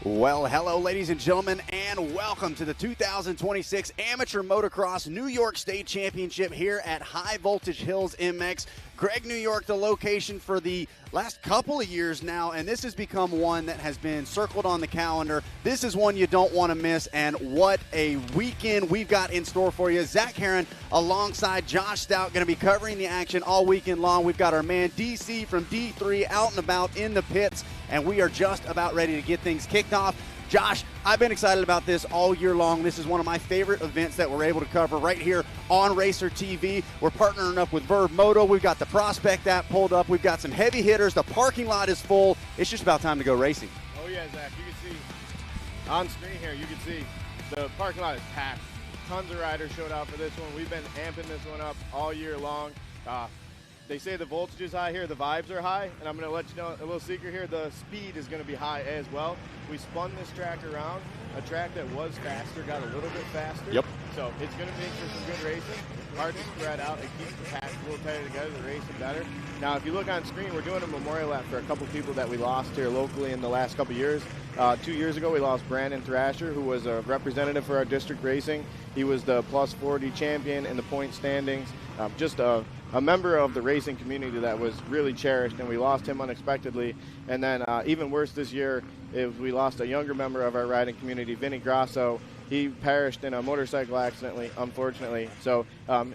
Well, hello, ladies and gentlemen, and welcome to the 2026 Amateur Motocross New York State Championship here at High Voltage Hills MX. Greg, New York, the location for the last couple of years now, and this has become one that has been circled on the calendar. This is one you don't want to miss, and what a weekend we've got in store for you. Zach Herron alongside Josh Stout going to be covering the action all weekend long. We've got our man DC from D3 out and about in the pits, and we are just about ready to get things kicked off. Josh, I've been excited about this all year long. This is one of my favorite events that we're able to cover right here on Racer TV. We're partnering up with Verve Moto. We've got the Prospect app pulled up. We've got some heavy hitters. The parking lot is full. It's just about time to go racing. Oh, yeah, Zach. You can see on screen here, you can see the parking lot is packed. Tons of riders showed out for this one. We've been amping this one up all year long. They say the voltage is high here, the vibes are high, and I'm going to let you know a little secret here, the speed is going to be high as well. We spun this track around, a track that was faster, got a little bit faster. Yep. So it's going to make for some good racing. Hard to spread out, it keeps the pack a little tighter together, the racing better. Now if you look on screen, we're doing a memorial lap for a couple people that we lost here locally in the last couple years. 2 years ago we lost Brandon Thrasher, who was a representative for our district racing. He was the plus 40 champion in the point standings. Just a member of the racing community that was really cherished, and we lost him unexpectedly. And then even worse this year is we lost a younger member of our riding community, Vinny Grasso. He perished in a motorcycle accident, unfortunately. So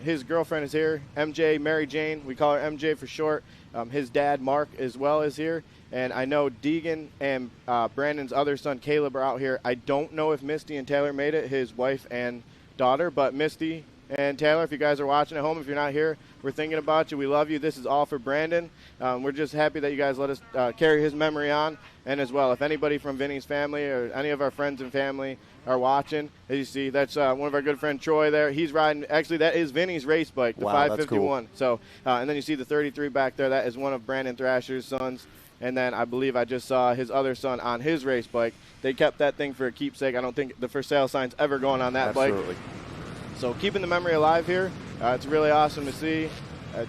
his girlfriend is here, MJ, Mary Jane. We call her MJ for short. His dad, Mark, as well, is here. And I know Deegan and Brandon's other son, Caleb, are out here. I don't know if Misty and Taylor made it, his wife and daughter, but Misty and Taylor, if you guys are watching at home, if you're not here, we're thinking about you. We love you. This is all for Brandon. We're just happy that you guys let us carry his memory on. And as well, if anybody from Vinny's family or any of our friends and family are watching, as you see, that's one of our good friend Troy there. He's riding, actually, that is Vinny's race bike, the 551. Cool. So, and then you see the 33 back there. That is one of Brandon Thrasher's sons. And then I believe I just saw his other son on his race bike. They kept that thing for a keepsake. I don't think the for sale sign's ever going on that bike. Absolutely. So keeping the memory alive here, it's really awesome to see.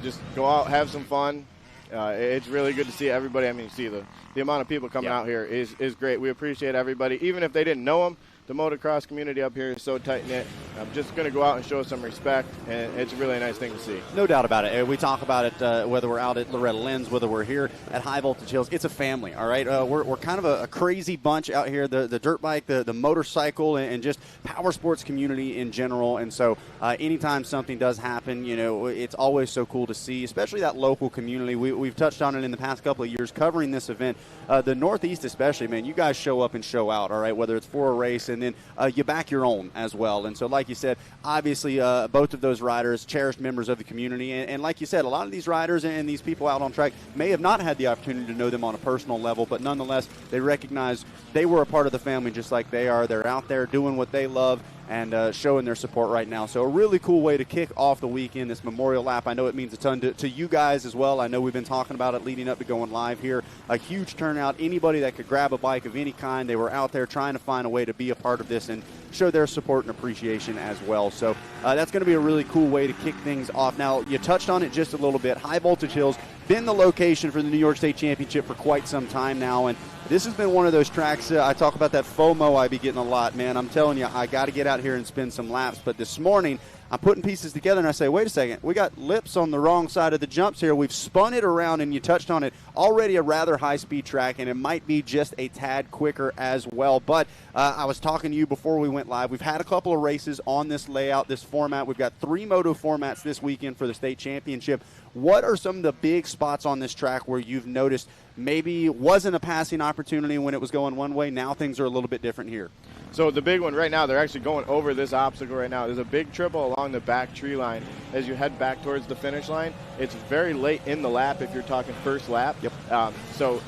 Just go out, have some fun. It's really good to see everybody. I mean, you see the amount of people coming out here is great. We appreciate everybody. Even if they didn't know them, the motocross community up here is so tight-knit. I'm just going to go out and show some respect, and it's a really nice thing to see. No doubt about it. We talk about it whether we're out at Loretta Lynn's, whether we're here at High Voltage Hills. It's a family, all right? We're kind of a crazy bunch out here, the dirt bike, the motorcycle, and just power sports community in general. And so anytime something does happen, you know, it's always so cool to see, especially that local community. We've touched on it in the past couple of years covering this event. The Northeast especially, man, you guys show up and show out, all right, whether it's for a race, and then you back your own as well. And so like you said, obviously both of those riders, cherished members of the community. And like you said, a lot of these riders and these people out on track may have not had the opportunity to know them on a personal level, but nonetheless, they recognize they were a part of the family just like they are. They're out there doing what they love and showing their support right now. So a really cool way to kick off the weekend, this memorial lap. I know it means a ton to you guys as well. I know we've been talking about it leading up to going live here. A huge turnout. Anybody that could grab a bike of any kind, they were out there trying to find a way to be a part of this and show their support and appreciation as well. So that's going to be a really cool way to kick things off. Now, you touched on it just a little bit. High Voltage Hills, been the location for the New York State Championship for quite some time now, and this has been one of those tracks. I talk about that FOMO I be getting a lot, man. I'm telling you, I got to get out here and spin some laps. But this morning, I'm putting pieces together, and I say, wait a second. We got lips on the wrong side of the jumps here. We've spun it around, and you touched on it. Already a rather high-speed track, and it might be just a tad quicker as well. But I was talking to you before we went live. We've had a couple of races on this layout, this format. We've got 3 Moto formats this weekend for the state championship. What are some of the big spots on this track where you've noticed maybe wasn't a passing opportunity when it was going one way? Now things are a little bit different here. So the big one right now, they're actually going over this obstacle right now. There's a big triple along the back tree line as you head back towards the finish line. It's very late in the lap if you're talking first lap. Yep. So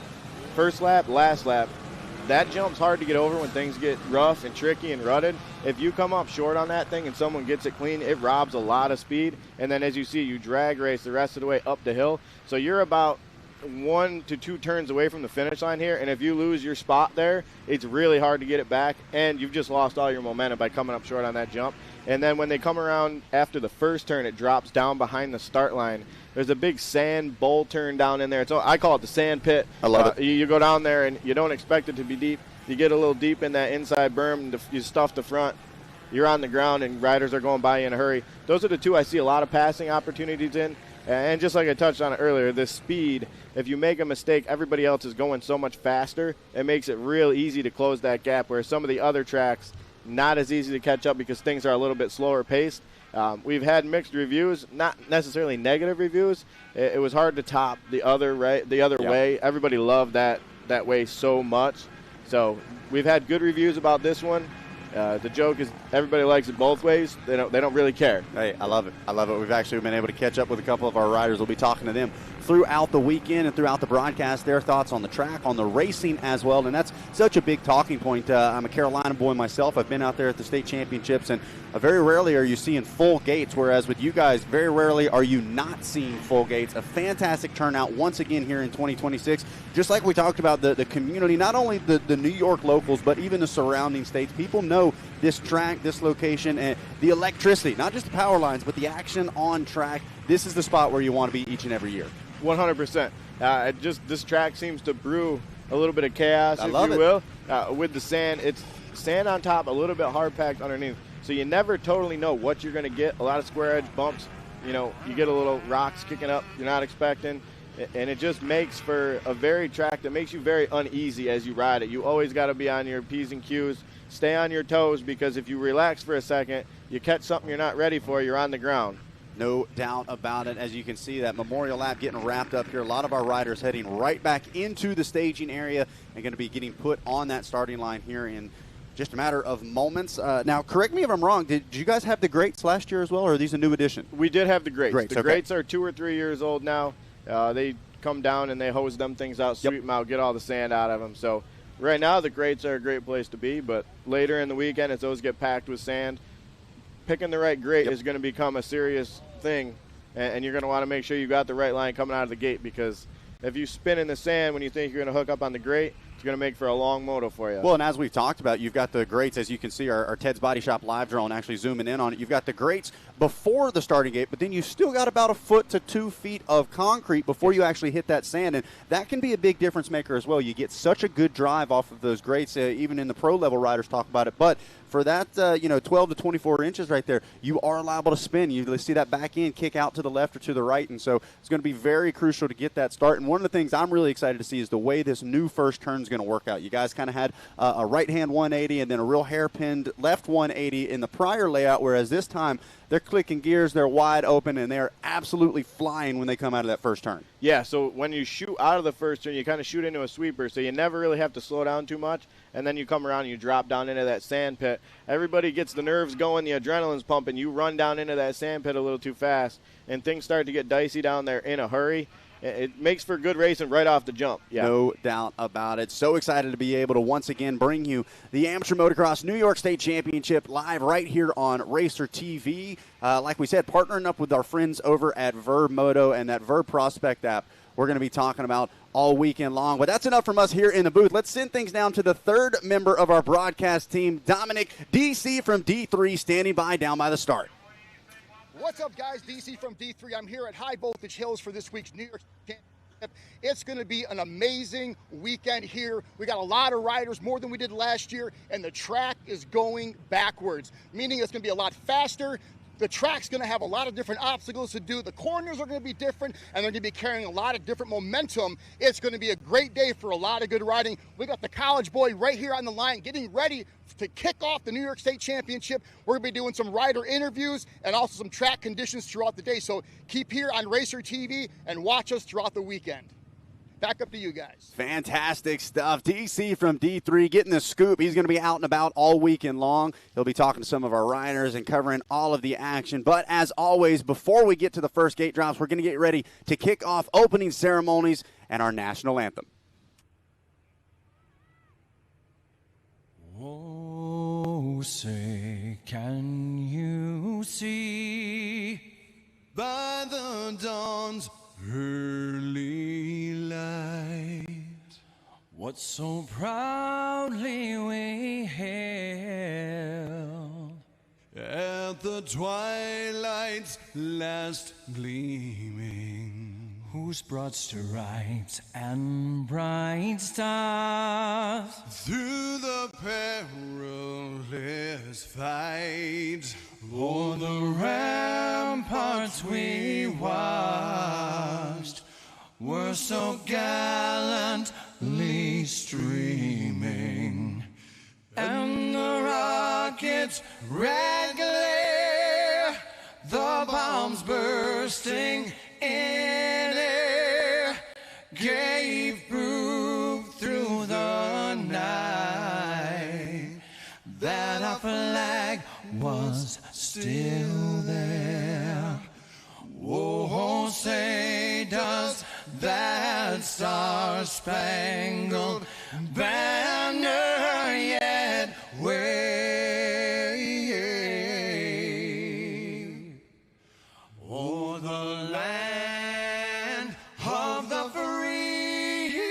first lap, last lap, that jump's hard to get over when things get rough and tricky and rutted. If you come up short on that thing and someone gets it clean, it robs a lot of speed. And then as you see, you drag race the rest of the way up the hill. So you're about 1 to 2 turns away from the finish line here, and if you lose your spot there, it's really hard to get it back, and you've just lost all your momentum by coming up short on that jump. And then when they come around after the first turn, it drops down behind the start line. There's a big sand bowl turn down in there. I call it the sand pit. I love it. You go down there, and you don't expect it to be deep. you get a little deep in that inside berm, you stuff the front, you're on the ground, and riders are going by you in a hurry. Those are the two I see a lot of passing opportunities in. And just like I touched on it earlier, the speed, if you make a mistake, everybody else is going so much faster. It makes it real easy to close that gap, where some of the other tracks, not as easy to catch up because things are a little bit slower paced. We've had mixed reviews, not necessarily negative reviews. It was hard to top the other way. Everybody loved that way so much. So we've had good reviews about this one. The joke is everybody likes it both ways. They don't really care. Hey, I love it. I love it. We've actually been able to catch up with a couple of our riders. We'll be talking to them throughout the weekend and throughout the broadcast, their thoughts on the track, on the racing as well. And that's such a big talking point. I'm a Carolina boy myself. I've been out there at the state championships, and very rarely are you seeing full gates, whereas with you guys, very rarely are you not seeing full gates. A fantastic turnout once again here in 2026. Just like we talked about the community, not only the New York locals, but even the surrounding states. People know this track, this location, and the electricity, not just the power lines, but the action on track. This is the spot where you want to be each and every year. 100%. This track seems to brew a little bit of chaos, if you will. With the sand, it's sand on top, a little bit hard packed underneath. So you never totally know what you're going to get. A lot of square edge bumps. You get a little rocks kicking up you're not expecting. And it just makes for a track that makes you very uneasy as you ride it. You always got to be on your P's and Q's. Stay on your toes, because if you relax for a second, you catch something you're not ready for, you're on the ground. No doubt about it. As you can see, that Memorial Lap getting wrapped up here. A lot of our riders heading right back into the staging area and going to be getting put on that starting line here in just a matter of moments. Now, correct me if I'm wrong. Did you guys have the Greats last year as well, or are these a new addition? We did have the Greats. The okay. Greats are 2 or 3 years old now. They come down and they hose them things out, sweep them out, get all the sand out of them. So right now the Greats are a great place to be, but later in the weekend as those get packed with sand, picking the right grate is going to become a serious thing, and you're going to want to make sure you got the right line coming out of the gate, because if you spin in the sand when you think you're going to hook up on the grate, it's going to make for a long moto for you. Well, and as we've talked about, you've got the Greats, as you can see, our Ted's Body Shop live drone actually zooming in on it. You've got the Greats before the starting gate, but then you still got about 1 foot to 2 feet of concrete before you actually hit that sand, and that can be a big difference maker as well. You get such a good drive off of those Greats, even in the pro level riders talk about it, but for that 12 to 24 inches right there, you are liable to spin. You see that back end kick out to the left or to the right, and so it's going to be very crucial to get that start. And one of the things I'm really excited to see is the way this new first turn is going to work out. You guys kind of had a right-hand 180 and then a real hairpinned left 180 in the prior layout, whereas this time they're clicking gears, they're wide open, and they're absolutely flying when they come out of that first turn. Yeah, so when you shoot out of the first turn, you kind of shoot into a sweeper, so you never really have to slow down too much, and then you come around and you drop down into that sand pit. Everybody gets the nerves going, the adrenaline's pumping, you run down into that sand pit a little too fast, and things start to get dicey down there in a hurry. It makes for good racing right off the jump. Yeah. No doubt about it. So excited to be able to once again bring you the Amateur Motocross New York State Championship live right here on Racer TV. Like we said, partnering up with our friends over at Verb Moto and that Verb Prospect app we're going to be talking about all weekend long. But that's enough from us here in the booth. Let's send things down to the third member of our broadcast team, Dominic, DC from D3, standing by down by the start. What's up, guys? DC from D3. I'm here at High Voltage Hills for this week's New York Championship. It's going to be an amazing weekend here. We got a lot of riders, more than we did last year, and the track is going backwards, meaning it's going to be a lot faster. The track's going to have a lot of different obstacles to do. The corners are going to be different, and they're going to be carrying a lot of different momentum. It's going to be a great day for a lot of good riding. We got the college boy right here on the line getting ready to kick off the New York State Championship. We're going to be doing some rider interviews and also some track conditions throughout the day. So keep here on Racer TV and watch us throughout the weekend. Back up to you guys. Fantastic stuff. DC from D3 getting the scoop. He's going to be out and about all weekend long. He'll be talking to some of our riders and covering all of the action. But as always, before we get to the first gate drops, we're going to get ready to kick off opening ceremonies and our national anthem. Oh, say, can you see by the dawn's early light what so proudly we hailed at the twilight's last gleaming, whose broad stripes and bright stars. Through the perilous fight, O'er the ramparts we watched were so gallantly streaming, and the rockets' red glare, the bombs bursting in air, gave proof through the night that our flag was still there. Oh, say does that star-spangled banner yet wave o'er the land of the free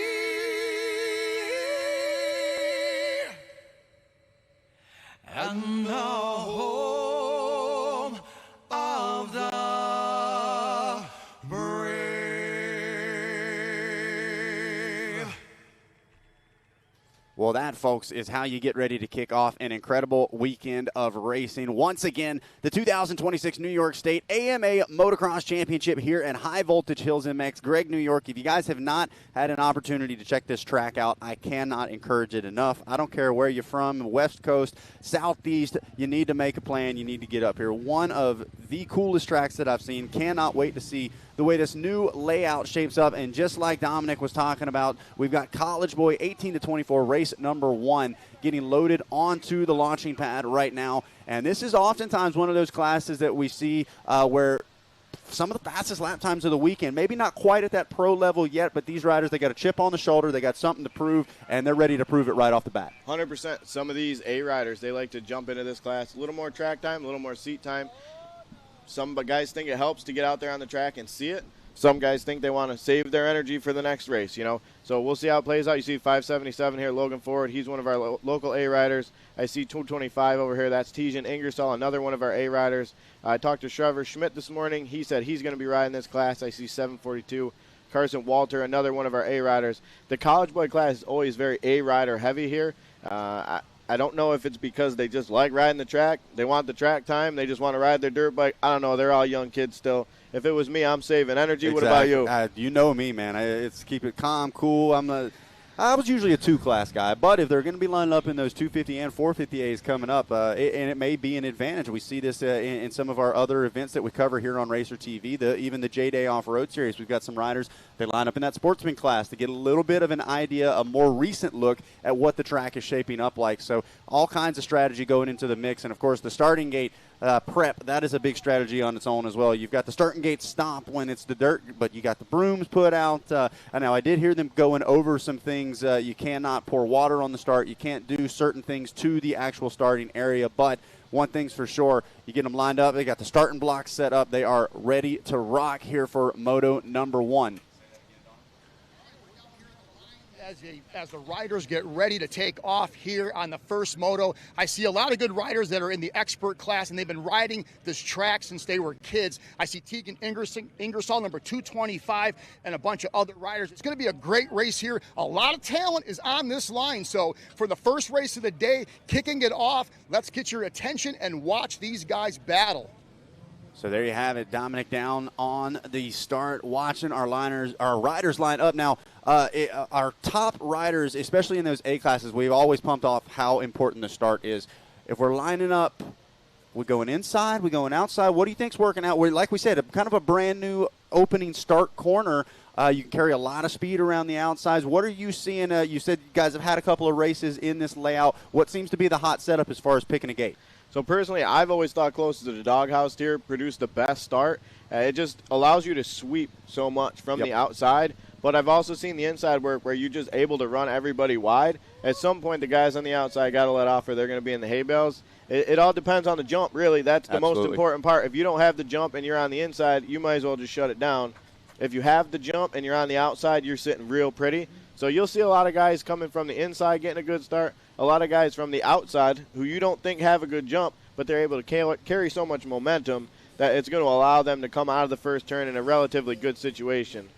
and the home of the brave. Well, that, folks, is how you get ready to kick off an incredible weekend of racing. Once again, the 2026 New York State AMA Motocross Championship here at High Voltage Hills MX. Greg, New York, if you guys have not had an opportunity to check this track out, I cannot encourage it enough. I don't care where you're from, West Coast, Southeast, you need to make a plan. You need to get up here. One of the coolest tracks that I've seen. Cannot wait to see the way this new layout shapes up. And just like Dominic was talking about, we've got College Boy 18 to 24 race number 1 getting loaded onto the launching pad right now. And this is oftentimes one of those classes that we see where some of the fastest lap times of the weekend, maybe not quite at that pro level yet, but these riders, they got a chip on the shoulder, they got something to prove, and they're ready to prove it right off the bat. 100%. Some of these A riders, they like to jump into this class. A little more track time, a little more seat time. Some guys think it helps to get out there on the track and see it. Some guys think they want to save their energy for the next race, you know. So we'll see how it plays out. You see 577 here, Logan Ford. He's one of our local A riders. I see 225 over here. That's Tijan Ingersoll, another one of our A riders. I talked to Trevor Schmidt this morning. He said he's going to be riding this class. I see 742. Carson Walter, another one of our A riders. The College Boy class is always very A rider heavy here. I don't know if it's because they just like riding the track. They want the track time. They just want to ride their dirt bike. I don't know. They're all young kids still. If it was me, I'm saving energy. Exactly. What about you? You know me, man. It's keep it calm, cool. I was usually a 2-class guy, but if they're going to be lining up in those 250 and 450As coming up, and it may be an advantage. We see this in some of our other events that we cover here on Racer TV, even the J-Day Off-Road Series. We've got some riders that line up in that sportsman class to get a little bit of an idea, a more recent look at what the track is shaping up like. So all kinds of strategy going into the mix, and, of course, the starting gate prep, that is a big strategy on its own as well. You've got the starting gate stop when it's the dirt, but you got the brooms put out. And now I did hear them going over some things. You cannot pour water on the start. You can't do certain things to the actual starting area. But one thing's for sure, you get them lined up. They got the starting blocks set up. They are ready to rock here for Moto number 1. As the riders get ready to take off here on the first moto, I see a lot of good riders that are in the expert class, and they've been riding this track since they were kids. I see Tegan Ingersoll, number 225, and a bunch of other riders. It's going to be a great race here. A lot of talent is on this line. So for the first race of the day, kicking it off, let's get your attention and watch these guys battle. So there you have it, Dominic down on the start, watching our riders line up. Now, our top riders, especially in those A classes, we've always pumped off how important the start is. If we're lining up, we going inside, we going outside. What do you think's working out? Like we said, kind of a brand new opening start corner. You can carry a lot of speed around the outsides. What are you seeing? You said you guys have had a couple of races in this layout. What seems to be the hot setup as far as picking a gate? So personally, I've always thought closest to the doghouse here produced the best start. It just allows you to sweep so much from the outside. But I've also seen the inside work where you're just able to run everybody wide. At some point, the guys on the outside got to let off or they're going to be in the hay bales. It all depends on the jump, really. That's the most important part. If you don't have the jump and you're on the inside, you might as well just shut it down. If you have the jump and you're on the outside, you're sitting real pretty. So you'll see a lot of guys coming from the inside getting a good start, a lot of guys from the outside who you don't think have a good jump, but they're able to carry so much momentum that it's going to allow them to come out of the first turn in a relatively good situation.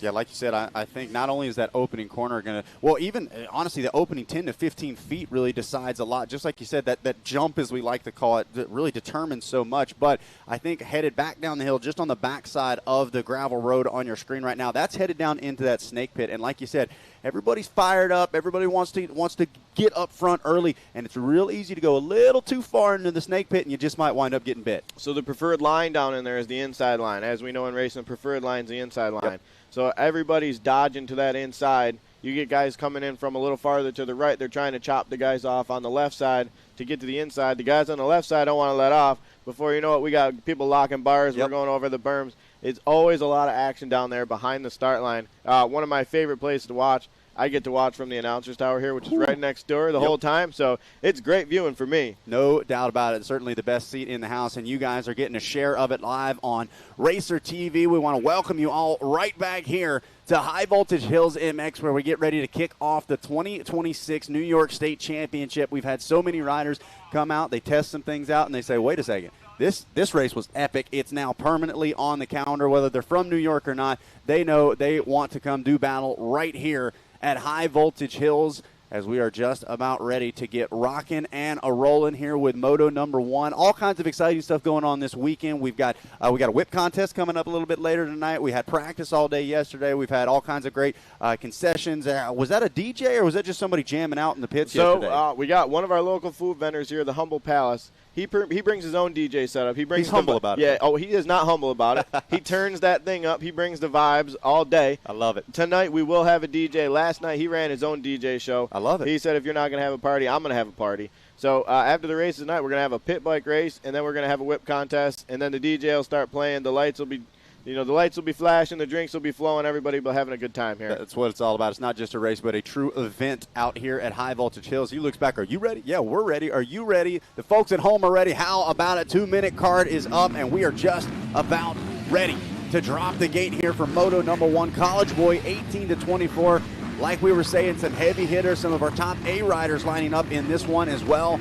Yeah, like you said, I think not only is that opening corner going to, well, even honestly, the opening 10 to 15 feet really decides a lot. Just like you said, that jump, as we like to call it, that really determines so much. But I think headed back down the hill, just on the backside of the gravel road on your screen right now, that's headed down into that snake pit. And like you said, everybody's fired up. Everybody wants to get up front early, and it's real easy to go a little too far into the snake pit, and you just might wind up getting bit. So the preferred line down in there is the inside line. As we know in racing, preferred line is the inside line. Yep. So everybody's dodging to that inside. You get guys coming in from a little farther to the right. They're trying to chop the guys off on the left side to get to the inside. The guys on the left side don't want to let off. Before you know it, we got people locking bars. Yep. We're going over the berms. It's always a lot of action down there behind the start line. One of my favorite places to watch. I get to watch from the announcer's tower here, which is right next door the whole time. So it's great viewing for me. No doubt about it. It's certainly the best seat in the house, and you guys are getting a share of it live on Racer TV. We want to welcome you all right back here to High Voltage Hills MX, where we get ready to kick off the 2026 New York State Championship. We've had so many riders come out. They test some things out, and they say, wait a second. This race was epic. It's now permanently on the calendar. Whether they're from New York or not, they know they want to come do battle right here at High Voltage Hills, as we are just about ready to get rocking and a-rolling here with Moto #1. All kinds of exciting stuff going on this weekend. We got a whip contest coming up a little bit later tonight. We had practice all day yesterday. We've had all kinds of great concessions. Was that a DJ, or was that just somebody jamming out in the pits yesterday? So we got one of our local food vendors here, the Humble Palace. He brings his own DJ setup. He's humble about it. Yeah. Oh, he is not humble about it. He turns that thing up. He brings the vibes all day. I love it. Tonight we will have a DJ. Last night he ran his own DJ show. I love it. He said, if you're not going to have a party, I'm going to have a party. So after the race tonight, we're going to have a pit bike race, and then we're going to have a whip contest, and then the DJ will start playing. The lights will be flashing, the drinks will be flowing, everybody will be having a good time here. That's what it's all about. It's not just a race, but a true event out here at High Voltage Hills. He looks back, are you ready? Yeah, we're ready. Are you ready? The folks at home are ready. How about it? 2-minute card is up, and we are just about ready to drop the gate here for Moto #1. College boy, 18 to 24. Like we were saying, some heavy hitters, some of our top A riders lining up in this one as well.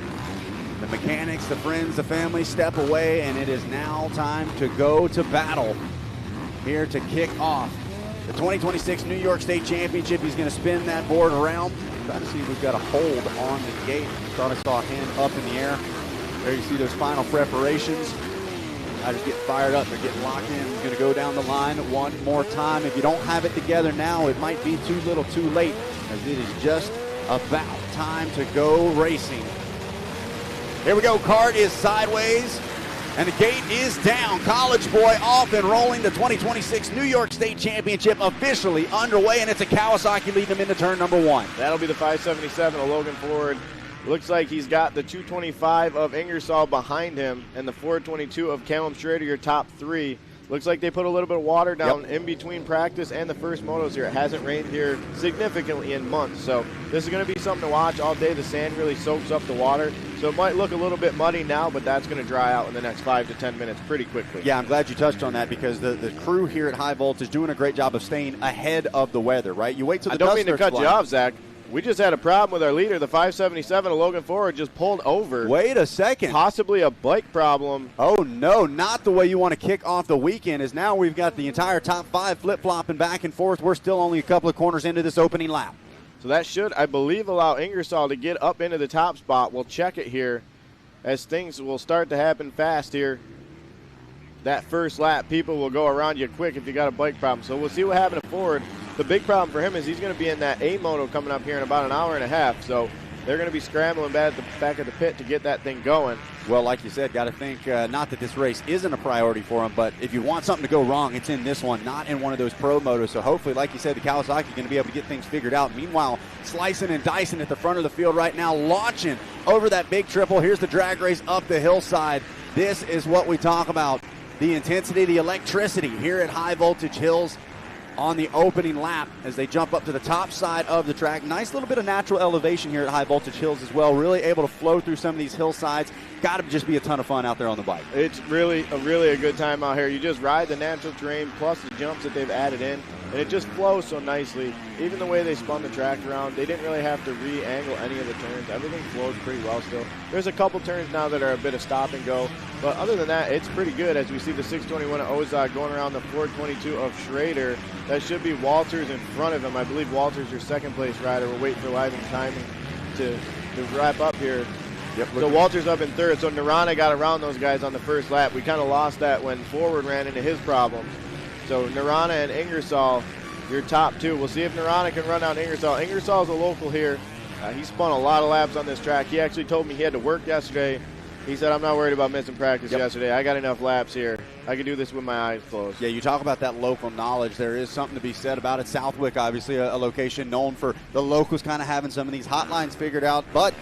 The mechanics, the friends, the family step away, and it is now time to go to battle here to kick off the 2026 New York State Championship. He's going to spin that board around. Trying to see if we've got a hold on the gate. Thought I saw a hand up in the air. There you see those final preparations. Riders get fired up. They're getting locked in. He's going to go down the line one more time. If you don't have it together now, it might be too little too late, as it is just about time to go racing. Here we go. Cart is sideways. And the gate is down. College boy off and rolling. The 2026 New York State Championship officially underway, and it's a Kawasaki leading him into turn #1. That'll be the 577 of Logan Ford. Looks like he's got the 225 of Ingersoll behind him and the 422 of Callum Schrader, your top three. Looks like they put a little bit of water down in between practice and the first motos here. It hasn't rained here significantly in months, so this is going to be something to watch all day. The sand really soaks up the water, so it might look a little bit muddy now, but that's going to dry out in the next 5 to 10 minutes pretty quickly. Yeah, I'm glad you touched on that, because the crew here at High Voltage doing a great job of staying ahead of the weather, right? You wait till the dust starts flying. I don't mean to cut you off, Zach. We just had a problem with our leader. The 577 of Logan Ford just pulled over. Wait a second. Possibly a bike problem. Oh, no, not the way you want to kick off the weekend. Is now we've got the entire top 5 flip-flopping back and forth. We're still only a couple of corners into this opening lap. So that should, I believe, allow Ingersoll to get up into the top spot. We'll check it here as things will start to happen fast here. That first lap, people will go around you quick if you got a bike problem. So we'll see what happens to Ford. The big problem for him is he's going to be in that A moto coming up here in about an hour and a half. So they're going to be scrambling back at the pit to get that thing going. Well, like you said, got to think, not that this race isn't a priority for him, but if you want something to go wrong, it's in this one, not in one of those pro motos. So hopefully, like you said, the Kawasaki going to be able to get things figured out. Meanwhile, slicing and dicing at the front of the field right now, launching over that big triple. Here's the drag race up the hillside. This is what we talk about. The intensity, the electricity here at High Voltage Hills on the opening lap as they jump up to the top side of the track. Nice little bit of natural elevation here at High Voltage Hills as well. Really able to flow through some of these hillsides. Got to just be a ton of fun out there on the bike. It's really a good time out here. You just ride the natural terrain plus the jumps that they've added in, and it just flows so nicely. Even the way they spun the track around, they didn't really have to re-angle any of the turns. Everything flows pretty well still. There's a couple turns now that are a bit of stop and go, but other than that, it's pretty good as we see the 621 of Ozog going around the 422 of Schrader. That should be Walters in front of him. I believe Walters your second place rider. We're waiting for live and timing to wrap up here. Yep. So Walters up in third. So Narana got around those guys on the first lap. We kind of lost that when Forward ran into his problem. So Narana and Ingersoll, your top two. We'll see if Narana can run out Ingersoll. Ingersoll's a local here. He spun a lot of laps on this track. He actually told me he had to work yesterday. He said, I'm not worried about missing practice yesterday. I got enough laps here. I can do this with my eyes closed. Yeah, you talk about that local knowledge. There is something to be said about it. Southwick, obviously, a location known for the locals kind of having some of these hotlines figured out. But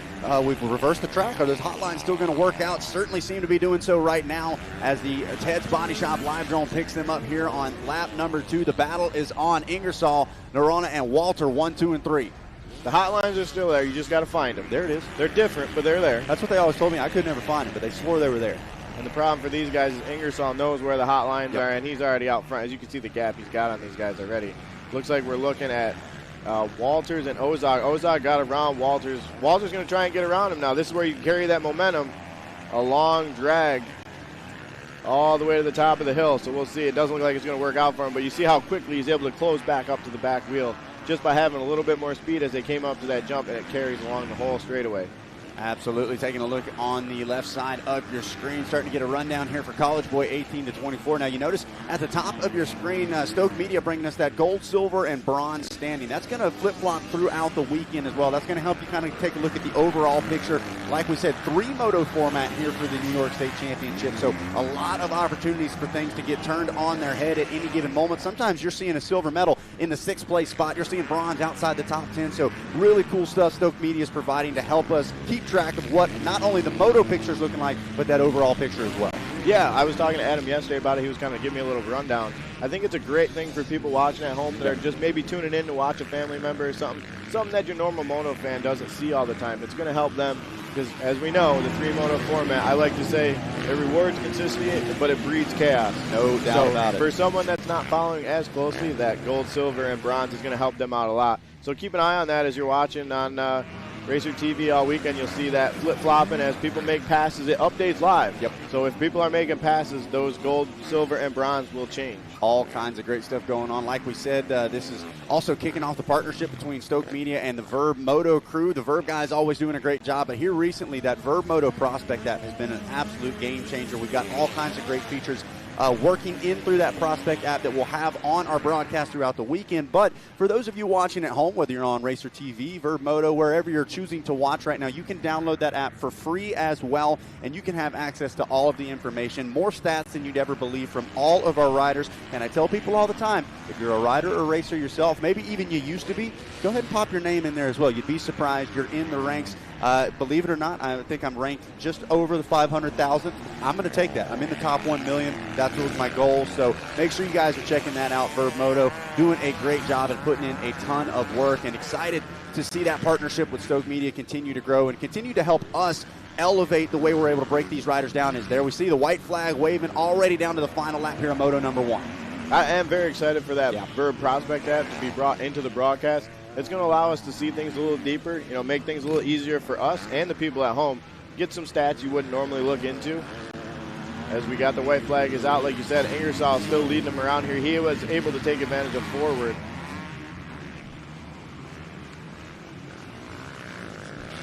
we've reversed the track. Are those hotlines still going to work out? Certainly seem to be doing so right now as the Ted's Body Shop live drone picks them up here on lap number 2. The battle is on. Ingersoll, Narana, and Walter, 1, 2, and 3. The hotlines are still there. You just got to find them. There it is. They're different, but they're there. That's what they always told me. I could never find them, but they swore they were there. And the problem for these guys is Ingersoll knows where the hotlines are, and he's already out front. As you can see the gap he's got on these guys already. Looks like we're looking at Walters and Ozog. Ozog got around Walters. Walters going to try and get around him now. This is where you can carry that momentum. A long drag all the way to the top of the hill. So we'll see. It doesn't look like it's going to work out for him, but you see how quickly he's able to close back up to the back wheel just by having a little bit more speed as they came up to that jump, and it carries along the whole straightaway. Absolutely. Taking a look on the left side of your screen, starting to get a rundown here for College Boy 18 to 24. Now you notice at the top of your screen, Stoke Media bringing us that gold, silver, and bronze standing. That's going to flip-flop throughout the weekend as well. That's going to help you kind of take a look at the overall picture. Like we said, 3 moto format here for the New York State Championship. So a lot of opportunities for things to get turned on their head at any given moment. Sometimes you're seeing a silver medal in the 6th place spot. You're seeing bronze outside the top 10. So really cool stuff Stoke Media is providing to help us keep track of what not only the moto picture is looking like, but that overall picture as well. Yeah, I was talking to Adam yesterday about it. He was kind of giving me a little rundown. I think it's a great thing for people watching at home that are just maybe tuning in to watch a family member or something that your normal moto fan doesn't see all the time. It's going to help them because, as we know, the 3 moto format, I like to say it rewards consistency, but it breeds chaos. No doubt about it. For someone that's not following as closely, that gold, silver, and bronze is going to help them out a lot. So keep an eye on that as you're watching on Racer TV all weekend. You'll see that flip-flopping as people make passes. It updates live. Yep. So if people are making passes, those gold, silver, and bronze will change. All kinds of great stuff going on. Like we said, this is also kicking off the partnership between Stoke Media and the Verb Moto crew. The Verb guys always doing a great job, but here recently, that Verb Moto Prospect app has been an absolute game changer. We've got all kinds of great features working in through that Prospect app that we'll have on our broadcast throughout the weekend. But for those of you watching at home, whether you're on Racer TV, Verb Moto, wherever you're choosing to watch right now, you can download that app for free as well, and you can have access to all of the information, more stats than you'd ever believe from all of our riders. And I tell people all the time, if you're a rider or racer yourself, maybe even you used to be, go ahead and pop your name in there as well. You'd be surprised. You're in the ranks. Believe it or not, I think I'm ranked just over the 500,000. I'm going to take that. I'm in the top 1 million. That was my goal. So make sure you guys are checking that out. Verb Moto doing a great job and putting in a ton of work, and excited to see that partnership with Stoke Media continue to grow and continue to help us elevate the way we're able to break these riders down. Is there we see the white flag waving already down to the final lap here on Moto number 1. I am very excited for that Verb Prospect app to be brought into the broadcast. It's going to allow us to see things a little deeper, make things a little easier for us and the people at home. Get some stats you wouldn't normally look into. As we got the white flag is out, like you said, Ingersoll still leading them around here. He was able to take advantage of Forward.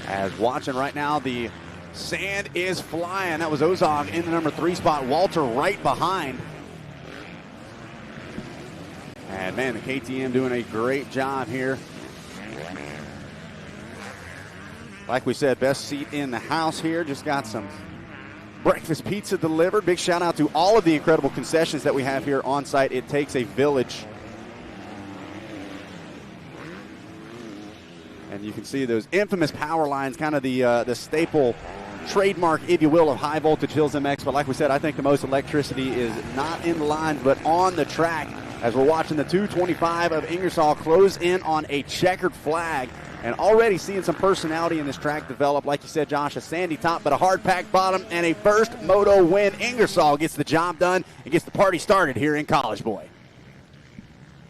As watching right now, the sand is flying. That was Ozog in the number 3 spot. Walter right behind. And, man, the KTM doing a great job here. Like we said, best seat in the house here. Just got some breakfast pizza delivered. Big shout out to all of the incredible concessions that we have here on site. It takes a village. And you can see those infamous power lines, kind of the staple trademark, if you will, of High Voltage Hills MX. But like we said, I think the most electricity is not in the lines, but on the track. As we're watching the 225 of Ingersoll close in on a checkered flag, and already seeing some personality in this track develop. Like you said, Josh, a sandy top but a hard-packed bottom, and a first moto win. Ingersoll gets the job done and gets the party started here in College Boy.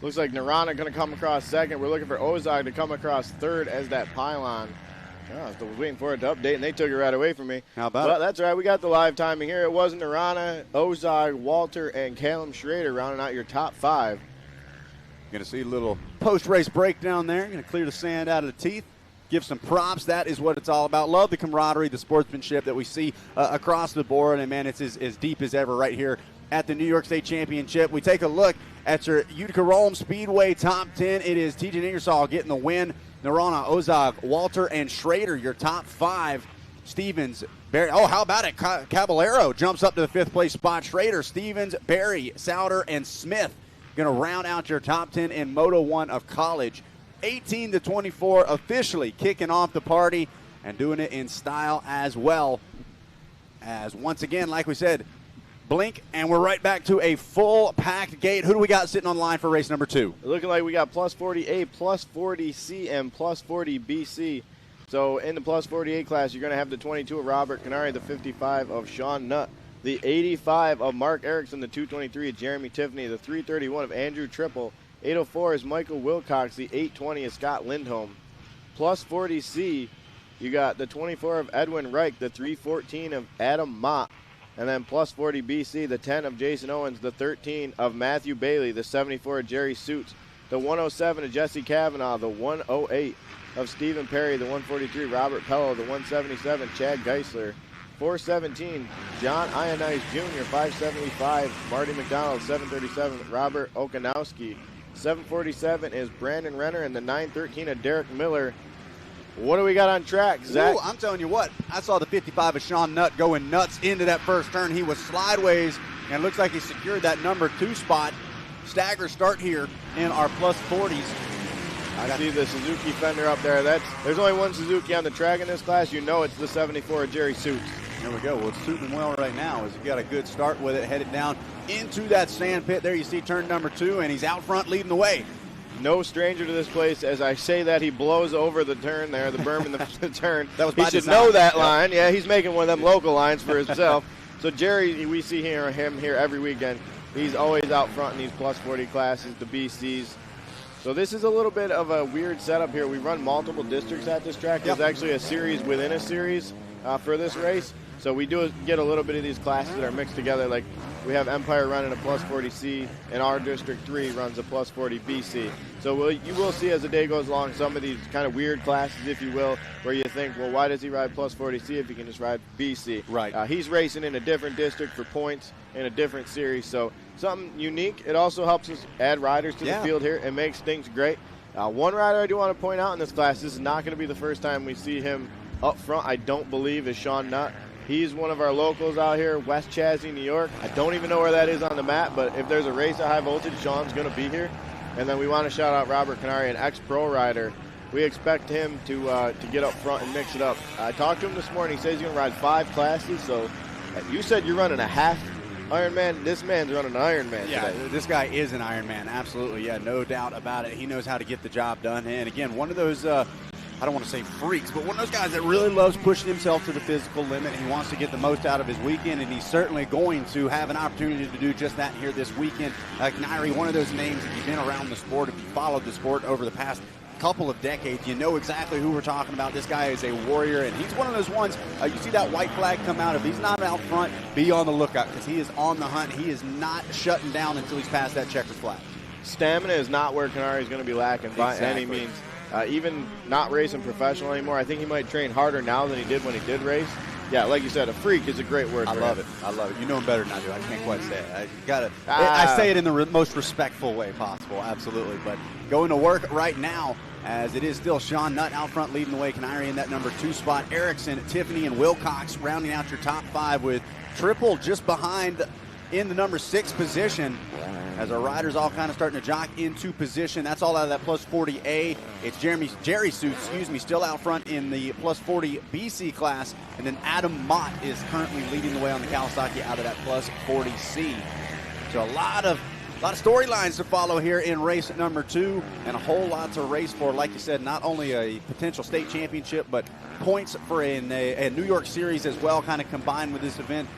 Looks like Narana going to come across second. We're looking for Ozog to come across third as that pylon. Oh, I was waiting for it to update, and they took it right away from me. How about it? Well, that's right. We got the live timing here. It was Narana, Ozog, Walter, and Callum Schrader rounding out your top 5. Going to see a little post-race breakdown there. Going to clear the sand out of the teeth. Give some props. That is what it's all about. Love the camaraderie, the sportsmanship that we see across the board. And, man, it's as deep as ever right here at the New York State Championship. We take a look at your Utica Rome Speedway top 10. It is TJ Ingersoll getting the win. Narana, Ozog, Walter, and Schrader, your top 5. Stevens, Barry. Oh, how about it? Caballero jumps up to the 5th place spot. Schrader, Stevens, Barry, Souter, and Smith going to round out your top 10 in Moto 1 of college. 18-24 officially kicking off the party and doing it in style as well. As once again, like we said, blink, and we're right back to a full packed gate. Who do we got sitting on the line for race number 2? Looking like we got plus 40A, plus 40C, and plus 40BC. So in the plus 48 class, you're going to have the 22 of Robert Canary, the 55 of Sean Nutt, the 85 of Mark Erickson, the 223 of Jeremy Tiffany, the 331 of Andrew Triple, 804 is Michael Wilcox, the 820 is Scott Lindholm. Plus 40C, you got the 24 of Edwin Reich, the 314 of Adam Mott, and then plus 40 BC, the 10 of Jason Owens, the 13 of Matthew Bailey, the 74 of Jerry Suits, the 107 of Jesse Kavanaugh, the 108 of Stephen Perry, the 143 Robert Pello, the 177 Chad Geisler, 417 John Ionized Jr., 575 Marty McDonald, 737 Robert Okanowski, 747 is Brandon Renner, and the 913 of Derek Miller. What do we got on track, Zach? Ooh, I'm telling you what, I saw the 55 of Sean Nutt going nuts into that first turn. He was slideways, and it looks like he secured that number 2 spot. Stagger start here in our plus 40s. I see the Suzuki fender up there. There's only one Suzuki on the track in this class. You know it's the 74 of Jerry Suits. There we go. Well, it's suiting well right now as he got a good start with it, headed down into that sand pit. There you see turn number 2, and he's out front leading the way. No stranger to this place. As I say that, he blows over the turn there, the berm in the turn. That was he by should design. know that line. Yeah, he's making one of them local lines for himself. So Jerry, we see him here every weekend. He's always out front in these plus 40 classes, the BCs. So this is a little bit of a weird setup here. We run multiple districts at this track. There's actually a series within a series for this race. So we do get a little bit of these classes that are mixed together. Like we have Empire running a plus 40C, and our District 3 runs a plus 40 BC. So you will see as the day goes along some of these kind of weird classes, if you will, where you think, well, why does he ride plus 40C if he can just ride BC? Right. He's racing in a different district for points in a different series. So something unique. It also helps us add riders to the field here. It makes things great. One rider I do want to point out in this class, this is not going to be the first time we see him up front, I don't believe, is Sean Nutt. He's one of our locals out here, West Chadsey, New York. I don't even know where that is on the map, but if there's a race at high voltage, Sean's going to be here. And then we want to shout out Robert Canary, an ex-pro rider. We expect him to get up front and mix it up. I talked to him this morning. He says he's going to ride 5 classes. So you said you're running a half Ironman. This man's running an Ironman today. This guy is an Ironman, absolutely. Yeah, no doubt about it. He knows how to get the job done. And, again, one of those I don't want to say freaks, but one of those guys that really loves pushing himself to the physical limit. He wants to get the most out of his weekend, and he's certainly going to have an opportunity to do just that here this weekend. Nairi, one of those names, if you've been around the sport, if you followed the sport over the past couple of decades, you know exactly who we're talking about. This guy is a warrior, and he's one of those ones, you see that white flag come out. If he's not out front, be on the lookout, because he is on the hunt. He is not shutting down until he's past that checkered flag. Stamina is not where Canary is going to be lacking by any means. Even not racing professional anymore, I think he might train harder now than he did when he did race. Yeah, like you said, a freak is a great word. I love it. I love it. You know him better than I do. I can't quite say it. I say it in the most respectful way possible, absolutely. But going to work right now, as it is still Sean Nutt out front leading the way. Canary in that number 2 spot. Erickson, Tiffany, and Wilcox rounding out your top 5 with Triple just behind in the number 6 position. As our riders all kind of starting to jock into position. That's all out of that plus 40A. It's Jerry Suits, still out front in the plus 40 BC class. And then Adam Mott is currently leading the way on the Kawasaki out of that plus 40C. So a lot of storylines to follow here in race number 2, and a whole lot to race for. Like you said, not only a potential state championship, but points for a New York Series as well, kind of combined with this event.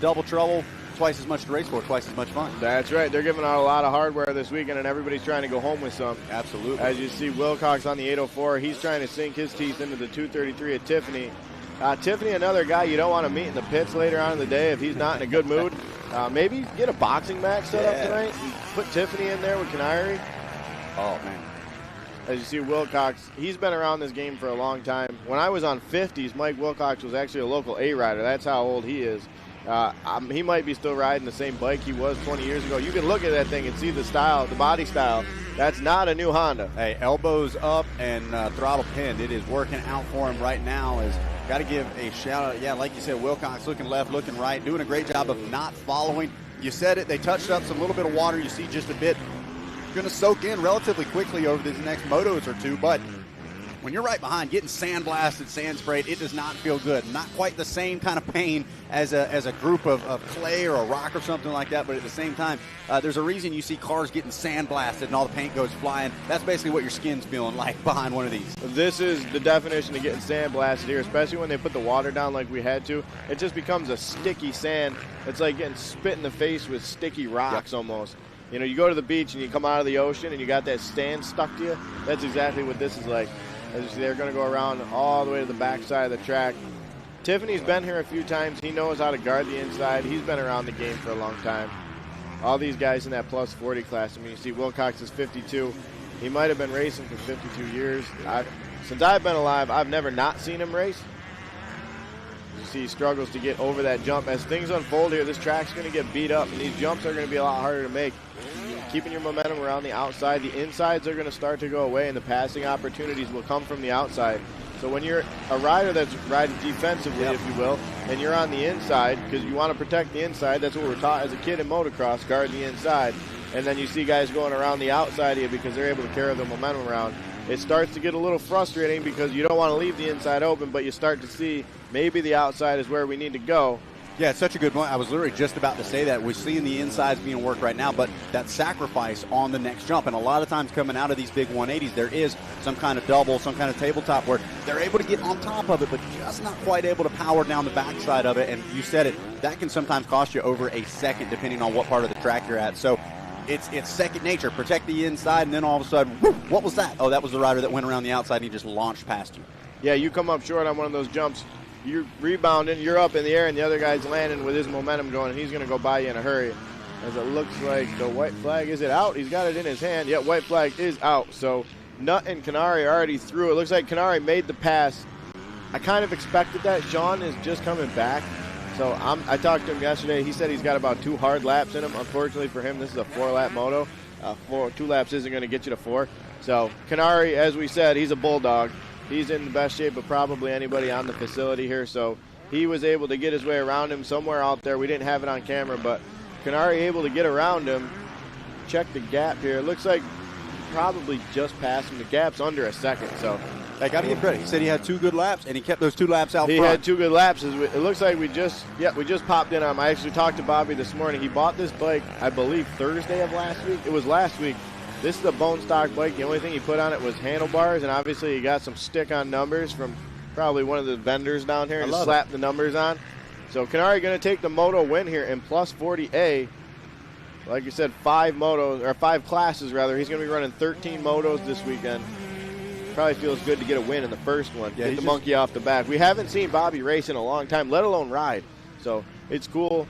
Double trouble. Twice as much to race for, twice as much fun. That's right. They're giving out a lot of hardware this weekend, and everybody's trying to go home with some. Absolutely. As you see Wilcox on the 804, he's trying to sink his teeth into the 233 of Tiffany. Tiffany, another guy you don't want to meet in the pits later on in the day if he's not in a good mood. Maybe get a boxing match set up tonight and put Tiffany in there with Canary. Oh, man. As you see, Wilcox, he's been around this game for a long time. When I was on 50s, Mike Wilcox was actually a local A rider. That's how old he is. He might be still riding the same bike he was 20 years ago. You can look at that thing and see the style, the body style. That's not a new Honda. Hey, elbows up and throttle pinned. It is working out for him right now. Got to give a shout out. Yeah, like you said, Wilcox looking left, looking right, doing a great job of not following. You said it. They touched up some little bit of water. You see just a bit. Going to soak in relatively quickly over these next motos or two, but when you're right behind, getting sandblasted, sand sprayed, it does not feel good. Not quite the same kind of pain as a group of clay or a rock or something like that, but at the same time, there's a reason you see cars getting sandblasted and all the paint goes flying. That's basically what your skin's feeling like behind one of these. This is the definition of getting sandblasted here, especially when they put the water down like we had to. It just becomes a sticky sand. It's like getting spit in the face with sticky rocks almost. You know, you go to the beach and you come out of the ocean and you got that sand stuck to you. That's exactly what this is like. As you see, they're going to go around all the way to the backside of the track. Tiffany's been here a few times. He knows how to guard the inside. He's been around the game for a long time. All these guys in that plus 40 class. I mean, you see Wilcox is 52. He might have been racing for 52 years. Since I've been alive, I've never not seen him race. You see he struggles to get over that jump. As things unfold here, this track's going to get beat up, and these jumps are going to be a lot harder to make. Keeping your momentum around the outside, the insides are going to start to go away, and the passing opportunities will come from the outside. So when you're a rider that's riding defensively, if you will, and you're on the inside, because you want to protect the inside, that's what we're taught as a kid in motocross, guard the inside. And then you see guys going around the outside here because they're able to carry the momentum around. It starts to get a little frustrating because you don't want to leave the inside open, but you start to see maybe the outside is where we need to go. Yeah, it's such a good point. I was literally just about to say that. We're seeing the insides being worked right now, but that sacrifice on the next jump. And a lot of times coming out of these big 180s, there is some kind of double, some kind of tabletop where they're able to get on top of it, but just not quite able to power down the backside of it. And you said it, that can sometimes cost you over a second depending on what part of the track you're at. So it's second nature. Protect the inside, and then all of a sudden, whoop, what was that? Oh, that was the rider that went around the outside and he just launched past you. Yeah, you come up short on one of those jumps. You're rebounding, you're up in the air, and the other guy's landing with his momentum going, and he's going to go by you in a hurry. As it looks like the white flag, is it out? He's got it in his hand. Yeah, white flag is out. So Nutt and Canary are already through. It looks like Canary made the pass. I kind of expected that. Sean is just coming back. So I talked to him yesterday. He said he's got about 2 hard laps in him. Unfortunately for him, this is a 4-lap moto. 2 laps isn't going to get you to 4. So Canary, as we said, he's a bulldog. He's in the best shape of probably anybody on the facility here, so he was able to get his way around him somewhere out there. We didn't have it on camera, but Canary able to get around him. Check the gap here. It looks like probably just passed him. The gap's under a second, so. I got to give credit. He said he had 2 good laps, and he kept those 2 laps out front. He had 2 good laps. It looks like we just popped in on him. I actually talked to Bobby this morning. He bought this bike, I believe, Thursday of last week. It was last week. This is a bone stock bike. The only thing he put on it was handlebars, and obviously he got some stick-on numbers from probably one of the vendors down here and slapped the numbers on. So Canary going to take the Moto win here in plus 40A. Like you said, 5 classes rather. He's going to be running 13 motos this weekend. Probably feels good to get a win in the first one. Yeah, get the monkey off the back. We haven't seen Bobby race in a long time, let alone ride. So it's cool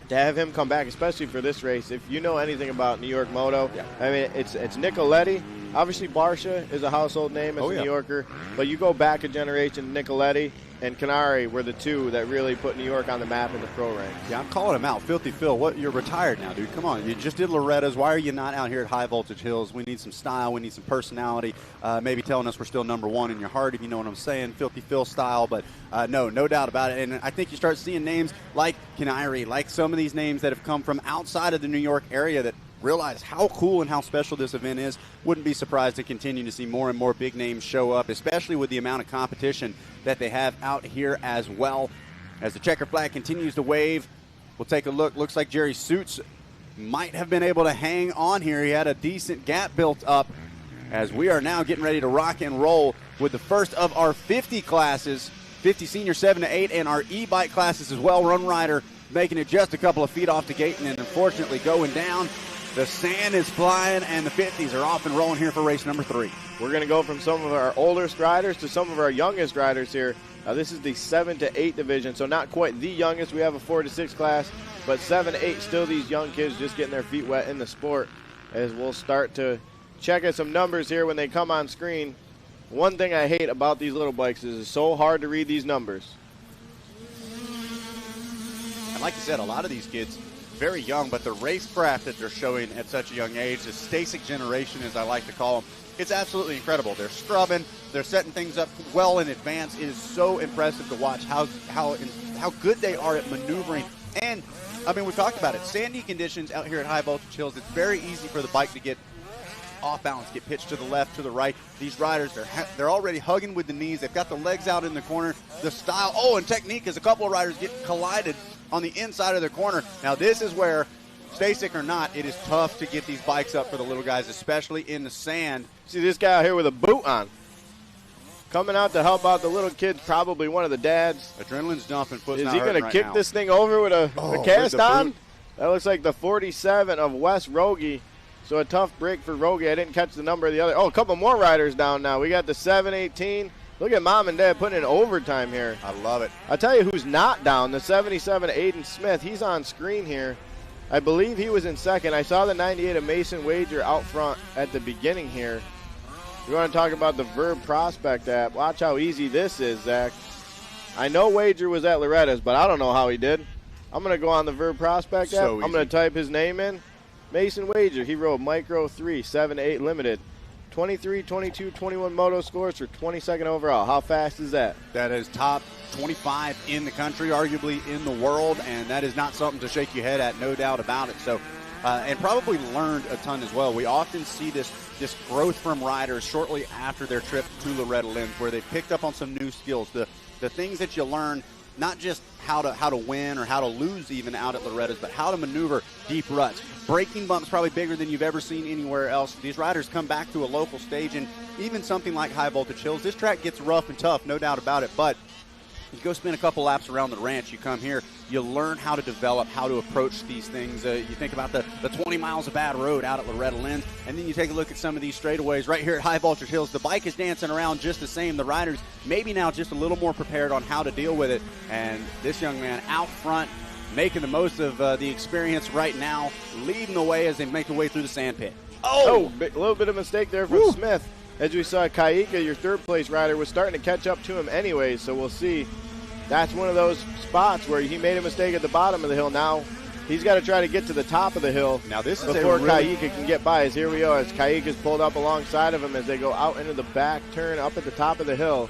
to have him come back, especially for this race. If you know anything about New York Moto, I mean, it's Nicoletti. Obviously, Barsha is a household name as a New Yorker, but you go back a generation, Nicoletti and Canary were the 2 that really put New York on the map in the pro ranks. Yeah, I'm calling him out. Filthy Phil, you're retired now, dude. Come on. You just did Loretta's. Why are you not out here at High Voltage Hills? We need some style. We need some personality. Maybe telling us we're still number 1 in your heart, if you know what I'm saying. Filthy Phil style, but no doubt about it. And I think you start seeing names like Canary, like some of these names that have come from outside of the New York area that realize how cool and how special this event is. Wouldn't be surprised to continue to see more and more big names show up, especially with the amount of competition that they have out here as well. As the checker flag continues to wave, we'll take a look. Looks like Jerry Suits might have been able to hang on here. He had a decent gap built up as we are now getting ready to rock and roll with the first of our 50 classes, 50 senior 7 to 8, and our e-bike classes as well. Run Rider making it just a couple of feet off the gate and then unfortunately going down. The sand is flying, and the 50s are off and rolling here for race number 3. We're going to go from some of our oldest riders to some of our youngest riders here. This is the 7 to 8 division, so not quite the youngest. We have a 4 to 6 class, but 7 to 8, still these young kids just getting their feet wet in the sport as we'll start to checking some numbers here when they come on screen. One thing I hate about these little bikes is it's so hard to read these numbers. And like you said, a lot of these kids, very young, but the racecraft that they're showing at such a young age, the Stasic generation, as I like to call them, it's absolutely incredible. They're scrubbing, they're setting things up well in advance. It is so impressive to watch how good they are at maneuvering. And, I mean, we talked about it. Sandy conditions out here at High Voltage Hills, it's very easy for the bike to get off balance, get pitched to the left, to the right. These riders, they're already hugging with the knees. They've got the legs out in the corner. The style, and technique is a couple of riders get collided on the inside of their corner. Now, this is where, Stasic or not, it is tough to get these bikes up for the little guys, especially in the sand. See this guy out here with a boot on. Coming out to help out the little kids, probably one of the dads. Adrenaline's dumping, foot's Is not he hurting going right to kick now. this thing over with a cast with the on? boot. That looks like the 47 of Wes Rogie. So a tough break for Rogie. I didn't catch the number of the other. Oh, a couple more riders down now. We got the 718. Look at Mom and Dad putting in overtime here. I love it. I'll tell you who's not down, the 77 Aiden Smith. He's on screen here. I believe he was in second. I saw the 98 of Mason Wager out front at the beginning here. You want to talk about the Verb Prospect app. Watch how easy this is, Zach. I know Wager was at Loretta's, but I don't know how he did. I'm going to go on the Verb Prospect app. I'm going to type his name in. Mason Wager, he rode Micro 3, 7-8 Limited. 23, 22, 21 moto scores for 22nd overall. How fast is that? That is top 25 in the country, arguably in the world, and that is not something to shake your head at, no doubt about it. So, and probably learned a ton as well. We often see this growth from riders shortly after their trip to Loretta Lynn's, where they picked up on some new skills. The things that you learn, not just how to win or how to lose even out at Loretta's, but how to maneuver deep ruts. Braking bumps probably bigger than you've ever seen anywhere else. These riders come back to a local stage, and even something like High Voltage Hills, this track gets rough and tough, no doubt about it, but you go spend a couple laps around the ranch, you come here, you learn how to develop, how to approach these things. You think about the 20 miles of bad road out at Loretta Lynn's, and then you take a look at some of these straightaways right here at High Voltage Hills. The bike is dancing around just the same. The riders maybe now just a little more prepared on how to deal with it, and this young man out front making the most of the experience right now, leading the way as they make their way through the sand pit. A little bit of mistake there from Smith. As we saw, Kaika, your third-place rider, was starting to catch up to him anyways, so we'll see. That's one of those spots where he made a mistake at the bottom of the hill. Now he's got to try to get to the top of the hill now this is before Kaika can get by. As here we are, as Kaika's pulled up alongside of him as they go out into the back turn up at the top of the hill.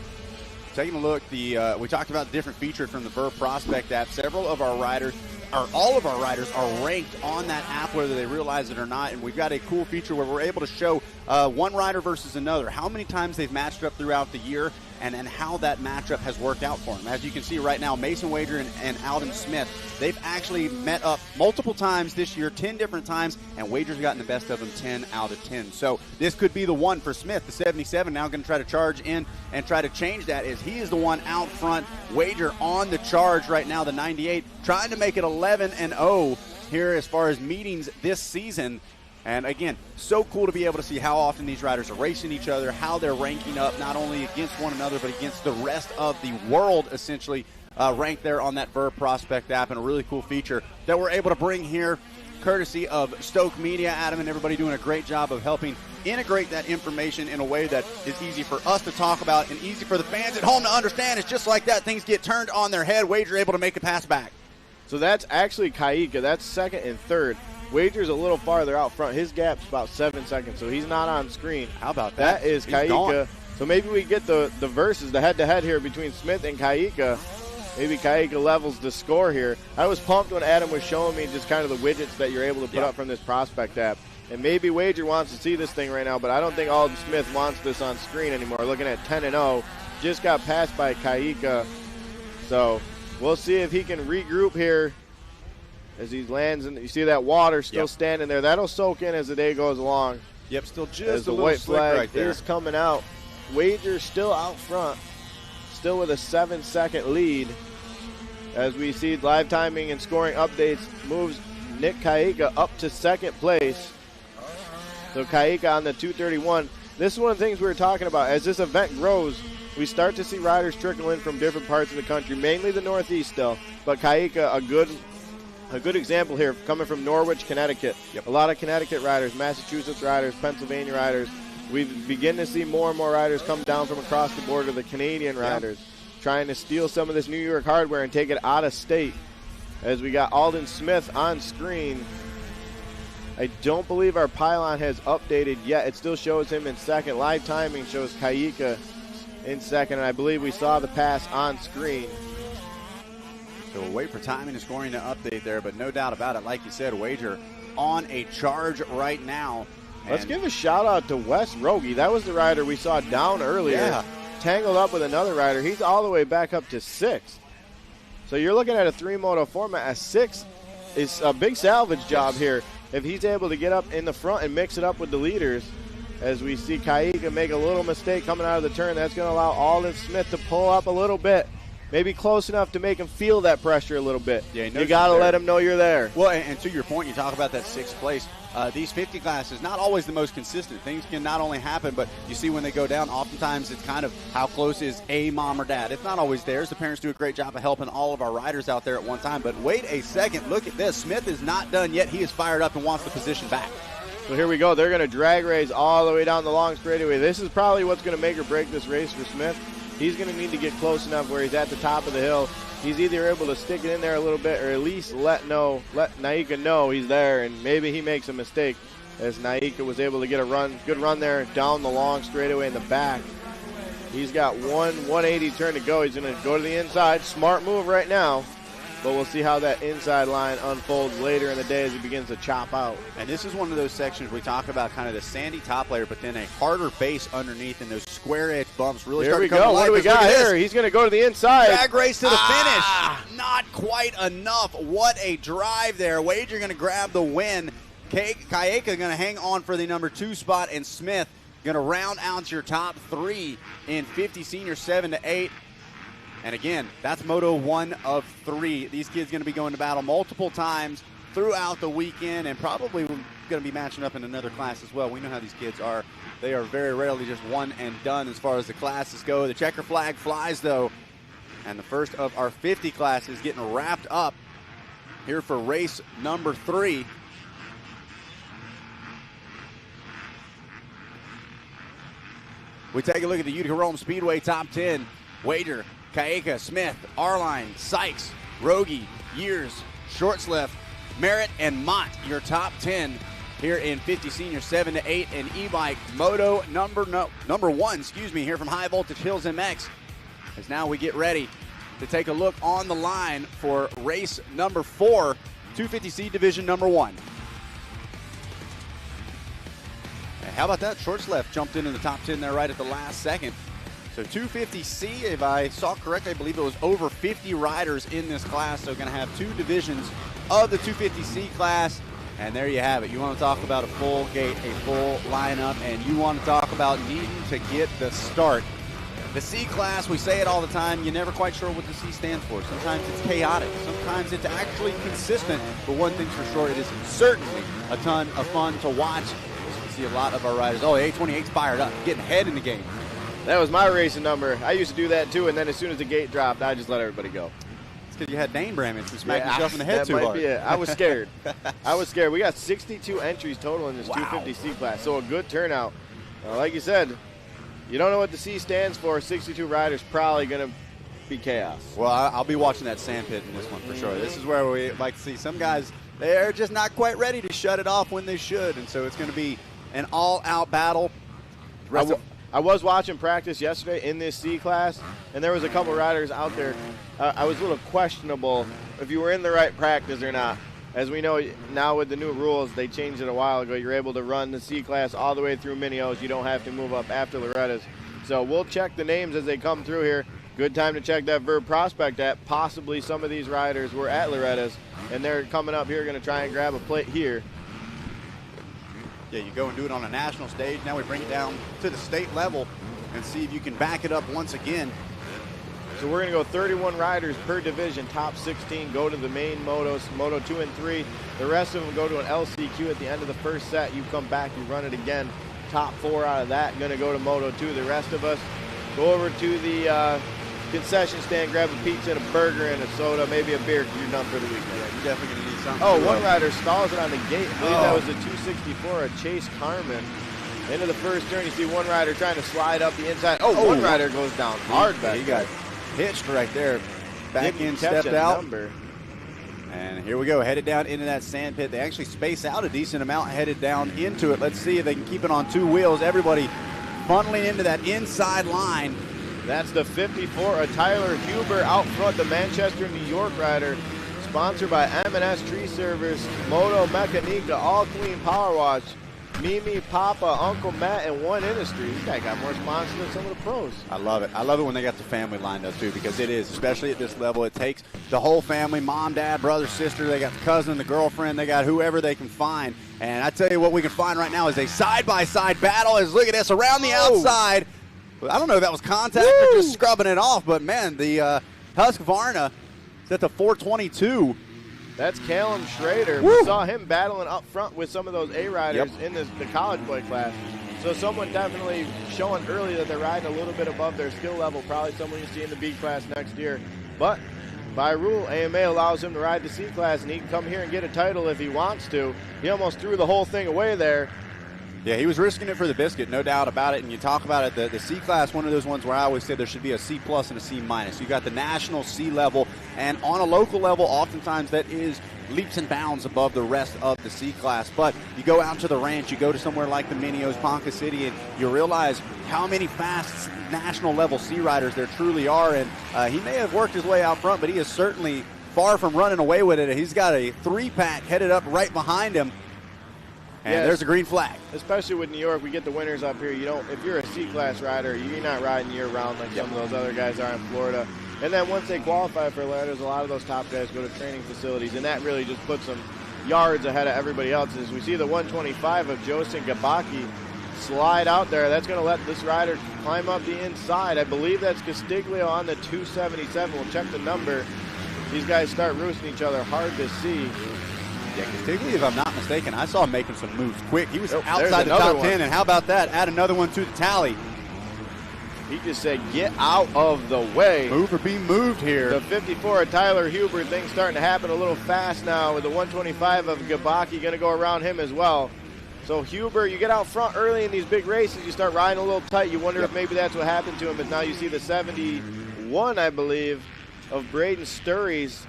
Taking a look, we talked about the different features from the Verb Prospect app. Several of our riders, or all of our riders, are ranked on that app whether they realize it or not, and we've got a cool feature where we're able to show one rider versus another, how many times they've matched up throughout the year, and how that matchup has worked out for them. As you can see right now, Mason Wager and Alden Smith, they've actually met up multiple times this year, 10 different times, and Wager's gotten the best of them 10 out of 10. So this could be the one for Smith, the 77, now going to try to charge in and try to change that, as he is the one out front. Wager on the charge right now, the 98, trying to make it 11-0 here as far as meetings this season. And again, so cool to be able to see how often these riders are racing each other, how they're ranking up not only against one another, but against the rest of the world, essentially, ranked there on that Verb Prospect app, and a really cool feature that we're able to bring here, courtesy of Stoke Media. Adam and everybody doing a great job of helping integrate that information in a way that is easy for us to talk about and easy for the fans at home to understand. It's just like that. Things get turned on their head. Wager able to make a pass back. So that's actually Kaika. That's second and third. Wager's a little farther out front. His gap's about 7 seconds, so he's not on screen. How about that? That is Kaika. So maybe we get the verses, the head-to-head here between Smith and Kaika. Maybe Kaika levels the score here. I was pumped when Adam was showing me just kind of the widgets that you're able to put up from this Prospect app. And maybe Wager wants to see this thing right now, but I don't think Alden Smith wants this on screen anymore. Looking at 10-0, just got passed by Kaika. So we'll see if he can regroup here as he lands. And you see that water still standing there. That'll soak in as the day goes along. Yep, still just as the a little white slick flag right there. is coming out. Wager still out front, still with a 7-second lead. As we see live timing and scoring updates, moves Nick Kaika up to second place. So Kaika on the 231. This is one of the things we were talking about. As this event grows, we start to see riders trickle in from different parts of the country, mainly the Northeast still. But Kaika, a good a good example here coming from Norwich, Connecticut. Yep. A lot of Connecticut riders, Massachusetts riders, Pennsylvania riders. We begin to see more and more riders come down from across the border, the Canadian riders, trying to steal some of this New York hardware and take it out of state. As we got Alden Smith on screen. I don't believe our pylon has updated yet. It still shows him in second. Live timing shows Kaika in second, and I believe we saw the pass on screen. So we'll wait for timing and scoring to update there, but no doubt about it. Like you said, Wager on a charge right now. Let's give a shout out to Wes Rogie. That was the rider we saw down earlier. Yeah. Tangled up with another rider. He's all the way back up to sixth. So you're looking at a 3-moto format. A 6 is a big salvage job here. If he's able to get up in the front and mix it up with the leaders, as we see Kaika make a little mistake coming out of the turn, that's going to allow Alden Smith to pull up a little bit. Maybe close enough to make him feel that pressure a little bit. Yeah, you got to let him know you're there. Well, and to your point, you talk about that sixth place. These 50 classes, not always the most consistent. Things can not only happen, but you see when they go down, oftentimes it's kind of how close is a mom or dad. It's not always theirs. The parents do a great job of helping all of our riders out there at one time. But wait a second. Look at this. Smith is not done yet. He is fired up and wants the position back. So here we go. They're going to drag race all the way down the long straightaway. This is probably what's going to make or break this race for Smith. He's going to need to get close enough where he's at the top of the hill. He's either able to stick it in there a little bit or at least let Naika know he's there, and maybe he makes a mistake, as Naika was able to get a good run there down the long straightaway in the back. He's got 180 turn to go. He's going to go to the inside. Smart move right now. But we'll see how that inside line unfolds later in the day as he begins to chop out. And this is one of those sections we talk about, kind of the sandy top layer, but then a harder base underneath, and those square edge bumps really Here start we to come go. to What life. do we got here? He's going to go to the inside. Drag race to the finish. Not quite enough. What a drive there. Wager going to grab the win. Kaika going to hang on for the number 2 spot, and Smith going to round out your top 3 in 50 senior 7 to 8. And again, that's Moto 1 of 3. These kids going to be going to battle multiple times throughout the weekend, and probably going to be matching up in another class as well. We know how these kids are. They are very rarely just one and done as far as the classes go. The checker flag flies, though, and the first of our 50 classes getting wrapped up here for race number 3. We take a look at the Utica Rome Speedway top 10. Wager, Kaika, Smith, Arline, Sykes, Rogie, Years, Shortslift, Merritt, and Mott, your top 10 here in 50 senior 7 to 8, and e-bike Moto number 1, here from High Voltage Hills MX. As now we get ready to take a look on the line for race number 4, 250C division number 1. And how about that? Shortslift jumped into the top 10 there right at the last second. So 250C, if I saw correctly, I believe it was over 50 riders in this class. So going to have 2 divisions of the 250C class. And there you have it. You want to talk about a full gate, a full lineup, and you want to talk about needing to get the start. The C class, we say it all the time, you're never quite sure what the C stands for. Sometimes it's chaotic. Sometimes it's actually consistent. But one thing's for sure, it is certainly a ton of fun to watch. You can see a lot of our riders. Oh, A28's fired up, getting ahead in the game. That was my racing number. I used to do that too, and then as soon as the gate dropped, I just let everybody go. It's because you had name brammage and smacked yourself in the head that too might hard. Be it. I was scared. I was scared. We got 62 entries total in this 250C class, so a good turnout. Like you said, you don't know what the C stands for. 62 riders, probably going to be chaos. Well, I'll be watching that sand pit in this one for sure. This is where we like to see some guys, they're just not quite ready to shut it off when they should, and so it's going to be an all-out battle. I was watching practice yesterday in this C class, and there was a couple riders out there. I was a little questionable if you were in the right practice or not. As we know now with the new rules, they changed it a while ago. You're able to run the C class all the way through Mini-O's. You don't have to move up after Loretta's. So we'll check the names as they come through here. Good time to check that Verb Prospect app. Possibly some of these riders were at Loretta's, and they're coming up here going to try and grab a plate here. Yeah, you go and do it on a national stage. Now we bring it down to the state level and see if you can back it up once again. So we're going to go 31 riders per division. Top 16 go to the main motos, Moto 2 and 3. The rest of them go to an LCQ at the end of the first set. You come back, you run it again. Top 4 out of that going to go to Moto 2. The rest of us go over to the concession stand, grab a pizza and a burger and a soda, maybe a beer, because you're done for the weekend. You're definitely going to need something. Oh, one rider stalls it on the gate. I believe that was the 264, a Chase Carmen. Into the first turn, you see one rider trying to slide up the inside. Oh, one rider goes down hard back. He got hitched right there. Back in, stepped out. And here we go, headed down into that sand pit. They actually space out a decent amount, headed down into it. Let's see if they can keep it on two wheels. Everybody funneling into that inside line. That's the 54, a Tyler Huber out front, the Manchester, New York rider. Sponsored by M&S Tree Service, Moto Mechanica, All Clean Power Wash, Mimi, Papa, Uncle Matt, and One Industry. This guy got more sponsors than some of the pros. I love it. I love it when they got the family lined up, too, because it is, especially at this level, it takes the whole family, mom, dad, brother, sister. They got the cousin, the girlfriend. They got whoever they can find. And I tell you what we can find right now is a side-by-side battle. Look at this, around the outside. I don't know if that was contact or just scrubbing it off, but, man, the Husqvarna is at the 422. That's Callum Schrader. We saw him battling up front with some of those A-riders in the college boy class. So someone definitely showing early that they're riding a little bit above their skill level, probably someone you see in the B class next year. But by rule, AMA allows him to ride the C class, and he can come here and get a title if he wants to. He almost threw the whole thing away there. Yeah, he was risking it for the biscuit, no doubt about it. And you talk about it, the C class, one of those ones where I always say there should be a C plus and a C minus. You got the national C level, and on a local level, oftentimes that is leaps and bounds above the rest of the C class. But you go out to the ranch, you go to somewhere like the Minios, Ponca City, and you realize how many fast national level C riders there truly are. And he may have worked his way out front, but he is certainly far from running away with it. He's got a three-pack headed up right behind him. And there's a green flag. Especially with New York, we get the winners up here. You don't, if you're a C-class rider, you're not riding year-round like some of those other guys are in Florida. And then once they qualify for ladders, a lot of those top guys go to training facilities, and that really just puts them yards ahead of everybody else. As we see the 125 of Josin Gabaki slide out there, that's going to let this rider climb up the inside. I believe that's Castiglio on the 277. We'll check the number. These guys start roosting each other hard to see. Yeah, Castiglio, if I'm not mistaken, I saw him making some moves quick. He was outside the top 10, and how about that? Add another one to the tally. He just said, get out of the way. Move or be moved here. The 54 of Tyler Huber, things starting to happen a little fast now with the 125 of Gabaki going to go around him as well. So Huber, you get out front early in these big races, you start riding a little tight. You wonder if maybe that's what happened to him, but now you see the 71, I believe, of Braden Sturry's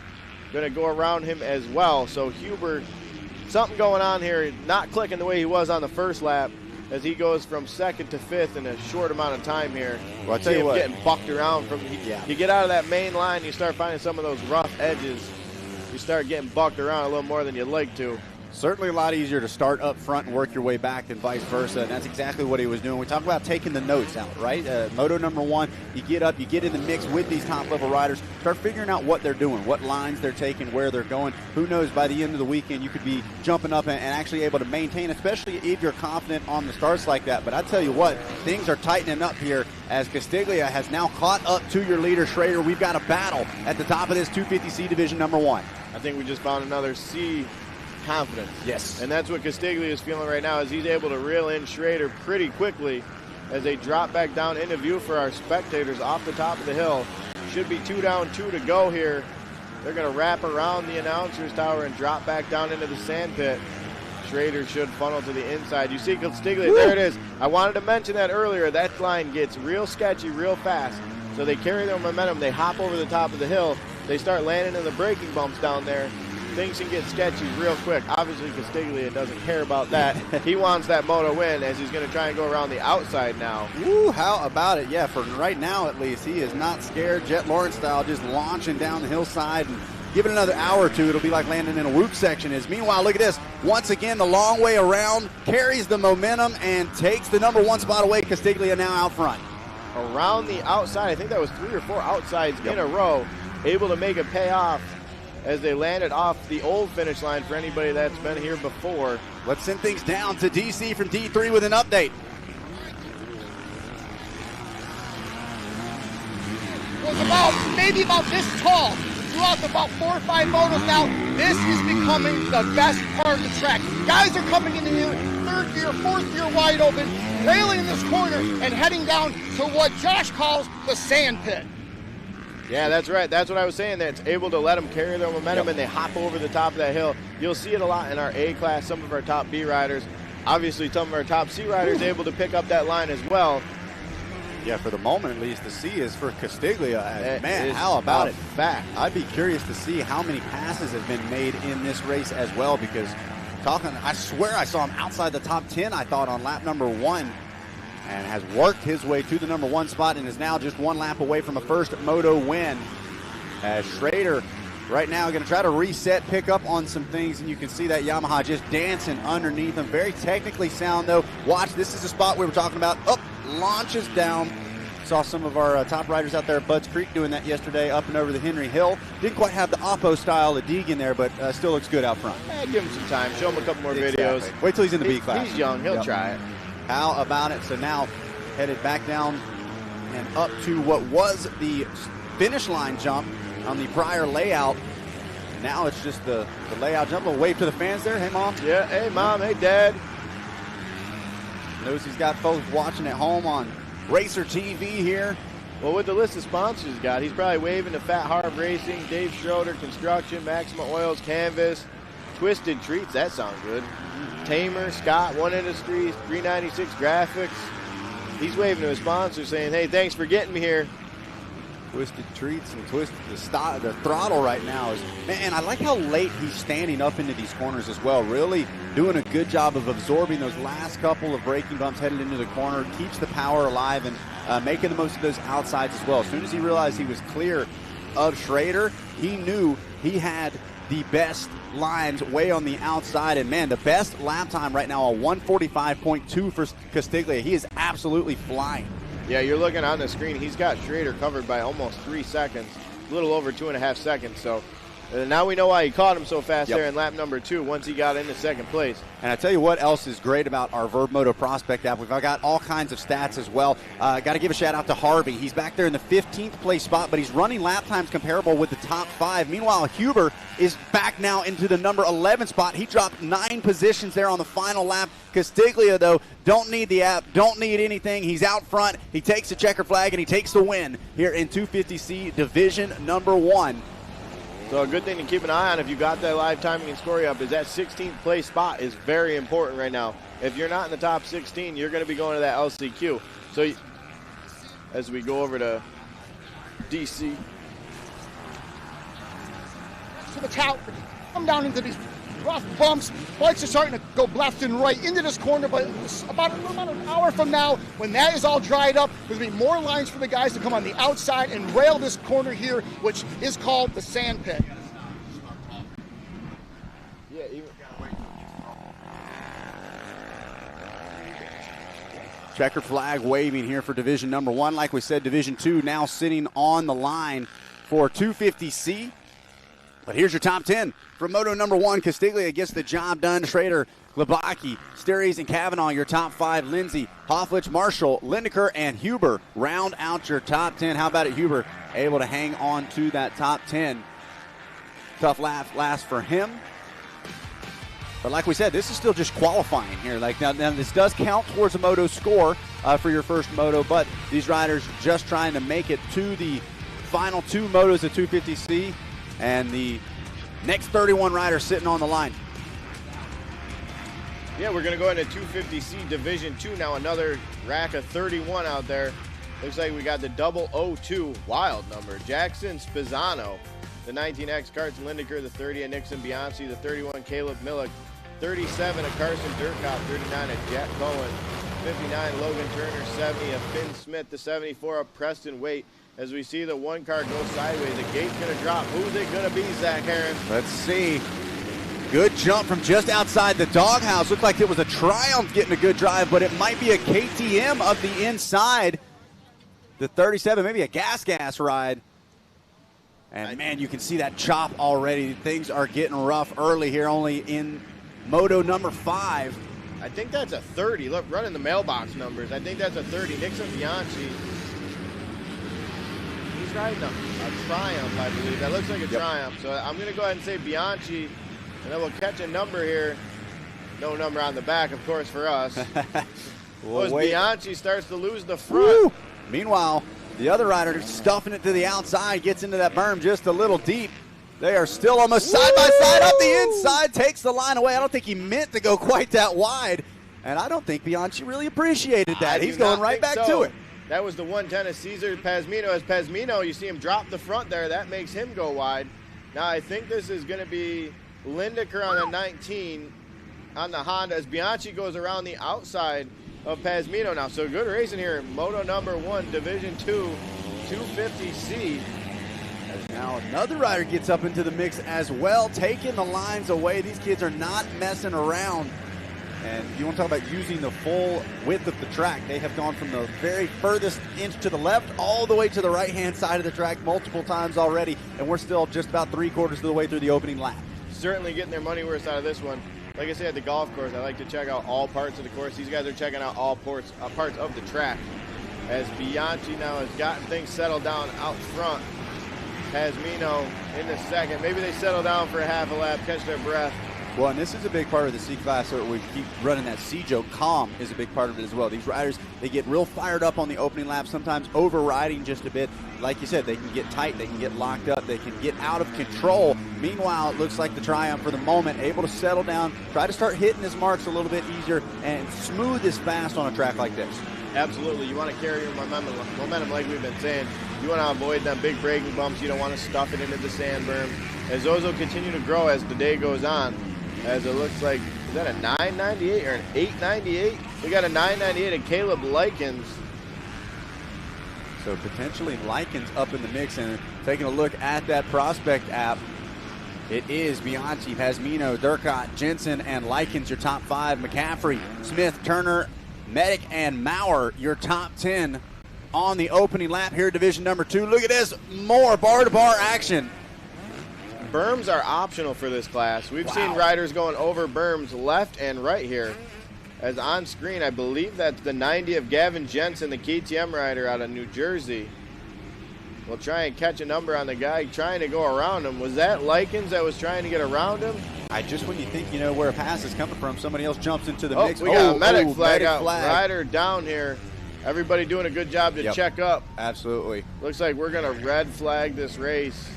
going to go around him as well. So Huber, something going on here, not clicking the way he was on the first lap as he goes from second to fifth in a short amount of time here. Well, I tell you what, getting bucked around from you get out of that main line, you start finding some of those rough edges. You start getting bucked around a little more than you'd like to. Certainly a lot easier to start up front and work your way back than vice versa, and that's exactly what he was doing. We talk about taking the notes out, right? Moto number one, you get up, you get in the mix with these top-level riders, start figuring out what they're doing, what lines they're taking, where they're going. Who knows, by the end of the weekend, you could be jumping up and actually able to maintain, especially if you're confident on the starts like that. But I tell you what, things are tightening up here as Castiglia has now caught up to your leader, Schrader. We've got a battle at the top of this 250C division number one. I think we just found another C confidence. Yes. And that's what Castiglia is feeling right now, as he's able to reel in Schrader pretty quickly as they drop back down into view for our spectators off the top of the hill. Should be 2 down, 2 to go here. They're going to wrap around the announcer's tower and drop back down into the sand pit. Schrader should funnel to the inside. You see Castiglia, there it is. I wanted to mention that earlier. That line gets real sketchy real fast. So they carry their momentum. They hop over the top of the hill. They start landing in the braking bumps down there. Things can get sketchy real quick. Obviously, Castiglia doesn't care about that. He wants that moto win, as he's going to try and go around the outside now. Ooh, how about it? Yeah, for right now at least, he is not scared. Jet Lawrence style, just launching down the hillside, and give it another hour or two, it'll be like landing in a whoop section. Meanwhile, look at this. Once again, the long way around, carries the momentum, and takes the number one spot away. Castiglia now out front. Around the outside, I think that was 3 or 4 outsides in a row, able to make a payoff as they landed off the old finish line for anybody that's been here before. Let's send things down to DC from D3 with an update. Was maybe about this tall throughout about 4 or 5 motos now. This is becoming the best part of the track. Guys are coming into here, 3rd gear, 4th gear wide open, railing in this corner and heading down to what Josh calls the sand pit. Yeah, that's right. That's what I was saying. That it's able to let them carry their momentum, and they hop over the top of that hill. You'll see it a lot in our A class. Some of our top B riders, obviously, some of our top C riders, able to pick up that line as well. Yeah, for the moment at least, the C is for Castiglia. And man, how about it? Fact. I'd be curious to see how many passes have been made in this race as well, because I swear I saw him outside the top 10, I thought, on lap number 1, and has worked his way to the number 1 spot and is now just 1 lap away from a first moto win. As Schrader right now going to try to reset, pick up on some things, and you can see that Yamaha just dancing underneath him. Very technically sound, though. Watch, this is the spot we were talking about. Up, launches down. Saw some of our top riders out there at Budds Creek doing that yesterday, up and over the Henry Hill. Didn't quite have the Oppo style of Deeg in there, but still looks good out front. Give him some time. Show him a couple more videos. Wait till he's in the B class. He's young. He'll try it. How about it? So now headed back down and up to what was the finish line jump on the prior layout. Now it's just the layout jump. A wave to the fans there. Hey, Mom. Yeah, hey, Mom. Hey, Dad. Knows he's got folks watching at home on Racer TV here. Well, with the list of sponsors he's got, he's probably waving to Fat Harv Racing, Dave Schroeder Construction, Maxima Oils, Canvas, Twisted Treats. That sounds good. Tamer, Scott, One Industries, 396 Graphics. He's waving to his sponsor saying, hey, thanks for getting me here. Twisted Treats and Twisted the throttle right now is, man, I like how late he's standing up into these corners as well. Really doing a good job of absorbing those last couple of braking bumps headed into the corner, keeps the power alive, and making the most of those outsides as well. As soon as he realized he was clear of Schrader, he knew he had the best lines way on the outside, and man, the best lap time right now, a 1:45.2 for Castiglia. He is absolutely flying. Yeah, you're looking on the screen. He's got Schrader covered by almost 3 seconds, a little over 2.5 seconds. So now we know why he caught him so fast there in lap number 2 once he got into second place. And I tell you what else is great about our Verb Moto Prospect app. We've got all kinds of stats as well. Got to give a shout out to Harvey. He's back there in the 15th place spot, but he's running lap times comparable with the top 5. Meanwhile, Huber is back now into the number 11 spot. He dropped 9 positions there on the final lap. Castiglia, though, don't need the app, don't need anything. He's out front. He takes the checker flag, and he takes the win here in 250C Division number 1. So a good thing to keep an eye on if you got that live timing and scoring up is that 16th place spot is very important right now. If you're not in the top 16, you're going to be going to that LCQ. So as we go over to DC. To the tower, come down into these rough bumps. Bikes are starting to go left and right into this corner, but about an hour from now, when that is all dried up, there's going to be more lines for the guys to come on the outside and rail this corner here, which is called the sand pit. Yeah, Checker flag waving here for Division number 1. Like we said, Division 2 now sitting on the line for 250C. But here's your top 10. From Moto number 1, Castiglia gets the job done. Schrader, Glabaki, Steries, and Kavanaugh, your top 5. Lindsay, Hofflich, Marshall, Lindeker, and Huber round out your top 10. How about it, Huber? Able to hang on to that top 10. Tough last for him. But like we said, this is still just qualifying here. Now this does count towards a moto score for your first moto, but these riders just trying to make it to the final 2 motos of 250C. And the next 31 riders sitting on the line. Yeah, we're going to go into 250C Division 2 now. Another rack of 31 out there. Looks like we got the 002 wild number. Jackson Spizzano, the 19X Carson Lindeker, the 30 of Nixon Bianchi, the 31 Caleb Millick, 37 of Carson Durkop, 39 of Jack Cohen, 59 Logan Turner, 70 of Finn Smith, the 74 of Preston Waite. As we see the one car go sideways, the gate's going to drop. Who's it going to be, Zach Herron? Let's see. Good jump from just outside the doghouse. Looked like it was a Triumph getting a good drive, but it might be a KTM of the inside. The 37, maybe a gas ride. And, man, you can see that chop already. Things are getting rough early here, only in Moto number 5. I think that's a 30. Look, running the mailbox numbers. I think that's a 30. Nixon Bianchi. He's riding a Triumph, I believe. That looks like a Triumph. So I'm going to go ahead and say Bianchi, and then we'll catch a number here. No number on the back, of course, for us. Bianchi starts to lose the front. Woo! Meanwhile, The other rider stuffing it to the outside, gets into that berm just a little deep. They are still almost side by side up the inside, takes the line away. I don't think he meant to go quite that wide, and I don't think Bianchi really appreciated that. He's going right back to it. That was the 110 of Cesar Pazmino. As Pazmino, you see him drop the front there. That makes him go wide. Now I think this is going to be Lindecker on the 19 on the Honda as Bianchi goes around the outside of Pazmino now. So good racing here. Moto number 1, Division 2, 250C. Now another rider gets up into the mix as well, taking the lines away. These kids are not messing around. And you want to talk about using the full width of the track. They have gone from the very furthest inch to the left all the way to the right-hand side of the track multiple times already, and we're still just about 3/4 of the way through the opening lap. Certainly getting their money worth out of this one. Like I said, at the golf course, I like to check out all parts of the course. These guys are checking out all parts of the track. As Bianchi now has gotten things settled down out front. Pazmino in the second. Maybe they settle down for a half a lap, catch their breath. Well, and this is a big part of the C-Class, so we keep running that C-Joe. Calm is a big part of it as well. These riders, they get real fired up on the opening lap, sometimes overriding just a bit. Like you said, they can get tight, they can get locked up, they can get out of control. Meanwhile, it looks like the Triumph for the moment, able to settle down, try to start hitting his marks a little bit easier, and smooth is fast on a track like this. Absolutely. You want to carry your momentum like we've been saying. You want to avoid them big braking bumps. You don't want to stuff it into the sand berm. As those will continue to grow as the day goes on, as it looks like, is that a 998 or an 898? We got a 998 of Caleb Likens. So potentially Likens up in the mix, and taking a look at that prospect app, it is Bianchi, Pazmino, Durkot, Jensen, and Likens, your top 5. McCaffrey, Smith, Turner, Medic, and Maurer, your top 10 on the opening lap here, division number 2. Look at this, more bar-to-bar action. Berms are optional for this class. We've seen riders going over berms left and right here. As on screen, I believe that's the 90 of Gavin Jensen, the KTM rider out of New Jersey. We'll try and catch a number on the guy trying to go around him. Was that Likens that was trying to get around him? When you think you know where a pass is coming from, somebody else jumps into the mix. We got a medic flag out. Rider down here. Everybody doing a good job to check up. Absolutely. Looks like we're going to red flag this race.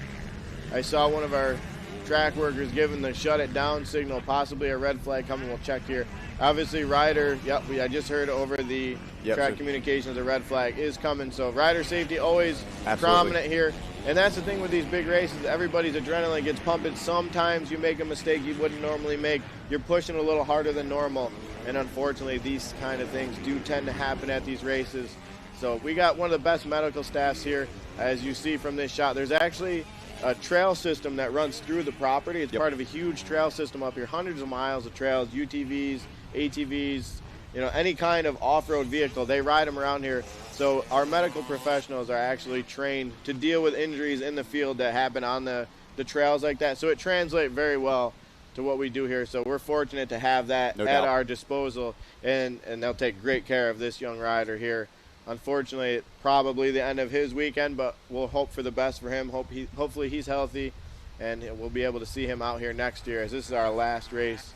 I saw one of our track workers giving the shut it down signal, possibly a red flag coming. We'll check here. Obviously, rider, I just heard over the track communications, the red flag is coming. So rider safety always prominent here. And that's the thing with these big races. Everybody's adrenaline gets pumping. Sometimes you make a mistake you wouldn't normally make. You're pushing a little harder than normal. And unfortunately, these kind of things do tend to happen at these races. So we got one of the best medical staffs here. As you see from this shot, there's actually a trail system that runs through the property. It's part of a huge trail system up here, hundreds of miles of trails, UTVs, ATVs, any kind of off-road vehicle. They ride them around here. So our medical professionals are actually trained to deal with injuries in the field that happen on the trails like that. So it translates very well to what we do here. So we're fortunate to have that at our disposal, and they'll take great care of this young rider here. Unfortunately, probably the end of his weekend, but we'll hope for the best for him. Hopefully he's healthy, and we'll be able to see him out here next year, as this is our last race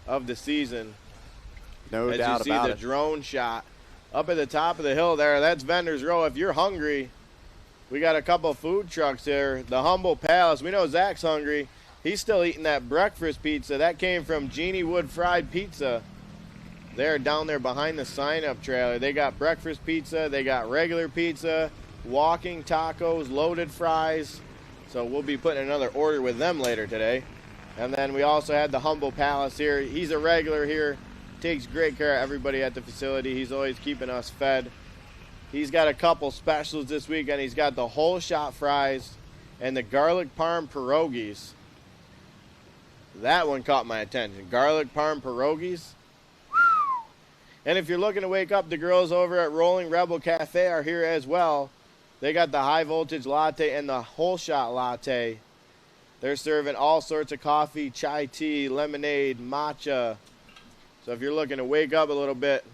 of the season. No doubt about it. As you see the drone shot up at the top of the hill there, that's Vendors Row. If you're hungry, we got a couple food trucks here. The Humble Palace. We know Zach's hungry. He's still eating that breakfast pizza. That came from Jeannie Wood Fried Pizza. They're down there behind the sign-up trailer. They got breakfast pizza. They got regular pizza, walking tacos, loaded fries. So we'll be putting another order with them later today. And then we also had the Humble Palace here. He's a regular here. Takes great care of everybody at the facility. He's always keeping us fed. He's got a couple specials this weekend. He's got the whole shot fries and the garlic parm pierogies. That one caught my attention. Garlic parm pierogies. And if you're looking to wake up, the girls over at Rolling Rebel Cafe are here as well. They got the high voltage latte and the whole shot latte. They're serving all sorts of coffee, chai tea, lemonade, matcha. So if you're looking to wake up a little bit,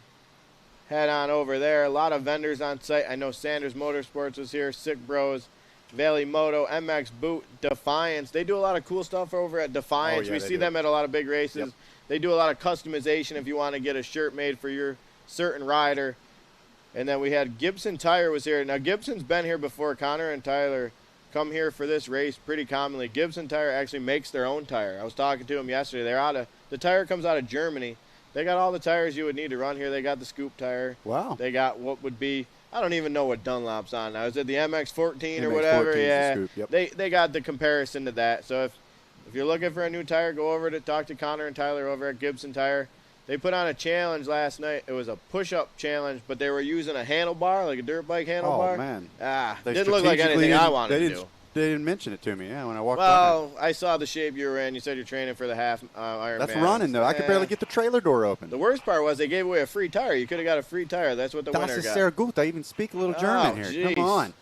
head on over there. A lot of vendors on site. I know Sanders Motorsports was here, Sick Bros, Valley Moto, MX Boot, Defiance. They do a lot of cool stuff over at Defiance. We see them at a lot of big races. They do a lot of customization if you want to get a shirt made for your certain rider. And then we had Gibson Tire was here. Now, Gibson's been here before. Connor and Tyler come here for this race pretty commonly. Gibson Tire actually makes their own tire. I was talking to them yesterday. The tire comes out of Germany. They got all the tires you would need to run here. They got the scoop tire. Wow. They got what would be, I don't even know what Dunlop's on now. Is it the MX-14 or MX-14 whatever? is the Yeah. scoop, yep. They got the comparison to that. So if you're looking for a new tire, go over to talk to Connor and Tyler over at Gibson Tire. They put on a challenge last night. It was a push-up challenge, but they were using a handlebar, like a dirt bike handlebar. Oh, man. Didn't look like anything I wanted to do. They didn't mention it to me, when I walked by. Well, I saw the shape you were in. You said you're training for the half Ironman. That's running, though. I could barely get the trailer door open. The worst part was they gave away a free tire. You could have got a free tire. That's what the winner Das ist got. sehr gut. I even speak a little German here. Geez. Come on.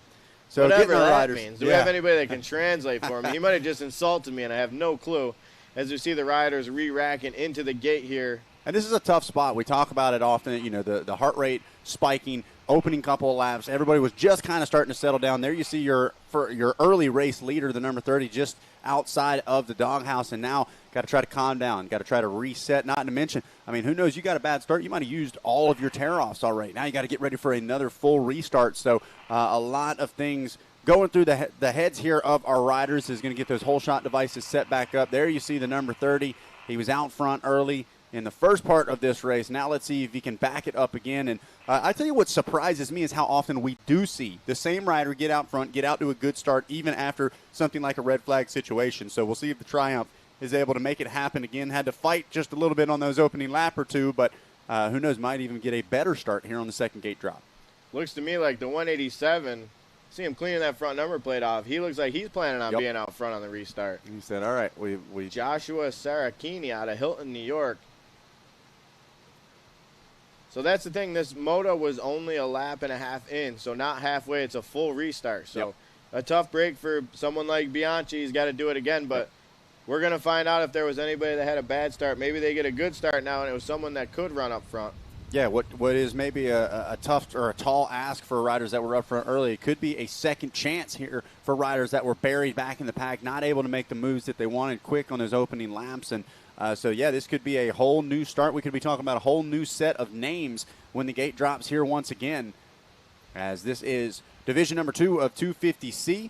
So Whatever getting our that riders. means. Do we have anybody that can translate for me? He might have just insulted me, and I have no clue. As we see the riders re-racking into the gate here. And this is a tough spot. We talk about it often, the heart rate spiking, opening couple of laps. Everybody was just kind of starting to settle down. There you see your early race leader, the number 30, just outside of the doghouse. And now got to try to calm down, got to try to reset. Not to mention, who knows, you got a bad start. You might have used all of your tear-offs already. Now you got to get ready for another full restart. So a lot of things going through the heads here of our riders is going to get those whole shot devices set back up. There you see the number 30. He was out front early in the first part of this race. Now let's see if he can back it up again. And I tell you what surprises me is how often we do see the same rider get out front, get out to a good start, even after something like a red flag situation. So we'll see if the Triumph is able to make it happen again. Had to fight just a little bit on those opening lap or two, but who knows, might even get a better start here on the second gate drop. Looks to me like the 187, see him cleaning that front number plate off. He looks like he's planning on being out front on the restart. He said, all right, we Joshua Saracchini out of Hilton, New York. So that's the thing. This Moto was only a lap and a half in, so not halfway. It's a full restart. So a tough break for someone like Bianchi. He's got to do it again, but we're going to find out if there was anybody that had a bad start. Maybe they get a good start now, and it was someone that could run up front. Yeah, what is maybe a tough or a tall ask for riders that were up front early. It could be a second chance here for riders that were buried back in the pack, not able to make the moves that they wanted quick on those opening laps. And this could be a whole new start. We could be talking about a whole new set of names when the gate drops here once again, as this is division number 2 of 250C.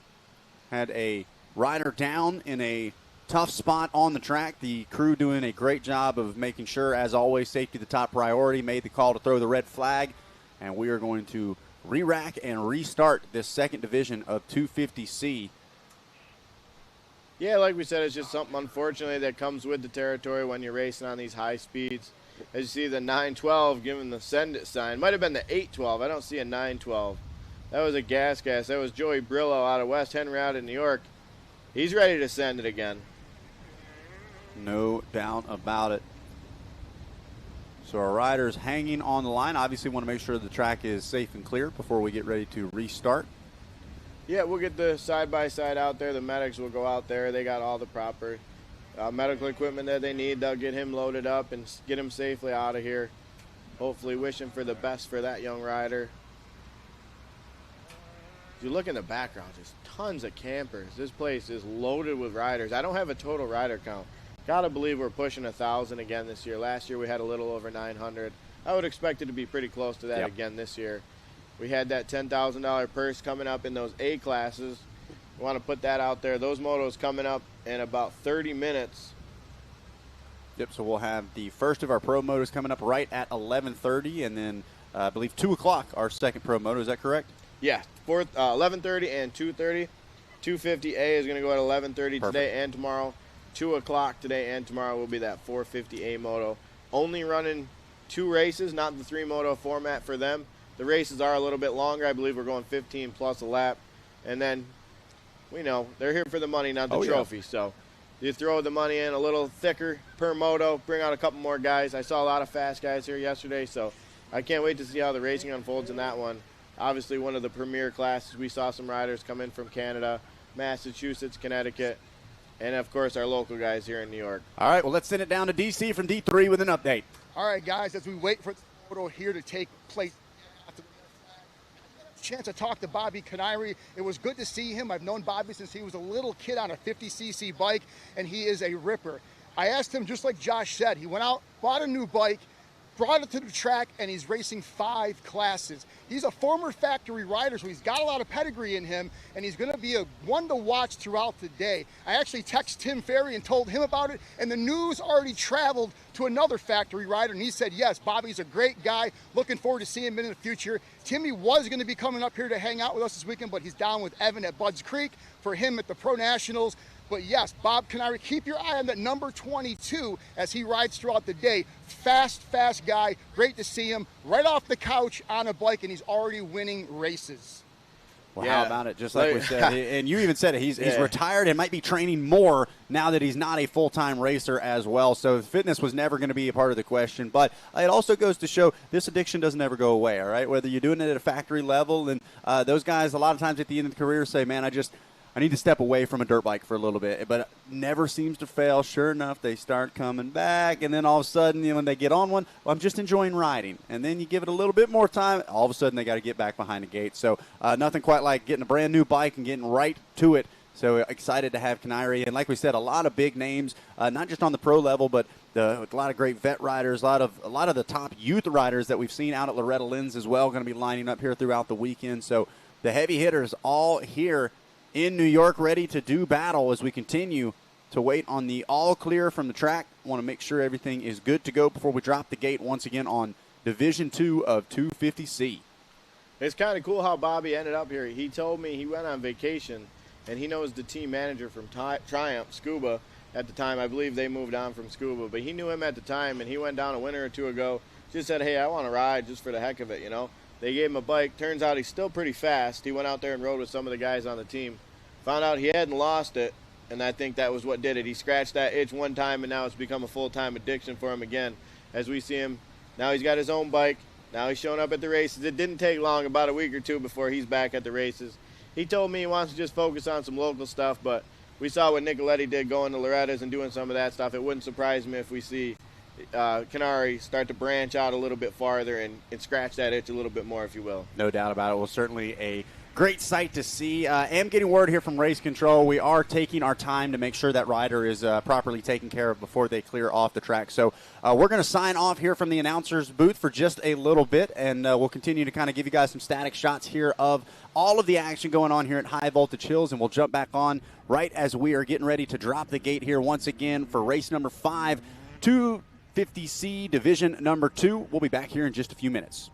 Had a rider down in a tough spot on the track. The crew doing a great job of making sure, as always, safety the top priority. Made the call to throw the red flag, and we are going to re-rack and restart this second division of 250C. Yeah, like we said, it's just something, unfortunately, that comes with the territory when you're racing on these high speeds. As you see the 912 giving the send it sign. Might have been the 812. I don't see a 912. That was a gas. That was Joey Brillo out of West Henry out of New York. He's ready to send it again. No doubt about it. So our riders hanging on the line. Obviously want to make sure the track is safe and clear before we get ready to restart. Yeah, we'll get the side-by-side out there. The medics will go out there. They got all the proper medical equipment that they need. They'll get him loaded up and get him safely out of here. Hopefully wishing for the best for that young rider. If you look in the background, there's tons of campers. This place is loaded with riders. I don't have a total rider count. Gotta believe we're pushing 1,000 again this year. Last year we had a little over 900. I would expect it to be pretty close to that again this year. We had that $10,000 purse coming up in those A classes. We want to put that out there. Those motos coming up in about 30 minutes. Yep, so we'll have the first of our pro motos coming up right at 11:30, and then I believe 2 o'clock our second pro moto. Is that correct? Yeah, 11:30 and 2:30. 250A is going to go at 11:30 today and tomorrow. 2 o'clock today and tomorrow will be that 450A moto. Only running 2 races, not the 3 moto format for them. The races are a little bit longer. I believe we're going 15 plus a lap. And then, we know, they're here for the money, not the trophy. Yeah. So you throw the money in a little thicker per moto, bring out a couple more guys. I saw a lot of fast guys here yesterday, so I can't wait to see how the racing unfolds in that one. Obviously, one of the premier classes. We saw some riders come in from Canada, Massachusetts, Connecticut, and, of course, our local guys here in New York. All right, well, let's send it down to DC from D3 with an update. All right, guys, as we wait for the photo here to take place, chance to talk to Bobby Canary. It was good to see him. I've known Bobby since he was a little kid on a 50cc bike, and he is a ripper. I asked him, just like Josh said, he went out, bought a new bike, brought it to the track, and he's racing 5 classes. He's a former factory rider, so he's got a lot of pedigree in him, and he's going to be a one to watch throughout the day. I actually texted Tim Ferry and told him about it, and the news already traveled to another factory rider, and he said, yes, Bobby's a great guy. Looking forward to seeing him in the future. Timmy was going to be coming up here to hang out with us this weekend, but he's down with Evan at Budds Creek for him at the Pro Nationals. But yes, Bob Canary, keep your eye on that number 22 as he rides throughout the day. Fast guy. Great to see him right off the couch on a bike, and he's already winning races. Well, how about it? Just like we said, and you even said it, he's retired and might be training more now that he's not a full-time racer as well. So fitness was never going to be a part of the question. But it also goes to show this addiction doesn't ever go away, all right? Whether you're doing it at a factory level, and those guys a lot of times at the end of the career say, man, I need to step away from a dirt bike for a little bit, but it never seems to fail. Sure enough, they start coming back, and then all of a sudden, when they get on one, well, I'm just enjoying riding. And then you give it a little bit more time, all of a sudden they got to get back behind the gate. So nothing quite like getting a brand new bike and getting right to it. So excited to have Canary. And like we said, a lot of big names, not just on the pro level, but a lot of great vet riders, a lot of the top youth riders that we've seen out at Loretta Lynn's as well, going to be lining up here throughout the weekend. So the heavy hitters all here in New York, ready to do battle as we continue to wait on the all clear from the track. Want to make sure everything is good to go before we drop the gate once again on Division 2 of 250C. It's kind of cool how Bobby ended up here. He told me he went on vacation, and he knows the team manager from Triumph, Scuba, at the time. I believe they moved on from Scuba, but he knew him at the time, and he went down a winter or two ago, just said, hey, I want to ride just for the heck of it, They gave him a bike. Turns out he's still pretty fast. He went out there and rode with some of the guys on the team. Found out he hadn't lost it, and I think that was what did it. He scratched that itch one time, and now it's become a full-time addiction for him again. As we see him, now he's got his own bike. Now he's showing up at the races. It didn't take long, about a week or two, before he's back at the races. He told me he wants to just focus on some local stuff, but we saw what Nicoletti did going to Loretta's and doing some of that stuff. It wouldn't surprise me if we see Canary start to branch out a little bit farther and scratch that itch a little bit more, if you will. No doubt about it. Well, certainly a great sight to see. Am getting word here from Race Control. We are taking our time to make sure that rider is properly taken care of before they clear off the track. So we're going to sign off here from the announcer's booth for just a little bit, and we'll continue to kind of give you guys some static shots here of all of the action going on here at High Voltage Hills, and we'll jump back on right as we are getting ready to drop the gate here once again for race number 5, 250C Division number 2. We'll be back here in just a few minutes.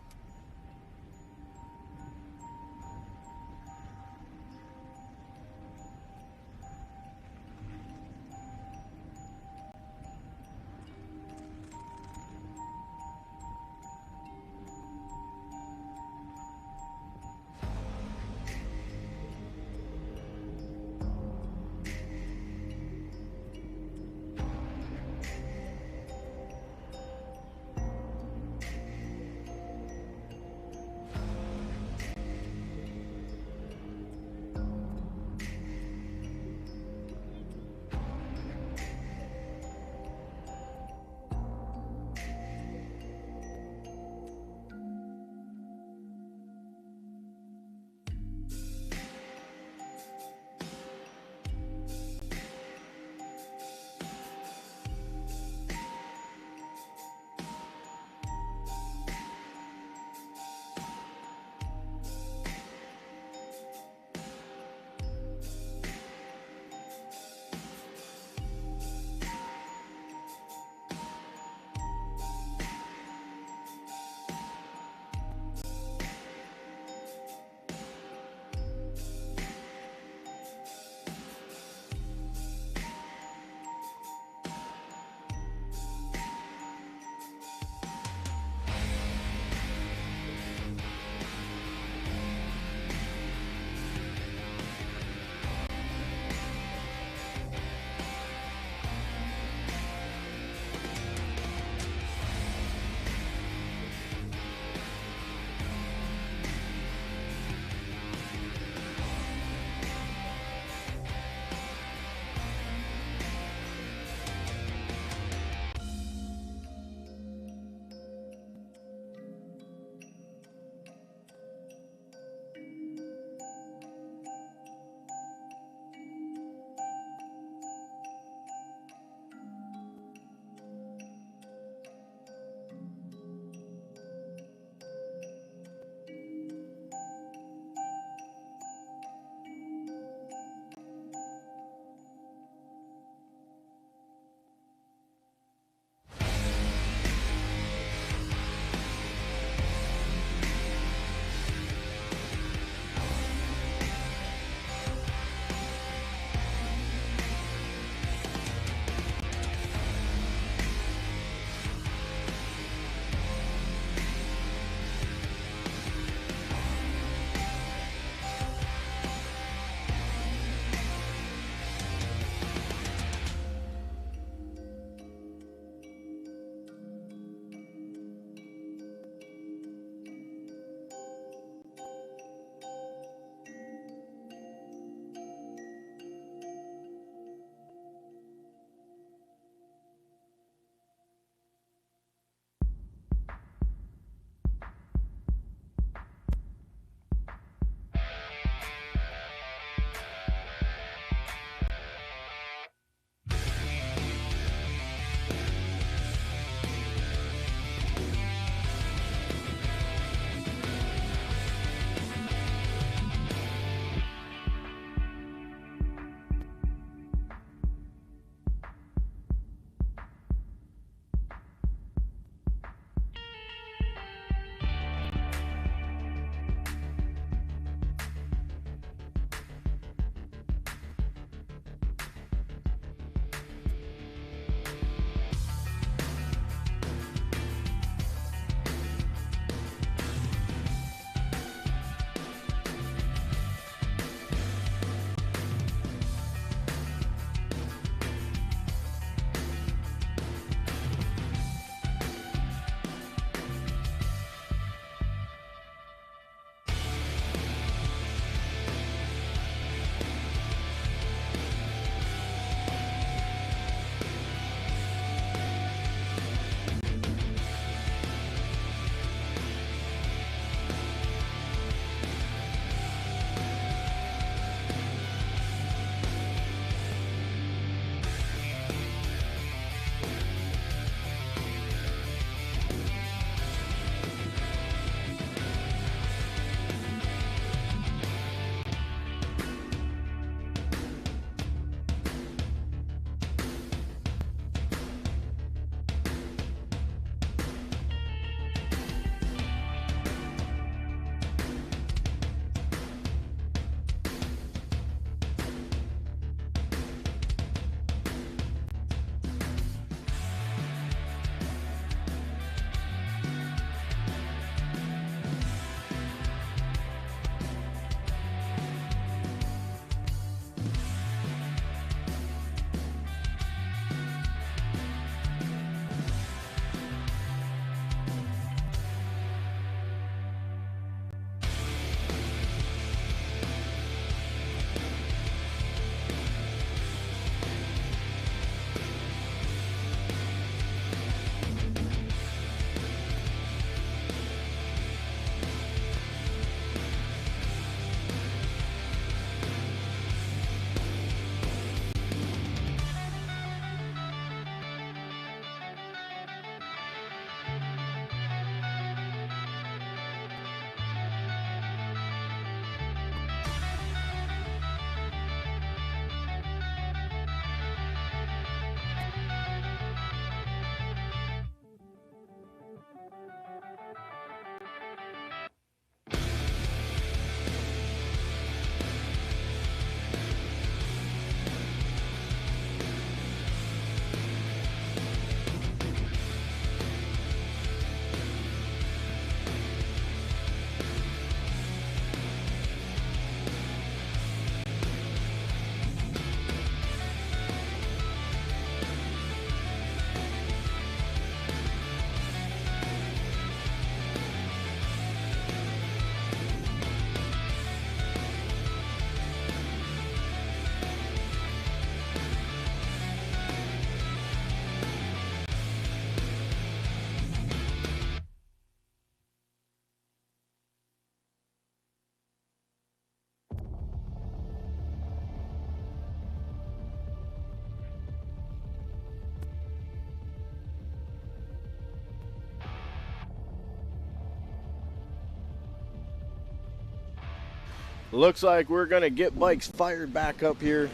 Looks like we're going to get bikes fired back up here.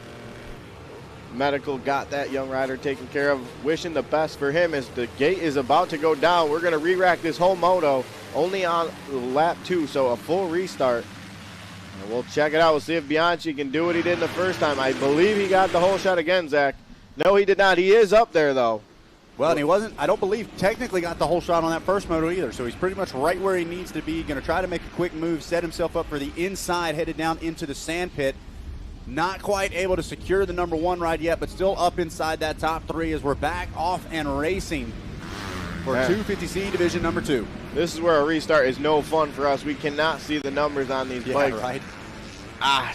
Medical got that young rider taken care of. Wishing the best for him as the gate is about to go down. We're going to re-rack this whole moto only on lap 2, so a full restart. And we'll check it out. We'll see if Bianchi can do what he did in the first time. I believe he got the whole shot again, Zach. No, he did not. He is up there, though. Well, and he wasn't, I don't believe, technically got the whole shot on that first moto either. So he's pretty much right where he needs to be. Going to try to make a quick move, set himself up for the inside, headed down into the sand pit. Not quite able to secure the number 1 ride yet, but still up inside that top 3 as we're back off and racing for 250C Division number 2. This is where a restart is no fun for us. We cannot see the numbers on these bikes. Right.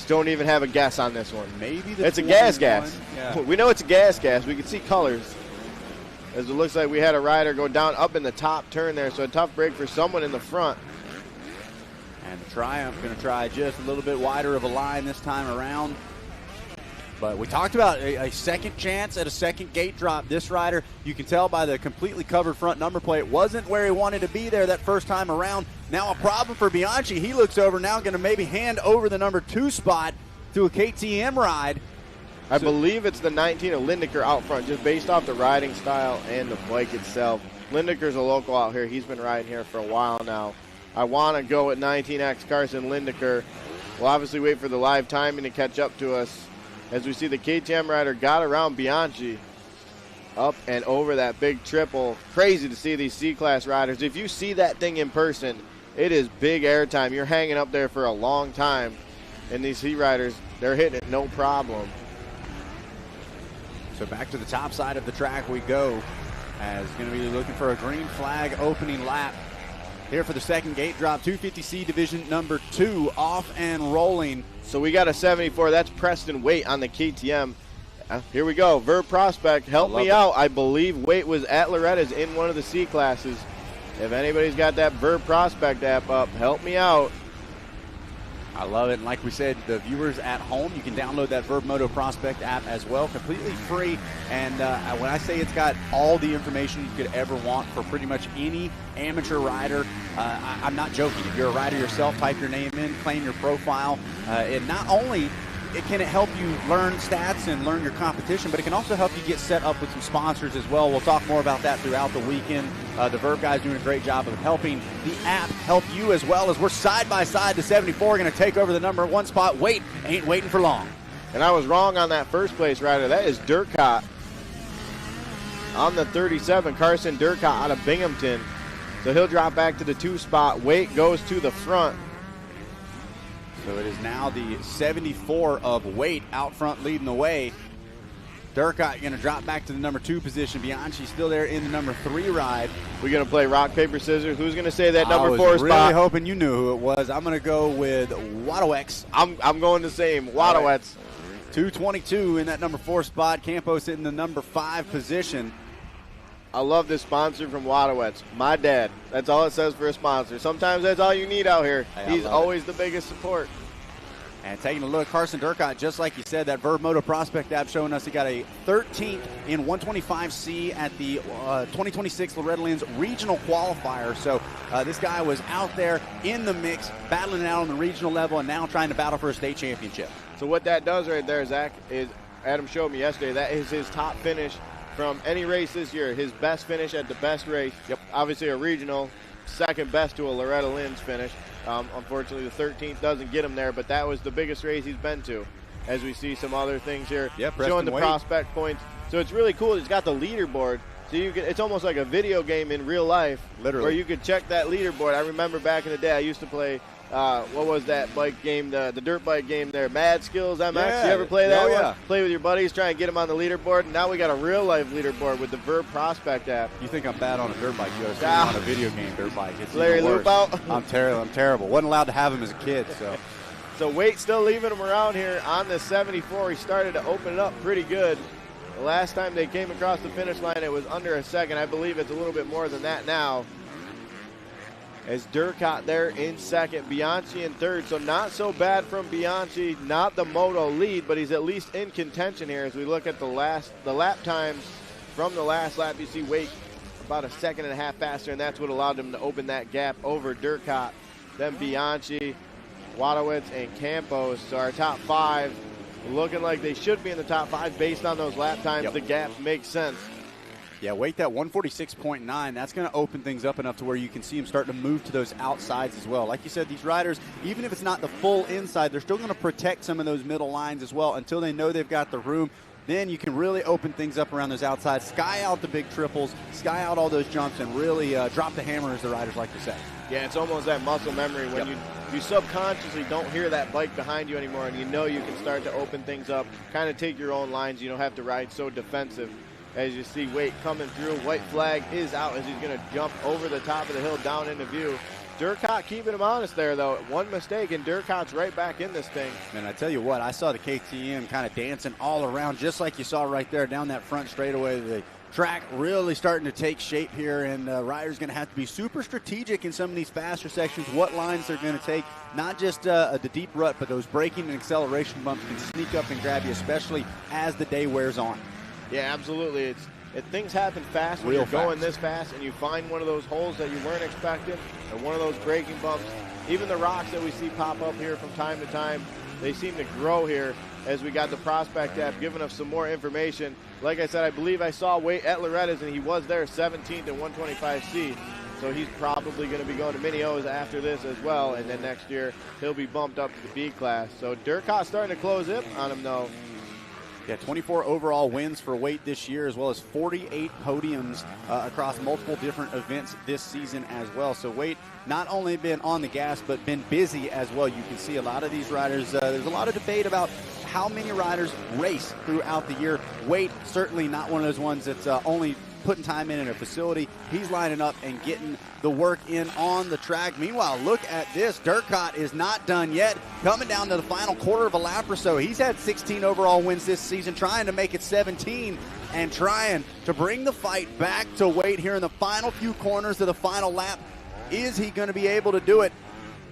Don't even have a guess on this one. Maybe the it's a gas. Yeah. We know it's a gas. We can see colors. As it looks like we had a rider go down up in the top turn there, so a tough break for someone in the front. And the Triumph going to try just a little bit wider of a line this time around. But we talked about a second chance at a second gate drop. This rider, you can tell by the completely covered front number plate, wasn't where he wanted to be there that first time around. Now a problem for Bianchi. He looks over now, going to maybe hand over the number 2 spot to a KTM ride. I believe it's the 19 of Lindecker out front, just based off the riding style and the bike itself. Lindecker's a local out here. He's been riding here for a while now. I want to go with 19X Carson Lindecker. We'll obviously wait for the live timing to catch up to us. As we see the KTM rider got around Bianchi up and over that big triple. Crazy to see these C-Class riders. If you see that thing in person, it is big airtime. You're hanging up there for a long time. And these C riders, they're hitting it no problem. So back to the top side of the track we go, as going to be looking for a green flag opening lap here for the second gate drop. 250C Division number 2 off and rolling. So we got a 74. That's Preston Waite on the KTM. Here we go. Verb Prospect, help me out. I believe Waite was at Loretta's in one of the C classes. If anybody's got that Verb Prospect app up, help me out. I love it. And like we said, the viewers at home, you can download that Verb Moto Prospect app as well, completely free. And when I say it's got all the information you could ever want for pretty much any amateur rider, I'm not joking. If you're a rider yourself, type your name in, claim your profile. And not only can it help you learn stats and learn your competition, but it can also help you get set up with some sponsors as well. We'll talk more about that throughout the weekend. The Verb guys doing a great job of helping the app help you as well, as we're side by side. The 74 going to take over the number 1 spot. Wait, ain't waiting for long. And I was wrong on that first place rider. That is Durkot on the 37, Carson Durkot out of Binghamton. So he'll drop back to the 2 spot. Waite goes to the front. So it is now the 74 of Waite out front leading the way. Durkot going to drop back to the number 2 position. Bianchi still there in the number 3 ride. We're going to play rock, paper, scissors. Who's going to say that number 4 spot? I was really hoping you knew who it was. I'm going to go with Wadowetz. I'm going the same. Wadowetz. 222 in that number 4 spot. Campos in the number 5 position. I love this sponsor from Wadowetz. My dad. That's all it says for a sponsor. Sometimes that's all you need out here. Hey, he's always the biggest support. And taking a look, Carson Durkot, just like you said, that Verb Moto Prospect app showing us he got a 13th in 125C at the 2026 Loretta Lynn's regional qualifier. So this guy was out there in the mix, battling it out on the regional level, and now trying to battle for a state championship. So what that does right there, Zach, is Adam showed me yesterday, that is his top finish from any race this year. His best finish at the best race. Yep. Obviously a regional, second best to a Loretta Lynn's finish. Unfortunately, the 13th doesn't get him there, but that was the biggest race he's been to. As we see some other things here, showing the prospect points. So it's really cool. It's got the leaderboard. So you can, it's almost like a video game in real life, literally, where you could check that leaderboard. I remember back in the day, I used to play. What was that bike game? The dirt bike game there, Mad Skills MX. Yeah. You ever play that one? Yeah. Play with your buddies, try and get them on the leaderboard. And now we got a real life leaderboard with the Verb Prospect app. You think I'm bad on a dirt bike? You got to see me on a video game dirt bike. It's Larry Loop out. I'm terrible. Wasn't allowed to have him as a kid. So Waite still leaving him around here on the 74. He started to open it up pretty good. The last time they came across the finish line, it was under a second. I believe it's a little bit more than that now. As Durkot there in second, Bianchi in third. So not so bad from Bianchi, not the moto lead, but he's at least in contention here. As we look at the lap times from the last lap, you see Waite about a second and a half faster, and that's what allowed him to open that gap over Durkot. Then Bianchi Wadowitz, and Campos. So our top 5 looking like they should be in the top 5 based on those lap times. Yep. The gap makes sense. Yeah, Wait, that 146.9, that's going to open things up enough to where you can see them start to move to those outsides as well. Like you said, these riders, even if it's not the full inside, they're still going to protect some of those middle lines as well until they know they've got the room. Then you can really open things up around those outsides, sky out the big triples, sky out all those jumps, and really drop the hammer, as the riders like to say. Yeah, it's almost that muscle memory when you subconsciously don't hear that bike behind you anymore, and you know you can start to open things up, kind of take your own lines. You don't have to ride so defensive. As you see Wait coming through, white flag is out as he's going to jump over the top of the hill down into view. Durkot keeping him honest there, though. One mistake, and Durkot's right back in this thing. And I tell you what, I saw the KTM kind of dancing all around, just like you saw right there down that front straightaway. The track really starting to take shape here, and riders going to have to be super strategic in some of these faster sections, what lines they're going to take. Not just the deep rut, but those braking and acceleration bumps can sneak up and grab you, especially as the day wears on. Yeah, absolutely. Things happen fast when you're going this fast, and you find one of those holes that you weren't expecting, or one of those braking bumps. Even the rocks that we see pop up here from time to time, they seem to grow here as we got the Prospect app giving us some more information. Like I said, I believe I saw Wait at Loretta's, and he was there 17th in 125C. So he's probably going to be going to Mini O's after this as well, and then next year he'll be bumped up to the B class. So Durkot starting to close in on him, though. Yeah, 24 overall wins for Wait this year, as well as 48 podiums across multiple different events this season as well. So Wait not only been on the gas, but been busy as well. You can see a lot of these riders. There's a lot of debate about how many riders race throughout the year. Wait, certainly not one of those ones that's only putting time in a facility. He's lining up and getting the work in on the track. Meanwhile, look at this. Durkot is not done yet. Coming down to the final quarter of a lap or so. He's had 16 overall wins this season, trying to make it 17 and trying to bring the fight back to Wait here in the final few corners of the final lap. Is he going to be able to do it?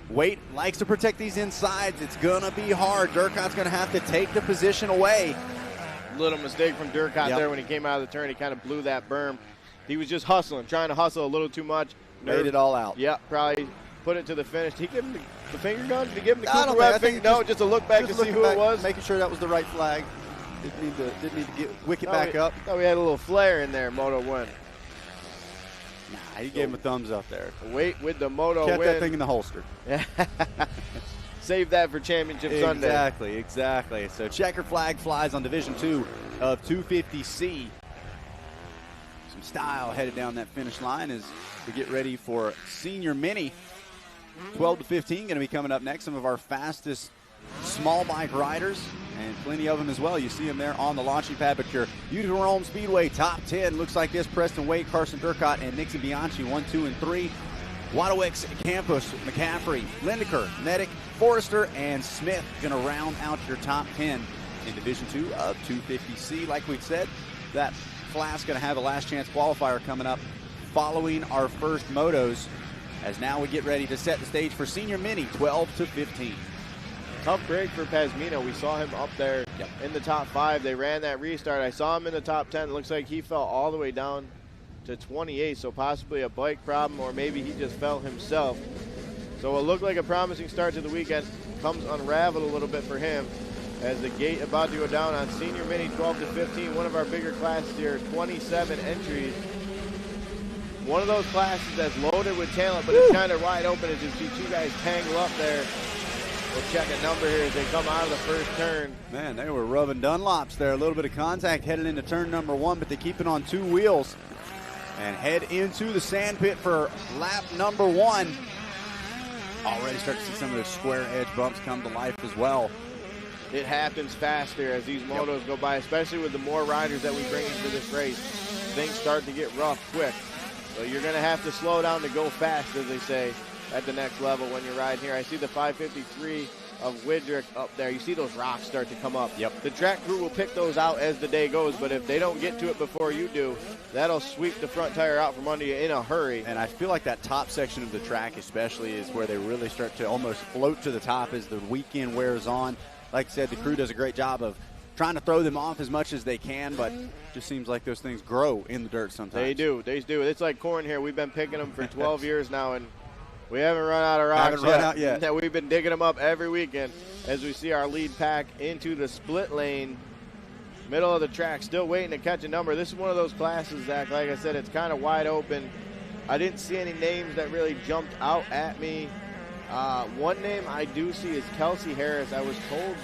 Wait likes to protect these insides. It's going to be hard. Durkot's going to have to take the position away. Little mistake from Durkot there when he came out of the turn. He kind of blew that berm. He was just hustling, trying to hustle a little too much. Made it all out. Yeah, probably put it to the finish. Did he give him the finger gun? Did he give him the Cooper Webb finger? No, just a look back to see who it was. Making sure that was the right flag. Didn't need to get wicket back up. Thought we had a little flare in there. Moto win. Nah, he gave him a thumbs up there. Wait with the Moto Kept win. that thing in the holster. Save that for Championship Sunday. Exactly. So checker flag flies on Division 2 of 250C. Some style headed down that finish line as we get ready for Senior Mini. 12 to 15 going to be coming up next. Some of our fastest small bike riders, and plenty of them as well. You see them there on the launching pad, but your Utica Rome Speedway top 10 looks like this. Preston Wait, Carson Durkot, and Nixon Bianchi, 1, 2, and 3. Wadowicz, Campos, McCaffrey, Lindeker, Medic, Forrester, and Smith going to round out your top 10 in Division 2 of 250C. Like we said, that class going to have a last chance qualifier coming up following our first motos, as now we get ready to set the stage for Senior Mini 12 to 15. Tough break for Pazmino. We saw him up there in the top 5. They ran that restart. I saw him in the top 10. It looks like he fell all the way down to 28, so possibly a bike problem, or maybe he just fell himself. So what looked like a promising start to the weekend comes unraveled a little bit for him as the gate about to go down on Senior Mini 12 to 15, one of our bigger classes here, 27 entries. One of those classes that's loaded with talent, but it's kind of wide open as you see two guys tangle up there. We'll check a number here as they come out of the first turn. Man, they were rubbing Dunlops there. A little bit of contact headed into turn number 1, but they keep it on 2 wheels and head into the sand pit for lap number 1. Already start to see some of those square edge bumps come to life as well. It happens faster as these motos go by, especially with the more riders that we bring into this race. Things start to get rough quick. So you're going to have to slow down to go fast, as they say, at the next level when you're riding here. I see the 553 of Widrick up there. You see those rocks start to come up. Yep. The track crew will pick those out as the day goes, but if they don't get to it before you do, that'll sweep the front tire out from under you in a hurry. And I feel like that top section of the track especially is where they really start to almost float to the top as the weekend wears on. Like I said, the crew does a great job of trying to throw them off as much as they can, but it just seems like those things grow in the dirt sometimes. They do. It's like corn here. We've been picking them for 12 years now, and We haven't run out of rocks Haven't run out yet. Yeah, we've been digging them up every weekend as we see our lead pack into the split lane, middle of the track, still waiting to catch a number. This is one of those classes, Zach, like I said, it's kind of wide open. I didn't see any names that really jumped out at me. One name I do see is Kelsey Harris. I was told,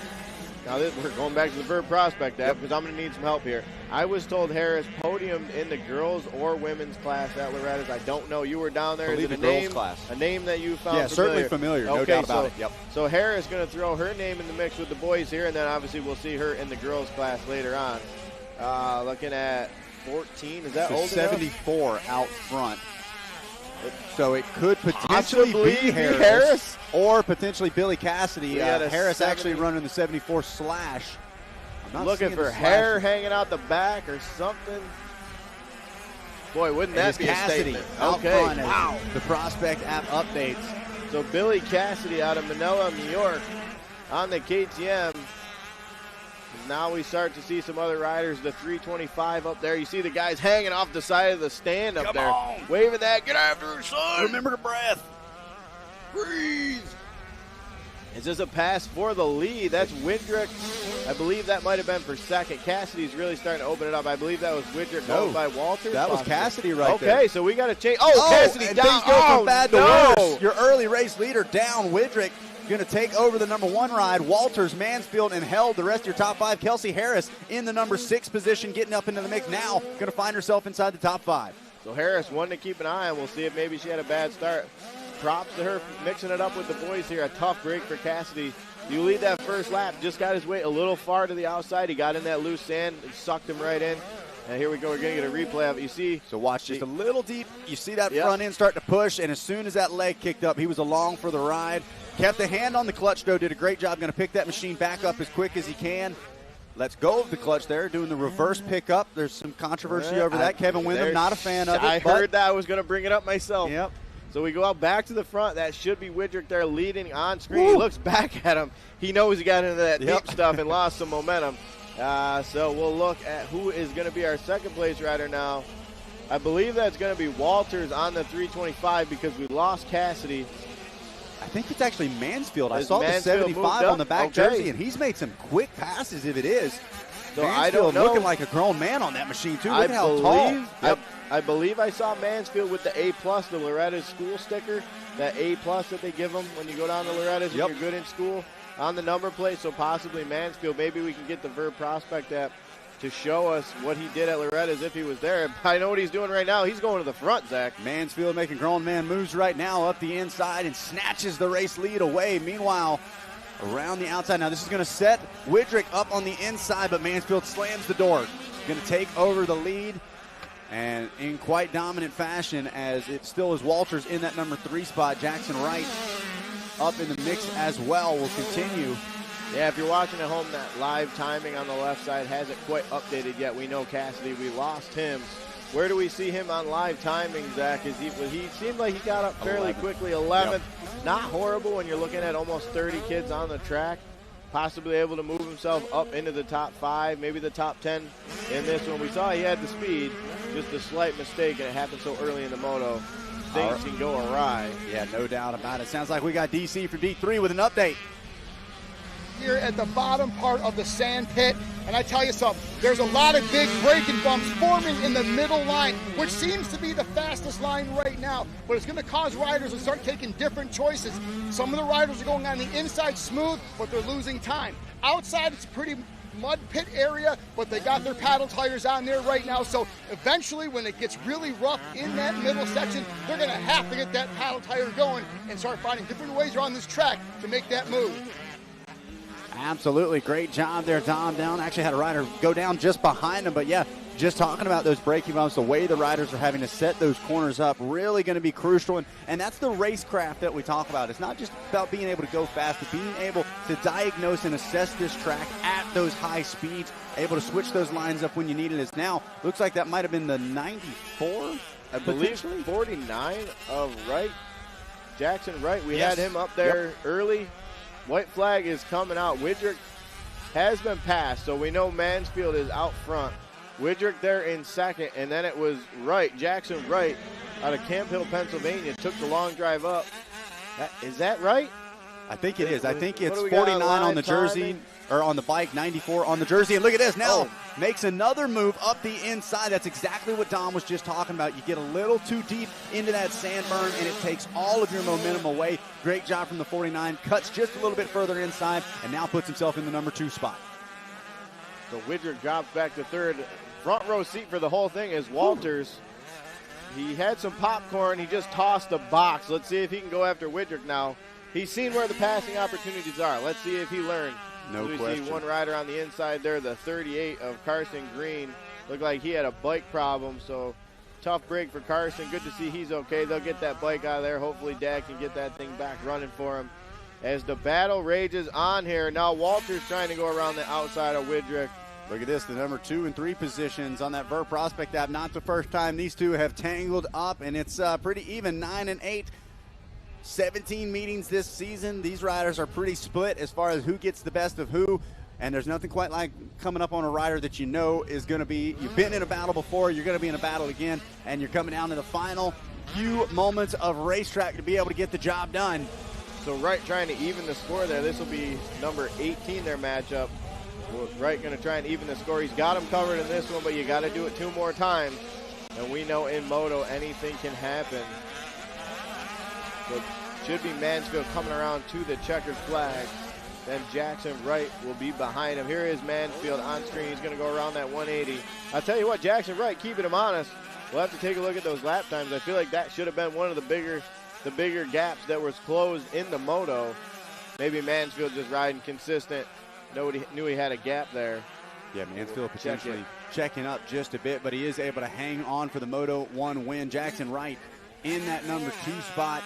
now we're going back to the Verb Prospect app because I'm going to need some help here. I was told Harris podiumed in the girls or women's class at Loretta's. I don't know. You were down there. I believe Is it the a girls name, class. a name that you found Yeah, certainly familiar. No doubt about it. Yep. So Harris going to throw her name in the mix with the boys here, and then obviously we'll see her in the girls class later on. Looking at 14. Is that So old 74 enough? out front. So it could potentially Possibly be Harris or potentially Billy Cassidy. We had a Harris 70. actually running the 74 slash. I'm not Looking seeing for the slash. hair hanging out the back or something. Boy, wouldn't It that is be Cassidy a statement? out Okay, front as wow. the Prospect app updates. So Billy Cassidy out of Manila, New York on the KTM. Now we start to see some other riders, the 325 up there. You see the guys hanging off the side of the stand up Come there. on. Waving that, get after her, son. Remember the breath. Breathe. Is this a pass for the lead? That's Widrick. I believe that might have been for second. Cassidy's really starting to open it up. I believe that was Widrick No, followed by Walters. that was possibly. Cassidy right okay, there. so we got to change. Oh, Cassidy and down. things go from bad to no. worse. Your early race leader down. Widrick going to take over the number 1 ride. Walters, Mansfield, and Held the rest of your top 5. Kelsey Harris in the number 6 position, getting up into the mix now. Going to find herself inside the top 5. So Harris, one to keep an eye on. We'll see if maybe she had a bad start. Props to her mixing it up with the boys here. A tough break for Cassidy. You lead that first lap. Just got his weight a little far to the outside. He got in that loose sand and sucked him right in. And here we go. We're going to get a replay of it. You see. So watch just a little deep. You see that Yep. front end start to push, and as soon as that leg kicked up, he was along for the ride. Kept the hand on the clutch, though. Did a great job. Going to pick that machine back up as quick as he can. Let's go of the clutch there, doing the reverse pickup. There's some controversy over that. Kevin Windham, not a fan of it. I heard that. I was going to bring it up myself. Yep. So we go out back to the front. That should be Widrick there leading on screen. He Woo. looks back at him. He knows he got into that Yep. deep stuff and lost some momentum. So we'll look at who is going to be our second place rider now. I believe that's going to be Walters on the 325 because we lost Cassidy. I think it's actually Mansfield. I Has saw Mansfield the moved 75 up? on the back Okay. jersey, and he's made some quick passes if it is. So Mansfield I don't know. looking like a grown man on that machine, too. Look at how tall. Yep. I believe I saw Mansfield with the A+, the Loretta's school sticker, that A+ that they give them when you go down to Loretta's Yep. when you're good in school on the number plate. So possibly Mansfield. Maybe we can get the Verb Prospect app to show us what he did at Loretta's if he was there. I know what he's doing right now. He's going to the front, Zach. Mansfield making grown man moves right now up the inside and snatches the race lead away. Meanwhile, around the outside. Now this is going to set Widrick up on the inside, but Mansfield slams the door. Going to take over the lead, and in quite dominant fashion, as it still is Walters in that number 3 spot. Jackson Wright up in the mix as well will continue. Yeah, if you're watching at home, that live timing on the left side hasn't quite updated yet. We know Cassidy, we lost him. Where do we see him on live timing, Zach? He seemed like he got up fairly 11th. quickly, 11th. Not horrible when you're looking at almost 30 kids on the track. Possibly able to move himself up into the top 5, maybe the top 10 in this one. We saw he had the speed, just a slight mistake, and it happened so early in the moto. Things can go awry. Yeah, no doubt about it. Sounds like we got DC for D3 with an update. Here at the bottom part of the sand pit, and I tell you something, there's a lot of big braking bumps forming in the middle line, which seems to be the fastest line right now, but it's going to cause riders to start taking different choices. Some of the riders are going on the inside smooth, but they're losing time. Outside, it's a pretty mud pit area, but they got their paddle tires on there right now, so eventually when it gets really rough in that middle section, they're going to have to get that paddle tire going and start finding different ways around this track to make that move. Absolutely. Great job there, Dom down. Actually had a rider go down just behind him. But, yeah, just talking about those braking bumps, the way the riders are having to set those corners up, really going to be crucial. And that's the racecraft that we talk about. It's not just about being able to go fast, but being able to diagnose and assess this track at those high speeds, able to switch those lines up when you need it. It's now, looks like that might have been the 94, I believe 49 of Wright. Jackson Wright, we Yes. had him up there early. White flag is coming out. Widrick has been passed, so we know Mansfield is out front. Widrick there in second, and then it was Wright, Jackson Wright, out of Camp Hill, Pennsylvania, took the long drive up Is that right? I think it is. I think What it's do we got 49 on the live jersey, timing? or on the bike, 94 on the jersey. And look at this. Now Oh. makes another move up the inside. That's exactly what Dom was just talking about. You get a little too deep into that sand burn, and it takes all of your momentum away. Great job from the 49. Cuts just a little bit further inside, and now puts himself in the number 2 spot. So Widrick drops back to third. Front row seat for the whole thing is Walters. He had some popcorn. He just tossed a box. Let's see if he can go after Widrick now. He's seen where the passing opportunities are. Let's see if he learned. No We question. see one rider on the inside there, the 38 of Carson Green. Looked like he had a bike problem, so tough break for Carson. Good to see he's okay. They'll get that bike out of there. Hopefully Dad can get that thing back running for him. As the battle rages on here, now Walter's trying to go around the outside of Widrick. Look at this, the number 2 and 3 positions on that Ver Prospect app. Not the first time these two have tangled up, and it's pretty even, 9 and 8. 17 meetings this season. These riders are pretty split as far as who gets the best of who, and there's nothing quite like coming up on a rider that you know is going to be, you've been in a battle before, you're going to be in a battle again, and you're coming down to the final few moments of racetrack to be able to get the job done. So Wright trying to even the score there. This will be number 18, their matchup. Wright going to try and even the score. He's got him covered in this one, but you got to do it 2 more times. And we know in Moto anything can happen. So it should be Mansfield coming around to the checkered flag. Then Jackson Wright will be behind him. Here is Mansfield on screen. He's going to go around that 180. I'll tell you what, Jackson Wright keeping him honest. We'll have to take a look at those lap times. I feel like that should have been one of the bigger gaps that was closed in the Moto. Maybe Mansfield just riding consistent. Nobody knew he had a gap there. Yeah, Mansfield potentially checking up just a bit, but he is able to hang on for the Moto 1 win. Jackson Wright in that number 2 spot.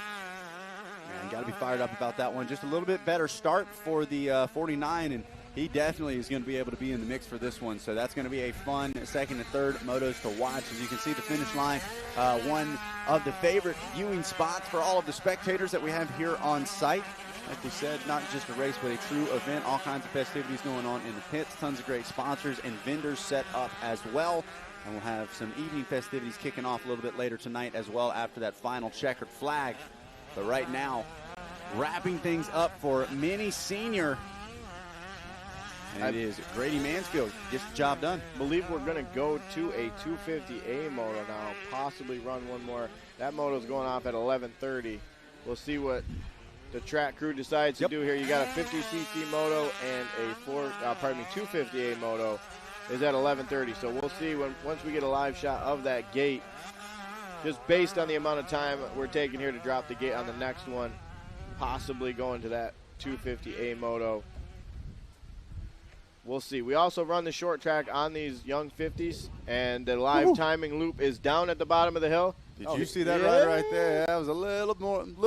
Man, got to be fired up about that one. Just a little bit better start for the 49, and he definitely is going to be able to be in the mix for this one. So that's going to be a fun second and third motos to watch. As you can see, the finish line, one of the favorite viewing spots for all of the spectators that we have here on site. Like we said, not just a race, but a true event. All kinds of festivities going on in the pits. Tons of great sponsors and vendors set up as well. And we'll have some evening festivities kicking off a little bit later tonight as well after that final checkered flag. But right now, wrapping things up for Mini Senior. And it is Grady Mansfield. Gets the job done. Believe we're going to go to a 250A moto now, possibly run one more. That moto's going off at 11:30. We'll see what the track crew decides to do here. You got a 50cc moto and a 250A moto is at 11:30. So we'll see once we get a live shot of that gate. Just based on the amount of time we're taking here to drop the gate on the next one, possibly going to that 250A moto. We'll see. We also run the short track on these young 50s, and the live timing loop is down at the bottom of the hill. Did you see that rider right there? That was a little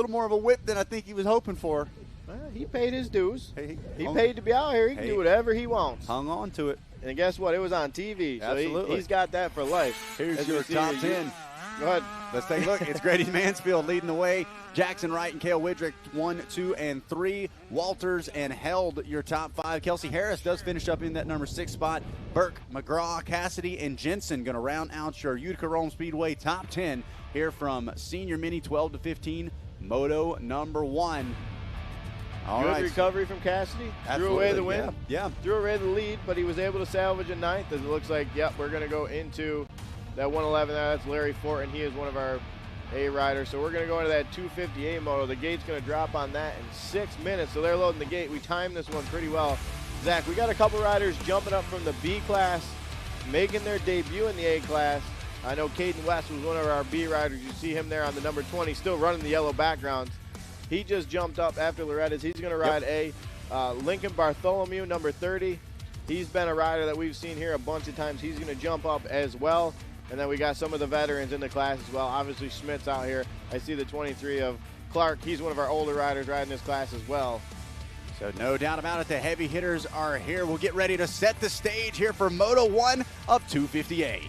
more of a whip than I think he was hoping for. Well, he paid his dues. He hung- paid to be out here. He can do whatever he wants. Hung on to it. And guess what? It was on TV. So Absolutely. he's got that for life. Here's As your we see top here, 10. Go ahead. Let's take a look. It's Grady Mansfield leading the way. Jackson Wright and Cale Widrick, 1, 2, and 3. Walters and Held, your top 5. Kelsey Harris does finish up in that number 6 spot. Burke, McGraw, Cassidy, and Jensen going to round out your Utica Rome Speedway top 10 here from Senior Mini 12 to 15, Moto number 1. All Good right. recovery from Cassidy. Threw Absolutely. away the win. Yeah. Threw away the lead, but he was able to salvage a 9th. As it looks like, yep, we're going to go into that 111 there. That's Larry Fort, and he is one of our A riders. So we're going to go into that 250A moto. The gate's going to drop on that in 6 minutes. So they're loading the gate. We timed this one pretty well. Zach, we got a couple riders jumping up from the B class, making their debut in the A class. I know Caden West was one of our B riders. You see him there on the number 20, still running the yellow backgrounds. He just jumped up after Loretta's. He's going to ride A. Lincoln Bartholomew, number 30. He's been a rider that we've seen here a bunch of times. He's going to jump up as well. And then we got some of the veterans in the class as well. Obviously, Schmidt's out here. I see the 23 of Clark. He's one of our older riders riding this class as well. So no doubt about it, the heavy hitters are here. We'll get ready to set the stage here for Moto 1 of 250A.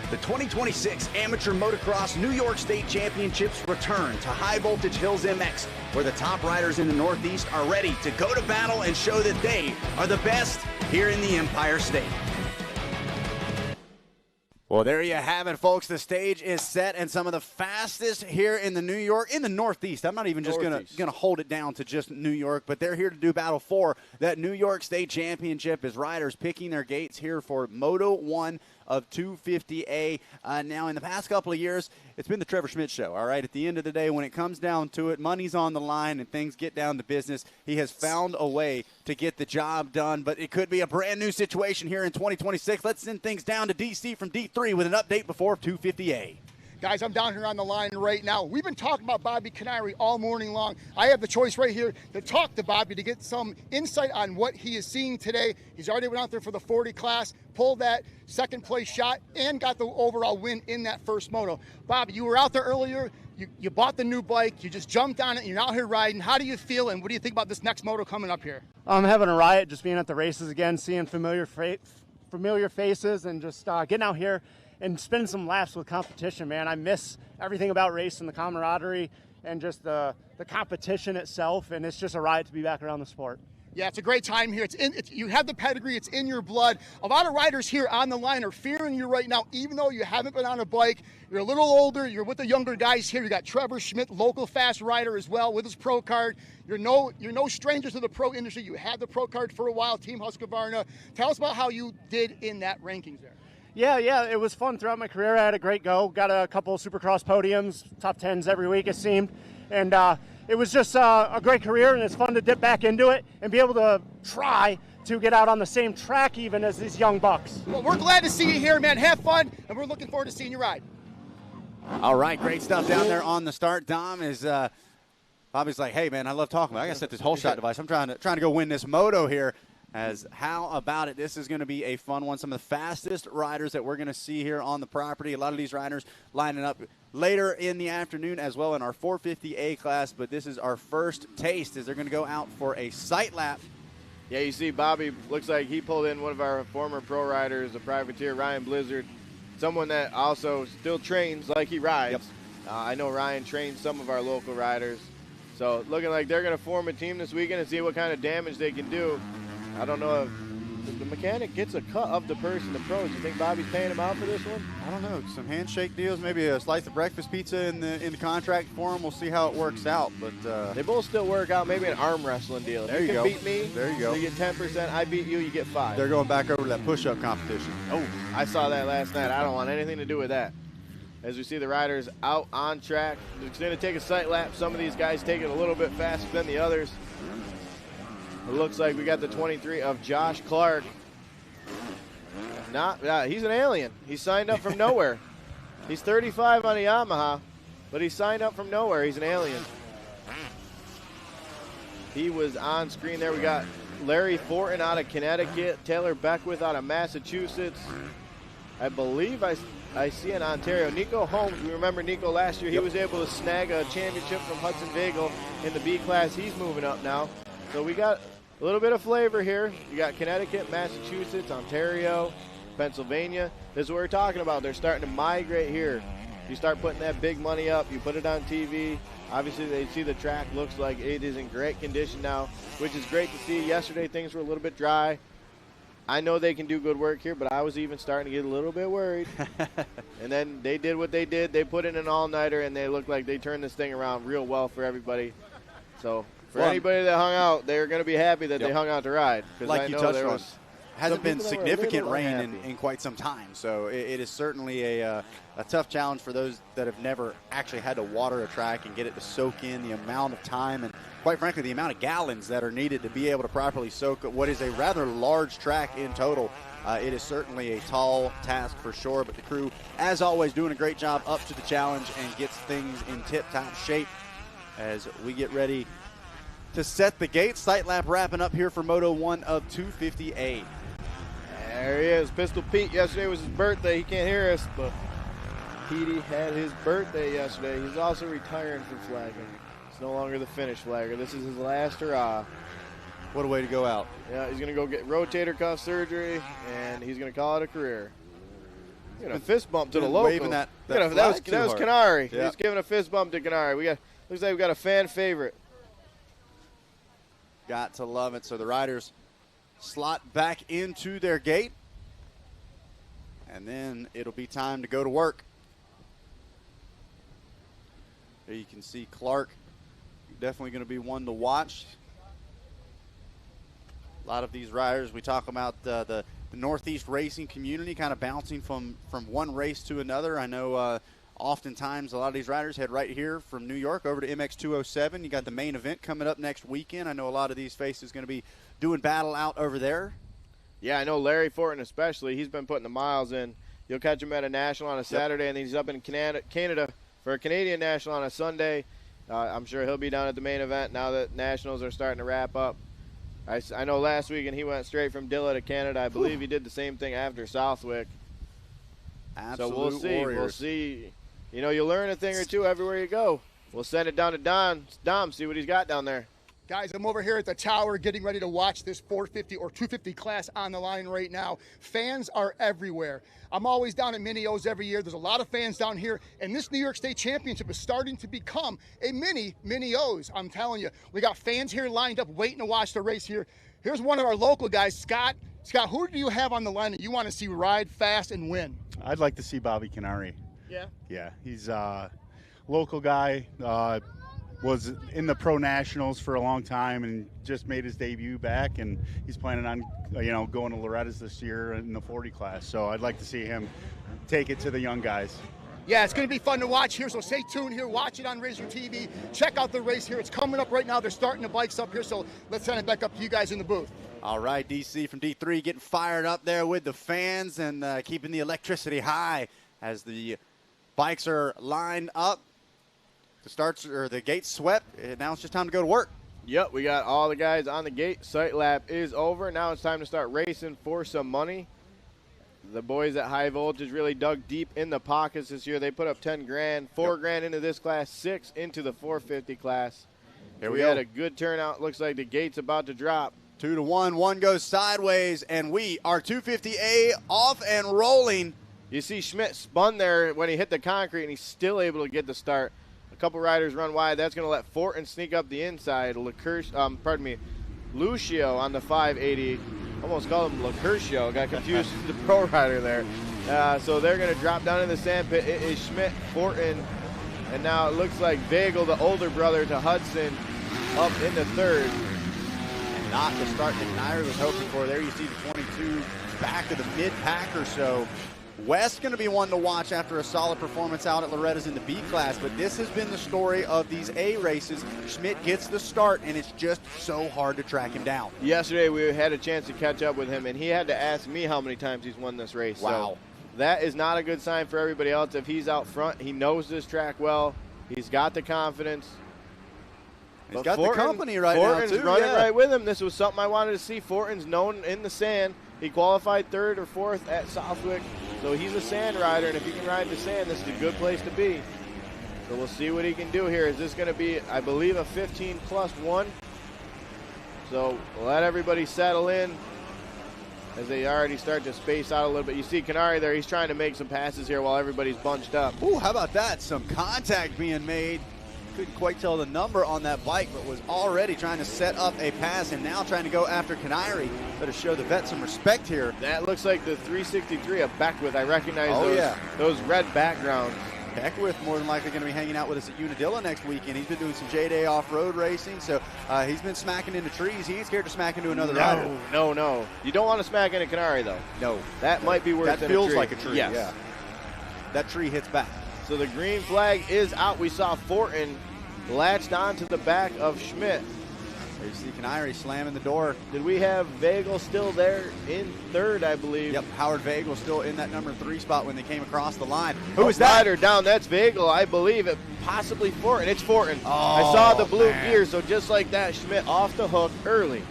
The 2026 Amateur Motocross New York State Championships return to High Voltage Hills MX, where the top riders in the Northeast are ready to go to battle and show that they are the best here in the Empire State. Well, there you have it, folks. The stage is set, and some of the fastest here in the Northeast. I'm not even just going to hold it down to just New York, but they're here to do battle for that New York State Championship as riders picking their gates here for Moto 1 of 250A. Now, in the past couple of years, it's been the Trevor Schmidt show, all right? At the end of the day, when it comes down to it, money's on the line and things get down to business. He has found a way to get the job done, but it could be a brand new situation here in 2026. Let's send things down to DC from D3 with an update before 250A. Guys, I'm down here on the line right now. We've been talking about Bobby Canary all morning long. I have the choice right here to talk to Bobby to get some insight on what he is seeing today. He's already went out there for the 40 class, pulled that second place shot, and got the overall win in that first moto. Bobby, you were out there earlier. You bought the new bike. You just jumped on it. You're out here riding. How do you feel, and what do you think about this next moto coming up here? I'm having a riot just being at the races again, seeing familiar faces, and just getting out here and spending some laps with competition, man. I miss everything about racing, the camaraderie and just the competition itself, and it's just a riot to be back around the sport. Yeah, it's a great time here. You have the pedigree. It's in your blood. A lot of riders here on the line are fearing you right now, even though you haven't been on a bike. You're a little older. You're with the younger guys here. You got Trevor Schmidt, local fast rider as well, with his pro card. You're no stranger to the pro industry. You had the pro card for a while, Team Husqvarna. Tell us about how you did in that rankings there. Yeah, it was fun throughout my career. I had a great go. Got a couple of Supercross podiums, top 10s every week it seemed. And it was just a great career, and it's fun to dip back into it and be able to try to get out on the same track even as these young bucks. Well, we're glad to see you here, man. Have fun, and we're looking forward to seeing you ride. All right, great stuff down there on the start. Dom is Bobby's like, hey, man, I love talking about it. I got to set this whole shot device. I'm trying to go win this moto here. As how about it? This is going to be a fun one. Some of the fastest riders that we're going to see here on the property. A lot of these riders lining up later in the afternoon as well in our 450A class. But this is our first taste as they're going to go out for a sight lap. Yeah, you see Bobby looks like he pulled in one of our former pro riders, the privateer Ryan Blizzard, someone that also still trains like he rides. Yep. I know Ryan trains some of our local riders. So looking like they're going to form a team this weekend and see what kind of damage they can do. I don't know if the mechanic gets a cut of the person, the pros. You think Bobby's paying him out for this one? I don't know. Some handshake deals, maybe a slice of breakfast pizza in the contract for him. We'll see how it works out. But they both still work out. Maybe an arm wrestling deal. There you go. Beat me. There you go. You get 10%. I beat you. You get 5. They're going back over to that push-up competition. Oh, I saw that last night. I don't want anything to do with that. As we see the riders out on track, it's going to take a sight lap. Some of these guys take it a little bit faster than the others. It looks like we got the 23 of Josh Clark. He's an alien. He signed up from nowhere. He's 35 on a Yamaha, but he signed up from nowhere. He's an alien. He was on screen there. We got Larry Fortin out of Connecticut, Taylor Beckwith out of Massachusetts. I believe I see in Ontario. Nico Holmes, we remember Nico last year. He was able to snag a championship from Hudson Vagel in the B class. He's moving up now. So we got a little bit of flavor here. You got Connecticut, Massachusetts, Ontario, Pennsylvania. This is what we're talking about. They're starting to migrate here. You start putting that big money up. You put it on TV. Obviously, they see the track looks like it is in great condition now, which is great to see. Yesterday, things were a little bit dry. I know they can do good work here, but I was even starting to get a little bit worried. And then they did what they did. They put in an all-nighter, and they looked like they turned this thing around real well for everybody. So for anybody that hung out, they're going to be happy that they hung out to ride. Like I you know touched there on, was hasn't been people that were a significant little rain unhappy. in quite some time. So it is certainly a tough challenge for those that have never actually had to water a track and get it to soak in the amount of time and, quite frankly, the amount of gallons that are needed to be able to properly soak what is a rather large track in total. It is certainly a tall task for sure, but the crew, as always, doing a great job up to the challenge and gets things in tip-top shape as we get ready to set the gate. Sight lap wrapping up here for Moto 1 of 250A. There he is, Pistol Pete. Yesterday was his birthday. He can't hear us, but Petey had his birthday yesterday. He's also retiring from flagging. He's no longer the finish flagger. This is his last hurrah. What a way to go out. Yeah, he's going to go get rotator cuff surgery, and he's going to call it a career. Giving a fist bump to the been local. waving that that flag too was hard. Canary. Yeah. He's giving a fist bump to Canary. Looks like we got a fan favorite. Got to love it. So the riders slot back into their gate, and then it'll be time to go to work. There you can see Clark, definitely going to be one to watch. A lot of these riders, we talk about the Northeast racing community kind of bouncing from one race to another. I know oftentimes a lot of these riders head right here from New York over to MX 207. You got the main event coming up next weekend. I know a lot of these faces going to be doing battle out over there. Yeah, I know Larry Fortin especially. He's been putting the miles in. You'll catch him at a national on a Saturday, and then he's up in Canada for a Canadian national on a Sunday. I'm sure he'll be down at the main event now that nationals are starting to wrap up. I know last weekend he went straight from Dilla to Canada. I believe he did the same thing after Southwick. Absolute So we'll see. warriors. We'll see. You know, you'll learn a thing or two everywhere you go. We'll send it down to Dom, see what he's got down there. Guys, I'm over here at the tower getting ready to watch this 450 or 250 class on the line right now. Fans are everywhere. I'm always down at Mini O's every year. There's a lot of fans down here, and this New York State Championship is starting to become a Mini O's. I'm telling you, we got fans here lined up waiting to watch the race here. Here's one of our local guys, Scott. Scott, who do you have on the line that you want to see ride fast and win? I'd like to see Bobby Canary. Yeah? Yeah, he's a local guy, was in the Pro Nationals for a long time and just made his debut back, and he's planning on, going to Loretta's this year in the 40 class. So I'd like to see him take it to the young guys. Yeah, it's going to be fun to watch here, so stay tuned here. Watch it on Razor TV. Check out the race here. It's coming up right now. They're starting the bikes up here, so let's send it back up to you guys in the booth. All right, DC from D3 getting fired up there with the fans and keeping the electricity high as the bikes are lined up. The gate's swept, and now it's just time to go to work. Yep, we got all the guys on the gate. Sight lap is over. Now it's time to start racing for some money. The boys at High Voltage really dug deep in the pockets this year. They put up 10 grand, 4 grand into this class, 6 into the 450 class. Here we had a good turnout. Looks like the gate's about to drop. 2 to 1, one goes sideways, and we are 250A off and rolling. You see Schmidt spun there when he hit the concrete, and he's still able to get the start. A couple riders run wide. That's going to let Fortin sneak up the inside. Lucio on the 580. Almost called him Lacurcio. Got confused with the pro rider there. So they're going to drop down in the sand pit. It is Schmidt, Fortin, and now it looks like Vagel, the older brother to Hudson, up in the third. And not the start that Nair was hoping for. There you see the 22 back of the mid-pack or so. West going to be one to watch after a solid performance out at Loretta's in the B class, but this has been the story of these A races. Schmidt gets the start, and it's just so hard to track him down. Yesterday we had a chance to catch up with him, and he had to ask me how many times he's won this race. Wow. So that is not a good sign for everybody else. If he's out front, he knows this track well. He's got the confidence. He's got the company right now, Fortin's too. running Yeah. right with him. This was something I wanted to see. Fortin's known in the sand. He qualified 3rd or 4th at Southwick, so he's a sand rider, and if he can ride the sand, this is a good place to be. So we'll see what he can do here. Is this going to be, I believe, a 15+1? So let everybody settle in as they already start to space out a little bit. You see Canary there. He's trying to make some passes here while everybody's bunched up. Ooh, how about that? Some contact being made. Couldn't quite tell the number on that bike, but was already trying to set up a pass and now trying to go after Canary. Better show the vet some respect here. That looks like the 363 of Beckwith. I recognize those red backgrounds. Beckwith more than likely going to be hanging out with us at Unadilla next weekend. He's been doing some J-Day off-road racing, so he's been smacking into trees. He ain't scared to smack into another rider. No. You don't want to smack into Canary, though. No. That might be worse that than feels a tree. like a tree, yes. yeah. That tree hits back. So the green flag is out. We saw Fortin latched onto the back of Schmidt. There you see Canary slamming the door. Did we have Vagel still there in 3rd, I believe? Yep, Howard Vagel still in that number 3 spot when they came across the line. Who was that? Rider down, that's Vagel, I believe. It possibly Fortin. It's Fortin. Oh, I saw the blue gear, so just like that, Schmidt off the hook early.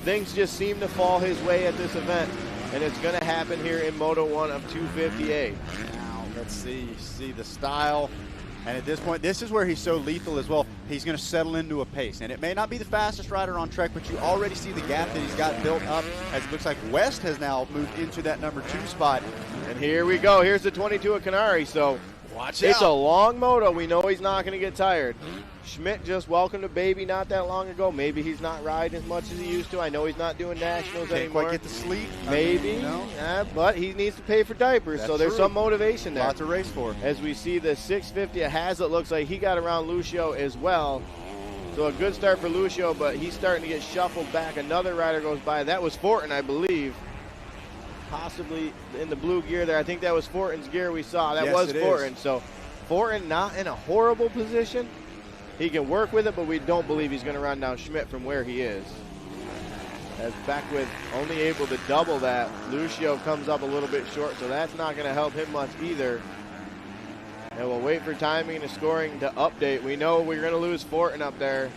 Things just seem to fall his way at this event, and it's going to happen here in Moto 1 of 250A. Now, let's see. You see the style And at this point, this is where he's so lethal as well. He's going to settle into a pace. And it may not be the fastest rider on track, but you already see the gap that he's got built up, as it looks like West has now moved into that number 2 spot. And here we go. Here's the 22 of Canary. So Watch it's out. a long moto. We know he's not going to get tired. Schmidt just welcomed a baby not that long ago. Maybe he's not riding as much as he used to. I know he's not doing nationals Can't anymore. quite get to sleep. Maybe, No. but he needs to pay for diapers, That's so there's true. some motivation there. Lots to race for. As we see the 650 of Hazlitt, looks like he got around Lucio as well. So a good start for Lucio, but he's starting to get shuffled back. Another rider goes by. That was Fortin, I believe. Possibly in the blue gear there. I think that was Fortin's gear we saw. That Yes, was it Fortin. is. So Fortin not in a horrible position. He can work with it, but we don't believe he's going to run down Schmidt from where he is. As Beckwith only able to double that. Lucio comes up a little bit short, so that's not going to help him much either. And we'll wait for timing and scoring to update. We know we're going to lose Fortin up there.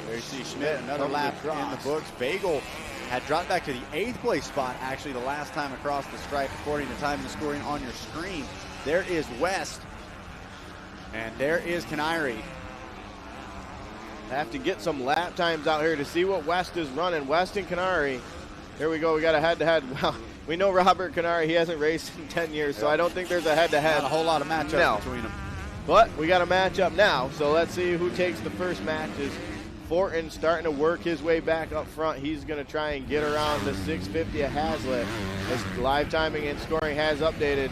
There you see Schmidt, another comes lap across. in the books. Bagel had dropped back to the 8th place spot, actually, the last time across the stripe, according to timing and scoring on your screen. There is West, and there is Canary. Have to get some lap times out here to see what West is running. West and Canary. Here we go. We got a head-to-head. Well, we know Robert Canary. He hasn't raced in 10 years, so I don't think there's a head-to-head. Not a whole lot of matchups between them. But we got a matchup now, so let's see who takes the first matches. Fortin starting to work his way back up front. He's going to try and get around the 650 of Hazlitt. As live timing and scoring has updated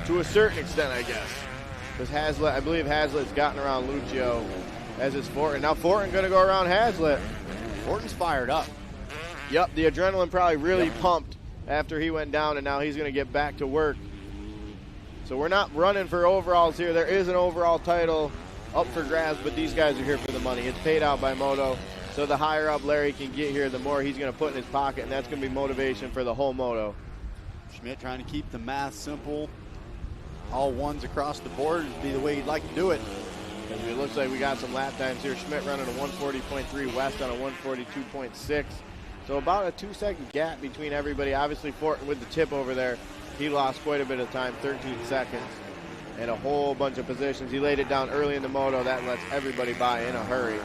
to a certain extent, I guess. Because Hazlitt, I believe Hazlitt's gotten around Lucio, as is Fortin. Now Fortin going to go around Hazlitt. Fortin's fired up. Yep, the adrenaline probably really pumped after he went down, and now he's going to get back to work. So we're not running for overalls here. There is an overall title up for grabs, but these guys are here for the money. It's paid out by Moto. So the higher up Larry can get here, the more he's going to put in his pocket, and that's going to be motivation for the whole Moto. Schmidt trying to keep the math simple. All ones across the board would be the way he'd like to do it. And it looks like we got some lap times here. Schmidt running a 140.3, West on a 142.6. So about a 2-second gap between everybody. Obviously Fortin with the tip over there, he lost quite a bit of time, 13 seconds. And a whole bunch of positions. He laid it down early in the moto. That lets everybody by in a hurry.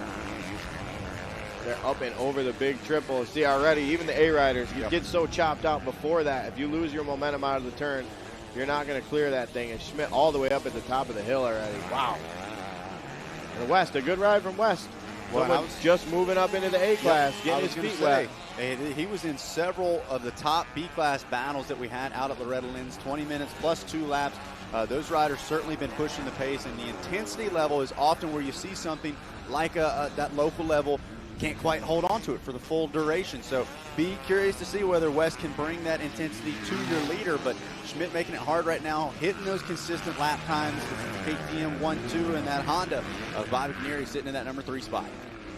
They're up and over the big triple. See already, even the A-riders, you get so chopped out before that. If you lose your momentum out of the turn, you're not going to clear that thing. And Schmidt all the way up at the top of the hill already. Wow. And West, a good ride from West. Well, just moving up into the A-class, getting his feet wet. He was in several of the top B-class battles that we had out at Loretta Lynn's, 20 minutes plus 2 laps. Those riders certainly been pushing the pace, and the intensity level is often where you see something like that local level can't quite hold on to it for the full duration. So be curious to see whether West can bring that intensity to your leader, but Schmidt making it hard right now, hitting those consistent lap times with KTM 1-2 and that Honda of Bobby Canary sitting in that number 3 spot.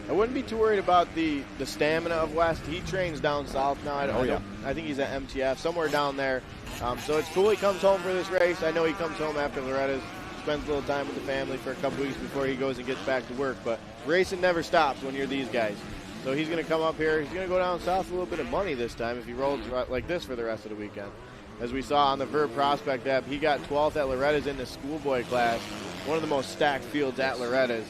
I wouldn't be too worried about the stamina of West. He trains down south now. I think he's at MTF, somewhere down there. So it's cool he comes home for this race. I know he comes home after Loretta's, spends a little time with the family for a couple weeks before he goes and gets back to work. But racing never stops when you're these guys. So he's going to come up here. He's going to go down south with a little bit of money this time if he rolls like this for the rest of the weekend. As we saw on the Verb Prospect app, he got 12th at Loretta's in the schoolboy class, one of the most stacked fields at Loretta's.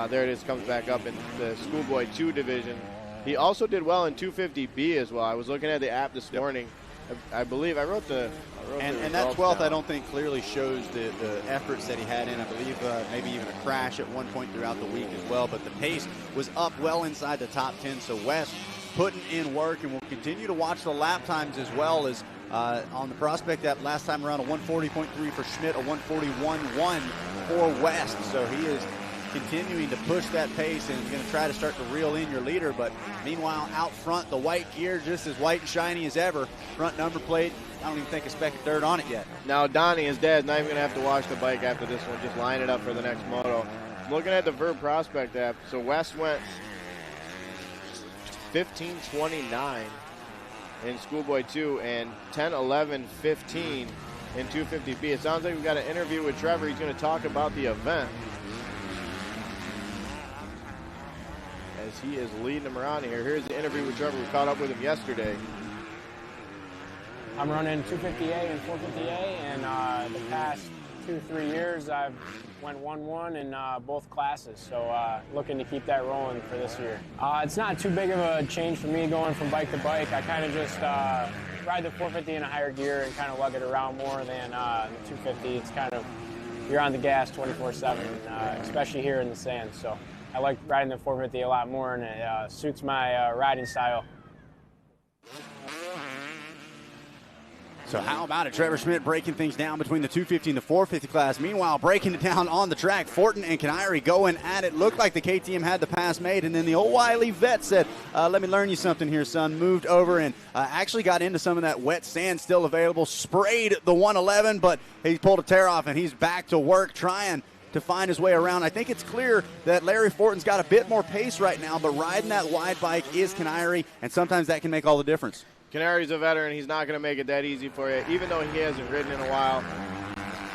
There it is, comes back up in the schoolboy 2 division. He also did well in 250B as well. I was looking at the app this morning. I believe I wrote the and that 12th I don't think clearly shows the efforts that he had in. I believe maybe even a crash at one point throughout the week as well, but the pace was up well inside the top 10. So West putting in work, and we'll continue to watch the lap times as well as on the Prospect app last time around a 140.3 for Schmidt, a 141.1 for West. So he is continuing to push that pace and is going to try to start to reel in your leader. But meanwhile, out front, the white gear just as white and shiny as ever. Front number plate, I don't even think a speck of dirt on it yet. Now Donnie, his dad's not even going to have to wash the bike after this one. Just line it up for the next moto. Looking at the Verb Prospect app, so West went 15:29 in Schoolboy 2 and 10:11:15 in 250B. It sounds like we've got an interview with Trevor. He's going to talk about the event, as he is leading them around here. Here's the interview with Trevor. We caught up with him yesterday. I'm running 250A and 450A, and the past 2-3 years, I've went 1-1 in both classes, so looking to keep that rolling for this year. It's not too big of a change for me going from bike to bike. I kind of just ride the 450 in a higher gear and kind of lug it around more than the 250. It's kind of, you're on the gas 24/7, especially here in the sand. So I like riding the 450 a lot more, and it suits my riding style. So how about it? Trevor Schmidt breaking things down between the 250 and the 450 class. Meanwhile, breaking it down on the track, Fortin and Canary going at it. Looked like the KTM had the pass made, and then the old wily vet said, let me learn you something here, son. Moved over and actually got into some of that wet sand still available. Sprayed the 111, but he pulled a tear off, and he's back to work trying to find his way around. I think it's clear that Larry Fortin's got a bit more pace right now, but riding that wide bike is Canary, and sometimes that can make all the difference. Canary's a veteran. He's not going to make it that easy for you. Even though he hasn't ridden in a while,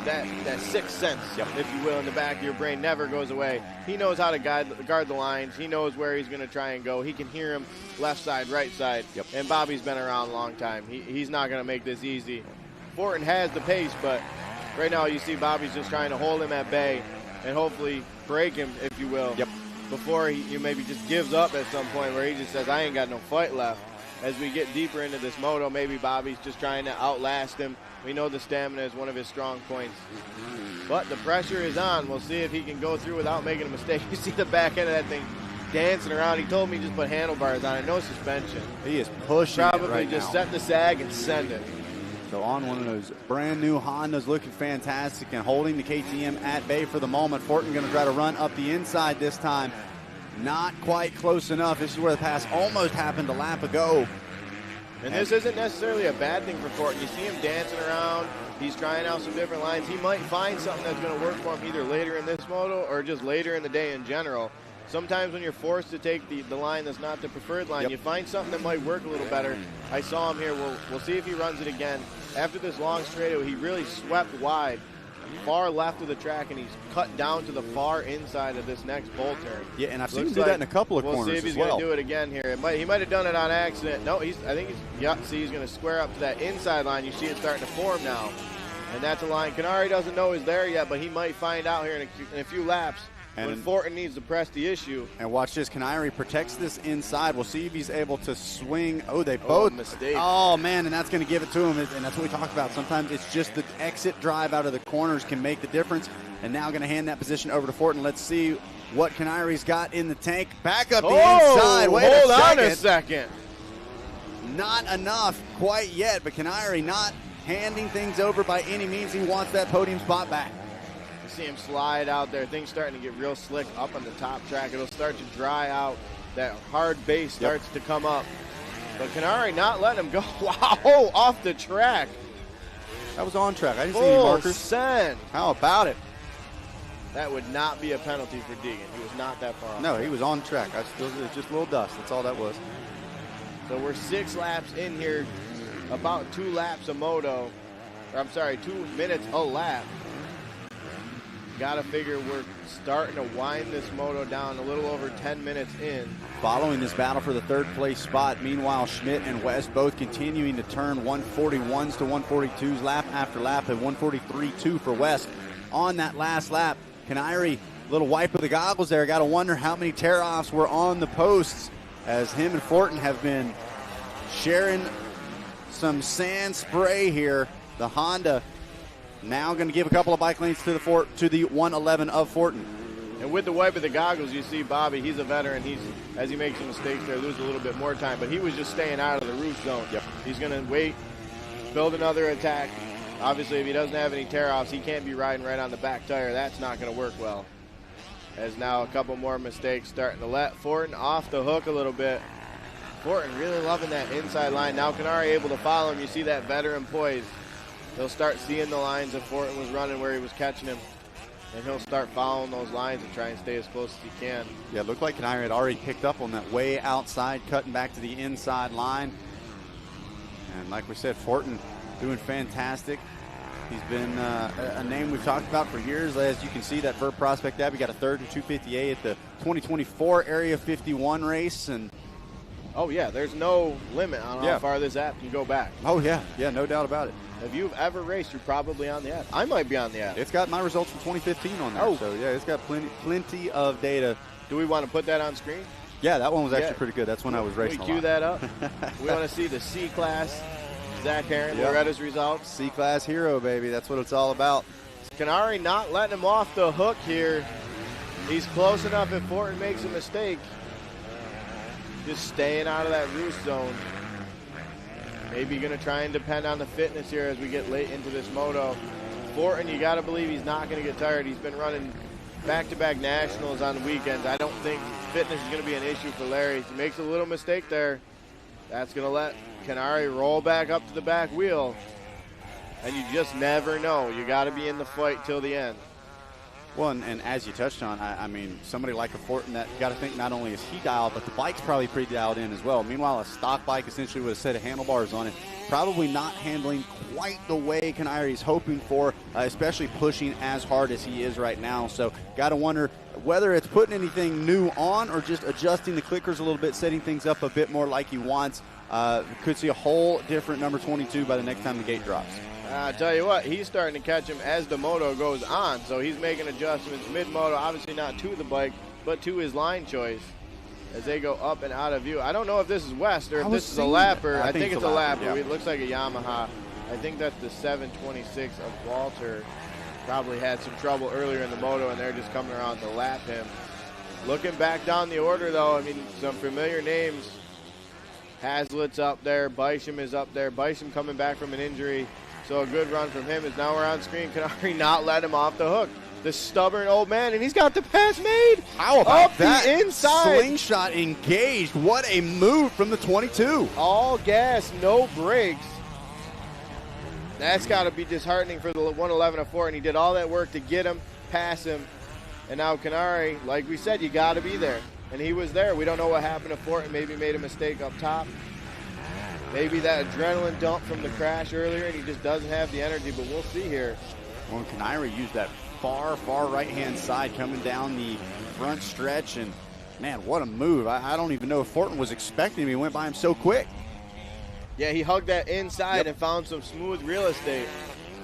that sixth sense, if you will, in the back of your brain never goes away. He knows how to guard the lines. He knows where he's going to try and go. He can hear him left side, right side. And Bobby's been around a long time. He's not going to make this easy. Fortin has the pace, but right now you see Bobby's just trying to hold him at bay and hopefully break him, if you will, before he maybe just gives up at some point where he just says, I ain't got no fight left. As we get deeper into this moto, maybe Bobby's just trying to outlast him. We know the stamina is one of his strong points. But the pressure is on. We'll see if he can go through without making a mistake. You see the back end of that thing dancing around. He told me just put handlebars on it, no suspension. He is pushing Probably it right just now. set the sag and send it. So on one of those brand new Hondas, looking fantastic and holding the KTM at bay for the moment. Fortin going to try to run up the inside this time. Not quite close enough. This is where the pass almost happened a lap ago. And this isn't necessarily a bad thing for Fortin. You see him dancing around. He's trying out some different lines. He might find something that's going to work for him either later in this moto or just later in the day in general. Sometimes when you're forced to take the line that's not the preferred line, you find something that might work a little better. I saw him here. We'll see if he runs it again. After this long straightaway, he really swept wide, far left of the track, and he's cut down to the far inside of this next bowl turn. Yeah, and I've seen him do that in a couple of corners We'll see if he's as well. going to do it again here. He might have done it on accident. No, he's going to square up to that inside line. You see it starting to form now. And that's a line Canary doesn't know is there yet, but he might find out here in a few laps. And when Fortin needs to press the issue. And watch this. Canary protects this inside. We'll see if he's able to swing. Oh, they both. Mistake. Oh, man, and that's going to give it to him. And that's what we talked about. Sometimes it's just the exit drive out of the corners can make the difference. And now going to hand that position over to Fortin. Let's see what Canary's got in the tank. Back up the inside. Wait hold on a second. Not enough quite yet, but Canary not handing things over by any means. He wants that podium spot back. See him slide out there. Things starting to get real slick up on the top track. It'll start to dry out. That hard base starts to come up. But Canary not letting him go. Wow, off the track. That was on track. I didn't see any markers. Send. How about it? That would not be a penalty for Deegan. He was not that far off. No, he was on track. Just a little dust. That's all that was. So we're 6 laps in here. About 2 laps a moto. Or I'm sorry, 2 minutes a lap. Got to figure we're starting to wind this moto down a little over 10 minutes in. Following this battle for the third place spot, meanwhile, Schmidt and West both continuing to turn 141s to 142s lap after lap, and 143.2 for West on that last lap. Canary, little wipe of the goggles there. Got to wonder how many tear-offs were on the posts as him and Fortin have been sharing some sand spray here. The Honda now going to give a couple of bike lanes to the 111 of Fortin. And with the wipe of the goggles, you see Bobby, he's a veteran. As he makes some mistakes there, lose a little bit more time. But he was just staying out of the roof zone. He's going to wait, build another attack. Obviously, if he doesn't have any tear-offs, he can't be riding right on the back tire. That's not going to work well. As now a couple more mistakes starting to let Fortin off the hook a little bit. Fortin really loving that inside line. Now Canary able to follow him. You see that veteran poise. He'll start seeing the lines that Fortin was running where he was catching him. And he'll start following those lines and try and stay as close as he can. Yeah, it looked like Canary had already picked up on that way outside, cutting back to the inside line. And like we said, Fortin doing fantastic. He's been a name we've talked about for years. As you can see, that Verb Prospect Abbey got a third and 258 at the 2024 Area 51 race. And Oh, yeah, there's no limit on how far this app can go back. Oh, yeah. Yeah, no doubt about it. If you've ever raced, you're probably on the app. I might be on the app. It's got my results from 2015 on there. Oh. So, yeah, it's got plenty of data. Do we want to put that on screen? Yeah, that one was actually pretty good. That's when I was racing Can a we lot. cue that up? We want to see the C-Class Zach Herron, Loretta's results. C-Class hero, baby. That's what it's all about. Canary not letting him off the hook here. He's close enough if Fortin makes a mistake. Just staying out of that roost zone. Maybe going to try and depend on the fitness here as we get late into this moto. Fortin, you got to believe he's not going to get tired. He's been running back-to-back nationals on the weekends. I don't think fitness is going to be an issue for Larry. If he makes a little mistake there, that's going to let Canary roll back up to the back wheel. And you just never know. You got to be in the fight till the end. Well, and as you touched on, I mean, somebody like a Fortin, that got to think not only is he dialed, but the bike's probably pretty dialed in as well. Meanwhile, a stock bike essentially with a set of handlebars on it, probably not handling quite the way Canary's hoping for, especially pushing as hard as he is right now. So got to wonder whether it's putting anything new on or just adjusting the clickers a little bit, setting things up a bit more like he wants. Could see a whole different number 22 by the next time the gate drops. I tell you what, he's starting to catch him as the moto goes on, so he's making adjustments mid-moto, obviously not to the bike, but to his line choice as they go up and out of view. I don't know if this is West or if this is a lapper. I think it's a lapper. Yeah. It looks like a Yamaha. I think that's the 726 of Walter. Probably had some trouble earlier in the moto, and they're just coming around to lap him. Looking back down the order, though, I mean, some familiar names. Hazlitt's up there. Bysham is up there. Bysham coming back from an injury. So a good run from him as now we're on screen. Canary not let him off the hook. The stubborn old man, and he's got the pass made. How about up that? The inside. Slingshot engaged. What a move from the 22. All gas, no brakes. That's got to be disheartening for the 111 of Fortin. He did all that work to get him, pass him, and now Canary, like we said, you got to be there. And he was there. We don't know what happened to Fortin. Maybe made a mistake up top. Maybe that adrenaline dump from the crash earlier, and he just doesn't have the energy, but we'll see here. Well, Canary used that far right-hand side coming down the front stretch, and, man, what a move. I don't even know if Fortin was expecting him. He went by him so quick. Yeah, he hugged that inside and found some smooth real estate.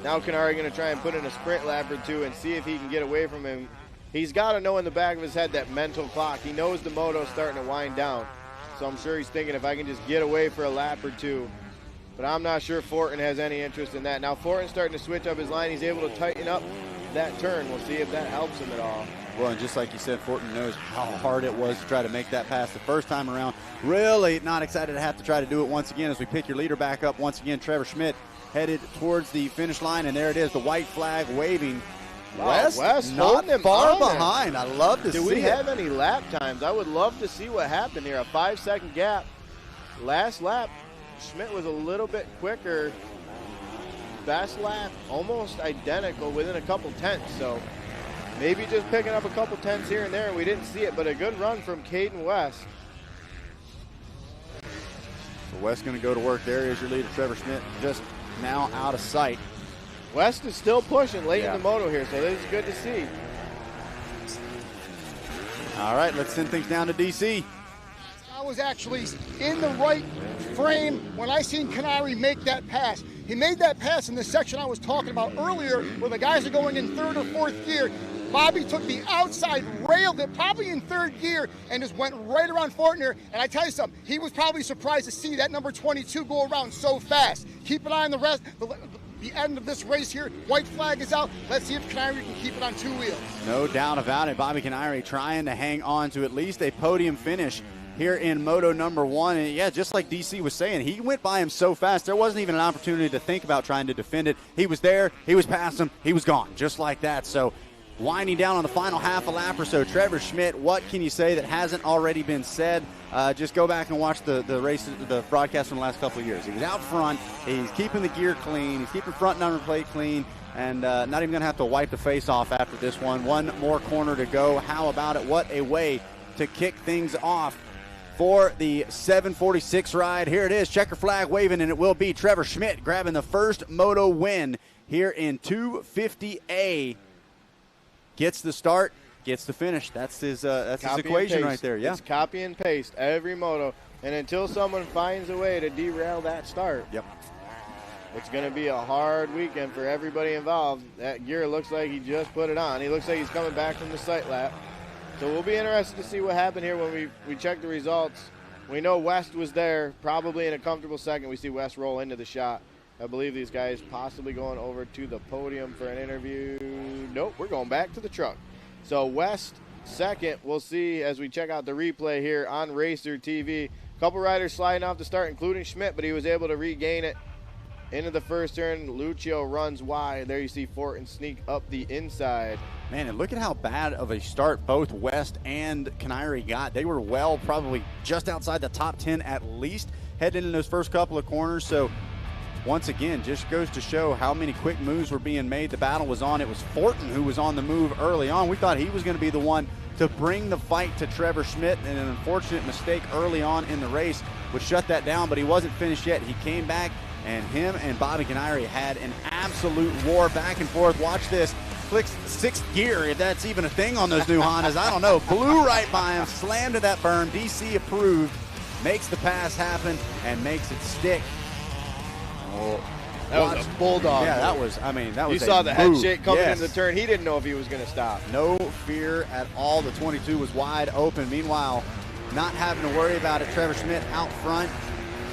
Now Canary going to try and put in a sprint lap or two and see if he can get away from him. He's got to know in the back of his head that mental clock. He knows the moto's starting to wind down. So I'm sure he's thinking if I can just get away for a lap or two. But I'm not sure Fortin has any interest in that. Now Fortin's starting to switch up his line. He's able to tighten up that turn. We'll see if that helps him at all. Well, and just like you said, Fortin knows how hard it was to try to make that pass the first time around. Really not excited to have to try to do it once again as we pick your leader back up once again. Trevor Schmidt headed towards the finish line, and there it is, the white flag waving. Wow, West not holding him far on there. behind. I love to see it. Do we have any lap times? I would love to see what happened here. A 5-second gap. Last lap, Schmidt was a little bit quicker. Best lap, almost identical within a couple tenths. So maybe just picking up a couple tenths here and there, and we didn't see it, but a good run from Caden West. So West going to go to work. There is your leader, Trevor Schmidt, just now out of sight. West is still pushing late in the moto here, so this is good to see. All right, let's send things down to DC. I was actually in the right frame when I seen Canary make that pass. He made that pass in the section I was talking about earlier where the guys are going in third or fourth gear. Bobby took the outside, railed it, probably in third gear, and just went right around Fortner. And I tell you something, he was probably surprised to see that number 22 go around so fast. Keep an eye on the rest. The end of this race here, white flag is out. Let's see if Canary can keep it on two wheels. No doubt about it. Bobby Canary trying to hang on to at least a podium finish here in Moto number 1. And yeah, just like DC was saying, he went by him so fast, there wasn't even an opportunity to think about trying to defend it. He was there, he was past him, he was gone, just like that. So winding down on the final half a lap or so, Trevor Schmidt, what can you say that hasn't already been said? Just go back and watch the race, the broadcast from the last couple of years. He was out front, he's keeping the gear clean, he's keeping front number plate clean, and not even going to have to wipe the face off after this one. One more corner to go. How about it? What a way to kick things off for the 746 ride. Here it is, checker flag waving, and it will be Trevor Schmidt grabbing the first moto win here in 250A. Gets the start, gets the finish. That's his equation right there. Yeah. It's copy and paste every moto. And until someone finds a way to derail that start, it's going to be a hard weekend for everybody involved. That gear looks like he just put it on. He looks like he's coming back from the sight lap. So we'll be interested to see what happened here when we check the results. We know West was there, probably in a comfortable second. We see West roll into the shot. I believe these guys possibly going over to the podium for an interview. Nope, we're going back to the truck. So West second, we'll see as we check out the replay here on Racer TV. A couple riders sliding off the start, including Schmidt, but he was able to regain it into the first turn. Lucio runs wide. There you see Fortin sneak up the inside. Man, and look at how bad of a start both West and Canary got. They were well, probably just outside the top 10 at least, heading in those first couple of corners. So once again, just goes to show how many quick moves were being made. The battle was on. It was Fortin who was on the move early on. We thought he was going to be the one to bring the fight to Trevor Schmidt, and an unfortunate mistake early on in the race would shut that down, but he wasn't finished yet. He came back, and him and Bobby Canary had an absolute war back and forth. Watch this. Clicks sixth gear, if that's even a thing on those new Hondas. I don't know. Blew right by him, slammed to that berm. DC approved, makes the pass happen, and makes it stick. Oh, that was a bulldog. Yeah, that move. was, I mean, that was You saw the head shake coming yes. into the turn. He didn't know if he was going to stop. No fear at all. The 22 was wide open. Meanwhile, not having to worry about it, Trevor Schmidt out front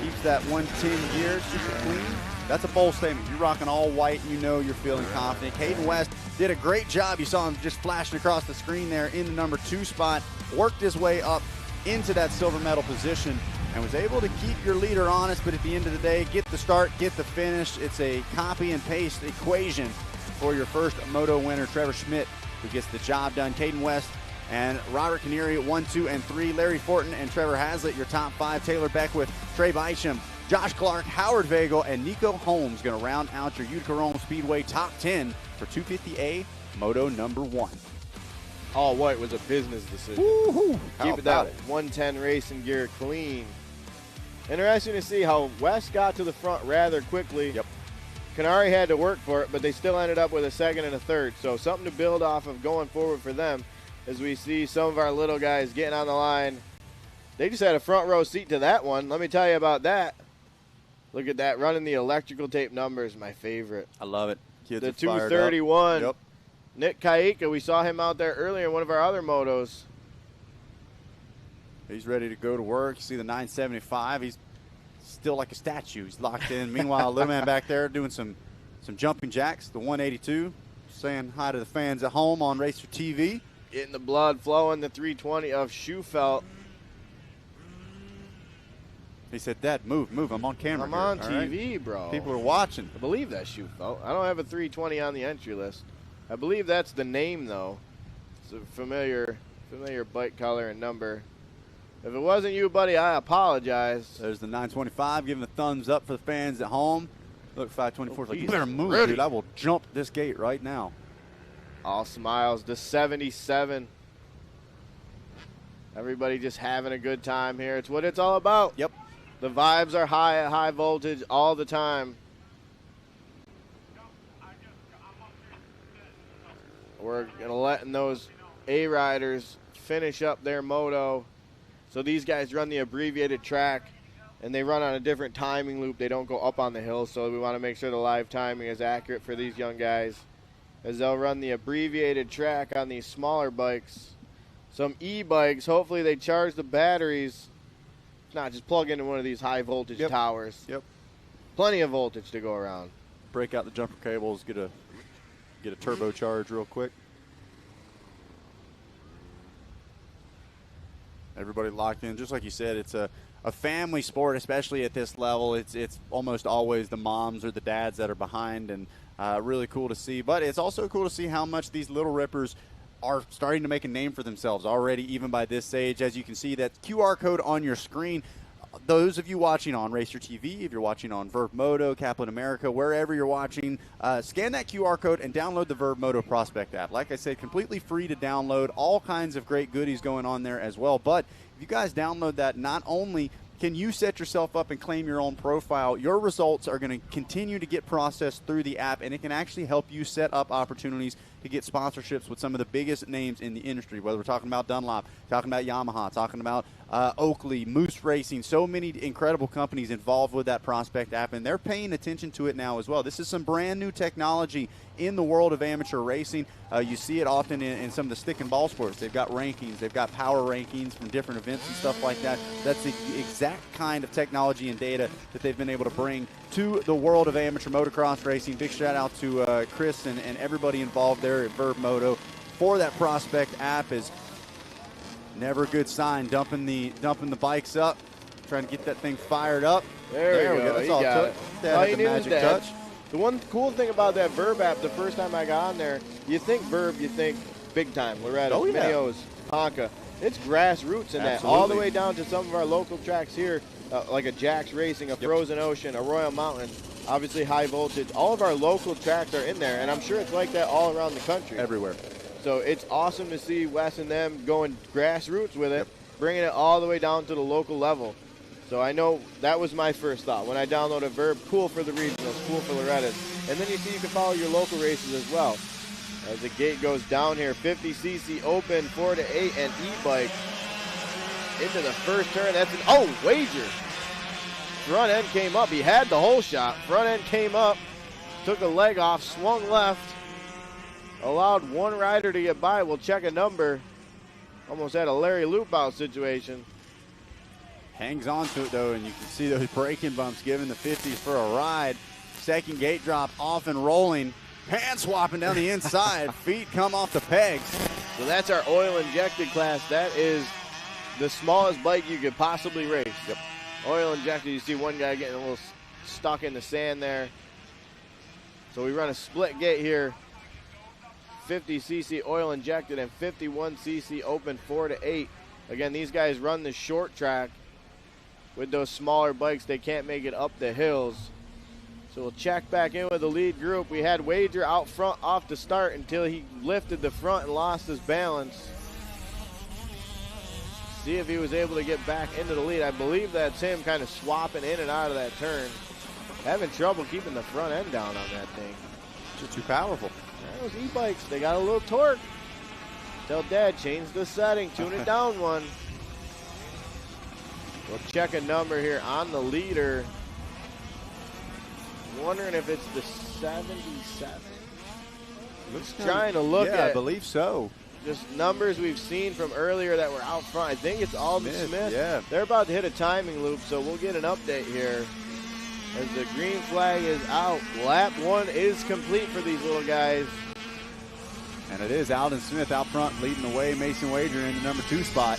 keeps that 110 gear super clean. That's a bold statement. You're rocking all white. You know you're feeling confident. Caden West did a great job. You saw him just flashing across the screen there in the number 2 spot. Worked his way up into that silver medal position and was able to keep your leader honest, but at the end of the day, get the start, get the finish. It's a copy and paste equation for your first Moto winner, Trevor Schmidt, who gets the job done. Caden West and Robert Canary at 1, 2, and 3. Larry Fortin and Trevor Hazlitt, your top 5. Taylor Beckwith, Trey Beisham, Josh Clark, Howard Vagel, and Nico Holmes going to round out your Utica Rome Speedway top 10 for 250A Moto number 1. All white was a business decision. Woo-hoo. Keep that 110 racing gear clean. Interesting to see how West got to the front rather quickly. Yep. Canary had to work for it, but they still ended up with a second and a third. So something to build off of going forward for them as we see some of our little guys getting on the line. They just had a front row seat to that one. Let me tell you about that. Look at that, running the electrical tape numbers, my favorite. I love it. Kids the are fired 231. up. Yep. Nick Kaika, we saw him out there earlier in one of our other motos. He's ready to go to work. You see the 975. He's still like a statue. He's locked in. Meanwhile, little man back there doing some jumping jacks. The 182, saying hi to the fans at home on Racer TV. Getting the blood flowing, the 320 of Schufelt. He said, Dad, move. I'm on camera. I'm on here, TV, right? bro. People are watching. I believe that's Schufelt. I don't have a 320 on the entry list. I believe that's the name, though. It's a familiar bike color and number. If it wasn't you, buddy, I apologize. There's the 925 giving a thumbs up for the fans at home. Look, 524 like, you better move, ready. dude. I will jump this gate right now. All smiles. The 77. Everybody just having a good time here. It's what it's all about. Yep. The vibes are high at high voltage all the time. We're going to letting those A riders finish up their moto. So these guys run the abbreviated track, and they run on a different timing loop. They don't go up on the hill, so we want to make sure the live timing is accurate for these young guys, as they'll run the abbreviated track on these smaller bikes. Some e-bikes, hopefully they charge the batteries. If not, just plug into one of these high voltage towers. Yep. Plenty of voltage to go around. Break out the jumper cables, get a turbocharge real quick. Everybody locked in. Just like you said, it's a family sport, especially at this level. It's almost always the moms or the dads that are behind, and really cool to see. But it's also cool to see how much these little rippers are starting to make a name for themselves already, even by this age. As you can see, that QR code on your screen. Those of you watching on Racer TV, if you're watching on Verb Moto, Kaplan America, wherever you're watching, scan that QR code and download the Verb Moto Prospect app. Like I said, completely free to download. All kinds of great goodies going on there as well. But if you guys download that, not only can you set yourself up and claim your own profile, your results are going to continue to get processed through the app, and it can actually help you set up opportunities to get sponsorships with some of the biggest names in the industry, whether we're talking about Dunlop, talking about Yamaha, talking about Oakley, Moose Racing, so many incredible companies involved with that Prospect app, and they're paying attention to it now as well. This is some brand new technology in the world of amateur racing. You see it often in some of the stick and ball sports. They've got rankings. They've got power rankings from different events and stuff like that. That's the exact kind of technology and data that they've been able to bring to the world of amateur motocross racing. Big shout out to Chris and everybody involved there at Verb Moto for that Prospect app. Is never a good sign. Dumping the bikes up, trying to get that thing fired up. There we go. That's He all it got took. it. That All had you the need is magic that. touch. The one cool thing about that Verb app, the first time I got on there, you think Verb, you think big time, Loretta, Oh, yeah. Mineos, Honka. It's grassroots in that, all the way down to some of our local tracks here, like a Jack's Racing, a Frozen Ocean, a Royal Mountain, obviously High Voltage. All of our local tracks are in there, and I'm sure it's like that all around the country. Everywhere. So it's awesome to see Wes and them going grassroots with it, bringing it all the way down to the local level. So I know that was my first thought. When I downloaded Verb, cool for the regionals, cool for Loretta's. And then you see you can follow your local races as well. As the gate goes down here, 50cc open, 4 to 8, and e-bike into the first turn. That's wager. Front end came up. He had the whole shot. Front end came up, took a leg off, swung left, allowed one rider to get by. We'll check a number. Almost had a Larry Loop out situation. Hangs on to it, though, and you can see those braking bumps giving the 50s for a ride. Second gate drop off and rolling. Hand swapping down the inside. Feet come off the pegs. So that's our oil-injected class. That is the smallest bike you could possibly race. Yep. Oil-injected. You see one guy getting a little stuck in the sand there. So we run a split gate here. 50cc oil-injected and 51cc open 4 to 8. Again, these guys run the short track. With those smaller bikes, they can't make it up the hills. So we'll check back in with the lead group. We had Wager out front off the start until he lifted the front and lost his balance. See if he was able to get back into the lead. I believe that's him kind of swapping in and out of that turn. Having trouble keeping the front end down on that thing. Just too powerful. Those e-bikes, they got a little torque. Tell Dad, change the setting, tune it down one. We'll check a number here on the leader. Wondering if it's the 77. Trying to look at. Yeah, I believe so. Just numbers we've seen from earlier that were out front. I think it's Alden Smith. Yeah. They're about to hit a timing loop, so we'll get an update here. As the green flag is out. Lap 1 is complete for these little guys. And it is Alden Smith out front leading the way. Mason Wager in the number 2 spot.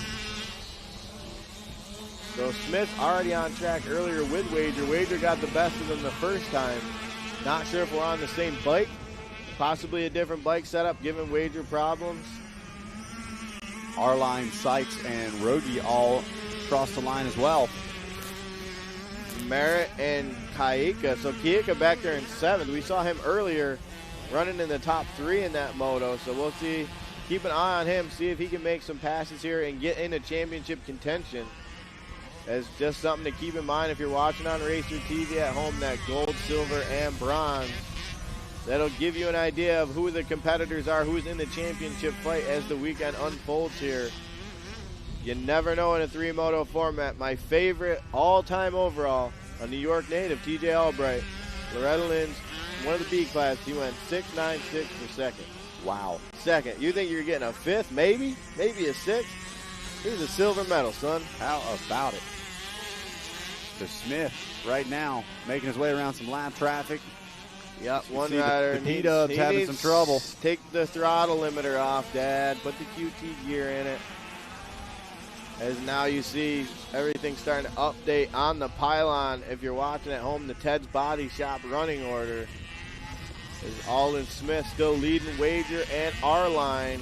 So Smith already on track earlier with Wager. Wager got the best of them the first time. Not sure if we're on the same bike. Possibly a different bike setup, giving Wager problems. Arline, Sykes, and Rogie all crossed the line as well. Merritt and Kaika. So Kaika back there in 7th. We saw him earlier running in the top 3 in that moto. So we'll see. Keep an eye on him. See if he can make some passes here and get into championship contention. As just something to keep in mind if you're watching on Racer TV at home, that gold, silver, and bronze. That'll give you an idea of who the competitors are, who's in the championship fight as the weekend unfolds here. You never know in a 3-moto format. My favorite all-time overall, a New York native, TJ Albright. Loretta Lynn's one of the B class. He went 6.96 for second. Wow. Second. You think you're getting a 5th, maybe? Maybe a 6th? Here's a silver medal, son. How about it? To Smith right now, making his way around some lap traffic. Yep, one See rider. the P-Dub's having some trouble. Take the throttle limiter off, Dad. Put the QT gear in it. As now you see everything starting to update on the pylon. If you're watching at home, the Ted's Body Shop running order. Is Alden Smith still leading Wager and Arline.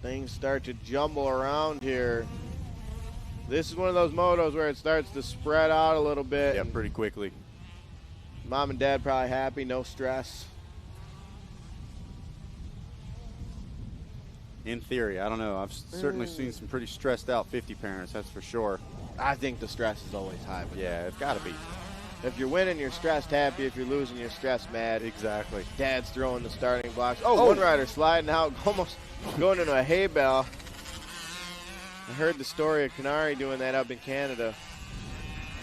Things start to jumble around here. This is one of those motos where it starts to spread out a little bit. Yeah, pretty quickly. Mom and Dad probably happy, no stress. In theory, I don't know. I've certainly seen some pretty stressed out 50 parents, that's for sure. I think the stress is always high. Yeah, it's got to be. If you're winning, you're stressed happy. If you're losing, you're stressed mad. Exactly. Dad's throwing the starting blocks. Oh, one rider sliding out, almost going into a hay bale. I heard the story of Canary doing that up in Canada.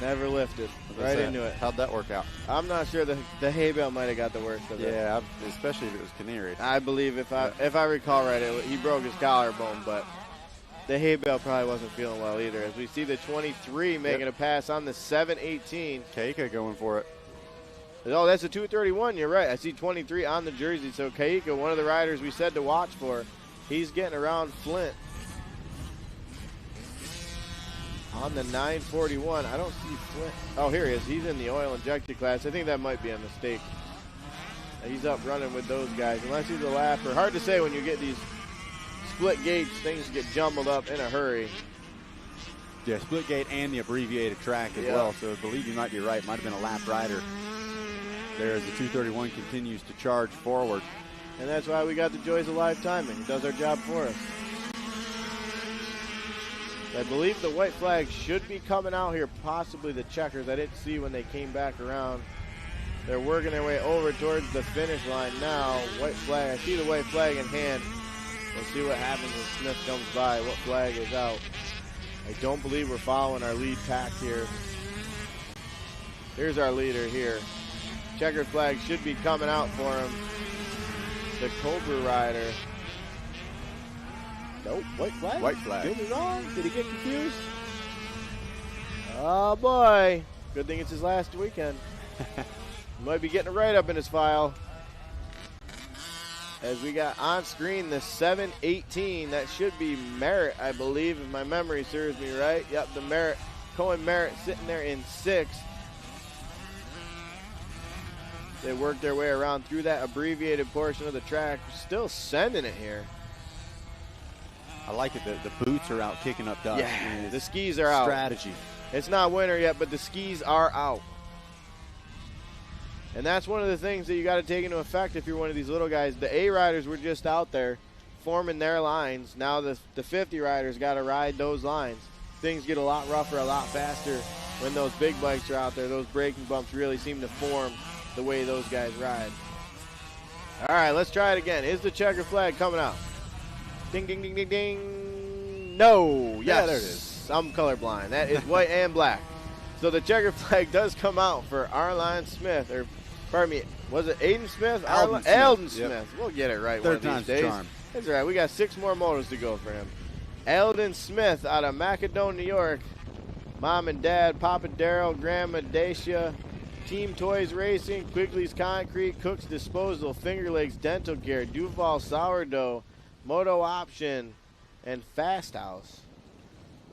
Never lifted. Right into it. How'd that work out? I'm not sure. The hay bale might have got the worst of it. Yeah, especially if it was Canary. I believe if I recall right, he broke his collarbone, but the hay bale probably wasn't feeling well either. As we see the 23 making a pass on the 7:18. Keika going for it. Oh, that's a 2:31. You're right. I see 23 on the jersey. So Keika, one of the riders we said to watch for, he's getting around Flint. On the 941, I don't see Flint. Oh, here he is. He's in the oil injected class. I think that might be a mistake. He's up running with those guys. Unless he's a lapper. Hard to say when you get these split gates, things get jumbled up in a hurry. Yeah, split gate and the abbreviated track as well. So I believe you might be right. Might have been a lap rider there as the 231 continues to charge forward. And that's why we got the joys of live timing. It does our job for us. I believe the white flag should be coming out here, possibly the checkers. I didn't see when they came back around. They're working their way over towards the finish line now. White flag, I see the white flag in hand. We'll see what happens when Smith comes by, what flag is out. I don't believe we're following our lead pack here. Here's our leader here. Checkered flag should be coming out for him. The Cobra rider. Nope, white flag. White flag. Did he wrong? Did he get confused? Oh boy. Good thing it's his last weekend. He might be getting a write-up in his file. As we got on screen the 7:18, that should be Merritt, I believe, if my memory serves me right. Yep, the Merritt, Cohen Merritt sitting there in 6th. They worked their way around through that abbreviated portion of the track. Still sending it here. I like it. The boots are out kicking up dust. Yeah, the skis are out. Strategy. It's not winter yet, but the skis are out. And that's one of the things that you got to take into effect if you're one of these little guys. The A riders were just out there forming their lines. Now the 50 riders got to ride those lines. Things get a lot rougher, a lot faster when those big bikes are out there. Those braking bumps really seem to form the way those guys ride. All right, let's try it again. Is the checker flag coming out? Ding, ding, ding, ding, ding. No. Yes. Yeah, there it is. I'm colorblind. That is white and black. So the checker flag does come out for Arline Smith, or pardon me, was it Aiden Smith? Eldon Smith. Yep. We'll get it right Third one of time's these the days. charm. That's all right. We got 6 more motos to go for him. Eldon Smith out of Macedon, New York. Mom and Dad, Papa Darrell, Grandma Dacia, Team Toys Racing, Quigley's Concrete, Cook's Disposal, Finger Lakes Dental Care, Duval Sourdough, Moto Option, and Fast House.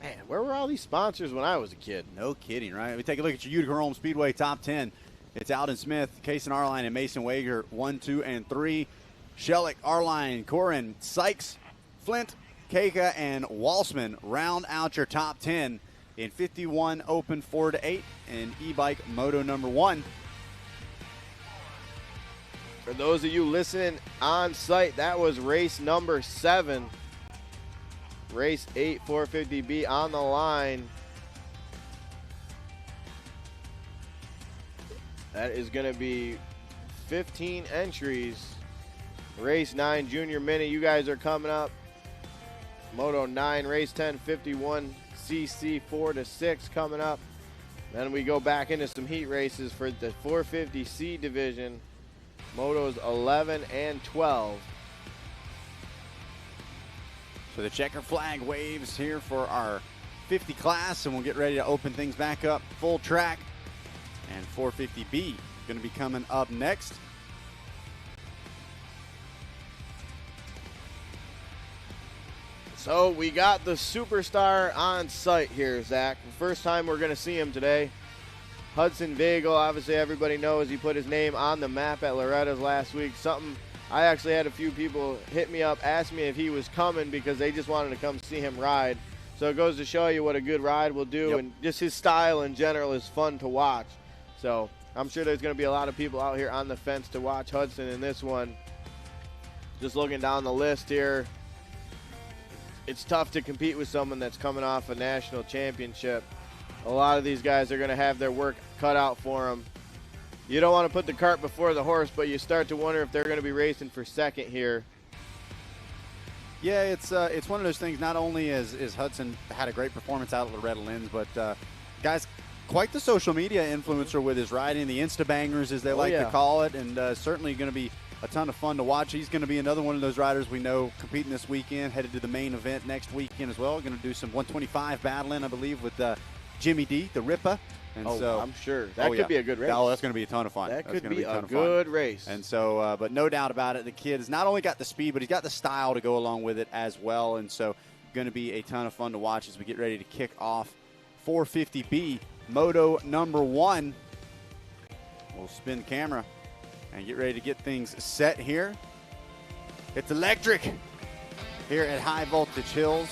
Man, where were all these sponsors when I was a kid? No kidding, right? We take a look at your Utica Rome Speedway top 10. It's Alden Smith, Kaysen Arline, and Mason Wager, 1, 2, and 3. Shellick, Arline, Corin, Sykes, Flint, Keika, and Walsman round out your top 10 in 51 Open 4-8 and e-bike Moto number 1. For those of you listening on site, that was race number 7. Race 8, 450B on the line. That is going to be 15 entries. Race 9, Junior Mini, you guys are coming up. Moto 9, race 10, 51cc 4-6 coming up. Then we go back into some heat races for the 450C division. Motos 11 and 12. So the checker flag waves here for our 50 class, and we'll get ready to open things back up full track. And 450B going to be coming up next. So we got the superstar on site here, Zach. First time we're going to see him today. Hudson Vagel, obviously everybody knows he put his name on the map at Loretta's last week. Something I actually had a few people hit me up, ask me if he was coming because they just wanted to come see him ride. So it goes to show you what a good ride will do, and just his style in general is fun to watch. So I'm sure there's going to be a lot of people out here on the fence to watch Hudson in this one. Just looking down the list here, it's tough to compete with someone that's coming off a national championship. a lot of these guys are going to have their work cut out for them. You don't want to put the cart before the horse, but you start to wonder if they're going to be racing for second here. Yeah, it's one of those things. Not only is Hudson had a great performance out at Loretta Lynn's, but guys, quite the social media influencer with his riding, the Insta bangers as they like to call it, and certainly going to be a ton of fun to watch. He's going to be another one of those riders we know competing this weekend, headed to the main event next weekend as well. Going to do some 125 battling, I believe, with Jimmy D, the Ripper. And so I'm sure that could be a good race. Oh, that's going to be a ton of fun. That could be a good race. And so, but no doubt about it, the kid has not only got the speed, but he's got the style to go along with it as well. And so, going to be a ton of fun to watch as we get ready to kick off 450B Moto number 1. We'll spin the camera and get ready to get things set here. It's electric here at High Voltage Hills.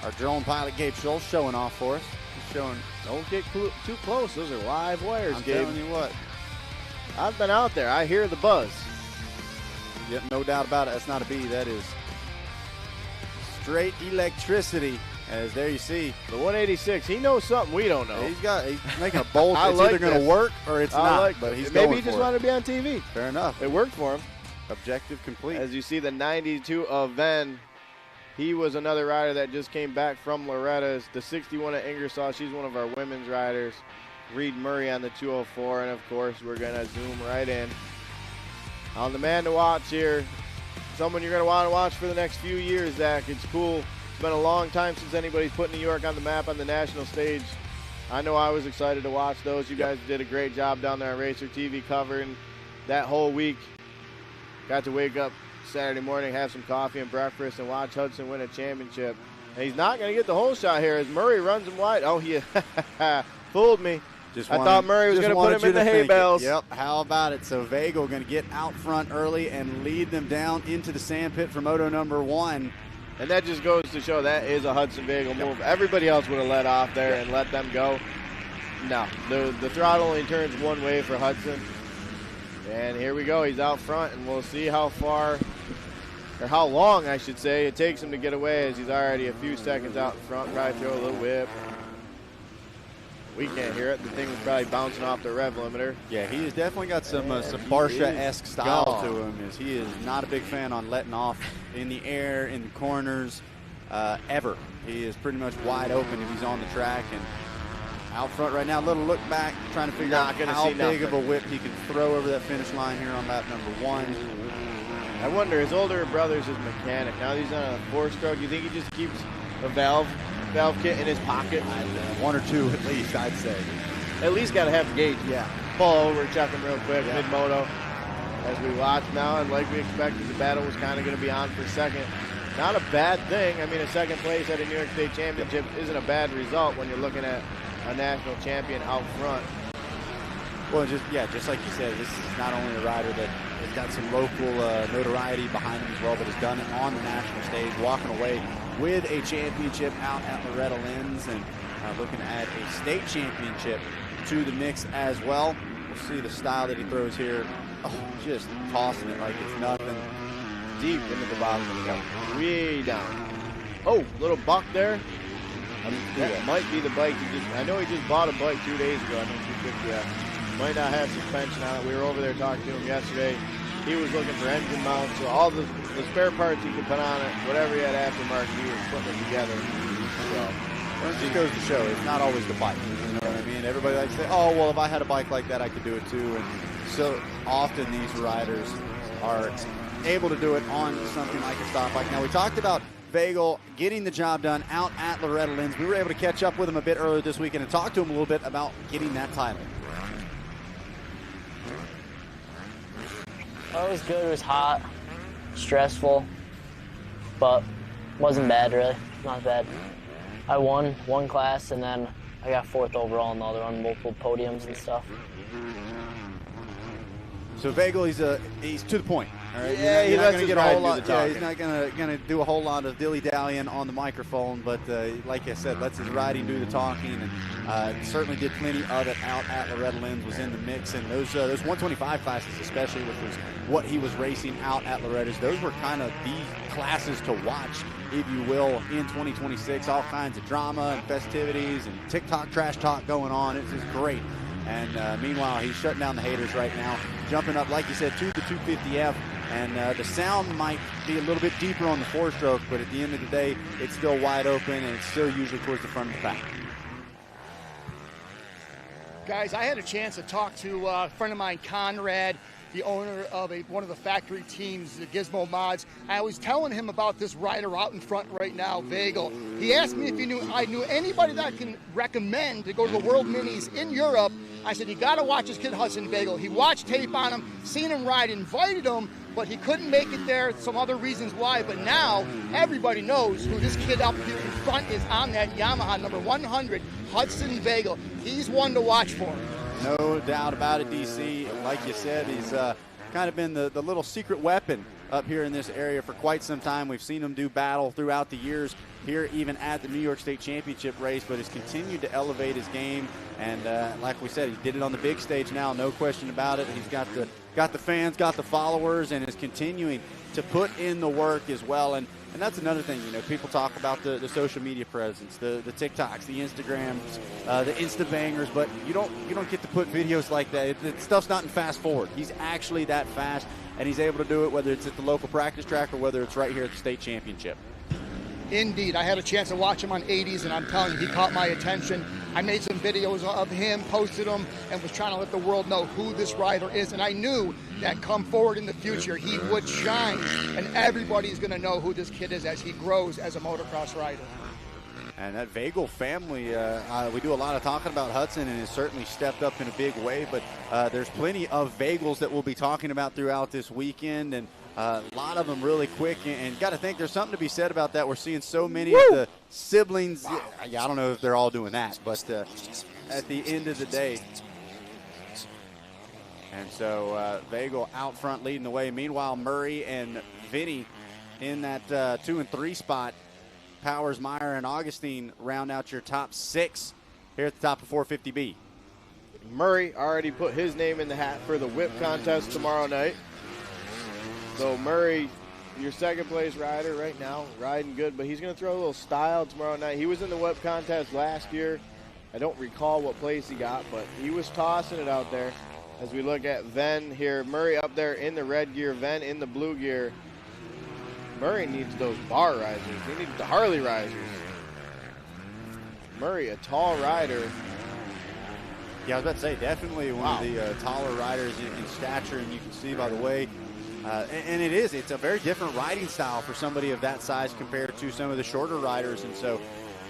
Our drone pilot Gabe Schultz showing off for us. He's showing. Don't get too close. Those are live wires, I'm Gabe. telling you what. I've been out there. I hear the buzz. Yep, no doubt about it. That's not a bee. That is straight electricity. As there you see. The 186. He knows something we don't know. He's making a bolt. It's like either going to work or it's not. But he's maybe going he just for wanted it. to be on TV. Fair enough. It worked for him. Objective complete. As you see the 92 of Venn. He was another rider that just came back from Loretta's. The 61 at Ingersoll, she's one of our women's riders. Reed Murray on the 204, and of course we're going to zoom right in on the man to watch here. Someone you're going to want to watch for the next few years, Zach. It's cool. It's been a long time since anybody's put New York on the map on the national stage. I know I was excited to watch those. You guys did a great job down there on Racer TV covering that whole week. Got to wake up Saturday morning, have some coffee and breakfast, and watch Hudson win a championship. And he's not going to get the whole shot here as Murray runs him wide. Oh, he fooled me. I thought Murray was going to put him in the hay bales. Yep, how about it? So Vagel going to get out front early and lead them down into the sand pit for Moto number 1. And that just goes to show that is a Hudson Vagel move. Everybody else would have let off there and let them go. No, the throttle only turns one way for Hudson. And here we go. He's out front, and we'll see how far, or how long, I should say, it takes him to get away as he's already a few seconds out in front. Probably throw a little whip. We can't hear it. The thing was probably bouncing off the rev limiter. Yeah, he has definitely got some Barsha-esque style to him. As he is not a big fan on letting off in the air, in the corners, ever. He is pretty much wide open if he's on the track. And out front right now, a little look back, trying to figure out how big of a whip he can throw over that finish line here on lap number 1. I wonder, his older brother's his mechanic. Now he's on a 4-stroke. You think he just keeps a valve kit in his pocket? 1 or 2 at least, I'd say. At least got to have the gauge. Yeah. Pull over, check him real quick, mid-moto. As we watch now, and like we expected, the battle was kind of going to be on for second. Not a bad thing. I mean, a second place at a New York State Championship isn't a bad result when you're looking at a national champion out front. Well, just like you said, this is not only a rider that has got some local notoriety behind him as well, but has done it on the national stage, walking away with a championship out at Loretta Lynn's, and looking at a state championship to the mix as well. We'll see the style that he throws here. Oh, just tossing it like it's nothing. Deep into the bottom of the cup. Way down. Oh, little buck there. That might be the bike. I know he just bought a bike 2 days ago. I think might not have suspension on it. We were over there talking to him yesterday. He was looking for engine mounts, so all the spare parts he could put on it, whatever he had aftermarket, he was putting it together. So, well, it just goes to show it's not always the bike. You know what I mean? Everybody likes to say, oh, well, if I had a bike like that, I could do it too. And so often these riders are able to do it on something like a stock bike. Now, we talked about Vagel getting the job done out at Loretta Lynn's. We were able to catch up with him a bit earlier this weekend and talk to him a little bit about getting that title. Well, it was good. It was hot, stressful, but wasn't bad, really. Not bad. I won one class, and then I got 4th overall in the other one, multiple podiums and stuff. So Vagel, he's to the point. All right? Yeah, you're not lets going to his get a ride whole do lot. the Yeah, he's talking. not going to do a whole lot of dilly-dallying on the microphone, but like I said, lets his riding do the talking, and certainly did plenty of it out at Loretta Lynn's, was in the mix, and those 125 classes especially, which was what he was racing out at Loretta's, those were kind of the classes to watch, if you will, in 2026. All kinds of drama and festivities and TikTok trash talk going on. It's just great. And meanwhile, he's shutting down the haters right now, jumping up, like you said, to the 250F. And the sound might be a little bit deeper on the four-stroke, but at the end of the day, it's still wide open, and it's still usually towards the front of the pack. Guys, I had a chance to talk to a friend of mine, Conrad, the owner of one of the factory teams, the Gizmo Mods. I was telling him about this rider out in front right now, Vagel. He asked me if I knew anybody that I can recommend to go to the World Minis in Europe. I said, you got to watch this kid, Hudson Vagel. He watched tape on him, seen him ride, invited him, but he couldn't make it there. Some other reasons why, but now everybody knows who this kid up here in front is on that Yamaha number 100, Hudson Vagel. He's one to watch for. No doubt about it, DC. Like you said, he's kind of been the little secret weapon up here in this area for quite some time. We've seen him do battle throughout the years here, even at the New York State Championship race, but has continued to elevate his game. And like we said, he did it on the big stage now, no question about it. He's got the fans, got the followers, and is continuing to put in the work as well. And that's another thing, people talk about the social media presence, the TikToks, the Instagrams, the Insta bangers, but you don't get to put videos like that. Stuff's not in fast forward. He's actually that fast, and he's able to do it whether it's at the local practice track or whether it's right here at the state championship. Indeed. I had a chance to watch him on 80s, and I'm telling you, he caught my attention. I made some videos of him, posted them, and was trying to let the world know who this rider is. And I knew that come forward in the future, he would shine, and everybody's going to know who this kid is as he grows as a motocross rider. And that Vagel family, we do a lot of talking about Hudson, and has certainly stepped up in a big way, but there's plenty of Vagels that we'll be talking about throughout this weekend, and a lot of them really quick, and got to think there's something to be said about that. We're seeing so many of the siblings. I don't know if they're all doing that, but at the end of the day. And so Vagel out front leading the way. Meanwhile, Murray and Vinny in that 2 and 3 spot. Powers, Meyer, and Augustine round out your top 6 here at the top of 450B. Murray already put his name in the hat for the whip contest tomorrow night. So Murray, your second place rider right now, riding good, but he's going to throw a little style tomorrow night. He was in the whip contest last year. I don't recall what place he got, but he was tossing it out there. As we look at Venn here, Murray up there in the red gear, Venn in the blue gear. Murray needs those bar risers. He needs the Harley risers. Murray, a tall rider. Yeah, I was about to say, definitely one of the taller riders in stature, and you can see by the way. And it's a very different riding style for somebody of that size compared to some of the shorter riders. And so,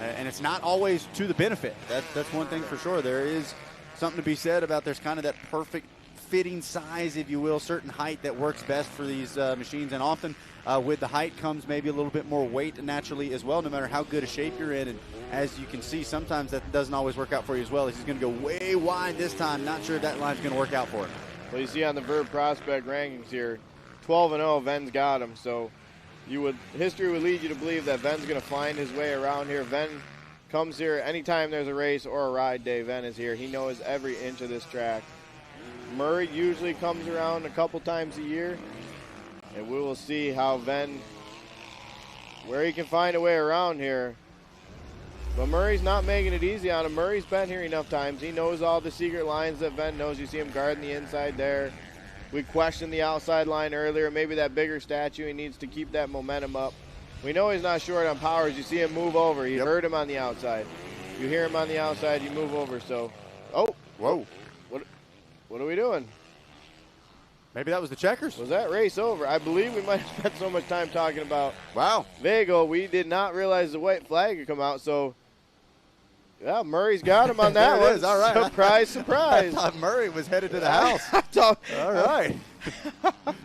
and it's not always to the benefit. That's one thing for sure. There is something to be said about there's kind of that perfect fitting size, if you will, certain height that works best for these machines. And often with the height comes maybe a little bit more weight naturally as well, no matter how good a shape you're in. And as you can see, sometimes that doesn't always work out for you as well. He's going to go way wide this time. Not sure if that line's going to work out for him. Well, you see on the Verb Prospect rankings here, 12-0, Venn's got him. So history would lead you to believe that Venn's going to find his way around here. Venn comes here anytime there's a race or a ride day. Venn is here. He knows every inch of this track. Murray usually comes around a couple times a year, and we will see how Venn, where he can find a way around here. But Murray's not making it easy on him. Murray's been here enough times. He knows all the secret lines that Venn knows. You see him guarding the inside there. We questioned the outside line earlier. Maybe that bigger statue, he needs to keep that momentum up. We know he's not short on powers. You see him move over. You heard him on the outside. You hear him on the outside, you move over. So, whoa. What are we doing? Maybe that was the checkers. Was that race over? I believe we might have spent so much time talking about wow Vagel. We did not realize the white flag had come out. So, yeah, Murray's got him on that there one. It is. All right. Surprise, surprise. I thought Murray was headed to the house. All right.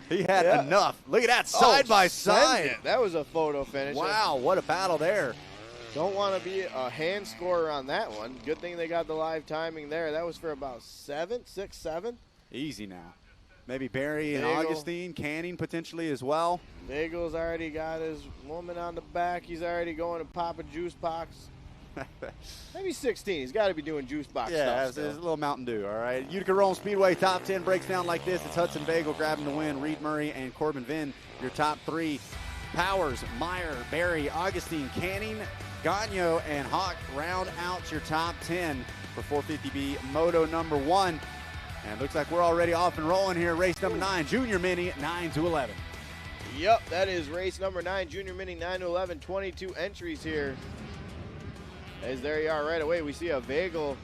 He had enough. Look at that, side by side. That was a photo finish. Wow, what a battle there. Don't want to be a hand scorer on that one. Good thing they got the live timing there. That was for about 6th, 7th. Easy now. Maybe Barry and Bagel. Augustine, Canning potentially as well. Bagel's already got his woman on the back. He's already going to pop a juice box. Maybe 16. He's got to be doing juice box Yeah, stuff. it's a little Mountain Dew, all right. Utica Rolling Speedway top 10 breaks down like this. It's Hudson Bagel grabbing the win. Reed Murray and Corbin Vinn, your top 3. Powers, Meyer, Barry, Augustine, Canning, Gagno, and Hawk round out your top 10 for 450B Moto number 1. And it looks like we're already off and rolling here. Race number 9, Junior Mini, 9 to 11. Yep, that is race number 9, Junior Mini 9 to 11. 22 entries here. As there you are right away, we see a Vagel,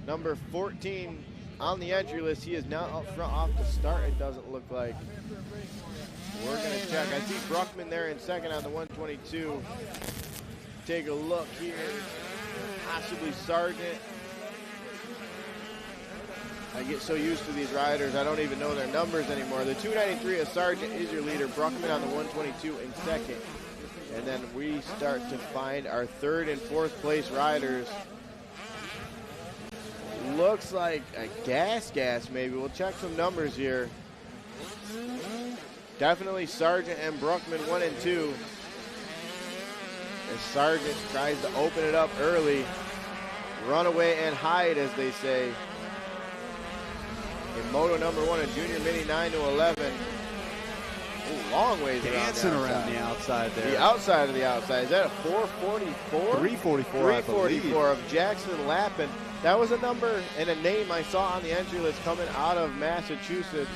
number 14 on the entry list. He is now up front off the start, it doesn't look like. We're going to check. I see Bruckman there in second on the 122. Take a look here. Possibly Sargent. I get so used to these riders, I don't even know their numbers anymore. The 293 of Sargent is your leader. Bruckman on the 122 in second. And then we start to find our third and fourth place riders. Looks like a gas maybe. We'll check some numbers here. Definitely Sargent and Bruckman 1 and 2. As Sargent tries to open it up early. Run away and hide, as they say. In Moto number 1 and Junior Mini 9 to 11. Ooh, long ways dancing around the outside there. The outside of the outside. Is that a 444? 344. 344 of Jackson Lappin. That was a number and a name I saw on the entry list coming out of Massachusetts.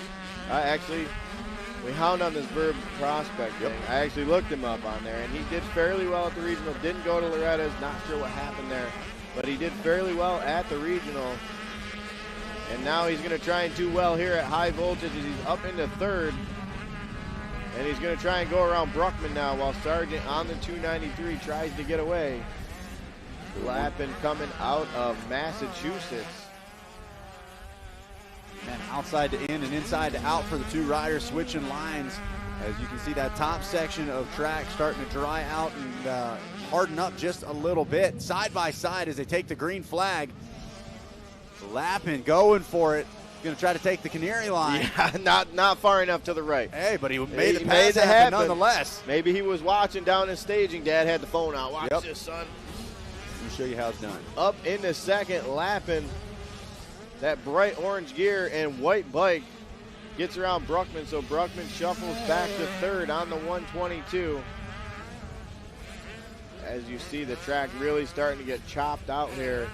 We hound on this Verb prospect thing. I actually looked him up on there, and he did fairly well at the regional. Didn't go to Loretta's. Not sure what happened there, but he did fairly well at the regional. And now he's going to try and do well here at high voltage as he's up into third. And he's going to try and go around Bruckman now while Sargent on the 293 tries to get away. Lappin coming out of Massachusetts. And outside to in and inside to out for the 2 riders, switching lines. As you can see, that top section of track starting to dry out and harden up just a little bit. Side by side as they take the green flag. Lappin going for it. Going to try to take the Canary line. Yeah, not far enough to the right. Hey, but he made the pass happen nonetheless. Maybe he was watching down in staging. Dad had the phone out. Watch this, son. Let me show you how it's done. Up into second, Lappin. That bright orange gear and white bike gets around Bruckman, so Bruckman shuffles back to third on the 122. As you see, the track really starting to get chopped out here.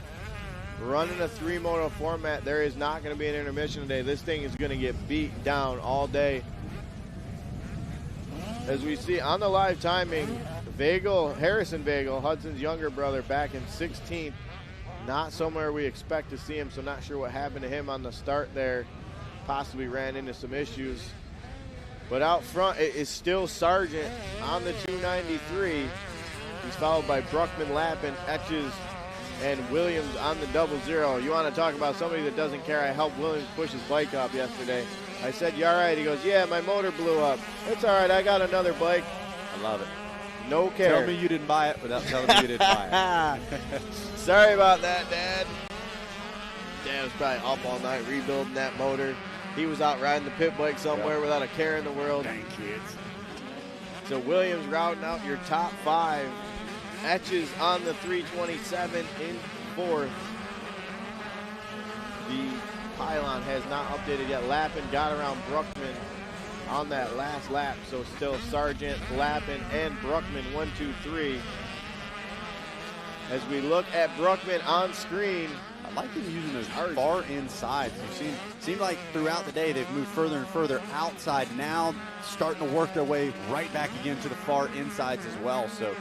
Running a 3-moto format, there is not going to be an intermission today. This thing is going to get beat down all day. As we see on the live timing, Harrison Vagel, Hudson's younger brother, back in 16th. Not somewhere we expect to see him, so not sure what happened to him on the start there. Possibly ran into some issues. But out front, it is still Sargent on the 293. He's followed by Bruckman, Lappin, Etches, and Williams on the 00. You want to talk about somebody that doesn't care? I helped Williams push his bike up yesterday. I said, you all right? He goes, yeah, my motor blew up. It's all right, I got another bike. I love it. No care. Tell me you didn't buy it without telling me you didn't buy it. Sorry about that, Dad. Dad was probably up all night rebuilding that motor. He was out riding the pit bike somewhere without a care in the world. Dang kids. So Williams routing out your top 5. Etches on the 327 in fourth. The pylon has not updated yet. Lappin got around Bruckman on that last lap. So still Sargent, Lappin, and Bruckman 1, 2, 3. As we look at Bruckman on screen. I like him using those far insides. Seem like throughout the day they've moved further and further outside. Now starting to work their way right back again to the far insides as well. So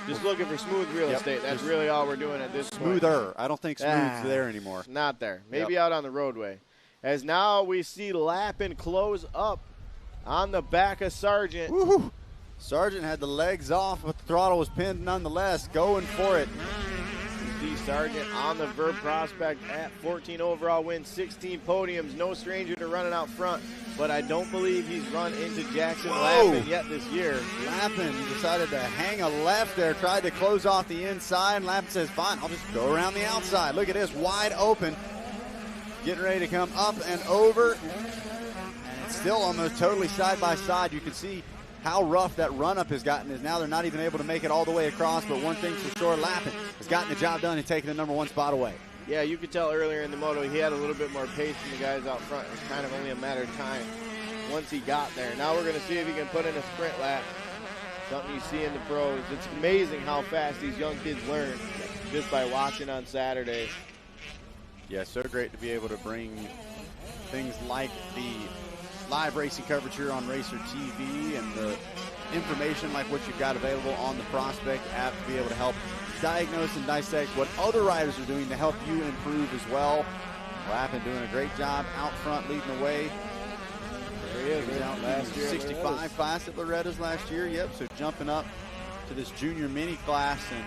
just looking for smooth real estate. That's really all we're doing at this point. Smoother. I don't think smooth's there anymore. Not there. Maybe out on the roadway. As now we see Lappin close up on the back of Sargent. Woo-hoo. Sargent had the legs off, but the throttle was pinned nonetheless. Going for it. You see Sargent on the Verb prospect at 14 overall wins, 16 podiums. No stranger to running out front, but I don't believe he's run into Jackson Lappin yet this year. Lappin decided to hang a left there, tried to close off the inside. Lappin says, fine, I'll just go around the outside. Look at this, wide open. Getting ready to come up and over. still almost totally side by side. You can see how rough that run-up has gotten, is now they're not even able to make it all the way across, but one thing's for sure, Lappin has gotten the job done and taken the number 1 spot away. Yeah, you could tell earlier in the moto he had a little bit more pace than the guys out front. It was kind of only a matter of time once he got there. Now we're going to see if he can put in a sprint lap, something you see in the pros. It's amazing how fast these young kids learn just by watching on Saturday. Yeah, so great to be able to bring things like the live racing coverage here on Racer TV and the information like what you've got available on the Prospect app to be able to help diagnose and dissect what other riders are doing to help you improve as well. Lappin doing a great job out front, leading the way. There he is. He was out last year, 65 class at Loretta's last year. Yep, so jumping up to this junior mini class, and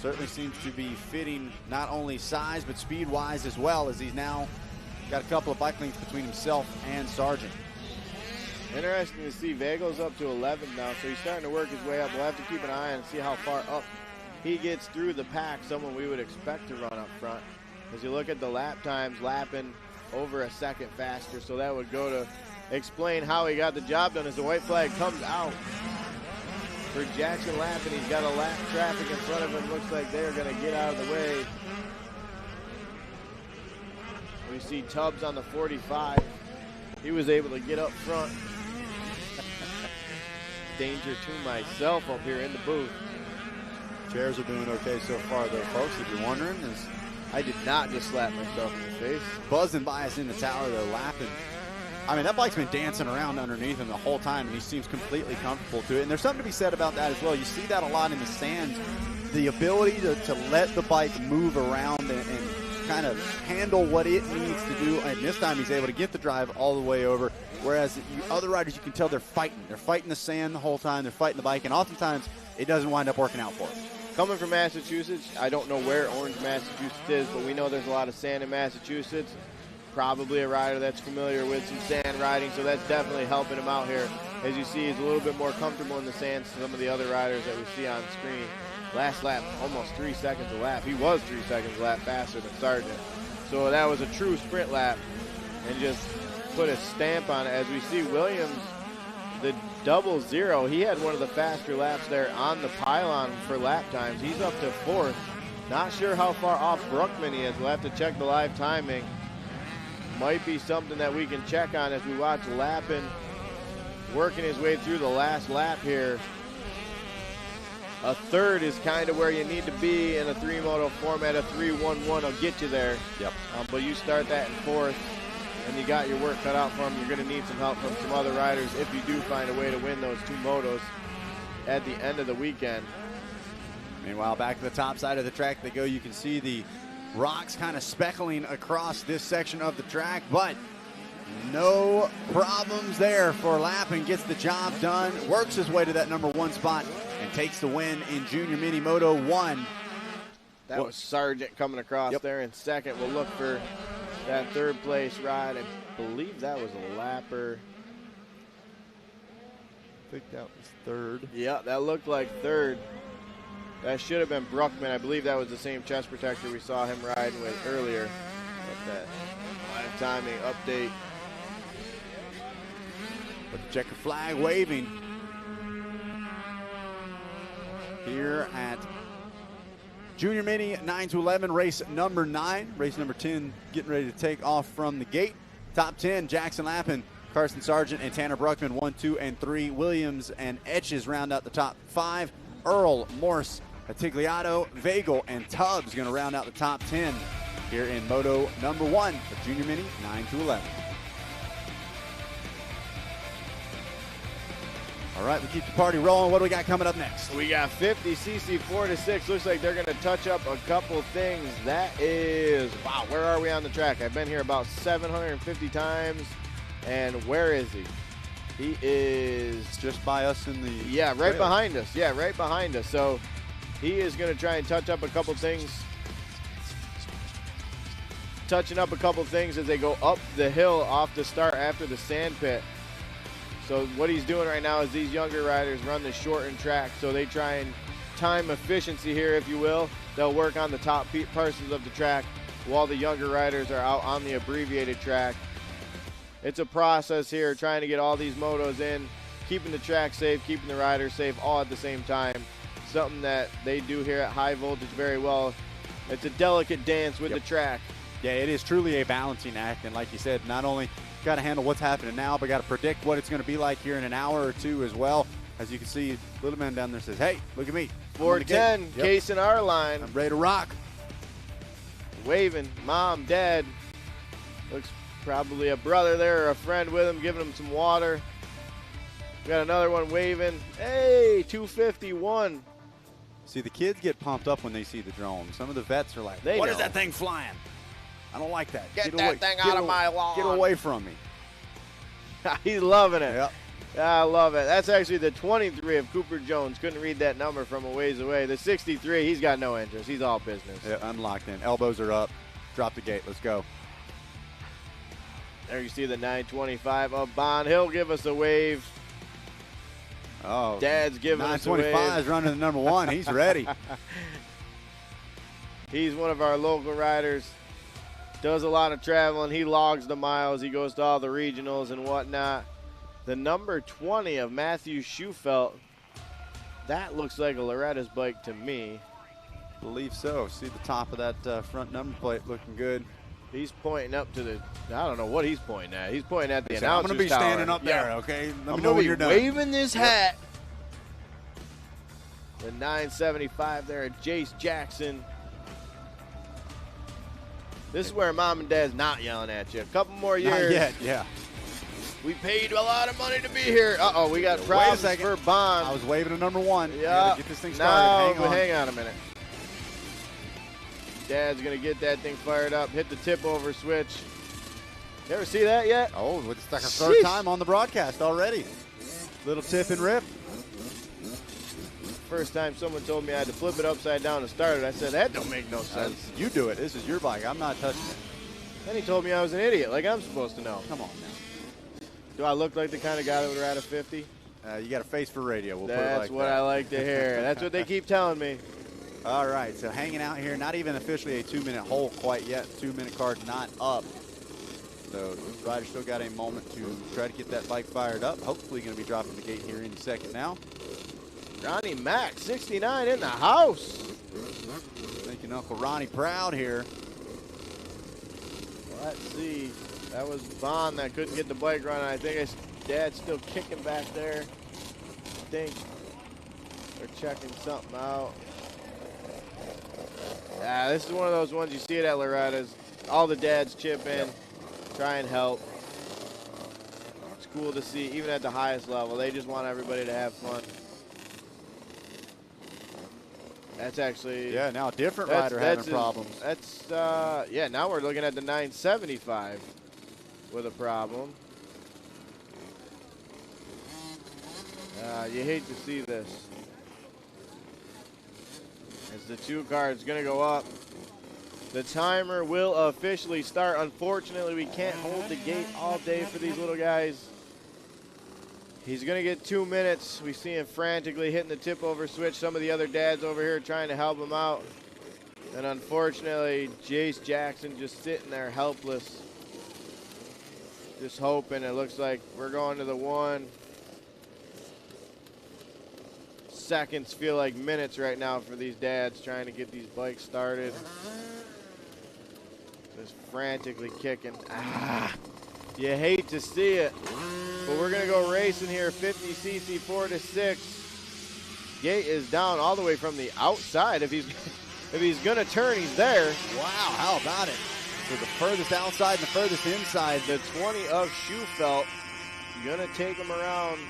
certainly seems to be fitting not only size but speed-wise as well, as he's now got a couple of bike lengths between himself and Sargent. Interesting to see Vagel's up to 11 now, so he's starting to work his way up. We'll have to keep an eye on and see how far up he gets through the pack, someone we would expect to run up front. As you look at the lap times, Lappin over a second faster, so that would go to explain how he got the job done as the white flag comes out for Jackson Lappin. He's got a lap traffic in front of him. Looks like they're going to get out of the way. We see Tubbs on the 45. He was able to get up front. Danger to myself up here in the booth. Chairs are doing okay so far, though, folks, if you're wondering. As I did not just slap myself in the face. Buzzing by us in the tower, though, Lappin. I mean, that bike's been dancing around underneath him the whole time, and he seems completely comfortable to it. And there's something to be said about that as well. You see that a lot in the stands, the ability to let the bike move around and kind of handle what it needs to do. And this time he's able to get the drive all the way over, whereas other riders, you can tell they're fighting. They're fighting the sand the whole time. They're fighting the bike, and oftentimes it doesn't wind up working out for them. Coming from Massachusetts, I don't know where Orange, Massachusetts is, but we know there's a lot of sand in Massachusetts. Probably a rider that's familiar with some sand riding, so that's definitely helping him out here. As you see, he's a little bit more comfortable in the sand than some of the other riders that we see on screen. Last lap, almost 3 seconds a lap. He was 3 seconds a lap faster than Sargent. So that was a true sprint lap and just put a stamp on it. As we see Williams, the 00, he had one of the faster laps there on the pylon for lap times. He's up to 4th. Not sure how far off Bruckman he is. We'll have to check the live timing. Might be something that we can check on as we watch Lappin working his way through the last lap here. A 3rd is kind of where you need to be in a 3-moto format. A 3-1-1 will get you there. Yep. But you start that in 4th, and you got your work cut out for him. You're going to need some help from some other riders if you do find a way to win those 2 motos at the end of the weekend. Meanwhile, back to the top side of the track they go. You can see the rocks kind of speckling across this section of the track, but no problems there for Lappin. Gets the job done, works his way to that number 1 spot, and takes the win in Junior Mini Moto 1. That was Sargent coming across there in second. We'll look for that 3rd place ride. I believe that was a lapper. I think that was 3rd. Yeah, that looked like 3rd. That should have been Bruckman. I believe that was the same chest protector we saw him riding with earlier. But that live timing update. With the checker flag waving here at Junior Mini 9-11, race number 9. Race number 10 getting ready to take off from the gate. Top 10, Jackson Lappin, Carson Sargent, and Tanner Bruckman, 1, 2, and 3. Williams and Etches round out the top 5. Earl, Morse, Attigliato, Vagel, and Tubbs going to round out the top 10 here in Moto number 1 of Junior Mini 9-11. All right, we keep the party rolling. What do we got coming up next? We got 50cc 4-6. Looks like they're going to touch up a couple things. That is, wow, where are we on the track? I've been here about 750 times. And where is he? He is just by us in the right behind us. Yeah, right behind us. So he is going to try and touch up a couple things. Touching up a couple things as they go up the hill off the start after the sand pit. So what he's doing right now is these younger riders run the shortened track, so they try and time efficiency here, if you will. They'll work on the top portions of the track while the younger riders are out on the abbreviated track. it's a process here trying to get all these motos in, keeping the track safe, keeping the riders safe, all at the same time. Something that they do here at High Voltage very well. It's a delicate dance with the track. Yeah, it is truly a balancing act, and like you said, not only got to handle what's happening now, but got to predict what it's going to be like here in an hour or two as well. As you can see, little man down there says, hey, look at me. 410, Case in our line. I'm ready to rock. Waving, mom, dad. Looks probably a brother there or a friend with him, giving him some water. We got another one waving. Hey, 251. See, the kids get pumped up when they see the drone. Some of the vets are like, what is that thing flying? I don't like that. Get that thing out of my lawn. Get away from me. He's loving it. Yep. I love it. That's actually the 23 of Cooper Jones. Couldn't read that number from a ways away. The 63, he's got no interest. He's all business. Yeah, unlocked in. Elbows are up. Drop the gate. Let's go. There you see the 925 of Bond. He'll give us a wave. Oh, Dad's giving us a wave. 925 is running the number one. He's ready. He's one of our local riders. Does a lot of traveling. He logs the miles. He goes to all the regionals and whatnot. The number 20 of Matthew Schufelt. That looks like a Loretta's bike to me. Believe so. See the top of that front number plate looking good. He's pointing up to the, I don't know what he's pointing at. He's pointing at the announcer's I'm going to be tower. standing up there, okay? Let me know I'm when you're done. waving this hat. The 975 there at Jace Jackson. This is where mom and dad's not yelling at you. A couple more years. Not yet, yeah. We paid a lot of money to be here. Uh-oh, we got problems for Bond. I was waving a number one. Yeah. Get this thing started. Hang on a minute. Dad's going to get that thing fired up. Hit the tip over switch. You ever see that yet? Oh, it's like our third time on the broadcast already. Little tip and rip. First time someone told me I had to flip it upside down to start it, I said, that don't make no sense. You do it. This is your bike. I'm not touching it. Then he told me I was an idiot, like I'm supposed to know. Come on now. Do I look like the kind of guy that would ride a 50? You got a face for radio. We'll put it That's like what that. I like to hear. That's what they keep telling me. All right, so hanging out here, not even officially a 2-minute hole quite yet. 2-minute card not up. So rider still got a moment to try to get that bike fired up. Hopefully going to be dropping the gate here in a second now. Ronnie Mack, 69 in the house. Making Uncle Ronnie proud here. Let's see. That was Bond that couldn't get the bike running. I think his dad's still kicking back there. I think they're checking something out. Yeah, this is one of those ones you see it at Loretta's. All the dads chip in, try and help. It's cool to see, even at the highest level. They just want everybody to have fun. That's actually... Yeah, now a different rider having problems. That's, yeah, now we're looking at the 975 with a problem. You hate to see this. As the 2 card's going to go up. The timer will officially start. Unfortunately, we can't hold the gate all day for these little guys. He's going to get 2 minutes. We see him frantically hitting the tip over switch. Some of the other dads over here trying to help him out. And unfortunately, Jace Jackson just sitting there helpless. Just hoping. It looks like we're going to the 1. Seconds feel like minutes right now for these dads trying to get these bikes started. Just frantically kicking. You hate to see it. But we're going to go racing here, 50cc 4 to 6. Gate is down all the way from the outside. If he's going to turn, he's there. Wow, how about it? So the furthest outside and the furthest inside. The 20 of Schufelt. Going to take him around.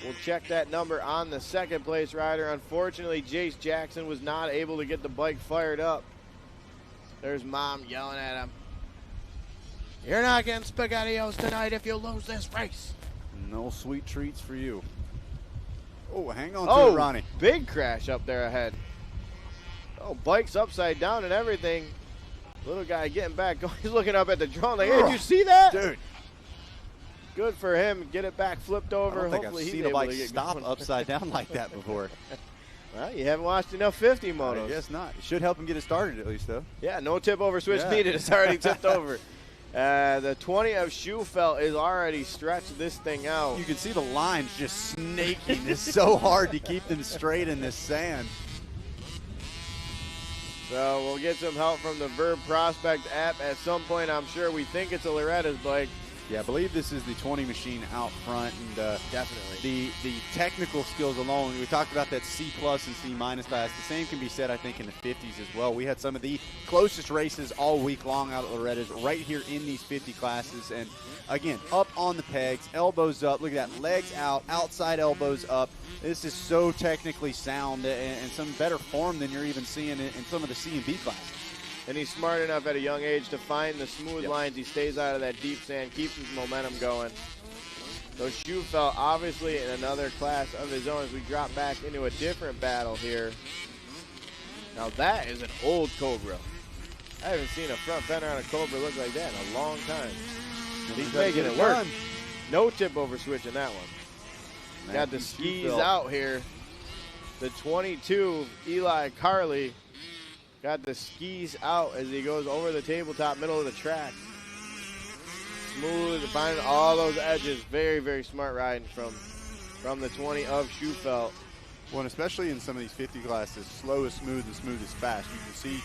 We'll check that number on the second place rider. Unfortunately, Jace Jackson was not able to get the bike fired up. There's Mom yelling at him. You're not getting SpaghettiOs tonight if you lose this race. No sweet treats for you. Oh, hang on to it, Ronnie. Big crash up there ahead. Oh, bike's upside down and everything. Little guy getting back. He's looking up at the drone like, hey, did you see that? Dude. Good for him. Get it back flipped over. I don't think Hopefully I've he's seen a able bike to get stop going. upside down like that before. Well, you haven't watched enough 50 motos. I guess not. It should help him get it started at least, though. Yeah, no tip over switch needed. It's already tipped over. The 20 of Schufelt is already stretched this thing out. You can see the lines just snaking. It's so hard to keep them straight in this sand. So we'll get some help from the Verb Prospect app at some point. I'm sure we think it's a Loretta's bike. Yeah, I believe this is the 20 machine out front, and definitely the technical skills alone. We talked about that C+ and C- class. The same can be said, I think, in the 50s as well. We had some of the closest races all week long out at Loretta's right here in these 50 classes, and again, up on the pegs, elbows up. Look at that, legs out, outside elbows up. This is so technically sound and some better form than you're even seeing in some of the C and B classes. And he's smart enough at a young age to find the smooth lines. He stays out of that deep sand, keeps his momentum going. So Schufelt obviously in another class of his own as we drop back into a different battle here. Now that is an old Cobra. I haven't seen a front fender on a Cobra look like that in a long time. He's making it work. No tip over switch in that one. Got the skis out here. The 22, Eli Carley, got the skis out as he goes over the tabletop, middle of the track. Smooth, finding all those edges. Very, very smart riding from the 20 of Schufelt. Well, and especially in some of these 50 classes, slow is smooth and smooth is fast. You can see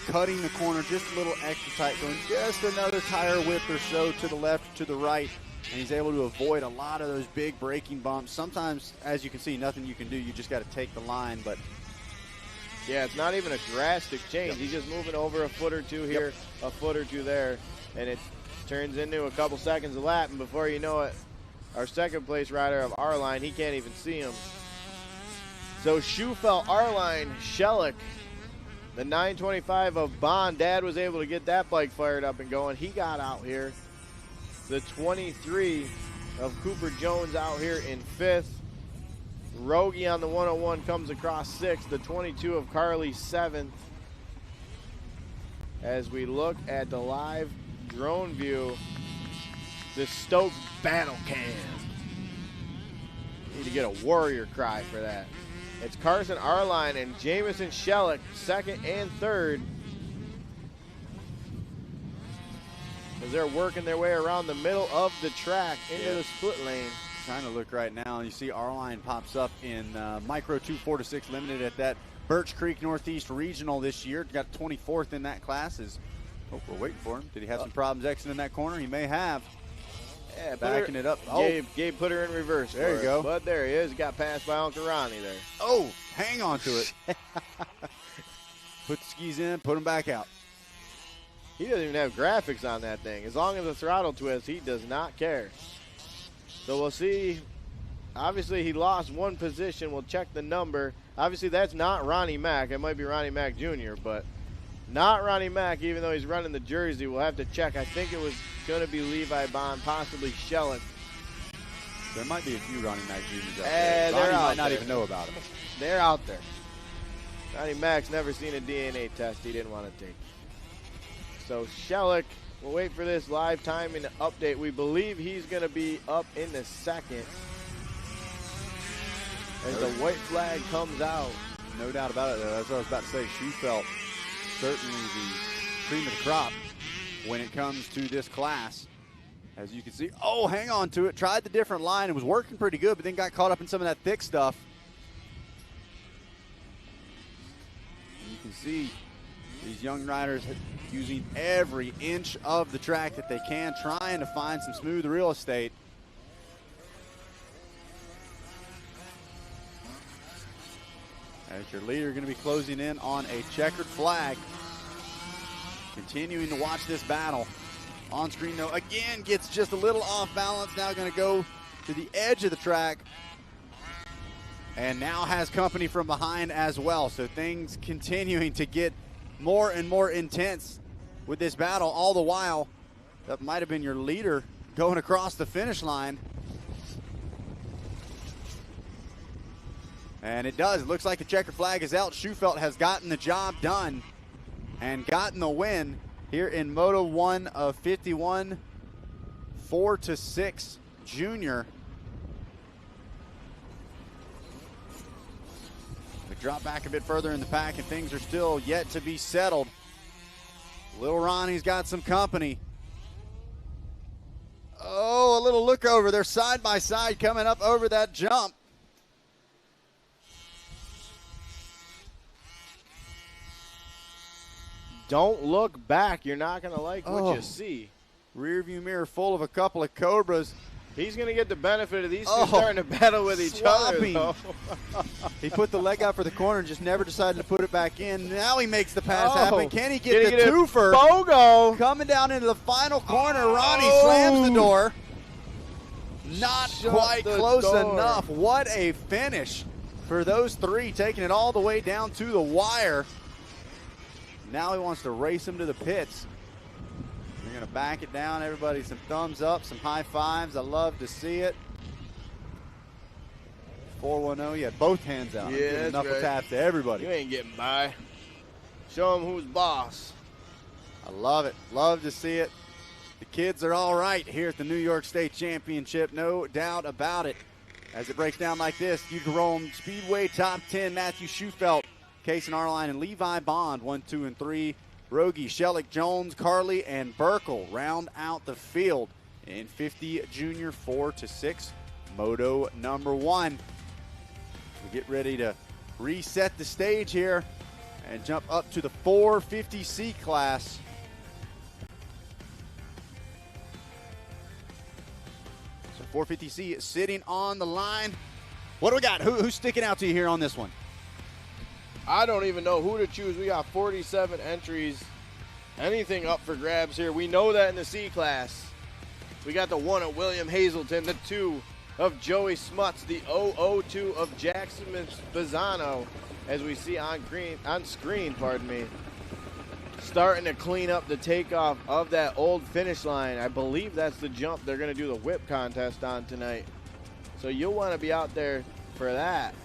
cutting the corner just a little extra tight, going just another tire whip or so to the left, to the right, and he's able to avoid a lot of those big braking bumps. Sometimes, as you can see, nothing you can do. You just got to take the line, but yeah, it's not even a drastic change. He's just moving over a foot or two here, a foot or two there, and it turns into a couple seconds a lap, and before you know it, our second place rider of our line, he can't even see him. So Schufelt, our line, Shelik, the 925 of Bond. Dad was able to get that bike fired up and going. He got out here. The 23 of Cooper Jones out here in 5th. Rogie on the 101 comes across 6th. The 22 of Carley 7th. As we look at the live drone view, the Stoke battle cam. Need to get a warrior cry for that. It's Carson Arline and Jamison Shelik, 2nd and 3rd. As they're working their way around the middle of the track into the split lane. Trying to look right now, and you see Arline pops up in Micro 2 4-6 Limited at that Birch Creek Northeast Regional this year. Got 24th in that class. We're waiting for him. Did he have some problems exiting that corner? He may have. Yeah, backing it up. Gabe put her in reverse. There you go. But there he is. Got passed by Uncle Ronnie there. Oh, hang on to it. Put the skis in, put them back out. He doesn't even have graphics on that thing. As long as the throttle twist, he does not care. So we'll see. Obviously, he lost one position. We'll check the number. Obviously, that's not Ronnie Mack. It might be Ronnie Mack Jr., but not Ronnie Mack, even though he's running the jersey. We'll have to check. I think it was going to be Levi Bond, possibly Shelik. There might be a few Ronnie Mack Jr.'s out there. Ronnie might not even know about them. They're out there. Ronnie Mack's never seen a DNA test he didn't want to take. So Shelik, we'll wait for this live timing update. We believe he's going to be up in the 2nd. As the white flag comes out. No doubt about it. That's what I was about to say. Schufelt, certainly the cream of the crop when it comes to this class. As you can see, oh, hang on to it. Tried the different line. It was working pretty good, but then got caught up in some of that thick stuff. And you can see these young riders using every inch of the track that they can, trying to find some smooth real estate. As your leader going to be closing in on a checkered flag. Continuing to watch this battle. On screen, though, again gets just a little off balance. Now going to go to the edge of the track. And now has company from behind as well. So things continuing to get more and more intense with this battle. All the while, that might have been your leader going across the finish line. And it does. It looks like the checker flag is out. Schufelt has gotten the job done and gotten the win here in Moto 1 of 51 4-6 junior. We drop back a bit further in the pack, and things are still yet to be settled. Little Ronnie's got some company. look over. They're side by side coming up over that jump. Don't look back. You're not going to like what you see. Rear view mirror full of a couple of Cobras. He's going to get the benefit of these two starting to battle with each other, though. He put the leg out for the corner and just never decided to put it back in. Now he makes the pass happen. Can he get the twofer? Bogo. Coming down into the final corner. Ronnie slams the door. Not quite close enough. What a finish for those three, taking it all the way down to the wire. Now he wants to race him to the pits. We're going to back it down. Everybody, some thumbs up, some high fives. I love to see it. 410, you had both hands out. Yeah, that's knuckle right. taps to everybody. You ain't getting by. Show him who's boss. I love it. Love to see it. The kids are all right here at the New York State Championship, no doubt about it. As it breaks down like this, Hugh Jerome Speedway top 10, Matthew Schufelt, Case and Arline, and Levi Bond, 1, 2, and 3. Rogie, Shellick, Jones, Carly, and Burkle round out the field in 50 Junior 4 to 6, Moto number 1. We get ready to reset the stage here and jump up to the 450C class. So 450C is sitting on the line. What do we got? Who's sticking out to you here on this one? I don't even know who to choose. We got 47 entries. Anything up for grabs here. We know that in the C class. We got the 1 of William Hazelton, the 2 of Joey Smuts, the 002 of Jackson Bizzano, as we see on screen, starting to clean up the takeoff of that old finish line. I believe that's the jump they're going to do the whip contest on tonight. So you'll want to be out there for that.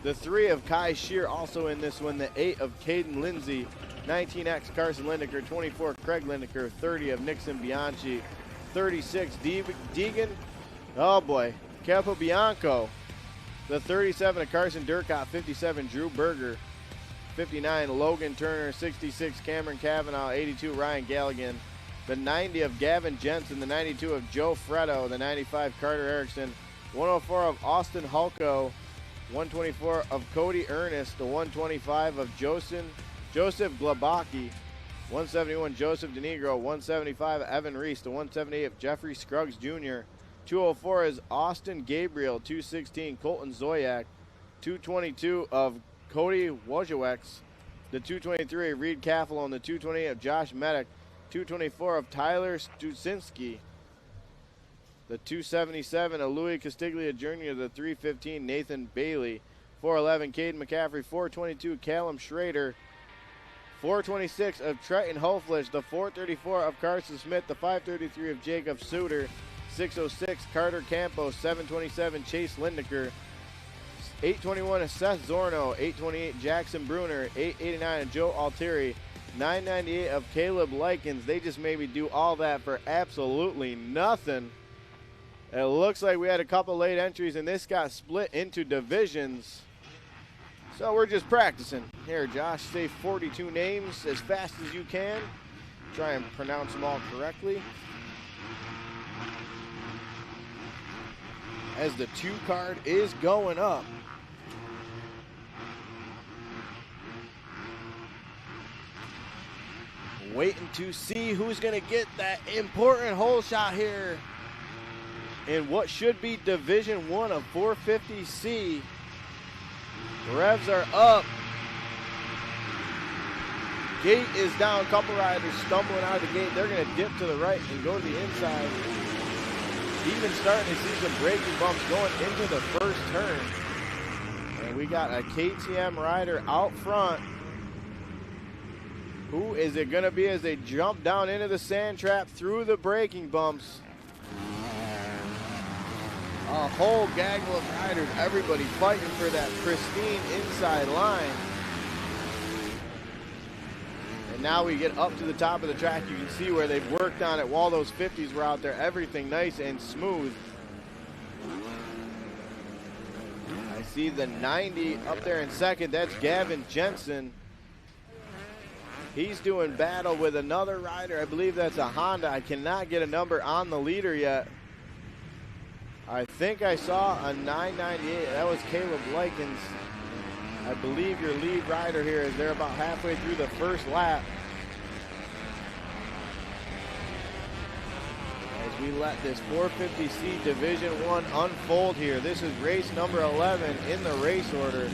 The 3 of Kai Shear also in this one. The 8 of Caden Lindsay. 19X Carson Lindeker. 24 Craig Lindeker. 30 of Nixon Bianchi. 36 Deegan. Oh boy. Capobianco. The 37 of Carson Durkott. 57 Drew Berger. 59 Logan Turner. 66 Cameron Cavanaugh. 82 Ryan Galligan. The 90 of Gavin Jensen. The 92 of Joe Freddo. The 95 Carter Erickson. 104 of Austin Hulko. 124 of Cody Ernest, the 125 of Joseph Glabaki, 171 Joseph DeNegro, 175 of Evan Reese, the 178 of Jeffrey Scruggs Jr., 204 is Austin Gabriel, 216 Colton Zoyak, 222 of Cody Wojciech, the 223 of Reed Caffalo, and the 228 of Josh Medic, 224 of Tyler Stusinski, the 277 of Louis Castiglia Jr., the 315 Nathan Bailey, 411 Caden McCaffrey, 422 Callum Schrader, 426 of Trenton Hoflish, the 434 of Carson Smith, the 533 of Jacob Suter, 606 Carter Campos, 727 Chase Lindeker, 821 of Seth Zorno, 828 Jackson Bruner, 889 of Joe Altieri, 998 of Caleb Likens. They just made me do all that for absolutely nothing. It looks like we had a couple late entries, and this got split into divisions. So we're just practicing. Here, Josh, say 42 names as fast as you can. Try and pronounce them all correctly. As the 2 card is going up. Waiting to see who's going to get that important hole shot here in what should be Division 1 of 450C. Revs are up. Gate is down. A couple riders stumbling out of the gate. They're going to dip to the right and go to the inside. Even starting to see some braking bumps going into the first turn. And we got a KTM rider out front. Who is it going to be as they jump down into the sand trap through the braking bumps? A whole gaggle of riders, everybody fighting for that pristine inside line. And now we get up to the top of the track. You can see where they've worked on it while those 50s were out there. Everything nice and smooth. I see the 90 up there in second. That's Gavin Jensen. He's doing battle with another rider. I believe that's a Honda. I cannot get a number on the leader yet. I think I saw a 998. That was Caleb Likens. I believe your lead rider here is they're about halfway through the first lap. As we let this 450C Division I unfold here. This is race number 11 in the race order.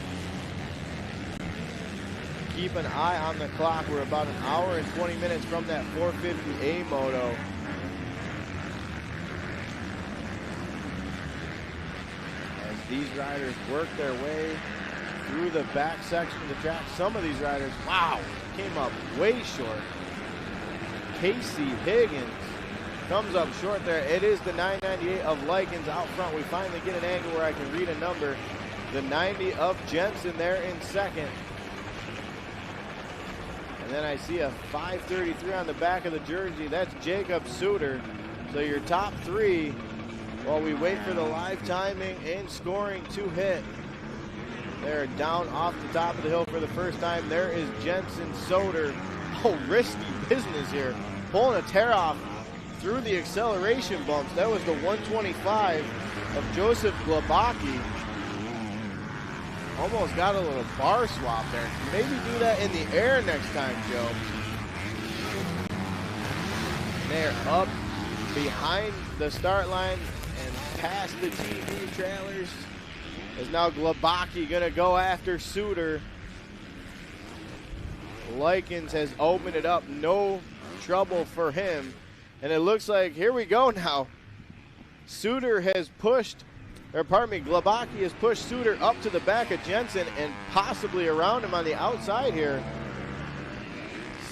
Keep an eye on the clock. We're about an hour and 20 minutes from that 450A moto. As these riders work their way through the back section of the track, some of these riders, wow, came up way short. Casey Higgins comes up short there. It is the 998 of Likens out front. We finally get an angle where I can read a number. The 90 of Jensen there in second. And then I see a 533 on the back of the jersey. That's Jacob Suter. So your top three, while we wait for the live timing and scoring to hit. They're down off the top of the hill for the first time. There is Jensen Soder. Oh, risky business here. Pulling a tear off through the acceleration bumps. That was the 125 of Joseph Glabaki. Almost got a little bar swap there. Maybe do that in the air next time, Joe. They're up behind the start line and past the TV trailers. Is now Glabaki going to go after Suter. Likens has opened it up. No trouble for him. And it looks like, here we go now. Suter has pushed, or pardon me, Glabaki has pushed Suter up to the back of Jensen and possibly around him on the outside here.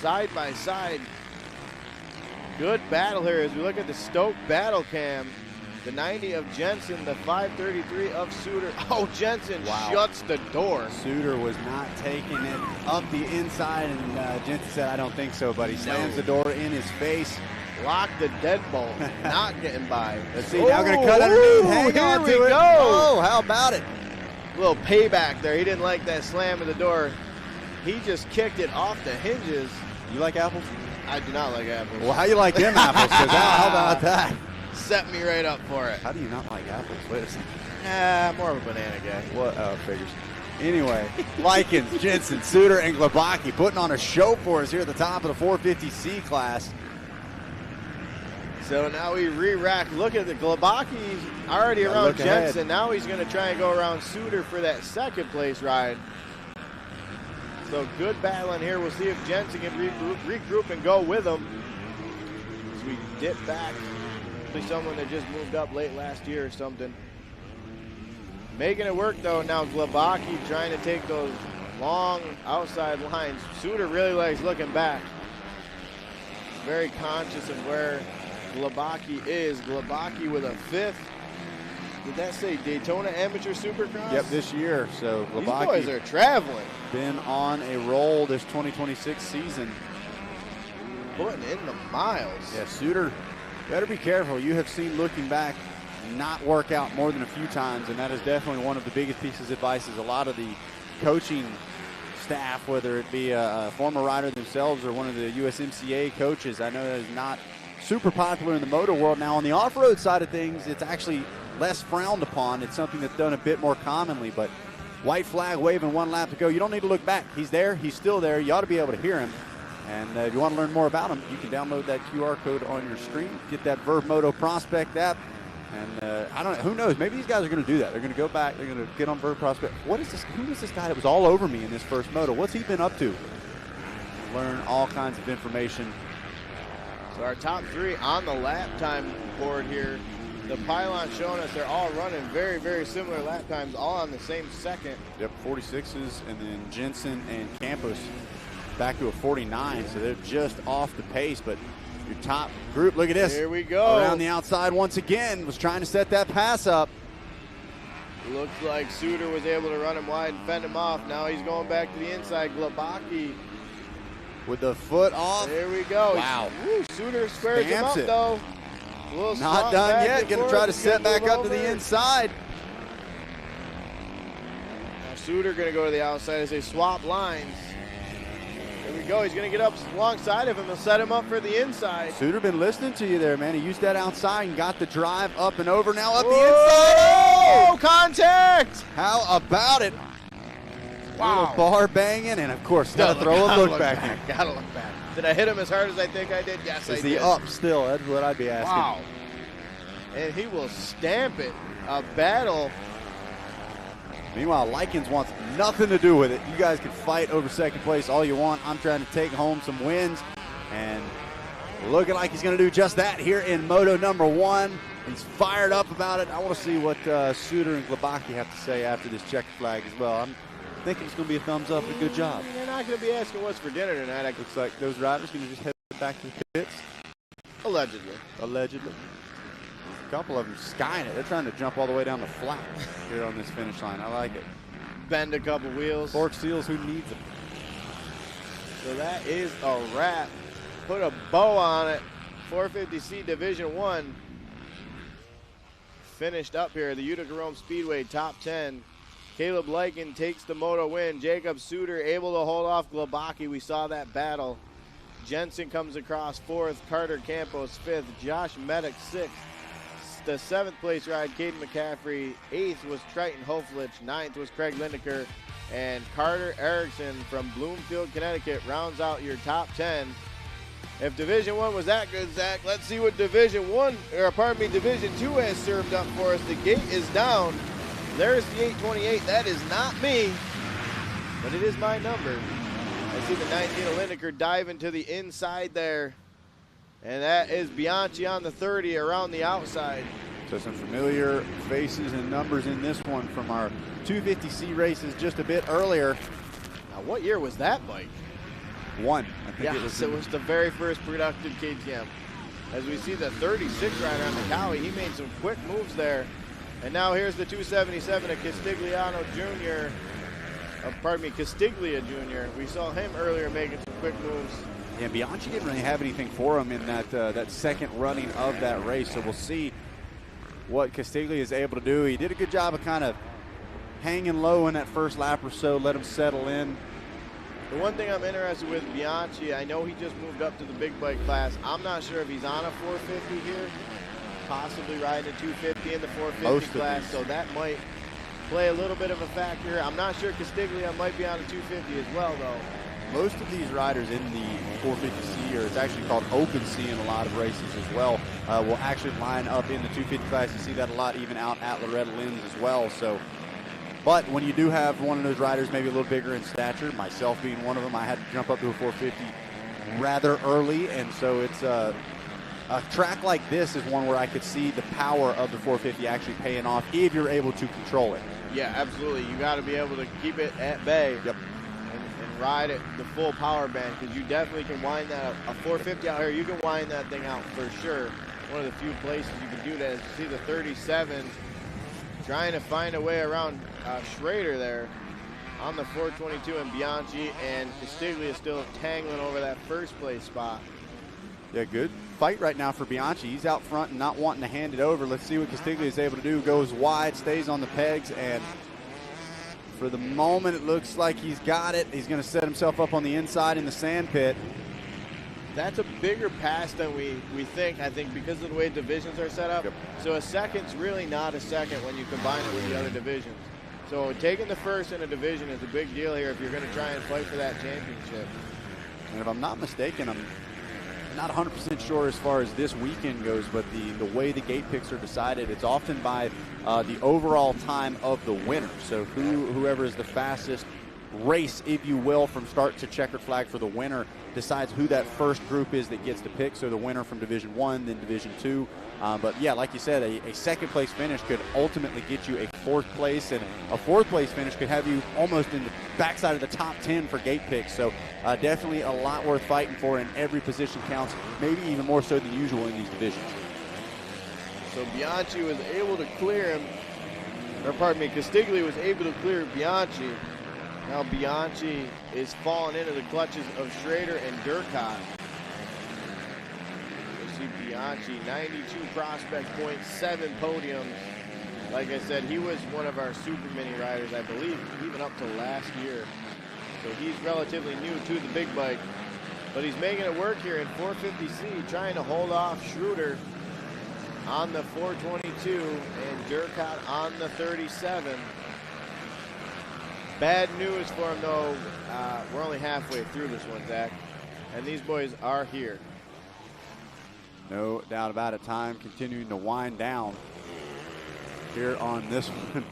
Side by side. Good battle here as we look at the Stoke battle cam. The 90 of Jensen, the 533 of Suter. Oh, Jensen shuts the door. Suter was not taking it up the inside, and Jensen said, I don't think so, but he slams the door in his face. Lock the deadbolt, not getting by. Let's see, now going to cut underneath. Hang on to it. Oh, how about it? A little payback there. He didn't like that slam of the door. He just kicked it off the hinges. You like apples? I do not like apples. Well, how you like them apples? 'Cause how about that? Set me right up for it. How do you not like apples? Wait a second. More of a banana guy. What? Figures. Anyway, Likens, Jensen, Suter, and Glabaki putting on a show for us here at the top of the 450C class. So now we re-rack. Look at the Glabaki's already around Jensen. Now he's going to try and go around Suter for that second place ride. So good battling here. We'll see if Jensen can regroup and go with him. As we dip back. Someone that just moved up late last year or something. Making it work though now. Glabaki trying to take those long outside lines. Suter really likes looking back. Very conscious of where Glabaki is. Glabaki with a 5th. Did that say Daytona Amateur Supercross? Yep, this year. So Glabaki, these boys are traveling. Been on a roll this 2026 season. Putting in the miles. Yeah, Suter. Better be careful. You have seen looking back not work out more than a few times, and that is definitely one of the biggest pieces of advice. Is a lot of the coaching staff, whether it be a former rider themselves or one of the USMCA coaches. I know that is not super popular in the moto world. Now on the off-road side of things, it's actually less frowned upon. It's something that's done a bit more commonly, but white flag waving 1 lap to go. You don't need to look back. He's there. He's still there. You ought to be able to hear him. And if you want to learn more about them, you can download that QR code on your screen, get that Verve Moto Prospect app, and I don't know, who knows, maybe these guys are going to do that. They're going to go back, they're going to get on Verve Prospect. What is this? Who is this guy that was all over me in this first moto? What's he been up to? Learn all kinds of information. So our top 3 on the lap time board here. The pylon showing us they're all running very, very similar lap times, all on the same second. Yep, 46s, and then Jensen and Campos back to a 49, so they're just off the pace. But your top group, look at this. Here we go. Around the outside once again, was trying to set that pass up. Looks like Suter was able to run him wide and fend him off. Now he's going back to the inside. Glabaki with the foot off. There we go. Wow. Suter squares him up, though. Not done yet. Going to try to set back up to the inside. Now Suter going to go to the outside as they swap lines. Here we go. He's going to get up alongside of him. He'll set him up for the inside. Suter been listening to you there, man. He used that outside and got the drive up and over. Now up Whoa! the inside. Oh, contact! How about it? Wow. Little bar banging, and of course, gotta throw a look back in. Gotta look back. Did I hit him as hard as I think I did? Yes, I Is did. he up still? That's what I'd be asking. Wow. And he will stamp it. A battle. Meanwhile, Likens wants nothing to do with it. You guys can fight over second place all you want. I'm trying to take home some wins, and looking like he's going to do just that here in Moto number 1. He's fired up about it. I want to see what Suter and Glabaki have to say after this checker flag as well. I'm thinking it's going to be a thumbs up and a good job. They're not going to be asking what's for dinner tonight. Looks like those riders going to just head back to the pits. Allegedly. Allegedly. A couple of them skying it. They're trying to jump all the way down the flat here on this finish line. I like it. Bend a couple wheels. Fork seals, who needs them? So that is a wrap. Put a bow on it. 450C Division 1 finished up here. The Utica Rome Speedway top 10. Caleb Lyken takes the moto win. Jacob Suter able to hold off Glabaki. We saw that battle. Jensen comes across 4th. Carter Campos 5th. Josh Medic 6th. The 7th place ride, Caden McCaffrey. 8th was Triton Hoflich. 9th was Craig Lindeker. And Carter Erickson from Bloomfield, Connecticut rounds out your top 10. If Division 1 was that good, Zach, let's see what Division 2 has served up for us. The gate is down. There's the 828. That is not me, but it is my number. I see the 19 of Lindeker dive into the inside there. And that is Bianchi on the 30 around the outside. So some familiar faces and numbers in this one from our 250C races just a bit earlier. Now, what year was that bike? I think it was the very first productive KTM. As we see the 36 rider on the Cowie, he made some quick moves there. And now here's the 277 of Castiglia Jr. We saw him earlier making some quick moves. Yeah, Bianchi didn't really have anything for him in that second running of that race, so we'll see what Castiglia is able to do. He did a good job of kind of hanging low in that first lap or so, let him settle in. The one thing I'm interested with Bianchi, I know he just moved up to the big bike class. I'm not sure if he's on a 450 here, possibly riding a 250 in the 450 class, so that might play a little bit of a factor. I'm not sure Castiglia might be on a 250 as well, though. Most of these riders in the 450C, or it's actually called Open C in a lot of races as well, will actually line up in the 250 class. You see that a lot even out at Loretta Lynn's as well. So, but when you do have one of those riders maybe a little bigger in stature, myself being one of them, I had to jump up to a 450 rather early, and so it's a track like this is one where I could see the power of the 450 actually paying off if you're able to control it. Yeah, absolutely. You got to be able to keep it at bay. Yep. And ride it the full power band, because you definitely can wind that up. A 450 out here, you can wind that thing out for sure. One of the few places you can do that is you see the 37 trying to find a way around Schrader there on the 422, and Bianchi and Castiglia still tangling over that first place spot. Yeah, good fight right now for Bianchi. He's out front and not wanting to hand it over. Let's see what Castiglia is able to do. Goes wide, stays on the pegs, and for the moment it looks like he's got it. He's going to set himself up on the inside in the sand pit. That's a bigger pass than we think, I think, because of the way divisions are set up. Yep. So a second's really not a second when you combine it with the other divisions. So taking the first in a division is a big deal here if you're going to try and fight for that championship. And if I'm not mistaken, I'm not 100% sure as far as this weekend goes, but the way the gate picks are decided, it's often by the overall time of the winner. So whoever is the fastest race, if you will, from start to checkered flag for the winner decides who that first group is that gets to pick. So the winner from Division 1, then Division 2. But yeah, like you said, a second place finish could ultimately get you a fourth place, and a fourth place finish could have you almost in the backside of the top 10 for gate picks. So definitely a lot worth fighting for, and every position counts, maybe even more so than usual in these divisions. So Bianchi was able to clear him, or pardon me, Castiglia was able to clear Bianchi. Now Bianchi is falling into the clutches of Schrader and Durkot. You see Bianchi, 92 prospect points, 7 podiums. Like I said, he was one of our super mini riders, I believe, even up to last year. so he's relatively new to the big bike. But he's making it work here in 450C, trying to hold off Schroeder on the 422 and Durkot on the 37. Bad news for him, though. We're only halfway through this one, Zach, and these boys are here. No doubt about it. Time continuing to wind down here on this one.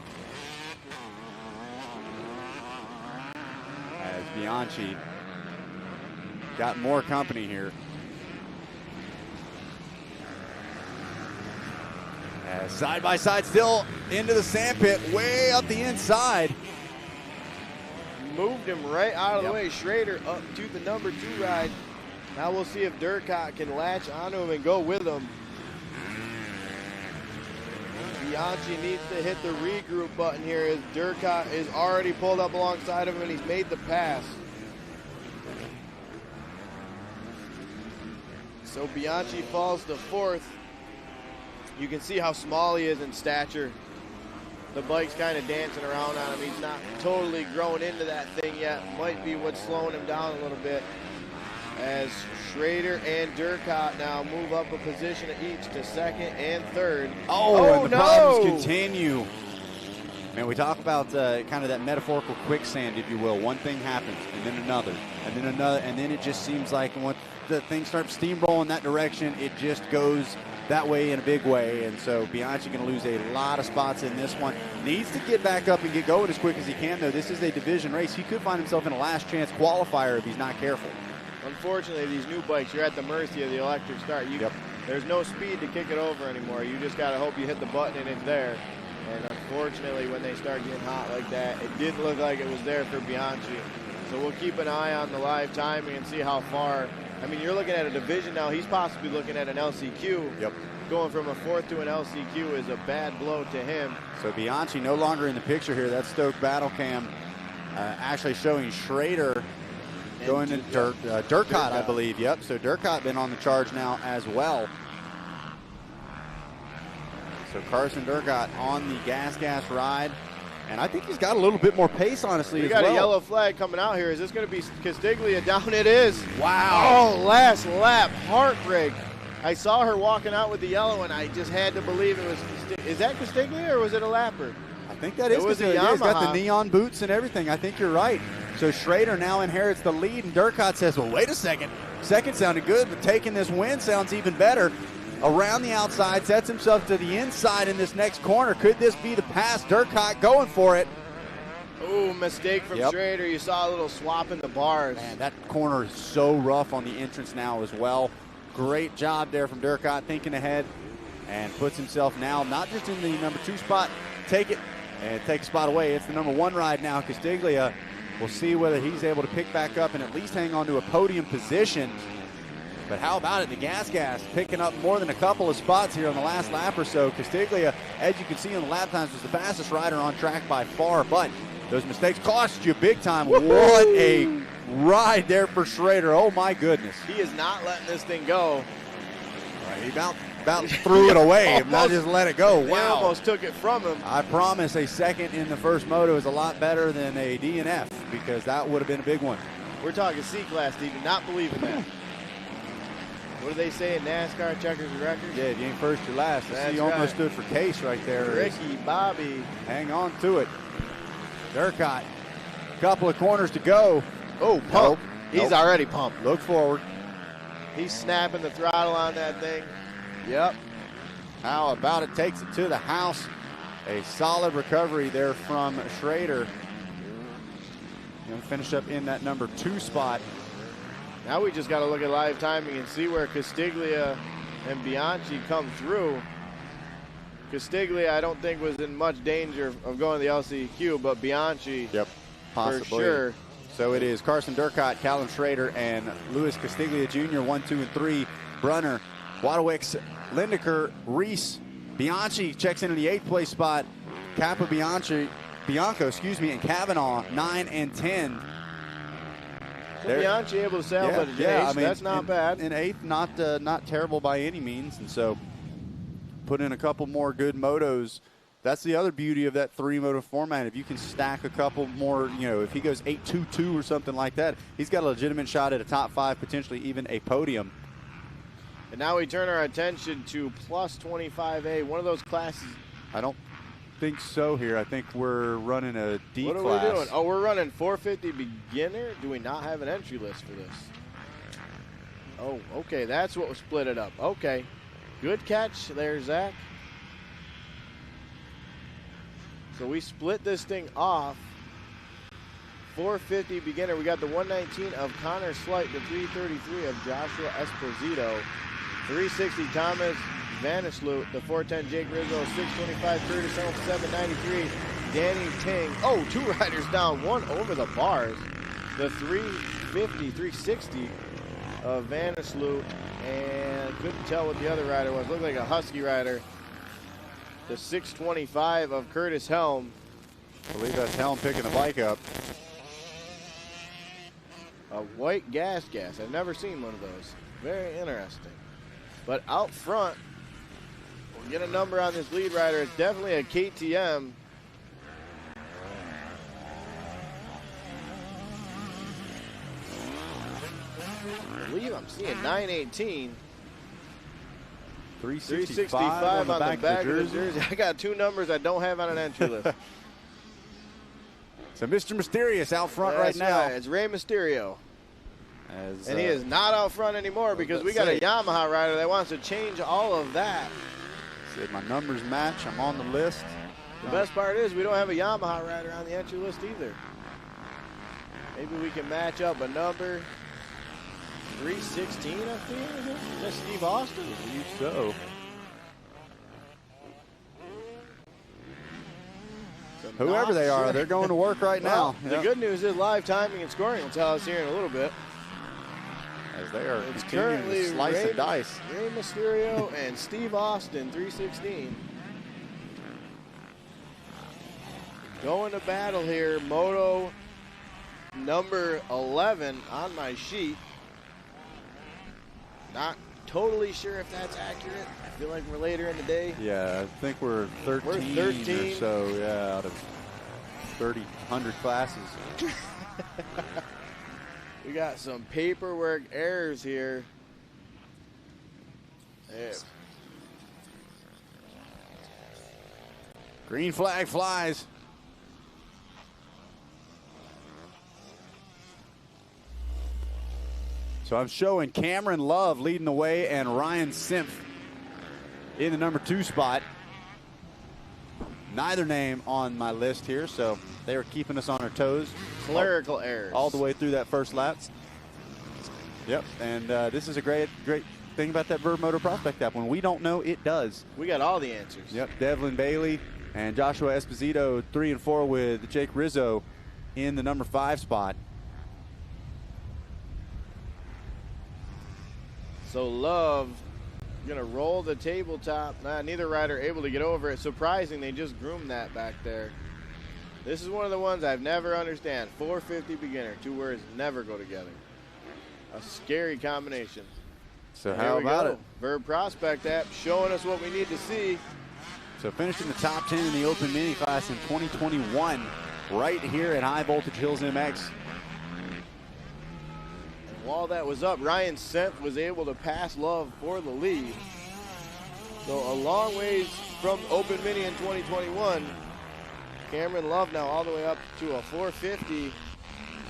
As Bianchi got more company here. As side by side still into the sandpit, way up the inside. Moved him right out of the way. Schrader up to the number 2 ride. Now we'll see if Durkot can latch onto him and go with him. Bianchi needs to hit the regroup button here as Durkot is already pulled up alongside of him and he's made the pass. So Bianchi falls to 4th. You can see how small he is in stature. The bike's kind of dancing around on him. He's not totally grown into that thing yet. Might be what's slowing him down a little bit. As Schrader and Durkot now move up a position each to 2nd and 3rd. Oh, and the problems continue. Man, we talk about kind of that metaphorical quicksand, if you will. One thing happens, and then another, and then another, and then it just seems like once the things start steamrolling that direction, it just goes that way in a big way. And so Bianchi going to lose a lot of spots in this one. Needs to get back up and get going as quick as he can, though. This is a division race. He could find himself in a last chance qualifier if he's not careful. Unfortunately, these new bikes, you're at the mercy of the electric start. There's no speed to kick it over anymore. You just got to hope you hit the button and it's there. And unfortunately, when they start getting hot like that, it didn't look like it was there for Bianchi. So we'll keep an eye on the live timing and see how far. I mean, you're looking at a division now. He's possibly looking at an LCQ. Yep. Going from a 4th to an LCQ is a bad blow to him. So Bianchi no longer in the picture here. That's Stoke Battle Cam actually showing Schrader going to Durkot, I believe. Yep, so Durkot been on the charge now as well. So Carson Durkot on the gas ride. And I think he's got a little bit more pace, honestly, We got a yellow flag coming out here. Is this going to be Castiglia down? It is. Wow. Oh, last lap. Heartbreak. I saw her walking out with the yellow, and I just had to believe it was Castiglia. Is that Castiglia, or was it a lapper? I think that is Castiglia. Yeah, he's got the neon boots and everything. I think you're right. So Schrader now inherits the lead, and Durkot says, well, wait a second. Second sounded good, but taking this win sounds even better. Around the outside, sets himself to the inside in this next corner. Could this be the pass? Durkot going for it. Ooh, mistake from Schrader. You saw a little swap in the bars. Man, that corner is so rough on the entrance now as well. Great job there from Durkot, thinking ahead, and puts himself now not just in the number 2 spot, take it and take a spot away. It's the number 1 ride now. Castiglia, we'll see whether he's able to pick back up and at least hang on to a podium position. But how about it? The gas picking up more than a couple of spots here on the last lap or so. Castiglia, as you can see on the lap times, was the fastest rider on track by far, but those mistakes cost you big time. What a ride there for Schrader. Oh, my goodness. He is not letting this thing go. Right, he about threw it away, not just let it go. They Wow. almost took it from him. I promise a second in the first moto is a lot better than a DNF, because that would have been a big one. We're talking C-Class, do not believe in that. What do they say in NASCAR, checkers and records? Yeah, if you ain't first, you're last. That's he almost stood for Case right there. Ricky Bobby. Hang on to it. Durkot, couple of corners to go. Oh, pump. He's already pumped. Look forward. He's snapping the throttle on that thing. Yep. How about it? Takes it to the house. A solid recovery there from Schrader. And finish up in that number 2 spot. Now we just got to look at live timing and see where Castiglia and Bianchi come through. Castiglia, I don't think, was in much danger of going to the LCQ, but Bianchi, possibly. for sure. So it is Carson Durkot, Callum Schrader, and Louis Castiglia Jr., 1, 2, and 3. Brunner, Wadowicz, Lindecker, Reese. Bianchi checks into the 8th place spot. Bianco, and Kavanaugh, 9 and 10. Bianchi able to salvage an ace. That's not bad. In 8th, not terrible by any means. And so put in a couple more good motos That's the other beauty of that 3-moto format. If you can stack a couple more, if he goes 8-2-2 or something like that, he's got a legitimate shot at a top 5, potentially even a podium. And now we turn our attention to plus 25A, one of those classes. I don't think so here. I think we're running a D class. What are we doing? Oh, we're running 450 beginner. Do we not have an entry list for this? Oh, okay. That's what split it up. Okay. Good catch there, Zach. So we split this thing off. 450 beginner. We got the 119 of Connor Slight, the 333 of Joshua Esposito, 360 Thomas Vanisloot, the 410 Jake Rizzo, 625 Curtis Helm, 793 Danny Ting. Oh, 2 riders down, 1 over the bars. The 360 of Vanisloot, and couldn't tell what the other rider was. Looked like a Husky rider. The 625 of Curtis Helm. I believe that's Helm picking the bike up. A white gas. I've never seen one of those. Very interesting. But out front, we'll get a number on this lead rider. It's definitely a KTM. I believe I'm seeing 918. 365 on the back of the jersey. I got 2 numbers I don't have on an entry list. So Mr. Mysterious out front right now. Right. It's Rey Mysterio. And he is not out front anymore because we got a Yamaha rider that wants to change all of that. See if my numbers match. I'm on the list. The best part is we don't have a Yamaha rider on the entry list either. Maybe we can match up a number. 316, I think. Is that Steve Austin? I believe so. Whoever they are, they're going to work right now. The good news is live timing and scoring will tell us here in a little bit. As they are continuing to slice and dice. Rey Mysterio and Steve Austin, 316. Going to battle here, Moto number 11 on my sheet. Not totally sure if that's accurate. I feel like we're later in the day. Yeah, I think we're 13, or so, out of 3,000 classes. We got some paperwork errors here. There. Green flag flies. So I'm showing Cameron Love leading the way and Ryan Simpf in the number 2 spot. Neither name on my list here, so they were keeping us on our toes. Clerical errors. All the way through that first lap. Yep, and this is a great thing about that Verb Motor Prospect app. When we don't know, it does. We got all the answers. Yep, Devlin Bailey and Joshua Esposito 3 and 4 with Jake Rizzo in the number 5 spot. So Love gonna roll the tabletop. Neither rider able to get over it. Surprising, they just groomed that back there. This is one of the ones I've never understand. 450 beginner, 2 words never go together. A scary combination. So how about it? Verb Prospect app showing us what we need to see. So finishing the top 10 in the Open Mini class in 2021 right here at High Voltage Hills MX. While that was up, Ryan Simpf was able to pass Love for the lead. So a long ways from Open Mini in 2021. Cameron Love now all the way up to a 450.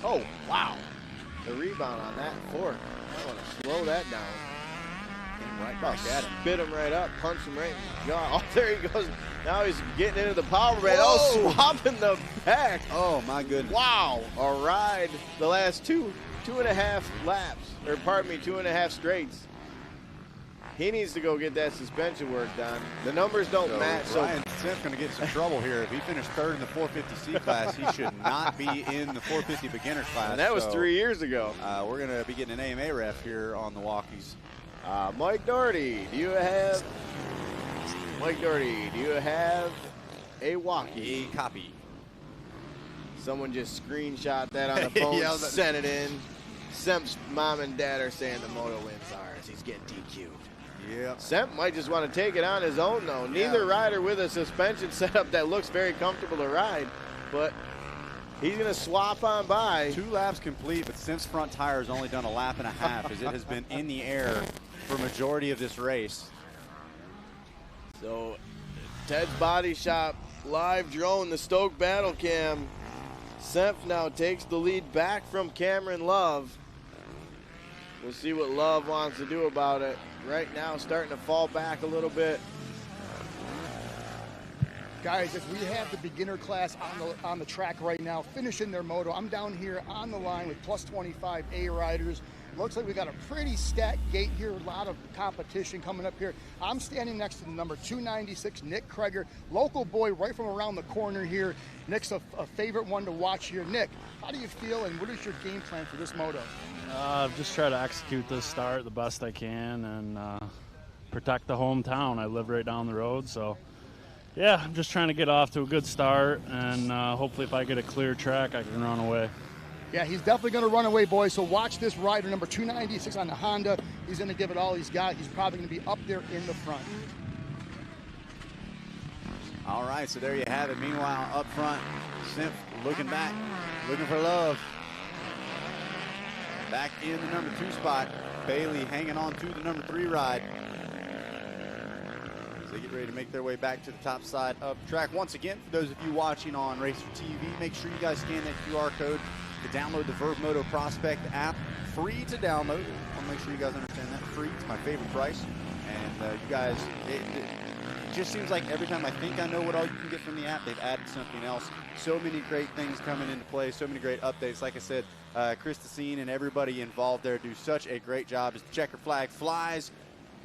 Oh, wow. The rebound on that fork. I want to slow that down. Came right back at him. Spit him right up, punch him right in the jaw. Oh, there he goes. Now he's getting into the power band. Oh, swapping the back. Oh, my goodness. Wow. A ride the last 2.5 laps, or pardon me, 2.5 straights. He needs to go get that suspension work done. The numbers don't match. So Ryan Simp's going to get some trouble here. If he finished 3rd in the 450C class, he should not be in the 450 beginner class. And that was 3 years ago. We're going to be getting an AMA ref here on the walkies. Mike Doherty, do you have a walkie? A copy. Someone just screenshot that on the phone, sent it in. Simp's mom and dad are saying the Moto wins ours. He's getting DQ'd. Yeah. Semp might just want to take it on his own, though. Neither rider with a suspension setup that looks very comfortable to ride, but he's going to swap on by. 2 laps complete, but Semp's front tire has only done a lap and a half as it has been in the air for majority of this race. So Ted's Body Shop live drone, the Stoke Battle Cam. Semp now takes the lead back from Cameron Love. We'll see what Love wants to do about it. Right now, starting to fall back a little bit. Guys, if we have the beginner class on the track right now, finishing their moto, I'm down here on the line with plus 25 A riders. Looks like we got a pretty stacked gate here, a lot of competition coming up here. I'm standing next to the number 296, Nick Kreger, local boy right from around the corner here. Nick's a favorite one to watch here. Nick, how do you feel and what is your game plan for this moto? Just try to execute this start the best I can and protect the hometown. I live right down the road, so yeah, I'm just trying to get off to a good start, and hopefully if I get a clear track, I can run away. Yeah, he's definitely going to run away, boys. So watch this rider, number 296 on the Honda. He's going to give it all he's got. He's probably going to be up there in the front. All right, so there you have it. Meanwhile, up front, Semp looking back, looking for Love. Back in the number 2 spot, Bailey hanging on to the number 3 ride. As they get ready to make their way back to the top side of the track. Once again, for those of you watching on Racer TV, make sure you guys scan that QR code to download the Verve Moto Prospect app. Free to download. I want to make sure you guys understand that. Free. It's my favorite price. And you guys, it just seems like every time I think I know what all you can get from the app, they've added something else. So many great things coming into play. So many great updates. Like I said, Christine and everybody involved there do such a great job as the checker flag flies.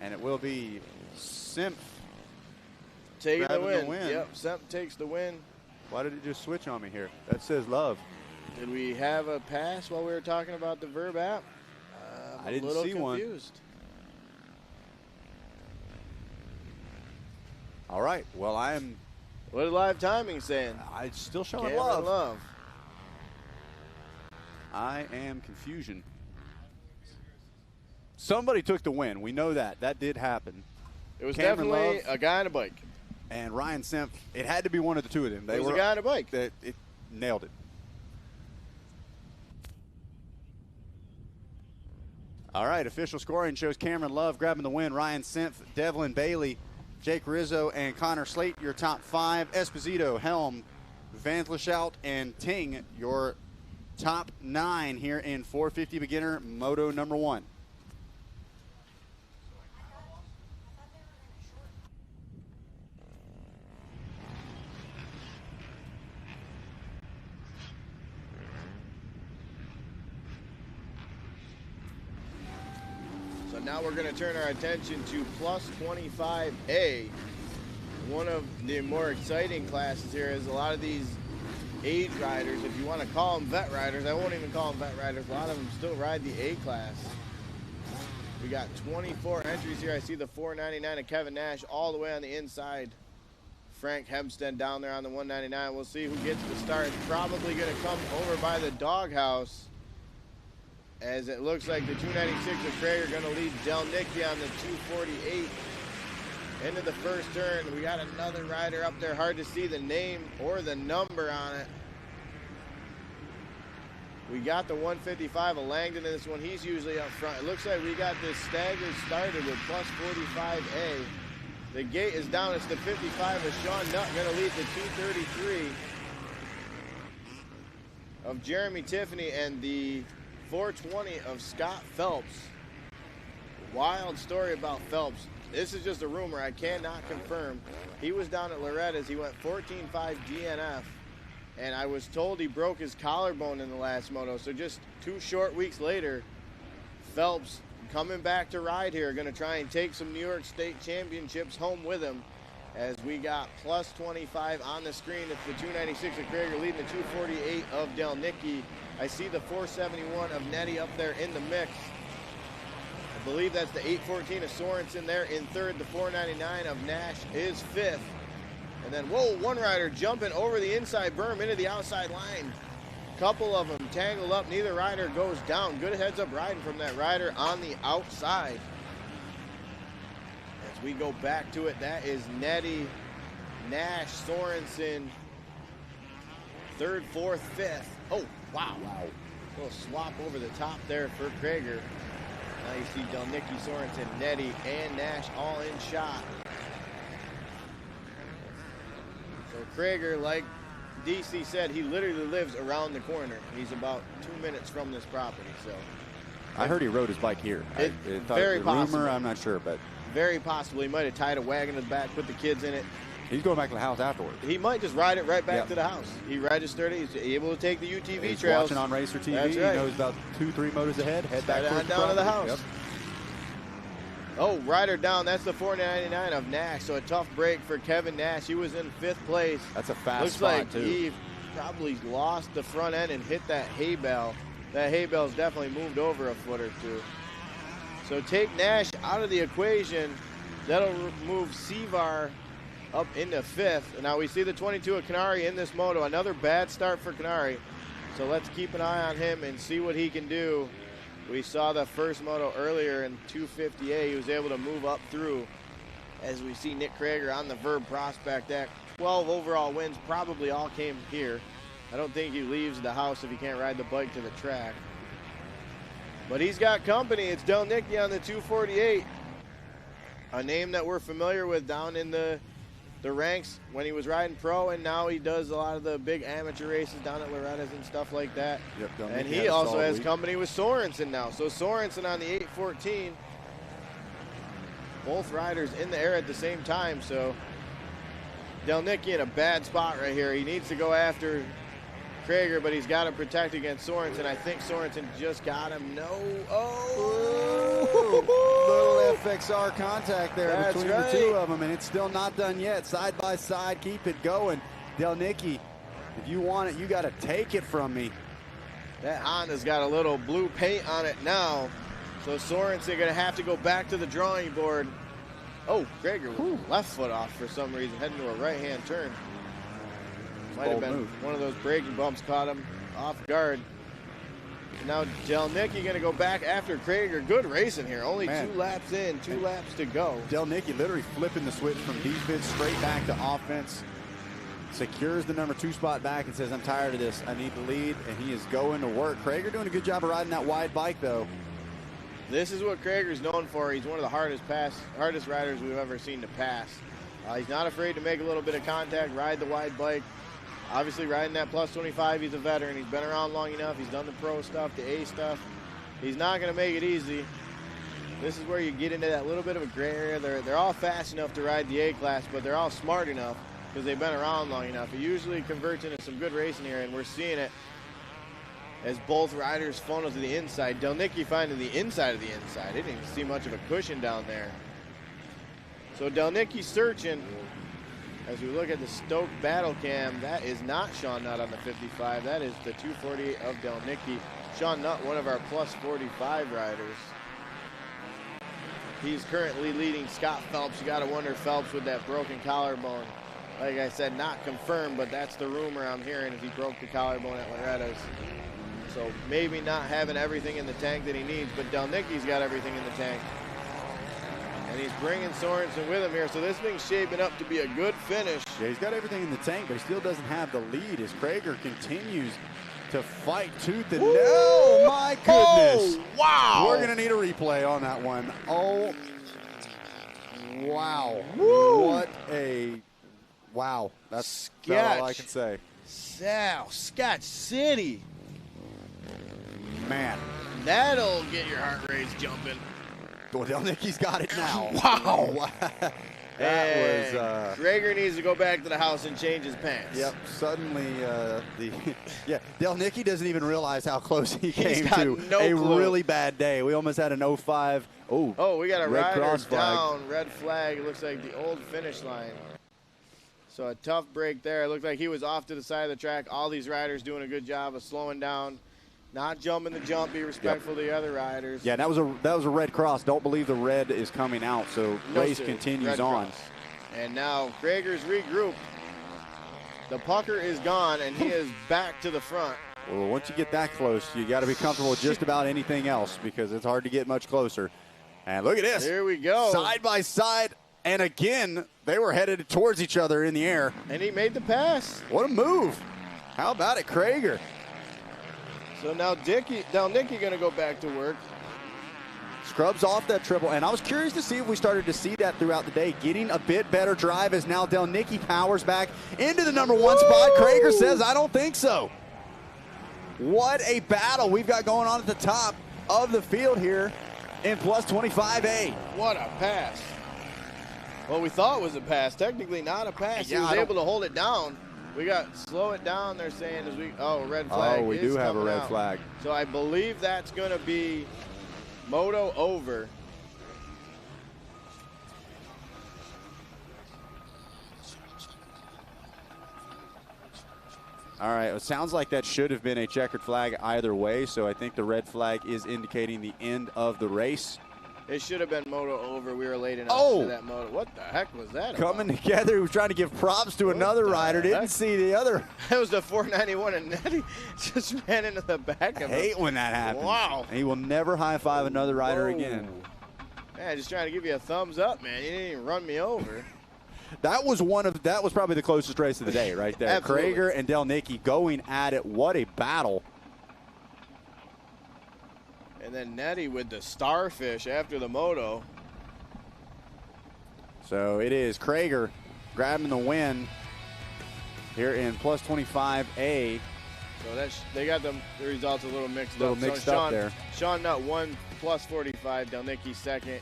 And it will be Semp taking the win. Yep, Semp takes the win. Why did it just switch on me here? That says Love. Did we have a pass while we were talking about the Verve app? I didn't see confused. one. All right. Well, I am. What is live timing saying? I still showing Cameron Love. I am confusion. Somebody took the win. We know that. That did happen. It was Cameron definitely Love a guy on a bike. and Ryan Semp. It had to be one of the two of them. It was a guy on a bike. It nailed it. All right, official scoring shows Cameron Love grabbing the win. Ryan Semp, Devlin Bailey, Jake Rizzo, and Connor Slate, your top 5. Esposito, Helm, Van Vlieshout, and Ting, your top 9 here in 450 beginner moto number 1. Now we're going to turn our attention to plus 25A. One of the more exciting classes here is a lot of these age riders, if you want to call them vet riders, I won't even call them vet riders, a lot of them still ride the A class. We got 24 entries here. I see the 499 of Kevin Nash all the way on the inside. Frank Hempstead down there on the 199. We'll see who gets the start. It's probably going to come over by the doghouse, as it looks like the 296 of Craig are going to lead Del Nicky on the 248 into the first turn. We got another rider up there. Hard to see the name or the number on it. We got the 155 of Langdon in this one. He's usually up front. It looks like we got this staggered started with plus 45A. The gate is down. It's the 55 of Sean Nutt going to lead the 233 of Jeremy Tiffany and the 420 of Scott Phelps. Wild story about Phelps. This is just a rumor. I cannot confirm. He was down at Loretta's. He went 14.5 DNF, and I was told he broke his collarbone in the last moto. So just 2 short weeks later, Phelps coming back to ride here, going to try and take some New York State championships home with him. As we got plus 25 on the screen. It's the 296 of Krager leading the 248 of Del Nicky. I see the 471 of Nettie up there in the mix. I believe that's the 814 of Sorensen there in third. The 499 of Nash is fifth. And then, whoa, one rider jumping over the inside berm into the outside line. Couple of them tangled up. Neither rider goes down. Good heads up riding from that rider on the outside. we go back to it, that is Nettie, Nash, Sorensen, third, fourth, fifth. Oh, wow. A little swap over the top there for Krager. Now you see Delnicki, Sorensen, Nettie, and Nash all in shot. So Krager, like DC said, he literally lives around the corner. He's about 2 minutes from this property. So I heard he rode his bike here. Very possible. Rumor, I'm not sure, but very possible. He might have tied a wagon to the back, put the kids in it. he's going back to the house afterwards. He might just ride it right back to the house. He registered it. He's able to take the UTV he's trails. watching on Racer TV. That's right. He knows about 2-3 motors ahead. Head back down to the house. Yep. Oh, rider down. That's the 499 of Nash. So a tough break for Kevin Nash. He was in 5th place. That's a fast Looks spot, like too. he probably lost the front end and hit that hay bale. That hay bale's definitely moved over a foot or two. So take Nash out of the equation. That'll move Sevar up into 5th. Now we see the 22 of Canary in this moto. Another bad start for Canary. So let's keep an eye on him and see what he can do. We saw the first moto earlier in 250A. He was able to move up through. As we see Nick Krager on the Verb Prospect deck. 12 overall wins, probably all came here. I don't think he leaves the house if he can't ride the bike to the track. But he's got company. It's Delnicki on the 248. A name that we're familiar with down in the ranks when he was riding pro, and now he does a lot of the big amateur races down at Loretta's and stuff like that. Yep, and he also has company with Sorensen now. So Sorensen on the 814. Both riders in the air at the same time. So Delnicki in a bad spot right here. He needs to go after Krager, but he's got to protect against Sorensen. I think Sorensen just got him. No. Little FXR contact there between right. the two of them, and it's still not done yet. Side by side, keep it going. Delnicki, if you want it, you got to take it from me. That Honda's got a little blue paint on it now. So Sorensen going to have to go back to the drawing board. Oh, Krager with left foot off for some reason, heading to a right-hand turn. Might have been one of those braking bumps caught him off guard. And now Delnicki going to go back after Krager. Good racing here. Only 2 laps in, 2 laps to go. Delnicki literally flipping the switch from defense straight back to offense. Secures the number 2 spot back and says, I'm tired of this. I need to lead, and he is going to work. Krager doing a good job of riding that wide bike, though. This is what Krager's known for. He's one of the hardest riders we've ever seen to pass. He's not afraid to make a little bit of contact, ride the wide bike. Obviously, riding that plus 25, he's a veteran. He's been around long enough. He's done the pro stuff, the A stuff. He's not going to make it easy. This is where you get into that little bit of a gray area. They're all fast enough to ride the A class, but they're all smart enough because they've been around long enough. It usually converts into some good racing here, and we're seeing it as both riders funnel to the inside. Delnicki finding the inside of the inside. Didn't even see much of a cushion down there. So Delnicki searching. As we look at the Stoke battle cam, that is not Sean Nutt on the 55. That is the 248 of Delnicki. Sean Nutt, one of our plus 45 riders. He's currently leading Scott Phelps. You got to wonder Phelps with that broken collarbone. Like I said, not confirmed, but that's the rumor I'm hearing if he broke the collarbone at Loretta's. So maybe not having everything in the tank that he needs, but Delnicki's got everything in the tank. And he's bringing Sorensen with him here, so this thing's shaping up to be a good finish. Yeah, he's got everything in the tank, but he still doesn't have the lead as Krager continues to fight tooth and nail. Oh, my goodness. Oh, wow. We're going to need a replay on that one. Oh, wow. Woo. What a, wow. That's about all I can say. Scotch City. Man. That'll get your heart rates jumping. Well, Delnicki's got it now. Wow. That was Krager needs to go back to the house and change his pants. Yep. Suddenly, Delnicki doesn't even realize how close he came to a really bad day. We almost had an 05. Oh, we got a red rider cross down. flag. Red flag. It looks like the old finish line. So a tough break there. It looked like he was off to the side of the track. All these riders doing a good job of slowing down. Not jumping the jump, be respectful to the other riders. Yeah, that was a red cross. Don't believe the red is coming out, so race continues on. And now Krager's regrouped. The pucker is gone, and he is back to the front. Well, once you get that close, you got to be comfortable with just about anything else because it's hard to get much closer. And look at this. Here we go. Side by side. And again, they were headed towards each other in the air. And he made the pass. What a move. How about it, Krager? So now Nicky going to go back to work. Scrubs off that triple, and I was curious to see if we started to see that throughout the day. Getting a bit better drive as now Delnicki powers back into the number 1 spot. Krager says, I don't think so. What a battle we've got going on at the top of the field here in plus 25A. What a pass. Well, we thought it was a pass. Technically not a pass. Yeah, he was able to hold it down. We got slow it down, they're saying, as we, red flag. Oh, we do have a red flag. So I believe that's going to be Moto over. All right, it sounds like that should have been a checkered flag either way, so I think the red flag is indicating the end of the race. It should have been Moto over. We were late enough to that Moto. What the heck was that Coming about? together, he was trying to give props to another rider. Didn't see the other. That was the 491, and Nettie just ran into the back of him. I hate when that happens. Wow. And he will never high-five another rider again. Man, just trying to give you a thumbs up, man. You didn't even run me over. That was probably the closest race of the day right there. Absolutely. Krager and Delnicki going at it. What a battle. And then Nettie with the starfish after the Moto. So it is Krager grabbing the win here in plus 25A. So they got the results a little mixed up. Up there. Sean Nutt won plus 45, Delnicki second,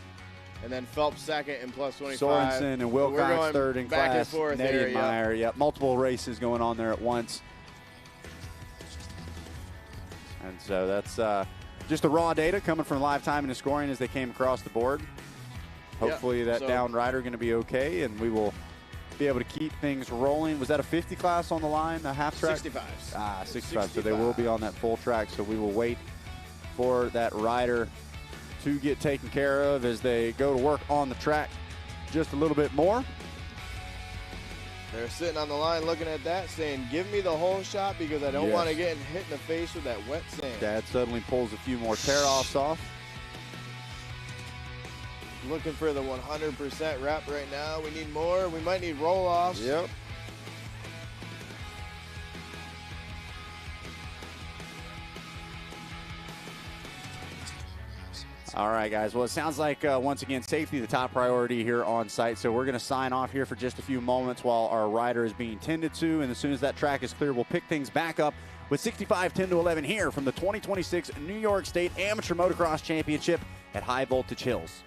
and then Phelps second and plus 25. Sorensen and Wilcox third in back class. and forth Nettie there, and Meyer. Yep, multiple races going on there at once. And so that's just the raw data coming from live time and the scoring as they came across the board. Hopefully that down rider going to be okay, and we will be able to keep things rolling. Was that a 50 class on the line, a half track? 65. 65. So they will be on that full track. So we will wait for that rider to get taken care of as they go to work on the track just a little bit more. They're sitting on the line looking at that, saying, give me the whole shot because I don't want to get hit in the face with that wet sand. Dad suddenly pulls a few more tear-offs off. Looking for the 100% rep right now. We need more. We might need roll-offs. Yep. All right, guys. Well, it sounds like, once again, safety the top priority here on site. So we're going to sign off here for just a few moments while our rider is being tended to. And as soon as that track is clear, we'll pick things back up with 65-10-11 here from the 2026 New York State Amateur Motocross Championship at High Voltage Hills.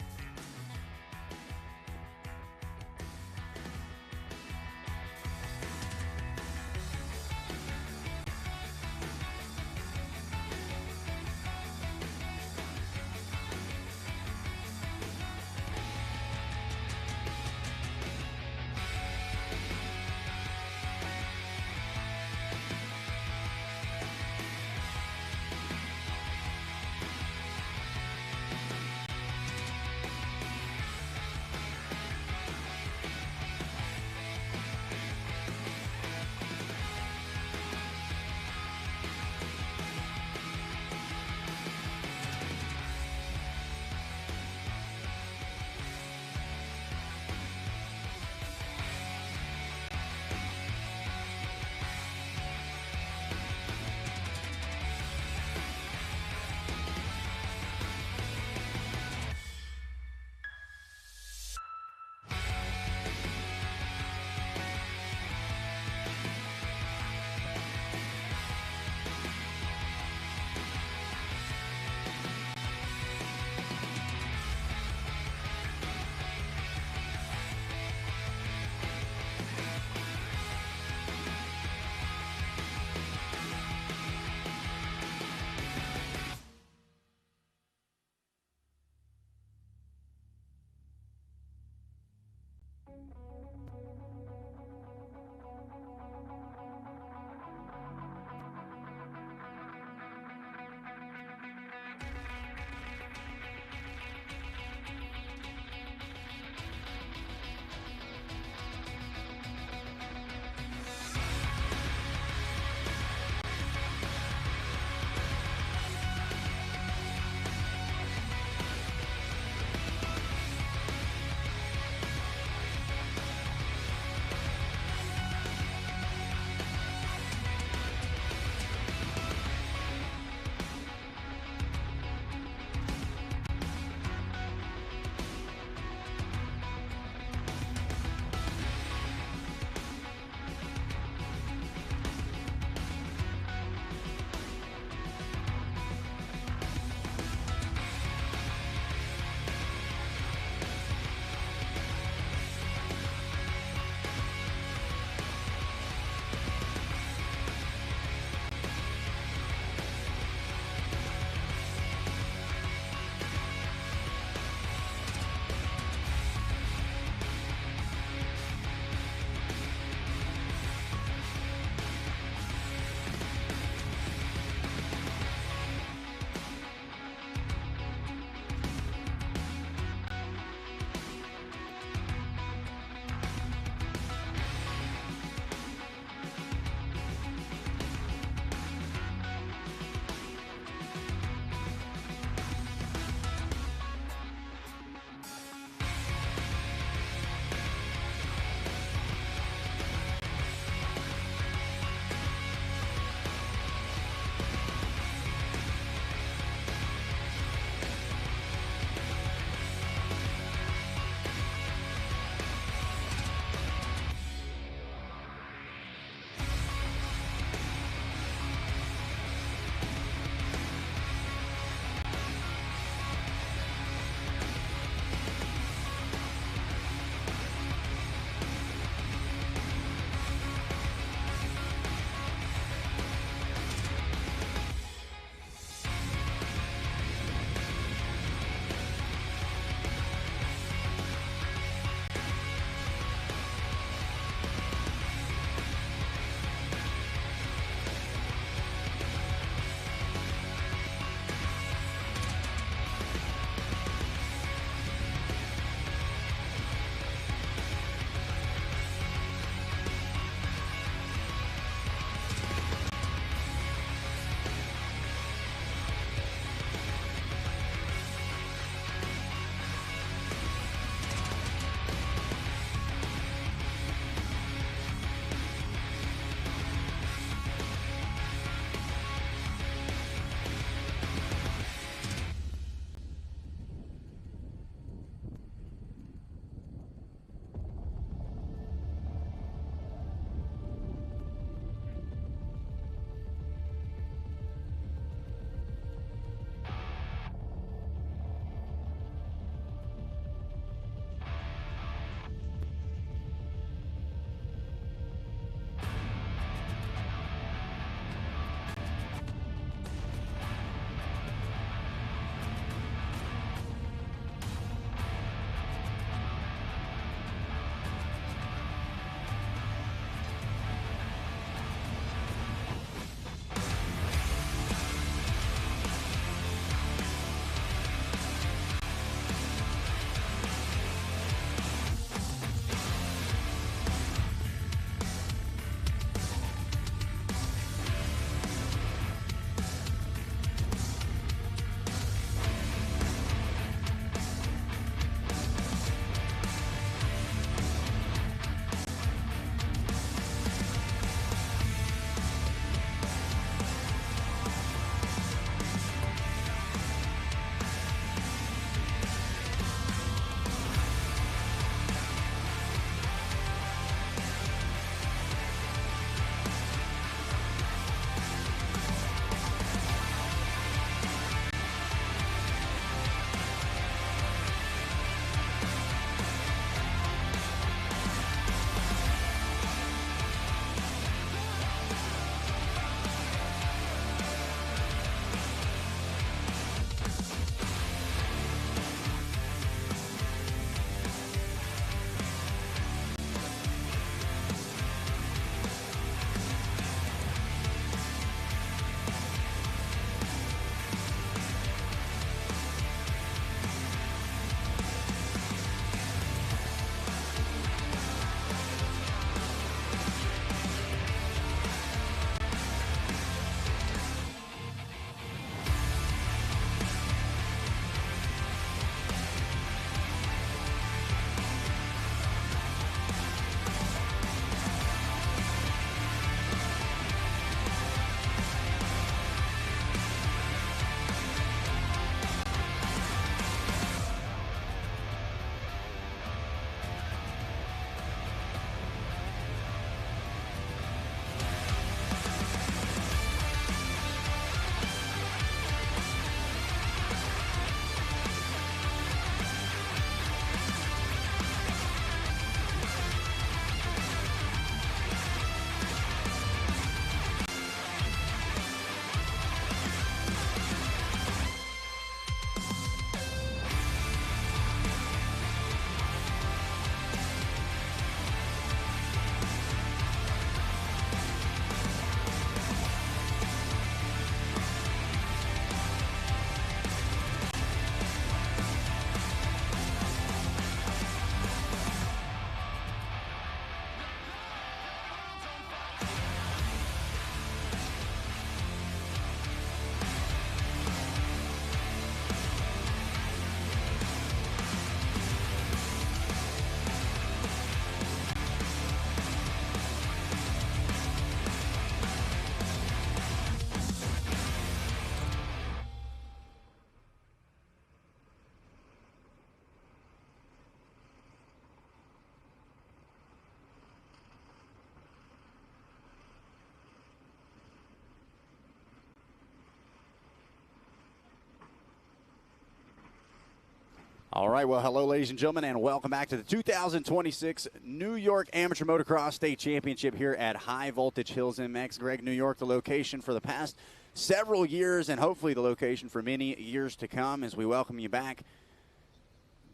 All right, well, hello, ladies and gentlemen, and welcome back to the 2026 New York Amateur Motocross State Championship here at High Voltage Hills MX. Greg, New York, the location for the past several years and hopefully the location for many years to come as we welcome you back.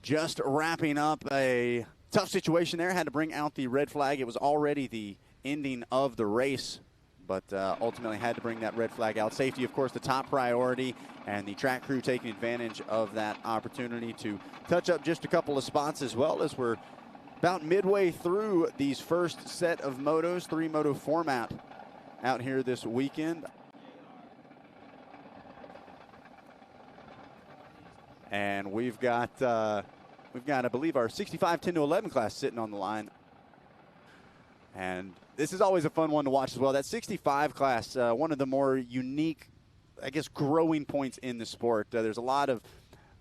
Just wrapping up a tough situation there. Had to bring out the red flag. It was already the ending of the race, but ultimately had to bring that red flag out. Safety, of course, the top priority, and the track crew taking advantage of that opportunity to touch up just a couple of spots, as well as we're about midway through these first set of motos, 3-moto format out here this weekend. And we've got, I believe, our 65 10-11 class sitting on the line. And this is always a fun one to watch as well. That 65 class, one of the more unique, I guess, growing points in the sport. There's a lot of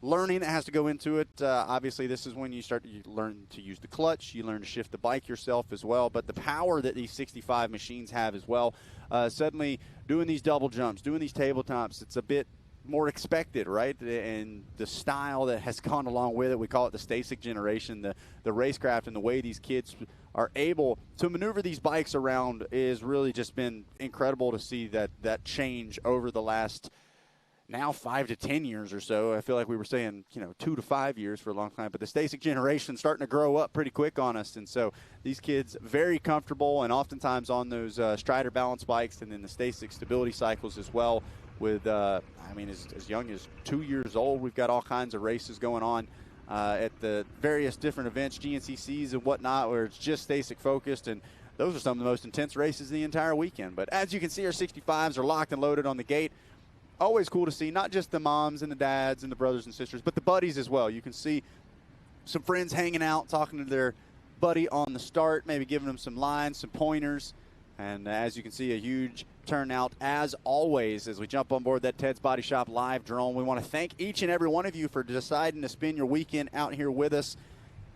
learning that has to go into it. Obviously, this is when you learn to use the clutch. You learn to shift the bike yourself as well. But the power that these 65 machines have as well, suddenly doing these double jumps, doing these tabletops, it's a bit more expected, right? And the style that has gone along with it, we call it the Stasic generation, the racecraft, and the way these kids are able to maneuver these bikes around is really just been incredible to see that change over the last now 5 to 10 years or so. I feel like we were saying, 2 to 5 years for a long time, but the Stasic generation starting to grow up pretty quick on us. And so these kids very comfortable, and oftentimes on those Strider balance bikes, and then the Stasic stability cycles as well. With, as young as 2 years old, we've got all kinds of races going on at the various different events, GNCCs and whatnot, where it's just Stasic focused, and those are some of the most intense races the entire weekend. But as you can see, our 65s are locked and loaded on the gate. Always cool to see, not just the moms and the dads and the brothers and sisters, but the buddies as well. You can see some friends hanging out, talking to their buddy on the start, maybe giving them some lines, some pointers. And as you can see, a huge turnout as always as we jump on board that Ted's Body Shop live drone. We want to thank each and every one of you for deciding to spend your weekend out here with us.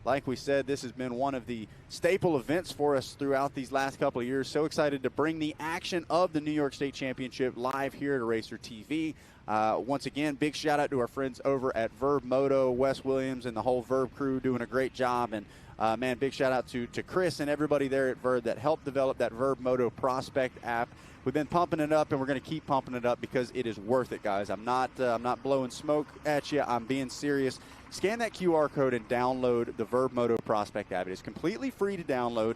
Like we said, this has been one of the staple events for us throughout these last couple of years. So excited to bring the action of the New York State Championship live here at Eraser TV. Once again, big shout out to our friends over at Verb Moto, Wes Williams, and the whole Verb crew doing a great job. And man, big shout out to Chris and everybody there at Verb that helped develop that Verb Moto Prospect app. We've been pumping it up, and we're going to keep pumping it up because it is worth it, guys. I'm not blowing smoke at you. I'm being serious. Scan that QR code and download the Verb Moto Prospect app. It is completely free to download.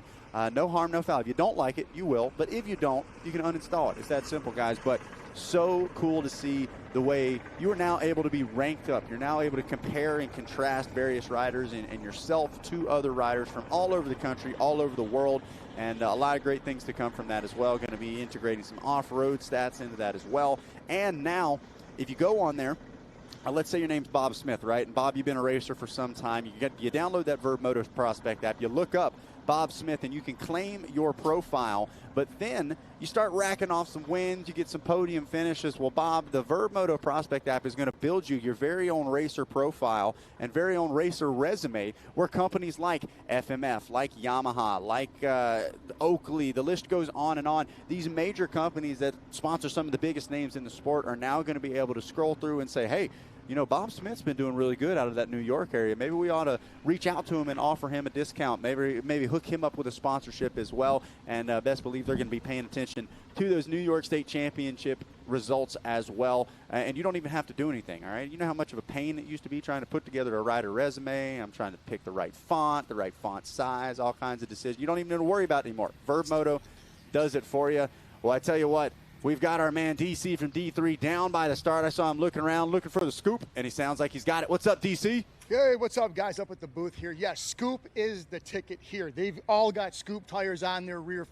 No harm, no foul. If you don't like it, you will. But if you don't, you can uninstall it. It's that simple, guys. But so cool to see the way you are now able to be ranked up. You're now able to compare and contrast various riders and yourself to other riders from all over the country, all over the world. And a lot of great things to come from that as well. Going to be integrating some off-road stats into that as well. And now, if you go on there, let's say your name's Bob Smith, right? And Bob, you've been a racer for some time. You download that Verb Moto Prospect app. You look up Bob Smith, and you can claim your profile. But then you start racking off some wins. You get some podium finishes. Well, Bob, the Verb Moto Prospect app is going to build you your very own racer profile and very own racer resume, where companies like FMF, like Yamaha, like Oakley, the list goes on and on. These major companies that sponsor some of the biggest names in the sport are now going to be able to scroll through and say, hey, Bob Smith's been doing really good out of that New York area. Maybe we ought to reach out to him and offer him a discount. Maybe hook him up with a sponsorship as well. And best believe they're going to be paying attention to those New York State Championship results as well. And you don't even have to do anything, all right? You know how much of a pain it used to be trying to put together a rider resume. I'm trying to pick the right font size, all kinds of decisions. You don't even have to worry about it anymore. Verb Moto does it for you. Well, I tell you what. We've got our man DC from D3 down by the start. I saw him looking around, looking for the scoop, and he sounds like he's got it. What's up, DC? Hey, what's up, guys, up at the booth here? Yes, Scoop is the ticket here. They've all got Scoop tires on their rear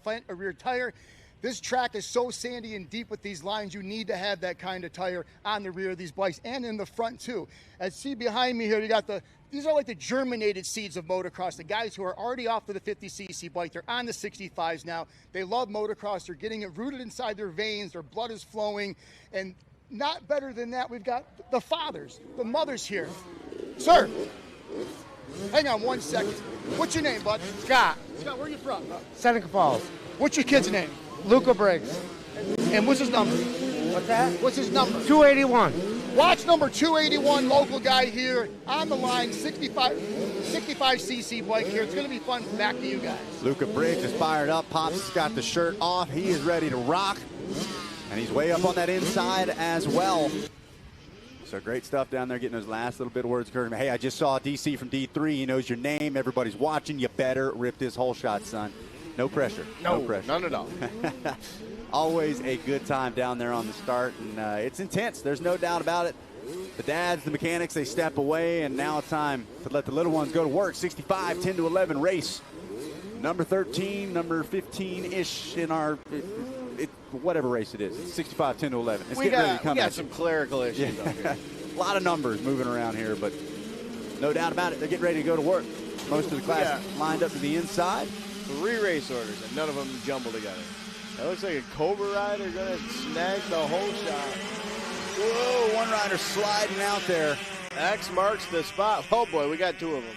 tire. This track is so sandy and deep with these lines, you need to have that kind of tire on the rear of these bikes and in the front, too. As see behind me here, you got these are like the germinated seeds of motocross. The guys who are already off to the 50cc bike, they're on the 65s now. They love motocross. They're getting it rooted inside their veins. Their blood is flowing. And not better than that, we've got the fathers, the mothers here. Sir, hang on one second. What's your name, bud? Scott. Scott, where are you from? Seneca Falls. What's your kid's name? Luca Briggs. And what's his number? What's that? What's his number? 281. Watch number 281, local guy here on the line, 65cc bike here. It's going to be fun. Back to you guys. Luca Briggs is fired up. Pops has got the shirt off. He is ready to rock. And he's way up on that inside as well. So great stuff down there, getting those last little bit of words of encouragement. Hey, I just saw DC from D3. He knows your name. Everybody's watching. You better rip this whole shot, son. No pressure. No pressure. None at all. Always a good time down there on the start, and it's intense. There's no doubt about it. The dads, the mechanics, they step away, and now it's time to let the little ones go to work. 65, 10 to 11 race. Number 13, number 15-ish in our, whatever race it is. It's 65, 10 to 11. It's getting ready to come. We got some clerical issues up here. A lot of numbers moving around here, but no doubt about it, they're getting ready to go to work. Most of the class lined up to the inside. 3 race orders, and none of them jumble together. That looks like a Cobra rider going to snag the whole shot. Whoa, one rider sliding out there. X marks the spot. Oh, boy, we got 2 of them.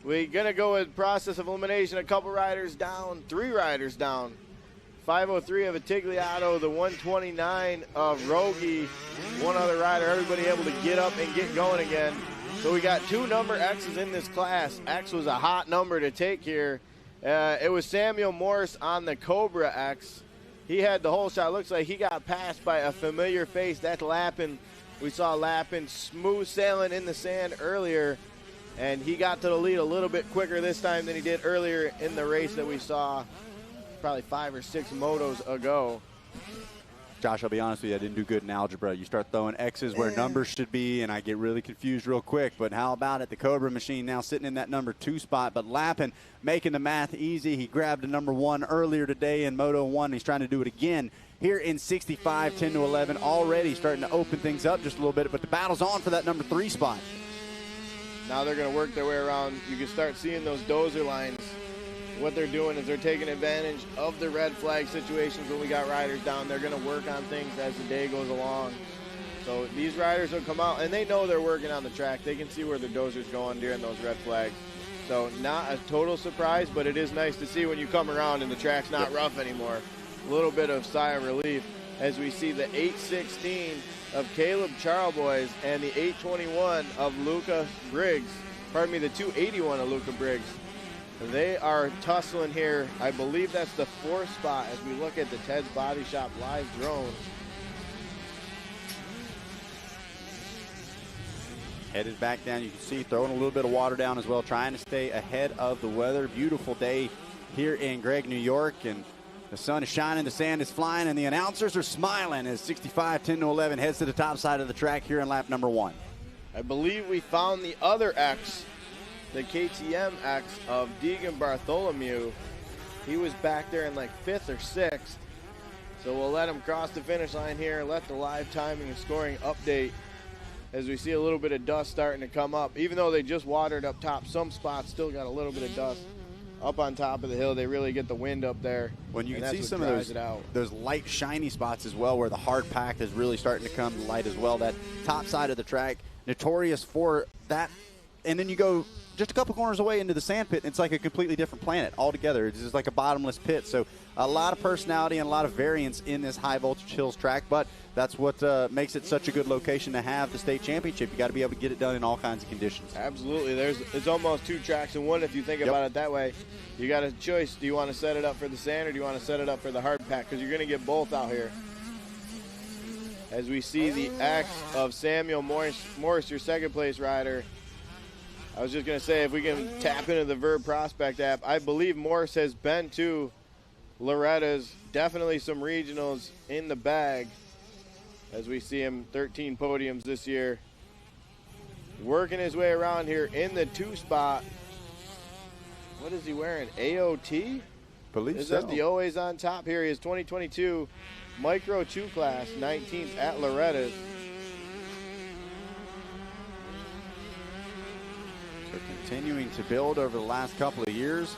We're going to go with process of elimination. A couple riders down, 3 riders down. 503 of Atigliato, the 129 of Rogi. One other rider, everybody able to get up and get going again. So we got 2 number X's in this class. X was a hot number to take here. It was Samuel Morse on the Cobra X. He had the whole shot. Looks like he got passed by a familiar face. That's Lappin. We saw Lappin smooth sailing in the sand earlier, and he got to the lead a little bit quicker this time than he did earlier in the race that we saw probably 5 or 6 motos ago. Josh, I'll be honest with you, I didn't do good in algebra. You start throwing X's where numbers should be, and I get really confused real quick. But how about it? The Cobra machine now sitting in that number 2 spot, but Lappin making the math easy. He grabbed a number 1 earlier today in Moto 1. He's trying to do it again here in 65, 10 to 11. Already starting to open things up just a little bit, but the battle's on for that number 3 spot. Now they're going to work their way around. You can start seeing those dozer lines. What they're doing is they're taking advantage of the red flag situations when we got riders down. They're going to work on things as the day goes along. So these riders will come out, and they know they're working on the track. They can see where the dozer's going during those red flags. So not a total surprise, but it is nice to see when you come around and the track's not rough anymore. A little bit of sigh of relief as we see the 816 of Caleb Charleboys and the 821 of Luca Briggs. Pardon me, the 281 of Luca Briggs. They are tussling here. I believe that's the 4th spot as we look at the Ted's Body Shop live drone. Headed back down, you can see throwing a little bit of water down as well, trying to stay ahead of the weather. Beautiful day here in Gregg, New York, and the sun is shining, the sand is flying, and the announcers are smiling as 65, 10 to 11 heads to the top side of the track here in lap number 1. I believe we found the other X, the KTM X of Deegan Bartholomew. He was back there in like 5th or 6th. So we'll let him cross the finish line here, let the live timing and scoring update as we see a little bit of dust starting to come up. Even though they just watered up top, some spots still got a little bit of dust up on top of the hill. They really get the wind up there. When you can see some of those light shiny spots as well where the hard pack is really starting to come to light as well. That top side of the track, notorious for that. And then you go just a couple corners away into the sand pit, and it's like a completely different planet altogether. It's just like a bottomless pit. So a lot of personality and a lot of variance in this high voltage hills track, but that's what makes it such a good location to have the state championship. You got to be able to get it done in all kinds of conditions. Absolutely. It's almost 2 tracks in one if you think about it that way. You got a choice. Do you want to set it up for the sand or do you want to set it up for the hard pack? Because you're going to get both out here. As we see the X of Samuel Morris, your 2nd place rider. I was just going to say, if we can tap into the Verb Prospect app, I believe Morse has been to Loretta's. Definitely some regionals in the bag as we see him 13 podiums this year. Working his way around here in the 2 spot. What is he wearing? AOT? Is that the always on top? Here he is, 2022 Micro 2 class, 19th at Loretta's. So continuing to build over the last couple of years.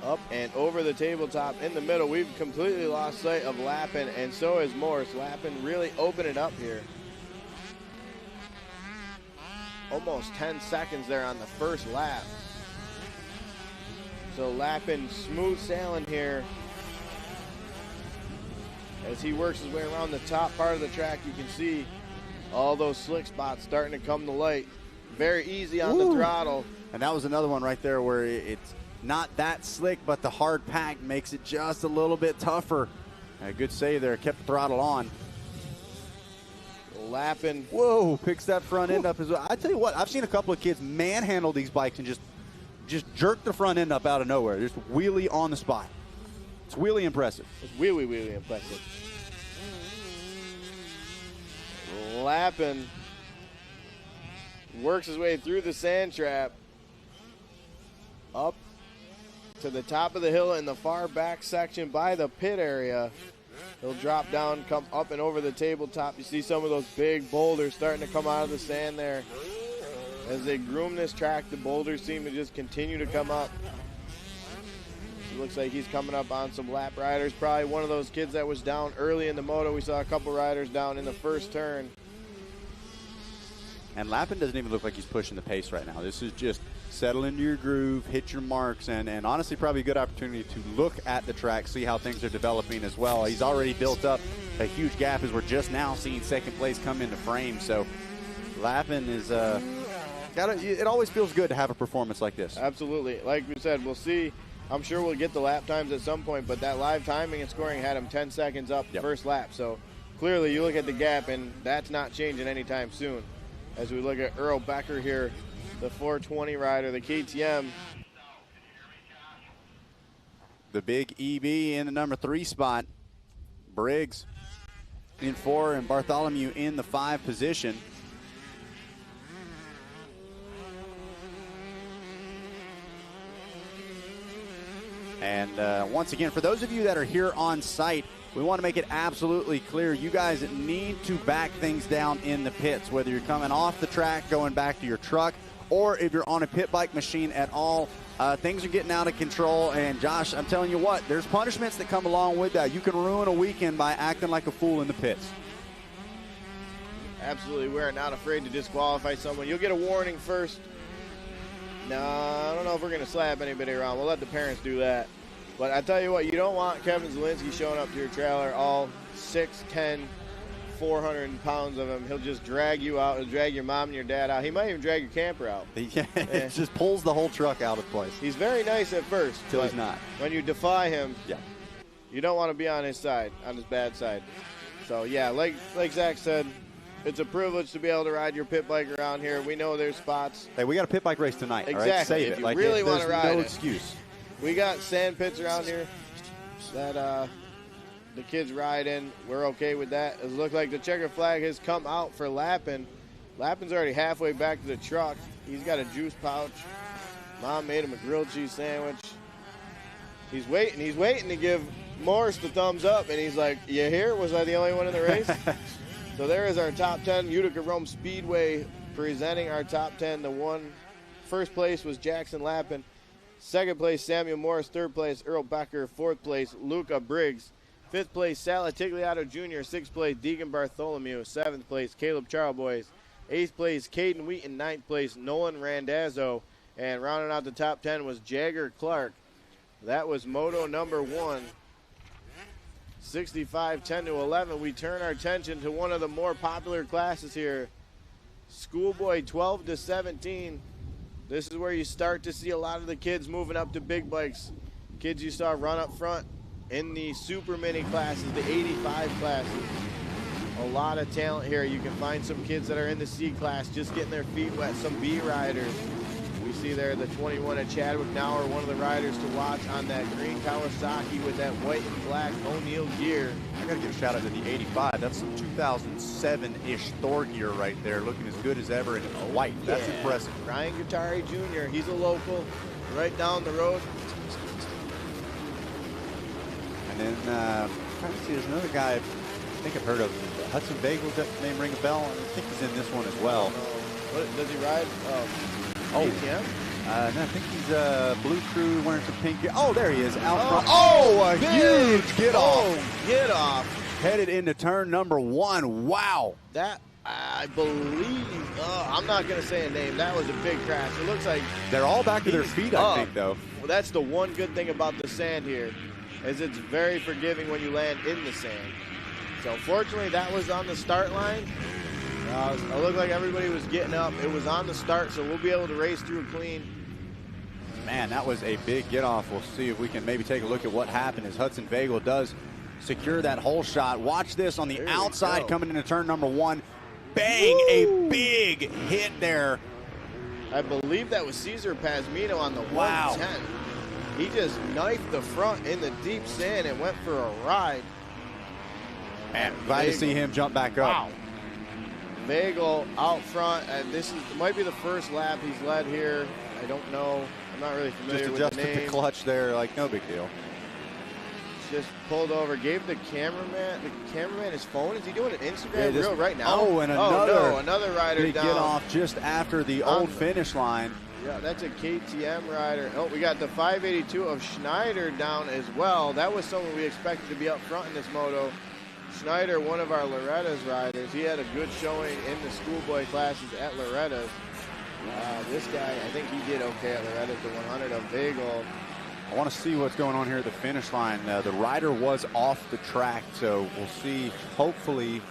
Up and over the tabletop in the middle. We've completely lost sight of Lappin, and so is Morris. Lappin really opening up here. Almost 10 seconds there on the first lap. So Lappin smooth sailing here As he works his way around the top part of the track, you can see all those slick spots starting to come to light. Very easy on the throttle. And that was another one right there where it's not that slick, but the hard pack makes it just a little bit tougher. A good save there, kept the throttle on. Lapping. Whoa, picks that front end up as well. I tell you what, I've seen a couple of kids manhandle these bikes and just jerk the front end up out of nowhere. Just wheelie on the spot. It's really impressive. It's really impressive. Lapping. Works his way through the sand trap. Up to the top of the hill in the far back section by the pit area. He'll drop down, come up and over the tabletop. You see some of those big boulders starting to come out of the sand there. As they groom this track, the boulders seem to just continue to come up. It looks like he's coming up on some lap riders. Probably one of those kids that was down early in the moto. We saw a couple riders down in the first turn. And Lappin doesn't even look like he's pushing the pace right now. This is just settle into your groove, hit your marks, and honestly probably a good opportunity to look at the track, see how things are developing as well. He's already built up a huge gap as we're just now seeing second place come into frame. So Lappin is it always feels good to have a performance like this. Absolutely. Like we said, we'll see. I'm sure we'll get the lap times at some point, but that live timing and scoring had him 10 seconds up first lap. So clearly you look at the gap, and that's not changing anytime soon. As we look at Earl Becker here, the 420 rider, the KTM. The big EB in the number 3 spot. Briggs in 4 and Bartholomew in the 5 position. And once again, for those of you that are here on site, we want to make it absolutely clear, you guys need to back things down in the pits, whether you're coming off the track, going back to your truck, or if you're on a pit bike machine at all. Things are getting out of control, and Josh, I'm telling you what, there's punishments that come along with that. You can ruin a weekend by acting like a fool in the pits. Absolutely, we're not afraid to disqualify someone. You'll get a warning first. No, I don't know if we're going to slap anybody around. We'll let the parents do that. But I tell you what, you don't want Kevin Zielinski showing up to your trailer, all 6'10", 400 pounds of him. He'll just drag you out. He'll drag your mom and your dad out. He might even drag your camper out. It just pulls the whole truck out of place. He's very nice at first. Till he's not. When you defy him, you don't want to be on his side, on his bad side. So, yeah, like Zach said, it's a privilege to be able to ride your pit bike around here. We know there's spots. Hey, we got a pit bike race tonight. Exactly. All right? Save if it. you really want to ride no it. excuse. We got sand pits around here that the kids ride in. We're okay with that. It looks like the checker flag has come out for Lappin. Lappin's already halfway back to the truck. He's got a juice pouch. Mom made him a grilled cheese sandwich. He's waiting to give Morris the thumbs up, and he's like, you here? Was I the only one in the race? So there is our top 10. Utica Rome Speedway presenting our top 10. First place was Jackson Lappin. Second place, Samuel Morris. Third place, Earl Becker. Fourth place, Luca Briggs. Fifth place, Sala Tigliato Jr. Sixth place, Deegan Bartholomew. Seventh place, Caleb Charleboys. Eighth place, Caden Wheaton. Ninth place, Nolan Randazzo. And rounding out the top 10 was Jagger Clark. That was Moto number 1. 65, 10-11. We turn our attention to one of the more popular classes here. Schoolboy 12 to 17. This is where you start to see a lot of the kids moving up to big bikes. Kids you saw run up front in the super mini classes, the 85 classes. A lot of talent here. You can find some kids that are in the C class just getting their feet wet, some B riders. We see there the 21 at Chadwick Nauer, one of the riders to watch on that green Kawasaki with that white and black O'Neill gear. I got to give a shout out to the 85. That's some 2007-ish Thor gear right there, looking as good as ever in white. That's impressive. Ryan Guattari Jr., he's a local, right down the road. And then, trying to see, there's another guy I think I've heard of. Hudson Bagel, does that name ring a bell? I think he's in this one as well. What, does he ride? KTM? No, I think he's Blue Crew wearing some pink gear. Oh, there he is, out front. Oh, a huge get off. Oh, get off. Headed into turn number 1. Wow. That, I believe, I'm not going to say a name. That was a big crash. It looks like they're all back to their feet, I think, though. Well, that's the one good thing about the sand here, is it's very forgiving when you land in the sand. So fortunately, that was on the start line. It looked like everybody was getting up. It was on the start, so we'll be able to race through clean. Man, that was a big get off. We'll see if we can maybe take a look at what happened as Hudson Vagel does secure that hole shot. Watch this on the outside coming into turn number 1. Bang, a big hit there. I believe that was Cesar Pazmino on the 110. He just knifed the front in the deep sand and went for a ride. Man, glad to see him jump back up. Wow. Vagel out front, and this might be the first lap he's led here. I don't know. I'm not really familiar with the name. Just adjusted the clutch there, like no big deal. Just pulled over, gave the cameraman his phone. Is he doing an Instagram reel right now? Oh, and another rider big down. Get off just after the old finish line. Yeah, that's a KTM rider. Oh, we got the 582 of Schneider down as well. That was someone we expected to be up front in this moto. Schneider, one of our Loretta's riders, he had a good showing in the schoolboy classes at Loretta's. This guy, I think he did okay at Loretta's, the 100 of Vagel. I want to see what's going on here at the finish line. The rider was off the track, so we'll see. Hopefully,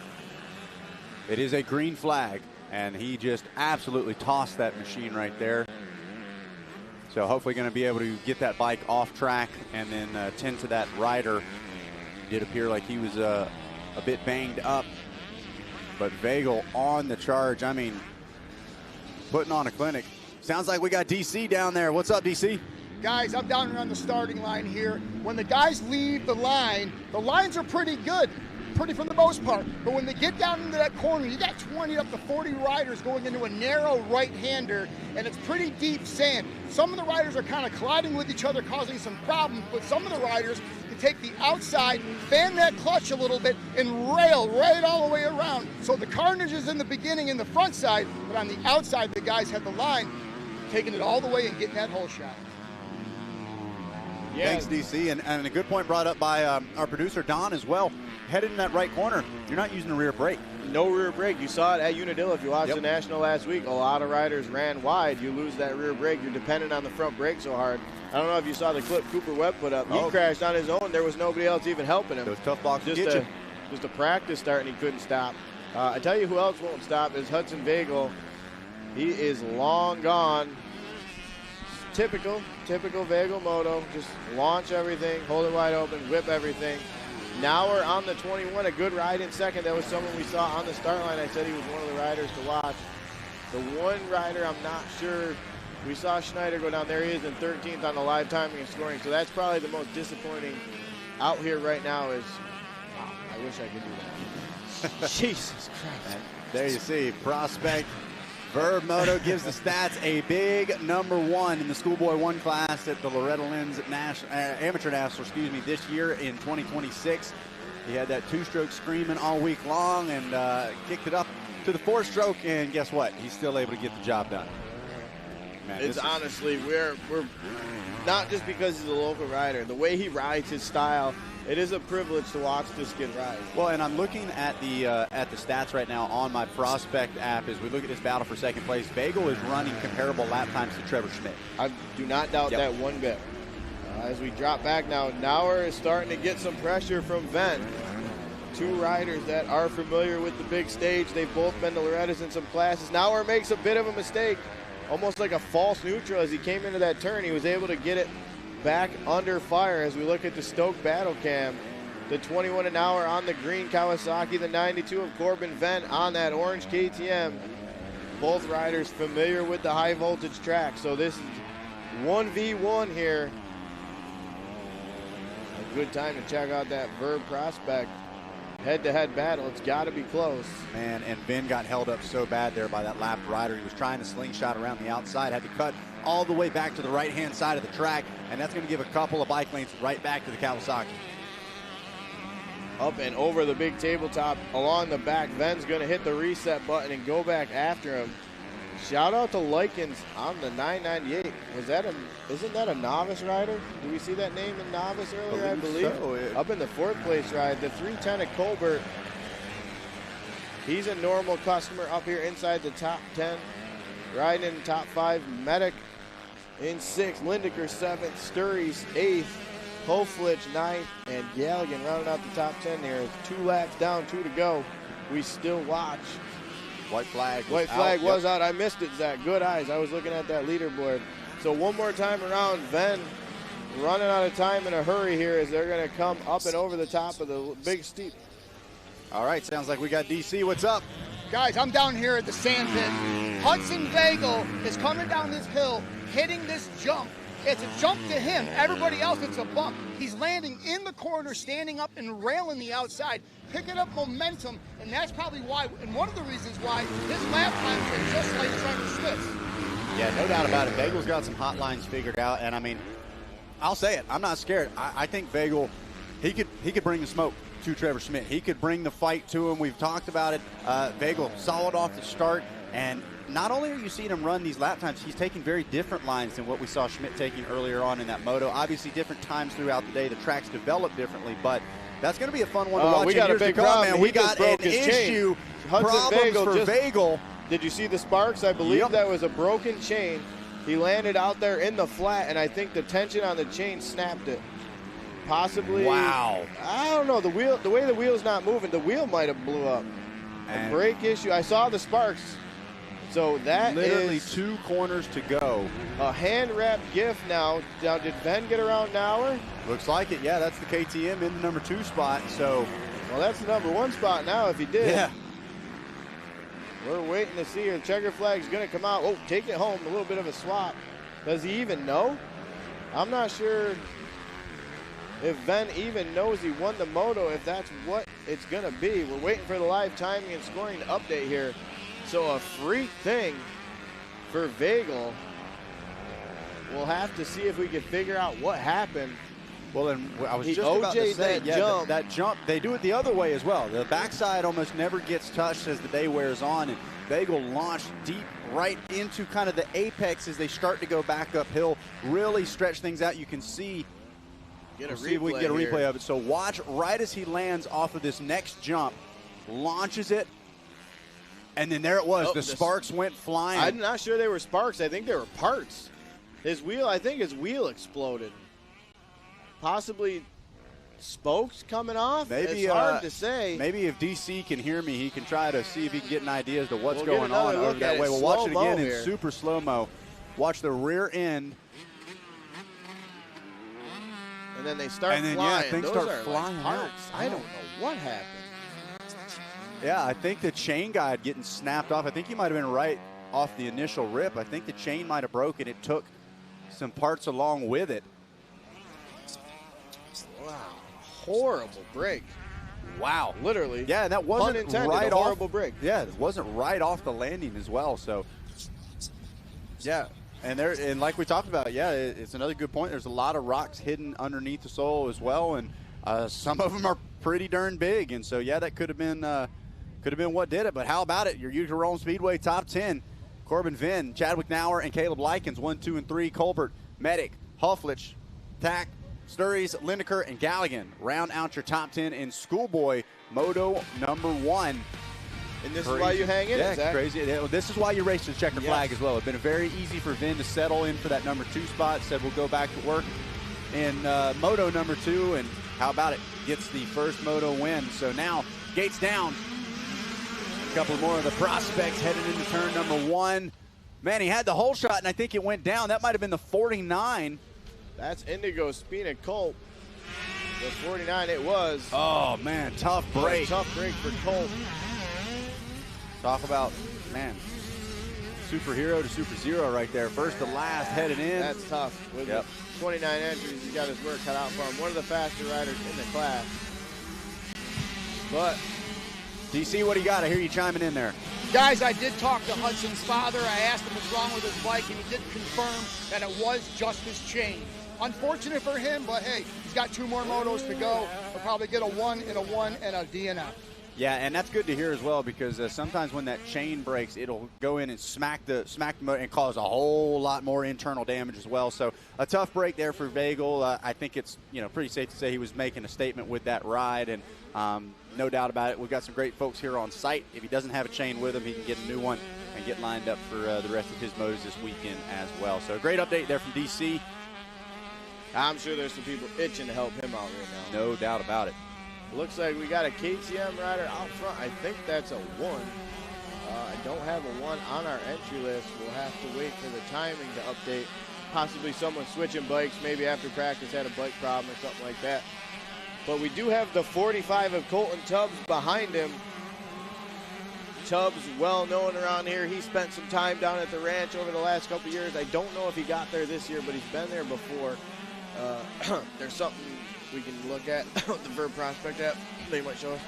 it is a green flag, and he just absolutely tossed that machine right there. So hopefully going to be able to get that bike off track and then tend to that rider. It did appear like he was a bit banged up, but Vagel on the charge. I mean, putting on a clinic. Sounds like we got DC down there. What's up, DC? Guys, I'm down here on the starting line here. When the guys leave the lines are pretty good, pretty for the most part. But when they get down into that corner, you got 20 up to 40 riders going into a narrow right-hander, and it's pretty deep sand. Some of the riders are kind of colliding with each other, causing some problems, but some of the riders can take the outside, fan that clutch a little bit, and rail right all the way around. So the carnage is in the beginning in the front side, but on the outside, the guys have the line, taking it all the way and getting that hole shot. Yeah. Thanks, DC. And a good point brought up by our producer, Don, as well. Headed in that right corner, you're not using a rear brake. No rear brake. You saw it at Unadilla. If you watched the National last week, a lot of riders ran wide. You lose that rear brake. You're dependent on the front brake so hard. I don't know if you saw the clip Cooper Webb put up. He crashed on his own. There was nobody else even helping him. Those tough boxes just a practice start, and he couldn't stop. I tell you who else won't stop is Hudson Vagel. He is long gone. Typical Vagel moto. Just launch everything, hold it wide open, whip everything. Now we're on the 21, a good ride in second. That was someone we saw on the start line. I said he was one of the riders to watch. The one rider I'm not sure, we saw Schneider go down. There he is in 13th on the live timing and scoring. So that's probably the most disappointing out here right now is, wow, I wish I could do that. Jesus Christ. And there you see, prospect. Verb Moto gives the stats a big #1 in the Schoolboy 1 class at the Loretta Lynn's Amateur National, this year in 2026. He had that 2-stroke screaming all week long and kicked it up to the 4-stroke, and guess what? He's still able to get the job done. Man, it's honestly, we're not just because he's a local rider. The way he rides, his style, it is a privilege to watch this kid ride. Well, and I'm looking at the stats right now on my Prospect app as we look at this battle for second place. Vagel is running comparable lap times to Trevor Schmidt. I do not doubt that one bit. As we drop back now, Nauer is starting to get some pressure from Venn. Two riders that are familiar with the big stage. They've both been to Loretta's in some classes. Nauer makes a bit of a mistake, almost like a false neutral as he came into that turn. He was able to get it back under fire as we look at the Stoke battle cam. The 21 an hour on the green Kawasaki, the 92 of Corbin Venn on that orange KTM. Both riders familiar with the high voltage track. So this is 1v1 here. A good time to check out that Verb Prospect head-to-head battle. It's got to be close. Man, and Ben got held up so bad there by that lapped rider. He was trying to slingshot around the outside, had to cut all the way back to the right-hand side of the track, and that's going to give a couple of bike lanes right back to the Kawasaki. Up and over the big tabletop along the back. Venn's going to hit the reset button and go back after him. Shout out to Likens on the 998. Isn't that a novice rider? Did we see that name in novice earlier? I believe. So. Up in the 4th place ride, the 310 at Colbert. He's a normal customer up here inside the top 10. Riding in top 5, Medic in 6th, Lindecker 7th, Sturry's 8th. Hoflich 9th, and Galligan rounding out the top 10 there. 2 laps down, 2 to go. We still watch. White flag was out. I missed it, Zach. Good eyes. I was looking at that leaderboard. So one more time around, Venn running out of time in a hurry here as they're going to come up and over the top of the big steep. All right, sounds like we got DC. What's up? Guys, I'm down here at the sand pit. Hudson Vagel is coming down this hill, hitting this jump. It's a jump to him. Everybody else, it's a bump. He's landing in the corner, standing up and railing the outside, picking up momentum, and that's probably why, and one of the reasons why, his lap times are just like Trevor Smith's. Yeah, no doubt about it. Vagel's got some hot lines figured out, and I mean, I'll say it. I'm not scared. I think Vagel, he could bring the smoke to Trevor Smith. He could bring the fight to him. We've talked about it. Vagel solid off the start, and not only are you seeing him run these lap times, he's taking very different lines than what we saw Schmidt taking earlier on in that moto. Obviously, different times throughout the day. The tracks develop differently, but that's going to be a fun one to watch. We got a big problem, man. We got an issue. Problems for Vagel. Did you see the sparks? I believe that was a broken chain. He landed out there in the flat, and I think the tension on the chain snapped it. Possibly. Wow. I don't know. The way the wheel's not moving, the wheel might have blew up. A brake issue. I saw the sparks. So that literally is 2 corners to go. A hand-wrapped gift now. Now, did Ben get around Nauer? Looks like it. Yeah, that's the KTM in the number 2 spot. So, well, that's the number 1 spot now if he did. Yeah. We're waiting to see if the checker flag's going to come out. Oh, take it home. A little bit of a swap. Does he even know? I'm not sure if Ben even knows he won the moto, if that's what it's going to be. We're waiting for the live timing and scoring update here. So a freak thing for Vagel. We'll have to see if we can figure out what happened. Well, and I was just about to say, that jump, they do it the other way as well. The backside almost never gets touched as the day wears on, and Vagel launched deep right into kind of the apex as they start to go back uphill, really stretch things out. You can see, see if we can get a replay of it. So watch right as he lands off of this next jump, launches it, and then there it was. The sparks went flying. I'm not sure they were sparks. I think they were parts. I think his wheel exploded. Possibly spokes coming off. Maybe it's hard to say. Maybe if DC can hear me, he can try to see if he can get an idea as to what's going on over that way. We'll watch it again in super slow-mo. Watch the rear end. And then they start flying. Yeah, things Those start are flying like parts. I don't know what happened. Yeah, I think the chain guide getting snapped off. I think he might have been right off the initial rip. I think the chain might have broken. It took some parts along with it. Wow. Horrible break. Wow. Literally. Yeah, that wasn't right off. Horrible break. Yeah, it wasn't right off the landing as well. So, yeah. And like we talked about, yeah, it's another good point. There's a lot of rocks hidden underneath the sole as well, and some of them are pretty darn big. And so, yeah, that could have been what did it. But how about it? Your Utica Rome Speedway top 10. Corbin Venn, Chadwick Nauer, and Caleb Likens, 1, 2, and 3. Colbert, Medic, Hufflich, Tack, Sturries, Lineker, and Galligan round out your top 10 in Schoolboy Moto number 1. And this is why you hang in it, Zach. Crazy. This is why you race the checker flag as well. It's been very easy for Vin to settle in for that number 2 spot. Said we'll go back to work in Moto number 2, and how about it? Gets the first Moto win. So now, gates down. A couple more of the prospects headed into turn number 1. Man, he had the whole shot, and I think it went down. That might have been the 49. That's Indigo Spina Colt. The 49 it was. Oh, man, tough break. Tough break for Colt. Talk about, man, superhero to super zero right there. First to last, headed in. That's tough. With 29 entries, he's got his work cut out for him. One of the faster riders in the class. But DC, what do you got? I hear you chiming in there. Guys, I did talk to Hudson's father. I asked him what's wrong with his bike, and he did confirm that it was just his chain. Unfortunate for him, but hey, he's got 2 more motos to go. He'll probably get a 1 and a 1 and a DNF. Yeah, and that's good to hear as well, because sometimes when that chain breaks, it'll go in and smack the motor and cause a whole lot more internal damage as well. So a tough break there for Vagel. I think it's pretty safe to say he was making a statement with that ride, and no doubt about it. We've got some great folks here on site. If he doesn't have a chain with him, he can get a new one and get lined up for the rest of his motos this weekend as well. So a great update there from DC. I'm sure there's some people itching to help him out right now. No doubt about it. Looks like we got a KTM rider out front. I think that's a 1. I don't have a 1 on our entry list. We'll have to wait for the timing to update. Possibly someone switching bikes, maybe after practice had a bike problem or something like that. But we do have the 45 of Colton Tubbs behind him. Tubbs, well known around here. He spent some time down at the ranch over the last couple years. I don't know if he got there this year, but he's been there before. There's something we can look at, the Verb Prospect app, they might show us.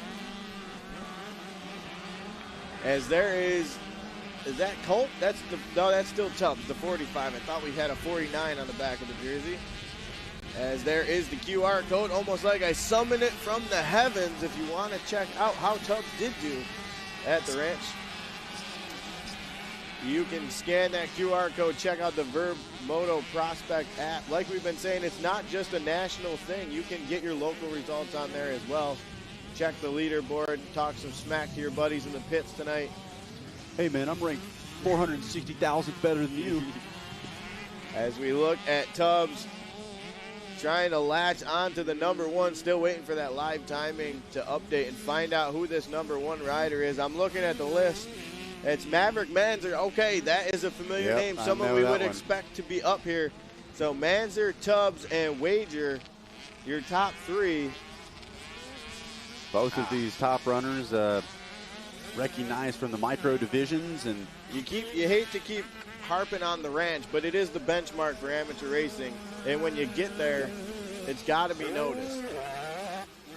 As there is that Colt? No, that's still Tubbs, the 45. I thought we had a 49 on the back of the jersey. As there is the QR code, almost like I summon it from the heavens if you want to check out how Tubbs did do at the ranch. You can scan that QR code, check out the Verb Moto Prospect app. Like we've been saying, it's not just a national thing. You can get your local results on there as well. Check the leaderboard, talk some smack to your buddies in the pits tonight. Hey man, I'm ranked 460,000th better than you. As we look at Tubbs trying to latch onto the number 1, still waiting for that live timing to update and find out who this number 1 rider is. I'm looking at the list. It's Maverick Manzer. Okay, that is a familiar name. Someone we would expect to be up here. So Manzer, Tubbs, and Wager, your top 3. Both of these top runners recognized from the micro divisions, and you hate to keep harping on the ranch, but it is the benchmark for amateur racing, and when you get there, it's got to be noticed.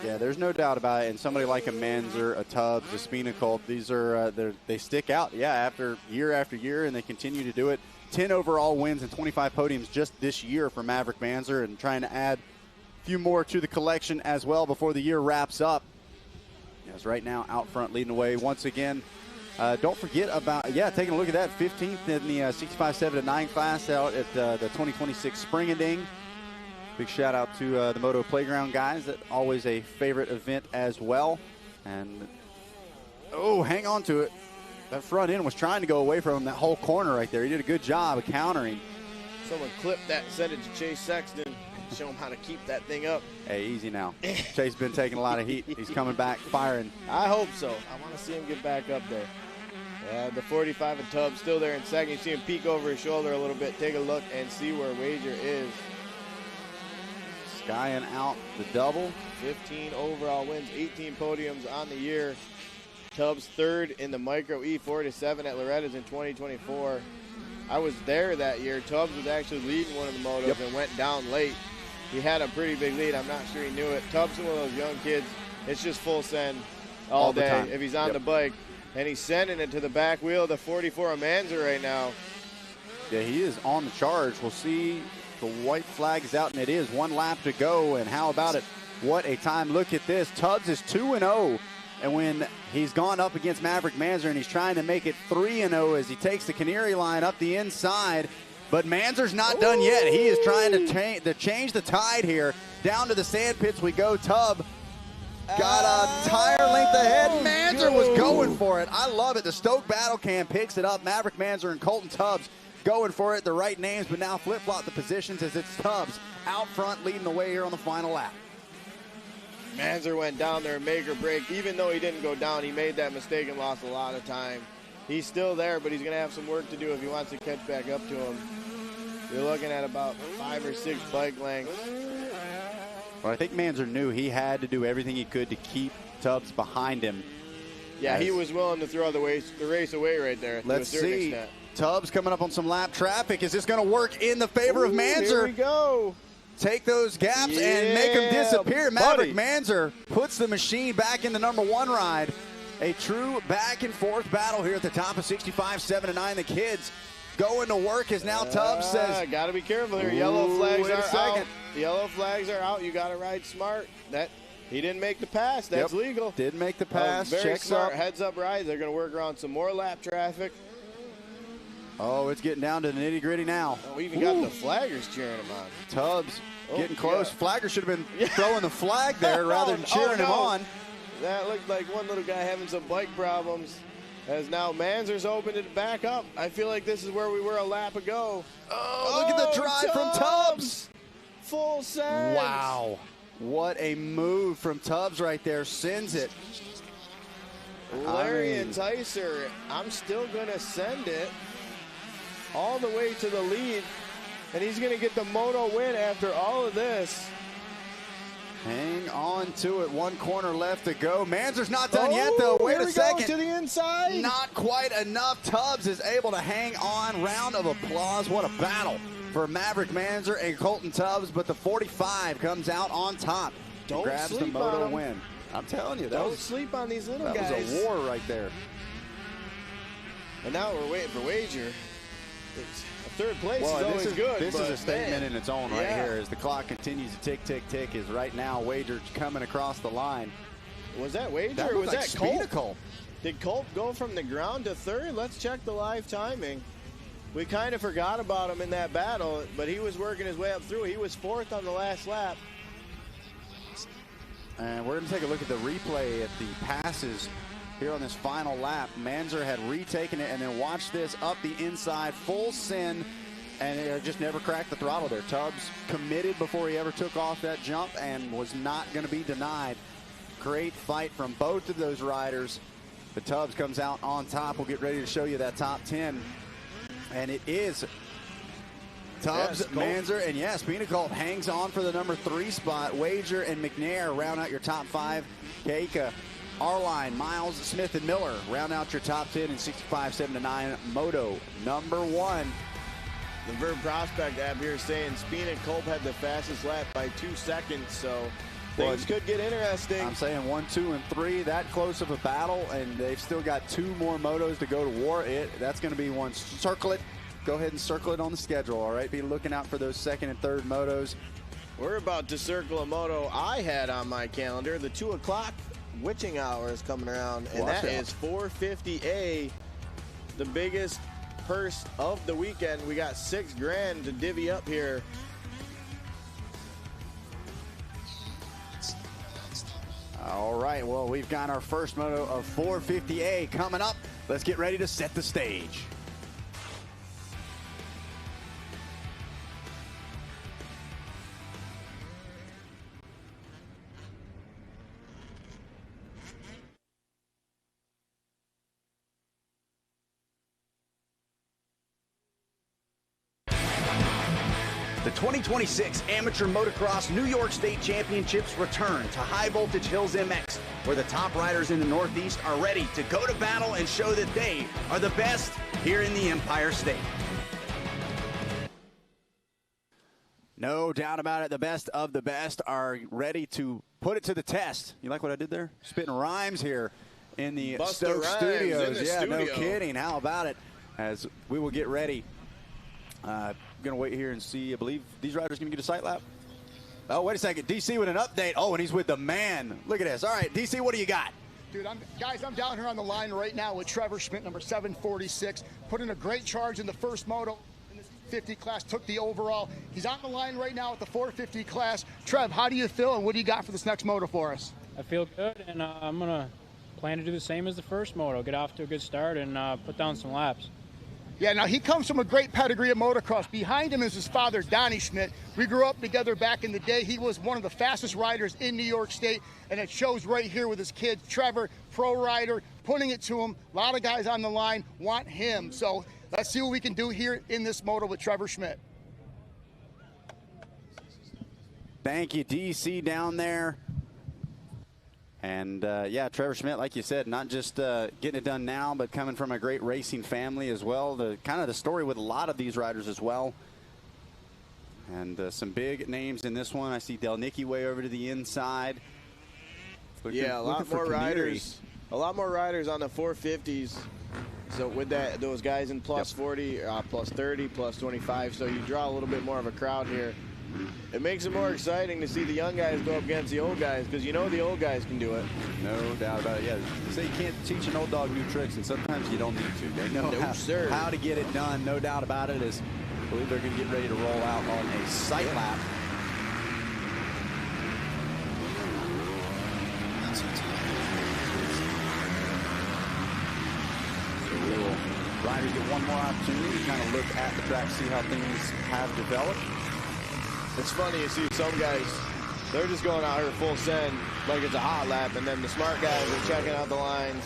Yeah, there's no doubt about it. And somebody like a Manzer, a Tubbs, a Spinacolt, these are they stick out. Yeah, after year, and they continue to do it. 10 overall wins and 25 podiums just this year for Maverick Manzer, and trying to add a few more to the collection as well before the year wraps up. Yes, right now out front leading the way once again. Don't forget about, taking a look at that, 15th in the 65-7-9 class out at the 2026 Spring and Ding. Big shout out to the Moto Playground guys. That always a favorite event as well. And, hang on to it. That front end was trying to go away from him, that whole corner right there. He did a good job of countering. Someone clipped that and sent it to Chase Sexton. Show him how to keep that thing up. Hey, easy now. Chase been taking a lot of heat. He's coming back firing. I hope so. I want to see him get back up there. The 45 of Tubbs still there in second. You see him peek over his shoulder a little bit. Take a look and see where Wager is. Skying out the double. 15 overall wins, 18 podiums on the year. Tubbs third in the Micro E 4-7 at Loretta's in 2024. I was there that year. Tubbs was actually leading one of the motos and went down late. He had a pretty big lead. I'm not sure he knew it. Tubbs is one of those young kids. It's just full send all day time. if he's on the bike. And he's sending it to the back wheel of the 44 of Manzer right now. Yeah, he is on the charge. We'll see the white flag is out, and it is 1 lap to go. And how about it? What a time. Look at this. Tubbs is 2-0. And when he's gone up against Maverick Manzer, and he's trying to make it 3-0 as he takes the Canary line up the inside. But Manzer's not done yet. He is trying to change the tide here. Down to the sand pits we go. Tubb got a tire length ahead. Manzer was going for it. I love it. The Stoke Battle Cam picks it up. Maverick Manzer and Colton Tubbs going for it. The right names, but now flip-flop the positions as it's Tubbs out front leading the way here on the final lap. Manzer went down there, make or break. Even though he didn't go down, he made that mistake and lost a lot of time. He's still there, but he's going to have some work to do if he wants to catch back up to him. You're looking at about 5 or 6 bike lengths. Well, I think Manzer knew he had to do everything he could to keep Tubbs behind him. Yeah, he was willing to throw the race away right there. Let's to a certain see. extent. Tubbs coming up on some lap traffic. Is this going to work in the favor of Manzer? Here we go. Take those gaps and make them disappear. Maverick Manzer puts the machine back in the number 1 ride. A true back and forth battle here at the top of 65-7-9. The kids going to work as now Tubbs says. Got to be careful here. Yellow flags are out. The yellow flags are out. You got to ride smart. He didn't make the pass. That's legal. Didn't make the pass. Very Checks smart up. heads up rides. They're going to work around some more lap traffic. Oh, it's getting down to the nitty gritty now. Oh, we even got the flaggers cheering him on. Tubbs getting close. Flagger should have been throwing the flag there rather than cheering him on. That looked like one little guy having some bike problems. As now Manzer's opened it back up. I feel like this is where we were a lap ago. Oh, look at the drive from Tubbs. full send. Wow. What a move from Tubbs right there. Sends it. Larry Enticer, I'm still going to send it all the way to the lead. And he's going to get the Moto win after all of this. Hang on to it. One corner left to go. Manzer's not done yet, though. Wait a second. To the inside. Not quite enough. Tubbs is able to hang on. Round of applause. What a battle for Maverick Manzer and Colton Tubbs. But the 45 comes out on top. Don't grabs the sleep Moto on him. win. I'm telling you, Don't sleep on these little guys. That was a war right there. And now we're waiting for Wager. Third place is always good. This is a statement man, in its own right here as the clock continues to tick, tick, tick. Is right now Wager coming across the line. Was that Wager or was that Colt? Did Colt go from the ground to third? Let's check the live timing. We kind of forgot about him in that battle, but he was working his way up through. He was fourth on the last lap. And we're going to take a look at the replay at the passes here on this final lap. Manzer had retaken it, and then watch this up the inside, full send, and it just never cracked the throttle there. Tubbs committed before he ever took off that jump and was not going to be denied. Great fight from both of those riders. But Tubbs comes out on top. We'll get ready to show you that top 10. And it is Tubbs, Manzer, and yes, Colt hangs on for the number 3 spot. Wager and McNair round out your top 5. Keika, Arline, Miles, Smith, and Miller round out your top 10 in 65, 7-9. Moto, number 1. The Verb Prospect app here saying Spina Culp had the fastest lap by 2 seconds, so things could get interesting. I'm saying 1, 2, and 3, that close of a battle, and they've still got 2 more motos to go to war. That's going to be one. Circle it. Go ahead and circle it on the schedule, all right? Be looking out for those 2nd and 3rd motos. We're about to circle a moto I had on my calendar. The 2 o'clock witching hour is coming around, and that is 450A, the biggest purse of the weekend. We got $6 grand to divvy up here. All right, well, we've got our first moto of 450A coming up. Let's get ready to set the stage. The 2026 Amateur Motocross New York State Championships return to High Voltage Hills MX, where the top riders in the Northeast are ready to go to battle and show that they are the best here in the Empire State. No doubt about it. The best of the best are ready to put it to the test. You like what I did there? Spitting rhymes here in the Stoke Studios. No kidding. How about it? As we will get ready. Going to wait here and see. I believe these riders going to get a sight lap. Oh, wait a second. DC with an update. Oh, and he's with the man. Look at this. All right, DC, what do you got? Dude, I'm down here on the line right now with Trevor Schmidt, number 746. Put in a great charge in the first moto in the 50 class, took the overall. He's on the line right now at the 450 class. Trev, how do you feel, and what do you got for this next moto for us? I feel good, and I'm going to plan to do the same as the first moto, get off to a good start and put down some laps. Yeah, now he comes from a great pedigree of motocross. Behind him is his father, Donnie Schmidt. We grew up together back in the day. He was one of the fastest riders in New York State, and it shows right here with his kid, Trevor, pro rider, putting it to him. A lot of guys on the line want him. So let's see what we can do here in this moto with Trevor Schmidt. Thank you, DC, down there. And, yeah, Trevor Schmidt, like you said, not just getting it done now, but coming from a great racing family as well. Kind of the story with a lot of these riders as well. And some big names in this one. I see Del Nicky way over to the inside. A lot more riders. A lot more riders on the 450s. So with that, those guys in plus 40, plus 30, plus 25. So you draw a little bit more of a crowd here. It makes it more exciting to see the young guys go up against the old guys, because you know the old guys can do it. No doubt about it. Yeah, they say you can't teach an old dog new tricks, and sometimes you don't need to. They know how to get it done. No doubt about it. As I believe they're going to get ready to roll out on a sight lap. Riders get one more opportunity to kind of look at the track, see how things have developed. It's funny, you see some guys, they're just going out here full send like it's a hot lap, and then the smart guys are checking out the lines.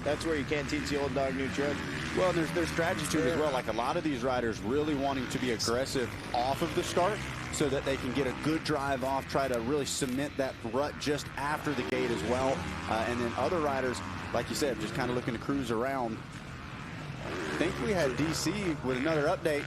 That's where you can't teach the old dog new trick. Well, there's strategy to it as well. Like a lot of these riders really wanting to be aggressive off of the start so that they can get a good drive off, try to really cement that rut just after the gate as well. And then other riders, like you said, just kind of looking to cruise around. I think we had DC with another update.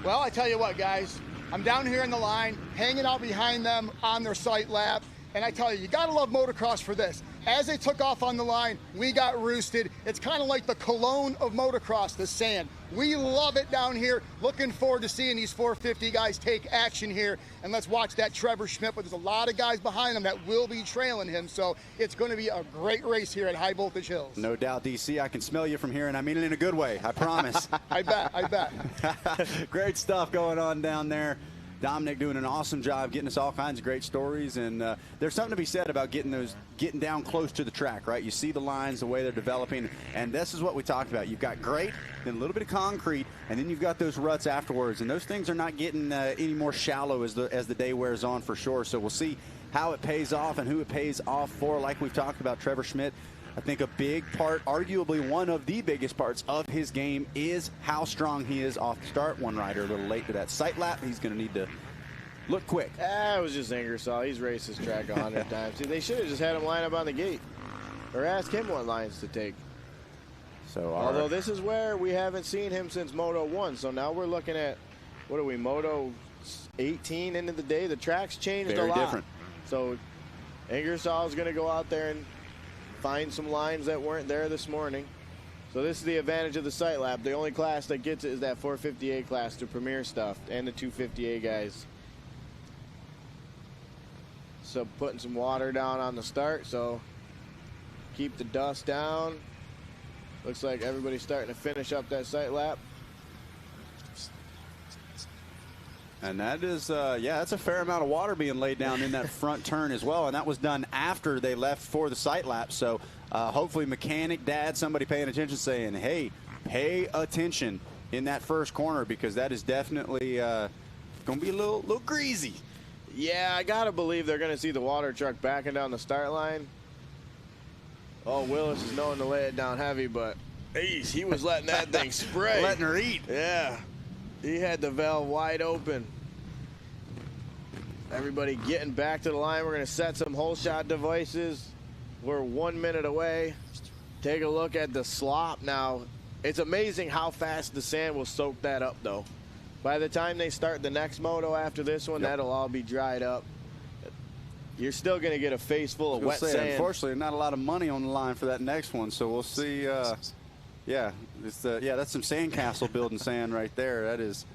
Well, I tell you what, guys, I'm down here in the line, hanging out behind them on their sight lap, and I tell you got to love motocross for this. As they took off on the line, we got roosted. It's kind of like the cologne of motocross, the sand. We love it down here. Looking forward to seeing these 450 guys take action here. And let's watch that Trevor Schmidt, but there's a lot of guys behind him that will be trailing him. So it's going to be a great race here at High Voltage Hills. No doubt, DC. I can smell you from here, and I mean it in a good way. I promise. I bet. Great stuff going on down there. Dominic doing an awesome job getting us all kinds of great stories, and there's something to be said about getting down close to the track, right? You see the lines, the way they're developing, and this is what we talked about. You've got great, then a little bit of concrete, and then you've got those ruts afterwards, and those things are not getting any more shallow as the day wears on, for sure. So we'll see how it pays off and who it pays off for. Like we've talked about, Trevor Schmidt, I think a big part, arguably one of the biggest parts of his game, is how strong he is off the start. One rider a little late to that sight lap. He's going to need to look quick. It was just Ingersoll. He's raced this track 100 times. See, they should have just had him line up on the gate or ask him what lines to take. So, although this is where we haven't seen him since Moto 1. So now we're looking at, what are we, Moto 18 into the day? The track's changed a lot. Very different. So Ingersoll is going to go out there and find some lines that weren't there this morning. So this is the advantage of the sight lap. The only class that gets it is that 450A class, the premier stuff, and the 250A guys. So putting some water down on the start, so keep the dust down. Looks like everybody's starting to finish up that sight lap. And that is, yeah, that's a fair amount of water being laid down in that front turn as well. And that was done after they left for the sight lap. So hopefully mechanic, dad, somebody paying attention saying, hey, pay attention in that first corner, because that is definitely going to be a little greasy. Yeah, I got to believe they're going to see the water truck backing down the start line. Oh, Willis is knowing to lay it down heavy, but geez, he was letting that thing spray. Letting her eat. Yeah. He had the valve wide open. Everybody getting back to the line. We're going to set some hole shot devices. We're 1 minute away. Take a look at the slop now. It's amazing how fast the sand will soak that up, though. By the time they start the next moto after this one, that'll all be dried up. You're still going to get a face full of wet sand. Unfortunately, not a lot of money on the line for that next one, so we'll see. Yeah, that's some sandcastle building sand right there. That is,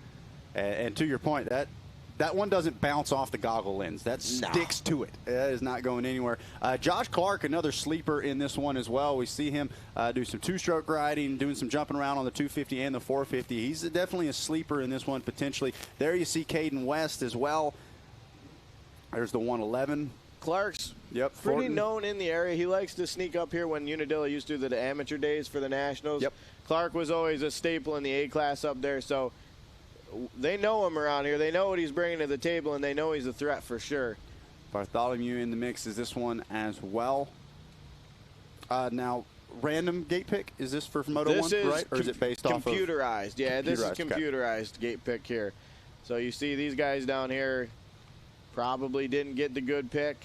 and to your point, that one doesn't bounce off the goggle lens. That sticks to it. That is not going anywhere. Josh Clark, another sleeper in this one as well. We see him do some two-stroke riding, doing some jumping around on the 250 and the 450. He's definitely a sleeper in this one, potentially. There you see Caden West as well. There's the 111. Clark's pretty Thornton. Known in the area. He likes to sneak up here when Unadilla used to do the amateur days for the Nationals. Clark was always a staple in the A class up there, so they know him around here. They know what he's bringing to the table, and they know he's a threat for sure. Bartholomew in the mix is this one as well. Now, random gate pick, is this for Moto 1, right? Or is it based off of computerized? Yeah, this is computerized gate pick here. So you see these guys down here probably didn't get the good pick.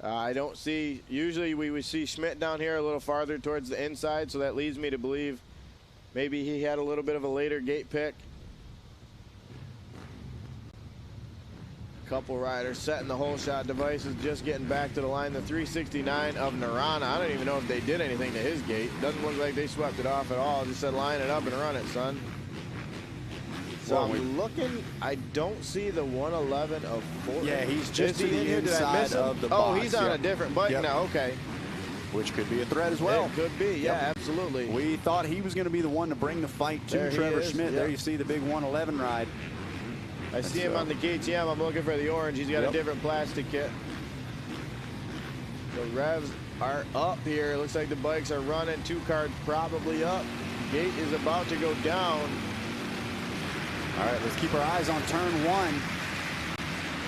I don't see, usually we would see Schmidt down here a little farther towards the inside, so that leads me to believe maybe he had a little bit of a later gate pick. Couple riders setting the hole shot devices, just getting back to the line. The 369 of Narana, I don't even know if they did anything to his gate. Doesn't look like they swept it off at all. Just said line it up and run it, son. So I'm looking, I don't see the 111 of 4. Yeah, he's just to the inside of the box. Oh, he's on a different bike now, okay. Which could be a threat as well. It could be, yeah, absolutely. We thought he was going to be the one to bring the fight to Trevor Schmidt. There you see the big 111 ride. I see him on the KTM. I'm looking for the orange. He's got a different plastic kit. The revs are up here. Looks like the bikes are running. 2 cars probably up. Gate is about to go down. All right, let's keep our eyes on turn 1.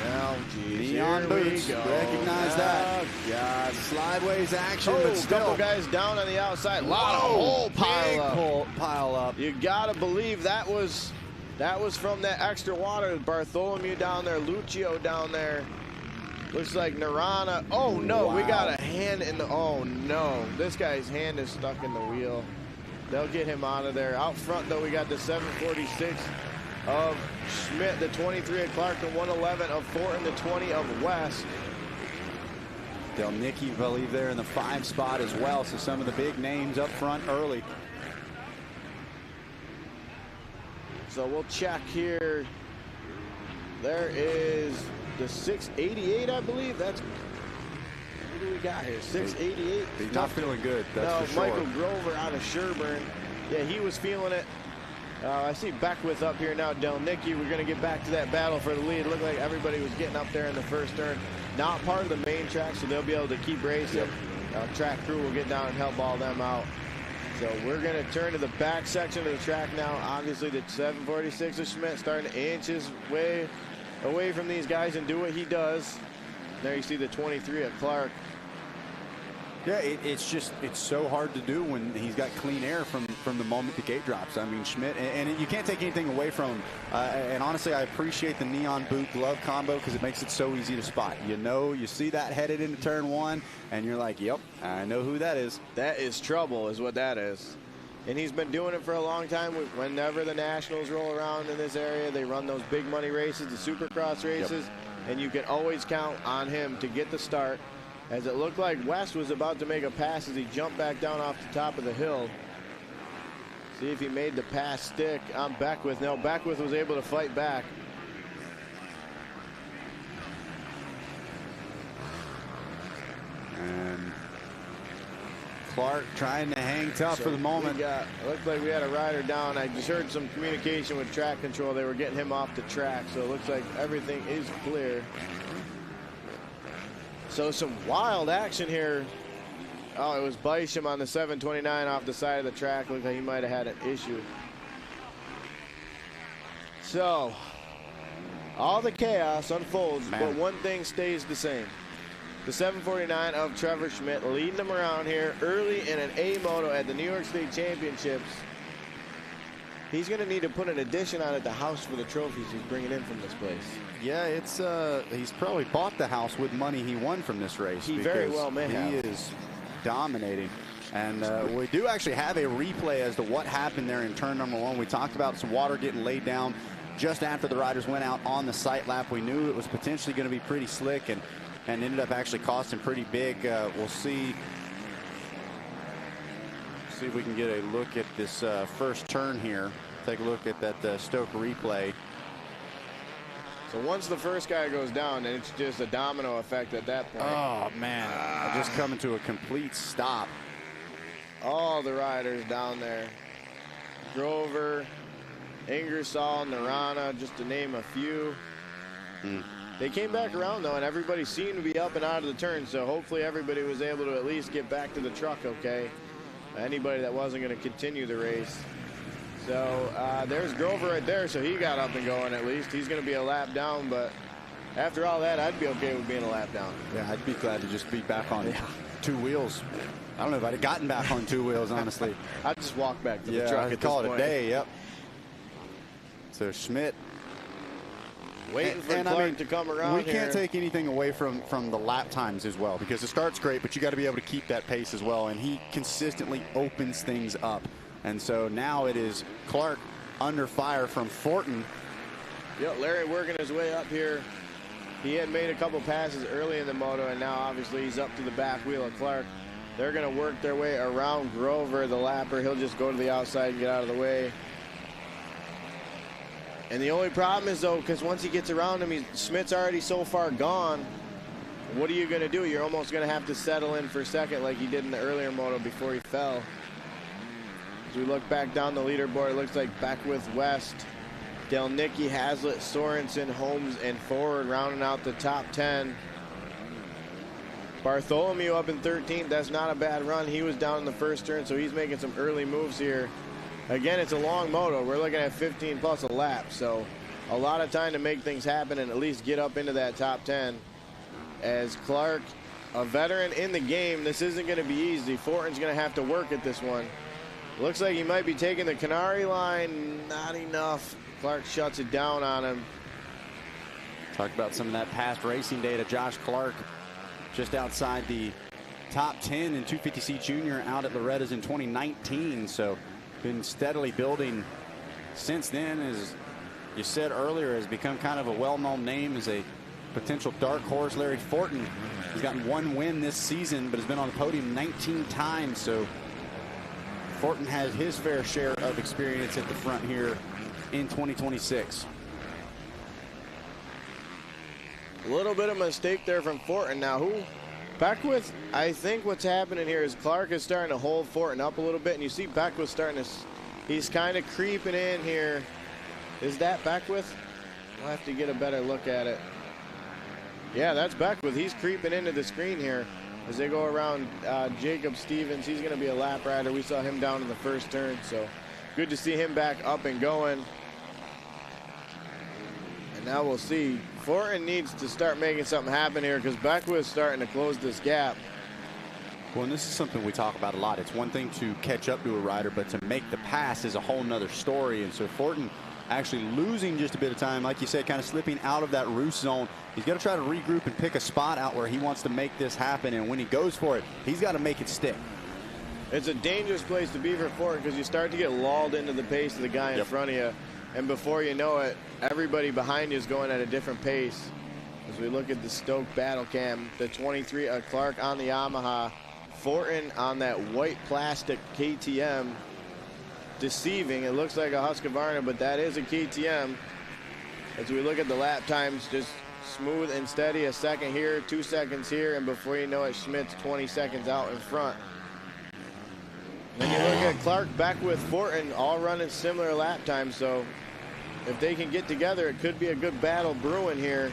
Now, geez, Neon here we boots. go. Recognize that. Yeah, Sideways action, oh, but still. couple guys down on the outside. A lot of whole pile up. You gotta believe that was from that extra water. Bartholomew down there, Lucio down there. Looks like Narana. Oh no, wow. We got a hand in the. Oh no, this guy's hand is stuck in the wheel. They'll get him out of there. Out front though, we got the 746 of Schmidt, the 23 of Clark, the 111 of Fortin, the 20 of West. Delnicki, I believe, there in the 5 spot as well. So some of the big names up front early. So we'll check here. There is the 688, I believe. That's what do we got here? 688. He's not feeling good. That's no, for sure. Michael Grover out of Sherburne. Yeah, he was feeling it. I see Beckwith up here now. Delnicki, we're going to get back to that battle for the lead. It looked like everybody was getting up there in the first turn. Not part of the main track, so they'll be able to keep racing. Track crew will get down and help all them out. So we're going to turn to the back section of the track now. Obviously, the 746 of Schmidt starting to inch his way away from these guys and do what he does. There you see the 23 of Clark. Yeah, it's so hard to do when he's got clean air from the moment the gate drops. I mean, Schmidt, and you can't take anything away from him. And honestly, I appreciate the neon boot glove combo because it makes it so easy to spot. You see that headed into turn 1, and you're like, yep, I know who that is. That is trouble is what that is. And he's been doing it for a long time. Whenever the Nationals roll around in this area, they run those big money races, the Supercross races, and you can always count on him to get the start. As it looked like West was about to make a pass as he jumped back down off the top of the hill. See if he made the pass stick on Beckwith. No, Beckwith was able to fight back. And Clark trying to hang tough for the moment. Looked like we had a rider down. I just heard some communication with track control. They were getting him off the track, so it looks like everything is clear. So some wild action here. Oh, it was Bisham on the 729 off the side of the track. Looked like he might have had an issue. So all the chaos unfolds, but one thing stays the same. The 749 of Trevor Schmidt leading them around here early in an A Moto at the New York State Championships. He's going to need to put an addition on at the house for the trophies he's bringing in from this place. Yeah, it's he's probably bought the house with money he won from this race. He very well may have. He is dominating. And we do actually have a replay as to what happened there in turn number 1. We talked about some water getting laid down just after the riders went out on the sight lap. We knew it was potentially going to be pretty slick and ended up actually costing pretty big. We'll see if we can get a look at this first turn here. Take a look at that Stoke replay. So once the first guy goes down, then it's just a domino effect at that point. Oh, man. Just coming to a complete stop. All the riders down there. Grover, Ingersoll, Narana, just to name a few. They came back around, though, and everybody seemed to be up and out of the turn, so hopefully everybody was able to at least get back to the truck okay. Anybody that wasn't going to continue the race. So there's Grover right there, so he got up and going at least. He's going to be a lap down, but after all that, I'd be okay with being a lap down. Yeah, I'd be glad to just be back on 2 wheels. I don't know if I'd have gotten back on 2 wheels, honestly. I'd just walk back to the truck I'd at call this it point. a day, yep. So Schmidt. Waiting for Clark to come around. We can't take anything away from the lap times as well, because the start's great, but you got to be able to keep that pace as well, and he consistently opens things up. And so now it is Clark under fire from Fortin. Yeah, Larry working his way up here. He had made a couple passes early in the moto, and now obviously he's up to the back wheel of Clark. They're going to work their way around Grover, the lapper. He'll just go to the outside and get out of the way. And the only problem is, though, because once he gets around him, Schmidt's already so far gone. What are you going to do? You're almost going to have to settle in for second like he did in the earlier moto before he fell. As we look back down the leaderboard, it looks like Beckwith, West, Delnicki, Hazlitt, Sorensen, Holmes, and Ford rounding out the top 10. Bartholomew up in 13th. That's not a bad run. He was down in the first turn, so he's making some early moves here. Again, it's a long moto. We're looking at 15 plus a lap, so a lot of time to make things happen and at least get up into that top 10. As Clark, a veteran in the game, this isn't going to be easy. Fortin's going to have to work at this one. Looks like he might be taking the Canary line. Not enough. Clark shuts it down on him. Talked about some of that past racing data. Josh Clark just outside the top 10 in 250C Junior out at Loretta's in 2019. So been steadily building since then. As you said earlier, has become kind of a well-known name as a potential dark horse. Larry Fortin has gotten one win this season, but has been on the podium 19 times. So Fortin has his fair share of experience at the front here in 2026. A little bit of a mistake there from Fortin. Now, Beckwith, I think what's happening here is Clark is starting to hold Fortin up a little bit, and you see Beckwith starting to, he's kind of creeping in here. Is that Beckwith? We'll have to get a better look at it. Yeah, that's Beckwith. He's creeping into the screen here as they go around Jacob Stevens. He's going to be a lap rider. We saw him down in the first turn, so good to see him back up and going. And now we'll see. Fortin needs to start making something happen here because Beckwith's starting to close this gap. Well, and this is something we talk about a lot. It's one thing to catch up to a rider, but to make the pass is a whole nother story. And so Fortin actually losing just a bit of time, like you said, kind of slipping out of that roost zone. He's got to try to regroup and pick a spot out where he wants to make this happen. And when he goes for it, he's got to make it stick. It's a dangerous place to be for Fortin because you start to get lulled into the pace of the guy in front of you. And before you know it, everybody behind you is going at a different pace. As we look at the Stoke battle cam, the 23 Clark on the Yamaha, Fortin on that white plastic KTM, deceiving. It looks like a Husqvarna, but that is a KTM. As we look at the lap times, just smooth and steady. A second here, 2 seconds here, and before you know it, Schmidt's 20 seconds out in front. Then you look at Clark, Beckwith, Fortin, all running similar lap times. So if they can get together, it could be a good battle brewing here.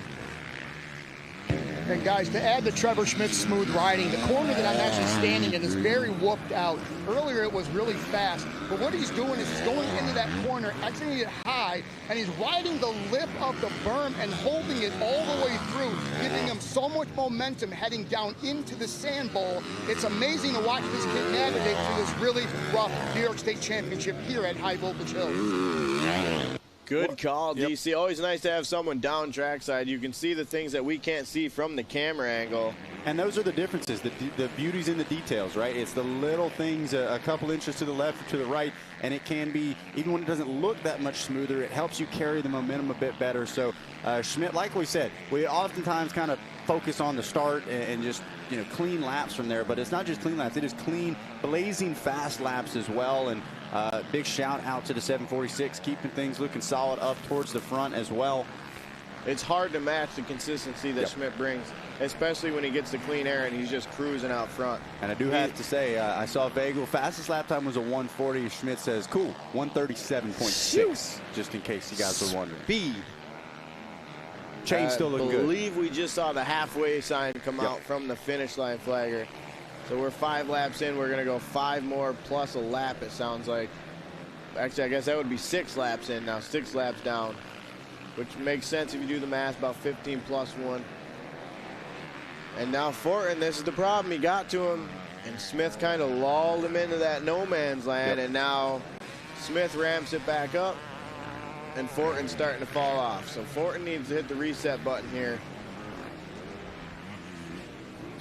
And guys, to add to Trevor Schmidt's smooth riding, the corner that I'm actually standing in is very whooped out. Earlier it was really fast, but what he's doing is he's going into that corner, exiting it high, and he's riding the lip of the berm and holding it all the way through, giving him so much momentum heading down into the sand bowl. It's amazing to watch this kid navigate through this really rough New York State Championship here at High Voltage Hills. Good call, DC. Always nice to have someone down trackside. You can see the things that we can't see from the camera angle. And those are the differences, the beauty's in the details, right? It's the little things, a couple inches to the left or to the right, and it can be, even when it doesn't look that much smoother, it helps you carry the momentum a bit better. So Schmidt, like we said, we oftentimes kind of focus on the start and just, you know, clean laps from there, but it's not just clean laps, it is clean, blazing fast laps as well. And big shout out to the 746, keeping things looking solid up towards the front as well. It's hard to match the consistency that Schmidt brings, especially when he gets the clean air and he's just cruising out front. And I do have to say, I saw Vagel, fastest lap time was a 140. Schmidt says, cool, 137.6, just in case you guys were wondering. Speed. Chain still looking good. I believe we just saw the halfway sign come out from the finish line flagger. So we're 5 laps in. We're going to go 5 more plus a lap, it sounds like. Actually, I guess that would be 6 laps in now, 6 laps down, which makes sense if you do the math, about 15 plus 1. And now Fortin, this is the problem. He got to him, and Smith kind of lulled him into that no man's land, and now Smith ramps it back up, and Fortin's starting to fall off. So Fortin needs to hit the reset button here.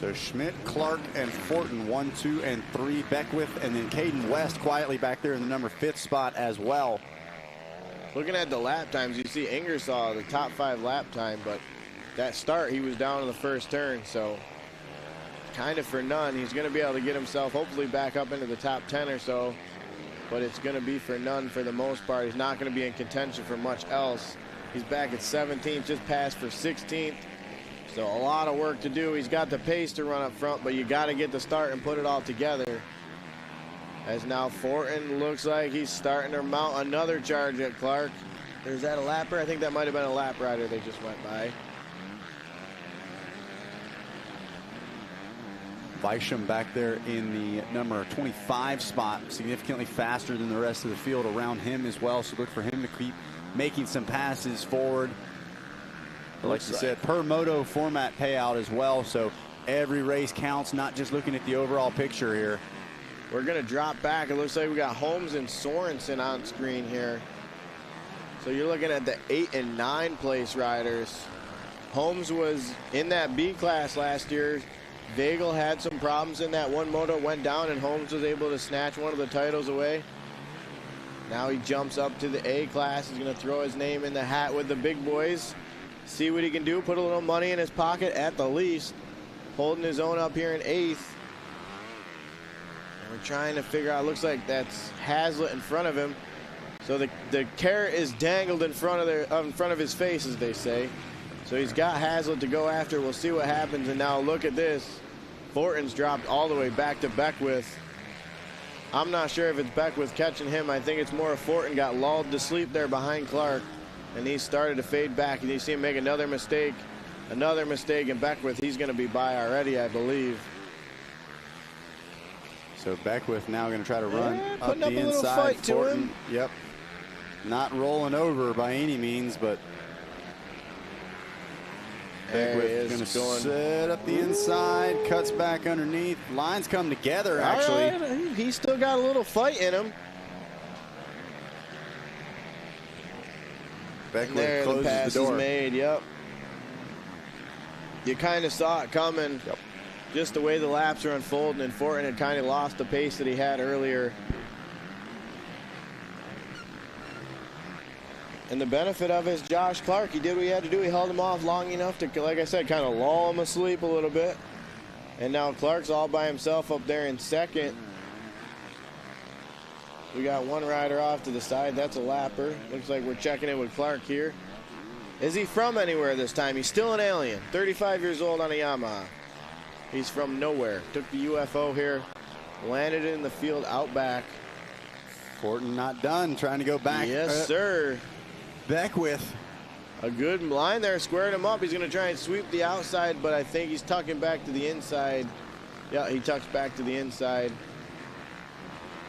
So Schmidt, Clark, and Fortin, 1, 2, and 3. Beckwith, and then Caden West quietly back there in the number 5th spot as well. Looking at the lap times, you see Ingersoll, the top 5 lap time, but that start, he was down in the first turn, so kind of for none. He's going to be able to get himself hopefully back up into the top 10 or so, but it's going to be for none for the most part. He's not going to be in contention for much else. He's back at 17th, just passed for 16th. So a lot of work to do. He's got the pace to run up front, but you got to get the start and put it all together. As now Fortin looks like he's starting to mount another charge at Clark. Is that a lapper? I think that might have been a lap rider they just went by. Weisham back there in the number 25 spot, significantly faster than the rest of the field around him as well. So look for him to keep making some passes forward. But like you said, per moto format payout as well. So every race counts, not just looking at the overall picture here. We're going to drop back. It looks like we got Holmes and Sorensen on screen here. So you're looking at the 8 and 9 place riders. Holmes was in that B class last year. Vagel had some problems in that one moto, went down, and Holmes was able to snatch one of the titles away. Now he jumps up to the A class. He's going to throw his name in the hat with the big boys. See what he can do, put a little money in his pocket at the least. Holding his own up here in 8th. And we're trying to figure out, looks like that's Hazlitt in front of him. So the carrot is dangled in front of his face, as they say. So he's got Hazlitt to go after. We'll see what happens. And now look at this. Fortin's dropped all the way back to Beckwith. I'm not sure if it's Beckwith catching him. I think it's more if Fortin got lulled to sleep there behind Clark. And he started to fade back. And you see him make another mistake. Another mistake. And Beckwith, he's going to be by already, I believe. So Beckwith now going to try to run up the a little inside. fight to Fortin, him. yep. Not rolling over by any means, but Beckwith going to set up the inside, cuts back underneath. Lines come together, actually. Right. He's still got a little fight in him. Beckwith there, closes the pass the door. is made, yep. You kind of saw it coming. Yep. Just the way the laps are unfolding, and Fortin had kind of lost the pace that he had earlier. And the benefit of it is Josh Clark. He did what he had to do. He held him off long enough to, like I said, kind of lull him asleep a little bit. And now Clark's all by himself up there in second. We got one rider off to the side. That's a lapper. Looks like we're checking in with Clark here. Is he from anywhere this time? He's still an alien. 35 years old on a Yamaha. He's from nowhere. Took the UFO here. Landed in the field out back. Fortin not done. Trying to go back. Yes, sir. Beckwith. A good line there. Squared him up. He's going to try and sweep the outside, but I think he's tucking back to the inside. Yeah, he tucks back to the inside.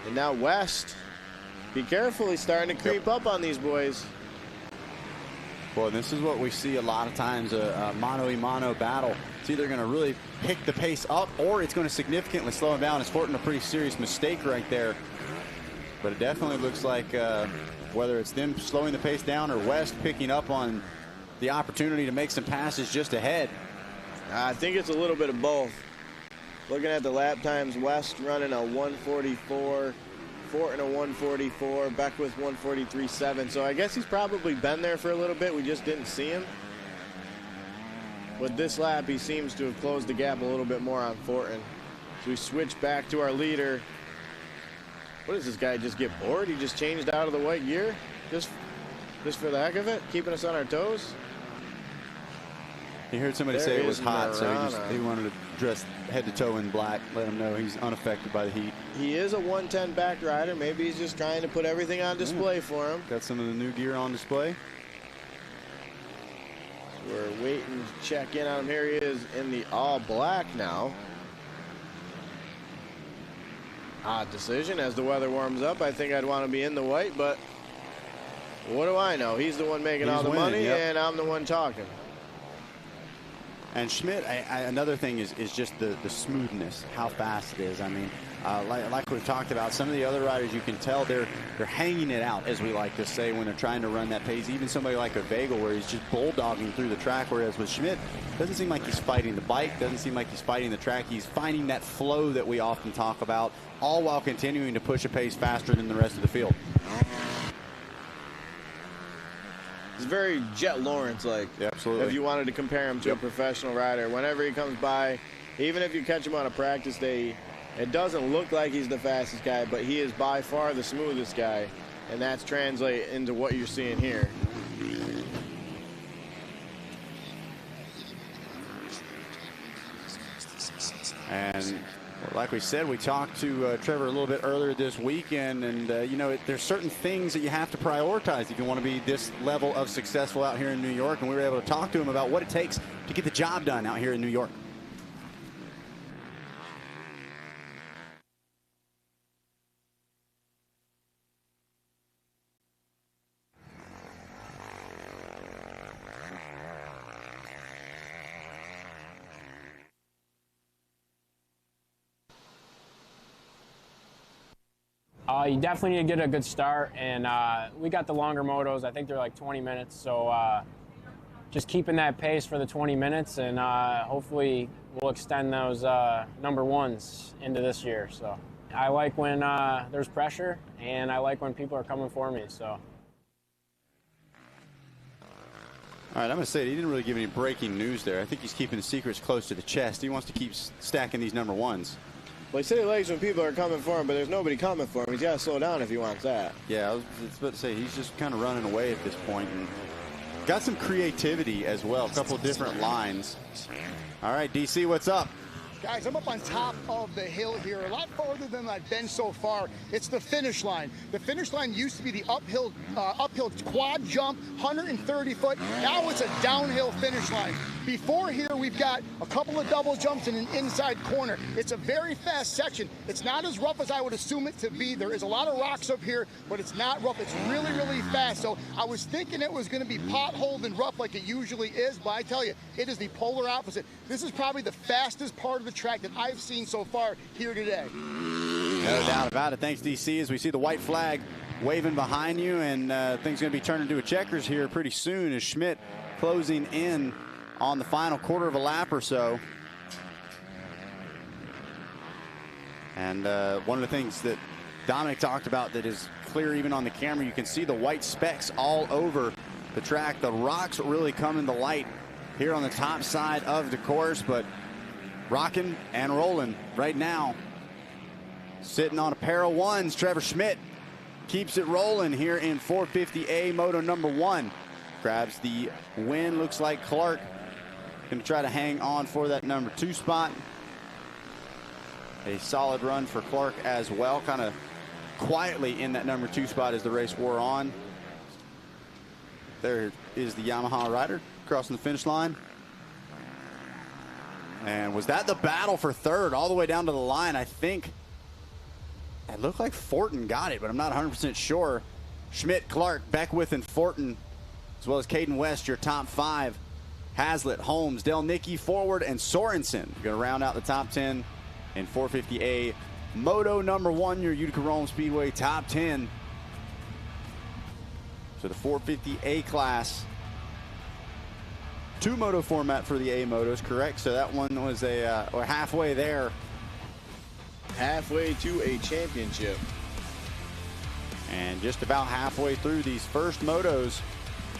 And now West. Be careful. He's starting to creep up on these boys. Well, this is what we see a lot of times, a mano-a-mano battle. It's either going to really pick the pace up or it's going to significantly slow him down. It's Fortin a pretty serious mistake right there. But it definitely looks like whether it's them slowing the pace down or West picking up on the opportunity to make some passes just ahead. I think it's a little bit of both. Looking at the lap times, West running a 144, Fortin a 144, Beckwith 143.7. So I guess he's probably been there for a little bit. We just didn't see him. But this lap, he seems to have closed the gap a little bit more on Fortin. So we switch back to our leader. What does this guy just get bored? He just changed out of the white gear? Just for the heck of it? Keeping us on our toes? He heard somebody say it was hot, so he wanted to dress head to toe in black, let him know he's unaffected by the heat. He is a 110 back rider. Maybe he's just trying to put everything on display for him. Got some of the new gear on display. We're waiting to check in on him. Here he is in the all black now. Odd decision as the weather warms up. I think I'd want to be in the white, but what do I know? He's the one making all the money, and I'm the one talking. And Schmidt, another thing is just the smoothness, how fast it is. I mean, like we've talked about, some of the other riders, you can tell they're hanging it out, as we like to say, when they're trying to run that pace. Even somebody like a Vagel, where he's just bulldogging through the track, whereas with Schmidt, doesn't seem like he's fighting the bike, doesn't seem like he's fighting the track. He's finding that flow that we often talk about, all while continuing to push a pace faster than the rest of the field. It's very Jet Lawrence-like. Yeah, absolutely. If you wanted to compare him to a professional rider, whenever he comes by, even if you catch him on a practice day, it doesn't look like he's the fastest guy, but he is by far the smoothest guy, and that's translated into what you're seeing here. And like we said, we talked to Trevor a little bit earlier this weekend, and you know, there's certain things that you have to prioritize if you want to be this level of successful out here in New York, and we were able to talk to him about what it takes to get the job done out here in New York. You definitely need to get a good start, and we got the longer motos. I think they're like 20 minutes, so just keeping that pace for the 20 minutes, and hopefully we'll extend those number ones into this year. So I like when there's pressure, and I like when people are coming for me. So. All right, I'm going to say he didn't really give any breaking news there. I think he's keeping the secrets close to the chest. He wants to keep stacking these number ones. Well, he said he likes when people are coming for him, but there's nobody coming for him. He's got to slow down if he wants that. Yeah, I was about to say, he's just kind of running away at this point. And got some creativity as well, a couple different lines. All right, DC, what's up? Guys, I'm up on top of the hill here, a lot farther than I've been so far. It's the finish line. The finish line used to be the uphill quad jump, 130 foot. Now it's a downhill finish line. Before here, we've got a couple of double jumps and an inside corner. It's a very fast section. It's not as rough as I would assume it to be. There is a lot of rocks up here, but it's not rough. It's really, really fast. So I was thinking it was going to be potholed and rough like it usually is, but I tell you, it is the polar opposite. This is probably the fastest part of the track that I've seen so far here today. No doubt about it. Thanks, DC, as we see the white flag waving behind you, and things going to be turned into a checkers here pretty soon as Schmidt closing in on the final quarter of a lap or so. And one of the things that Dominic talked about that is clear even on the camera, you can see the white specks all over the track. The rocks really come into light here on the top side of the course, but rocking and rolling right now. Sitting on a pair of ones, Trevor Schmidt keeps it rolling here in 450A Moto number 1. Grabs the win. Looks like Clark going to try to hang on for that number 2 spot. A solid run for Clark as well, kind of quietly in that number 2 spot as the race wore on. There is the Yamaha rider crossing the finish line. And was that the battle for third all the way down to the line? I think it looked like Fortin got it, but I'm not 100% sure. Schmidt, Clark, Beckwith, and Fortin, as well as Caden West, your top 5. Hazlitt, Holmes, Delnicki, Forward, and Sorensen going to round out the top 10 in 450A Moto number 1, your Utica Rome Speedway top 10. So the 450A class. 2 moto format for the A motos, correct? So that one was we're halfway there. Halfway to a championship. And just about halfway through these first motos.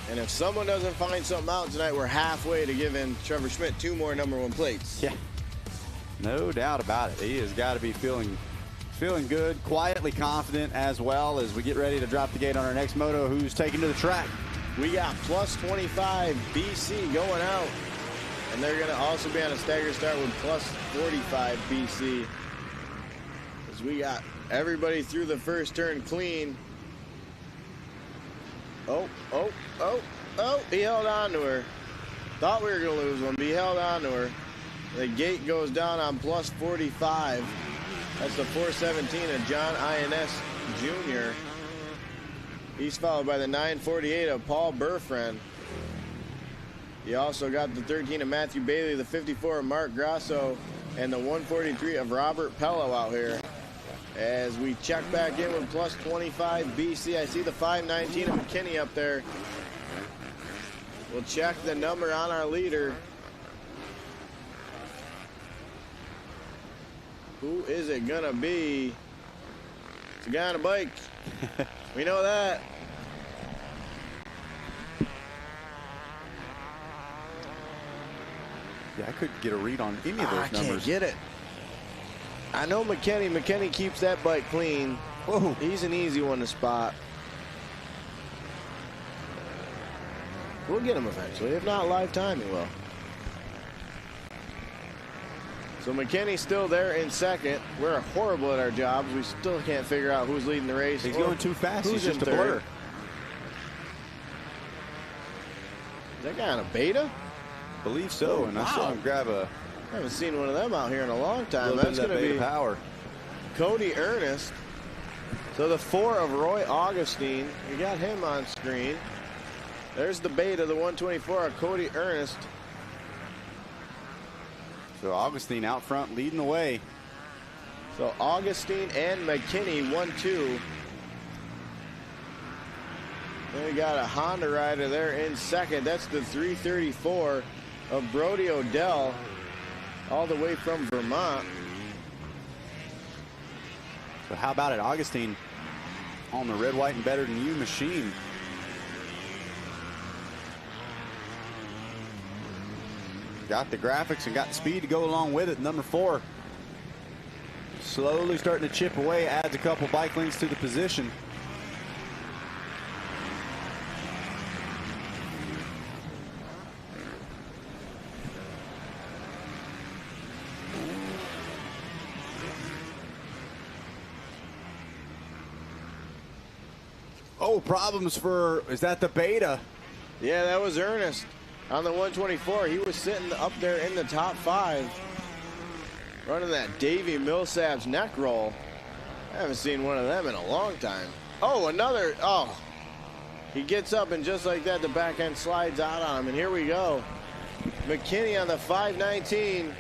And if someone doesn't find something out tonight, we're halfway to giving Trevor Schmidt 2 more number 1 plates. Yeah, no doubt about it. He has got to be feeling good, quietly confident as well as we get ready to drop the gate on our next moto. Who's taking to the track? We got plus 25 BC going out, and they're going to also be on a stagger start with plus 45 BC. As we got everybody through the first turn clean. Oh, he held on to her. Thought we were going to lose one, but he held on to her. The gate goes down on plus 45. That's the 417 of John INS Jr. He's followed by the 948 of Paul Burfriend. You also got the 13 of Matthew Bailey, the 54 of Mark Grasso, and the 143 of Robert Pello out here. As we check back in with plus 25 BC, I see the 519 of McKinney up there. We'll check the number on our leader. Who is it gonna be? It's a guy on a bike. We know that. Yeah, I couldn't get a read on any of those numbers. I can't get it. I know McKinney. McKinney keeps that bike clean. Whoa. He's an easy one to spot. We'll get him eventually. If not live time, he will. So McKinney's still there in second. We're horrible at our jobs. We still can't figure out who's leading the race. He's going too fast. He's just a third. blur. Is that guy on a beta? Believe so. And I saw him grab a. I haven't seen one of them out here in a long time. That's going to be power. Cody Ernest. So the 4 of Roy Augustine. We got him on screen. There's the beta, the 124 of Cody Ernest. So Augustine out front leading the way. So Augustine and McKinney 1-2. Then we got a Honda rider there in second. That's the 334 of Brody Odell, all the way from Vermont. So how about it, Augustine on the red, white, and better than you machine. Got the graphics and got the speed to go along with it. Number 4 slowly starting to chip away, adds a couple bike lengths to the position. Oh, problems for, is that the Beta? Yeah, that was Ernest on the 124. He was sitting up there in the top 5, running that Davey Millsap's neck roll. I haven't seen one of them in a long time. Oh, another, oh. He gets up, and just like that, the back end slides out on him, and here we go. McKinney on the 519.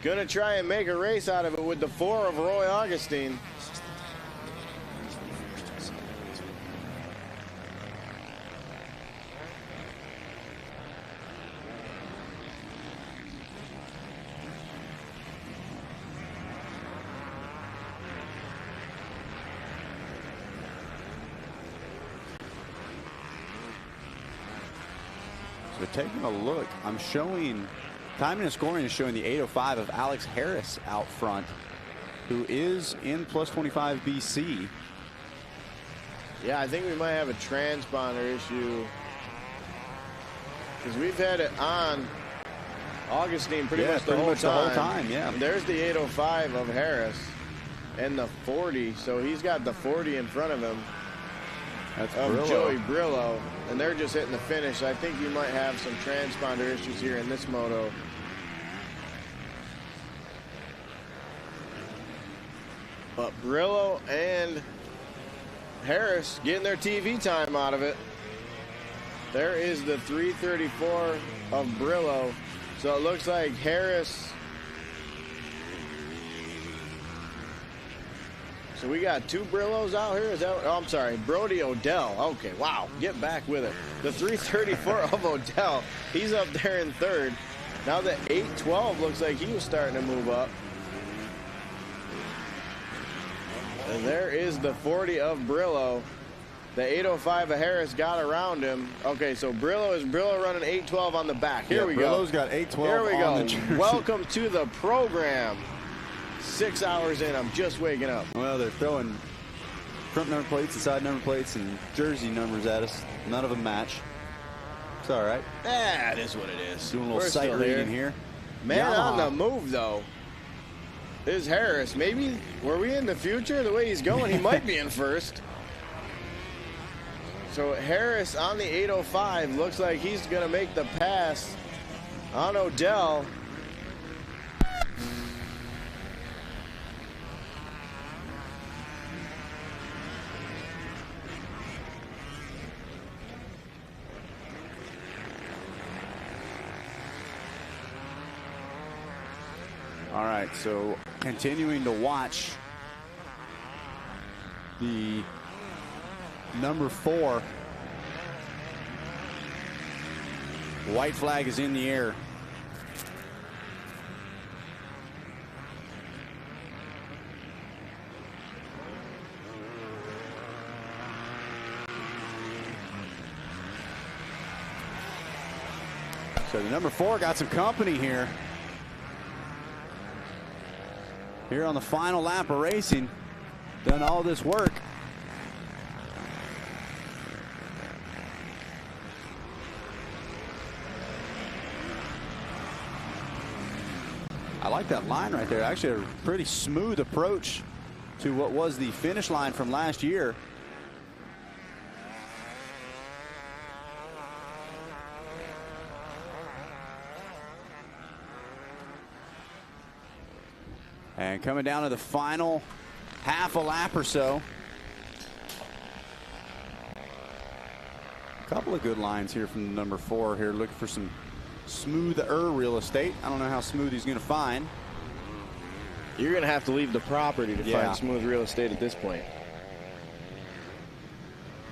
Gonna try and make a race out of it with the 4 of Roy Augustine. So taking a look, I'm showing, timing and scoring is showing the 805 of Alex Harris out front, who is in plus 25 BC. Yeah, I think we might have a transponder issue, because we've had it on Augustine pretty much the whole time. Yeah. And there's the 805 of Harris and the 40, so he's got the 40 in front of him. That's of Brillo. Joey Brillo, and they're just hitting the finish. I think you might have some transponder issues here in this moto. But Brillo and Harris getting their TV time out of it. There is the 334 of Brillo. So it looks like Harris. So we got 2 Brillos out here. Is that? Oh, I'm sorry, Brody Odell. Okay, wow, get back with it. The 334 of Odell. He's up there in 3rd. Now the 812 looks like he was starting to move up. And there is the 40 of Brillo. The 805 of Harris got around him. Okay, so Brillo running 812 on the back. Here we go. Brillo's got 812 Here we on go. the jersey. Welcome to the program. 6 hours in, I'm just waking up. Well, they're throwing front number plates and side number plates and jersey numbers at us. None of them match. It's all right. That is what it is. Doing a little We're sight still reading here. Man Yamaha. on the move, though, is Harris. Maybe, were we in the future? The way he's going, he might be in first. So Harris on the 805 looks like he's going to make the pass on Odell. All right, so continuing to watch the number 4. White flag is in the air. So the number 4 got some company here. Here on the final lap of racing, done all this work. I like that line right there. Actually, a pretty smooth approach to what was the finish line from last year. And coming down to the final half a lap or so. A couple of good lines here from the number 4 here, looking for some smoother real estate. I don't know how smooth he's going to find. You're going to have to leave the property to find smooth real estate at this point.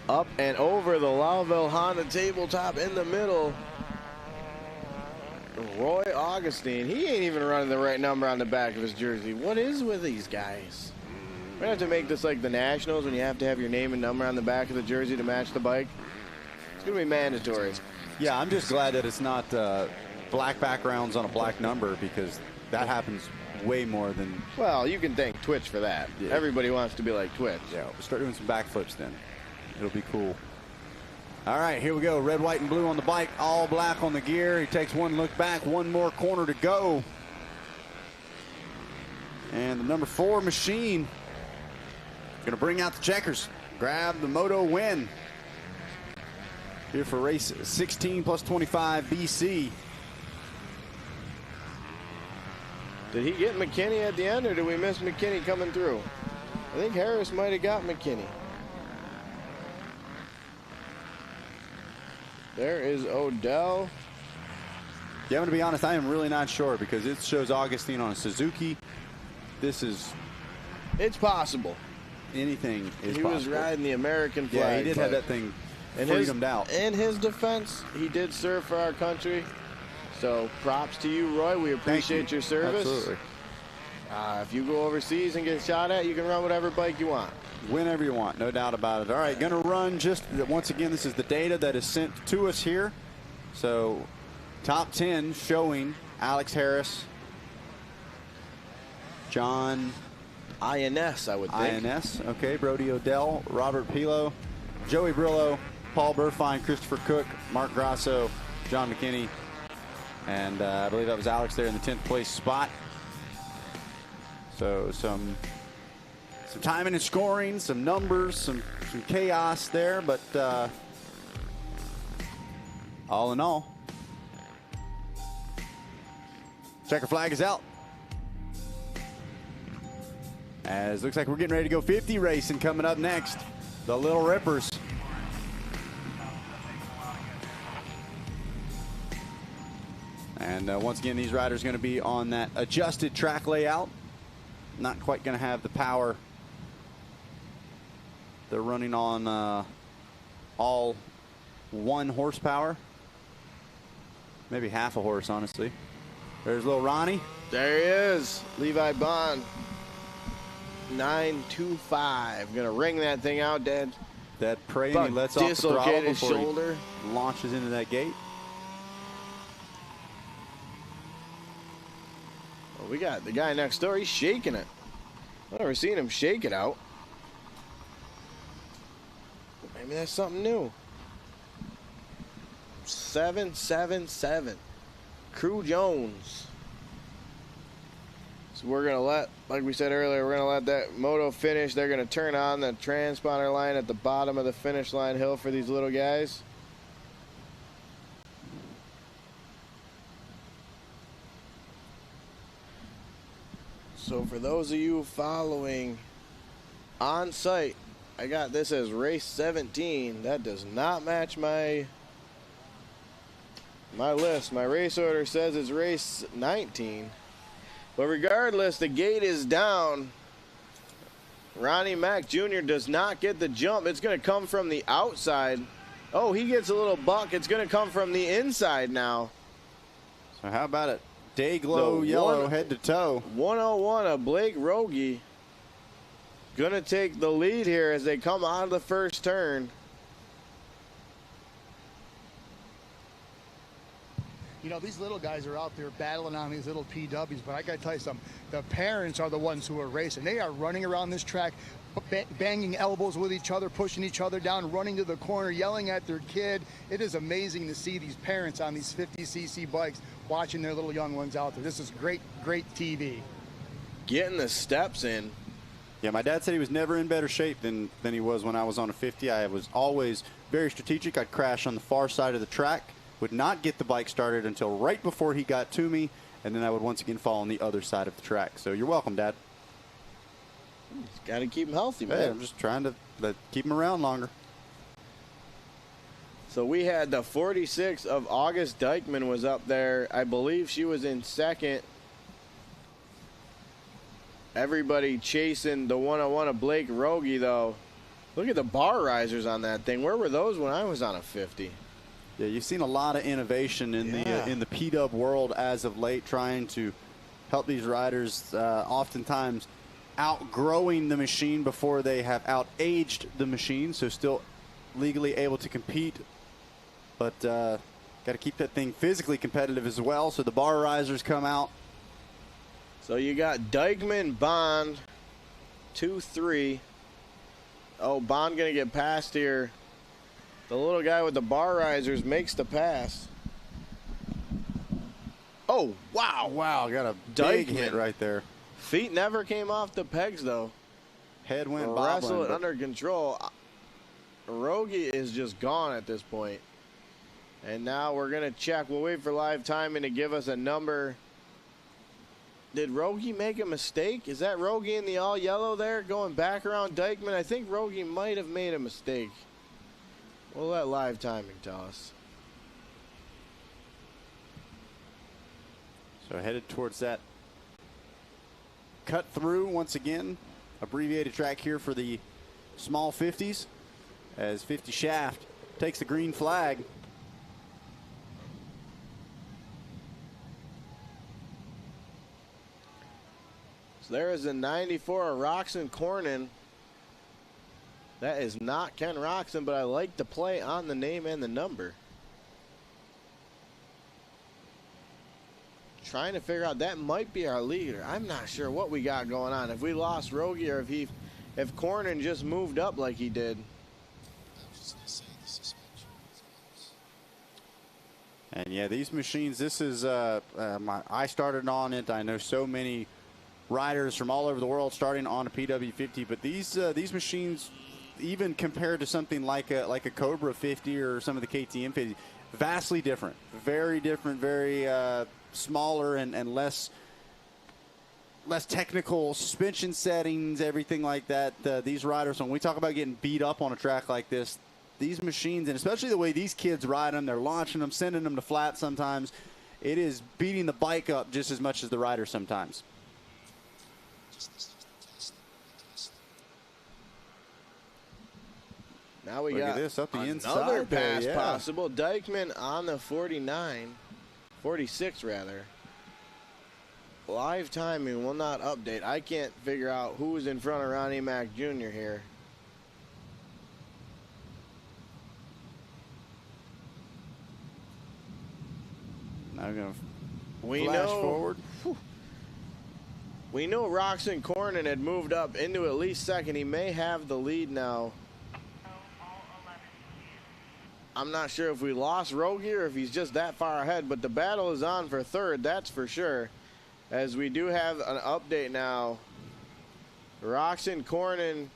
Up and over the Lowville Honda tabletop in the middle. Roy Augustine. He ain't even running the right number on the back of his jersey. What is with these guys? We're going to have to make this like the Nationals when you have to have your name and number on the back of the jersey to match the bike. It's going to be mandatory. Yeah, I'm just glad that it's not black backgrounds on a black number, because that happens way more than... Well, you can thank Twitch for that. Yeah. Everybody wants to be like Twitch. Yeah, we'll start doing some backflips then. It'll be cool. All right, here we go. Red, white, and blue on the bike. All black on the gear. He takes one look back. One more corner to go. And the number 4 machine going to bring out the checkers. Grab the Moto win. Here for race 16 plus 25 BC. Did he get McKinney at the end, or did we miss McKinney coming through? I think Harris might have got McKinney. There is Odell. Yeah, I'm going to be honest, I am really not sure, because it shows Augustine on a Suzuki. This is... It's possible. Anything is possible. He was riding the American flag. Yeah, he did have that thing freedomed out. In his defense, he did serve for our country. So props to you, Roy. We appreciate your service. Absolutely. If you go overseas and get shot at, you can run whatever bike you want. Whenever you want, no doubt about it. All right, going to run just, once again, this is the data that is sent to us here. So top 10 showing Alex Harris, John INS, I would think. INS, okay. Brody Odell, Robert Pilo, Joey Brillo, Paul Burfine, Christopher Cook, Mark Grasso, John McKinney, and I believe that was Alex there in the 10th place spot. So some timing and scoring, some numbers, some chaos there, but all in all, checker flag is out. As looks like we're getting ready to go 50 racing coming up next. The Little Rippers. And once again, these riders are going to be on that adjusted track layout. Not quite going to have the power. They're running on all 1 horsepower. Maybe half a horse, honestly. There's little Ronnie. There he is. Levi Bond. 925. Gonna ring that thing out, Dad. That prey, and he lets off the throttle his before shoulder. He launches into that gate. Well, we got the guy next door. He's shaking it. I've never seen him shake it out. Maybe that's something new. 777. Crew Jones. So we're going to let, like we said earlier, we're going to let that moto finish. They're going to turn on the transponder line at the bottom of the finish line hill for these little guys. So for those of you following on site, I got this as race 17. That does not match my list. My race order says it's race 19. But regardless, the gate is down. Ronnie Mack Jr. does not get the jump. It's going to come from the outside. Oh, he gets a little buck. It's going to come from the inside now. So how about it? Day glow yellow head to toe. 101 of Blake Rogie. Going to take the lead here as they come out of the first turn. You know, these little guys are out there battling on these little PWs, but I got to tell you something. The parents are the ones who are racing. They are running around this track, banging elbows with each other, pushing each other down, running to the corner, yelling at their kid. It is amazing to see these parents on these 50cc bikes watching their little young ones out there. This is great, great TV. Getting the steps in. Yeah, my dad said he was never in better shape than he was when I was on a 50. I was always very strategic. I'd crash on the far side of the track, would not get the bike started until right before he got to me, and then I would once again fall on the other side of the track. So you're welcome, Dad. Got to keep him healthy, man. Yeah, I'm just trying to keep him around longer. So we had the 46 of August Dykeman was up there. I believe she was in second. Everybody chasing the one-on-one of Blake Rogie, though. Look at the bar risers on that thing. Where were those when I was on a 50? Yeah, you've seen a lot of innovation in the P-Dub world as of late, trying to help these riders oftentimes outgrowing the machine before they have out-aged the machine, so still legally able to compete, but got to keep that thing physically competitive as well. So the bar risers come out. So you got Dykeman, Bond, 2-3. Oh, Bond going to get past here. The little guy with the bar risers makes the pass. Oh, wow. Wow, got a big hit right there. Feet never came off the pegs, though. Head went Wrestle bobbling. it under control. Rogie is just gone at this point. And now we're going to check. We'll wait for live timing to give us a number. Did Rogie make a mistake? Is that Rogie in the all yellow there going back around Dykeman? I think Rogie might have made a mistake. We'll let live timing tell us. So headed towards that cut through once again. Abbreviated track here for the small 50s as 50 Shaft takes the green flag. So there is a 94 of Roxon Cornyn. That is not Ken Roxon, but I like the play on the name and the number. Trying to figure out, that might be our leader. I'm not sure what we got going on. If we lost Rogie or if Cornyn just moved up like he did. And yeah, these machines, this is, I started on it. I know so many riders from all over the world starting on a PW50, but these machines, even compared to something like a Cobra 50 or some of the KTM 50, vastly different, very smaller and less technical suspension settings, everything like that. These riders, when we talk about getting beat up on a track like this, these machines, and especially the way these kids ride them, they're launching them, sending them to flat sometimes. It is beating the bike up just as much as the rider sometimes. Now we Look got at this, up the another inside pass there, yeah. possible. Dykeman on the 46 rather. Live timing will not update. I can't figure out who's in front of Ronnie Mack Jr. here. Now we're going to We flash know forward. We know Roxon Cornyn had moved up into at least second. He may have the lead now. I'm not sure if we lost Rogie or if he's just that far ahead, but the battle is on for third, that's for sure. As we do have an update now. Roxon Cornyn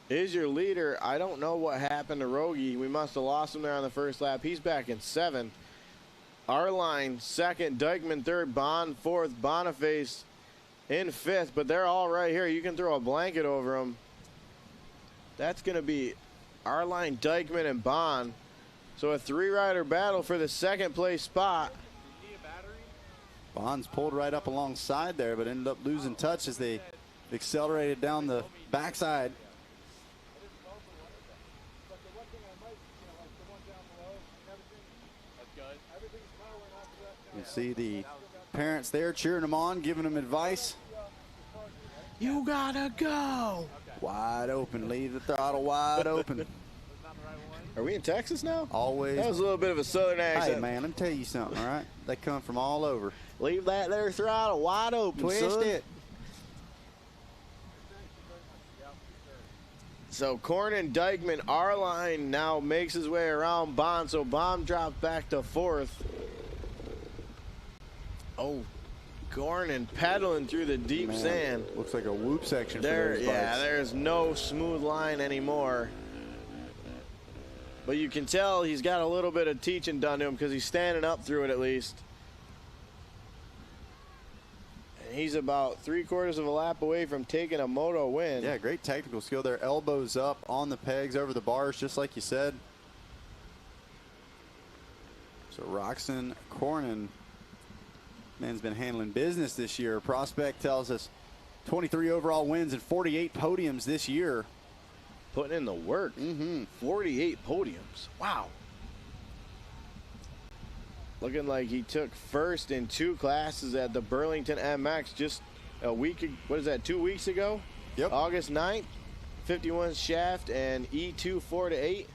is your leader. I don't know what happened to Rogie. We must have lost him there on the first lap. He's back in seventh. Arline second, Dykeman third, Bond fourth, Boniface in fifth, but they're all right here. You can throw a blanket over them. That's going to be Arline, Dykeman, and Bond. So a three-rider battle for the second place spot. Bond's pulled right up alongside there, but ended up losing touch as they accelerated down the backside. You see the parents there cheering them on, giving them advice. You gotta go. Wide open, leave the throttle wide open. Are we in Texas now? Always. That was a little bit of a southern accent. Hey, man, let me tell you something, all right? They come from all over. Leave that there throttle wide open, Twist son. it. So Cornyn, Dykeman, Arline now makes his way around Bond, so Bond drops back to fourth. Oh, Cornyn pedaling through the deep sand. Looks like a whoop section There, for those yeah, bikes. there's no smooth line anymore. But you can tell he's got a little bit of teaching done to him because he's standing up through it at least. And he's about 3/4 of a lap away from taking a Moto win. Yeah, great technical skill there. Elbows up on the pegs over the bars, just like you said. So Roxon Cornyn, man's been handling business this year. Prospect tells us 23 overall wins and 48 podiums this year. Putting in the work. 48 podiums. Wow. Looking like he took first in 2 classes at the Burlington MX just a week, what is that, 2 weeks ago? Yep. August 9th, 51 shaft and E2 4 to 8.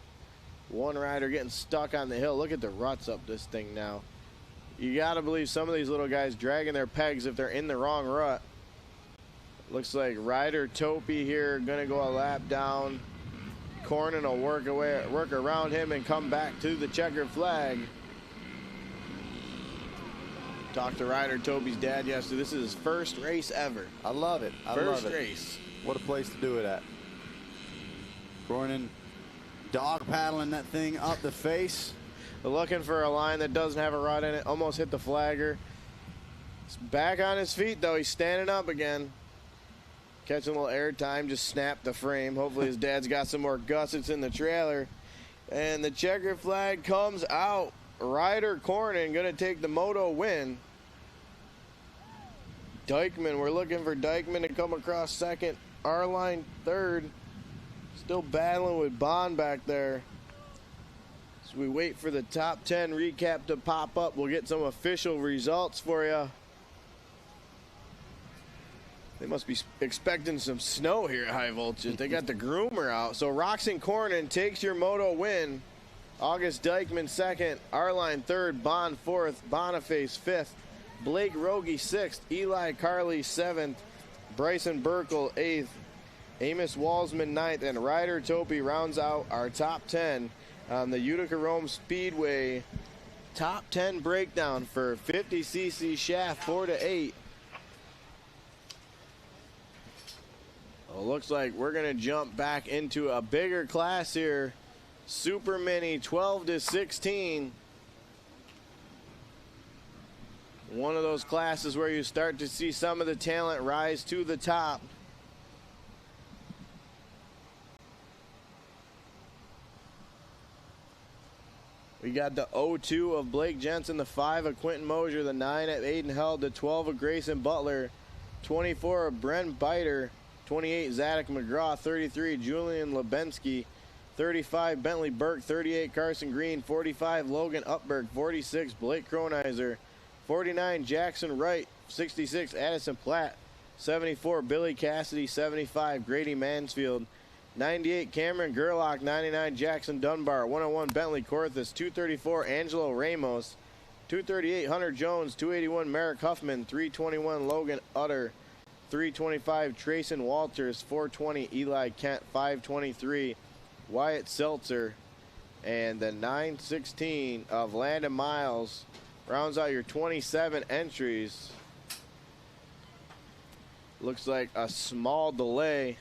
One rider getting stuck on the hill. Look at the ruts up this thing now. You got to believe some of these little guys dragging their pegs if they're in the wrong rut. Looks like Ryder Topi here going to go a lap down. Cornyn will work around him and come back to the checkered flag. Talked to Ryder Topi's dad yesterday. This is his first race ever. I love it. I love it. First race. What a place to do it at. Cornyn dog paddling that thing up the face. Looking for a line that doesn't have a rut in it. Almost hit the flagger. He's back on his feet, though. He's standing up again. Catching a little air time. Just snapped the frame. Hopefully his dad's got some more gussets in the trailer. And the checkered flag comes out. Ryder Cornyn going to take the Moto win. Dykeman, we're looking for Dykeman to come across second. R-Line third. Still battling with Bond back there. So we wait for the top 10 recap to pop up. We'll get some official results for you. They must be expecting some snow here at High Voltage. They got the groomer out. So Roxon Cornyn takes your Moto win. August Dykeman second. R-Line third. Bond fourth. Boniface fifth. Blake Rogie sixth. Eli Carley seventh. Bryson Burkle eighth. Amos Walsman ninth. And Ryder Topi rounds out our top 10 on the Utica Rome Speedway top 10 breakdown for 50cc shaft 4 to 8. Well, looks like we're going to jump back into a bigger class here. Super Mini 12 to 16. One of those classes where you start to see some of the talent rise to the top. We got the 02 of Blake Jensen, the 5 of Quentin Mosier, the 9 of Aiden Held, the 12 of Grayson Butler, 24 of Brent Biter, 28 Zadok McGraw, 33 Julian Lebensky, 35 Bentley Burke, 38 Carson Green, 45 Logan Upberg, 46 Blake Cronizer, 49 Jackson Wright, 66 Addison Platt, 74 Billy Cassidy, 75 Grady Mansfield, 98 Cameron Gerlach, 99 Jackson Dunbar, 101 Bentley Corthus, 234 Angelo Ramos, 238 Hunter Jones, 281 Merrick Huffman, 321 Logan Utter, 325 Trayson Walters, 420 Eli Kent, 523 Wyatt Seltzer, and the 916 of Landon Miles rounds out your 27 entries. Looks like a small delay.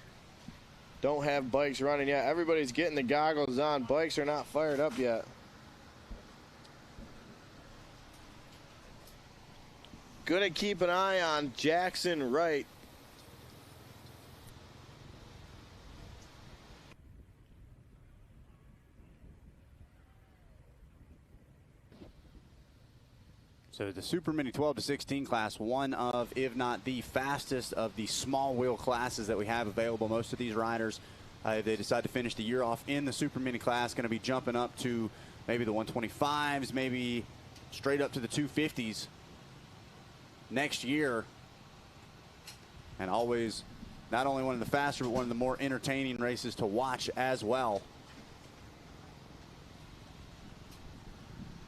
Don't have bikes running yet. Everybody's getting the goggles on. Bikes are not fired up yet. Gonna keep an eye on Jackson Wright. So the Super Mini 12 to 16 class, one of, if not the fastest of the small wheel classes that we have available. Most of these riders, if they decide to finish the year off in the Super Mini class, going to be jumping up to maybe the 125s, maybe straight up to the 250s next year. And always not only one of the faster, but one of the more entertaining races to watch as well.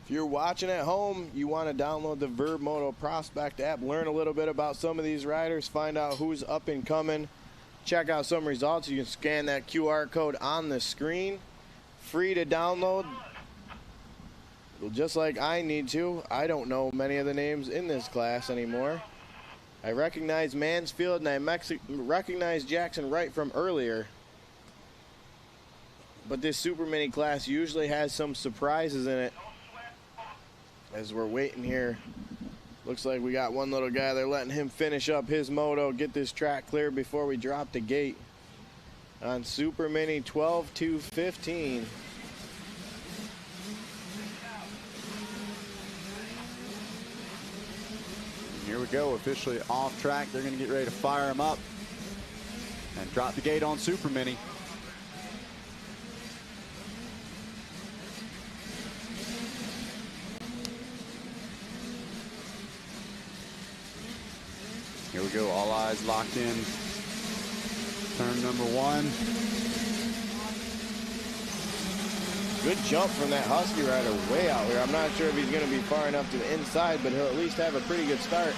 If you're watching at home, you want to download the Verb Moto Prospect app, learn a little bit about some of these riders, find out who's up and coming, check out some results. You can scan that QR code on the screen. Free to download, just like I need to. I don't know many of the names in this class anymore. I recognize Mansfield and I recognize Jackson Wright from earlier. But this Super Mini class usually has some surprises in it. As we're waiting here, looks like we got one little guy. They're letting him finish up his moto, get this track clear before we drop the gate on Super Mini 12 to 15. Here we go, officially off track. They're going to get ready to fire him up and drop the gate on Super Mini. Here we go, all eyes locked in. Turn number 1. Good jump from that Husky rider way out here. I'm not sure if he's going to be far enough to the inside, but he'll at least have a pretty good start.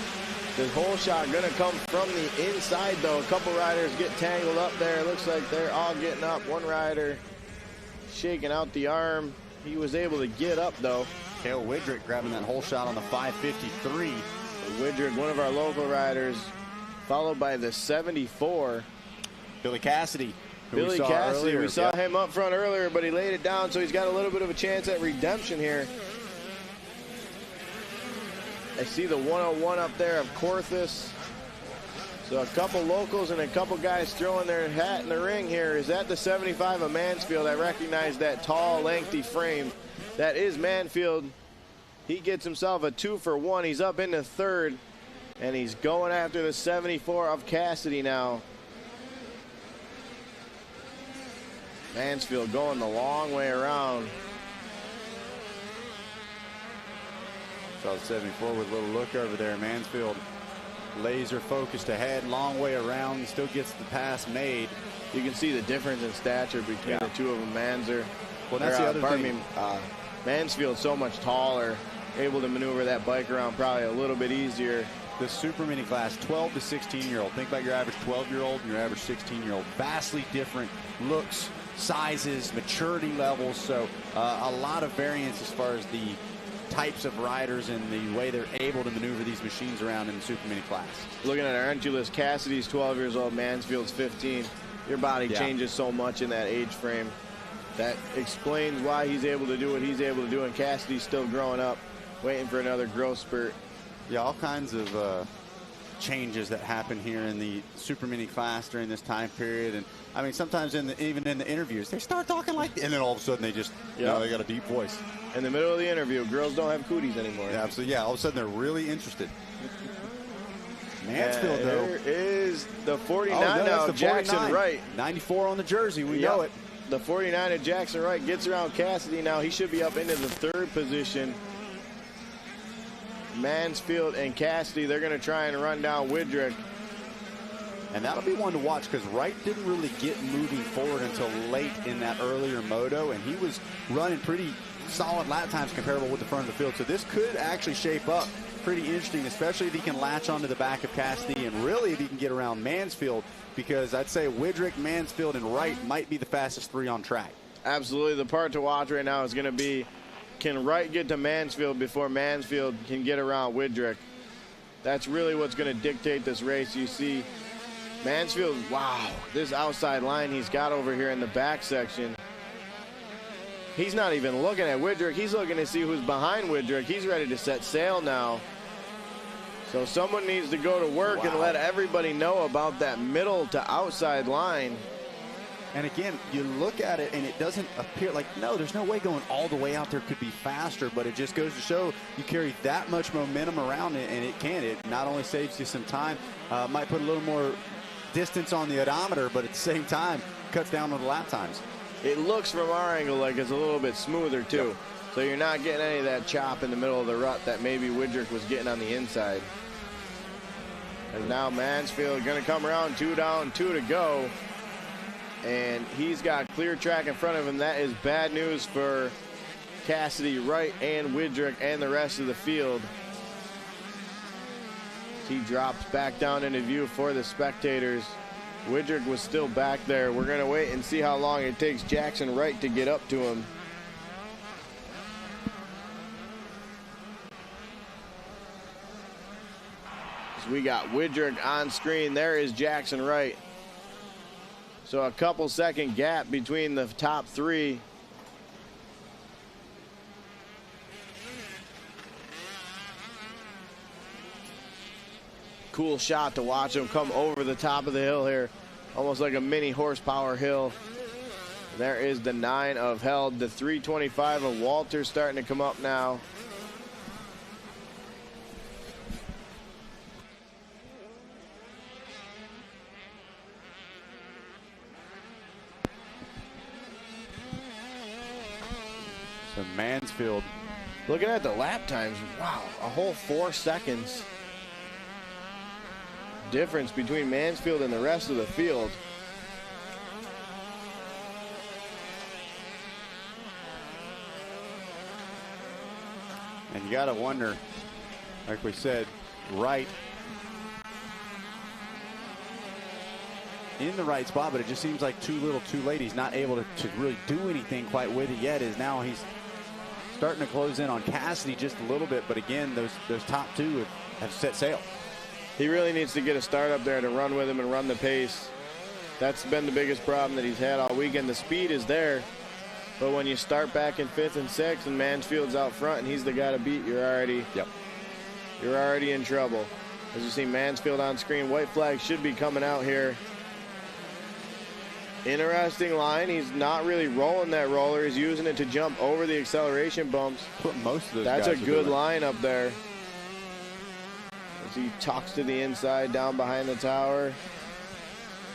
The whole shot going to come from the inside, though. A couple riders get tangled up there. Looks like they're all getting up. One rider shaking out the arm. He was able to get up, though. Cale Widrick grabbing that whole shot on the 553. Widrick, one of our local riders, followed by the 74. Billy Cassidy. Billy Cassidy, we saw him up front earlier, but he laid it down, so he's got a little bit of a chance at redemption here. I see the 101 up there of Corthus. So a couple locals and a couple guys throwing their hat in the ring here. Is that the 75 of Mansfield? I recognize that tall, lengthy frame. That is Mansfield. He gets himself a 2 for 1. He's up into third, and he's going after the 74 of Cassidy now. Mansfield going the long way around. Saw the 74 with a little look over there. Mansfield laser focused ahead, long way around. He still gets the pass made. You can see the difference in stature between the two of them. Well, that's the other thing. Mansfield's so much taller, able to maneuver that bike around probably a little bit easier. The Super Mini class, 12 to 16-year-old. Think about your average 12-year-old and your average 16-year-old. Vastly different looks, sizes, maturity levels. So a lot of variance as far as the types of riders and the way they're able to maneuver these machines around in the Super Mini class. Looking at our entry list, Cassidy's 12 years old, Mansfield's 15. Your body changes so much in that age frame. That explains why he's able to do what he's able to do, and Cassidy's still growing up, waiting for another growth spurt. Yeah, all kinds of changes that happen here in the Super Mini class during this time period. And I mean, sometimes even in the interviews, they start talking like this, and then all of a sudden they just, you know, they got a deep voice. In the middle of the interview, girls don't have cooties anymore. Yeah, absolutely. Yeah, all of a sudden they're really interested. Mansfield, though. There is the 49 now of Jackson Wright. 94 on the jersey, we know it. The 49 of Jackson Wright gets around Cassidy now. He should be up into the third position. Mansfield and Cassidy, they're going to try and run down Widrick. And that'll be one to watch because Wright didn't really get moving forward until late in that earlier moto, and he was running pretty solid lap times comparable with the front of the field. So this could actually shape up pretty interesting, especially if he can latch onto the back of Cassidy and really if he can get around Mansfield, because I'd say Widrick, Mansfield, and Wright might be the fastest three on track. Absolutely. The part to watch right now is going to be, can Wright get to Mansfield before Mansfield can get around Widrick? That's really what's going to dictate this race. You see Mansfield, wow, this outside line he's got over here in the back section. He's not even looking at Widrick. He's looking to see who's behind Widrick. He's ready to set sail now. So someone needs to go to work and let everybody know about that middle to outside line. And again, you look at it and it doesn't appear like, no, there's no way going all the way out there could be faster, but it just goes to show you carry that much momentum around it, and it can. It not only saves you some time, might put a little more distance on the odometer, but at the same time, cuts down on the lap times. It looks from our angle like it's a little bit smoother too. Yep. So you're not getting any of that chop in the middle of the rut that maybe Widrick was getting on the inside. And now Mansfield going to come around, 2 down, 2 to go. And he's got clear track in front of him. That is bad news for Cassidy, Wright, and Widrick and the rest of the field. He drops back down into view for the spectators. Widrick was still back there. We're going to wait and see how long it takes Jackson Wright to get up to him. So we got Widrick on screen. There is Jackson Wright. So a couple second gap between the top three. Cool shot to watch him come over the top of the hill here. Almost like a mini horsepower hill. There is the 9 of Held. The 325 of Walter starting to come up now. So Mansfield. Looking at the lap times, wow, a whole 4 seconds difference between Mansfield and the rest of the field. And you got to wonder, like we said, Wright in the right spot, but it just seems like too little too late. He's not able to really do anything quite with it yet. Is now he's starting to close in on Cassidy just a little bit, but again, those top two have set sail. He really needs to get a start up there to run with him and run the pace. That's been the biggest problem that he's had all weekend. The speed is there, but when you start back in 5th and 6th and Mansfield's out front and he's the guy to beat, you're already in trouble. As you see Mansfield on screen, white flag should be coming out here. Interesting line. He's not really rolling that roller. He's using it to jump over the acceleration bumps. What most of those That's guys a are good doing. line up there. As he tucks to the inside down behind the tower.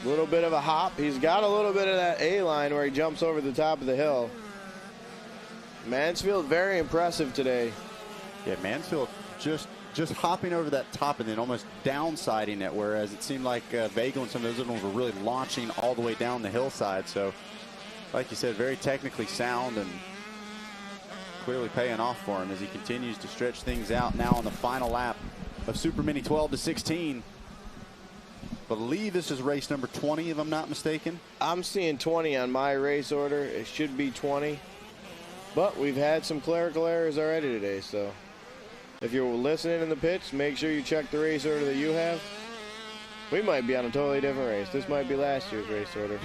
A little bit of a hop. He's got a little bit of that A line where he jumps over the top of the hill. Mansfield very impressive today. Yeah, Mansfield just hopping over that top and then almost downsiding it, whereas it seemed like Vagel and some of those other ones were really launching all the way down the hillside. So, like you said, very technically sound and clearly paying off for him as he continues to stretch things out now on the final lap of Super Mini 12 to 16. Believe this is race number 20, if I'm not mistaken. I'm seeing 20 on my race order. It should be 20. But we've had some clerical errors already today, so if you're listening in the pits, make sure you check the race order that you have. We might be on a totally different race. This might be last year's race order.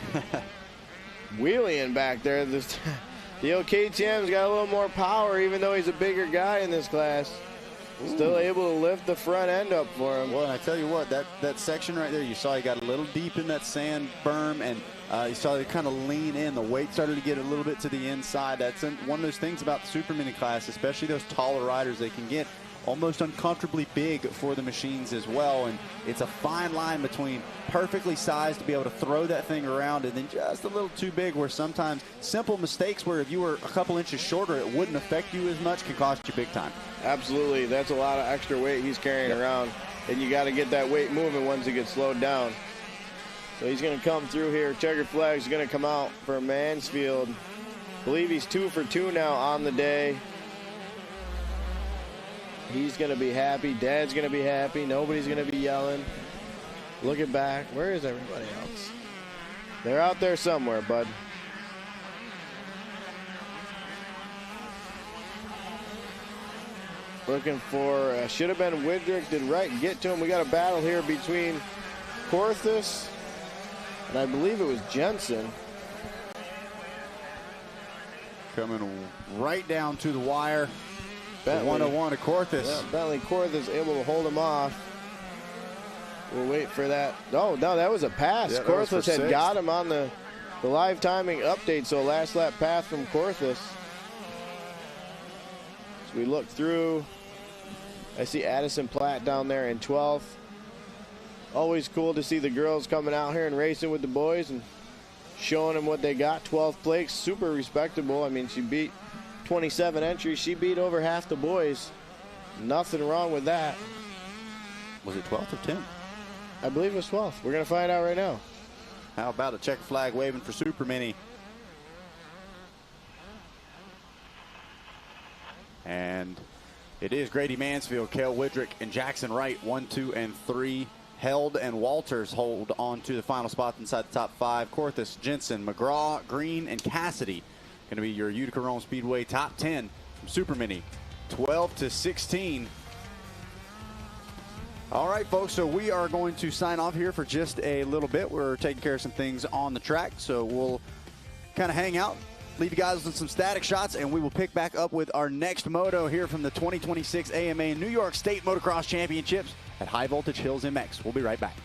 Wheeling back there. The old KTM's got a little more power, even though he's a bigger guy in this class. Still able to lift the front end up for him. Well, and I tell you what, that section right there, you saw he got a little deep in that sand berm, and you saw it kind of lean in. The weight started to get a little bit to the inside. That's one of those things about the Super Mini class, especially those taller riders. They can get almost uncomfortably big for the machines as well, and it's a fine line between perfectly sized to be able to throw that thing around and then just a little too big, where sometimes simple mistakes where if you were a couple inches shorter it wouldn't affect you as much can cost you big time. Absolutely. That's a lot of extra weight he's carrying around, and you got to get that weight moving once it gets slowed down. So he's going to come through here. Checkered flag's going to come out for Mansfield. I believe he's 2 for 2 now on the day. He's going to be happy. Dad's going to be happy. Nobody's going to be yelling. Looking back. Where is everybody else? They're out there somewhere, bud. Looking for, should have been Widrick. Did Wright get to him? We got a battle here between Corthus and I believe it was Jensen. Coming right down to the wire. Bentley. 101 to Corthus. Yeah, Bentley Corthus able to hold him off. We'll wait for that. Oh, no, that was a pass. Yeah, Corthus had sixth. got him on the live timing update, so last lap pass from Corthus. So we look through. I see Addison Platt down there in 12th. Always cool to see the girls coming out here and racing with the boys and showing them what they got. 12th place, super respectable. I mean, she beat 27 entries. She beat over half the boys. Nothing wrong with that. Was it 12th or 10th? I believe it was 12th. We're going to find out right now. How about a checker flag waving for Super Mini? And it is Grady Mansfield, Cale Widrick, and Jackson Wright, 1, 2, and 3. Held and Walters hold on to the final spot inside the top 5. Corthus, Jensen, McGraw, Green, and Cassidy going to be your Utica Rome Speedway top 10 from Super Mini 12 to 16. All right, folks, so we are going to sign off here for just a little bit. We're taking care of some things on the track, so we'll kind of hang out, leave you guys with some static shots, and we will pick back up with our next moto here from the 2026 AMA New York State Motocross Championships at High Voltage Hills MX. We'll be right back.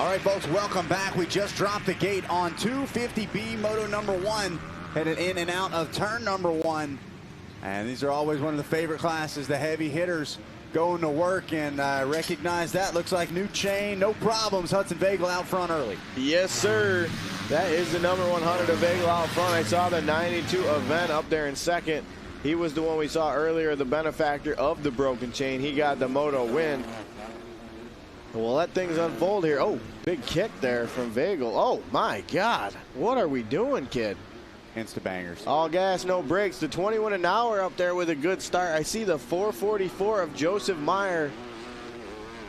All right, folks, welcome back. We just dropped the gate on 250B Moto number 1, headed in and out of turn number 1. And these are always one of the favorite classes, the heavy hitters going to work, and recognize that. Looks like new chain, no problems. Hudson Vegal out front early. Yes, sir. That is the number 100 of Vegal out front. I saw the 92 event up there in second. He was the one we saw earlier, the benefactor of the broken chain. He got the Moto win. We'll let things unfold here. Oh, big kick there from Vegal. Oh, my God. What are we doing, kid? Insta-bangers. All gas, no brakes. The 21 an hour up there with a good start. I see the 444 of Joseph Meyer.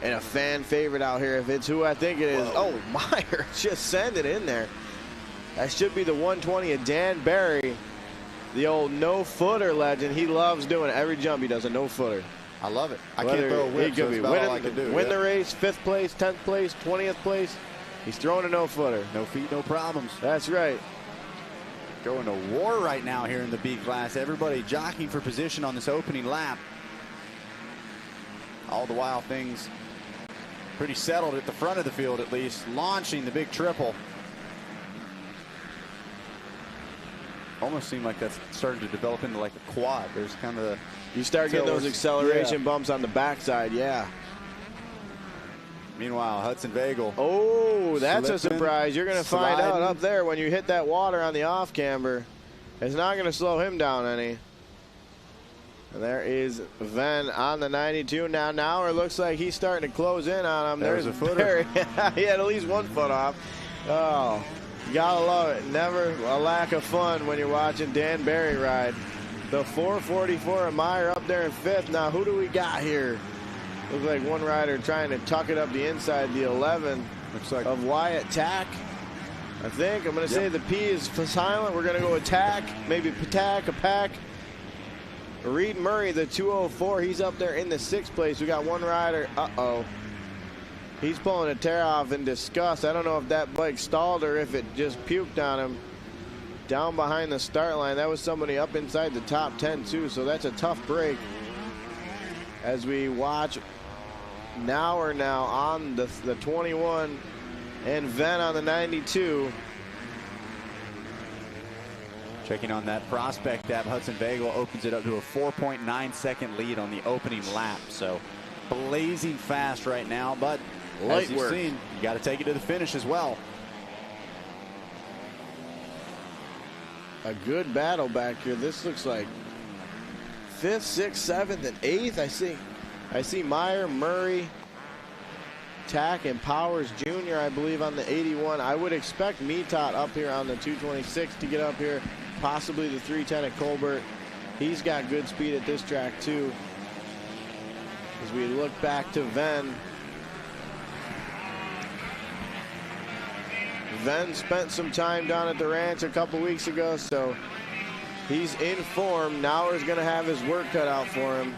And a fan favorite out here, if it's who I think it is. Whoa. Oh, Meyer just send it in there. That should be the 120 of Dan Barry, the old no-footer legend. He loves doing it. Every jump he does a no-footer. I love it. I can't throw a whip, he could be winning, win the race, 5th place, 10th place, 20th place. He's throwing a no-footer. No feet, no problems. That's right. Going to war right now here in the B class. Everybody jockeying for position on this opening lap. All the while things pretty settled at the front of the field, at least. Launching the big triple. Almost seemed like that's starting to develop into like a quad. There's kind of you start getting those acceleration bumps on the backside, yeah. Meanwhile, Hudson Vegal. Oh, that's slipping, a surprise. You're going to find out up there when you hit that water on the off camber. It's not going to slow him down any. And there is Venn on the 92 now. Now it looks like he's starting to close in on him. There's a footer. He had at least 1 foot off. Oh, you gotta love it. Never a lack of fun when you're watching Dan Barry ride. The 444 of Meyer up there in 5th. Now who do we got here? Looks like one rider trying to tuck it up the inside, the 11 looks like of Wyatt Tack. I think I'm going to say the P is silent. We're going to go attack, maybe Patak, a pack. Reed Murray, the 204, he's up there in the 6th place. We got one rider. Uh-oh. He's pulling a tear off in disgust. I don't know if that bike stalled or if it just puked on him. Down behind the start line. That was somebody up inside the top 10 too, so that's a tough break. As we watch now on the 21 and Venn on the 92. Checking on that prospect app, Hudson Vegal opens it up to a 4.9 second lead on the opening lap. So blazing fast right now, but as you've seen, you got to take it to the finish as well. A good battle back here. This looks like 5th, 6th, 7th, and 8th. I see Meyer, Murray, Tack, and Powers Jr., I believe, on the 81. I would expect Metot up here on the 226 to get up here, possibly the 310 at Colbert. He's got good speed at this track, too. As we look back to Venn. Venn spent some time down at the ranch a couple weeks ago, so he's in form. Nauer's going to have his work cut out for him.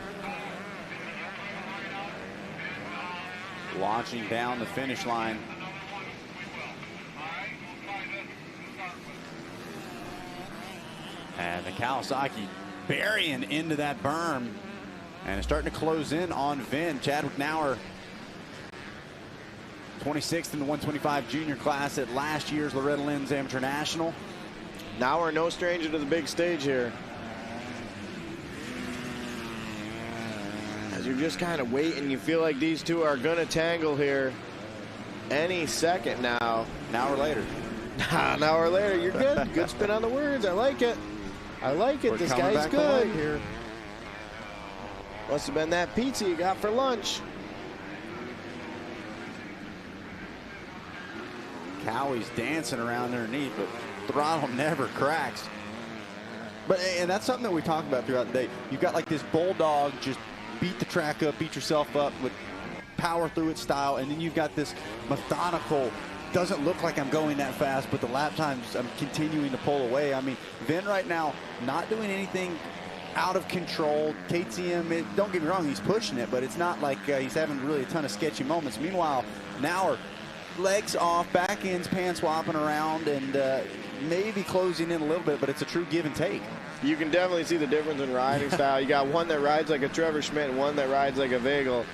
Launching down the finish line. And the Kawasaki burying into that berm. And it's starting to close in on Venn. Chadwick Nauer, 26th in the 125 junior class at last year's Loretta Lynn's Amateur National. Nauer, no stranger to the big stage here. As you're just kind of waiting, you feel like these two are going to tangle here any second now. An hour later. An hour later, you're good. Good spin on the words. I like it. I like it. We're this guy's back good. Here. Must have been that pizza you got for lunch. Cowie's dancing around underneath, but throttle never cracks. And that's something that we talk about throughout the day. You've got like this bulldog, just beat the track up, beat yourself up with power through it style, and then you've got this methodical, doesn't look like I'm going that fast, but the lap times I'm continuing to pull away. I mean, Venn right now not doing anything out of control. KTM, don't get me wrong, he's pushing it, but it's not like he's having really a ton of sketchy moments. Meanwhile, Nauer, legs off, back ends pan swapping around, and maybe closing in a little bit, but it's a true give and take. You can definitely see the difference in riding style. You got one that rides like a Trevor Schmidt and one that rides like a Vegal.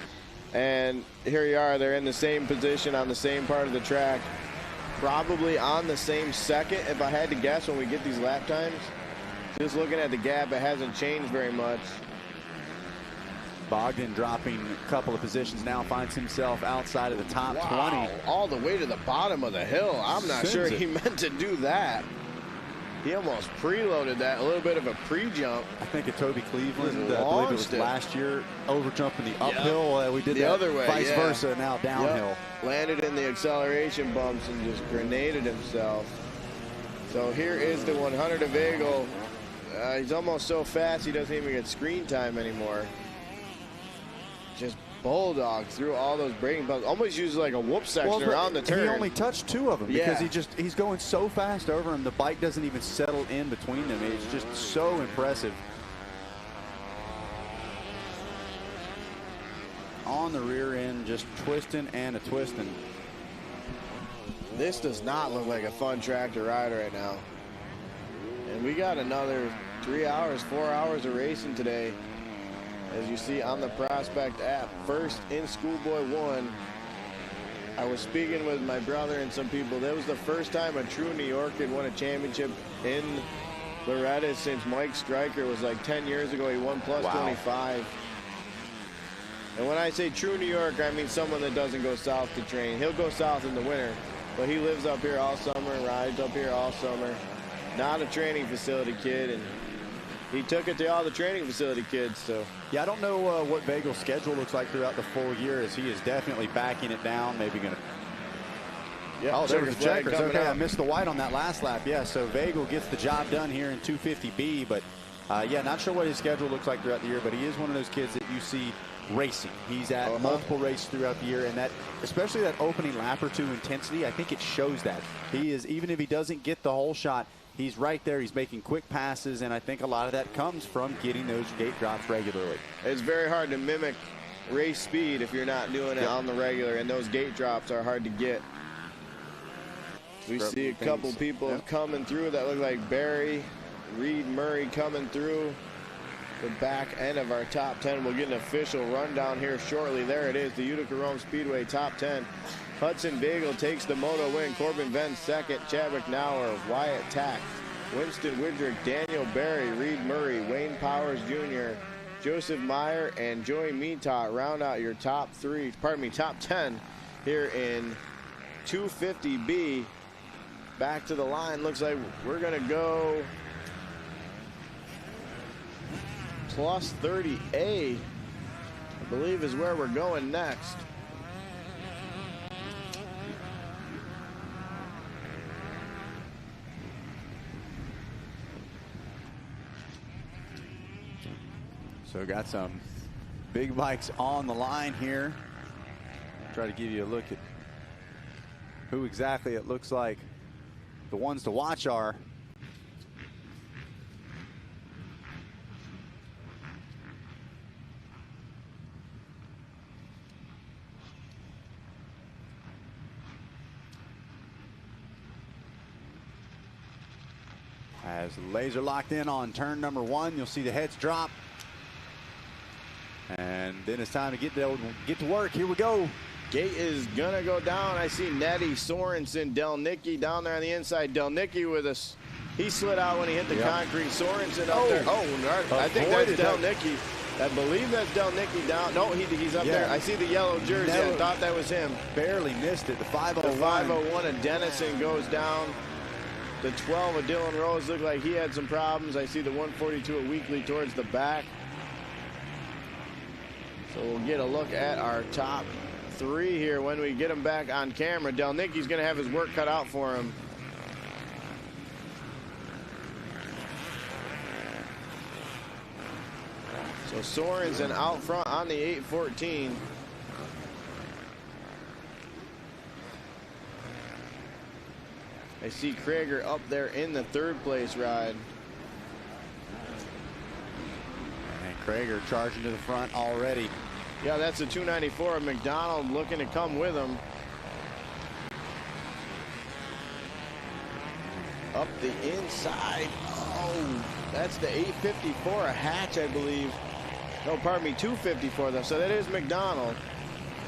And here you are, they're in the same position on the same part of the track, probably on the same second, if I had to guess, when we get these lap times. Just looking at the gap, it hasn't changed very much. Bogdan dropping a couple of positions now, finds himself outside of the top 20. All the way to the bottom of the hill. I'm not sure he meant to do that. He almost preloaded that, a little bit of a pre-jump. I think at Toby Cleveland, I believe it was last year, overjumping the uphill. We did the that other way, vice versa, now downhill. Yep. Landed in the acceleration bumps and just grenaded himself. So here is the 100 of Vagel. He's almost so fast he doesn't even get screen time anymore. Just bulldog through all those braking bumps. Almost uses like a whoop section around the turn. He only touched 2 of them because he's going so fast over him. The bike doesn't even settle in between them. It's just so impressive. On the rear end, just twisting and a twisting. This does not look like a fun track to ride right now. And we got another 3 hours, 4 hours of racing today. As you see on the Prospect app, first in Schoolboy 1. I was speaking with my brother and some people. That was the first time a true New Yorker had won a championship in Loretta since Mike Stryker was like 10 years ago. He won plus 25. And when I say true New Yorker, I mean someone that doesn't go south to train. He'll go south in the winter, but he lives up here all summer and rides up here all summer. Not a training facility kid, and he took it to all the training facility kids. So yeah, I don't know what Vagel's schedule looks like throughout the full year, as he is definitely backing it down. Maybe going to. Yeah, oh, there was the checkers. Okay, I missed the white on that last lap. Yeah, so Vagel gets the job done here in 250B, but yeah, not sure what his schedule looks like throughout the year, but he is one of those kids that you see racing. He's at multiple races throughout the year, and that, especially that opening lap or 2 intensity, I think it shows that. He is, even if he doesn't get the whole shot, he's right there. He's making quick passes, and I think a lot of that comes from getting those gate drops regularly. It's very hard to mimic race speed if you're not doing it on the regular, and those gate drops are hard to get. We see a couple people coming through that look like Barry, Reed Murray coming through the back end of our top 10. We'll get an official rundown here shortly. There it is, the Utica Rome Speedway top 10. Hudson Vagel takes the Moto win. Corbin Venn second. Chadwick Nauer, Wyatt Tack, Winston Widrick, Daniel Barry, Reed Murray, Wayne Powers Jr., Joseph Meyer, and Joey Mita round out your top 10 here in 250B. Back to the line. Looks like we're going to go plus 30A, I believe, is where we're going next. So got some big bikes on the line here. Try to give you a look at who exactly it looks like the ones to watch are. As laser locked in on turn number 1, you'll see the heads drop. And then it's time to get to work. Here we go. Gate is gonna go down. I see Nettie, Sorensen, Delnicki down there on the inside. Delnicki with us. He slid out when he hit the concrete. Sorensen up there. Oh, I think that's Delnicki. I believe that's Delnicki down. No, he's up there. I see the yellow jersey. I thought that was him. Barely missed it. The 501. The 501 of Dennison goes down. The 12 of Dylan Rose looked like he had some problems. I see the 142 of Weekly towards the back. So we'll get a look at our top 3 here when we get him back on camera. Delnicki's going to have his work cut out for him. So Sorensen out front on the 814. I see Krager up there in the 3rd place ride. And Krager charging to the front already. Yeah, that's a 294 of McDonald looking to come with him. Up the inside. Oh, that's the 854, a Hatch, I believe. No, pardon me, 254 though. So that is McDonald.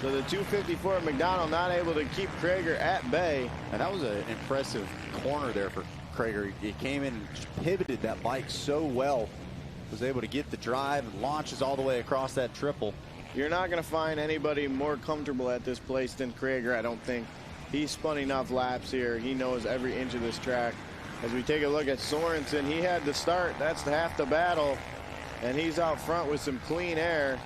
So the 254 McDonald not able to keep Krager at bay. And that was an impressive corner there for Krager. He came in and pivoted that bike so well. Was able to get the drive and launches all the way across that triple. You're not going to find anybody more comfortable at this place than Krager, I don't think. He's spun enough laps here. He knows every inch of this track. As we take a look at Sorensen, he had the start. That's half the battle. And he's out front with some clean air.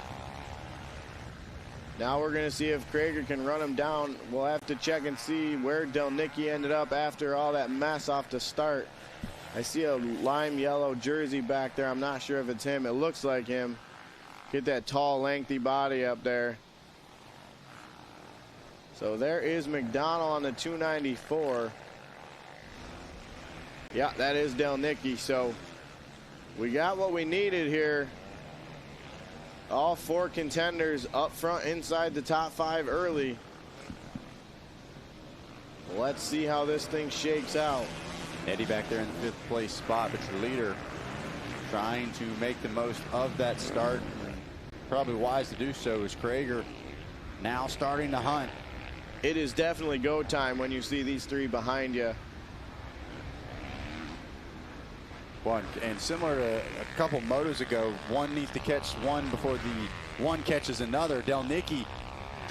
Now we're going to see if Krager can run him down. We'll have to check and see where Delnicki ended up after all that mess off the start. I see a lime yellow jersey back there. I'm not sure if it's him. It looks like him. Get that tall, lengthy body up there. So there is McDonald on the 294. Yeah, that is Delnicki. So we got what we needed here. All four contenders up front inside the top 5 early. Let's see how this thing shakes out. Eddie back there in the 5th place spot, but your leader trying to make the most of that start. Probably wise to do so is Krager now starting to hunt. It is definitely go time when you see these 3 behind you. And similar to a couple motos ago, one needs to catch one before the one catches another. Delnicki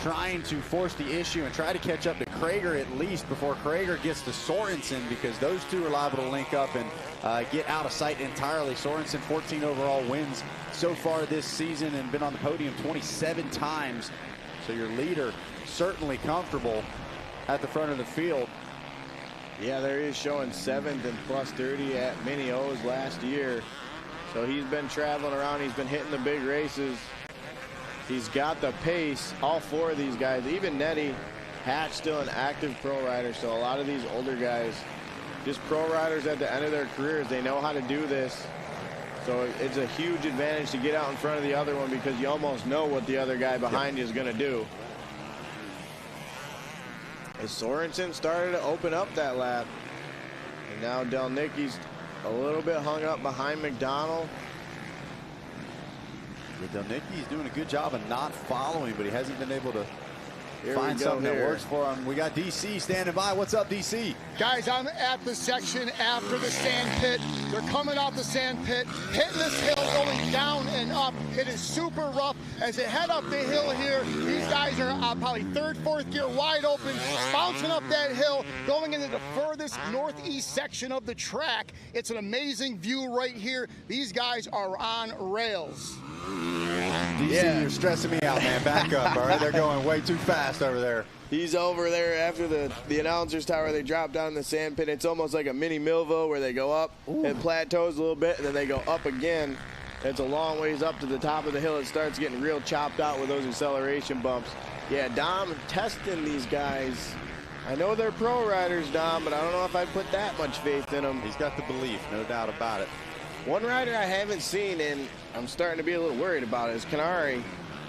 trying to force the issue and try to catch up to Krager at least before Krager gets to Sorensen, because those two are liable to link up and get out of sight entirely. Sorensen 14 overall wins so far this season and been on the podium 27 times. So your leader certainly comfortable at the front of the field. Yeah, there he is showing 7th and plus 30 at Mini O's last year. So he's been traveling around. He's been hitting the big races. He's got the pace. All 4 of these guys, even Nettie, Hatch still an active pro rider. So a lot of these older guys, just pro riders at the end of their careers, they know how to do this. So it's a huge advantage to get out in front of the other one because you almost know what the other guy behind you is going to do. As Sorensen started to open up that lap. And now Delnicki's a little bit hung up behind McDonald. Delnicki's doing a good job of not following, but he hasn't been able to find something that works for him. We got DC standing by. What's up, DC? Guys, I'm at the section after the sand pit. They're coming off the sand pit, hitting this hill, going down and up. It is super rough. As they head up the hill here, these guys are probably 3rd, 4th gear wide open, bouncing up that hill, going into the furthest northeast section of the track. It's an amazing view right here. These guys are on rails. DC, you're stressing me out, man. Back up, all right? They're going way too fast over there. He's over there after the announcer's tower. They drop down in the sand pit. It's almost like a mini Millville where they go up and plateaus a little bit, and then they go up again. It's a long ways up to the top of the hill. It starts getting real chopped out with those acceleration bumps. Yeah, Dom testing these guys. I know they're pro riders, Dom, but I don't know if I put that much faith in them. He's got the belief, no doubt about it. One rider I haven't seen, and I'm starting to be a little worried about it, is Canary.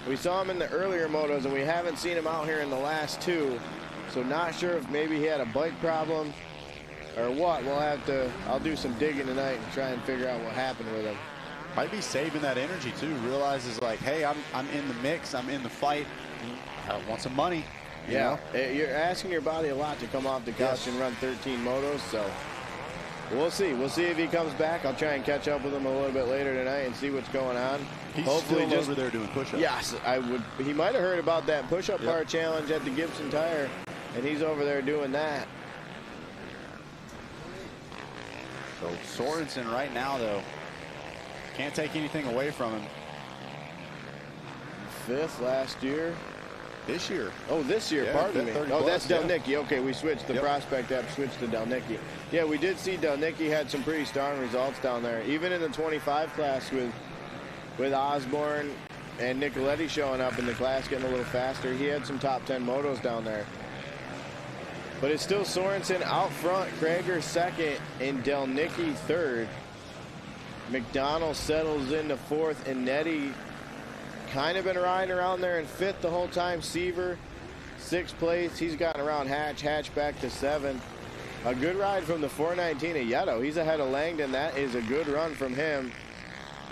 We saw him in the earlier motos, and we haven't seen him out here in the last 2. So not sure if maybe he had a bike problem or what. I'll do some digging tonight and try and figure out what happened with him. Might be saving that energy too. Realizes like, hey, I'm in the mix. I'm in the fight. I want some money. Yeah, you're asking your body a lot to come off the couch and run 13 motos. So we'll see. We'll see if he comes back. I'll try and catch up with him a little bit later tonight and see what's going on. He's hopefully still over there doing push-ups. Yes, I would. He might have heard about that push-up bar challenge at the Gibson Tire, and he's over there doing that. So Sorensen right now, though, can't take anything away from him. 5th last year. This year. Oh, this year, pardon me. Oh, that's Delnicki. Okay, we switched. The Prospect app switched to Delnicki. Yeah, we did see Delnicki had some pretty strong results down there. Even in the 25 class with Osborne and Nicoletti showing up in the class, getting a little faster. He had some top 10 motos down there. But it's still Sorensen out front, Krager 2nd, and Delnicki 3rd. McDonald settles into 4th, and Nettie kind of been riding around there in 5th the whole time. Seaver, 6th place. He's gotten around Hatch back to 7th. A good ride from the 419 of Yetto. He's ahead of Langdon. That is a good run from him.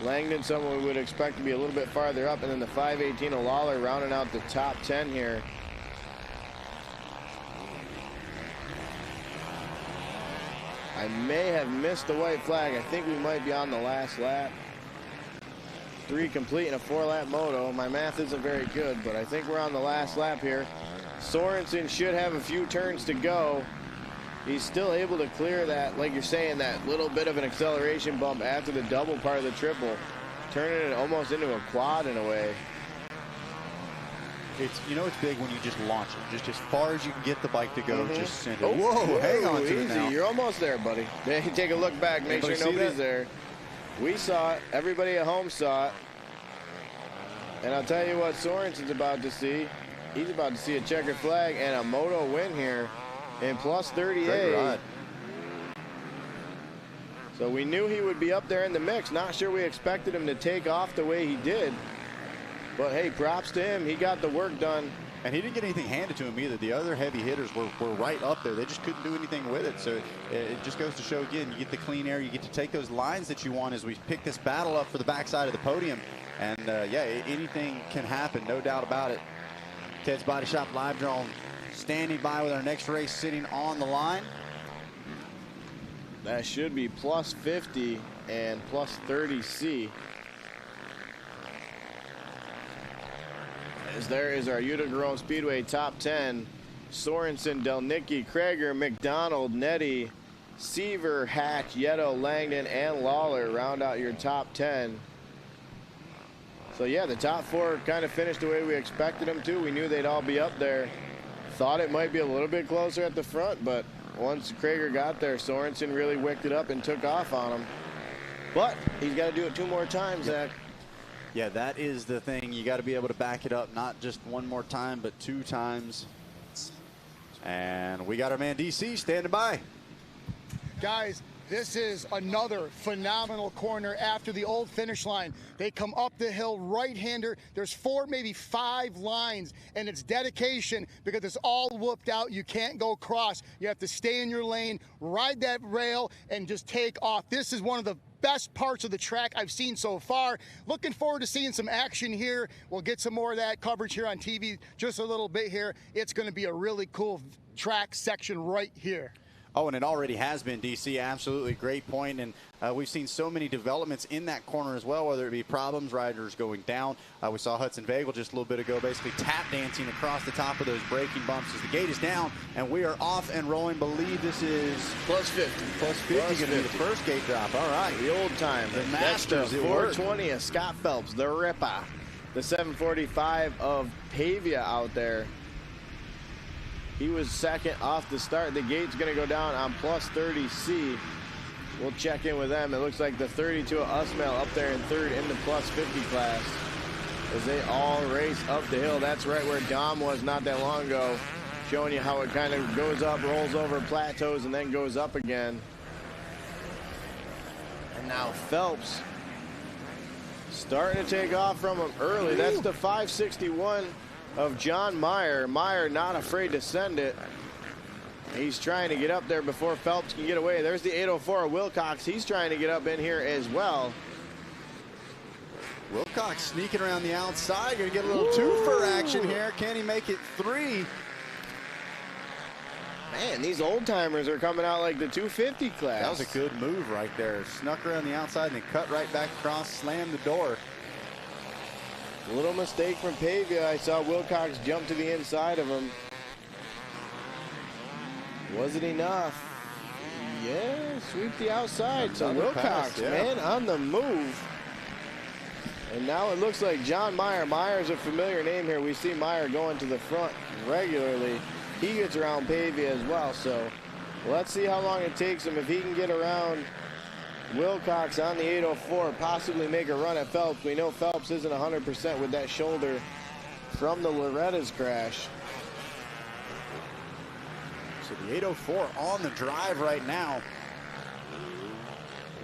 Langdon, someone we would expect to be a little bit farther up, and then the 518 of Lawler rounding out the top 10 here. I may have missed the white flag. I think we might be on the last lap. 3 complete in a 4-lap moto. My math isn't very good, but I think we're on the last lap here. Sorensen should have a few turns to go. He's still able to clear that, like you're saying, that little bit of an acceleration bump after the double part of the triple, turning it almost into a quad in a way. It's, you know, it's big when you just launch it. Just as far as you can get the bike to go, just send it. Oh, whoa, hang on to it easy. now. You're almost there, buddy. Take a look back, make Anybody sure nobody's there. We saw it. Everybody at home saw it. And I'll tell you what Sorensen's about to see. He's about to see a checkered flag and a moto win here in plus 38. Great ride. So we knew he would be up there in the mix. Not sure we expected him to take off the way he did. But hey, props to him. He got the work done. And he didn't get anything handed to him either. The other heavy hitters were right up there. They just couldn't do anything with it. So it just goes to show, again, you get the clean air. You get to take those lines that you want as we pick this battle up for the backside of the podium. And, yeah, anything can happen, no doubt about it. Ted's Body Shop live drone standing by with our next race sitting on the line. That should be plus 50 and plus 30C. As there is our Utica Speedway top 10. Sorensen, Delnicki, Krager, McDonald, Nettie, Seaver, Hatch, Yeto, Langdon, and Lawler round out your top 10. So yeah, the top 4 kind of finished the way we expected them to. We knew they'd all be up there. Thought it might be a little bit closer at the front, but once Krager got there, Sorensen really wicked it up and took off on him. But he's got to do it 2 more times, Zach. Yeah, that is the thing. You got to be able to back it up, not just 1 more time, but 2 times. And we got our man DC standing by. Guys, this is another phenomenal corner after the old finish line. They come up the hill right-hander. There's 4, maybe 5 lines, and it's dedication because it's all whooped out. You can't go cross. You have to stay in your lane, ride that rail, and just take off. This is one of the best parts of the track I've seen so far. Looking forward to seeing some action here. We'll get some more of that coverage here on TV just a little bit here. It's going to be a really cool track section right here. Oh, and it already has been, DC. Absolutely great point. And we've seen so many developments in that corner as well, whether it be problems, riders going down. We saw Hudson Vagel just a little bit ago basically tap dancing across the top of those braking bumps as the gate is down, and we are off and rolling. Believe this is plus 50. Plus 50 going to be the first gate drop. All right. The old time. The Masters. The 420 of Scott Phelps, the Ripper. The 745 of Pavia out there. He was second off the start. The gate's going to go down on plus 30C. We'll check in with them. It looks like the 32 of Usmail up there in 3rd in the plus 50 class as they all race up the hill. That's right where Dom was not that long ago, showing you how it kind of goes up, rolls over, plateaus, and then goes up again. And now Phelps starting to take off from him early. That's the 561 of John Meyer. Meyer not afraid to send it. He's trying to get up there before Phelps can get away. There's the 804 of Wilcox. He's trying to get up in here as well. Wilcox sneaking around the outside. Going to get a little twofer action here. Can he make it 3? Man, these old timers are coming out like the 250 class. That was a good move right there. Snuck around the outside and then cut right back across, slammed the door. Little mistake from Pavia. I saw Wilcox jump to the inside of him. Was it enough? Yeah, sweep the outside. So Wilcox, man, on the move. And now it looks like John Meyer. Meyer's a familiar name here. We see Meyer going to the front regularly. He gets around Pavia as well. So let's see how long it takes him. If he can get around Wilcox on the 804, possibly make a run at Phelps. We know Phelps isn't 100% with that shoulder from the Loretta's crash. So the 804 on the drive right now.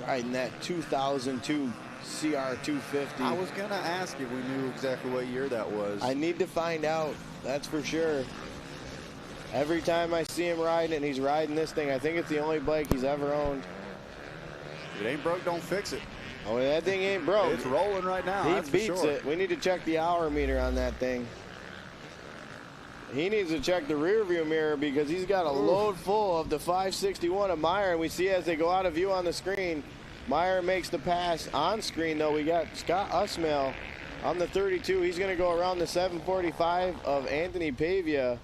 Riding that 2002 CR250. I was going to ask if we knew exactly what year that was. I need to find out, that's for sure. Every time I see him riding and he's riding this thing, I think it's the only bike he's ever owned. If it ain't broke, don't fix it. Oh, that thing ain't broke. It's rolling right now. He that's beats for sure. it. We need to check the hour meter on that thing. He needs to check the rear view mirror because he's got a load full of the 561 of Meyer. And we see as they go out of view on the screen, Meyer makes the pass on screen, though. We got Scott Usmail on the 32. He's going to go around the 745 of Anthony Pavia.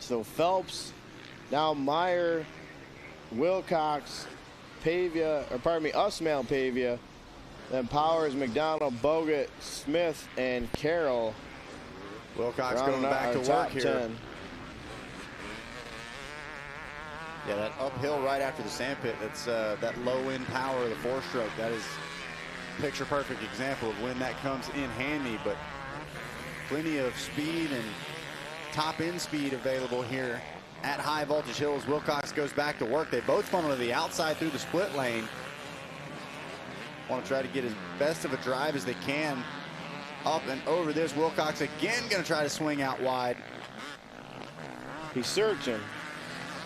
So Phelps, now Meyer, Wilcox, Pavia, or pardon me, Usmail, Pavia. Then Powers, McDonald, Bogut, Smith, and Carroll. Wilcox going back to work here. 10. Yeah, that uphill right after the sandpit, that's that low-end power of the four-stroke. That is picture-perfect example of when that comes in handy, but plenty of speed and top-end speed available here at High Voltage Hills. Wilcox goes back to work. They both funnel to the outside through the split lane. Want to try to get as best of a drive as they can up and over this. Wilcox again going to try to swing out wide. He's searching.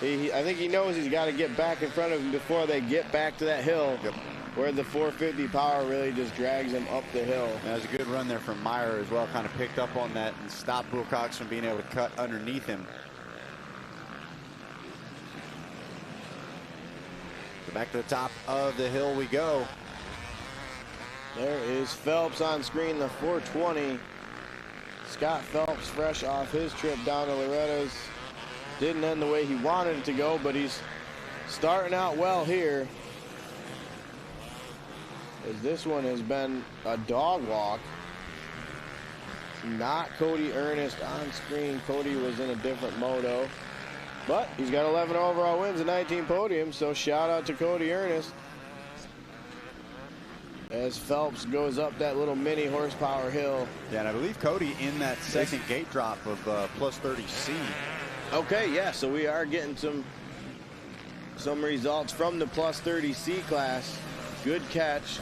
I think he knows he's got to get back in front of him before they get back to that hill. Yep. Where the 450 power really just drags him up the hill. That was a good run there from Meyer as well. Kind of picked up on that and stopped Wilcox from being able to cut underneath him. So back to the top of the hill we go. There is Phelps on screen, the 420. Scott Phelps fresh off his trip down to Loretta's. Didn't end the way he wanted it to go, but he's starting out well here. As this one has been a dog walk. Not Cody Ernest on screen. Cody was in a different moto. But he's got 11 overall wins and 19 podiums, so shout out to Cody Ernest. As Phelps goes up that little mini horsepower hill. Yeah, and I believe Cody in that second gate drop of plus 30C. Okay, yeah, so we are getting some results from the plus 30C class. Good catch.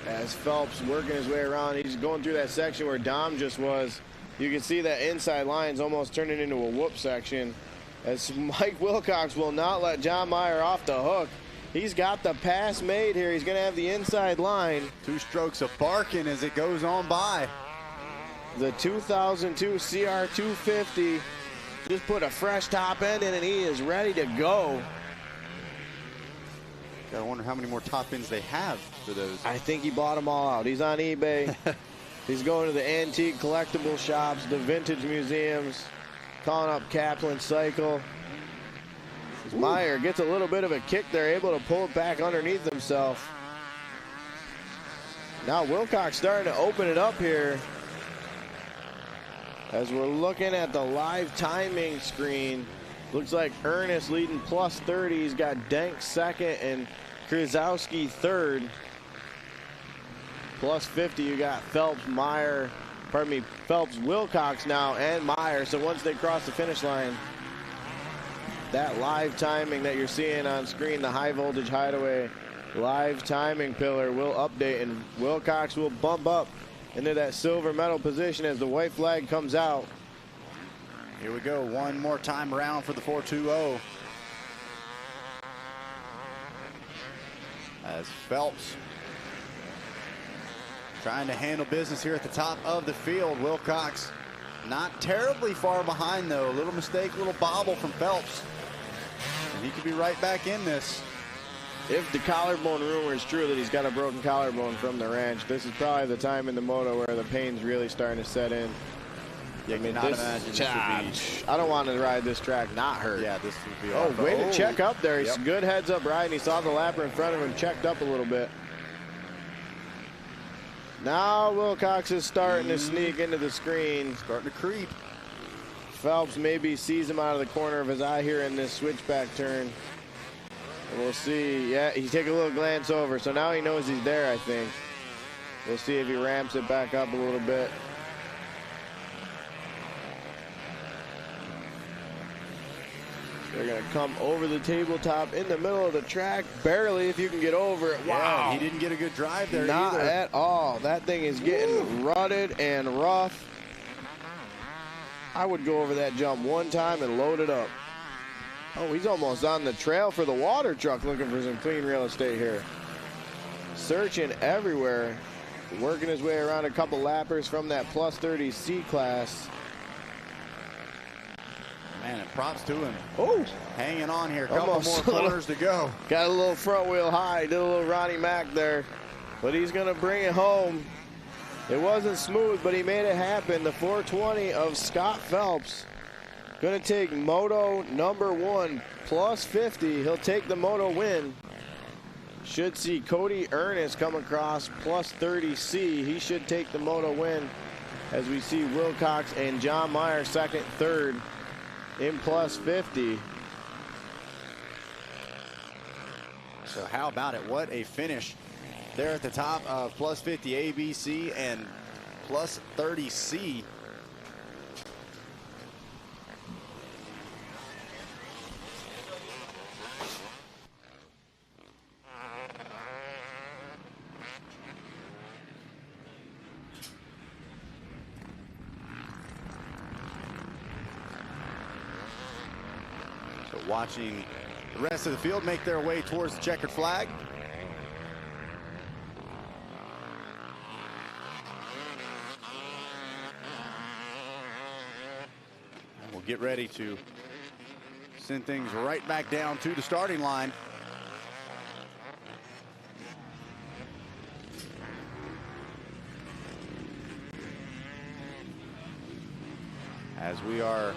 As Phelps working his way around, he's going through that section where Dom just was. You can see that inside line's almost turning into a whoop section. As Mike Wilcox will not let John Meyer off the hook. He's got the pass made here. He's going to have the inside line. 2 strokes of barking as it goes on by. The 2002 CR250 just put a fresh top end in and he is ready to go. Gotta wonder how many more top ends they have for those. I think he bought them all out. He's on eBay. He's going to the antique collectible shops, the vintage museums, calling up Kaplan Cycle. As Meyer gets a little bit of a kick there, able to pull it back underneath himself. Now Wilcox starting to open it up here. As we're looking at the live timing screen, looks like Ernest leading plus 30. He's got Denk second and Krzyzowski third. Plus 50, you got Phelps, Wilcox now and Meyer. So once they cross the finish line, that live timing that you're seeing on screen, the High Voltage Hideaway live timing pillar will update and Wilcox will bump up into that silver medal position as the white flag comes out. Here we go, one more time around for the 420. As Phelps trying to handle business here at the top of the field. Wilcox not terribly far behind though. A little mistake, a little bobble from Phelps. And he could be right back in this. If the collarbone rumor is true that he's got a broken collarbone from the ranch, this is probably the time in the moto where the pain's really starting to set in. Yeah, I mean, I don't want to ride this track not hurt. Yeah, this would be awful. Way to check up there. He's Yep. good heads up riding. He saw the lapper in front of him, checked up a little bit. Now Wilcox is starting to sneak into the screen. Starting to creep. Phelps maybe sees him out of the corner of his eye here in this switchback turn. And we'll see. Yeah, he take a little glance over. So now he knows he's there, I think. We'll see if he ramps it back up a little bit. They're going to come over the tabletop in the middle of the track. Barely, if you can get over it. Wow. Yeah, he didn't get a good drive there Not either. at all. That thing is getting rutted and rough. I would go over that jump one time and load it up. Oh, he's almost on the trail for the water truck looking for some clean real estate here. Searching everywhere, working his way around a couple lappers from that plus 30 C class. Man, and props to him. Oh, hanging on here. A couple more corners to go. Got a little front wheel high, did a little Ronnie Mac there, but he's going to bring it home. It wasn't smooth, but he made it happen. The 420 of Scott Phelps. Going to take Moto number 1, plus 50. He'll take the Moto win. Should see Cody Ernest come across plus 30C. He should take the Moto win as we see Wilcox and John Meyer second, third in plus 50. So how about it? What a finish there at the top of plus 50 ABC and plus 30C. Watching the rest of the field make their way towards the checkered flag. And we'll get ready to send things right back down to the starting line. As we are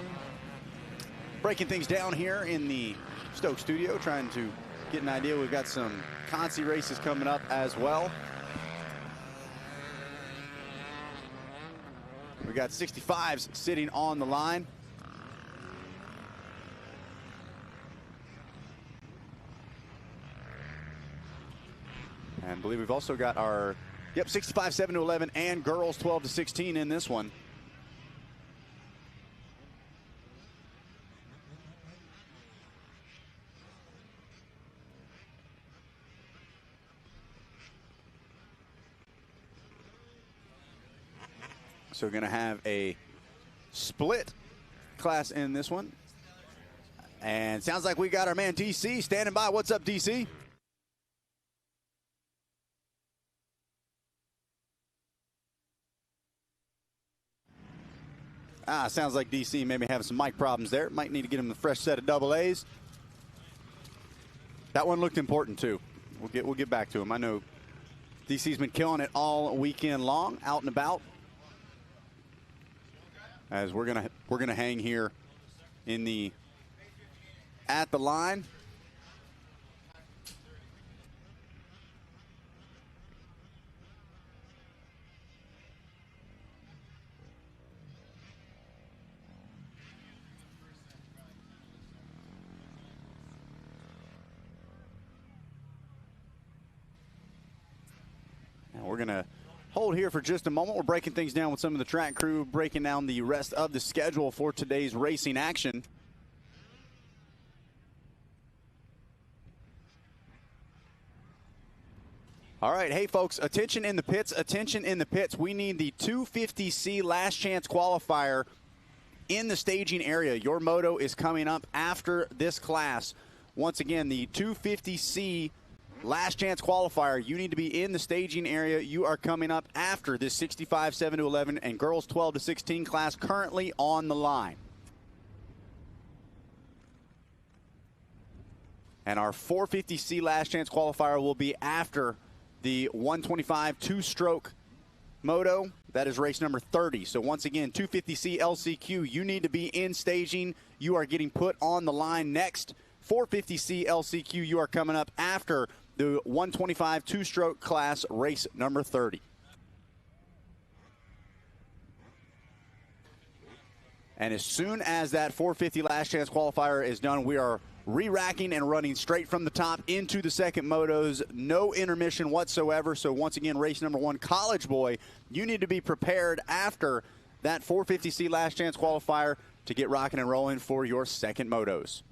breaking things down here in the Stoke studio, trying to get an idea. We've got some Conci races coming up as well. We got 65s sitting on the line. And I believe we've also got our, 65 7 to 11 and girls 12 to 16 in this one. So we're going to have a split class in this one. And sounds like we got our man DC standing by. What's up, DC? Sounds like DC maybe having some mic problems there. Might need to get him a fresh set of double A's. That one looked important too. We'll get back to him. I know DC's been killing it all weekend long, out and about. As we're gonna hang here at the line. And we're gonna hold here for just a moment. We're breaking things down with some of the track crew, breaking down the rest of the schedule for today's racing action. All right, hey folks, attention in the pits, attention in the pits. We need the 250C last chance qualifier in the staging area. Your moto is coming up after this class. Once again, the 250C last chance qualifier. You need to be in the staging area. You are coming up after this 65 7 to 11 and girls 12 to 16 class currently on the line. And our 450C last chance qualifier will be after the 125 two-stroke moto. That is race number 30. So once again, 250C LCQ, you need to be in staging. You are getting put on the line next. 450C LCQ, you are coming up after the 125 two-stroke class, race number 30. And as soon as that 450 last chance qualifier is done, we are re-racking and running straight from the top into the second motos. No intermission whatsoever. So once again, race number 1, College Boy, you need to be prepared after that 450C last chance qualifier to get rocking and rolling for your second motos.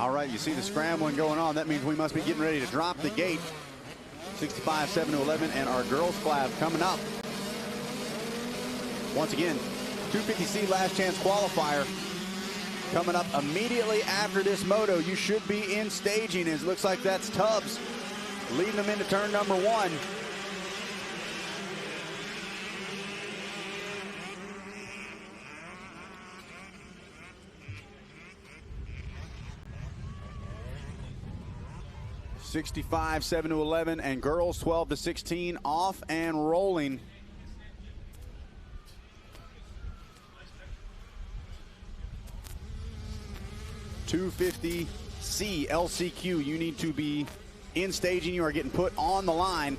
All right, you see the scrambling going on. That means we must be getting ready to drop the gate. 65, 7 to 11, and our girls class coming up. Once again, 250C last chance qualifier coming up immediately after this moto. You should be in staging. It looks like that's Tubbs leading them into turn number 1. '65, 7 to 11, and girls 12 to 16 off and rolling. $250C LCQ. You need to be in staging. You are getting put on the line.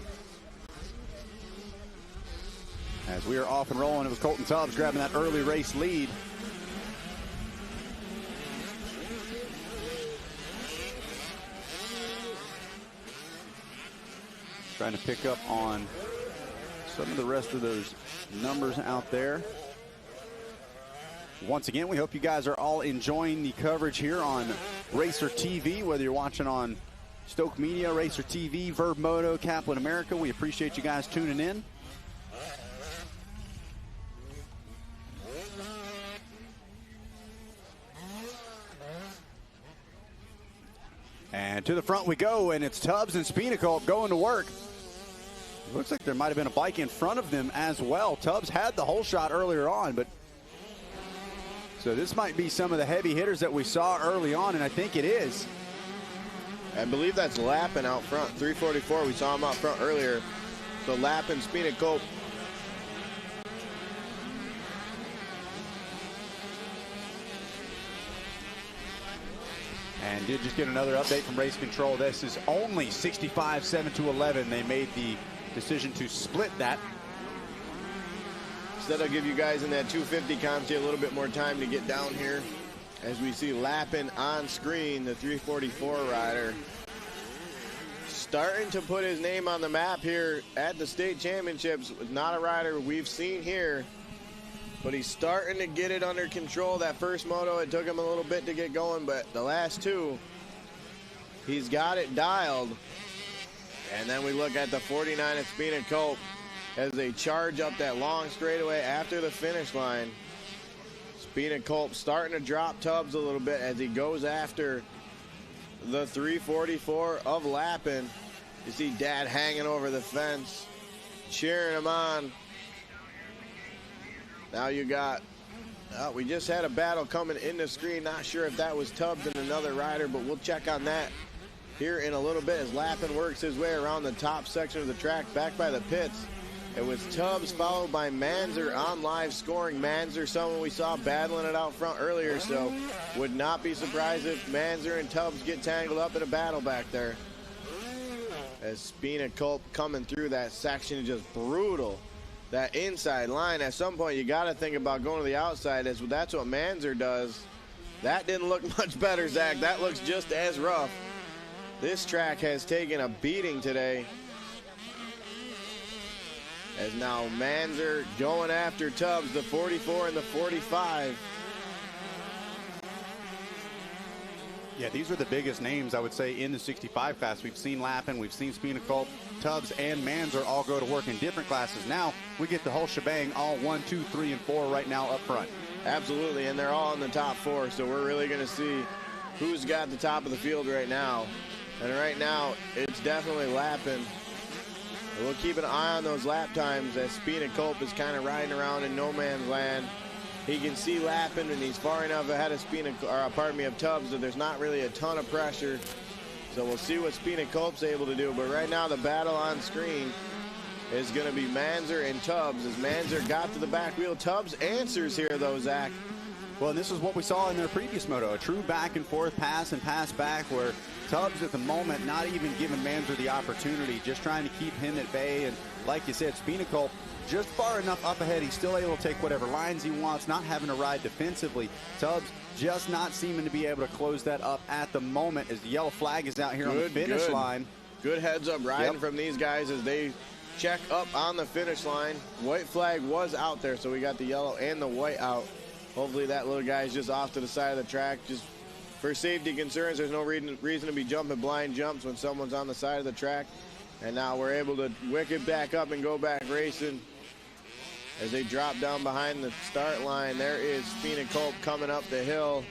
As we are off and rolling, it was Colton Tubbs grabbing that early race lead. Trying to pick up on some of the rest of those numbers out there. Once again, we hope you guys are all enjoying the coverage here on Racer TV, whether you're watching on Stoke Media, Racer TV, Verb Moto, Kaplan America. We appreciate you guys tuning in. And to the front we go, and it's Tubbs and Spinacope going to work. Looks like there might have been a bike in front of them as well. Tubbs had the whole shot earlier on, but so this might be some of the heavy hitters that we saw early on, and I think it is. I believe that's Lappin out front. 344, we saw him out front earlier. So Lappin, Spinacope. And did just get another update from Race Control. This is only 65, 7 to 11. They made the decision to split that. Instead, I'll give you guys in that 250 comp a little bit more time to get down here. As we see Lappin on screen, the 344 rider. Starting to put his name on the map here at the state championships. Not a rider we've seen here, but he's starting to get it under control. That first moto, it took him a little bit to get going, but the last two, he's got it dialed. And then we look at the 49 at Spinacope as they charge up that long straightaway after the finish line. Spinacope starting to drop Tubbs a little bit as he goes after the 344 of Lappin. You see Dad hanging over the fence, cheering him on. Now you got, we just had a battle coming in the screen. Not sure if that was Tubbs and another rider, but we'll check on that here in a little bit as Lappin works his way around the top section of the track back by the pits. It was Tubbs followed by Manzer on live scoring. Manzer, someone we saw battling it out front earlier, so would not be surprised if Manzer and Tubbs get tangled up in a battle back there. As Spinacope coming through that section is just brutal. That inside line, at some point you got to think about going to the outside. That's what Manzer does. That didn't look much better, Zach. That looks just as rough. This track has taken a beating today. As now Manzer going after Tubbs, the 44 and the 45. Yeah, these are the biggest names, I would say, in the 65 class. We've seen Lappin, we've seen Spinacope, Tubbs, and Manzer all go to work in different classes. Now we get the whole shebang, all 1, 2, 3, and 4 right now up front. Absolutely, and they're all in the top 4, so we're really going to see who's got the top of the field right now. And right now, it's definitely Lappin. We'll keep an eye on those lap times as Spinacope is kind of riding around in no man's land. He can see Lappin, and he's far enough ahead of Tubbs that there's not really a ton of pressure. So we'll see what Spinacope's able to do. But right now, the battle on screen is going to be Manzer and Tubbs. As Manzer got to the back wheel, Tubbs answers here, though, Zach. Well, and this is what we saw in their previous moto, a true back and forth pass and pass back where Tubbs at the moment not even giving Manzer the opportunity, just trying to keep him at bay. And like you said, Spinacope just far enough up ahead, he's still able to take whatever lines he wants, not having to ride defensively. Tubbs just not seeming to be able to close that up at the moment as the yellow flag is out here on the finish line. Good heads up riding from these guys as they check up on the finish line. White flag was out there, so we got the yellow and the white out. Hopefully that little guy's just off to the side of the track, just for safety concerns, there's no reason to be jumping blind jumps when someone's on the side of the track. And now we're able to wick it back up and go back racing. As they drop down behind the start line, there is Spina Culp coming up the hill.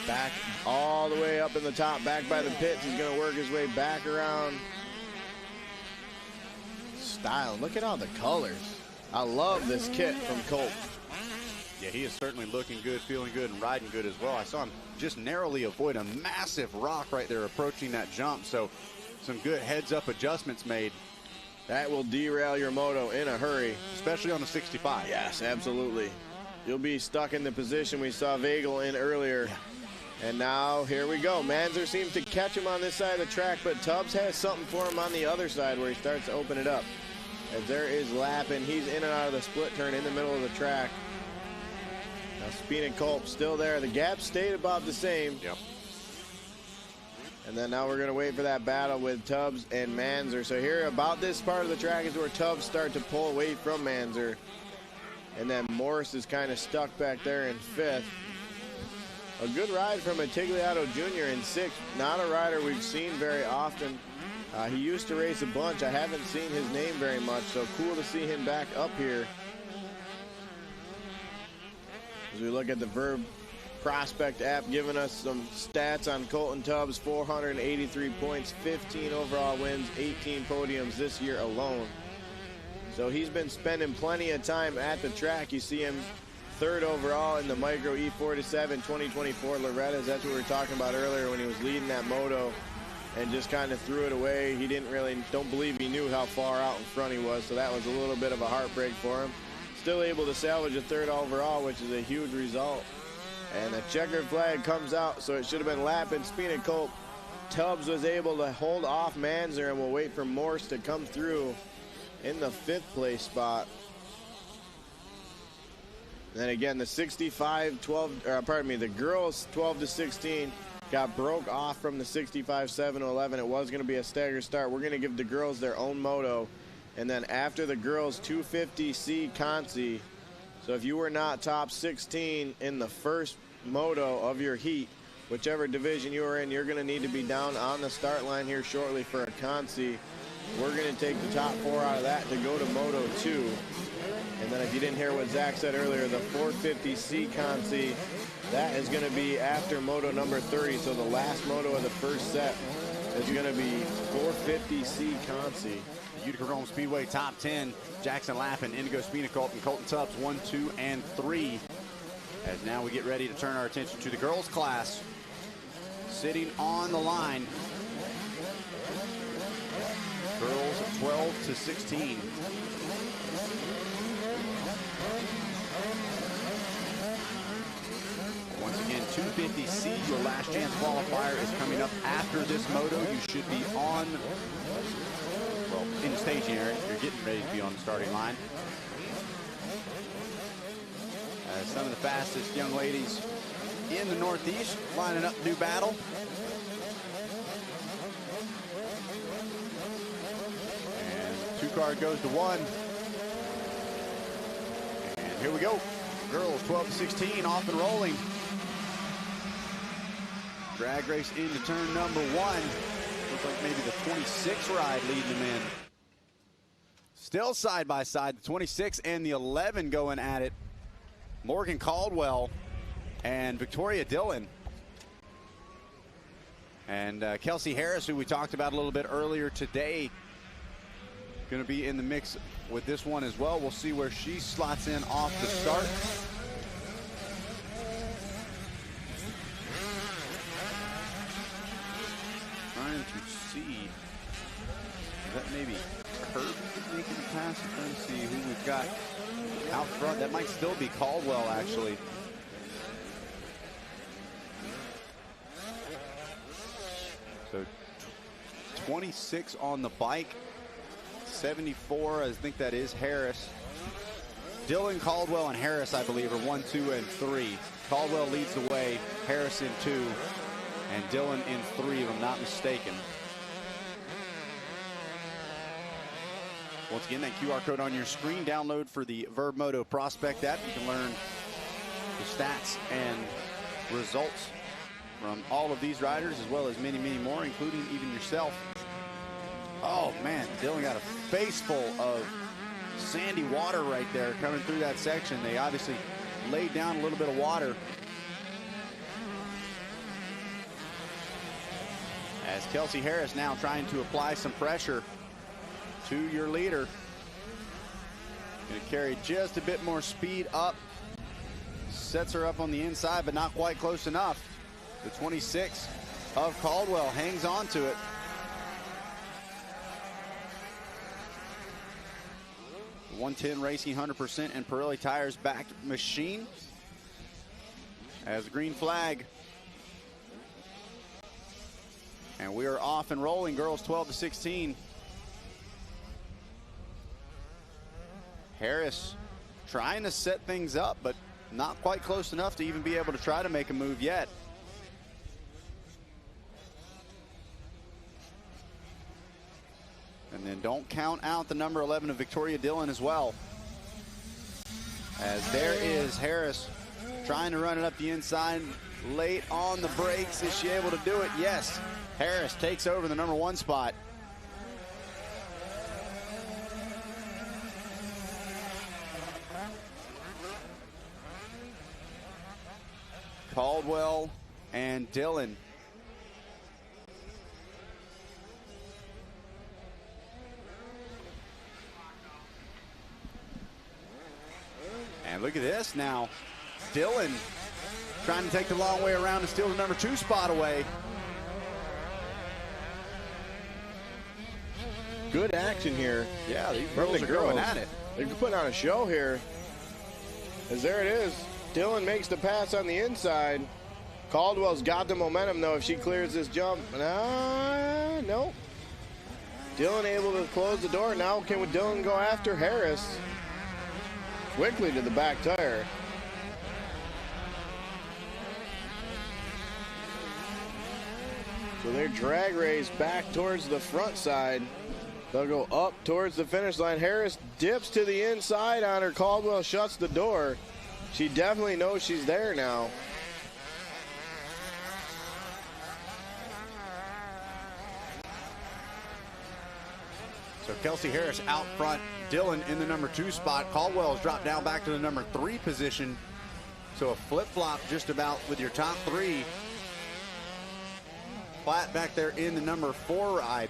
Back all the way up in the top, back by the pits. He's going to work his way back around. Style, look at all the colors. I love this kit from Culp. Yeah, he is certainly looking good, feeling good, and riding good as well. I saw him just narrowly avoid a massive rock right there approaching that jump. So some good heads-up adjustments made. That will derail your moto in a hurry. Especially on the 65. Yes, absolutely. You'll be stuck in the position we saw Vagel in earlier. Yeah. And now, here we go. Manzer seems to catch him on this side of the track, but Tubbs has something for him on the other side where he starts to open it up. As there is Lappin. He's in and out of the split turn in the middle of the track. Now, Spina Culp still there. The gap stayed about the same. Yep. And then now we're going to wait for that battle with Tubbs and Manzer. So here about this part of the track is where Tubbs start to pull away from Manzer. And then Morris is kind of stuck back there in 5th. A good ride from Attigliato Jr. in 6th. Not a rider we've seen very often. He used to race a bunch. I haven't seen his name very much, so cool to see him back up here. As we look at the Verb Prospect app giving us some stats on Colton Tubbs: 483 points, 15 overall wins, 18 podiums this year alone. So he's been spending plenty of time at the track. You see him 3rd overall in the Micro E47 2024 Loretta's. That's what we were talking about earlier when he was leading that moto and just kind of threw it away. He don't believe he knew how far out in front he was, so that was a little bit of a heartbreak for him. Still able to salvage a 3rd overall, which is a huge result. And the checkered flag comes out, so it should have been Lappin. Spina Culp. Tubbs was able to hold off Manzer, and we'll wait for Morse to come through in the 5th place spot. And then again, the 65-12, the girls 12-16 got broke off from the 65-7-11. It was going to be a staggered start. We're going to give the girls their own moto. And then after the girls 250C Consi, so if you were not top 16 in the first moto of your heat, whichever division you were in, you're going to need to be down on the start line here shortly for a Consi. We're going to take the top 4 out of that to go to Moto 2. And then if you didn't hear what Zach said earlier, the 450C Consi, that is going to be after Moto number 30. So the last moto of the first set is going to be 450C Consi. Utica Rome Speedway top 10, Jackson Lappin, Indigo Spina Culp, and Colton Tubbs 1, 2, and 3. As now we get ready to turn our attention to the girls class. Sitting on the line, girls 12-16. Once again, 250C, your last chance qualifier is coming up after this moto. You should be on, well, in the staging area. You're getting ready to be on the starting line. Some of the fastest young ladies in the Northeast lining up to do battle. And 2 car goes to 1. And here we go. Girls 12-16 off and rolling. Drag race into turn number 1. Looks like maybe the 26 ride leading them in. Still side by side, the 26 and the 11 going at it. Morgan Caldwell and Victoria Dillon. And Kelsey Harris, who we talked about a little bit earlier today, going to be in the mix with this one as well. We'll see where she slots in off the start. Trying to see, is that maybe Kirby making the pass? I'm trying to see who we've got out front. That might still be Caldwell, actually. So 26 on the bike. 74, I think that is Harris. Dillon, Caldwell, and Harris, I believe, are 1, 2, and 3. Caldwell leads the way, Harris in 2, and Dillon in 3, if I'm not mistaken. Once again, that QR code on your screen. Download for the Verb Moto Prospect app. You can learn the stats and results from all of these riders, as well as many, many more, including even yourself. Oh man, Dylan got a face full of sandy water right there coming through that section. They obviously laid down a little bit of water. As Kelsey Harris now trying to apply some pressure to your leader. Going to carry just a bit more speed up. Sets her up on the inside, but not quite close enough. The 26 of Caldwell hangs on to it. The 110 Racing 100% and Pirelli tires backed machine. As the green flag. And we are off and rolling, girls 12 to 16. Harris trying to set things up, but not quite close enough to even be able to try to make a move yet. And then don't count out the number 11 of Victoria Dillon as well. As there is Harris trying to run it up the inside, late on the brakes. Is she able to do it? Yes. Harris takes over the number 1 spot. Caldwell and Dillon. And look at this now. Dillon trying to take the long way around and steal the number 2 spot away. Good action here. Yeah, these from girls the are girls. going at it. They're putting on a show here. As there it is. Dillon makes the pass on the inside. Caldwell's got the momentum, though, if she clears this jump. No. Dillon able to close the door. Now can Dillon go after Harris? Quickly to the back tire. So their drag race back towards the front side. They'll go up towards the finish line. Harris dips to the inside on her. Caldwell shuts the door. She definitely knows she's there now. So Kelsey Harris out front. Dillon in the number 2 spot. Caldwell's dropped down back to the number 3 position. So a flip-flop just about with your top 3. Platt back there in the number 4 ride.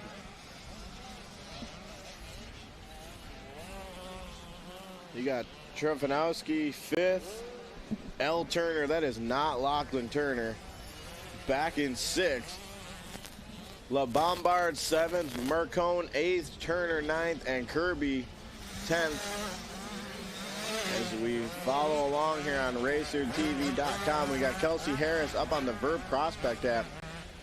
You got Trefanowski 5th. L. Turner, that is not Lachlan Turner, back in 6th. La Bombard 7th, Mercone 8th, Turner 9th, and Kirby 10th. As we follow along here on RacerTV.com, we got Kelsey Harris up on the Verb Prospect app.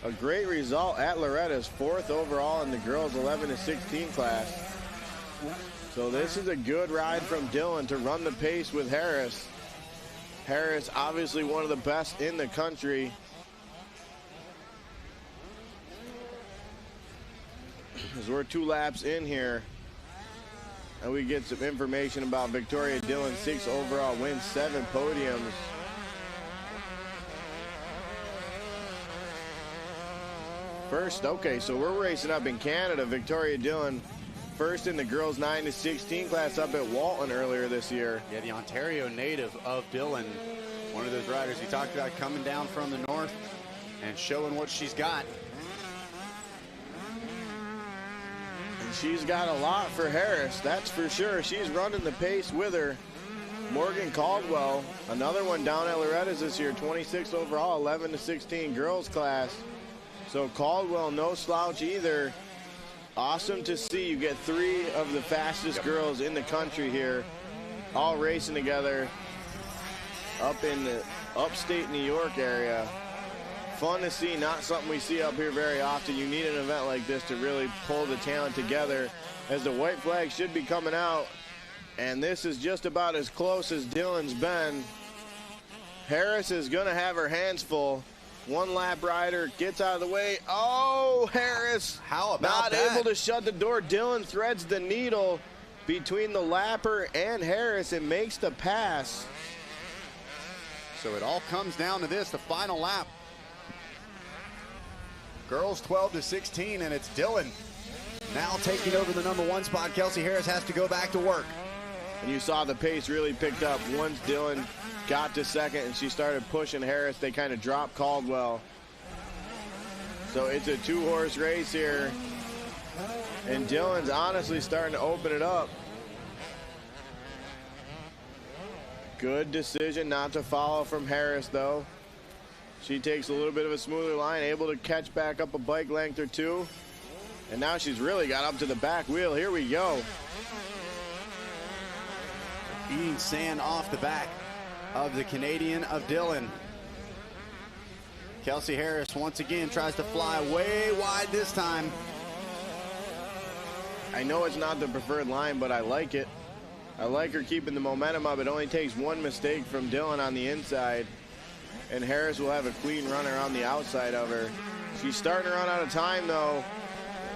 A great result at Loretta's, 4th overall in the girls 11 to 16 class. So this is a good ride from Dillon to run the pace with Harris. Harris, obviously one of the best in the country. As we're 2 laps in here, and we get some information about Victoria Dillon, 6 overall wins, 7 podiums. First, okay, so we're racing up in Canada. Victoria Dillon, first in the girls 9 to 16 class up at Walton earlier this year. Yeah, the Ontario native of Dillon, one of those riders we talked about coming down from the north and showing what she's got. And she's got a lot for Harris, that's for sure. She's running the pace with her. Morgan Caldwell, another one down at Loretta's this year, 26 overall, 11 to 16 girls class. So Caldwell, no slouch either. Awesome to see you get 3 of the fastest girls in the country here, all racing together up in the upstate New York area. Fun to see, not something we see up here very often. You need an event like this to really pull the talent together, as the white flag should be coming out. And this is just about as close as Dillon's been. Harris is gonna have her hands full. 1 lap rider gets out of the way. Oh, Harris. How about not that? able to shut the door. Dillon threads the needle between the lapper and Harris and makes the pass. So it all comes down to this, the final lap. Girls 12 to 16, and it's Dylan now taking over the #1 spot. Kelsey Harris has to go back to work. And you saw the pace really picked up once Dylan got to second and she started pushing Harris. They kind of dropped Caldwell. So it's a 2-horse race here. And Dylan's honestly starting to open it up. Good decision not to follow from Harris, though. She takes a little bit of a smoother line, able to catch back up a bike length or two. And now she's really got up to the back wheel. Here we go. Eating sand off the back of the Canadian of Dylan. Kelsey Harris once again tries to fly way wide this time. I know it's not the preferred line, but I like it. I like her keeping the momentum up. It only takes one mistake from Dylan on the inside, and Harris will have a clean runner on the outside of her. She's starting to run out of time, though.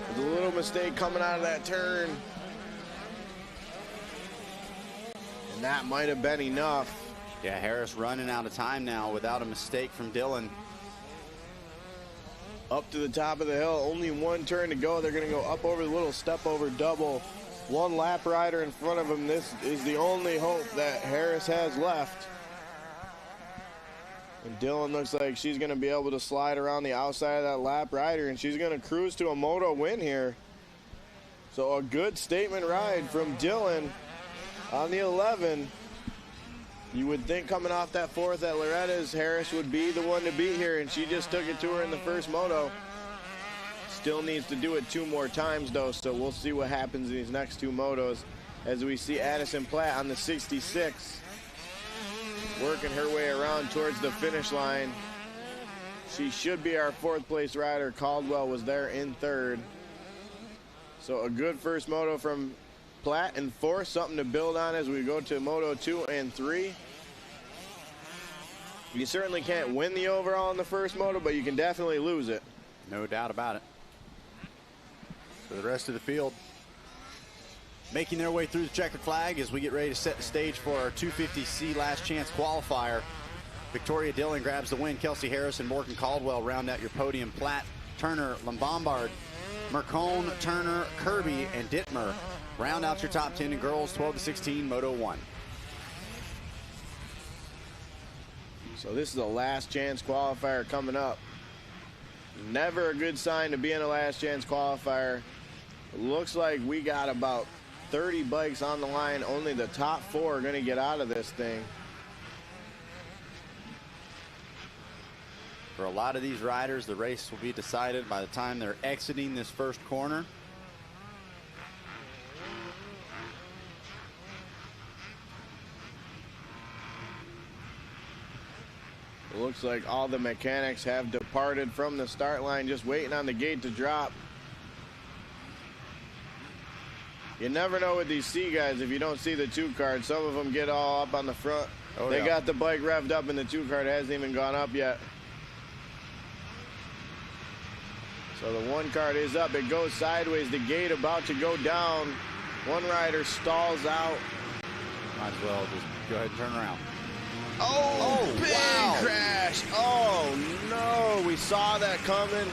There's a little mistake coming out of that turn. And that might have been enough. Yeah, Harris running out of time now without a mistake from Dylan. Up to the top of the hill, only one turn to go. They're going to go up over the little step over double. One lap rider in front of him. This is the only hope that Harris has left. And Dylan looks like she's going to be able to slide around the outside of that lap rider, and she's going to cruise to a Moto win here. So a good statement ride from Dylan on the 11. You would think coming off that 4th at Loretta's, Harris would be the one to beat here, and she just took it to her in the first moto. Still needs to do it 2 more times, though, so we'll see what happens in these next 2 motos as we see Addison Platt on the 66 working her way around towards the finish line. She should be our 4th place rider. Caldwell was there in 3rd. So a good first moto from Platt in 4th, something to build on as we go to Moto 2 and 3. You certainly can't win the overall in the first moto, but you can definitely lose it. No doubt about it. So the rest of the field making their way through the checkered flag as we get ready to set the stage for our 250C last chance qualifier. Victoria Dillon grabs the win. Kelsey Harris and Morgan Caldwell round out your podium. Platt, Turner, Lombard, Mercone, Turner, Kirby, and Dittmer round out your top 10 in girls 12 to 16 Moto 1. So this is a last chance qualifier coming up. Never a good sign to be in a last chance qualifier. It looks like we got about 30 bikes on the line. Only the top 4 are going to get out of this thing. For a lot of these riders, the race will be decided by the time they're exiting this first corner. It looks like all the mechanics have departed from the start line, just waiting on the gate to drop. You never know with these C guys if you don't see the 2 card. Some of them get all up on the front. Oh, they yeah. got the bike revved up and the 2 card hasn't even gone up yet. So the 1 card is up. It goes sideways. The gate about to go down. One rider stalls out. Might as well just go ahead and turn around. Oh, big wow. crash. Oh, no. We saw that coming.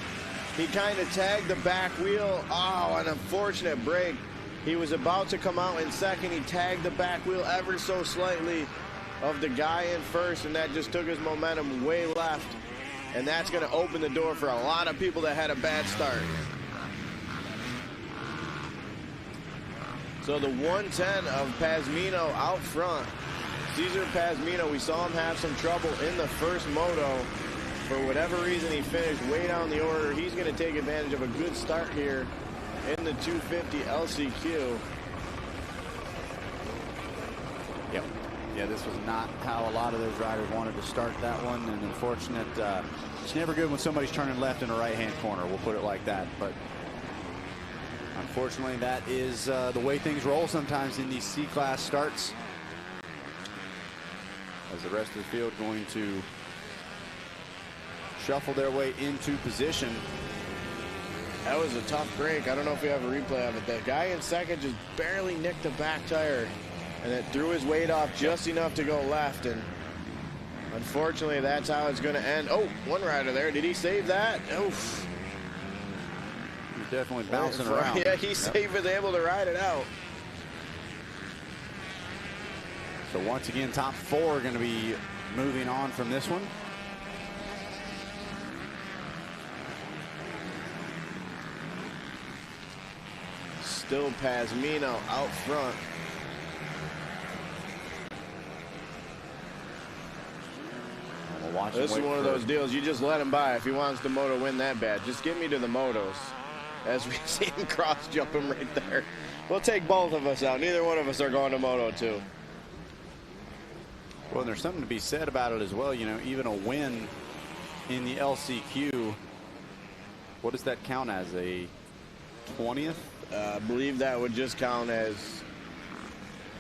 He kind of tagged the back wheel. Oh, an unfortunate break. He was about to come out in second. He tagged the back wheel ever so slightly of the guy in first, and that just took his momentum way left. And that's going to open the door for a lot of people that had a bad start. So the 110 of Pazmino out front. Cesar Pazmino, we saw him have some trouble in the first moto. For whatever reason, he finished way down the order. He's going to take advantage of a good start here in the 250 LCQ. Yep. Yeah, this was not how a lot of those riders wanted to start that one. And unfortunate, it's never good when somebody's turning left in a right-hand corner. We'll put it like that. But unfortunately, that is the way things roll sometimes in these C-class starts. As the rest of the field going to shuffle their way into position. That was a tough break. I don't know if we have a replay of it. That guy in second just barely nicked the back tire, and it threw his weight off just enough to go left. And Unfortunately, that's how it's going to end. Oh, one rider there. Did he save that? Oof. He's definitely bouncing around. Yeah, he's safe and able to ride it out. So once again, top 4 are going to be moving on from this one. Still Pasmino out front. This is one of those deals, you just let him by if he wants the moto win that bad. Just get me to the motos. As we see him cross jump him right there. We'll take both of us out. Neither one of us are going to Moto 2. Well, there's something to be said about it as well. You know, even a win in the LCQ, what does that count as? A 20th? I believe that would just count as,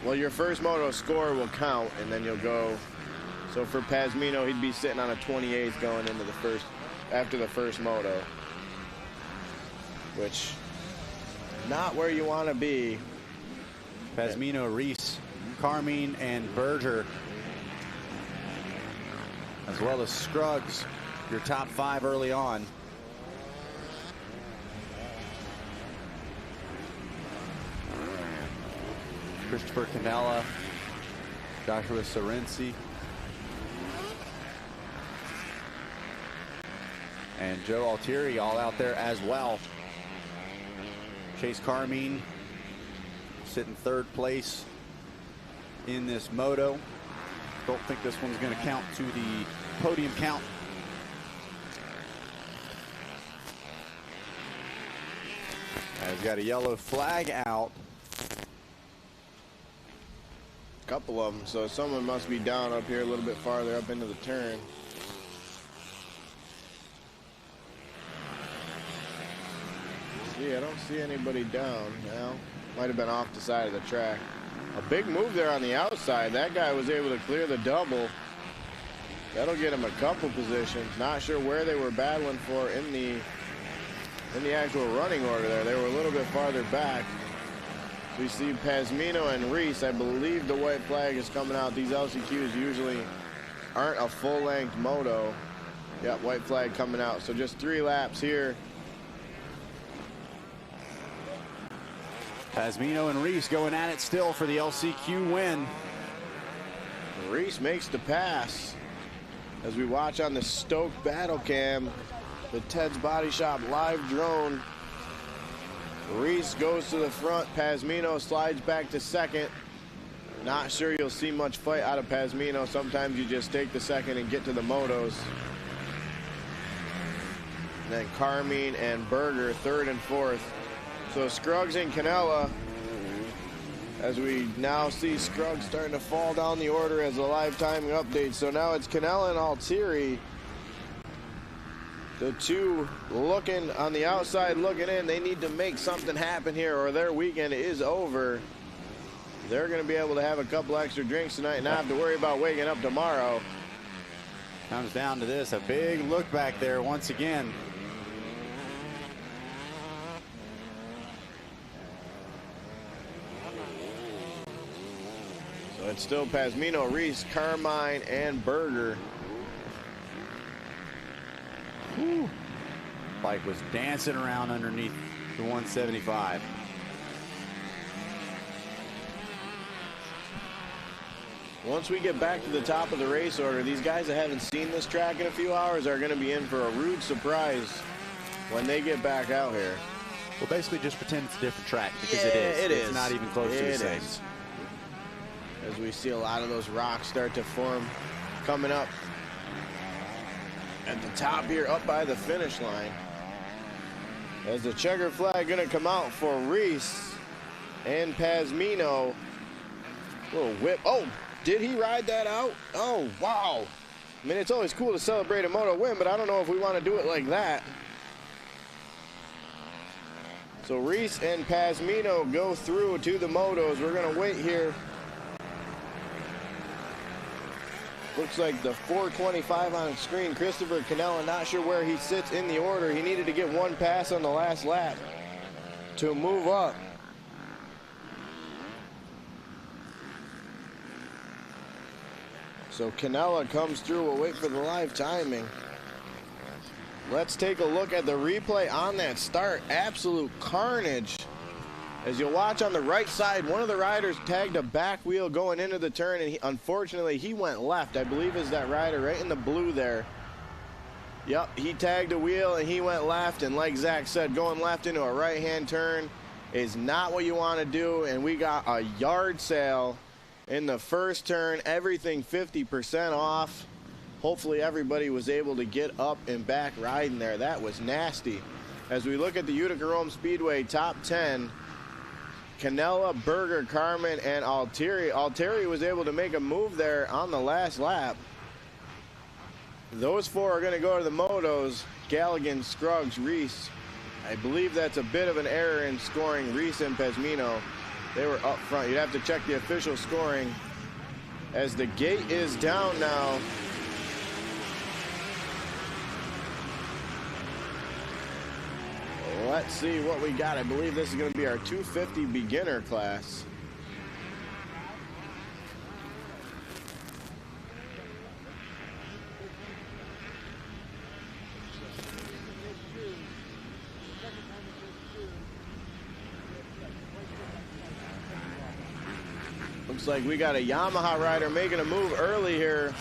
well, your first moto score will count, and then you'll go. So for Pasmino, he'd be sitting on a 28th going into the first, after the first moto, which not where you want to be. Pasmino, Reese, Carmine, and Berger, as well as Scruggs, your top 5 early on. Christopher Canella, Joshua Sorensi, and Joe Altieri all out there as well. Chase Carmine sitting 3rd place in this moto. Don't think this one's going to count to the podium count. He's got a yellow flag out. Couple of them, so someone must be down up here a little bit farther up into the turn. See, I don't see anybody down now. Might have been off the side of the track. A big move there on the outside. That guy was able to clear the double. That'll get him a couple positions. Not sure where they were battling for in the actual running order there. They were a little bit farther back. We see Pasmino and Reese. I believe the white flag is coming out. These LCQs usually aren't a full-length moto. Yeah, white flag coming out. So just 3 laps here. Pasmino and Reese going at it still for the LCQ win. Reese makes the pass. As we watch on the Stoke battle cam, the Ted's Body Shop live drone. Reese goes to the front. Pasmino slides back to 2nd. Not sure you'll see much fight out of Pasmino. Sometimes you just take the 2nd and get to the motos. And then Carmine and Berger 3rd and 4th. So Scruggs and Canella, as we now see Scruggs starting to fall down the order as a live timing update. So now it's Canella and Altieri. The 2 looking on the outside, looking in. They need to make something happen here or their weekend is over. They're going to be able to have a couple extra drinks tonight and not have to worry about waking up tomorrow. Comes down to this, a big look back there once again. So it's still Pasmino, Reese, Carmine, and Berger. Whew. Bike was dancing around underneath the 175. Once we get back to the top of the race order, these guys that haven't seen this track in a few hours are going to be in for a rude surprise when they get back out here. Well, basically just pretend it's a different track because it is. It's not even close to the same. As we see a lot of those rocks start to form coming up at the top here, up by the finish line. As the checker flag going to come out for Reese and Pasmino. Little whip. Oh, did he ride that out? Oh, wow. I mean, it's always cool to celebrate a moto win, but I don't know if we want to do it like that. So Reese and Pasmino go through to the motos. We're going to wait here. Looks like the 425 on screen. Christopher Canella, not sure where he sits in the order. He needed to get one pass on the last lap to move up. So Canella comes through. We'll wait for the live timing. Let's take a look at the replay on that start. Absolute carnage. As you'll watch on the right side, one of the riders tagged a back wheel going into the turn, and unfortunately he went left. I believe is that rider right in the blue there. Yep, he tagged a wheel and he went left, and like Zach said, going left into a right-hand turn is not what you want to do, and we got a yard sale in the first turn. Everything 50% off. Hopefully everybody was able to get up and back riding there. That was nasty. As we look at the Utica Rome Speedway top 10, Canella, Berger, Carmen, and Altieri. Altieri was able to make a move there on the last lap. Those four are going to go to the motos. Galligan, Scruggs, Reese. I believe that's a bit of an error in scoring Reese and Pesmino. They were up front. You'd have to check the official scoring. As the gate is down now. Let's see what we got. I believe this is going to be our 250 beginner class. Looks like we got a Yamaha rider making a move early here.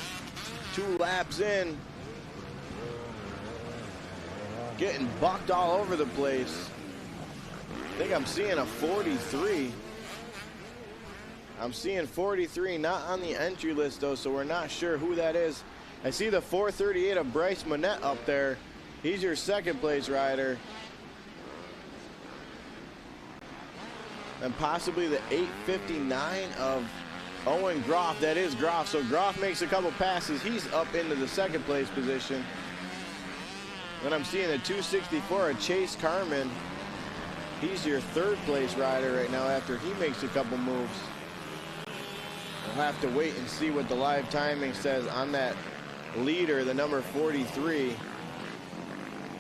2 laps in. Getting bucked all over the place. I think I'm seeing a 43. I'm seeing 43, not on the entry list though, so we're not sure who that is. I see the 438 of Bryce Monette up there. He's your second place rider. And possibly the 859 of Owen Groff. That is Groff. So Groff makes a couple passes. He's up into the second place position. Then I'm seeing a 264 of Chase Carmen. He's your third place rider right now after he makes a couple moves. We'll have to wait and see what the live timing says on that leader, the number 43.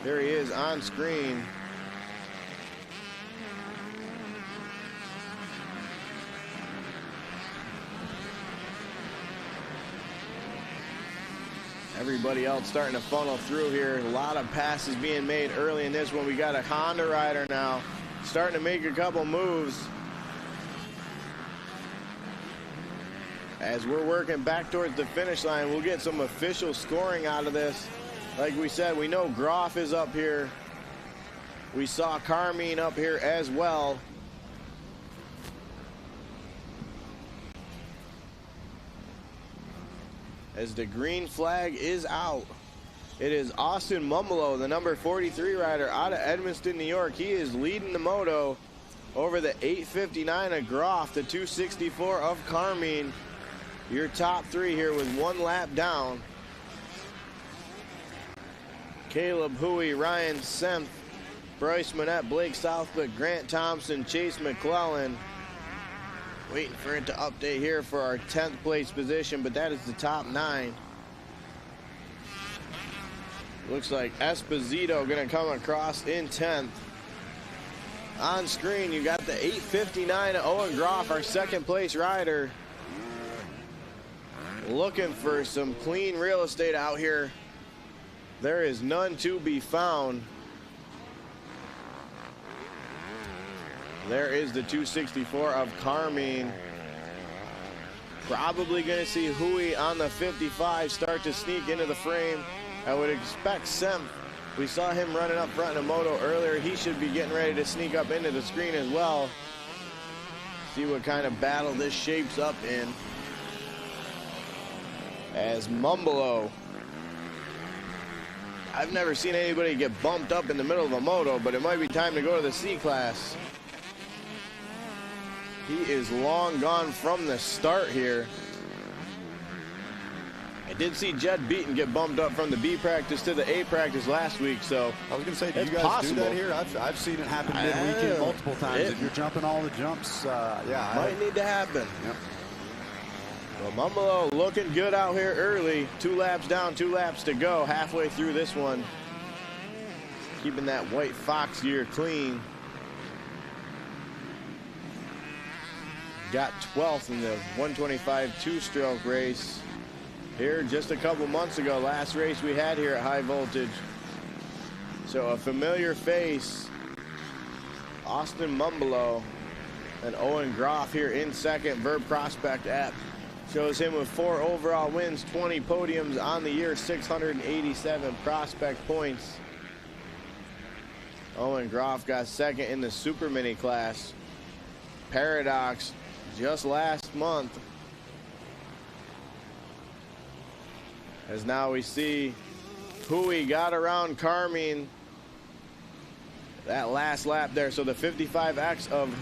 There he is on screen. Everybody else starting to funnel through here. A lot of passes being made early in this one. We got a Honda rider now starting to make a couple moves. As we're working back towards the finish line, we'll get some official scoring out of this. Like we said, we know Groff is up here. We saw Carmine up here as well. As the green flag is out. It is Austin Mumolo, the number 43 rider out of Edmonston, New York. He is leading the moto over the 859 of Groff, the 264 of Carmine. Your top 3 here with 1 lap down. Caleb Huey, Ryan Semp, Bryce Monette, Blake Southwick, Grant Thompson, Chase McClellan. Waiting for it to update here for our 10th place position, but that is the top 9. Looks like Esposito going to come across in 10th. On screen, you got the 859 of Owen Groff, our second place rider. Looking for some clean real estate out here. There is none to be found. There is the 264 of Carmine. Probably going to see Huey on the 55 start to sneak into the frame. I would expect Semp. We saw him running up front in a moto earlier. He should be getting ready to sneak up into the screen as well. See what kind of battle this shapes up in. As Mumolo. I've never seen anybody get bumped up in the middle of a moto, but it might be time to go to the C class. He is long gone from the start here. I did see Jed Beaton get bumped up from the B practice to the A practice last week, so I was going to say, do you guys possible. do that here? I've seen it happen mid-weekend multiple times. If you're jumping all the jumps, yeah. Might need to happen. Yep. Well, Mumolo looking good out here early. 2 laps down, 2 laps to go. Halfway through this one. Keeping that white Fox gear clean. Got 12th in the 125 2-stroke race. here just a couple months ago, last race we had here at High Voltage. So a familiar face, Austin Mumbolo, and Owen Groff here in second. Verb Prospect app shows him with 4 overall wins, 20 podiums on the year, 687 prospect points. Owen Groff got second in the Super Mini class. Paradox just last month. As now we see who he got around Carmine that last lap there. So the 55X of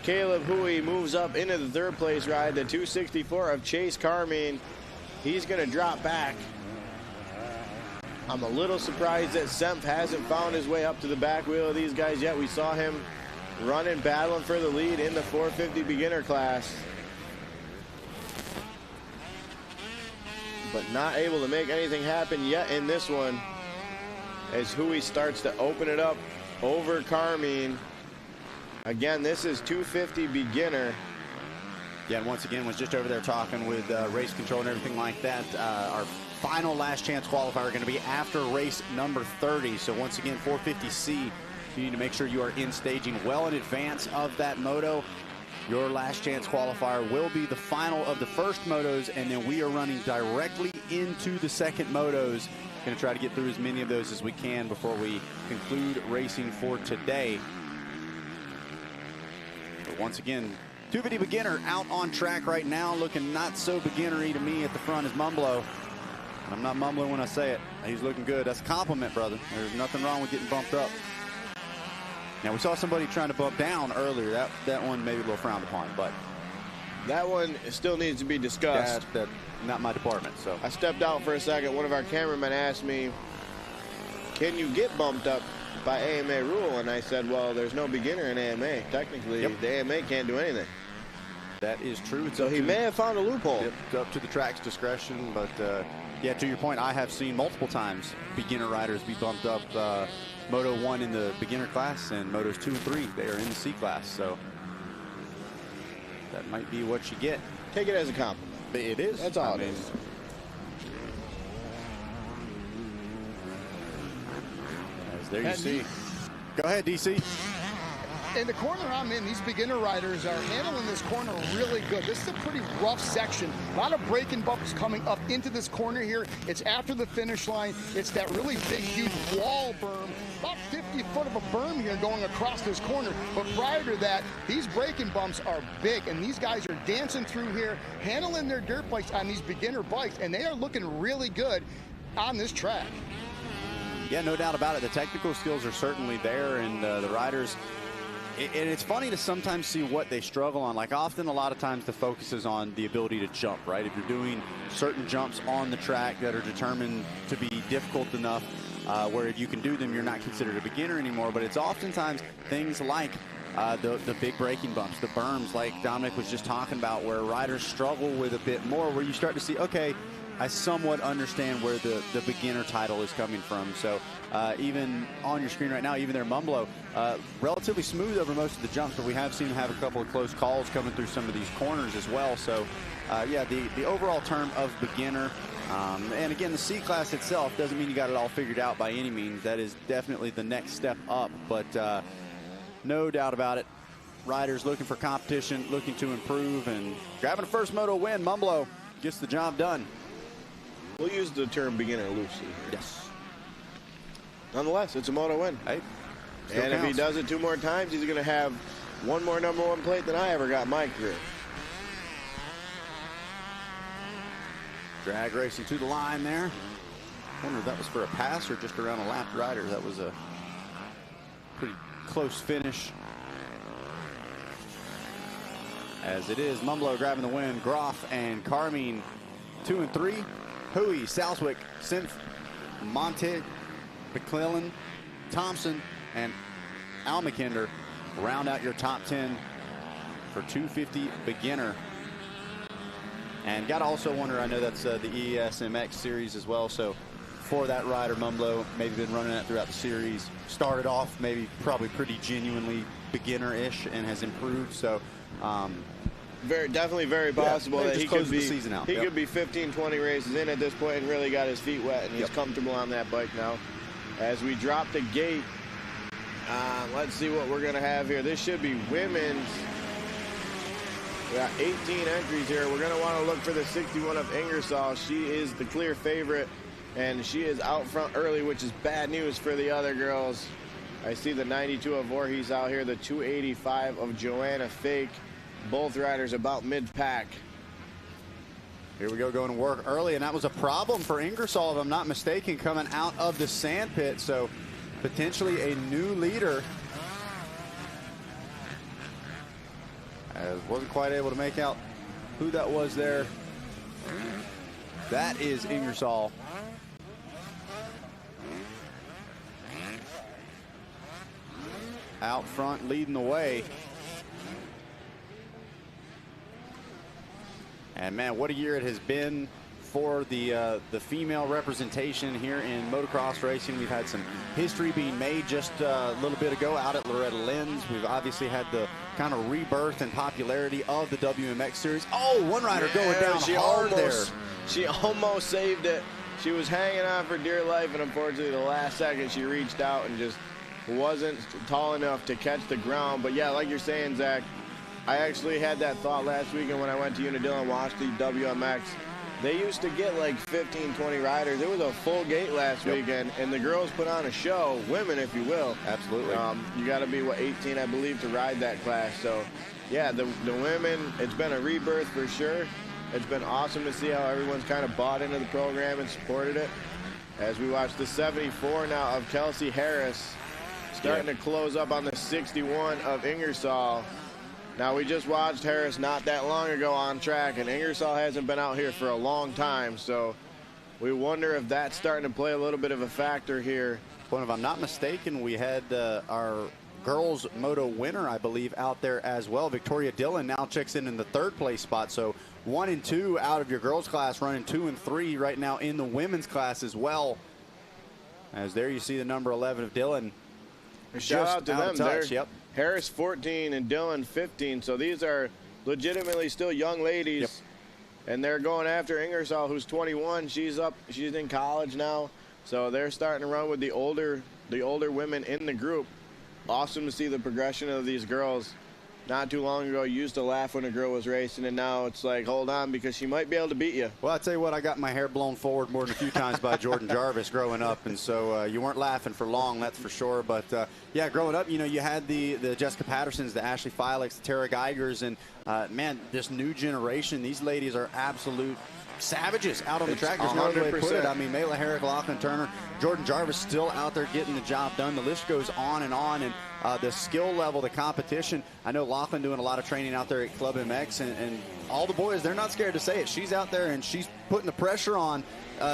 Caleb Hui moves up into the third place ride. The 264 of Chase Carmine, he's going to drop back. I'm a little surprised that Semph hasn't found his way up to the back wheel of these guys yet. We saw him running, battling for the lead in the 450 beginner class, but not able to make anything happen yet in this one, as Hui starts to open it up over Carmine. Again, this is 250 beginner. Yeah, and once again, was just over there talking with race control and everything like that. Our final last chance qualifier going to be after race number 30. So once again, 450C, you need to make sure you are in staging well in advance of that moto. Your last chance qualifier will be the final of the first motos, and then we are running directly into the second motos. Going to try to get through as many of those as we can before we conclude racing for today. But once again, 250 beginner out on track right now, looking not so beginnery to me at the front is Mumbolo. And I'm not mumbling when I say it. He's looking good. That's a compliment, brother. There's nothing wrong with getting bumped up. Now, we saw somebody trying to bump down earlier. That one maybe a little frowned upon, but that one still needs to be discussed. That's not my department. So I stepped out for a second. One of our cameramen asked me, can you get bumped up by AMA rule? And I said, well, there's no beginner in AMA. Technically, the AMA can't do anything. That is true. So he may have found a loophole. It's up to the track's discretion, but yeah, to your point, I have seen multiple times beginner riders be bumped up. Moto 1 in the beginner class, and Motos 2 and 3, they are in the C class. So that might be what you get. Take it as a compliment. It is. That's all it is. As there you see. Go ahead, DC. In the corner I'm in, these beginner riders are handling this corner really good. This is a pretty rough section. A lot of braking bumps coming up into this corner here. It's after the finish line. It's that really big, huge wall berm. About 50 foot of a berm here going across this corner. But prior to that, these braking bumps are big, and these guys are dancing through here, handling their dirt bikes on these beginner bikes, and they are looking really good on this track. Yeah, no doubt about it. The technical skills are certainly there, and the riders... And it's funny to sometimes see what they struggle on. Like often, a lot of times the focus is on the ability to jump, right? If you're doing certain jumps on the track that are determined to be difficult enough where if you can do them, you're not considered a beginner anymore. But it's oftentimes things like the big braking bumps, the berms, like Dominic was just talking about, where riders struggle with a bit more, where you start to see, okay, I somewhat understand where the beginner title is coming from. So even on your screen right now, even their Mumbolo, relatively smooth over most of the jumps, but we have seen him have a couple of close calls coming through some of these corners as well. So yeah, the overall term of beginner, and again, the C class itself doesn't mean you got it all figured out by any means. That is definitely the next step up, but no doubt about it. Riders looking for competition, looking to improve, and grabbing a first moto win. Mumbolo gets the job done. We'll use the term beginner loosely. Yes. Nonetheless, it's a moto win. Hey, and if he does it 2 more times, he's going to have 1 more #1 plate than I ever got in my career. Drag racing to the line there. I wonder if that was for a pass or just around a lapped rider. That was a pretty close finish. As it is, Mumbolo grabbing the win. Groff and Carmine 2 and 3. Hui, Southwick, Synth, Monte, McClellan, Thompson, and Almakinder round out your top 10 for 250 beginner. And got to also wonder, I know that's the ESMX series as well, so for that rider, Mumbolo maybe been running that throughout the series. Started off maybe probably pretty genuinely beginner-ish and has improved. So Definitely very possible that he could be the season out. He could be 15, 20 races in at this point and really got his feet wet, and he's comfortable on that bike now. As we drop the gate, let's see what we're going to have here. This should be women's. We got 18 entries here. We're going to want to look for the 61 of Ingersoll. She is the clear favorite, and she is out front early, which is bad news for the other girls. I see the 92 of Voorhees out here, the 285 of Joanna Fake. Both riders about mid-pack. Here we go, going to work early, and that was a problem for Ingersoll, if I'm not mistaken, coming out of the sand pit. So potentially a new leader. Wasn't quite able to make out who that was there. That is Ingersoll. Out front, leading the way. And man, what a year it has been for the female representation here in motocross racing. We've had some history being made just a little bit ago out at Loretta Lynn's. We've obviously had the kind of rebirth and popularity of the WMX series. Oh, one rider going down hard there. She almost saved it. She was hanging on for dear life, and unfortunately the last second she reached out and just wasn't tall enough to catch the ground. But yeah, like you're saying, Zach, I actually had that thought last weekend when I went to Unadilla and watched the WMX. They used to get like 15, 20 riders. It was a full gate last weekend, and the girls put on a show, women, if you will. Absolutely. You got to be, 18, I believe, to ride that class. So, yeah, the women, it's been a rebirth for sure. It's been awesome to see how everyone's kind of bought into the program and supported it. As we watch the 74 now of Kelsey Harris, starting to close up on the 61 of Ingersoll. Now, we just watched Harris not that long ago on track, and Ingersoll hasn't been out here for a long time, so we wonder if that's starting to play a little bit of a factor here. Well, if I'm not mistaken, we had our girls moto winner, I believe, out there as well. Victoria Dillon now checks in the third place spot, so 1 and 2 out of your girls class, running 2 and 3 right now in the women's class as well. As there you see the number 11 of Dillon. Shout out to them there. Yep. Harris 14 and Dillon 15. So these are legitimately still young ladies. And they're going after Ingersoll, who's 21. She's in college now. So they're starting to run with the older women in the group. Awesome to see the progression of these girls. Not too long ago, you used to laugh when a girl was racing, and now it's like, hold on, because she might be able to beat you. Well, I tell you what, I got my hair blown forward more than a few times by Jordan Jarvis growing up, and so you weren't laughing for long, that's for sure. But yeah, growing up, you had the Jessica Pattersons, the Ashley Fileks, the Tara Geigers, and man, this new generation, these ladies are absolute savages out on the track. There's no way to put it. I mean, Mayla Herrick, Lachlan Turner, Jordan Jarvis still out there getting the job done. The list goes on, and the skill level, the competition. I know Lachlan doing a lot of training out there at Club MX, and all the boys, they're not scared to say it. She's out there, and she's putting the pressure on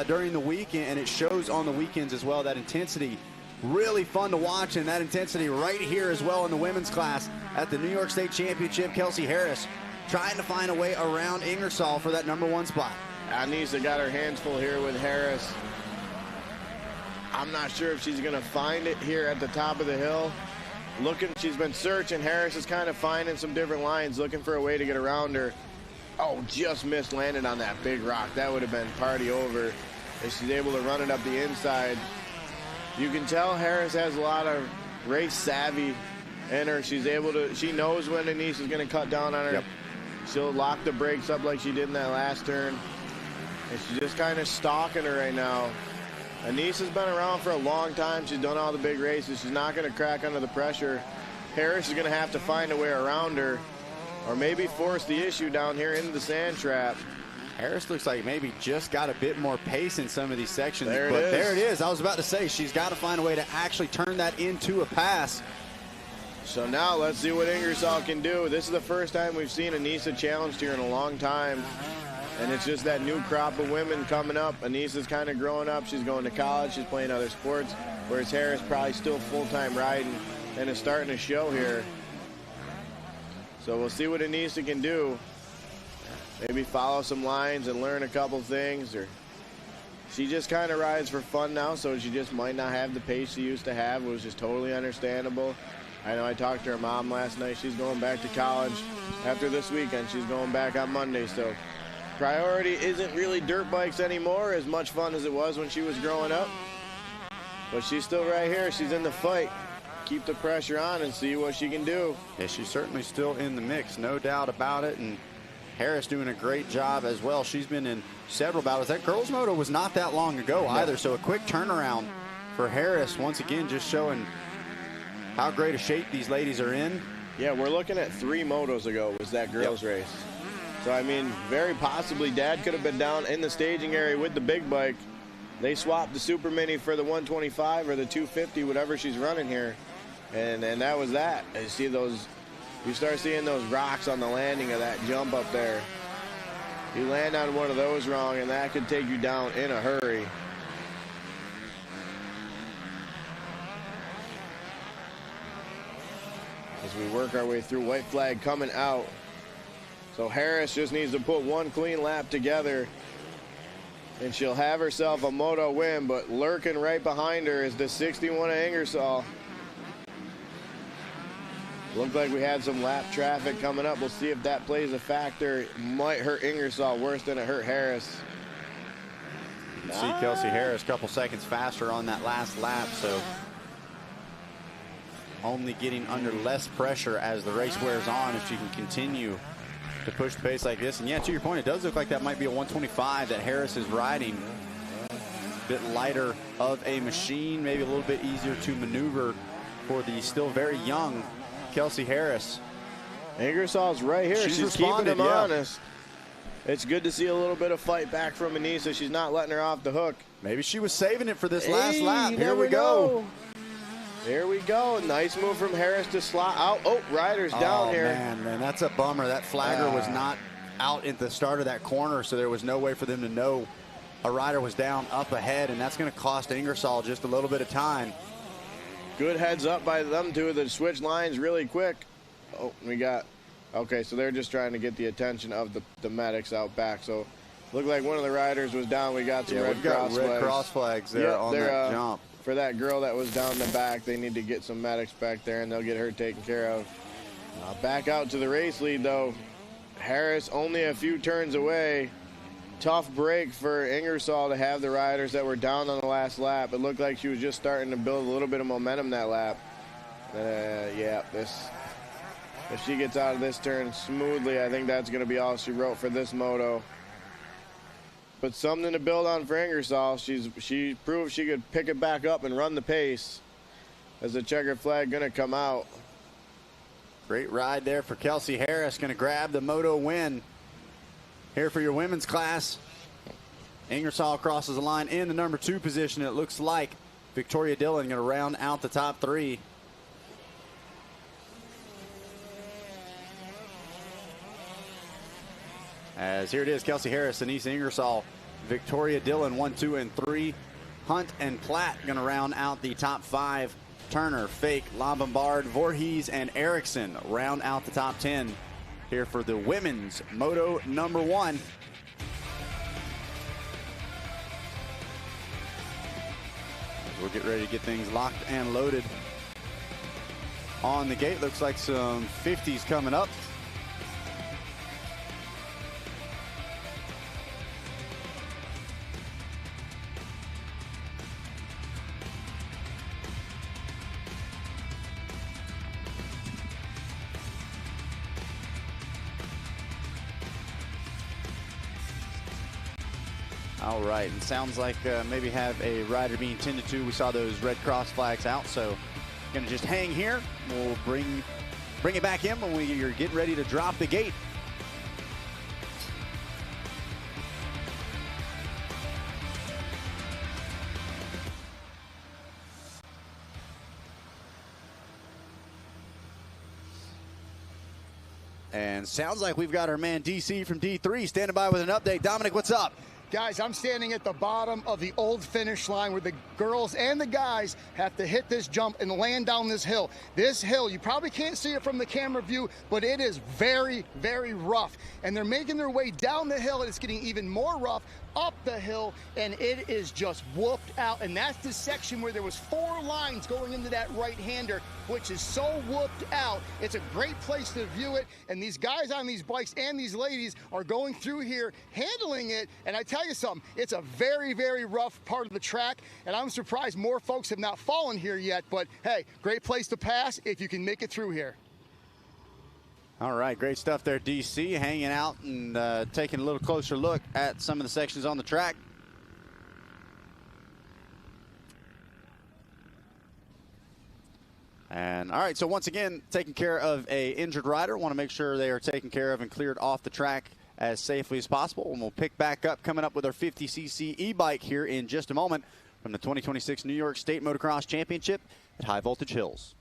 during the week, and it shows on the weekends as well. That intensity, really fun to watch, and that intensity right here as well in the women's class at the New York State Championship. Kelsey Harris trying to find a way around Ingersoll for that #1 spot. Anissa got her hands full here with Harris. I'm not sure if she's going to find it here at the top of the hill. She's been searching. Harris is kind of finding some different lines, looking for a way to get around her. Oh, just missed, landed on that big rock. That would have been party over if she's able to run it up the inside. You can tell Harris has a lot of race savvy in her. She knows when Anissa is going to cut down on her. Yep. She'll lock the brakes up like she did in that last turn. And she's just kind of stalking her right now. Anissa's been around for a long time. She's done all the big races. She's not going to crack under the pressure. Harris is going to have to find a way around her, or maybe force the issue down here into the sand trap. Harris looks like maybe just got a bit more pace in some of these sections. There it is. I was about to say, she's got to find a way to actually turn that into a pass. So now let's see what Ingersoll can do. This is the first time we've seen Anissa challenged here in a long time. And it's just that new crop of women coming up. Anissa's kind of growing up. She's going to college. She's playing other sports. Whereas Harris probably still full-time riding and is starting to show here. So we'll see what Anissa can do. Maybe follow some lines and learn a couple things. Or she just kind of rides for fun now, so she just might not have the pace she used to have. It was just totally understandable. I know I talked to her mom last night. She's going back to college after this weekend. She's going back on Monday. So priority isn't really dirt bikes anymore, as much fun as it was when she was growing up. But she's still right here. She's in the fight. Keep the pressure on and see what she can do. Yeah, she's certainly still in the mix, no doubt about it. And Harris doing a great job as well. She's been in several battles. That girls moto was not that long ago either, so a quick turnaround for Harris. Once again, just showing how great a shape these ladies are in. Yeah, we're looking at 3 motos ago was that girls race. So, I mean, very possibly Dad could have been down in the staging area with the big bike. They swapped the Super Mini for the 125 or the 250, whatever she's running here. And that was that. You see those, you start seeing those rocks on the landing of that jump up there. You land on one of those wrong, and that could take you down in a hurry. As we work our way through, white flag coming out. So Harris just needs to put one clean lap together, and she'll have herself a moto win. But lurking right behind her is the 61 of Ingersoll. Looked like we had some lap traffic coming up. We'll see if that plays a factor. Might hurt Ingersoll worse than it hurt Harris. You see Kelsey Harris a couple seconds faster on that last lap, so only getting under less pressure as the race wears on if she can continue to push the pace like this. And yeah, to your point, it does look like that might be a 125 that Harris is riding. A bit lighter of a machine, maybe a little bit easier to maneuver for the still very young Kelsey Harris. Ingersoll's right here. She's keeping him honest. It's good to see a little bit of fight back from Anissa. She's not letting her off the hook. Maybe she was saving it for this last lap. Here we go. Here we go. Nice move from Harris to slot out. Oh, Ryder's down here. Man, that's a bummer. That flagger was not out at the start of that corner, so there was no way for them to know a rider was down up ahead, and that's going to cost Ingersoll just a little bit of time. Good heads up by them two to switch lines really quick. Oh, we got, okay, so they're just trying to get the attention of the medics out back. So looked like one of the riders was down. We got some red cross flags there on that jump. For that girl that was down the back, they need to get some medics back there, and they'll get her taken care of. Back out to the race lead, though. Harris only a few turns away. Tough break for Ingersoll to have the riders that were down on the last lap. It looked like she was just starting to build a little bit of momentum that lap. Yeah, if she gets out of this turn smoothly, I think that's going to be all she wrote for this moto. But something to build on for Ingersoll. She proved she could pick it back up and run the pace. As the checkered flag going to come out. Great ride there for Kelsey Harris. Going to grab the moto win here for your women's class. Ingersoll crosses the line in the number 2 position. It looks like Victoria Dillon going to round out the top 3. As here it is, Kelsey Harris, Anissa Ingersoll, Victoria Dillon 1, 2, and 3. Hunt and Platt going to round out the top 5. Turner, Fake, Lombard, Voorhees, and Erickson round out the top 10 here for the women's Moto number 1. We'll get ready to get things locked and loaded on the gate. Looks like some 50s coming up. All right, and sounds like maybe have a rider being tended to. We saw those red cross flags out, so gonna just hang here. We'll bring it back in when you're getting ready to drop the gate. And sounds like we've got our man DC from D3 standing by with an update. Dominic, what's up? Guys, I'm standing at the bottom of the old finish line where the girls and the guys have to hit this jump and land down this hill. This hill, you probably can't see it from the camera view, but it is very, very rough. And they're making their way down the hill, and it's getting even more rough. up the hill, and it is just whooped out. And that's the section where there was 4 lines going into that right-hander, which is so whooped out. It's a great place to view it, and these guys on these bikes and these ladies are going through here, handling it, and I tell you something, it's a very, very rough part of the track, and I'm surprised more folks have not fallen here yet, but hey, great place to pass if you can make it through here. All right, great stuff there, DC, hanging out and taking a little closer look at some of the sections on the track. And all right, so once again, taking care of a injured rider. Want to make sure they are taken care of and cleared off the track as safely as possible. And we'll pick back up coming up with our 50cc e-bike here in just a moment from the 2026 New York State Motocross Championship at High Voltage Hills.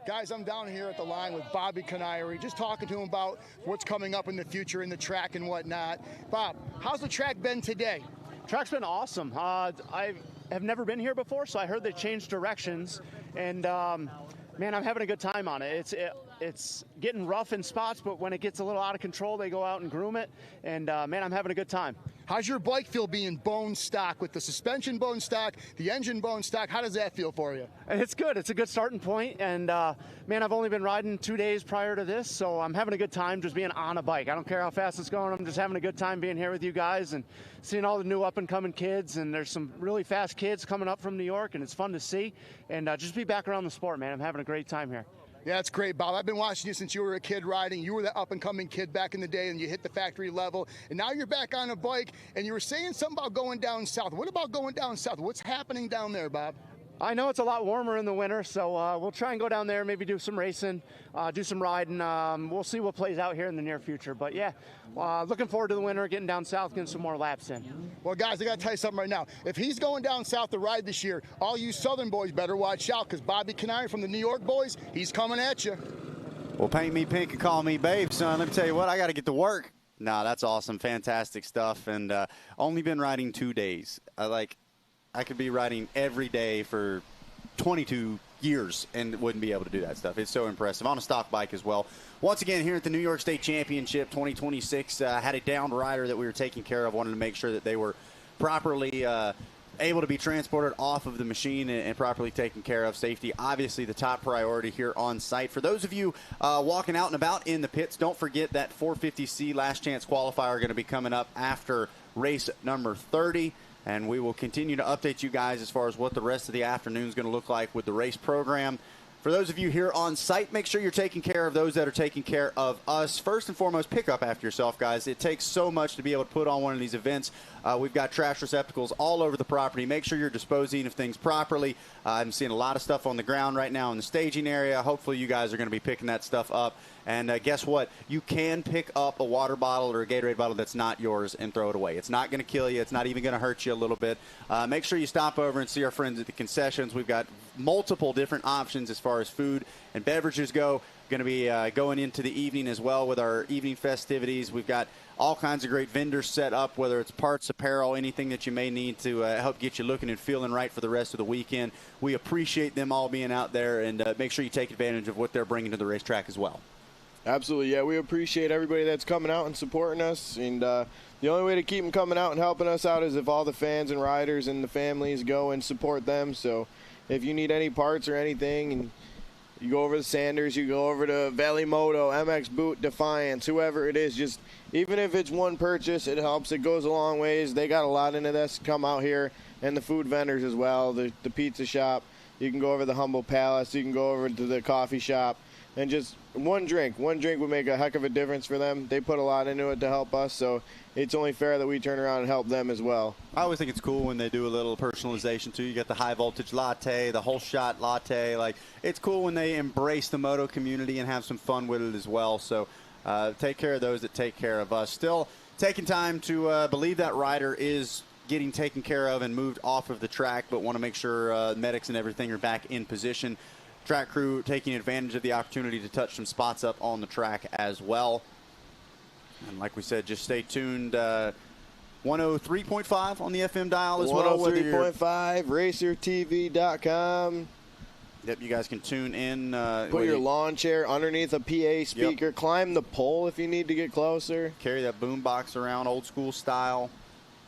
Guys, I'm down here at the line with Bobby Canary, just talking to him about what's coming up in the future in the track and whatnot. Bob, how's the track been today? Track's been awesome. I have never been here before, so I heard they changed directions, and man, I'm having a good time on it. It's getting rough in spots, but when it gets a little out of control, they go out and groom it, and man, I'm having a good time. How's your bike feel being bone stock, with the suspension bone stock, the engine bone stock? How does that feel for you? It's good. It's a good starting point, and man, I've only been riding 2 days prior to this, so I'm having a good time just being on a bike. I don't care how fast it's going. I'm just having a good time being here with you guys and seeing all the new up-and-coming kids, and there's some really fast kids coming up from New York, and it's fun to see, and just be back around the sport, man. I'm having a great time here. Yeah, it's great, Bob. I've been watching you since you were a kid riding. You were the up-and-coming kid back in the day, and you hit the factory level. And now you're back on a bike, and you were saying something about going down south. What about going down south? What's happening down there, Bob? I know it's a lot warmer in the winter, so we'll try and go down there, maybe do some racing, do some riding. We'll see what plays out here in the near future. But, yeah, looking forward to the winter, getting down south, getting some more laps in. Well, guys, I got to tell you something right now. If he's going down south to ride this year, all you Southern boys better watch out, because Bobby Canary from the New York boys, he's coming at you. Well, paint me pink and call me babe, son. Let me tell you what, I got to get to work. No, that's awesome. Fantastic stuff. And only been riding 2 days. I could be riding every day for 22 years and wouldn't be able to do that stuff. It's so impressive. On a stock bike as well. Once again, here at the New York State Championship 2026, had a downed rider that we were taking care of. Wanted to make sure that they were properly able to be transported off of the machine and properly taken care of. Safety, obviously the top priority here on site. For those of you walking out and about in the pits, don't forget that 450C last chance qualifier going to be coming up after race number 30. And we will continue to update you guys as far as what the rest of the afternoon is going to look like with the race program. For those of you here on site, make sure you're taking care of those that are taking care of us. First and foremost, pick up after yourself, guys. It takes so much to be able to put on one of these events. We've got trash receptacles all over the property. Make sure you're disposing of things properly. I'm seeing a lot of stuff on the ground right now in the staging area. Hopefully you guys are going to be picking that stuff up. And guess what? You can pick up a water bottle or a Gatorade bottle that's not yours and throw it away. It's not going to kill you. It's not even going to hurt you a little bit. Make sure you stop over and see our friends at the concessions. We've got multiple different options as far as food and beverages go. Going to be going into the evening as well with our evening festivities. We've got all kinds of great vendors set up, whether it's parts, apparel, anything that you may need to help get you looking and feeling right for the rest of the weekend. We appreciate them all being out there, and make sure you take advantage of what they're bringing to the racetrack as well. Absolutely, yeah. We appreciate everybody that's coming out and supporting us. And the only way to keep them coming out and helping us out is if all the fans and riders and the families go and support them. So if you need any parts or anything, and you go over to Sanders, you go over to Valley Moto, MX Boot, Defiance, whoever it is, just even if it's one purchase, it helps. It goes a long ways. They got a lot into this. Come out here, and the food vendors as well, the pizza shop. You can go over to the Humble Palace. You can go over to the coffee shop. And just one drink would make a heck of a difference for them. They put a lot into it to help us, so it's only fair that we turn around and help them as well. I always think it's cool when they do a little personalization too. You get the high voltage latte, the whole shot latte. Like, it's cool when they embrace the moto community and have some fun with it as well. So take care of those that take care of us. Still taking time to believe that rider is getting taken care of and moved off of the track, but want to make sure medics and everything are back in position. Track crew taking advantage of the opportunity to touch some spots up on the track as well. And like we said, just stay tuned. 103.5 on the FM dial as well. 103.5, racertv.com. Yep, you guys can tune in. Put your lawn chair underneath a PA speaker. Yep. Climb the pole if you need to get closer. Carry that boom box around old school style.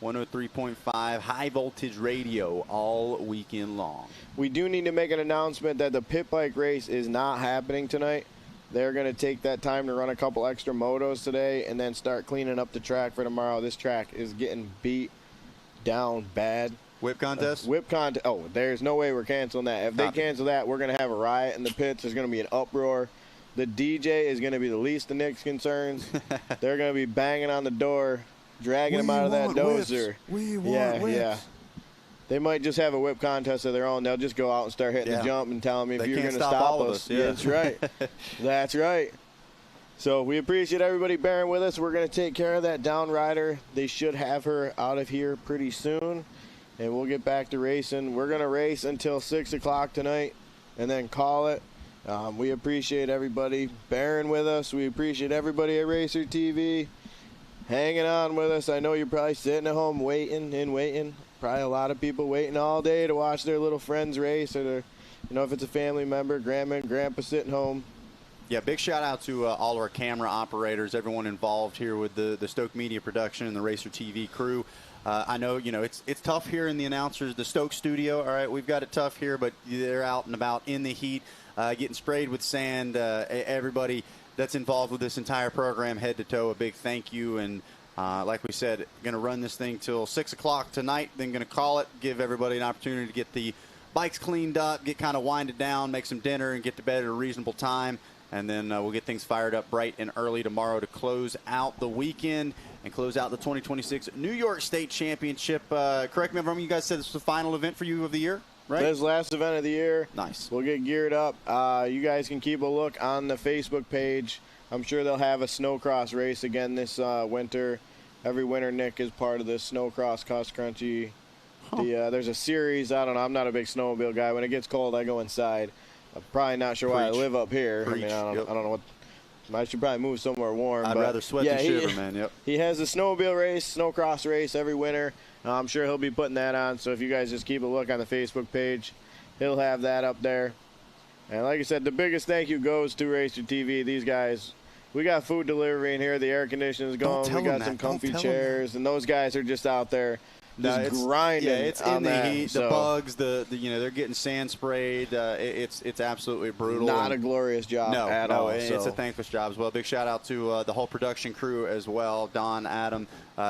103.5 high voltage radio all weekend long. We do need to make an announcement that the pit bike race is not happening tonight. They're going to take that time to run a couple extra motos today and then start cleaning up the track for tomorrow. This track is getting beat down bad. Whip contest? Whip contest. Oh, there's no way we're canceling that. If they cancel that, we're going to have a riot in the pits. There's going to be an uproar. The DJ is going to be the least of Nick's concerns. They're going to be banging on the door, dragging him out of that dozer. Yeah. They might just have a whip contest of their own. They'll just go out and start hitting the jump and tell them if you're going to stop us. Yeah, that's right. That's right. So we appreciate everybody bearing with us. We're going to take care of that down rider. They should have her out of here pretty soon, and we'll get back to racing. We're going to race until 6 o'clock tonight and then call it. We appreciate everybody bearing with us. We appreciate everybody at Racer TV hanging on with us. I know you're probably sitting at home waiting. Probably a lot of people waiting all day to watch their little friends race, or their, if it's a family member, grandma and grandpa sitting home. Yeah, big shout out to all our camera operators, everyone involved here with the Stoke Media production and the Racer TV crew. I know, it's tough here in the announcers, the Stoke studio. All right, we've got it tough here, but they're out and about in the heat, getting sprayed with sand. Everybody that's involved with this entire program, head to toe, a big thank you. And like we said, going to run this thing till 6 o'clock tonight, then going to call it, give everybody an opportunity to get the bikes cleaned up, get kind of winded down, make some dinner, and get to bed at a reasonable time. And then we'll get things fired up bright and early tomorrow to close out the weekend and close out the 2026 New York State Championship. Correct me if I'm wrong, you guys said this was the final event for you of the year, right? This last event of the year. Nice. We'll get geared up. You guys can keep a look on the Facebook page. I'm sure they'll have a snowcross race again this winter. Every winter, Nick is part of the snowcross cross country. There's a series. I don't know. I'm not a big snowmobile guy. When it gets cold, I go inside. I'm probably not sure why I live up here. I mean, I don't know what. I should probably move somewhere warm. I'd rather sweat than shiver, man. Yep. He has a snowmobile race, snowcross race every winter. I'm sure he'll be putting that on. So if you guys just keep a look on the Facebook page, he'll have that up there. And like I said, the biggest thank you goes to Racer TV. These guys, we got food delivery in here. The air conditioning is going. We got some comfy chairs, and those guys are just out there. Just grinding. Yeah, it's in the heat. So the bugs, they're getting sand sprayed. It's absolutely brutal. Not a glorious job at all. It's a thankless job as well. Big shout out to the whole production crew as well. Don, Adam,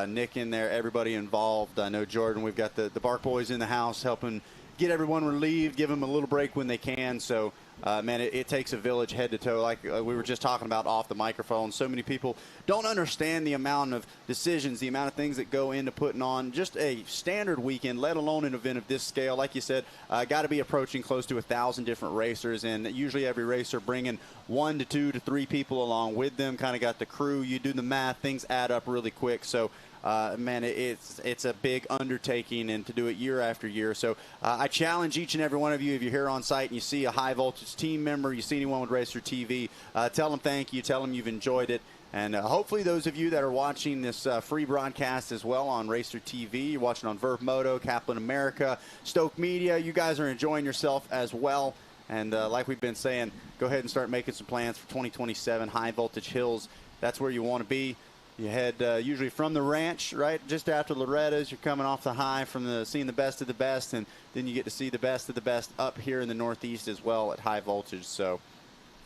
Nick in there, everybody involved. I know Jordan. We've got the Bark Boys in the house helping get everyone relieved, give them a little break when they can. So. Man, it takes a village head to toe, like we were just talking about off the microphone. So many people don't understand the amount of decisions, the amount of things that go into putting on just a standard weekend, let alone an event of this scale. Like you said, got to be approaching close to 1,000 different racers, and usually every racer bringing 1 to 2 to 3 people along with them. Kind of got the crew. You do the math, things add up really quick. So. Man, it's a big undertaking, and to do it year after year. So I challenge each and every one of you, if you're here on site and you see a high voltage team member, you see anyone with Racer TV, tell them thank you, tell them you've enjoyed it. And hopefully those of you that are watching this free broadcast as well on Racer TV, you're watching on Verve Moto, Kaplan America, Stoke Media, you guys are enjoying yourself as well. And like we've been saying, go ahead and start making some plans for 2027, High Voltage Hills. That's where you want to be. You head usually from the ranch, right, just after Loretta's. You're coming off the high from seeing the best of the best, and then you get to see the best of the best up here in the Northeast as well at High Voltage. So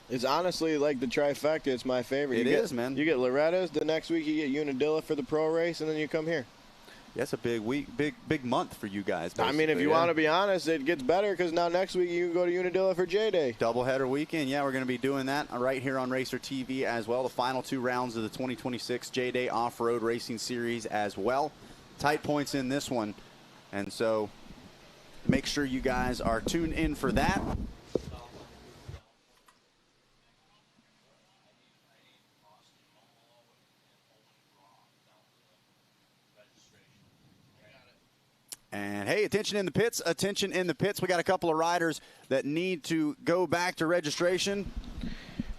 it's honestly like the trifecta. It's my favorite. It is, man. You get Loretta's. The next week you get Unadilla for the pro race, and then you come here. That's a big week, big month for you guys. I mean, if you want to be honest, it gets better because now next week you can go to Unadilla for J-Day. Doubleheader weekend. Yeah, we're going to be doing that right here on Racer TV as well. The final 2 rounds of the 2026 J-Day Off-Road Racing Series as well. Tight points in this one. And so make sure you guys are tuned in for that. And, hey, attention in the pits, attention in the pits. We got a couple of riders that need to go back to registration.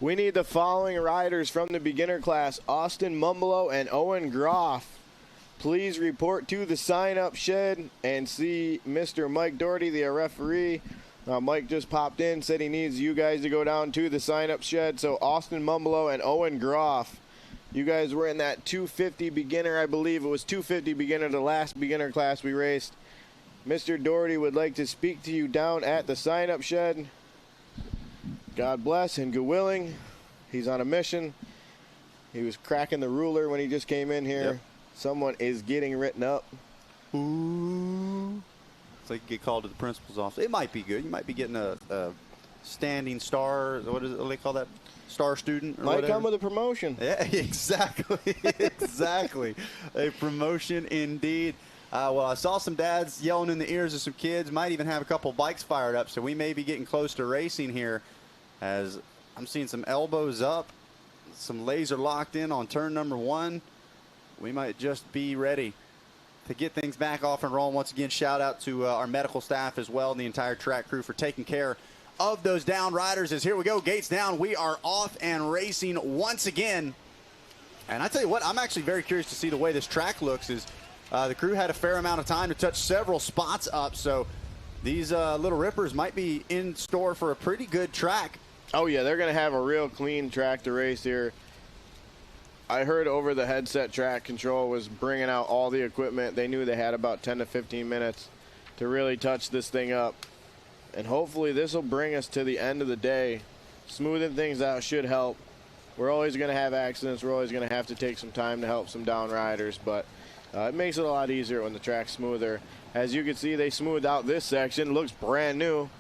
We need the following riders from the beginner class: Austin Mumbolo and Owen Groff. Please report to the sign-up shed and see Mr. Mike Doherty, the referee. Mike just popped in, said he needs you guys to go down to the sign-up shed. So Austin Mumbolo and Owen Groff. You guys were in that 250 beginner, I believe. It was 250 beginner, the last beginner class we raced. Mr. Doherty would like to speak to you down at the sign-up shed. God bless and good willing. He's on a mission. He was cracking the ruler when he just came in here. Yep. Someone is getting written up. Ooh. It's like you get called to the principal's office. It might be good. You might be getting a standing star. What do they call that? Star student or might whatever. Come with a promotion. Yeah, exactly. Exactly. A promotion indeed. Well, I saw some dads yelling in the ears of some kids. Might even have a couple bikes fired up. So we may be getting close to racing here, as I'm seeing some elbows up, some laser locked in on turn number 1. We might just be ready to get things back off and rolling. Once again, shout out to our medical staff as well and the entire track crew for taking care of those down riders. As here we go, gates down. We are off and racing once again. And I tell you what, I'm actually very curious to see the way this track looks. The crew had a fair amount of time to touch several spots up, so these little rippers might be in store for a pretty good track. Oh yeah, they're going to have a real clean track to race here. I heard over the headset track control was bringing out all the equipment. They knew they had about 10 to 15 minutes to really touch this thing up. And hopefully this will bring us to the end of the day. Smoothing things out should help. We're always going to have accidents. We're always going to have to take some time to help some down riders, but it makes it a lot easier when the track's smoother. As you can see, they smoothed out this section. Looks brand new.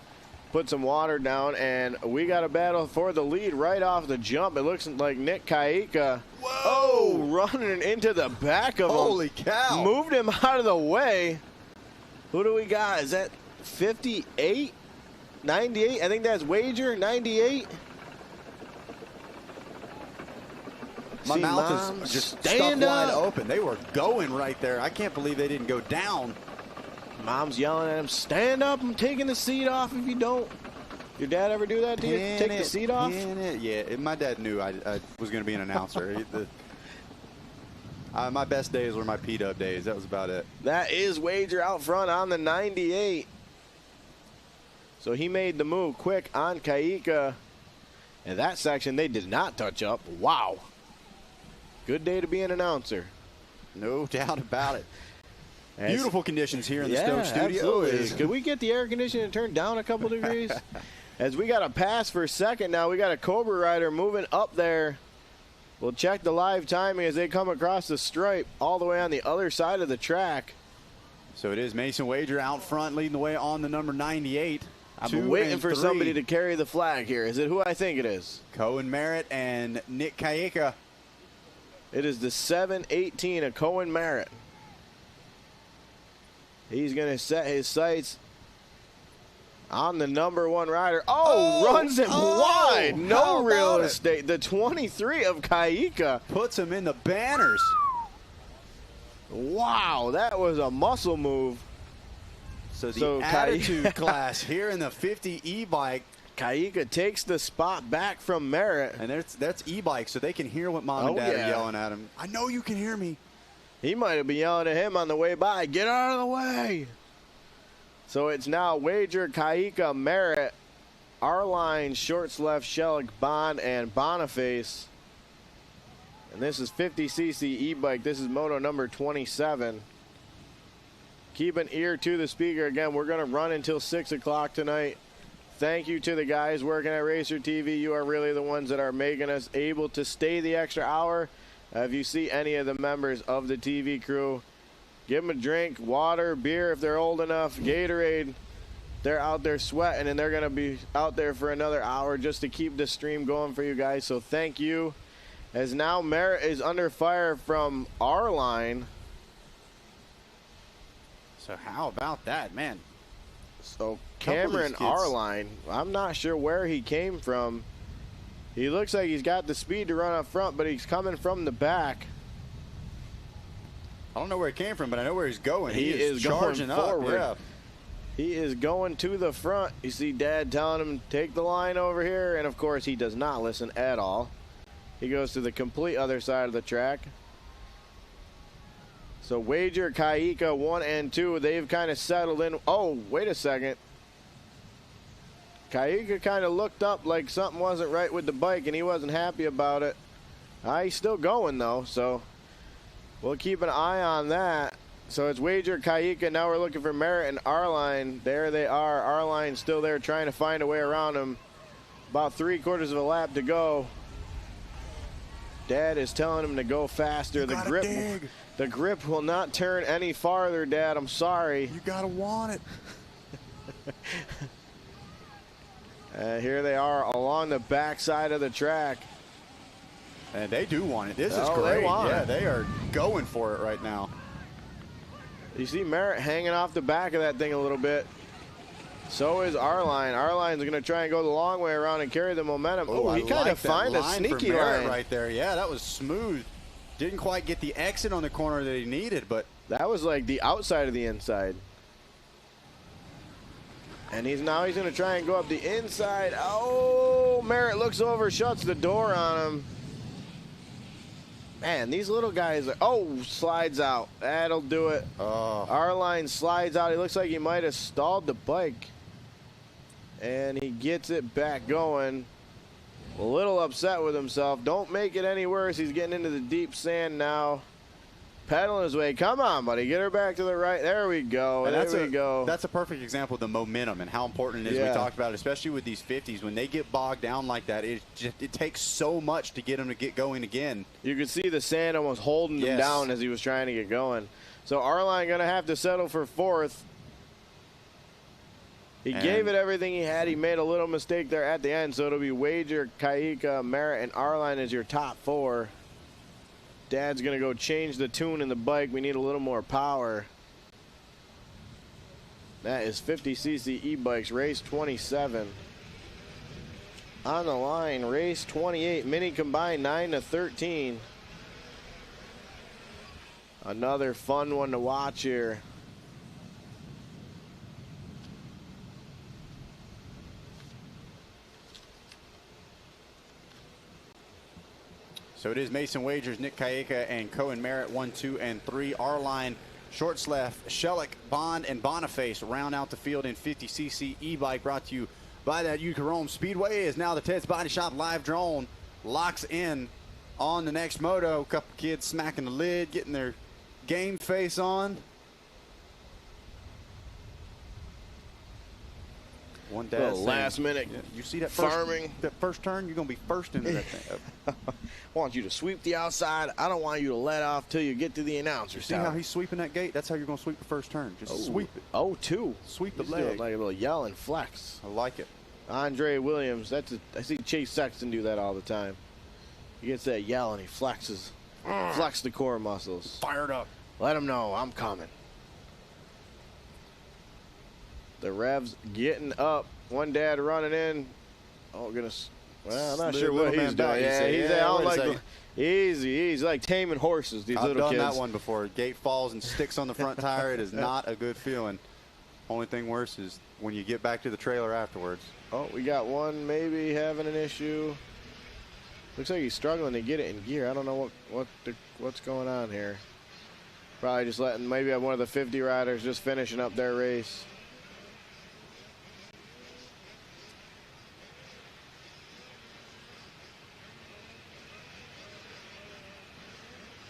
Put some water down, and we got a battle for the lead right off the jump. It looks like Nick Kaika, running into the back of him. Holy cow. Moved him out of the way. Who do we got? Is that 58? 98? I think that's Wager, 98. My mouth is just stuck wide open. They were going right there. I can't believe they didn't go down. Mom's yelling at him, stand up, I'm taking the seat off if you don't. Your dad ever do that to you? Take the seat off? Yeah, my dad knew I was going to be an announcer. My best days were my P-Dub days. That was about it. That is Wager out front on the 98. So he made the move quick on Kaika. And that section they did not touch up. Wow. Good day to be an announcer. No doubt about it. Beautiful conditions here in the yeah, Stoke studio. Absolutely. Could we get the air conditioning turned down a couple degrees? As we got a pass for second now, we got a Cobra rider moving up there. We'll check the live timing as they come across the stripe all the way on the other side of the track. So it is Mason Wager out front leading the way on the number 98. I've been waiting for somebody to carry the flag here. Is it who I think it is? Cohen Merritt and Nick Kaika. It is the 718 of Cohen Merritt. He's going to set his sights on the number one rider. Runs him wide. No real estate. The 23 of Kaika. Puts him in the banners. Wow, that was a muscle move. So the attitude class here in the 50 e-bike. Kaika takes the spot back from Merritt. And that's e-bike, so they can hear what mom and dad are yelling at him. I know you can hear me. He might have been yelling at him on the way by. Get out of the way. So it's now Wager, Kaika, Merritt, Arline, Shorts Left, Shellick, Bond, and Boniface. And this is 50cc e-bike. This is moto number 27. Keep an ear to the speaker. Again, we're going to run until 6 o'clock tonight. Thank you to the guys working at Racer TV. You are really the ones that are making us able to stay the extra hour. If you see any of the members of the TV crew, give them a drink, water, beer if they're old enough, Gatorade. They're out there sweating, and they're going to be out there for another hour just to keep the stream going for you guys. So thank you. As now Merritt is under fire from Arline. So how about that, man? So Cameron Arline, I'm not sure where he came from. He looks like he's got the speed to run up front, but he's coming from the back. I don't know where he came from, but I know where he's going. He is charging going forward. up. Yeah. He is going to the front. You see Dad telling him, take the line over here. And, of course, he does not listen at all. He goes to the complete other side of the track. So Wager, Kaika, 1 and 2, they've kind of settled in. Oh, wait a second. Kaika kind of looked up like something wasn't right with the bike, and he wasn't happy about it. He's still going, though, so we'll keep an eye on that. So it's Wager, Kaika. Now we're looking for Merritt and Arline. There they are. Arline's still there trying to find a way around him. About 3/4 of a lap to go. Dad is telling him to go faster. The grip will not turn any farther, Dad. I'm sorry. You gotta want it. Here they are along the backside of the track. And they do want it. This is great. They are going for it right now. You see Merritt hanging off the back of that thing a little bit. So is Arline. Arline's going to try and go the long way around and carry the momentum. Oh, he kind of found a sneaky line right there. Yeah, that was smooth. Didn't quite get the exit on the corner that he needed, but that was like the outside of the inside. And he's going to try and go up the inside. Oh, Merritt looks over, shuts the door on him. Man, these little guys slides out. That'll do it. Arline slides out. He looks like he might have stalled the bike. And he gets it back going. A little upset with himself. Don't make it any worse. He's getting into the deep sand now. Pedaling his way. Come on, buddy. Get her back to the right. There we go. And there we go. That's a perfect example of the momentum and how important it is. We talked about it, especially with these 50s. When they get bogged down like that, it takes so much to get them to get going again. You could see the sand almost holding him down as he was trying to get going. So Arline going to have to settle for 4th. He gave it everything he had. He made a little mistake there at the end. So it'll be Wager, Kaika, Merritt, and Arline as your top 4. Dad's going to go change the tune in the bike. We need a little more power. That is 50cc e-bikes, race 27. On the line, race 28. Mini combined 9-13. Another fun one to watch here. So it is Mason Wagers, Nick Kaika, and Cohen Merritt, 1, 2, and 3. R-Line, Shortsleft, Shellick, Bond, and Boniface round out the field in 50cc e-bike, brought to you by that Utica Rome Speedway. Is now the Ted's Body Shop live drone locks in on the next moto. A couple kids smacking the lid, getting their game face on. One dad last minute. You see that farming? That first turn, you're going to be first into that thing. I want you to sweep the outside. I don't want you to let off till you get to the announcer's See how he's sweeping that gate? That's how you're going to sweep the first turn. Just sweep it. Oh, 2. Sweep the He's leg. doing like a little yell and flex. I like it. Andre Williams. I see Chase Sexton do that all the time. He gets that yell and he flexes. Flex the core muscles. Fired up. Let him know I'm coming. The revs getting up. One dad running in. Oh, goodness. Well, I'm not sure what he's doing. Yeah, he's he's like taming horses, these little kids. I've done that one before. Gate falls and sticks on the front tire. It is not a good feeling. Only thing worse is when you get back to the trailer afterwards. Oh, we got one maybe having an issue. Looks like he's struggling to get it in gear. I don't know what's going on here. Probably just letting maybe one of the 50 riders just finishing up their race.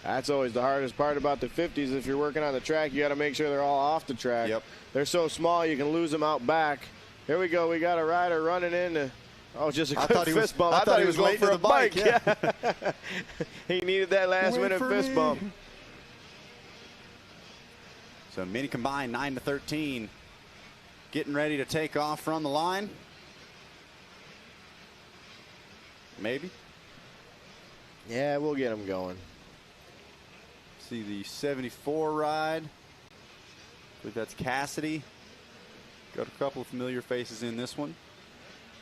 That's always the hardest part about the 50s. If you're working on the track, you got to make sure they're all off the track. Yep. They're so small, you can lose them out back. Here we go. We got a rider running in. Just a quick fist bump. I thought he was going for a bike. Yeah. He needed that last-minute fist bump. So mini combined 9-13. Getting ready to take off from the line. Maybe. Yeah, we'll get him going. See the 74 ride. I believe that's Cassidy. Got a couple of familiar faces in this one.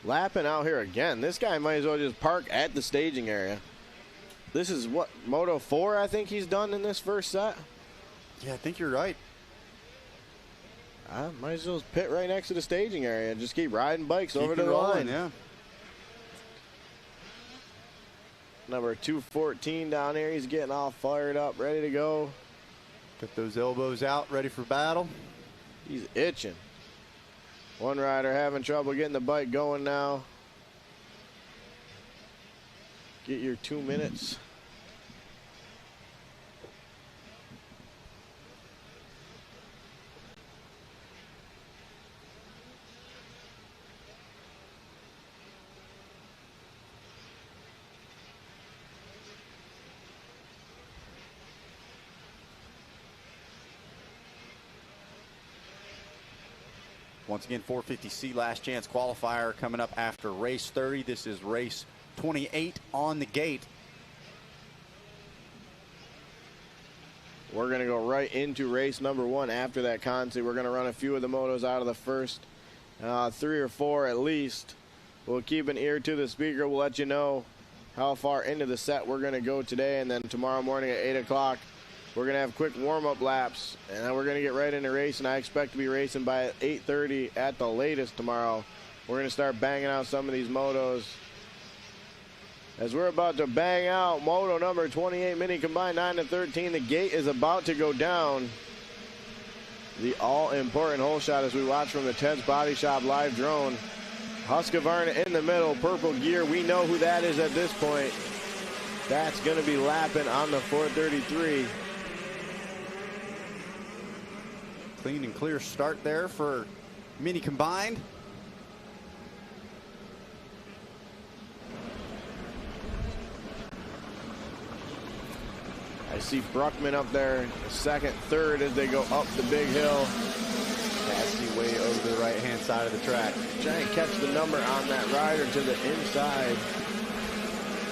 Lapping out here again. This guy might as well just park at the staging area. This is what, Moto 4 I think he's done in this first set? Yeah, I think you're right. I might as well pit right next to the staging area and just keep riding bikes over to the line. Yeah. Number 214 down here. He's getting all fired up, ready to go. Got those elbows out, ready for battle. He's itching. One rider having trouble getting the bike going now. Get your 2 minutes. Once again, 450C last chance qualifier coming up after race 30. This is race 28 on the gate. We're going to go right into race number 1 after that concert. We're going to run a few of the motos out of the first 3 or 4 at least. We'll keep an ear to the speaker. We'll let you know how far into the set we're going to go today. And then tomorrow morning at 8 o'clock, We're going to have quick warm-up laps, and then we're going to get right into racing. I expect to be racing by 8:30 at the latest tomorrow. We're going to start banging out some of these motos. As we're about to bang out moto number 28 mini combined 9-13, the gate is about to go down. The all-important hole shot as we watch from the Ted's Body Shop live drone. Husqvarna in the middle, purple gear. We know who that is at this point. That's going to be lapping on the 433. Clean and clear start there for mini combined. I see Bruckman up there, second, third as they go up the big hill. Nasty way over the right-hand side of the track. Trying to catch the number on that rider to the inside.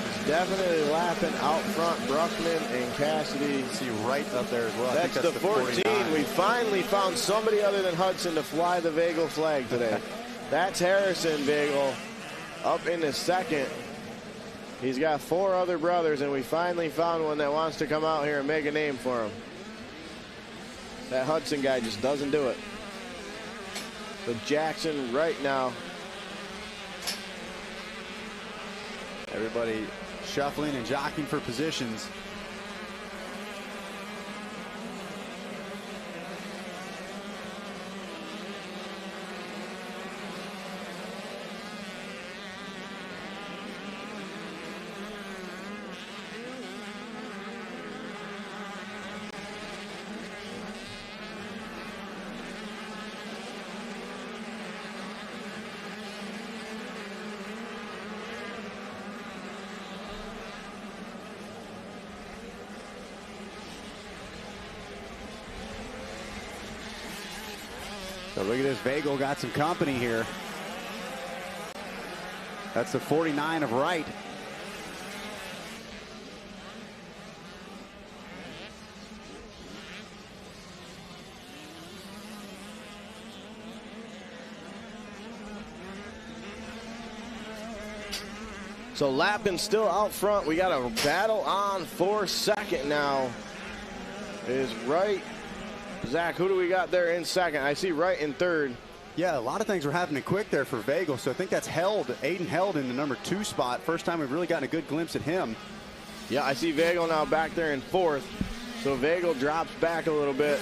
He's definitely lapping out front, Bruckman and Cassidy. See right up there as well. That's the 14. 49. We finally found somebody other than Hudson to fly the Vagel flag today. That's Harrison Vagel up in the second. He's got 4 other brothers, and we finally found one that wants to come out here and make a name for him. That Hudson guy just doesn't do it. So Jackson right now. Everybody shuffling and jockeying for positions. So look at this, Vagel got some company here. That's the 49 of Wright. So Lappin still out front. We got a battle on for second now. Is Wright. Zach, who do we got there in second? I see Wright in third. Yeah, a lot of things were happening quick there for Vagel, so I think that's Aiden Held in the number 2 spot. First time we've really gotten a good glimpse at him. Yeah, I see Vagel now back there in 4th. So Vagel drops back a little bit.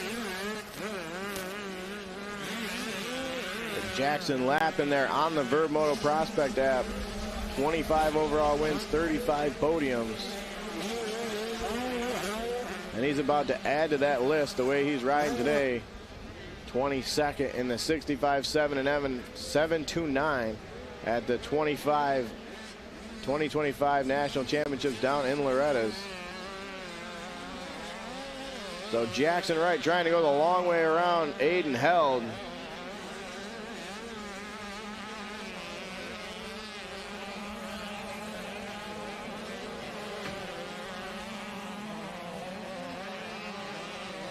Jackson Lappin there on the Verb Moto Prospect app. 25 overall wins, 35 podiums. And he's about to add to that list the way he's riding today. 22nd in the 65-7 and 7-2-9 at the 2025 National Championships down in Loretta's. So Jackson Wright trying to go the long way around Aiden Held.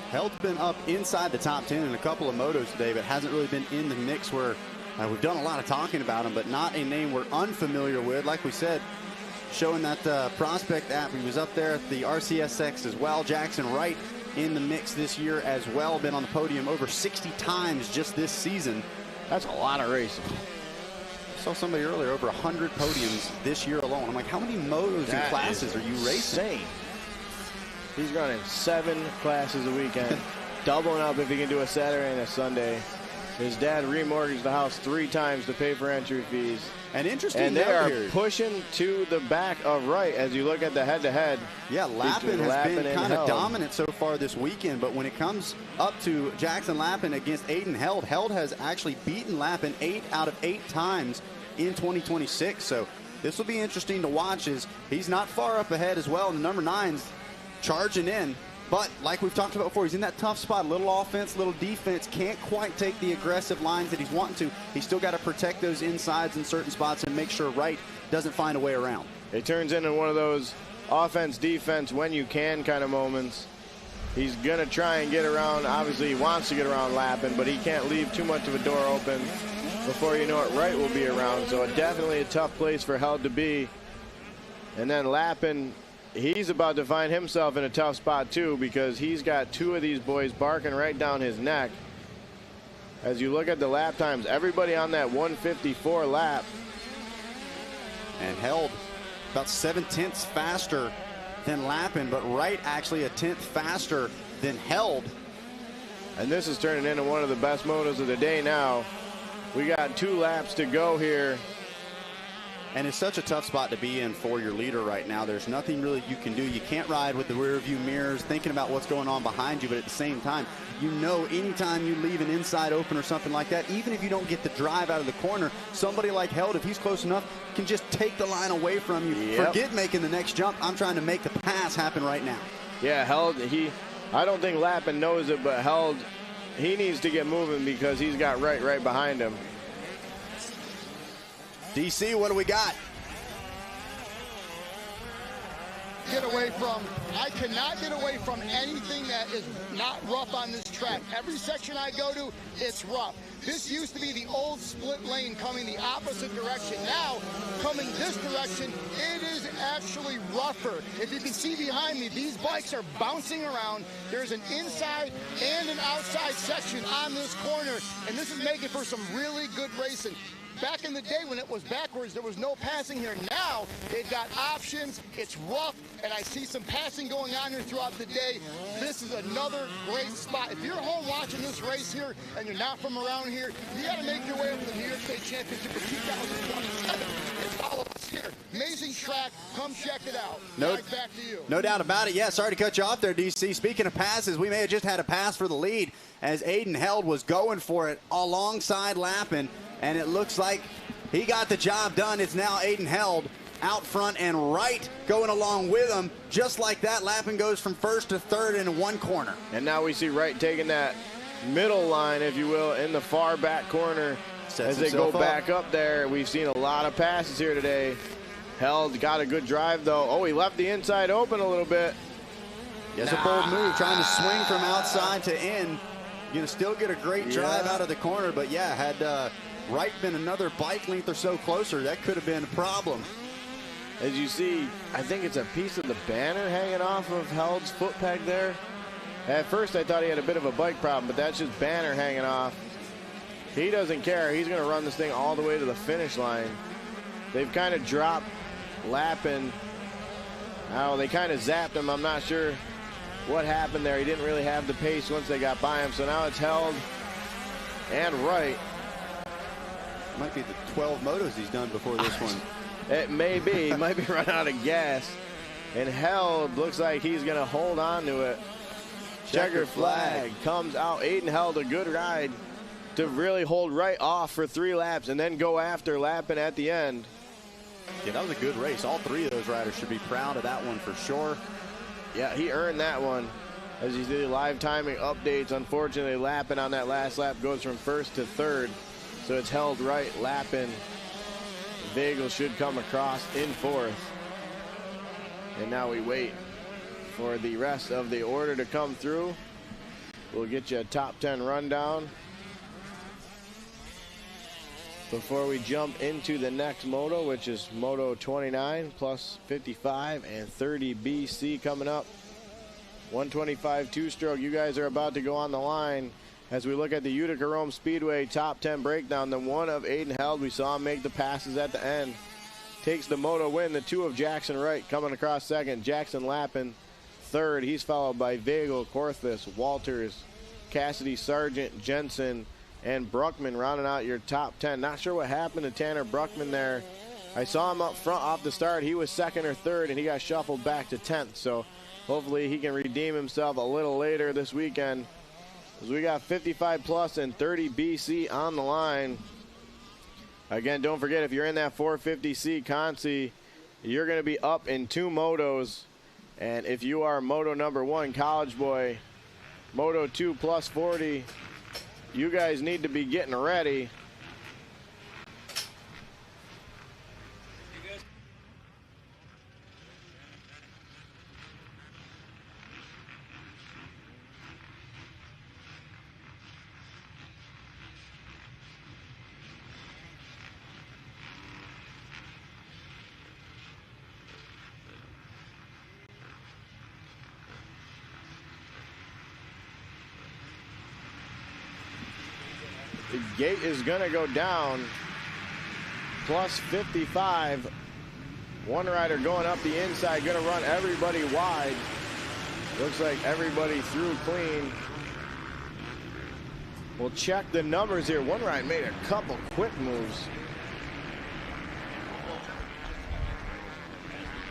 Held's been up inside the top 10 in a couple of motos today, but hasn't really been in the mix where we've done a lot of talking about him, but not a name we're unfamiliar with. Like we said, showing that prospect app, he was up there at the RCSX as well. Jackson Wright in the mix this year as well, been on the podium over 60 times just this season. That's a lot of racing. I saw somebody earlier, over 100 podiums this year alone. I'm like, how many motos and classes are you racing? Insane. He's running 7 classes a weekend, doubling up if he can do a Saturday and a Sunday. His dad remortgaged the house 3 times to pay for entry fees. And interesting, and they are here, pushing to the back of Wright as you look at the head-to-head. Yeah, Lappin has been kind of dominant so far this weekend, but when it comes up to Jackson Lappin against Aiden Held, Held has actually beaten Lappin 8 out of 8 times in 2026. So this will be interesting to watch as he's not far up ahead as well. The number 9's charging in, but like we've talked about before, he's in that tough spot. Little offense, little defense. Can't quite take the aggressive lines that he's wanting to. He's still got to protect those insides in certain spots and make sure Wright doesn't find a way around. It turns into one of those offense, defense, when you can kind of moments. He's going to try and get around. Obviously, he wants to get around Lappin, but he can't leave too much of a door open. Before you know it, Wright will be around. So definitely a tough place for Held to be. And then Lappin he's about to find himself in a tough spot too, because he's got two of these boys barking right down his neck. As you look at the lap times, everybody on that 154 lap. And held about 7/10 faster than Lappin, but Wright actually a 10th faster than held. And this is turning into one of the best motos of the day now. We got 2 laps to go here. And it's such a tough spot to be in for your leader right now. There's nothing really you can do. You can't ride with the rear view mirrors thinking about what's going on behind you, but at the same time, you know anytime you leave an inside open or something like that, even if you don't get the drive out of the corner, somebody like Held, if he's close enough, can just take the line away from you. Yep. Forget making the next jump. I'm trying to make the pass happen right now. Yeah, Held, I don't think Lappin knows it, but Held, he needs to get moving because he's got Wright right behind him. DC, what do we got? I cannot get away from anything that is not rough on this track. Every section I go to, it's rough. This used to be the old split lane coming the opposite direction. Now, coming this direction, it is actually rougher. If you can see behind me, these bikes are bouncing around. There's an inside and an outside section on this corner, and this is making for some really good racing. Back in the day when it was backwards, there was no passing here. Now, they've got options, it's rough, and I see some passing going on here throughout the day. This is another great spot. If you're home watching this race here and you're not from around here, you got to make your way up to the New York State Championship for 2027. It's all of us here. Amazing track. Come check it out. Guys, back to you. No doubt about it. Yeah, sorry to cut you off there, DC. Speaking of passes, we may have just had a pass for the lead as Aiden Held was going for it alongside Lappin. And it looks like he got the job done. It's now Aiden Held out front and Wright going along with him. Just like that, Lappin goes from first to third in one corner. And now we see Wright taking that middle line, if you will, in the far back corner. As they go back up there. We've seen a lot of passes here today. Held got a good drive, though. Oh, he left the inside open a little bit. Yes, a bold move, trying to swing from outside to in. You're going to still get a great drive out of the corner, but yeah, had Wright been another bike length or so closer, that could have been a problem. As you see, I think it's a piece of the banner hanging off of Held's foot peg there. At first, I thought he had a bit of a bike problem, but that's just banner hanging off. He doesn't care. He's going to run this thing all the way to the finish line. They've kind of dropped Lappin. Now, they kind of zapped him. I'm not sure what happened there. He didn't really have the pace once they got by him. So now it's Held and Wright. Might be the 12 motos he's done before this one. It may be. He might be running out of gas. And Held looks like he's going to hold on to it. Checker flag comes out. Aiden Held a good ride to really hold Wright off for 3 laps and then go after Lappin at the end. Yeah, that was a good race. All 3 of those riders should be proud of that one for sure. Yeah, he earned that one. As you see live timing updates, unfortunately, Lappin on that last lap goes from first to third. So it's Held, Wright, Lappin. Vagel should come across in fourth. And now we wait for the rest of the order to come through. We'll get you a top 10 rundown before we jump into the next moto, which is Moto 29 plus 55 and 30 BC coming up. 125 two-stroke. You guys are about to go on the line as we look at the Utica Rome Speedway top 10 breakdown. The one of Aiden Held, we saw him make the passes at the end, takes the moto win. The 2 of Jackson Wright coming across second. Jackson Lappin third. He's followed by Vagel, Korthus, Walters, Cassidy, Sargent, Jensen, and Bruckman rounding out your top 10. Not sure what happened to Tanner Bruckman there. I saw him up front off the start. He was second or third, and he got shuffled back to 10th. So hopefully he can redeem himself a little later this weekend. As we got 55 plus and 30 BC on the line. Again, don't forget, if you're in that 450C Consi, you're going to be up in 2 motos. And if you are Moto number 1 College Boy, Moto 2 plus 40, you guys need to be getting ready. The gate is going to go down. Plus 55. One rider going up the inside, going to run everybody wide. Looks like everybody through clean. We'll check the numbers here. One rider made a couple quick moves.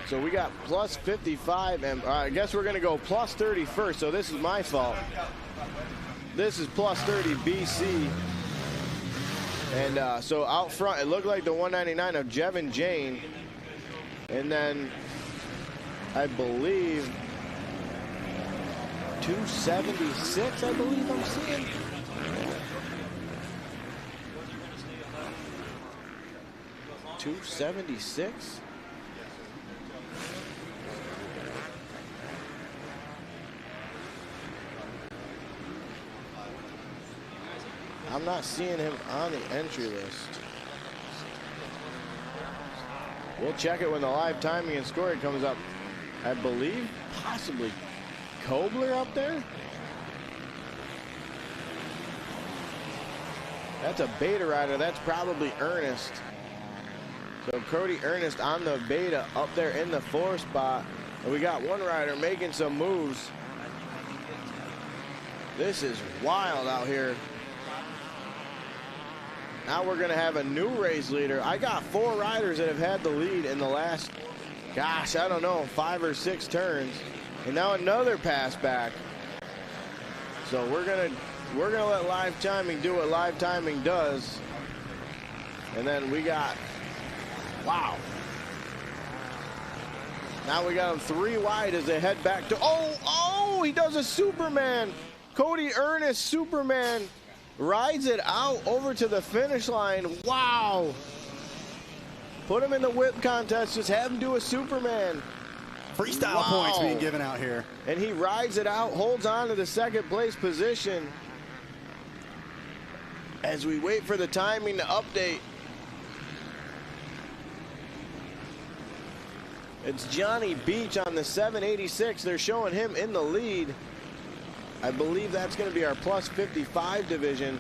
So we got plus 55, and I guess we're going to go plus 30 first. So this is my fault. This is plus 30 BC. And so out front, it looked like the 199 of Jevin Jane. And then I believe 276, I believe I'm seeing. $276. I'm not seeing him on the entry list. We'll check it when the live timing and scoring comes up. I believe possibly Kobler up there. That's a beta rider. That's probably Ernest. So Cody Ernest on the beta up there in the 4 spot. And we got one rider making some moves. This is wild out here. Now we're going to have a new race leader. I got 4 riders that have had the lead in the last, gosh, I don't know, 5 or 6 turns. And now another pass back. So we're gonna let live timing do what live timing does. And then we got, wow. Now we got them 3 wide as they head back to, oh, he does a Superman. Cody Ernest Superman. Rides it out over to the finish line. Wow. Put him in the whip contest. Just have him do a Superman. Freestyle points being given out here. And he rides it out, holds on to the 2nd place position. As we wait for the timing to update. It's Johnny Beach on the 786. They're showing him in the lead. I believe that's going to be our plus 55 division.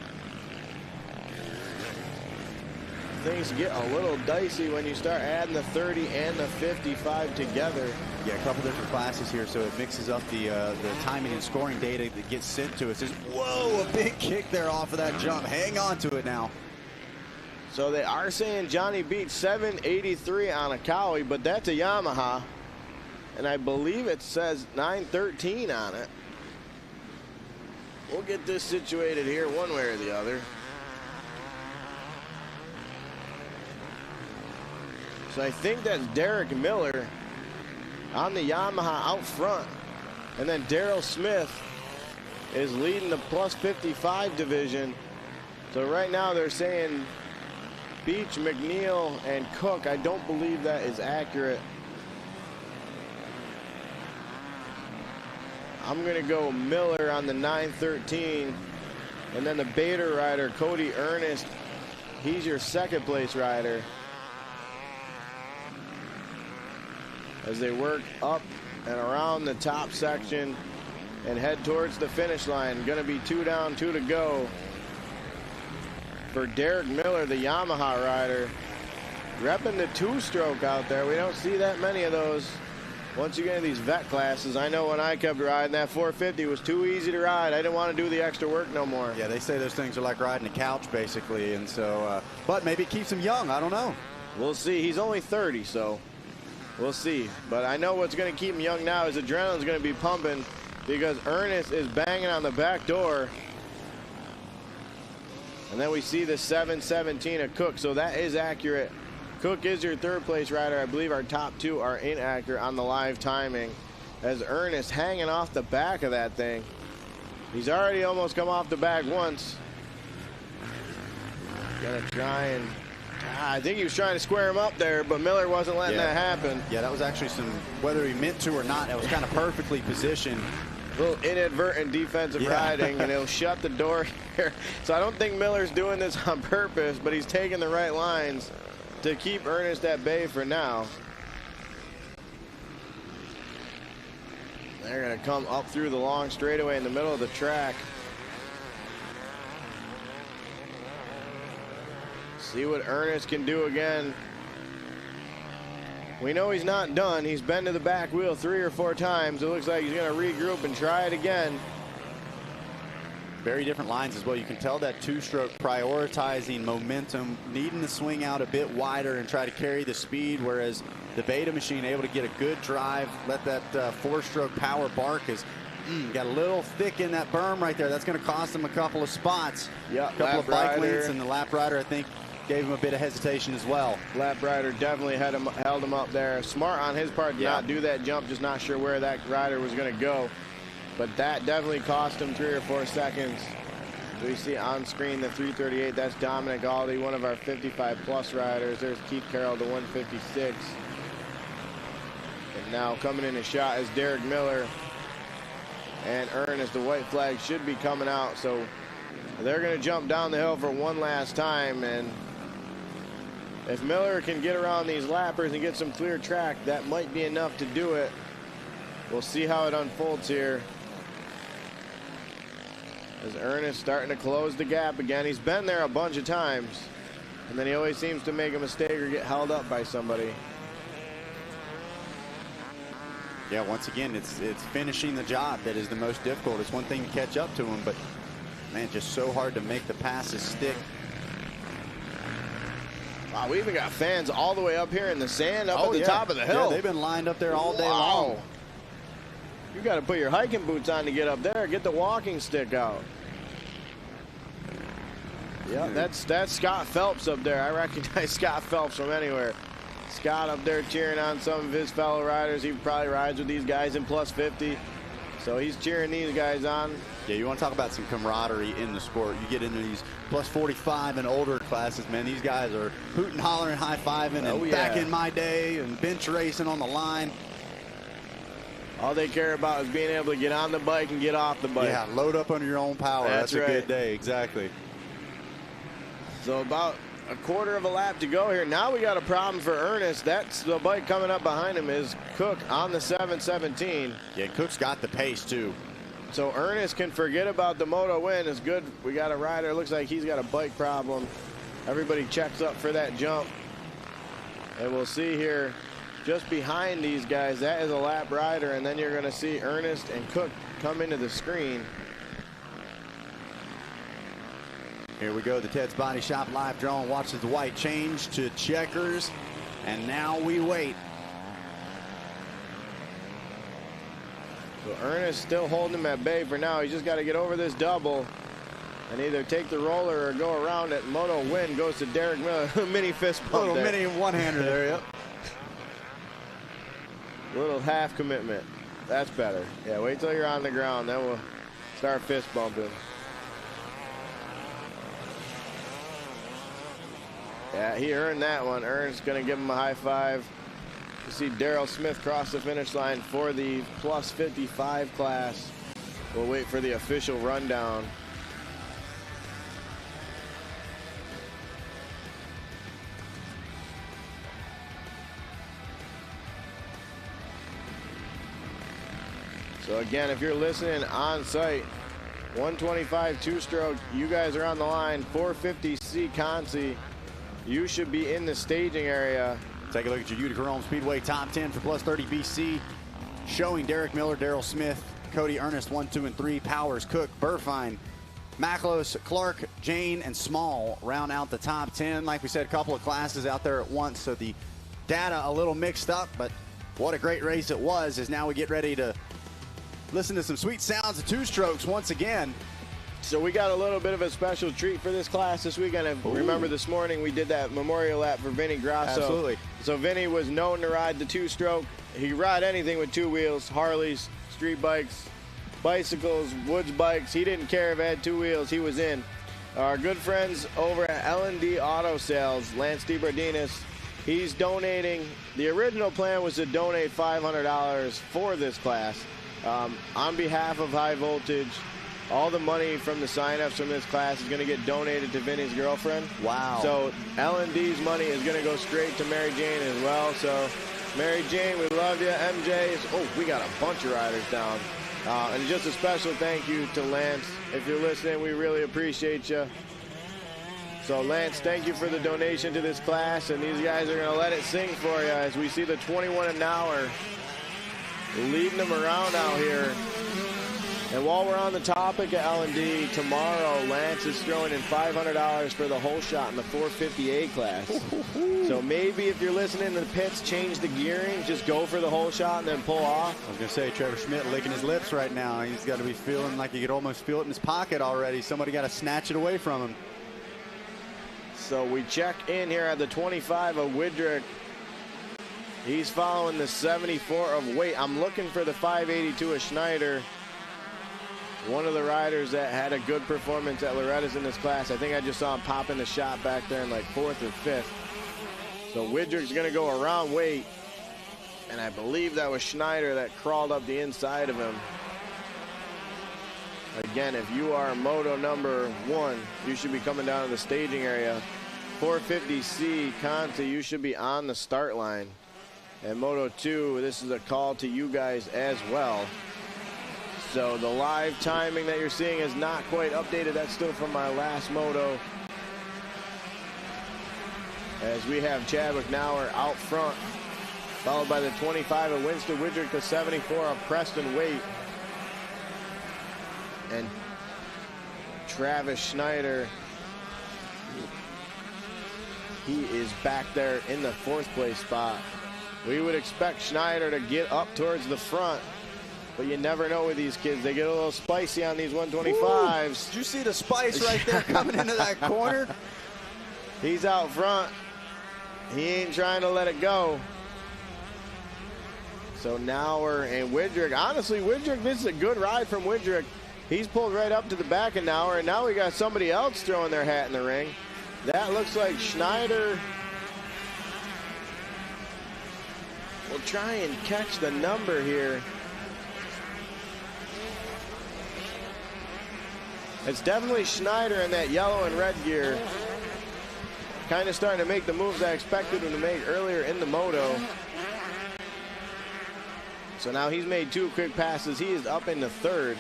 Things get a little dicey when you start adding the 30 and the 55 together. Yeah, a couple different classes here, so it mixes up the timing and scoring data that gets sent to us. Whoa, a big kick there off of that jump. Hang on to it now. So they are saying Johnny Beach 783 on a Cowie, but that's a Yamaha. And I believe it says 913 on it. We'll get this situated here one way or the other. So I think that's Derek Miller on the Yamaha out front. And then Daryl Smith is leading the plus 55 division. So right now they're saying Beach, McNeil, and Cook. I don't believe that is accurate. I'm going to go Miller on the 913. And then the beta rider, Cody Ernest. He's your 2nd place rider. As they work up and around the top section and head towards the finish line. Going to be 2 down, 2 to go. For Derek Miller, the Yamaha rider. Repping the 2-stroke out there. We don't see that many of those. Once you get in these vet classes, I know when I kept riding, that 450 was too easy to ride. I didn't want to do the extra work no more. Yeah, they say those things are like riding a couch, basically. And so, but maybe it keeps him young. I don't know. We'll see. He's only 30, so we'll see. But I know what's going to keep him young now is adrenaline's going to be pumping because Ernest is banging on the back door. And then we see the 717 of Cook, so that is accurate. Cook is your 3rd place rider. I believe our top 2 are inaccurate on the live timing. As Ernest hanging off the back of that thing. He's already almost come off the back once. Gonna try and, I think he was trying to square him up there, but Miller wasn't letting that happen. Yeah, that was actually some, whether he meant to or not, that was kind of perfectly positioned. A little inadvertent defensive riding, and he'll shut the door here. So I don't think Miller's doing this on purpose, but he's taking the right lines to keep Ernest at bay for now. They're going to come up through the long straightaway in the middle of the track. See what Ernest can do again. We know he's not done. He's been to the back wheel 3 or 4 times. It looks like he's going to regroup and try it again. Very different lines as well. You can tell that two-stroke prioritizing momentum, needing to swing out a bit wider and try to carry the speed, whereas the Beta machine able to get a good drive, let that 4-stroke power bark is got a little thick in that berm right there. That's going to cost him a couple of spots. Yeah, a couple of bike lengths, and the lap rider, I think, gave him a bit of hesitation as well. Lap rider definitely held him up there. Smart on his part to not do that jump, just not sure where that rider was going to go. But that definitely cost him 3 or 4 seconds. So you see on screen the 338. That's Dominic Aldi, one of our 55-plus riders. There's Keith Carroll, the 156. And now coming in a shot is Derek Miller and Ernest. The white flag should be coming out. So they're going to jump down the hill for one last time. And if Miller can get around these lappers and get some clear track, that might be enough to do it. We'll see how it unfolds here. As Ernest starting to close the gap again. He's been there a bunch of times, and then he always seems to make a mistake or get held up by somebody. Yeah, once again, it's finishing the job that is the most difficult. It's one thing to catch up to him, but man, just so hard to make the passes stick. Wow, we even got fans all the way up here in the sand up at the top of the hill. Yeah, they've been lined up there all day long. You got to put your hiking boots on to get up there. Get the walking stick out. Yeah, that's Scott Phelps up there. I recognize Scott Phelps from anywhere. Scott up there cheering on some of his fellow riders. He probably rides with these guys in plus 50. So he's cheering these guys on. Yeah, you want to talk about some camaraderie in the sport. You get into these plus 45 and older classes, man. These guys are hooting, hollering, high-fiving, and back in my day and bench racing on the line. All they care about is being able to get on the bike and get off the bike. Yeah, load up under your own power. That's a good day, exactly. So about a quarter of a lap to go here. Now we got a problem for Ernest. That's the bike coming up behind him is Cook on the 717. Yeah, Cook's got the pace too. So Ernest can forget about the Moto win. It's good. We got a rider. Looks like he's got a bike problem. Everybody checks up for that jump. And we'll see here just behind these guys. That is a lap rider. And then you're going to see Ernest and Cook come into the screen. Here we go. The Ted's Body Shop live drone watches the white change to checkers. And now we wait. So Ernest still holding him at bay for now. He's just got to get over this double and either take the roller or go around it. Moto win goes to Derek Miller. Mini fist bump. Little mini one-hander there, yep. Little half commitment. That's better. Yeah, wait till you're on the ground. Then we'll start fist bumping. Yeah, he earned that one. Ernest's going to give him a high five. You see Daryl Smith cross the finish line for the plus 55 class. We'll wait for the official rundown. So again, if you're listening on site, 125 two-stroke, you guys are on the line. 450C Consi, you should be in the staging area. Take a look at your Utica Rome Speedway top 10 for plus 30 BC, showing Derek Miller, Daryl Smith, Cody Ernest, 1, 2, and 3, Powers, Cook, Burfine, Macklos, Clark, Jane, and Small round out the top 10. Like we said, a couple of classes out there at once, so the data a little mixed up, but what a great race it was. As now we get ready to listen to some sweet sounds of two-strokes once again. So we got a little bit of a special treat for this class this weekend. Remember this morning we did that memorial lap for Vinny Grasso. Absolutely. So Vinny was known to ride the two-stroke. He ride anything with 2 wheels, Harleys, street bikes, bicycles, woods bikes. He didn't care if it had 2 wheels. He was in. Our good friends over at L&D Auto Sales, Lance DeBardinis, he's donating. The original plan was to donate $500 for this class. On behalf of High Voltage, all the money from the sign-ups from this class is going to get donated to Vinny's girlfriend. Wow. So L&D's money is going to go straight to Mary Jane as well. So Mary Jane, we love you. MJ, we got a bunch of riders down. And just a special thank you to Lance. If you're listening, we really appreciate you. So Lance, thank you for the donation to this class, and these guys are going to let it sing for you as we see the 21 an hour leading them around out here. And while we're on the topic of L&D, tomorrow Lance is throwing in $500 for the whole shot in the 450A class. So maybe if you're listening to the pits, change the gearing, just go for the whole shot and then pull off. I was going to say, Trevor Schmidt licking his lips right now. He's got to be feeling like he could almost feel it in his pocket already. Somebody got to snatch it away from him. So we check in here at the 25 of Widrick. He's following the 74 of Waite. I'm looking for the 582 of Schneider. One of the riders that had a good performance at Loretta's in this class. I think I just saw him popping the shot back there in like 4th or 5th. So Widrick's going to go around Waite. And I believe that was Schneider that crawled up the inside of him. Again, if you are Moto number 1, you should be coming down to the staging area. 450C, Conti, you should be on the start line. And Moto 2, this is a call to you guys as well. So the live timing that you're seeing is not quite updated. That's still from my last Moto. As we have Chadwick Nauer out front, followed by the 25 of Winston Widrick, the 74 of Preston Waite. And Travis Schneider, he is back there in the 4th place spot. We would expect Schneider to get up towards the front, but you never know with these kids. They get a little spicy on these 125s. Did you see the spice right there coming into that corner? He's out front. He ain't trying to let it go. So Nauer and Widrick. Honestly, Widrick, this is a good ride from Widrick. He's pulled right up to the back of Nauer, and now we got somebody else throwing their hat in the ring. That looks like Schneider will try and catch the number here. It's definitely Schneider in that yellow and red gear. Kind of starting to make the moves I expected him to make earlier in the Moto. So now he's made 2 quick passes. He is up into 3rd.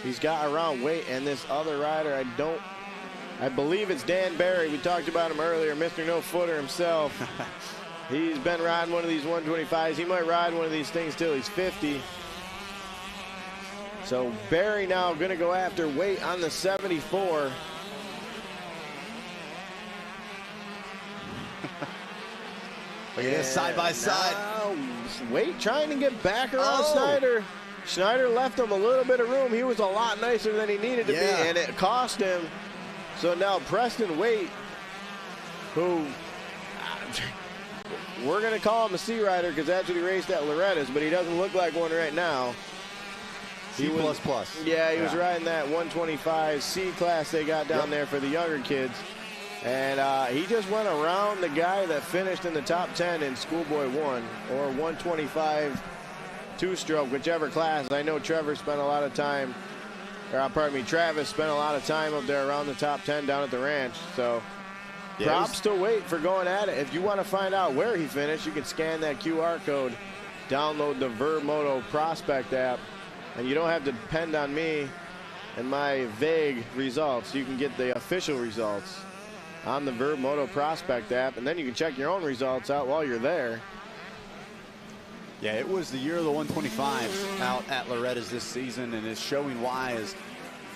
He's got around Waite, and this other rider, I believe it's Dan Barry. We talked about him earlier, Mr. No Footer himself. He's been riding one of these 125s. He might ride one of these things till he's 50. So Barry now going to go after Waite on the 74. Look at this, side by side. Waite trying to get back around Schneider. Schneider left him a little bit of room. He was a lot nicer than he needed to be, and it cost him. So now Preston Waite, who we're going to call him a C rider because that's what he raced at Loretta's, but he doesn't look like one right now. C++. Yeah, he was riding that 125 C class they got down there for the younger kids. And he just went around the guy that finished in the top 10 in Schoolboy 1 or 125 two-stroke, whichever class. I know Trevor spent a lot of time, or pardon me, Travis spent a lot of time up there around the top 10 down at the ranch. So props to Waite for going at it. If you want to find out where he finished, you can scan that QR code, download the Verb Moto Prospect app, and you don't have to depend on me and my vague results. You can get the official results on the Verb Moto Prospect app, and then you can check your own results out while you're there. Yeah, it was the year of the 125s out at Loretta's this season, and it's showing why. As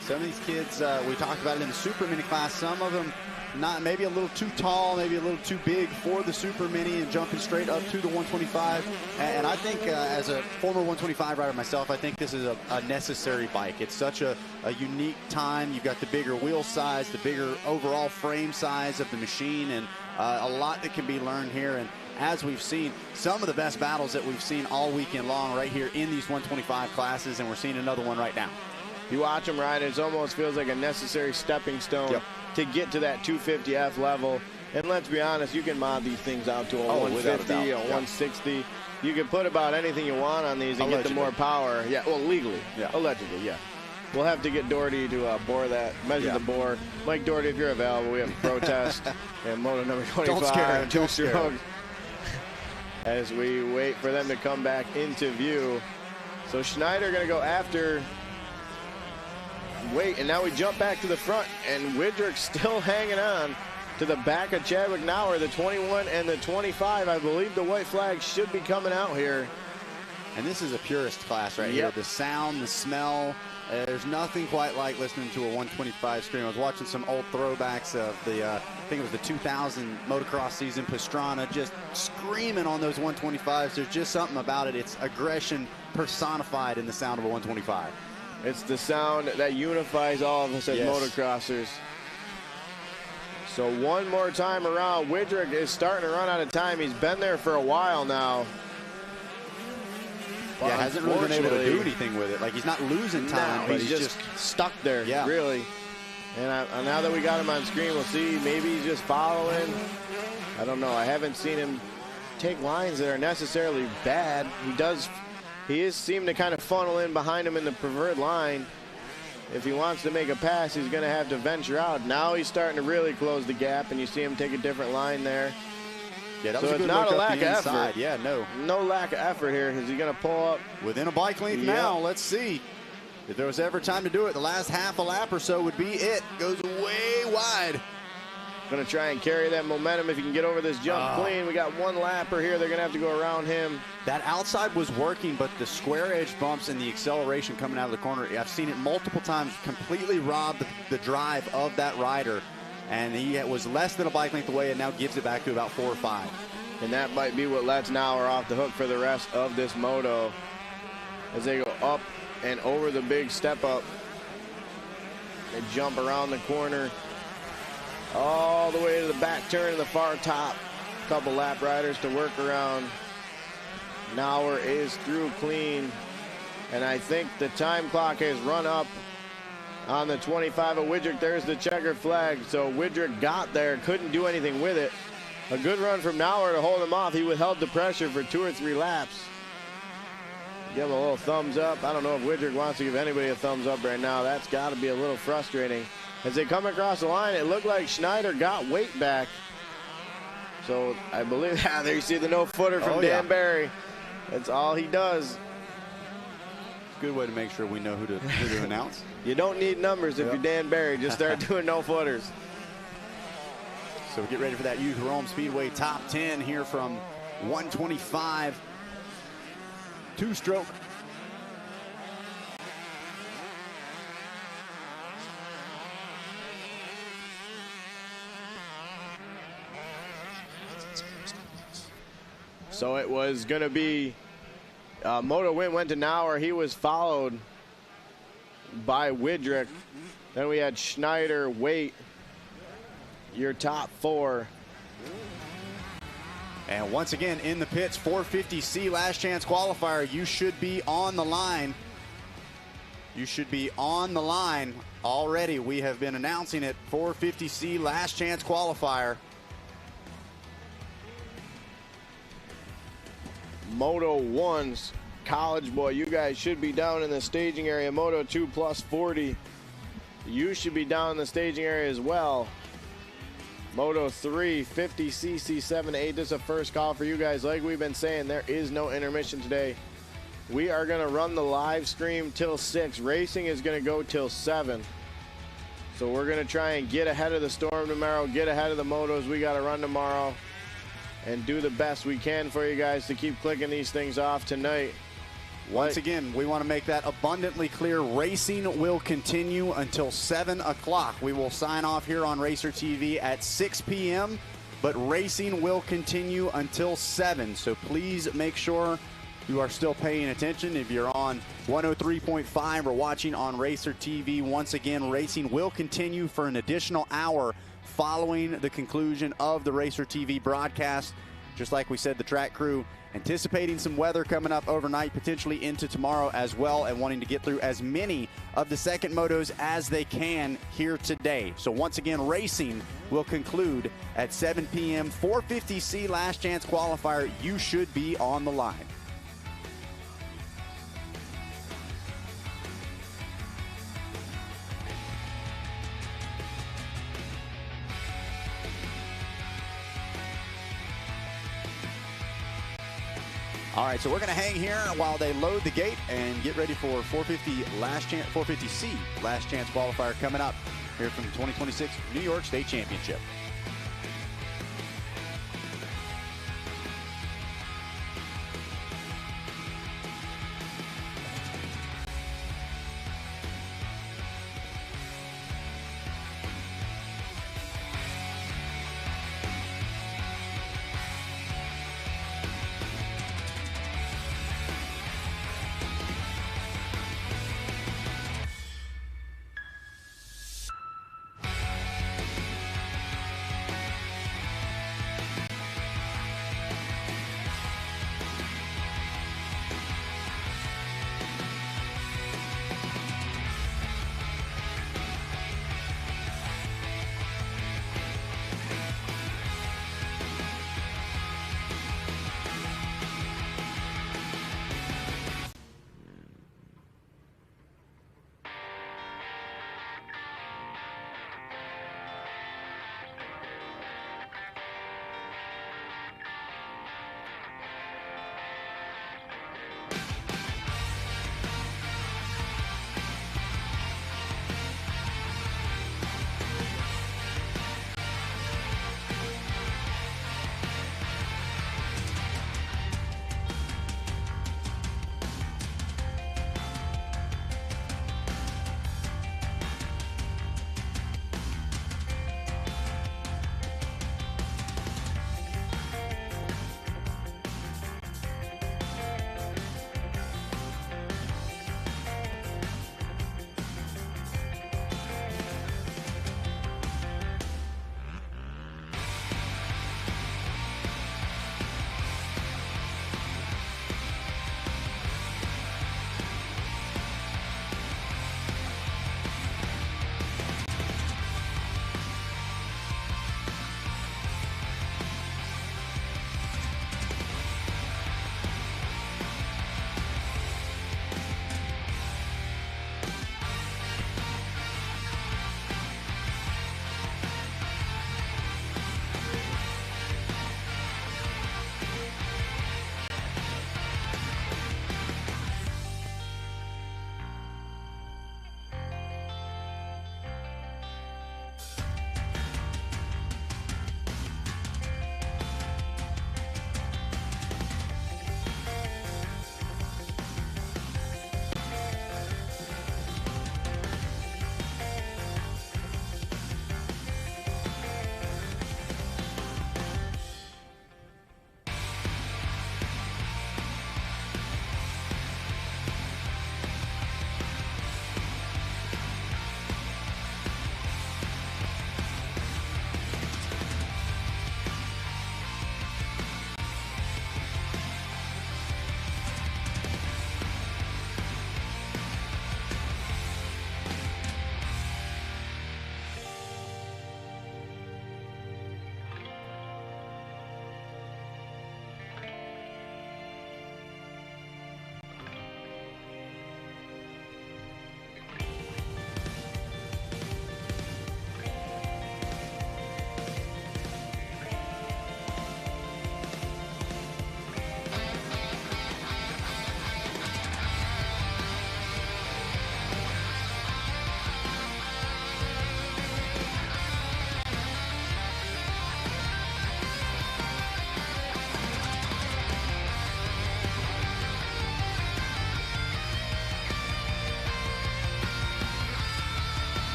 some of these kids, we talked about it in the Super Mini class, some of them not maybe a little too tall, maybe a little too big for the Super Mini and jumping straight up to the 125. And I think as a former 125 rider myself, I think this is a necessary bike. It's such a unique time. You've got the bigger wheel size, the bigger overall frame size of the machine, and a lot that can be learned here. And as we've seen, some of the best battles that we've seen all weekend long right here in these 125 classes, and we're seeing another one right now. You watch them ride, it almost feels like a necessary stepping stone to get to that 250F level. And let's be honest, you can mod these things out to a 150, a 160. You can put about anything you want on these and get the more power. Yeah, well, legally. Yeah. Allegedly, yeah. We'll have to get Doherty to bore that, measure the bore. Mike Doherty, if you're available, we have a protest. And Moto number 25. Don't scare him. Don't scare him. As we wait for them to come back into view. So Schneider going to go after Wait, and now we jump back to the front, and Widrick still hanging on to the back of Chadwick Nauer, the 21 and the 25. I believe the white flag should be coming out here. And this is a purist class right here. The sound, the smell, there's nothing quite like listening to a 125 scream. I was watching some old throwbacks of the, I think it was the 2000 motocross season, Pastrana just screaming on those 125s. There's just something about it. It's aggression personified in the sound of a 125. It's the sound that unifies all of us as motocrossers. So one more time around, Widrick is starting to run out of time. He's been there for a while now. Yeah, hasn't really been able to do anything with it. Like, he's not losing time, but he's just stuck there, really. And now that we got him on screen, we'll see. Maybe he's just following. I don't know. I haven't seen him take lines that are necessarily bad. He is seeming to kind of funnel in behind him in the preferred line. If he wants to make a pass, he's going to have to venture out. Now he's starting to really close the gap, and you see him take a different line there. Yeah, that so was a it's good not look a up lack the of inside. effort. Yeah, no lack of effort here. Is he going to pull up within a bike length now? Let's see. If there was ever time to do it, the last half a lap or so would be it. Goes way wide. Going to try and carry that momentum if he can get over this jump clean. We got one lapper here. They're going to have to go around him. That outside was working, but the square edge bumps and the acceleration coming out of the corner, I've seen it multiple times, completely rob the drive of that rider. And he was less than a bike length away and now gives it back to about 4 or 5. And that might be what lets Nauer off the hook for the rest of this moto as they go up and over the big step up. They jump around the corner all the way to the back turn to the far top. A couple lap riders to work around. Nauer is through clean. And I think the time clock has run up on the 25 of Widrick. There's the checkered flag. So Widrick got there, couldn't do anything with it. A good run from Nauer to hold him off. He withheld the pressure for 2 or 3 laps. Give him a little thumbs up. I don't know if Widrick wants to give anybody a thumbs up right now. That's got to be a little frustrating. As they come across the line, it looked like Schneider got weight back. So I believe, there you see the no-footer from Dan Barry. That's all he does. Good way to make sure we know who to announce. You don't need numbers if you're Dan Barry. Just start doing no-footers. So get ready for that Youth Rome Speedway top 10 here from 125. 2-stroke. So it was going to be Moto went to Nauer. He was followed by Widrick. Then we had Schneider, Waite, your top 4. And once again, in the pits, 450C last chance qualifier. You should be on the line. You should be on the line already. We have been announcing it. 450C last chance qualifier. Moto 1's college boy. You guys should be down in the staging area. Moto 2 plus 40. You should be down in the staging area as well. Moto 3, 50cc 7 to 8. This is a first call for you guys. Like we've been saying, there is no intermission today. We are going to run the live stream till 6. Racing is going to go till 7. So we're going to try and get ahead of the storm tomorrow, get ahead of the motos we got to run tomorrow, and do the best we can for you guys to keep clicking these things off tonight. Once again, we want to make that abundantly clear. Racing will continue until 7 o'clock. We will sign off here on Racer TV at 6 p.m., but racing will continue until 7. So please make sure you are still paying attention. If you're on 103.5 or watching on Racer TV, once again, racing will continue for an additional hour following the conclusion of the Racer TV broadcast. Just like we said, the track crew anticipating some weather coming up overnight, potentially into tomorrow as well, and wanting to get through as many of the second motos as they can here today. So once again, racing will conclude at 7 p.m. 450C last chance qualifier. You should be on the line. All right, so we're going to hang here while they load the gate and get ready for 450C last chance qualifier coming up here from the 2026 New York State Championship.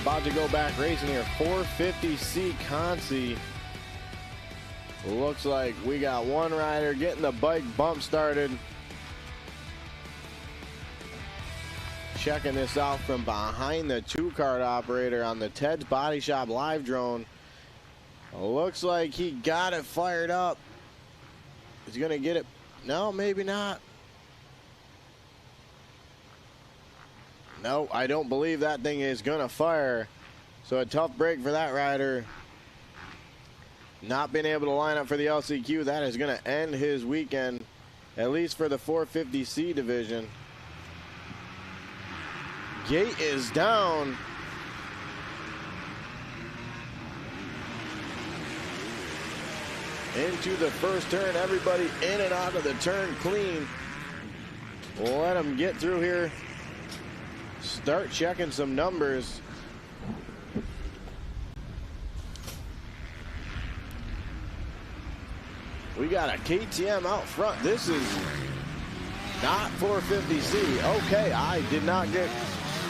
about to go back racing here. 450C Consi. Looks like we got one rider getting the bike bump started. Checking this out from behind the 2-card operator on the Ted's Body Shop live drone. Looks like he got it fired up. He's going to get it. No, maybe not. No, I don't believe that thing is going to fire. So a tough break for that rider. Not being able to line up for the LCQ. That is going to end his weekend, at least for the 450C division. Gate is down. Into the first turn. Everybody in and out of the turn clean. We'll let him get through here. Start checking some numbers. We got a KTM out front. This is not 450C. Okay, I did not get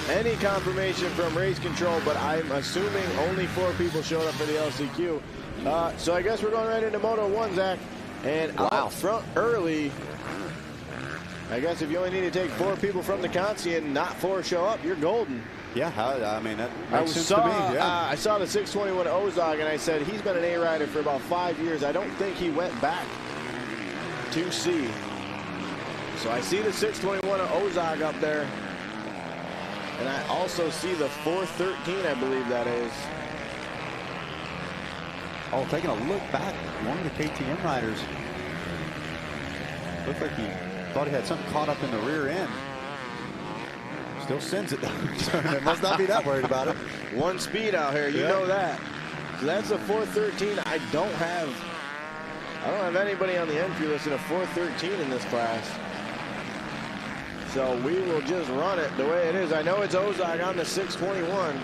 any confirmation from race control, but I'm assuming only 4 people showed up for the LCQ. So I guess we're going right into Moto 1, Zach. And out front early. I guess if you only need to take 4 people from the Consi and not 4 show up, you're golden. Yeah, I mean, that makes sense to me. Yeah. I saw the 621 Ozog, and I said he's been an A rider for about 5 years. I don't think he went back to C. So I see the 621 Ozog up there. And I also see the 413, I believe that is. Oh, taking a look back, one of the KTM riders. Looked like he thought he had something caught up in the rear end. Still sends it though. So it must not be that worried about it. One speed out here, you know that. So that's a 413. I don't have anybody on the entry list in a 413 in this class. So we will just run it the way it is. I know it's Ozog on the 621.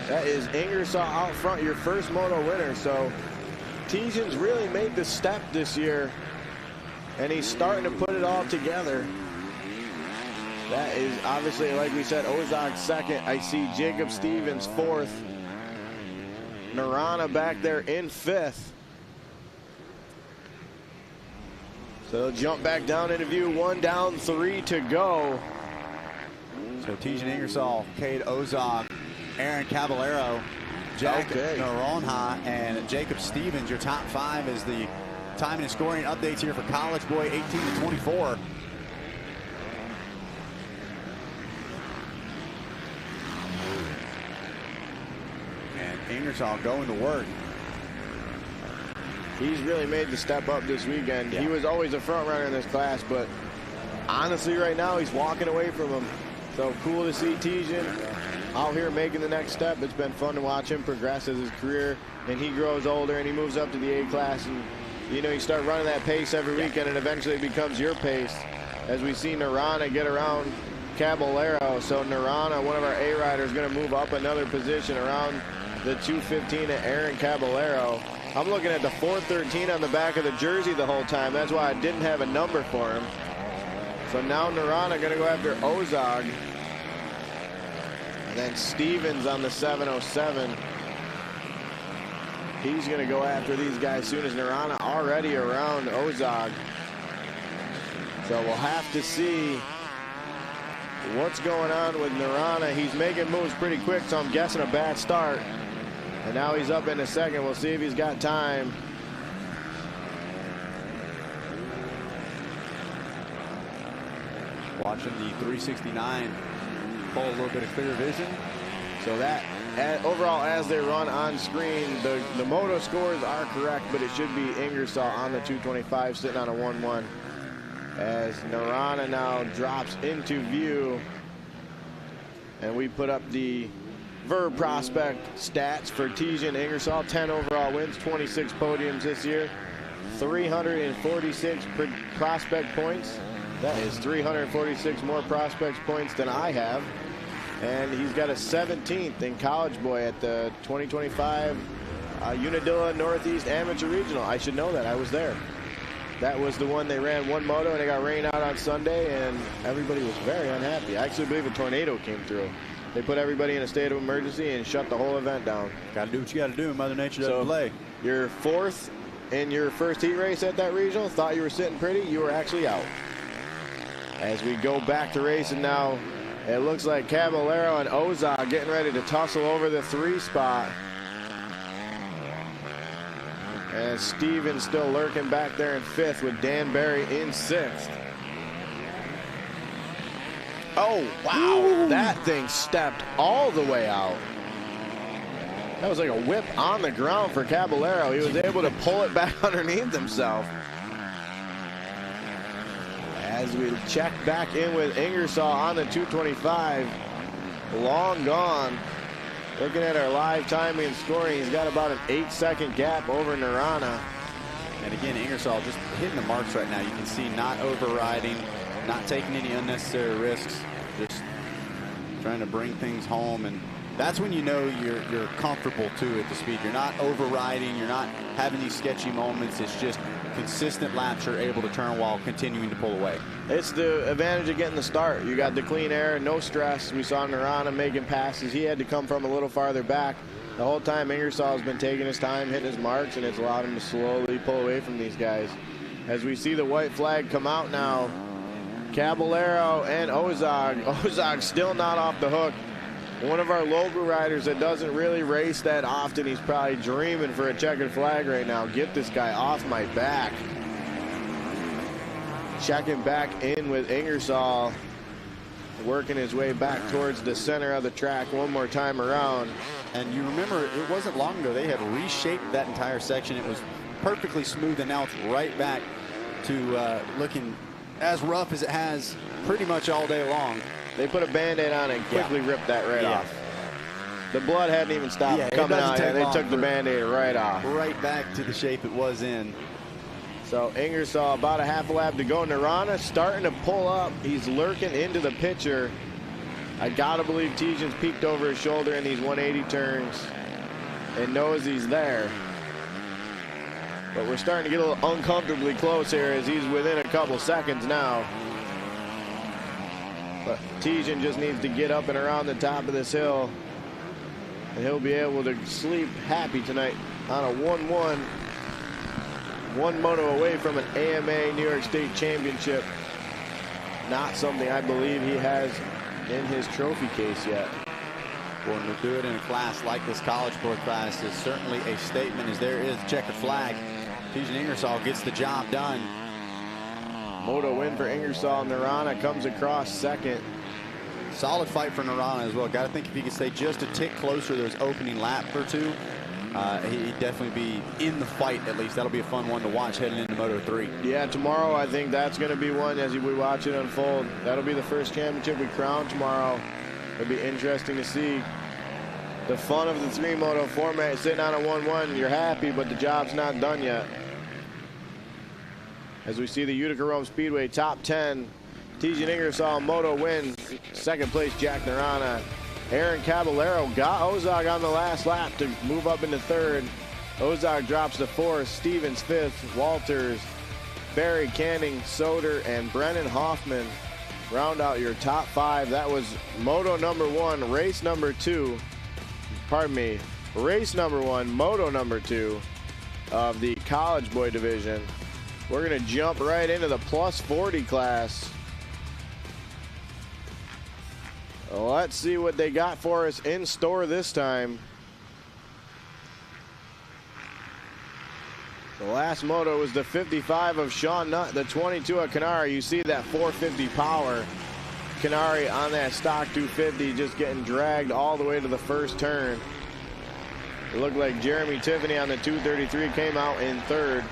That is Ingersoll out front, your first moto winner. So Tijan's really made the step this year, and he's starting to put it all together. That is obviously, like we said, Ozog second. I see Jacob Stevens fourth. Narana back there in fifth. So they'll jump back down into view. 1 down, 3 to go. So Tijan Ingersoll, Cade Ozog, Aaron Caballero, Jack Noronha, and Jacob Stevens. Your top 5 is the time and scoring updates here for College Boy 18 to 24. And Ingersoll going to work. He's really made the step up this weekend. Yeah. He was always a front runner in this class, but honestly right now he's walking away from him. So cool to see Tijan out here making the next step. It's been fun to watch him progress as his career, and he grows older and he moves up to the A class, and you know, you start running that pace every weekend and eventually it becomes your pace. As we see Narana get around Caballero. So Narana, one of our A riders, going to move up another position around the 215 at Aaron Caballero. I'm looking at the 413 on the back of the jersey the whole time. That's why I didn't have a number for him. So now Narana going to go after Ozog. And then Stevens on the 707. He's going to go after these guys soon as Narana already around Ozog. So we'll have to see what's going on with Narana. He's making moves pretty quick, so I'm guessing a bad start. And now he's up in a second. We'll see if he's got time. Watching the 369 pull a little bit of clear vision. So that overall, as they run on screen, the moto scores are correct, but it should be Ingersoll on the 225 sitting on a 1-1. As Narana now drops into view. And we put up the Verb Prospect stats for Tijan Ingersoll. 10 overall wins, 26 podiums this year, 346 prospect points. That is 346 more prospect points than I have. And he's got a 17th in College Boy at the 2025 Unadilla Northeast Amateur Regional. I should know that. I was there. That was the one they ran one moto, and it got rain out on Sunday, and everybody was very unhappy. I actually believe a tornado came through. They put everybody in a state of emergency and shut the whole event down. Got to do what you got to do. Mother Nature doesn't play. You're fourth in your first heat race at that regional. Thought you were sitting pretty. You were actually out. As we go back to racing now, it looks like Caballero and Ozog getting ready to tussle over the 3 spot. And Steven still lurking back there in 5th with Dan Barry in 6th. Oh, wow. Ooh. That thing stepped all the way out. That was like a whip on the ground for Caballero. He was able to pull it back underneath himself. As we check back in with Ingersoll on the 225. Long gone. Looking at our live timing and scoring, he's got about an 8-second gap over Narana. And again, Ingersoll just hitting the marks right now. You can see not overriding, not taking any unnecessary risks, just trying to bring things home. And that's when you know you're comfortable too at the speed. You're not overriding, you're not having these sketchy moments. It's just consistent laps you're able to turn while continuing to pull away. It's the advantage of getting the start. You got the clean air, no stress. We saw Narana making passes. He had to come from a little farther back. The whole time Ingersoll has been taking his time, hitting his marks, and it's allowed him to slowly pull away from these guys. As we see the white flag come out now, Caballero and Ozog. Ozog still not off the hook. One of our local riders that doesn't really race that often. He's probably dreaming for a checkered flag right now. Get this guy off my back. Checking back in with Ingersoll. Working his way back towards the center of the track one more time around. And you remember, it wasn't long ago, they had reshaped that entire section. It was perfectly smooth, and now it's right back to looking as rough as it has pretty much all day long. They put a Band-Aid on it and quickly ripped that right off. The blood hadn't even stopped coming out yet. They took the Band-Aid right off. Right back to the shape it was in. So Ingersoll about a half a lap to go. Narana starting to pull up. He's lurking into the picture. I gotta believe Tijan's peeked over his shoulder in these 180 turns and knows he's there. But we're starting to get a little uncomfortably close here as he's within a couple seconds now. But Tijan just needs to get up and around the top of this hill, and he'll be able to sleep happy tonight on a 1-1. One moto away from an AMA New York State Championship. Not something I believe he has in his trophy case yet. Well, to do it in a class like this College Board class is certainly a statement, as there is a checkered flag. Tijan Ingersoll gets the job done. Moto win for Ingersoll. Narana comes across second. Solid fight for Narana as well. Got to think if he could stay just a tick closer to those opening lap or two, he'd definitely be in the fight at least. That'll be a fun one to watch heading into Moto 3. Yeah, tomorrow I think that's going to be one as we watch it unfold. That'll be the first championship we crown tomorrow. It'll be interesting to see the fun of the 3 moto format. Sitting on a 1-1, you're happy, but the job's not done yet. As we see the Utica Rome Speedway top 10, Tijan Ingersoll Moto win. Second place, Jack Narana. Aaron Caballero got Ozog on the last lap to move up into 3rd. Ozog drops to 4th, Stevens 5th, Walters, Barry, Canning, Soder, and Brennan Hoffman round out your top 5. That was Moto number 1, race number 2. Pardon me, race number 1, Moto number 2 of the College Boy division. We're going to jump right into the plus 40 class. Let's see what they got for us in store this time. The last moto was the 55 of Sean Nutt, the 22 of Canary. You see that 450 power. Canary on that stock 250 just getting dragged all the way to the first turn. It looked like Jeremy Tiffany on the 233 came out in 3rd.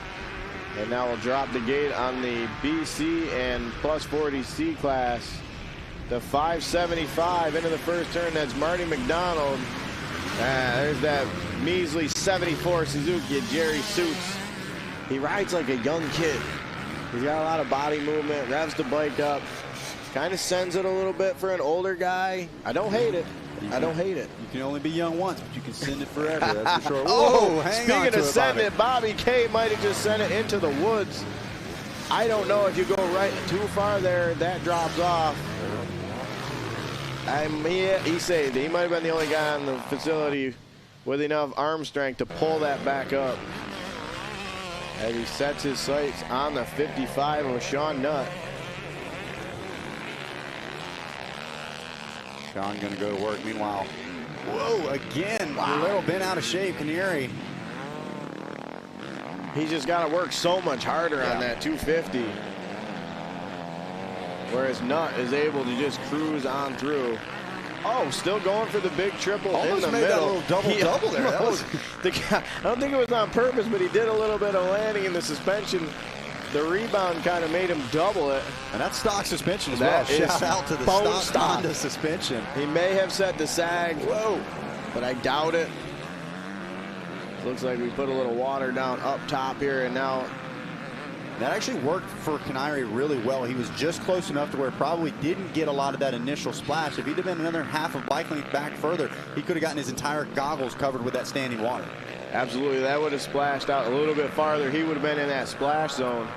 And now we'll drop the gate on the BC and plus 40C class. The 575 into the first turn. That's Marty McDonald. There's that measly 74 Suzuki at Jerry Suits. He rides like a young kid. He's got a lot of body movement, revs the bike up. Kind of sends it a little bit for an older guy. I don't hate it. I don't hate it. You can only be young once, but you can send it forever, that's for sure. Oh, speaking of sending it, Bobby K might have just sent it into the woods. I don't know if you go right too far there, that drops off. He saved it. He might have been the only guy on the facility with enough arm strength to pull that back up. As he sets his sights on the 55 of Sean Nutt. Sean going to go to work. Meanwhile, whoa, again, a little bit out of shape, Canary. He's just got to work so much harder on that 250. Whereas Nutt is able to just cruise on through. Oh, still going for the big triple in the middle. That little double there. That was... I don't think it was on purpose, but he did a little bit of landing in the suspension. The rebound kind of made him double it. And that's stock suspension as well. Shout out to the stock Honda suspension. He may have set the sag. Whoa. But I doubt it. Looks like we put a little water down up top here, and now that actually worked for Canary really well. He was just close enough to where probably didn't get a lot of that initial splash. If he'd have been another half of bike length back further, he could have gotten his entire goggles covered with that standing water. Absolutely, that would have splashed out a little bit farther. He would have been in that splash zone.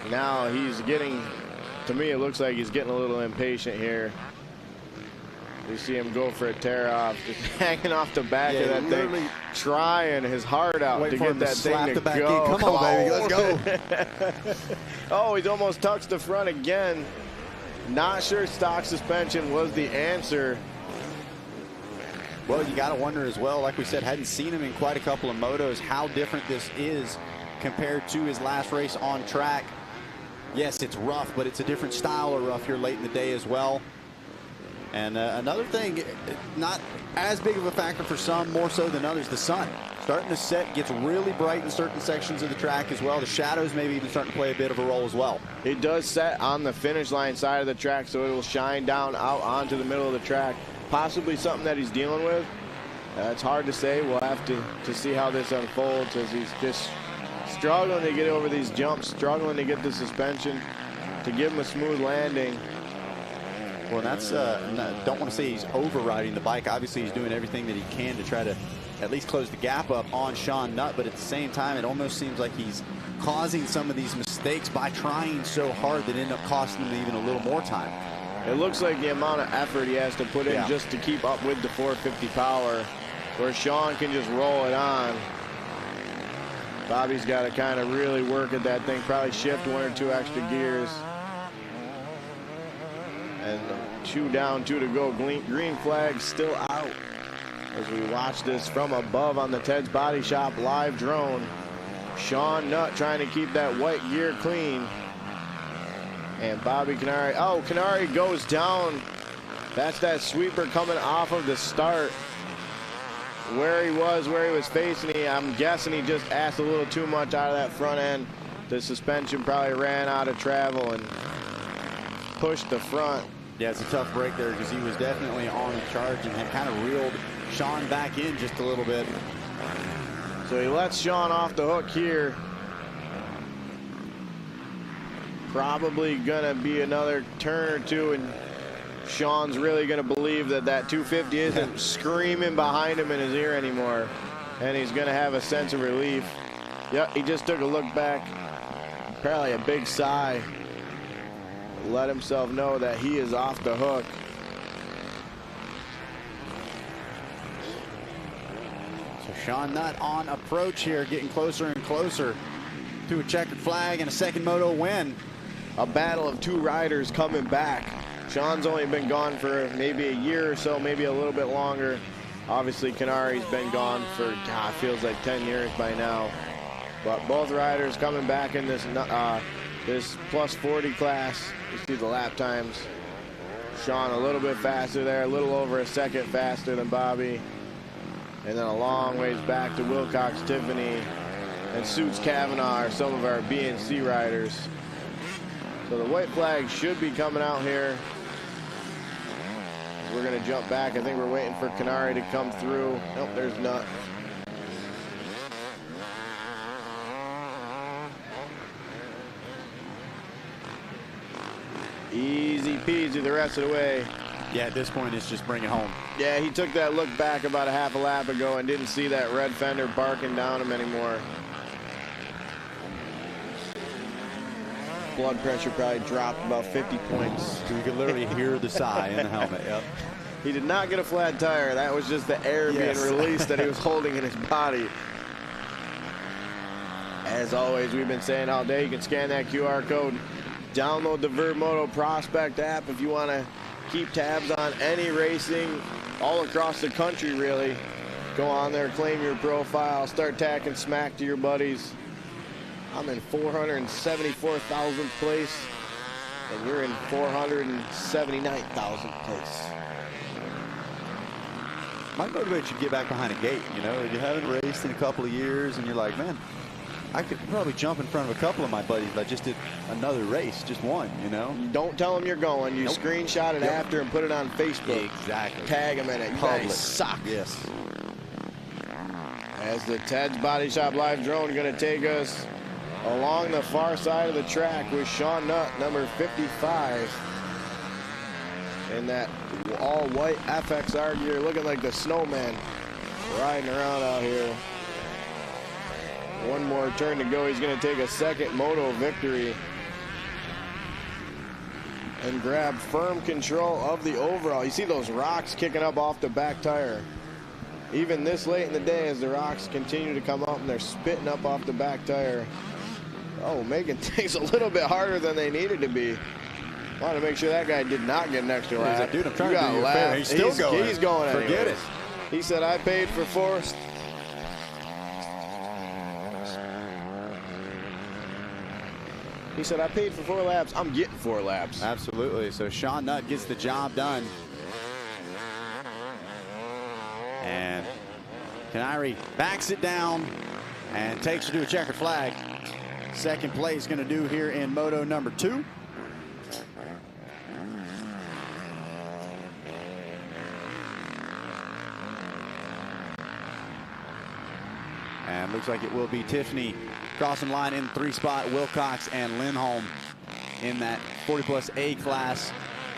Now he's getting, to me it looks like he's getting a little impatient here. You see him go for a tear off, just hanging off the back of that thing, trying his heart out to get that thing to go. Come on, baby, let's go. Oh, he's almost touched the front again. Not sure stock suspension was the answer. Well, you got to wonder as well, like we said, hadn't seen him in quite a couple of motos, how different this is compared to his last race on track. Yes, it's rough, but it's a different style of rough here late in the day as well. And another thing, not as big of a factor for some, more so than others, the sun. Starting to set, gets really bright in certain sections of the track as well. The shadows maybe even starting to play a bit of a role as well. It does set on the finish line side of the track, so it will shine down out onto the middle of the track. Possibly something that he's dealing with. It's hard to say. We'll have to see how this unfolds, as he's just struggling to get over these jumps, struggling to get the suspension to give him a smooth landing. Well, that's don't want to say he's overriding the bike. Obviously, he's doing everything that he can to try to at least close the gap up on Sean Nutt, but at the same time, it almost seems like he's causing some of these mistakes by trying so hard that end up costing him even a little more time. It looks like the amount of effort he has to put in just to keep up with the 450 power, where Sean can just roll it on. Bobby's got to kind of really work at that thing, probably shift 1 or 2 extra gears. And 2 down, 2 to go. Green flag still out as we watch this from above on the Ted's Body Shop live drone. Sean Nutt trying to keep that white gear clean. And Bobby Canary, oh, Canary goes down. That's that sweeper coming off of the start. Where he was facing, I'm guessing he just asked a little too much out of that front end. The suspension probably ran out of travel and pushed the front. Yeah, it's a tough break there because he was definitely on the charge and had kind of reeled Sean back in just a little bit. So he lets Sean off the hook here. Probably gonna be another turn or two, and Sean's really gonna believe that that 250 isn't screaming behind him in his ear anymore, and he's gonna have a sense of relief. Yep, he just took a look back, probably a big sigh. Let himself know that he is off the hook. So Sean Nutt on approach here, getting closer and closer to a checkered flag and a second moto win. A battle of 2 riders coming back. Sean's only been gone for maybe a year or so, maybe a little bit longer. Obviously, Canary's been gone for, feels like 10 years by now. But both riders coming back in this this plus 40 class. You see the lap times. Sean a little bit faster there, a little over a second faster than Bobby. And then a long ways back to Wilcox, Tiffany, and Suits Kavanaugh are some of our B and C riders. So the white flag should be coming out here. We're gonna jump back. I think we're waiting for Canary to come through. Nope, there's Nutt. Easy peasy the rest of the way. Yeah, at this point, it's just bring it home. Yeah, he took that look back about a half a lap ago and didn't see that red fender barking down him anymore. blood pressure probably dropped about 50 points. So you could literally hear the sigh in the helmet. Yep. He did not get a flat tire. That was just the air being released that he was holding in his body. As always, we've been saying all day, you can scan that QR code. Download the Verb Moto Prospect app if you want to keep tabs on any racing all across the country, really. Go on there, claim your profile, start tacking smack to your buddies. I'm in 474,000th place, and you're in 479,000th place. Might motivate you to get back behind a gate. You know, you haven't raced in a couple of years, and you're like, man, I could probably jump in front of a couple of my buddies if I just did another race, just one, you know? Don't tell them you're going. You screenshot it after and put it on Facebook. Exactly. Tag them in it. You guys suck. Yes. As the Ted's Body Shop live drone going to take us along the far side of the track with Sean Nutt, number 55. In that all-white FXR gear, looking like the snowman riding around out here. One more turn to go. He's going to take a second moto victory and grab firm control of the overall. You see those rocks kicking up off the back tire. Even this late in the day, as the rocks continue to come up and they're spitting up off the back tire. Oh, making things a little bit harder than they needed to be. Want to make sure that guy did not get an extra lap. Like, dude, I'm trying to do you a favor. He's still going. He's going anyways. Forget it. He said, I paid for four. He said, I paid for 4 laps. I'm getting 4 laps. Absolutely. So Sean Nutt gets the job done. And Canary backs it down and takes her to a checkered flag. Second place going to do here in Moto number 2. And looks like it will be Tiffany crossing line in 3 spot. Wilcox and Lindholm in that 40+ A class.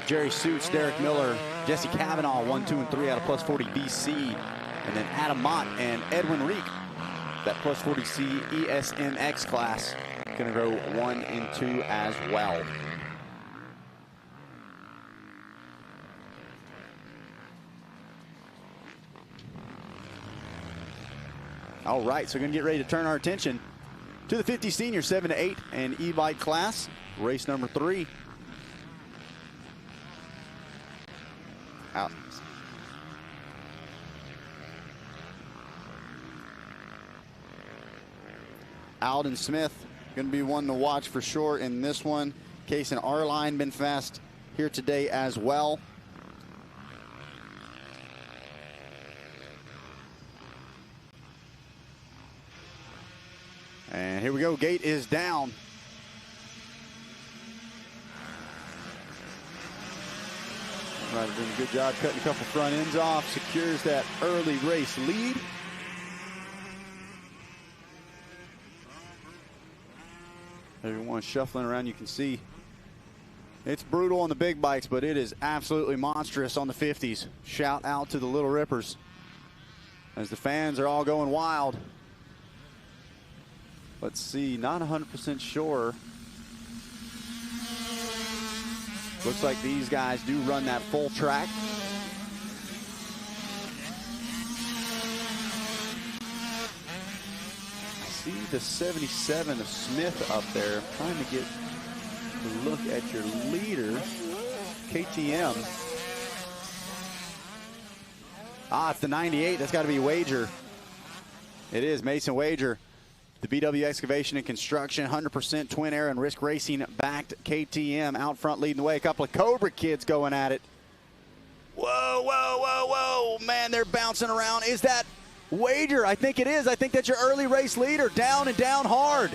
Jerry Suits, Derek Miller, Jesse Cavanaugh, 1, 2, and 3 out of plus 40 BC. And then Adam Mott and Edwin Reek, that plus 40C ESNX class, going to go 1 and 2 as well. All right, so we're going to get ready to turn our attention to the 50 senior 7 to 8 and e-bike class, race number 3. Out. Alden Smith going to be one to watch for sure in this one. Case and R-Line been fast here today as well. And here we go, gate is down. Ryder doing a good job cutting a couple front ends off, secures that early race lead. Everyone shuffling around, you can see it's brutal on the big bikes, but it is absolutely monstrous on the 50s. Shout out to the Little Rippers as the fans are all going wild. Let's see, not 100% sure. Looks like these guys do run that full track. I see the 77 of Smith up there. I'm trying to get a look at your leader, KTM. Ah, it's the 98. That's got to be Wager. It is Mason Wager. The BW Excavation and Construction, 100% Twin Air and Risk Racing backed KTM out front leading the way. A couple of Cobra kids going at it. Whoa, whoa, whoa, whoa. Man, they're bouncing around. Is that Wager? I think it is. I think that's your early race leader. Down and down hard.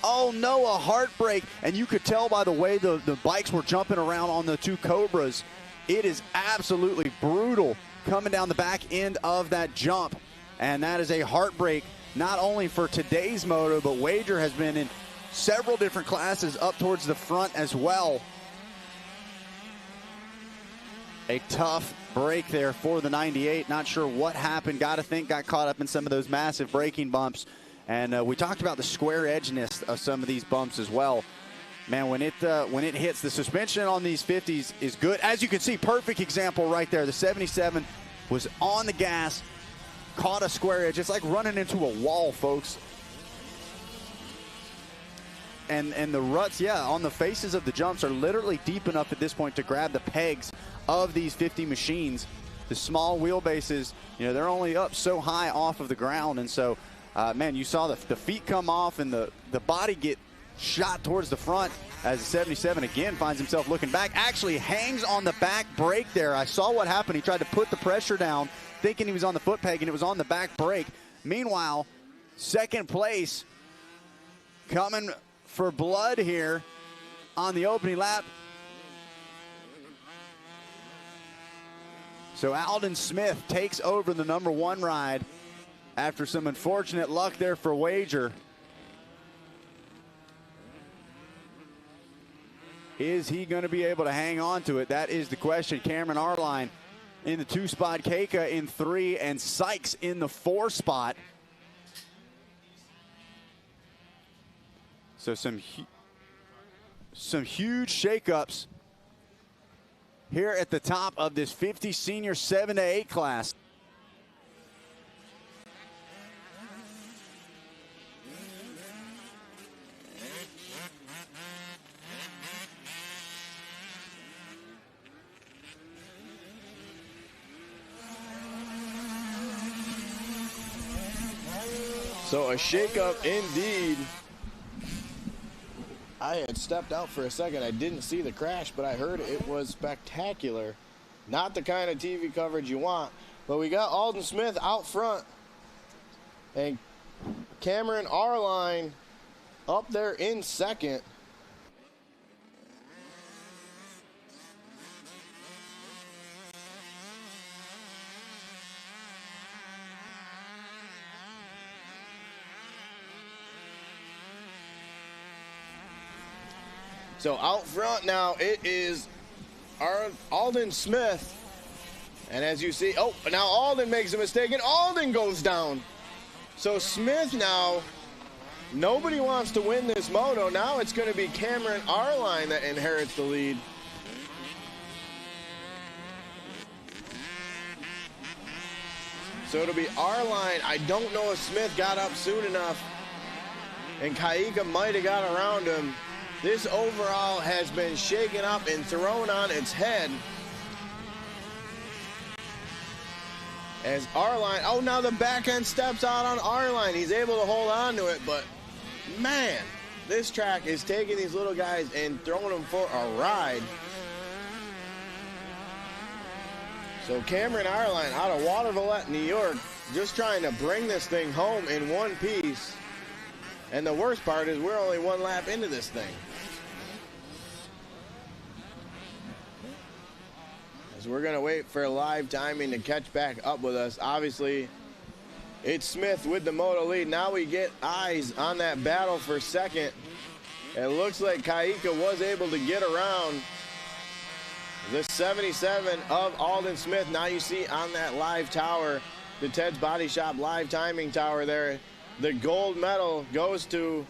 Oh, no, a heartbreak. And you could tell by the way the bikes were jumping around on the 2 Cobras. It is absolutely brutal coming down the back end of that jump. And that is a heartbreak. Not only for today's moto, but Wager has been in several different classes up towards the front as well. A tough break there for the 98. Not sure what happened. Got to think got caught up in some of those massive braking bumps. And we talked about the square edgeness of some of these bumps as well. Man, when it hits, the suspension on these 50s is good. As you can see, perfect example right there. The 77 was on the gas, caught a square edge. It's like running into a wall, folks. And the ruts, yeah, on the faces of the jumps are literally deep enough at this point to grab the pegs of these 50 machines. The small wheelbases, you know, they're only up so high off of the ground. And so, man, you saw the feet come off and the body get shot towards the front as the 77 again finds himself looking back. Actually hangs on the back brake there. I saw what happened. He tried to put the pressure down thinking he was on the foot peg, and it was on the back brake. Meanwhile, second place coming for blood here on the opening lap. So Alden Smith takes over the #1 ride after some unfortunate luck there for Wager. Is he going to be able to hang on to it? That is the question. Cameron Arline in the 2 spot, Keika in 3, and Sykes in the 4 spot. So some huge shakeups here at the top of this 50 senior 7 to 8 class. So a shakeup indeed. I had stepped out for a second. I didn't see the crash, but I heard it was spectacular. Not the kind of TV coverage you want. But we got Alden Smith out front and Cameron Arline up there in second. So out front now, it is Alden Smith. And as you see, oh, now Alden makes a mistake, and Alden goes down. So Smith now, nobody wants to win this moto. Now it's going to be Cameron Arline that inherits the lead. So it'll be Arline. I don't know if Smith got up soon enough, and Keika might have got around him. This overall has been shaken up and thrown on its head. As Arline, oh, now the back end steps out on Arline. He's able to hold on to it, but man, this track is taking these little guys and throwing them for a ride. So Cameron Arline out of Waterville, New York, just trying to bring this thing home in one piece. And the worst part is we're only 1 lap into this thing. As we're going to wait for live timing to catch back up with us. Obviously, it's Smith with the moto lead. Now we get eyes on that battle for second. It looks like Keika was able to get around the 77 of Alden Smith. Now you see on that live tower, the Ted's Body Shop live timing tower there, the gold medal goes to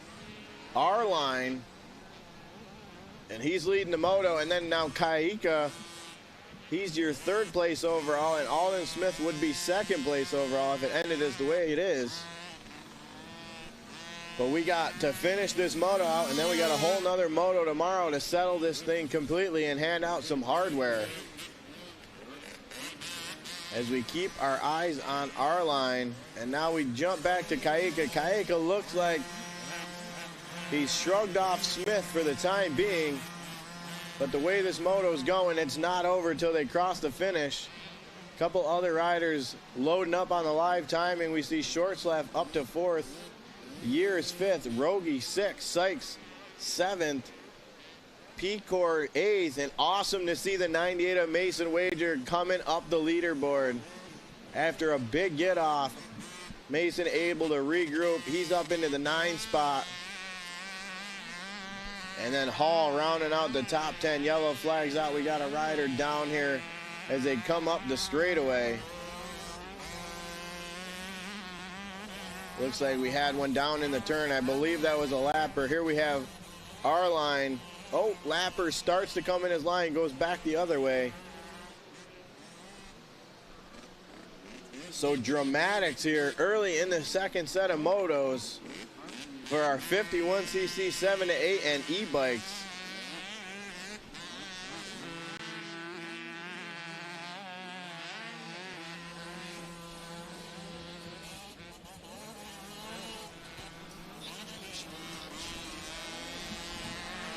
Arline, and he's leading the moto. And then now Keika, he's your 3rd place overall, and Alden Smith would be 2nd place overall if it ended as the way it is. But we got to finish this moto out, and then we got a whole nother moto tomorrow to settle this thing completely and hand out some hardware. As we keep our eyes on Arline, and now we jump back to Keika. Keika looks like he's shrugged off Smith for the time being, but the way this moto's going, it's not over till they cross the finish. A couple other riders loading up on the live timing. We see Shortslaff up to 4th, Years 5th, Rogie 6th, Sykes 7th, Pecor 8th, and awesome to see the 98 of Mason Wager coming up the leaderboard. After a big get off, Mason able to regroup. He's up into the 9th spot. And then Hall rounding out the top 10. Yellow flags out. We got a rider down here as they come up the straightaway. Looks like we had one down in the turn. I believe that was a lapper. Here we have our line. Oh, Lapper starts to come in his line, goes back the other way. So dramatics here early in the second set of motos for our 51cc 7 to 8 and e-bikes.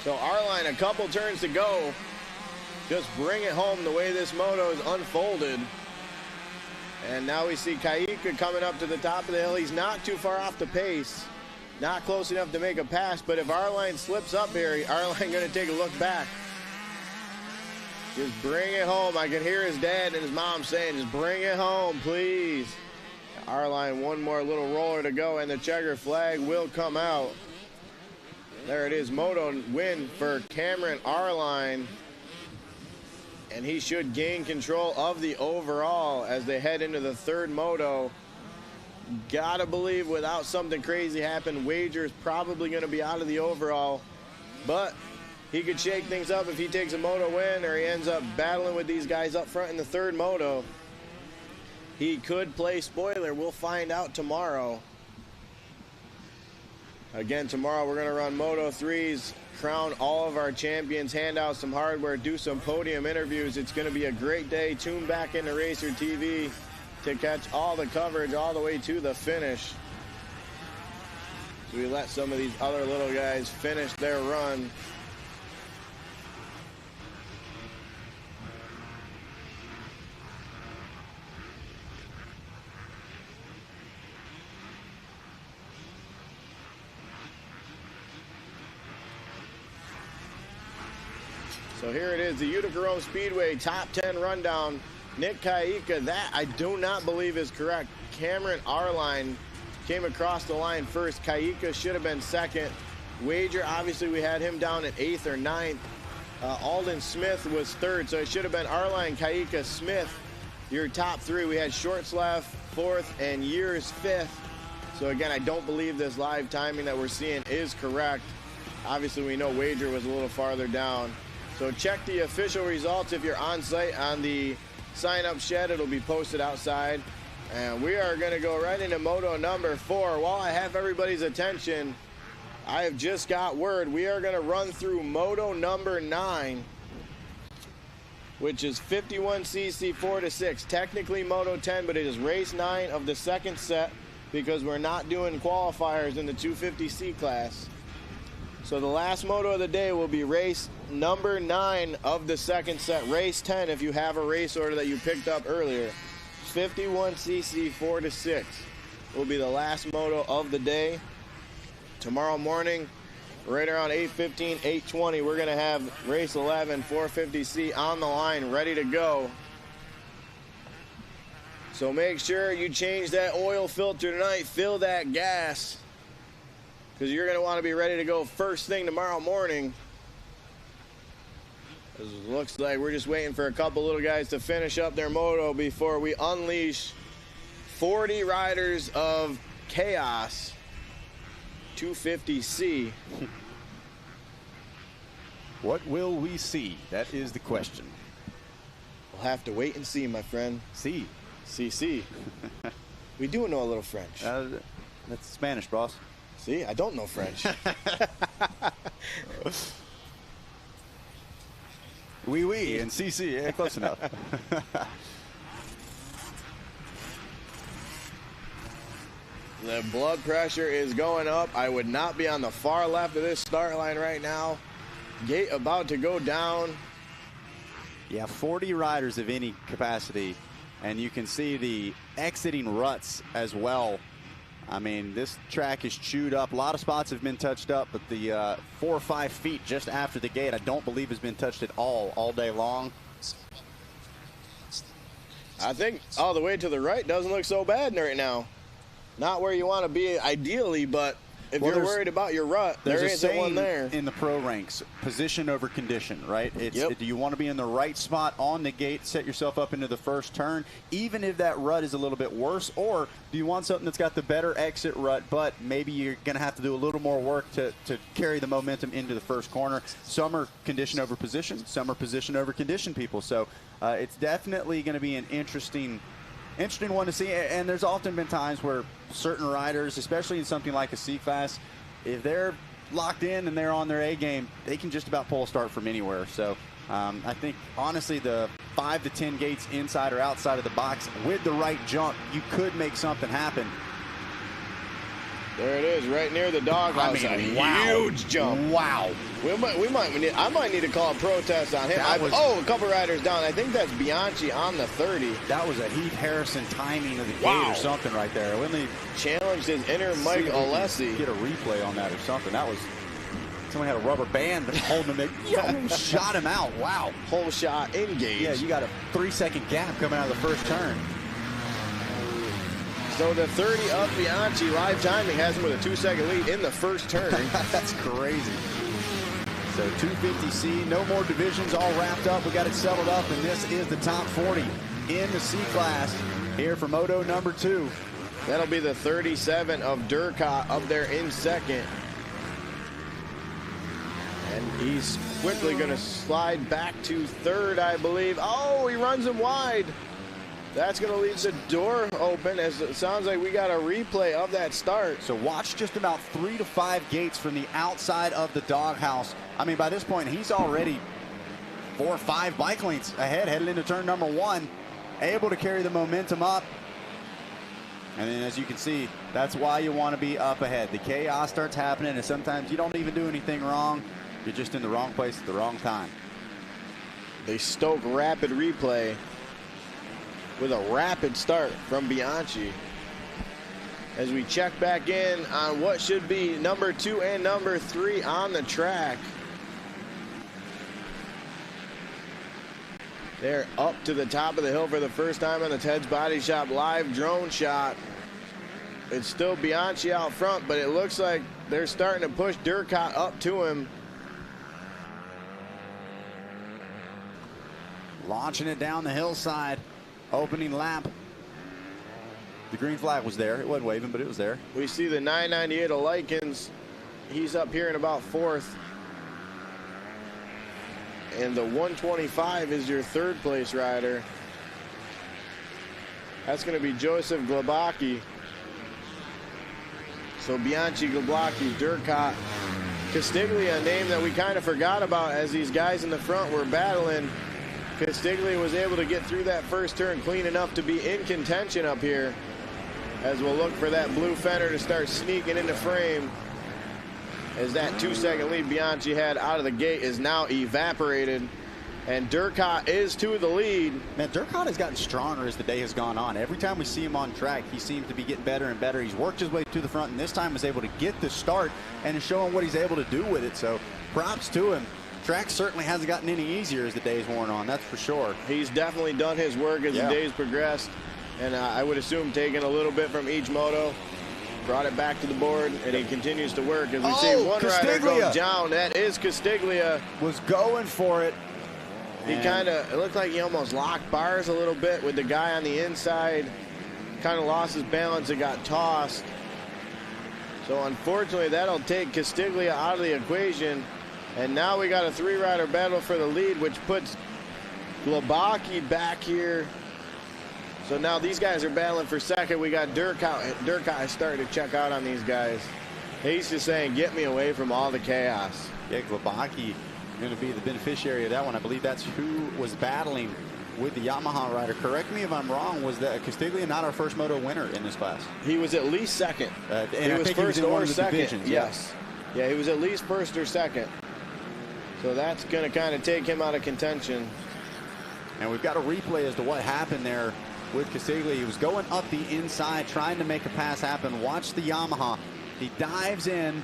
So our line, a couple turns to go. Just bring it home the way this moto is unfolded. And now we see Kaika coming up to the top of the hill. He's not too far off the pace. Not close enough to make a pass, but if our line slips up here, our line gonna take a look back. Just bring it home. I can hear his dad and his mom saying, just bring it home, please. Our line, one more little roller to go, and the checker flag will come out. There it is, Moto win for Cameron Arline. And he should gain control of the overall as they head into the third moto. Gotta believe without something crazy happen, Wager's probably gonna be out of the overall. But he could shake things up if he takes a moto win or he ends up battling with these guys up front in the third moto. He could play spoiler, we'll find out tomorrow. Again, tomorrow we're going to run Moto 3s, crown all of our champions, hand out some hardware, do some podium interviews. It's going to be a great day. Tune back into Racer TV to catch all the coverage all the way to the finish. So we let some of these other little guys finish their run. So here it is, the Utica Rome Speedway top 10 rundown. Nick Kaika, that I do not believe is correct. Cameron Arline came across the line first. Kaika should have been second. Wager, obviously we had him down at 8th or 9th. Alden Smith was third, so it should have been Arline, Kaika, Smith, your top three. We had Shortsleff 4th and Years 5th. So again, I don't believe this live timing that we're seeing is correct. Obviously we know Wager was a little farther down. So check the official results if you're on site on the sign-up shed. It'll be posted outside. And we are going to go right into moto number 4. While I have everybody's attention, I have just got word. We are going to run through moto number 9, which is 51cc 4 to 6. Technically moto 10, but it is race 9 of the second set because we're not doing qualifiers in the 250C class. So the last moto of the day will be race number 9 of the second set. Race 10 if you have a race order that you picked up earlier. 51cc 4 to 6 will be the last moto of the day. Tomorrow morning, right around 8:15, 8:20, we're going to have race 11, 450C on the line, ready to go. So make sure you change that oil filter tonight, fill that gas, because you're going to want to be ready to go first thing tomorrow morning. It looks like we're just waiting for a couple little guys to finish up their moto before we unleash 40 riders of chaos 250C. What will we see? That is the question. We'll have to wait and see, my friend. See. See. We do know a little French. That's Spanish, boss. See, I don't know French. Oui, and CC, yeah, close enough. The blood pressure is going up. I would not be on the far left of this start line right now. Gate about to go down. Yeah, 40 riders of any capacity, and you can see the exiting ruts as well. I mean, this track is chewed up. A lot of spots have been touched up, but the 4 or 5 feet just after the gate, I don't believe has been touched at all day long. I think all the way to the right doesn't look so bad right now. Not where you want to be ideally, but if you're worried about your rut, there isn't one there. In the pro ranks, position over condition, right? Do you want to be in the right spot on the gate, set yourself up into the first turn, even if that rut is a little bit worse, or do you want something that's got the better exit rut, but maybe you're going to have to do a little more work to carry the momentum into the first corner? Some are condition over position, some are position over condition people. So it's definitely going to be an interesting one to see. And there's often been times where certain riders, especially in something like a C-Class, if they're locked in and they're on their A game, they can just about pull a start from anywhere. So I think, honestly, the 5 to 10 gates inside or outside of the box, with the right jump, you could make something happen. There it is, right near the doghouse. I mean, huge jump. Wow. I might need to call a protest on him. A couple riders down. I think that's Bianchi on the 30. That was a Heath Harrison timing of the gate or something right there. When they challenged his inner Mike Alessi. Get a replay on that or something. That was, someone had a rubber band holding him. They shot him out. Wow. Whole shot engaged. Yeah, you got a 3-second gap coming out of the first turn. So the 30 of Bianchi, live timing, has him with a 2-second lead in the first turn. That's crazy. So 250C, no more divisions, all wrapped up. We got it settled up, and this is the top 40 in the C-Class here for Moto number 2. That'll be the 37 of Durkot up there in second. And he's quickly going to slide back to third, I believe. Oh, he runs him wide. That's going to leave the door open, as it sounds like we got a replay of that start. So watch just about 3 to 5 gates from the outside of the doghouse. I mean, by this point, he's already 4 or 5 bike lengths ahead, headed into turn number 1, able to carry the momentum up. And then, as you can see, that's why you want to be up ahead. The chaos starts happening, and sometimes you don't even do anything wrong. You're just in the wrong place at the wrong time. The Stoke rapid replay with a rapid start from Bianchi. As we check back in on what should be number 2 and number 3 on the track. They're up to the top of the hill for the first time on the Ted's Body Shop live drone shot. It's still Bianchi out front, but it looks like they're starting to push Durkot up to him. Launching it down the hillside. Opening lap. The green flag was there. It wasn't waving, but it was there. We see the 998 of Likens. He's up here in about 4th. And the 125 is your 3rd place rider. That's going to be Joseph Glabaki. So Bianchi, Glabaki, Durkot, Castiglia, a name that we kind of forgot about as these guys in the front were battling. Castiglia was able to get through that first turn clean enough to be in contention up here, as we'll look for that blue fender to start sneaking into frame, as that 2-second lead Bianchi had out of the gate is now evaporated, and Durkot is to the lead. Man, Durkot has gotten stronger as the day has gone on. Every time we see him on track, he seems to be getting better and better. He's worked his way to the front, and this time was able to get the start and is showing what he's able to do with it. So props to him. Track certainly hasn't gotten any easier as the day's worn on, that's for sure. He's definitely done his work as the days progressed, and I would assume taking a little bit from each moto, brought it back to the board, and he continues to work. As we see one rider go down, that is Castiglia. Was going for it. He it looked like he almost locked bars a little bit with the guy on the inside. Kind of lost his balance and got tossed. So unfortunately, that'll take Castiglia out of the equation. And now we got a 3-rider battle for the lead, which puts Glabaki back here. So now these guys are battling for second. We got Durkot. Durkot is starting to check out on these guys. He's just saying, get me away from all the chaos. Yeah, Glabaki going to be the beneficiary of that one. I believe that's who was battling with the Yamaha rider. Correct me if I'm wrong. Was that Castiglia not our first moto winner in this class? He was at least second. And he was first or second. Divisions, yes. Yeah, he was at least first or second. So that's going to kind of take him out of contention. And we've got a replay as to what happened there with Castiglia. He was going up the inside, trying to make a pass happen. Watch the Yamaha. He dives in,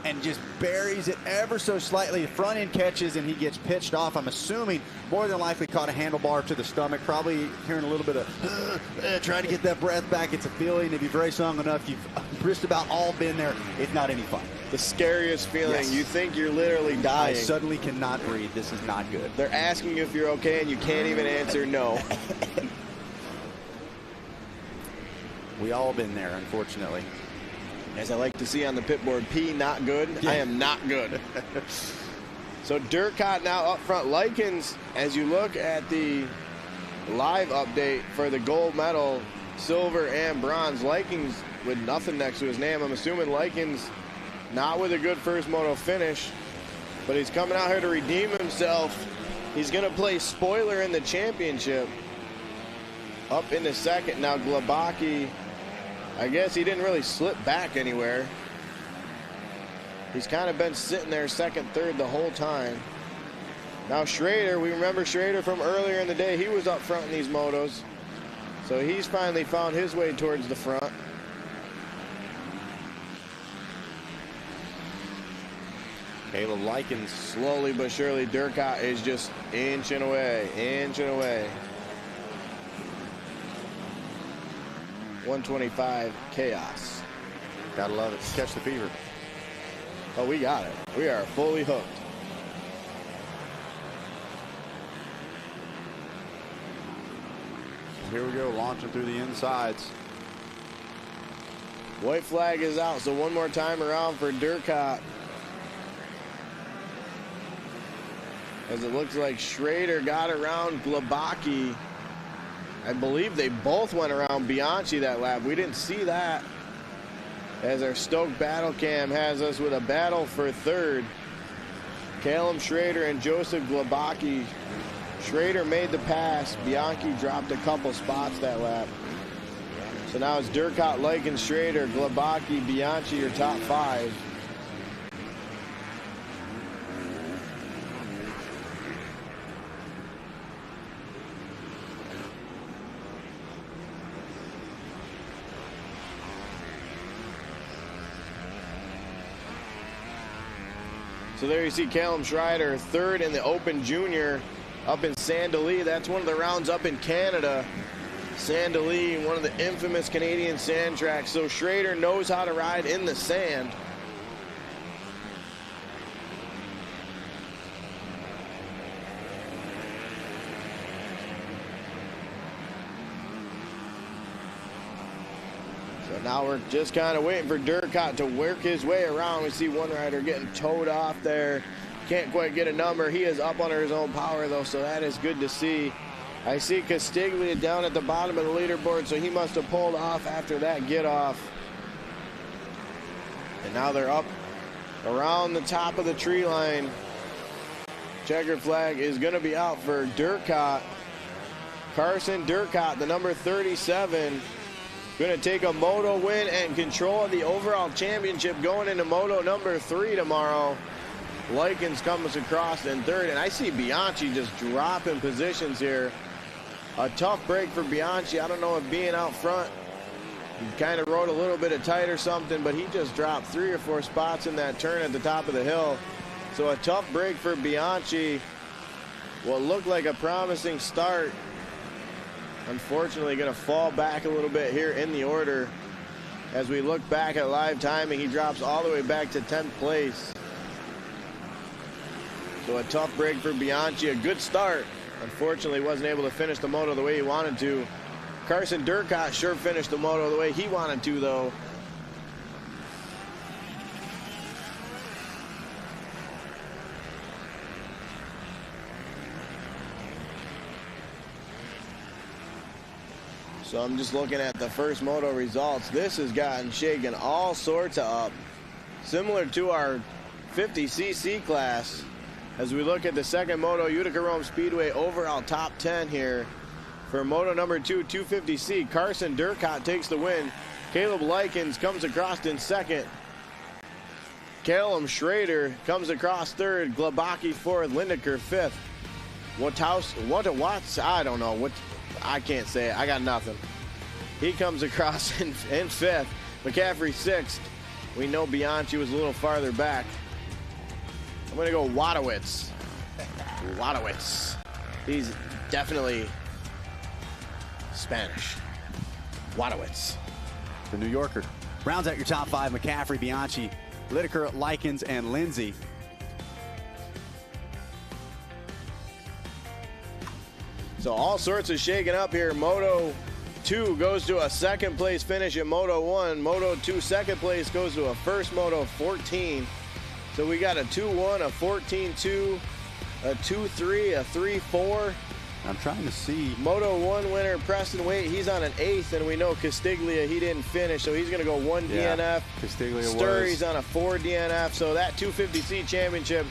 and just buries it ever so slightly. The front end catches and he gets pitched off. I'm assuming more than likely caught a handlebar to the stomach, probably hearing a little bit of trying to get that breath back. It's a feeling. If you've raced long enough, you've just about all been there. It's not any fun. The scariest feeling. Yes. You think you're literally dying. I suddenly cannot breathe. This is not good. They're asking you if you're okay, and you can't even answer no. We all been there, unfortunately. As I like to see on the pit board, P, not good. Yeah. I am not good. So Durkot now up front. Likens, as you look at the live update for the gold medal, silver and bronze, Likens with nothing next to his name. I'm assuming Likens not with a good first moto finish, but he's coming out here to redeem himself. He's going to play spoiler in the championship. Up into second now, Glabaki. I guess he didn't really slip back anywhere. He's kind of been sitting there second, third the whole time. Now Schrader, we remember Schrader from earlier in the day. He was up front in these motos. So he's finally found his way towards the front. Caleb Likens. Slowly but surely, Durkot is just inching away, inching away. 125 chaos. Gotta love it. Catch the fever. Oh, we got it. We are fully hooked. Here we go, launching through the insides. White flag is out, so one more time around for Durkot. As it looks like Schrader got around Glabaki. I believe they both went around Bianchi that lap. We didn't see that. As our Stoke battle cam has us with a battle for third. Callum Schrader and Joseph Glabaki. Schrader made the pass. Bianchi dropped a couple spots that lap. So now it's Durkot, Likens, Schrader, Glabaki, Bianchi, your top five. So there you see Callum Schrader, third in the Open Junior up in Sandali. That's one of the rounds up in Canada. Sandali, one of the infamous Canadian sand tracks. So Schrader knows how to ride in the sand. So now we're just kind of waiting for Durkot to work his way around. We see one rider getting towed off there. Can't quite get a number. He is up under his own power, though, so that is good to see. I see Castiglia down at the bottom of the leaderboard, so he must have pulled off after that get off. And now they're up around the top of the tree line. Checkered flag is going to be out for Durkot. Carson Durkot, the number 37, going to take a moto win and control of the overall championship going into moto number 3 tomorrow. Likens comes across in third, and I see Bianchi just dropping positions here. A tough break for Bianchi. I don't know if being out front, he kind of rode a little bit of tight or something, but he just dropped 3 or 4 spots in that turn at the top of the hill. So a tough break for Bianchi. What looked like a promising start. Unfortunately, going to fall back a little bit here in the order. As we look back at live timing, he drops all the way back to 10th place. So a tough break for Bianchi. A good start. Unfortunately, wasn't able to finish the moto the way he wanted to. Carson Durkot sure finished the moto the way he wanted to, though. So I'm just looking at the first moto results. This has gotten shaken all sorts of up. Similar to our 50cc class. As we look at the second moto, Utica Rome Speedway overall top 10 here. For moto number 2, 250C, Carson Durkot takes the win. Caleb Likens comes across in second. Callum Schrader comes across third. Glabaki fourth. Lindeker fifth. I don't know. I can't say it. I got nothing. He comes across in fifth. McCaffrey sixth. We know Bianchi was a little farther back. I'm going to go Wadowitz. Wadowitz. He's definitely Spanish. Wadowitz. The New Yorker. Rounds out your top 5, McCaffrey, Bianchi, Lideker, Likens, and Lindsay. So all sorts of shaking up here. Moto 2 goes to a second place finish at Moto 1. Moto 2 second place goes to a first Moto 14. So we got a 2-1, a 14-2, a 2-3, a 3-4. I'm trying to see. Moto 1 winner Preston Waite, he's on an 8th, and we know Castiglia, he didn't finish, so he's going to go 1 DNF. Castiglia Sturry's on a 4 DNF, so that 250C championship,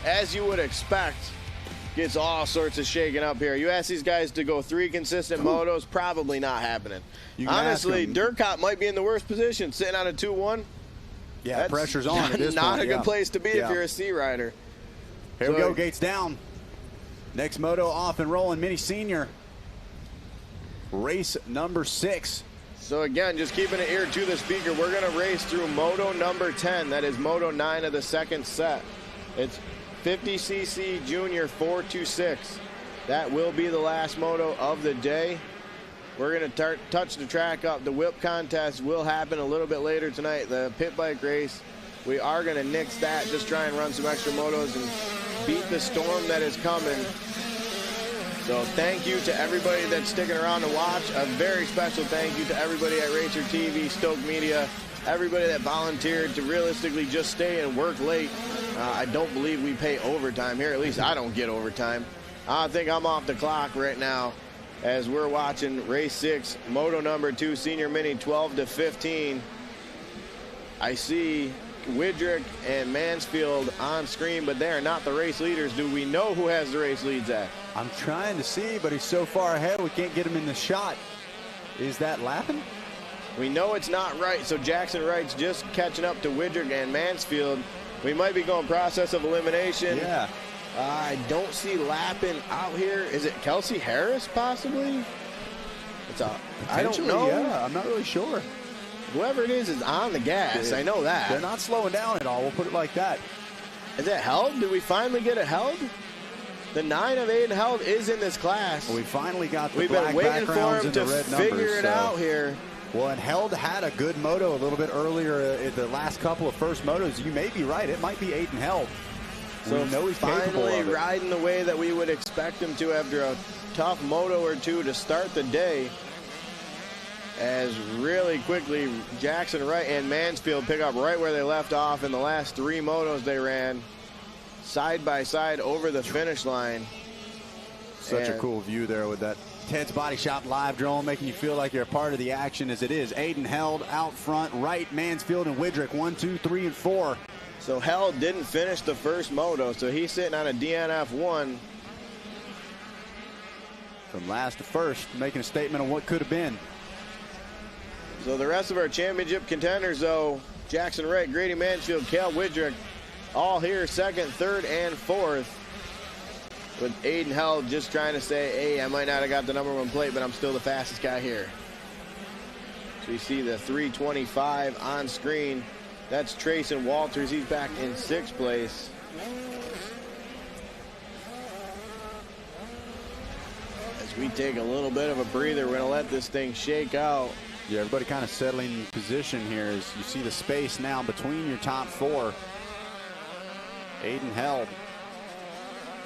as you would expect, gets all sorts of shaking up here. You ask these guys to go 3 consistent motos, probably not happening. Honestly, Durkot might be in the worst position, sitting on a 2-1. Yeah, that's pressure's on at this not point. a good place to be if you're a C rider. Here we go, gates down. Next moto off and rolling, Mini Senior. Race number 6. So again, just keeping an ear to the speaker, we're going to race through moto number 10. That is moto 9 of the second set. It's 50cc Junior 426. That will be the last moto of the day. We're going to touch the track up. The whip contest will happen a little bit later tonight. The pit bike race, we are going to nix that, just try and run some extra motos and beat the storm that is coming. So thank you to everybody that's sticking around to watch. A very special thank you to everybody at Racer TV, Stoke Media, everybody that volunteered to realistically just stay and work late. I don't believe we pay overtime here. At least I don't get overtime. I think I'm off the clock right now as we're watching race 6, moto number 2, Senior Mini 12 to 15. I see Widrick and Mansfield on screen, but they are not the race leaders. Do we know who has the race leads at? I'm trying to see, but he's so far ahead we can't get him in the shot. Is that Lappin? We know it's not right, so Jackson Wright's just catching up to Widrick and Mansfield. We might be going process of elimination. Yeah. I don't see Lappin out here. Is it Kelsey Harris, possibly? I don't know. Yeah, I'm not really sure. Whoever it is on the gas. I know that. They're not slowing down at all. We'll put it like that. Is it Held? Did we finally get a Held? The 9 of Aiden Held is in this class. Well, we finally got the We've black been waiting for backgrounds him and the to red figure numbers, it out here. Well, and Held had a good moto a little bit earlier at the last couple of first motos. You may be right. It might be Aiden Held. So we know he's capable finally of it. riding the way that we would expect him to after a tough moto or two to start the day. As really quickly Jackson Wright and Mansfield pick up right where they left off in the last 3 motos they ran side by side over the finish line. Such a cool view there with that Ted's Body Shop live drone, making you feel like you're a part of the action as it is. Aiden Held out front, Wright, Mansfield, and Widrick, 1, 2, 3, and 4. So Held didn't finish the first moto, so he's sitting on a DNF 1. From last to first, making a statement on what could have been. So the rest of our championship contenders, though, Jackson Wright, Grady Mansfield, Cale Widrick, all here second, third, and fourth. With Aiden Held just trying to say, hey, I might not have got the #1 plate, but I'm still the fastest guy here. So you see the 325 on screen. That's Trayson Walters. He's back in 6th place. As we take a little bit of a breather, we're going to let this thing shake out. Yeah, everybody kind of settling in position here as you see the space now between your top 4. Aiden Held.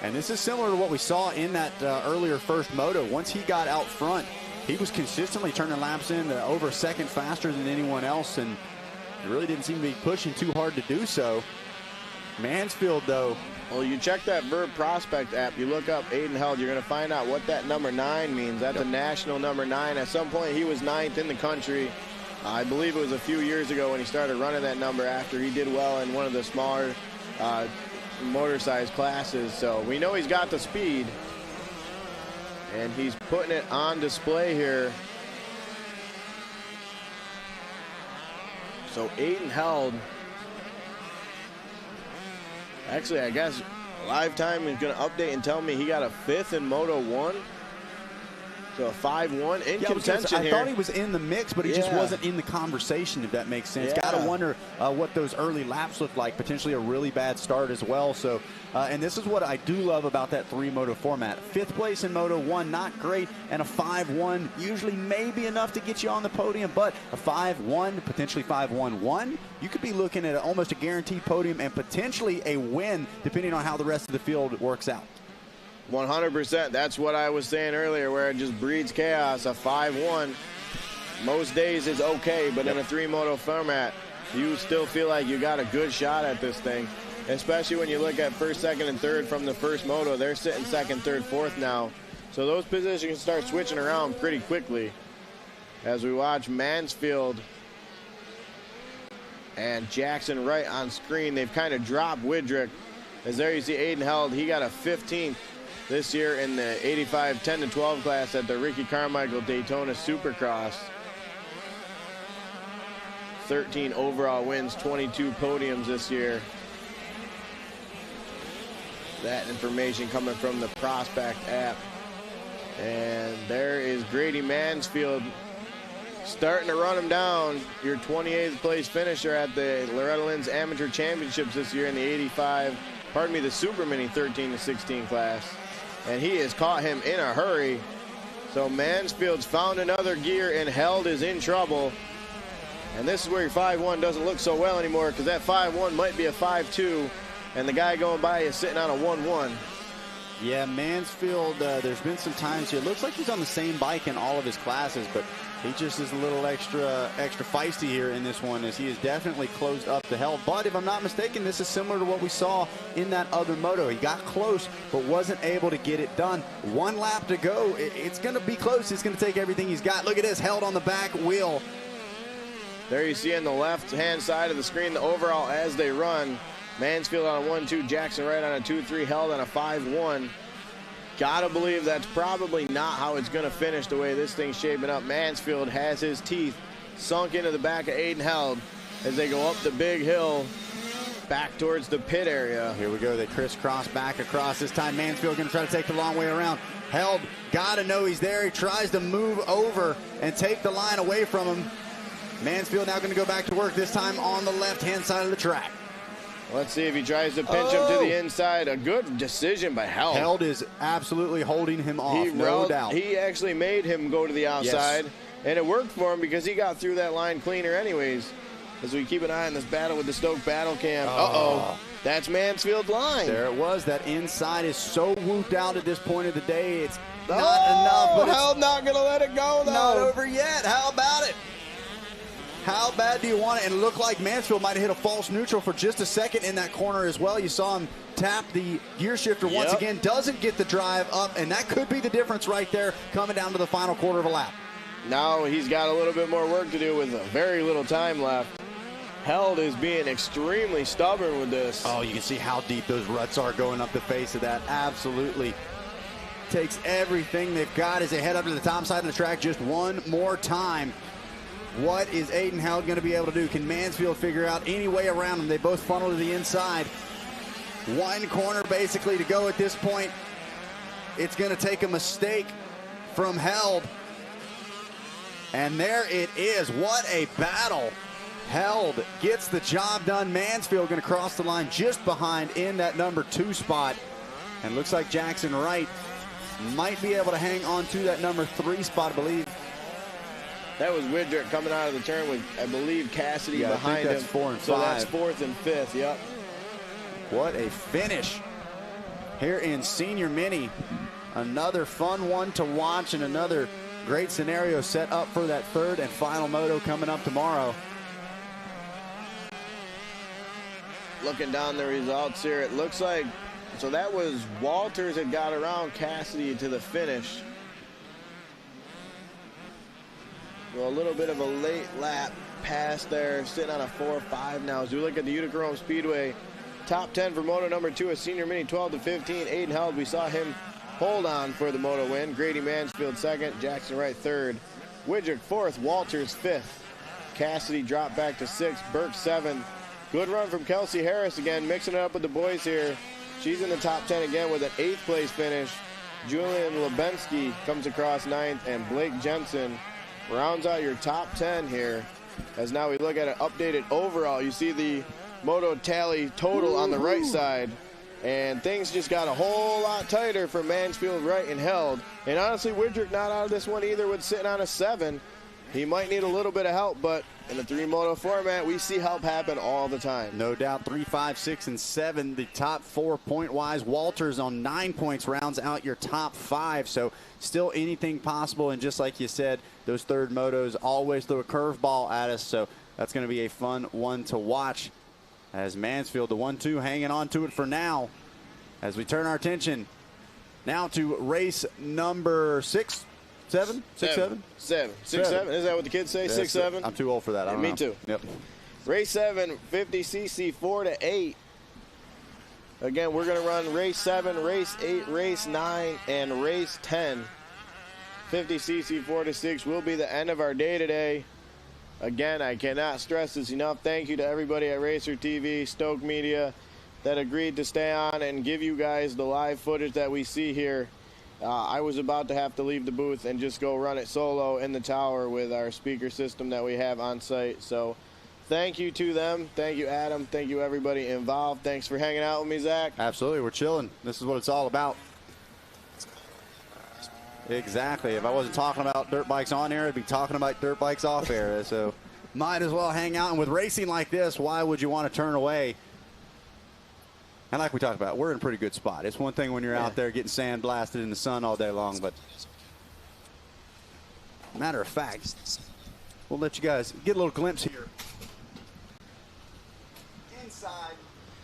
And this is similar to what we saw in that earlier first moto. Once he got out front, he was consistently turning laps in over a second faster than anyone else, and it really didn't seem to be pushing too hard to do so. Mansfield, though. Well, you check that Verb Prospect app, you look up Aiden Held, you're going to find out what that number 9 means. That's a national number 9. At some point, he was 9th in the country. I believe it was a few years ago when he started running that number after he did well in one of the smaller motor-sized classes. So we know he's got the speed, and he's putting it on display here. So Aiden Held, actually, I guess Live Time is going to update and tell me he got a 5th in Moto 1. So a 5-1 in Yeah, contention I here. thought he was in the mix, but he just wasn't in the conversation, if that makes sense. Yeah. Got to wonder what those early laps look like. Potentially a really bad start as well. So, and this is what I do love about that 3-moto format. 5th place in Moto 1, not great, and a 5-1 usually maybe enough to get you on the podium, but a 5-1, potentially 5-1-1, you could be looking at almost a guaranteed podium and potentially a win, depending on how the rest of the field works out. 100%. That's what I was saying earlier, where it just breeds chaos. A 5-1, most days is okay, but in a 3-moto format, you still feel like you got a good shot at this thing, especially when you look at first, second, and third from the first moto. They're sitting second, third, fourth now. So those positions start switching around pretty quickly as we watch Mansfield and Jackson Wright on screen. They've kind of dropped Widrick. As there you see Aiden Held, he got a 15th this year in the 85 10-12 class at the Ricky Carmichael Daytona Supercross. 13 overall wins, 22 podiums this year. That information coming from the Prospect app. And there is Grady Mansfield starting to run him down. Your 28th place finisher at the Loretta Lynn's Amateur Championships this year in the Super Mini 13-16 class. And he has caught him in a hurry. So Mansfield's found another gear and Held is in trouble. And this is where your 5-1 doesn't look so well anymore, because that 5-1 might be a 5-2, and the guy going by is sitting on a 1-1. Yeah, Mansfield, there's been some times here. It looks like he's on the same bike in all of his classes, but he just is a little extra feisty here in this one, as he is definitely closed up the Held. But if I'm not mistaken, this is similar to what we saw in that other moto. He got close, but wasn't able to get it done. 1 lap to go. It's going to be close. It's going to take everything he's got. Look at this, Held on the back wheel. There you see on the left-hand side of the screen the overall as they run. Mansfield on a 1-2, Jackson Wright on a 2-3, Held on a 5-1. Gotta believe that's probably not how it's gonna finish the way this thing's shaping up. Mansfield has his teeth sunk into the back of Aiden Held as they go up the big hill back towards the pit area. Here we go, they crisscross back across. This time Mansfield gonna try to take the long way around. Held, gotta know he's there. He tries to move over and take the line away from him. Mansfield now gonna go back to work, this time on the left-hand side of the track. Let's see if he tries to pinch him to the inside. A good decision by Held. Held is absolutely holding him off, no doubt. He actually made him go to the outside, and it worked for him because he got through that line cleaner anyways. As we keep an eye on this battle with the Stoke battle cam. Uh-oh. That's Mansfield's line. There it was. That inside is so whooped out at this point of the day. It's not enough. But Held not going to let it go, though. Not over yet. How about it? How bad do you want it? And it looked like Mansfield might have hit a false neutral for just a second in that corner as well. You saw him tap the gear shifter once again. Doesn't get the drive up, and that could be the difference right there coming down to the final quarter of a lap. Now he's got a little bit more work to do with very little time left. Held is being extremely stubborn with this. Oh, you can see how deep those ruts are going up the face of that. Absolutely. Takes everything they've got as they head up to the top side of the track just one more time. What is Aiden Held going to be able to do? Can Mansfield figure out any way around them? They both funnel to the inside. 1 corner basically to go at this point. It's going to take a mistake from Held. And there it is. What a battle. Held gets the job done. Mansfield going to cross the line just behind in that number 2 spot. And looks like Jackson Wright might be able to hang on to that number 3 spot, I believe. That was Widrick coming out of the turn with, I believe, Cassidy behind him. 4 and 5. So that's 4th and 5th, yep. What a finish here in Senior Mini. Another fun one to watch and another great scenario set up for that 3rd and final moto coming up tomorrow. Looking down the results here, it looks like, so that was Walters that got around Cassidy to the finish. Well, a little bit of a late lap pass there, sitting on a 4-5 now. As we look at the Utica Rome Speedway, top 10 for Moto number 2, a Senior Mini 12-15. Aiden Held, we saw him hold on for the Moto win. Grady Mansfield 2nd, Jackson Wright 3rd, Widrick 4th, Walters 5th. Cassidy dropped back to 6th, Burke 7th. Good run from Kelsey Harris again, mixing it up with the boys here. She's in the top 10 again with an 8th place finish. Julian Lebensky comes across 9th, and Blake Jensen rounds out your top 10 here. As now we look at an updated overall, you see the Moto tally total on the right side, and things just got a whole lot tighter for Mansfield, Wright, and Held. And honestly, Widrick not out of this one either, with sitting on a 7. He might need a little bit of help, but in the 3-moto format, we see help happen all the time. No doubt. 3, 5, 6, and 7. The top 4 point-wise. Walters on 9 points rounds out your top 5. So still anything possible. And just like you said, those third motos always throw a curveball at us. So that's going to be a fun one to watch. As Mansfield, the 1-2, hanging on to it for now. As we turn our attention now to race number 6. 7? 6, 7? 7. 6, 7. Is that what the kids say? 6, 7? I'm too old for that. I don't know. Me too. Yep. Race 7, 50cc 4 to 8. Again, we're going to run race 7, race 8, race 9, and race 10. 50cc 4 to 6 will be the end of our day today. Again, I cannot stress this enough. Thank you to everybody at Racer TV, Stoke Media, that agreed to stay on and give you guys the live footage that we see here. I was about to have to leave the booth and just go run it solo in the tower with our speaker system that we have on site. So thank you to them. Thank you, Adam. Thank you, everybody involved. Thanks for hanging out with me, Zach. Absolutely. We're chilling. This is what it's all about. Exactly. If I wasn't talking about dirt bikes on air, I'd be talking about dirt bikes off air. So might as well hang out. And with racing like this, why would you want to turn away? And like we talked about, we're in a pretty good spot. It's one thing when you're out there getting sandblasted in the sun all day long, but matter of fact, we'll let you guys get a little glimpse here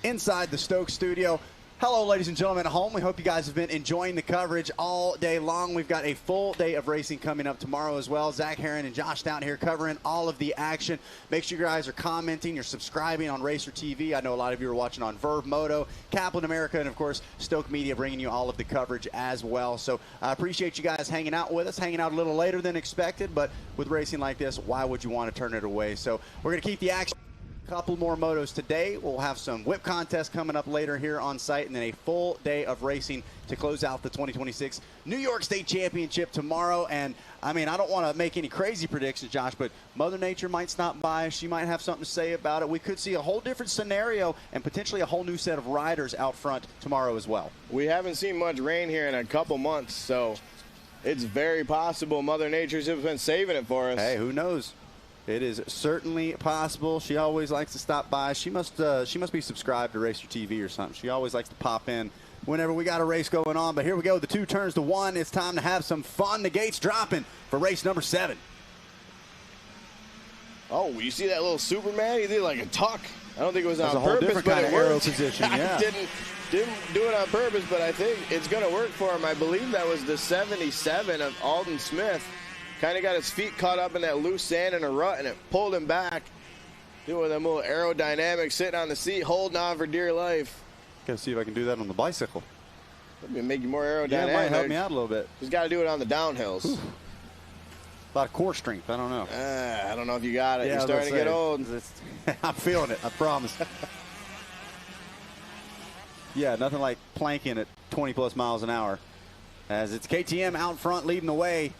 inside the Stoke studio. Hello, ladies and gentlemen at home. We hope you guys have been enjoying the coverage all day long. We've got a full day of racing coming up tomorrow as well. Zach Herron and Josh down here covering all of the action. Make sure you guys are commenting, you're subscribing on Racer TV. I know a lot of you are watching on Verve Moto, Kaplan America, and of course, Stoke Media bringing you all of the coverage as well. So I appreciate you guys hanging out with us, hanging out a little later than expected, but with racing like this, why would you want to turn it away? So we're going to keep the action. Couple more motos today. We'll have some whip contests coming up later here on site, and then a full day of racing to close out the 2026 New York State Championship tomorrow. And I mean, I don't want to make any crazy predictions, Josh, but Mother Nature might stop by. She might have something to say about it. We could see a whole different scenario and potentially a whole new set of riders out front tomorrow as well. We haven't seen much rain here in a couple months, so it's very possible Mother Nature's has been saving it for us. Hey, who knows? It is certainly possible. She always likes to stop by. She must be subscribed to Racer TV or something. She always likes to pop in whenever we got a race going on. But here we go, the 2 turns to 1. It's time to have some fun. The gates dropping for race number 7. Oh, you see that little Superman? He did like a tuck. I don't think it was on a whole purpose, different but kind it of arrow worked. position. Yeah. didn't do it on purpose, but I think it's going to work for him. I believe that was the 77 of Alden Smith. Kind of got his feet caught up in that loose sand in a rut, and it pulled him back. Doing them little aerodynamics, sitting on the seat, holding on for dear life. Gotta see if I can do that on the bicycle. Maybe make you more aerodynamic. Yeah, it might help me out a little bit. Just got to do it on the downhills. Whew. A lot of core strength. I don't know. I don't know if you got it. Yeah, you're starting to get old. I'm feeling it. I promise. Yeah, nothing like planking at 20-plus miles an hour. As it's KTM out front leading the way.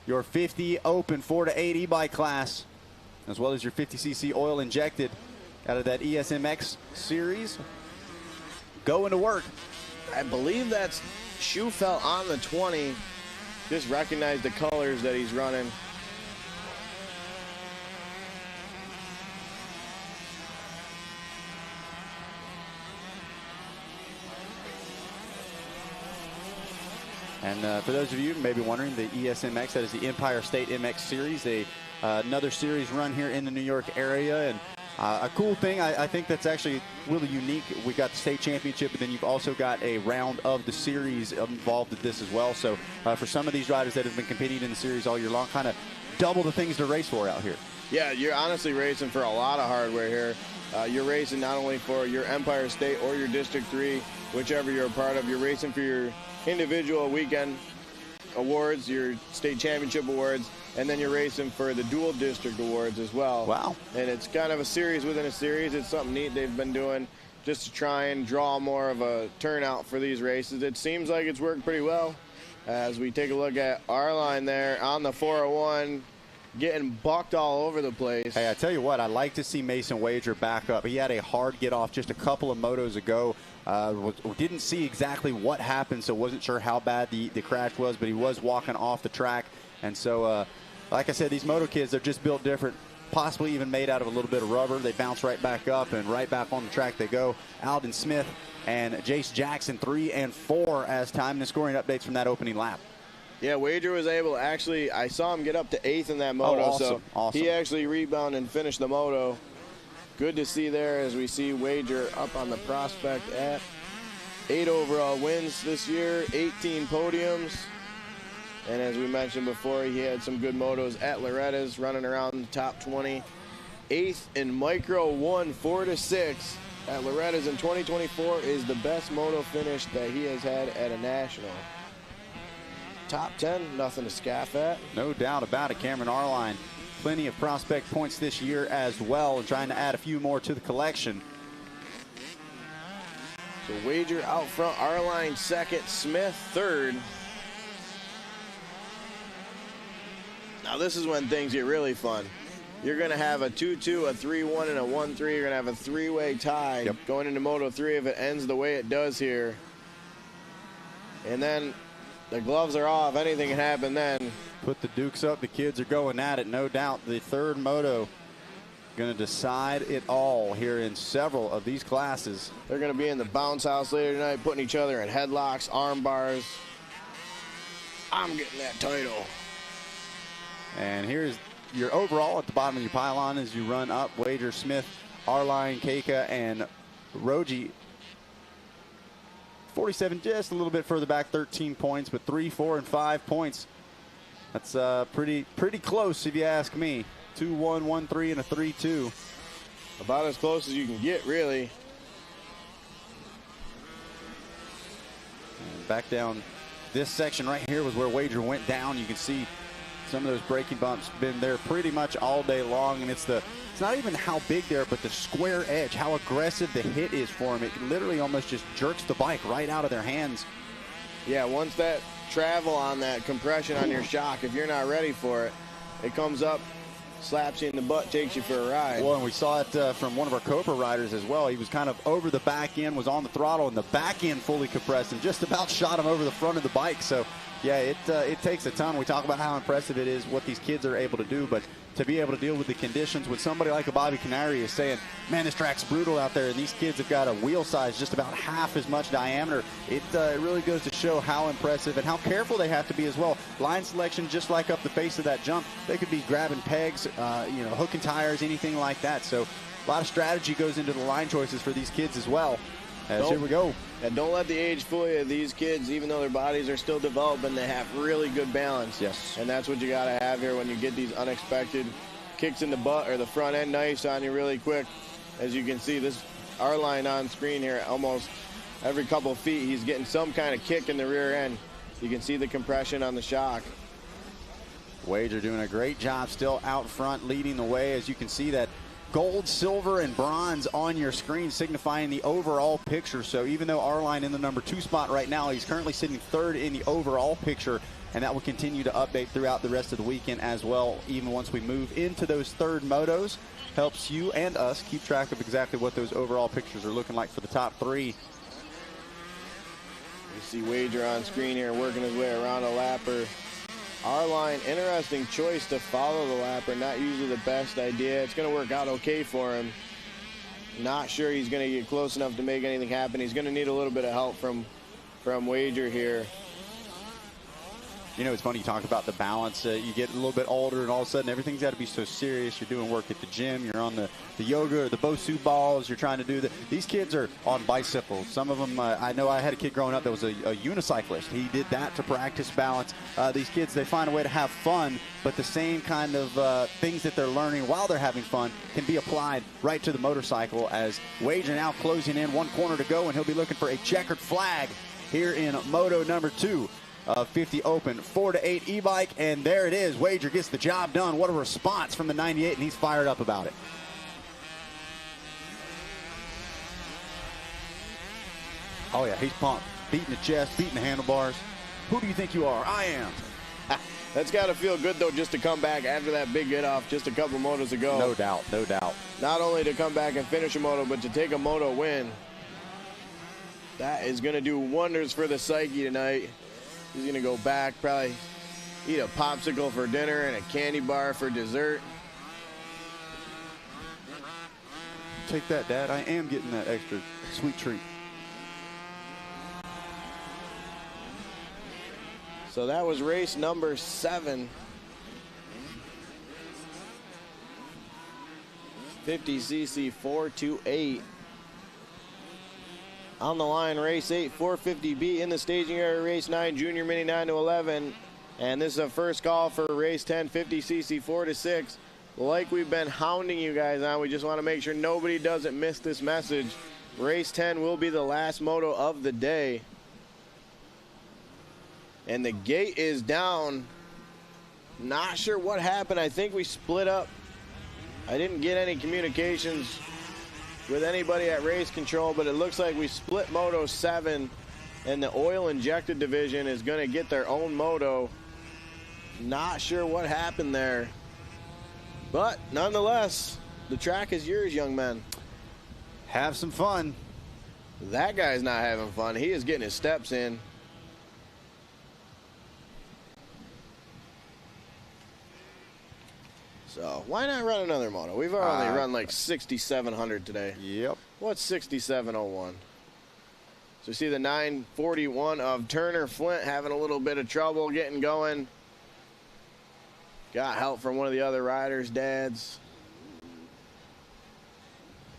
Your 50 open 4 to 8 e-bike class, as well as your 50cc oil injected out of that ESMX series. Going to work. I believe that's Schufelt on the 20. Just recognize the colors that he's running. And for those of you maybe wondering, the ESMX, that is the Empire State MX Series, another series run here in the New York area. And a cool thing, I think that's actually really unique. We got the state championship, but then you've also got a round of the series involved with this as well. So for some of these riders that have been competing in the series all year long, kind of double the things to race for out here. Yeah, you're honestly racing for a lot of hardware here. You're racing not only for your Empire State or your District 3, whichever you're a part of. You're racing for your individual weekend awards, your state championship awards, and then you're racing for the dual district awards as well. Wow. And it's kind of a series within a series. It's something neat they've been doing just to try and draw more of a turnout for these races. It seems like it's worked pretty well. As we take a look at our line there on the 401, getting bucked all over the place. Hey, I tell you what, I like to see Mason Wager back up. He had a hard get off just a couple of motos ago. Didn't see exactly what happened, so wasn't sure how bad the crash was, but he was walking off the track. And so, like I said, these moto kids, they're just built different, possibly even made out of a little bit of rubber. They bounce right back up and right back on the track they go. Alden Smith and Jace Jackson 3 and 4 as time and scoring updates from that opening lap. Yeah, Wager was able to actually, I saw him get up to 8th in that moto, awesome, awesome. He actually rebounded and finished the moto. Good to see there as we see Wager up on the prospect at 8 overall wins this year, 18 podiums. And as we mentioned before, he had some good motos at Loretta's, running around the top 20. 8th in Micro 1, 4-6 at Loretta's in 2024 is the best moto finish that he has had at a national. Top 10, nothing to scoff at. No doubt about it. Cameron Arline, plenty of prospect points this year as well, and trying to add a few more to the collection. So Wager out front, Arline second, Smith third. Now this is when things get really fun. You're going to have a 2-2, a 3-1, and a 1-3. You're going to have a three-way tie going into Moto 3 if it ends the way it does here. And then the gloves are off. Anything can happen then. Put the Dukes up. The kids are going at it. No doubt the third moto going to decide it all here in several of these classes. They're going to be in the bounce house later tonight, putting each other in headlocks, arm bars. I'm getting that title. And here's your overall at the bottom of your pylon as you run up. Wager, Smith, Arline, Keika, and Roji. 47 just a little bit further back, 13 points, but 3, 4, and 5 points. That's pretty close if you ask me. 2-1, 1-3, and a 3-2. About as close as you can get, really. And back down this section right here was where Wager went down. You can see some of those braking bumps been there pretty much all day long, and it's not even how big they are, but the square edge, how aggressive the hit is for him. It literally almost just jerks the bike right out of their hands. Yeah, once that travel on that compression on your shock, if you're not ready for it, it comes up, slaps you in the butt, takes you for a ride. Well, and we saw it from one of our Cobra riders as well. He was kind of over the back end, was on the throttle, and the back end fully compressed and just about shot him over the front of the bike. So yeah, it takes a ton. We talk about how impressive it is what these kids are able to do, but to be able to deal with the conditions when somebody like a Bobby Canary is saying, man, this track's brutal out there, and these kids have got a wheel size just about half as much diameter, it really goes to show how impressive and how careful they have to be as well. Line selection, just like up the face of that jump, they could be grabbing pegs, hooking tires, anything like that. So a lot of strategy goes into the line choices for these kids as well. Here we go. And don't let the age fool you. These kids, even though their bodies are still developing, they have really good balance. Yes. And that's what you got to have here when you get these unexpected kicks in the butt or the front end knifes on you really quick. As you can see, this Arline on screen here, almost every couple of feet, he's getting some kind of kick in the rear end. You can see the compression on the shock. Wager doing a great job still out front, leading the way. As you can see that gold, silver, and bronze on your screen signifying the overall picture. So even though Arline in the number 2 spot right now, he's currently sitting third in the overall picture, and that will continue to update throughout the rest of the weekend as well, even once we move into those third motos. Helps you and us keep track of exactly what those overall pictures are looking like for the top 3. You see Wager on screen here working his way around a lapper. Arline, interesting choice to follow the lapper. Not usually the best idea. It's going to work out okay for him. Not sure he's going to get close enough to make anything happen. He's going to need a little bit of help from Wager here. You know, it's funny you talk about the balance. You get a little bit older, and all of a sudden everything's got to be so serious. You're doing work at the gym. You're on the yoga or the Bosu balls. You're trying to do these kids are on bicycles. Some of them, I know I had a kid growing up that was a unicyclist. He did that to practice balance. These kids, they find a way to have fun, but the same kind of things that they're learning while they're having fun can be applied right to the motorcycle. As Wager now closing in, 1 corner to go, and he'll be looking for a checkered flag here in Moto number 2. 50 Open 4-8 e-bike, and there it is. Wager gets the job done. What a response from the 98, and he's fired up about it. Oh yeah, he's pumped, beating the chest, beating the handlebars. Who do you think you are? I am. That's got to feel good, though, just to come back after that big get-off just a couple motos ago. No doubt, no doubt. Not only to come back and finish a moto, but to take a moto win. That is going to do wonders for the psyche tonight. He's going to go back, probably eat a popsicle for dinner and a candy bar for dessert. Take that, Dad. I am getting that extra sweet treat. So that was race number 7. 50cc 428. On the line, race 8, 450B in the staging area, race 9, junior mini 9 to 11. And this is a first call for race 10, 50cc 4 to 6. Like we've been hounding you guys on, we just want to make sure nobody doesn't miss this message. Race 10 will be the last moto of the day. And the gate is down. Not sure what happened. I think we split up. I didn't get any communications with anybody at race control, but it looks like we split Moto 7, and the oil injected division is going to get their own moto. Not sure what happened there. But nonetheless, the track is yours, young men. Have some fun. That guy's not having fun. He is getting his steps in. So why not run another moto? We've already run like 6,700 today. Yep. What's 6701? So you see the 941 of Turner Flint having a little bit of trouble getting going. Got help from one of the other riders' dads.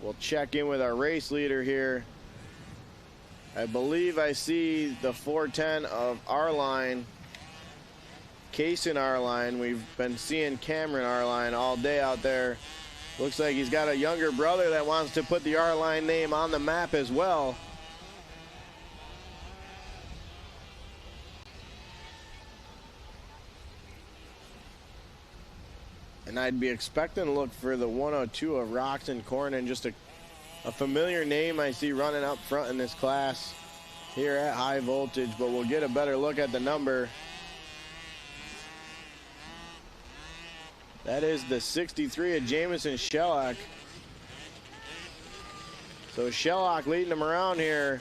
We'll check in with our race leader here. I believe I see the 410 of Arline. Kaysen Arline. We've been seeing Cameron Arline all day out there. Looks like he's got a younger brother that wants to put the Arline name on the map as well. And I'd be expecting to look for the 102 of Roxon Cornyn, just a familiar name I see running up front in this class here at High Voltage, but we'll get a better look at the number. That is the 63 of Jamison Shellock. So Shellock leading him around here.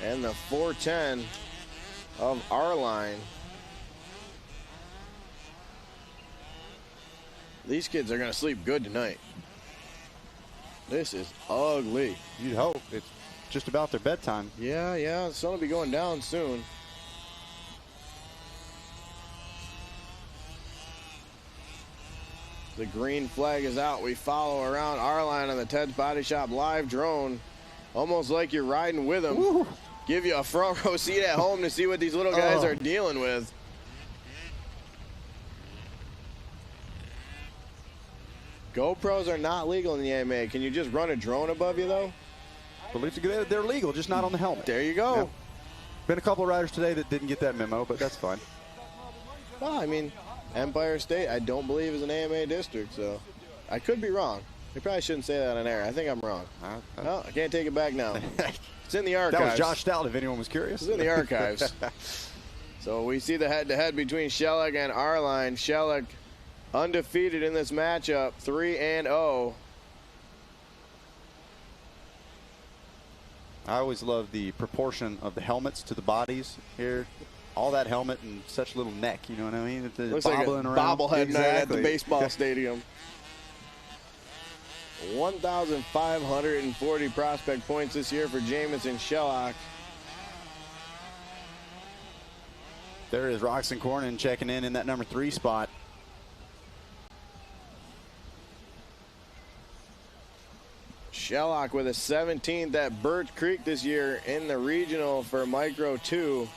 And the 410 of Arline. These kids are going to sleep good tonight. This is ugly. You'd hope. It's just about their bedtime. Yeah, the sun will be going down soon. The green flag is out. We follow around Arline on the Ted's Body Shop live drone. Almost like you're riding with them. Woo. Give you a front row seat at home to see what these little guys are dealing with. GoPros are not legal in the AMA. Can you just run a drone above you, though? I believe they're legal, just not on the helmet. There you go. Yeah. Been a couple of riders today that didn't get that memo, but that's fine. Well, I mean, Empire State, I don't believe is an AMA district, so I could be wrong. They probably shouldn't say that on air. I think I'm wrong. No, I can't take it back now. It's in the archives. That was Josh Stout, if anyone was curious. It's in the archives. So we see the head-to-head between Shellock and Arline. Shellock undefeated in this matchup, 3-0. I always love the proportion of the helmets to the bodies here. All that helmet and such little neck, you know what I mean? Looks like a bobblehead night at the baseball stadium. 1,540 prospect points this year for Jamison Shellock. There is Roxon Cornyn checking in that number 3 spot. Shellock with a 17th at Birch Creek this year in the regional for Micro 2.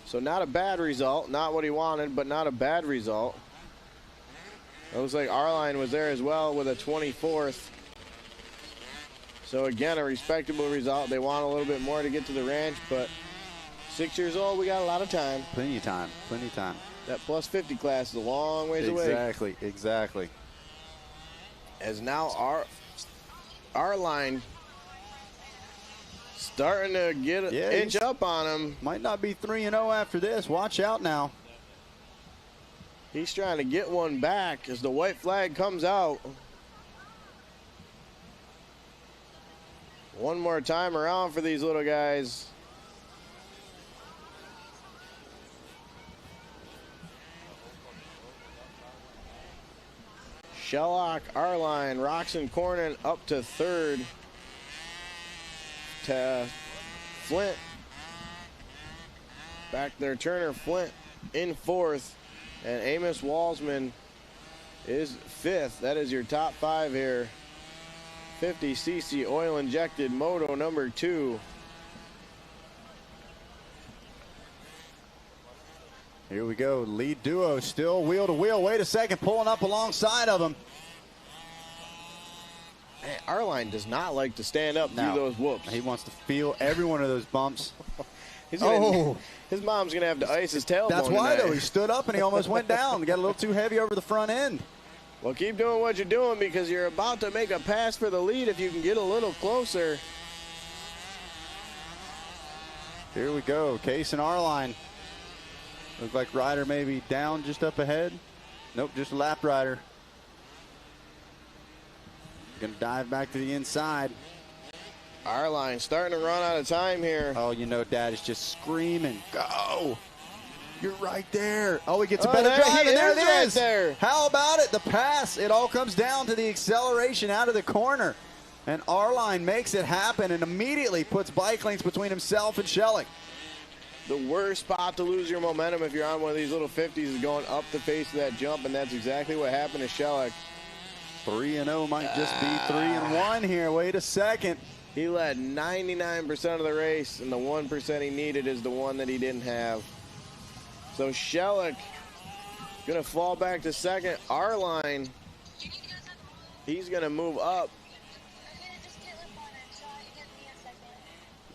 So not a bad result. Not what he wanted, but not a bad result. It looks like Arline was there as well with a 24th. So again, a respectable result. They want a little bit more to get to the ranch, but 6 years old, we got a lot of time. Plenty of time. Plenty of time. That plus 50 class is a long ways away. Exactly. As now Arline starting to get an inch up on him. Might not be 3-0 after this. Watch out now. He's trying to get one back as the white flag comes out. One more time around for these little guys. Shellock, Arline, Roxon, Cornyn up to third. To Flint. Back there, Turner, Flint in fourth. And Amos Walsman is fifth. That is your top five here. 50cc oil injected Moto number 2. Here we go. Lead duo still wheel to wheel. Wait a second, pulling up alongside of him. Man, Arline does not like to stand up through those whoops. He wants to feel every one of those bumps. His mom's gonna have to ice his tailbone. That's why tonight. though, he stood up and he almost went down. Got a little too heavy over the front end. Well, keep doing what you're doing because you're about to make a pass for the lead if you can get a little closer. Here we go, Case and Arline. Looks like Ryder maybe down just up ahead. Nope, just a lap rider. Gonna dive back to the inside. Arline starting to run out of time here. Oh, you know Dad is just screaming, go! You're right there. Oh, he gets a better drive, and there it is. Right there. How about it? The pass. It all comes down to the acceleration out of the corner. And Arline makes it happen and immediately puts bike links between himself and Shellick. The worst spot to lose your momentum if you're on one of these little 50s is going up the face of that jump, and that's exactly what happened to Shellick. 3-0 might just be 3-1 here. Wait a second. He led 99% of the race, and the 1% he needed is the one that he didn't have. So Shellick gonna fall back to second. Arline, he's gonna move up.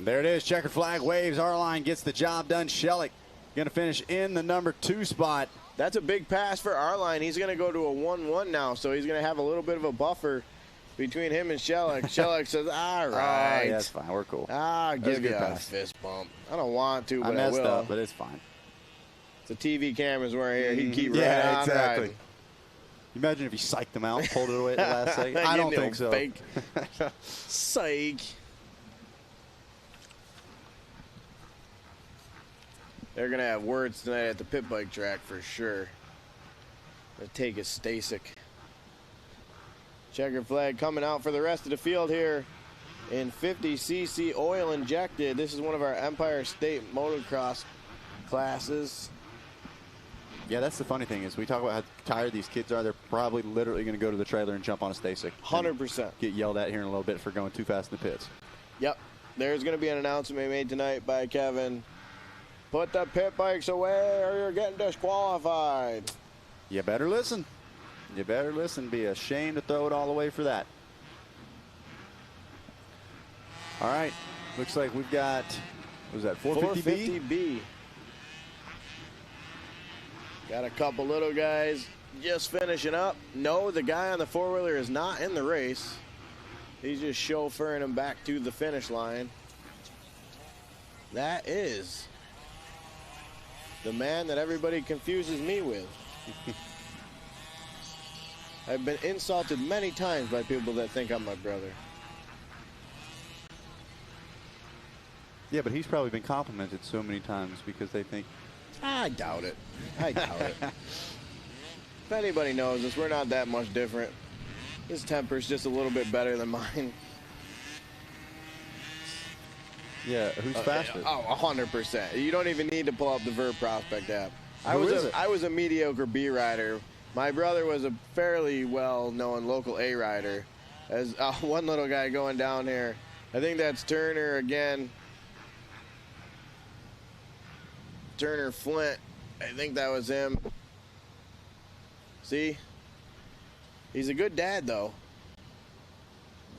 There it is. Checkered flag waves. Arline gets the job done. Shellick gonna finish in the number 2 spot. That's a big pass for Arline. He's gonna go to a 1-1 now, so he's gonna have a little bit of a buffer between him and Shellick. Shellick says, all right. Yeah, that's fine. We're cool. I'll give you a pass. fist bump. I don't want to, but I messed will. up, but it's fine. The TV cameras were here. He'd keep right yeah, on exactly. riding. Imagine if he psyched them out and pulled it away at the last second. I don't think so. Fake. Psych. They're going to have words tonight at the pit bike track for sure. They'll take a Stasek. Checker flag coming out for the rest of the field here in 50cc oil injected. This is one of our Empire State Motocross classes. Yeah, that's the funny thing is we talk about how tired these kids are. They're probably literally going to go to the trailer and jump on a Stasek. 100%. Get yelled at here in a little bit for going too fast in the pits. Yep. There's going to be an announcement made tonight by Kevin. Put the pit bikes away or you're getting disqualified. You better listen. You better listen. Be ashamed to throw it all away for that. All right. Looks like we've got, what was that, 450B? 450B. Got a couple little guys just finishing up. No, the guy on the four-wheeler is not in the race. He's just chauffeuring him back to the finish line. That is the man that everybody confuses me with. I've been insulted many times by people that think I'm my brother. Yeah, but he's probably been complimented so many times because they think. I doubt it. I doubt it. If anybody knows us, we're not that much different. His temper's just a little bit better than mine. Yeah, who's faster? Oh, 100%. You don't even need to pull up the Verb Prospect app. I was a mediocre B rider. My brother was a fairly well-known local A rider. As one little guy going down here, I think that's Turner again. Turner Flint, I think that was him. See? He's a good dad, though.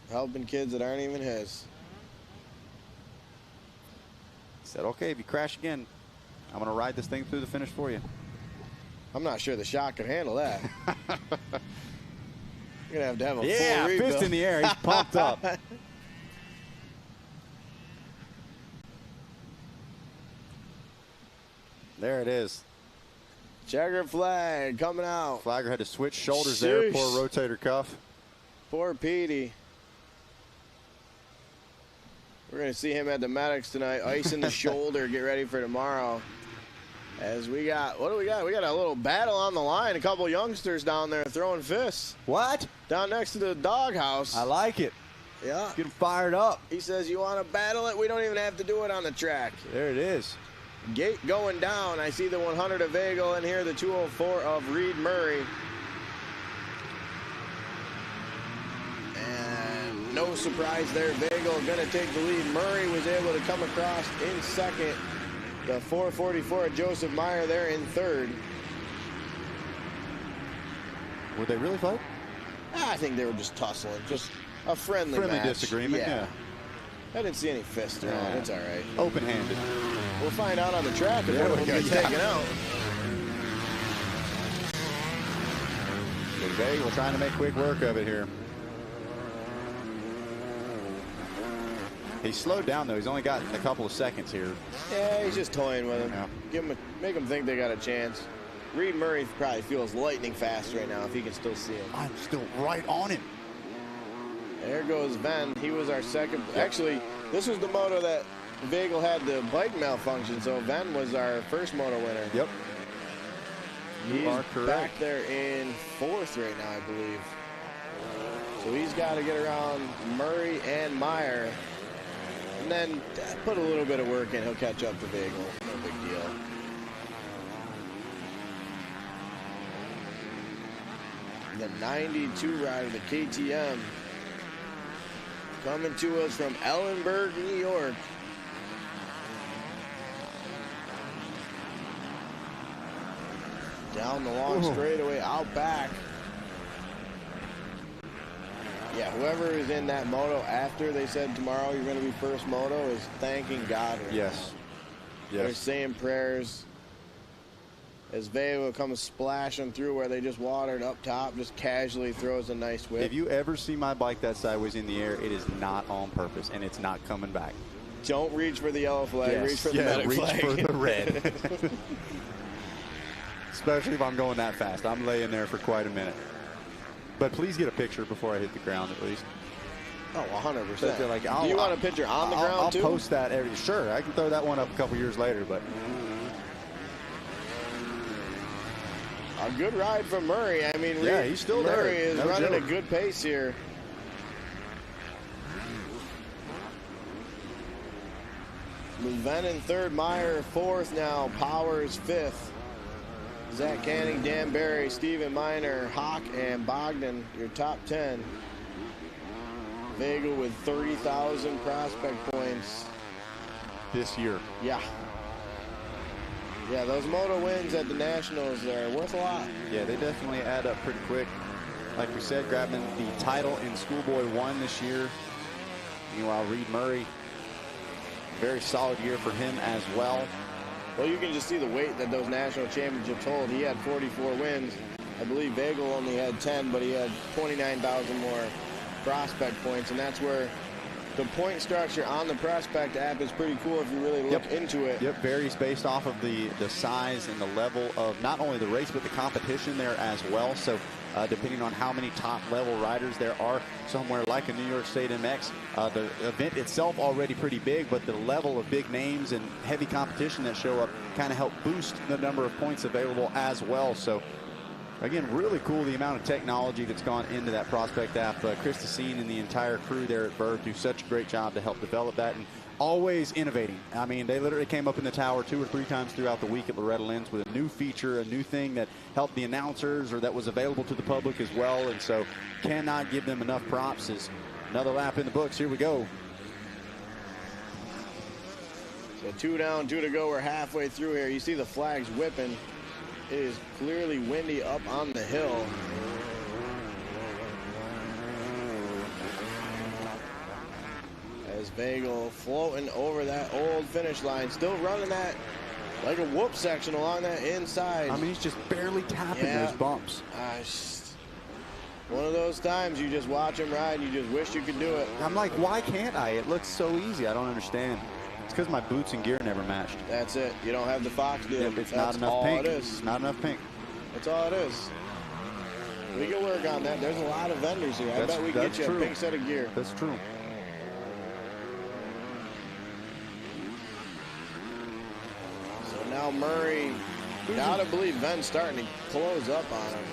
Helping kids that aren't even his. He said, okay, if you crash again, I'm going to ride this thing through the finish for you. I'm not sure the shot could handle that. You're going to have a yeah, full rebuild. fist in the air. He's pumped up. There it is. Checker flag coming out. Flagger had to switch shoulders there. Poor rotator cuff. Poor Petey. We're going to see him at the medics tonight, icing the shoulder, get ready for tomorrow. As we got, what do we got? We got a little battle on the line. A couple youngsters down there throwing fists. What? Down next to the doghouse. I like it. Yeah. Get them fired up. He says, you want to battle it? We don't even have to do it on the track. There it is. Gate going down. I see the 100 of Vagel in here, the 204 of Reed Murray. And no surprise there. Vagel going to take the lead. Murray was able to come across in second. The 444 of Joseph Meyer there in third. Would they really fight? I think they were just tussling. Just a friendly match. Disagreement, yeah. I didn't see any fists thrown. Yeah. It's all right. Open-handed. We'll find out on the track if one of them gets taken out. Vagel trying to make quick work of it here. He slowed down, though. He's only got a couple of seconds here. Yeah, he's just toying with him. Yeah. Make them think they got a chance. Reed Murray probably feels lightning fast right now if he can still see him. I'm still right on him. There goes Ben. He was our second. Actually, this was the moto that Vagel had the bike malfunction, so Ben was our first moto winner. Yep. He's back there in fourth right now, I believe. So he's got to get around Murray and Meyer. And then put a little bit of work in. He'll catch up to Vagel. No big deal. The 92 rider, the KTM. Coming to us from Ellenburg, New York. Down the long straightaway, out back. Yeah, whoever is in that moto after they said tomorrow you're going to be first moto is thanking God. Yes. They're saying prayers. As Vagel comes splashing through where they just watered up top, just casually throws a nice whip. If you ever see my bike that sideways in the air, it is not on purpose, and it's not coming back. Don't reach for the yellow flag. Reach for the medic flag. Reach for the red. Especially if I'm going that fast. I'm laying there for quite a minute. But please get a picture before I hit the ground at least. Oh, 100%. Like, do you want a picture on the ground too? I'll post that. Sure, I can throw that one up a couple years later, but... A good ride from Murray. I mean, yeah, he's still there. Murray is running a good pace here. Levin in third, Meyer fourth now, Powers fifth. Zach Canning, Dan Barry, Stephen Miner, Hawk, and Bogdan, your top 10. Vagel with 30,000 prospect points. This year. Yeah. Yeah, those moto wins at the Nationals are worth a lot. Yeah, they definitely add up pretty quick. Like we said, grabbing the title in Schoolboy 1 this year. Meanwhile, Reed Murray, very solid year for him as well. Well, you can just see the weight that those national championships hold. He had 44 wins. I believe Vagel only had 10, but he had 29,000 more prospect points, and that's where the point structure on the prospect app is pretty cool if you really look into it. Yep, varies based off of the size and the level of not only the race, but the competition there as well. So depending on how many top level riders there are somewhere like a New York State MX, the event itself already pretty big, but the level of big names and heavy competition that show up kind of help boost the number of points available as well. So again, really cool the amount of technology that's gone into that prospect app. Chris Tessine and the entire crew there at Verve do such a great job to help develop that, and always innovating. I mean, they literally came up in the tower 2 or 3 times throughout the week at Loretta Lynn's with a new feature, a new thing that helped the announcers or that was available to the public as well. And so cannot give them enough props. As another lap in the books. Here we go. So 2 down, 2 to go. We're halfway through here. You see the flags whipping. It is clearly windy up on the hill. As Vagel floating over that old finish line, still running that like a whoop section along that inside. I mean, he's just barely tapping those bumps. One of those times you just watch him ride and you just wish you could do it. I'm like, why can't I? It looks so easy. I don't understand. It's because my boots and gear never matched. That's it. You don't have the Fox deal. Yep, it's That's not enough all pink. it is. It's not enough pink. That's all it is. We can work on that. There's a lot of vendors here. I bet we can get you a pink set of gear. That's true. So now Murray, gotta believe Ven's starting to close up on him.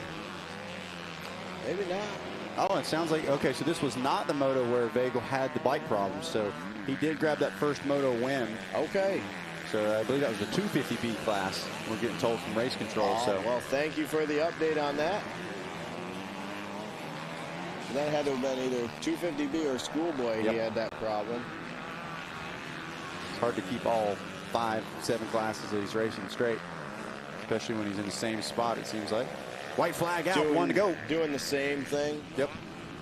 Maybe not. Oh, it sounds like, okay, so this was not the moto where Vagel had the bike problem. So he did grab that first moto win. Okay. So I believe that was the 250B class. We're getting told from race control. So well, thank you for the update on that. That had to have been either 250B or schoolboy. Yep. He had that problem. It's hard to keep all 5, 7 classes that he's racing straight, especially when he's in the same spot, it seems like. White flag out, 1 to go. Doing the same thing. Yep.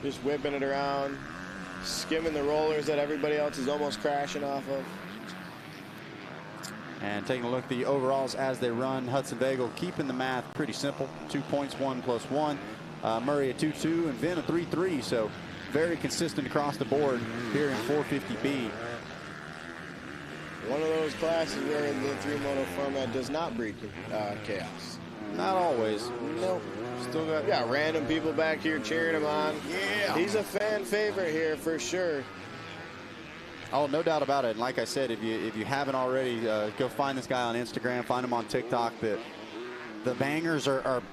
Just whipping it around, skimming the rollers that everybody else is almost crashing off of. And taking a look at the overalls as they run, Hudson Vagel keeping the math pretty simple. 2 points, 1 plus 1. Murray a 2-2 and Vin a 3-3. So very consistent across the board here in 450B. One of those classes where the 3-moto format does not breed chaos. Not always. Nope. Still got random people back here cheering him on. Yeah. He's a fan favorite here for sure. Oh, no doubt about it. And like I said, if you haven't already, go find this guy on Instagram, find him on TikTok. The bangers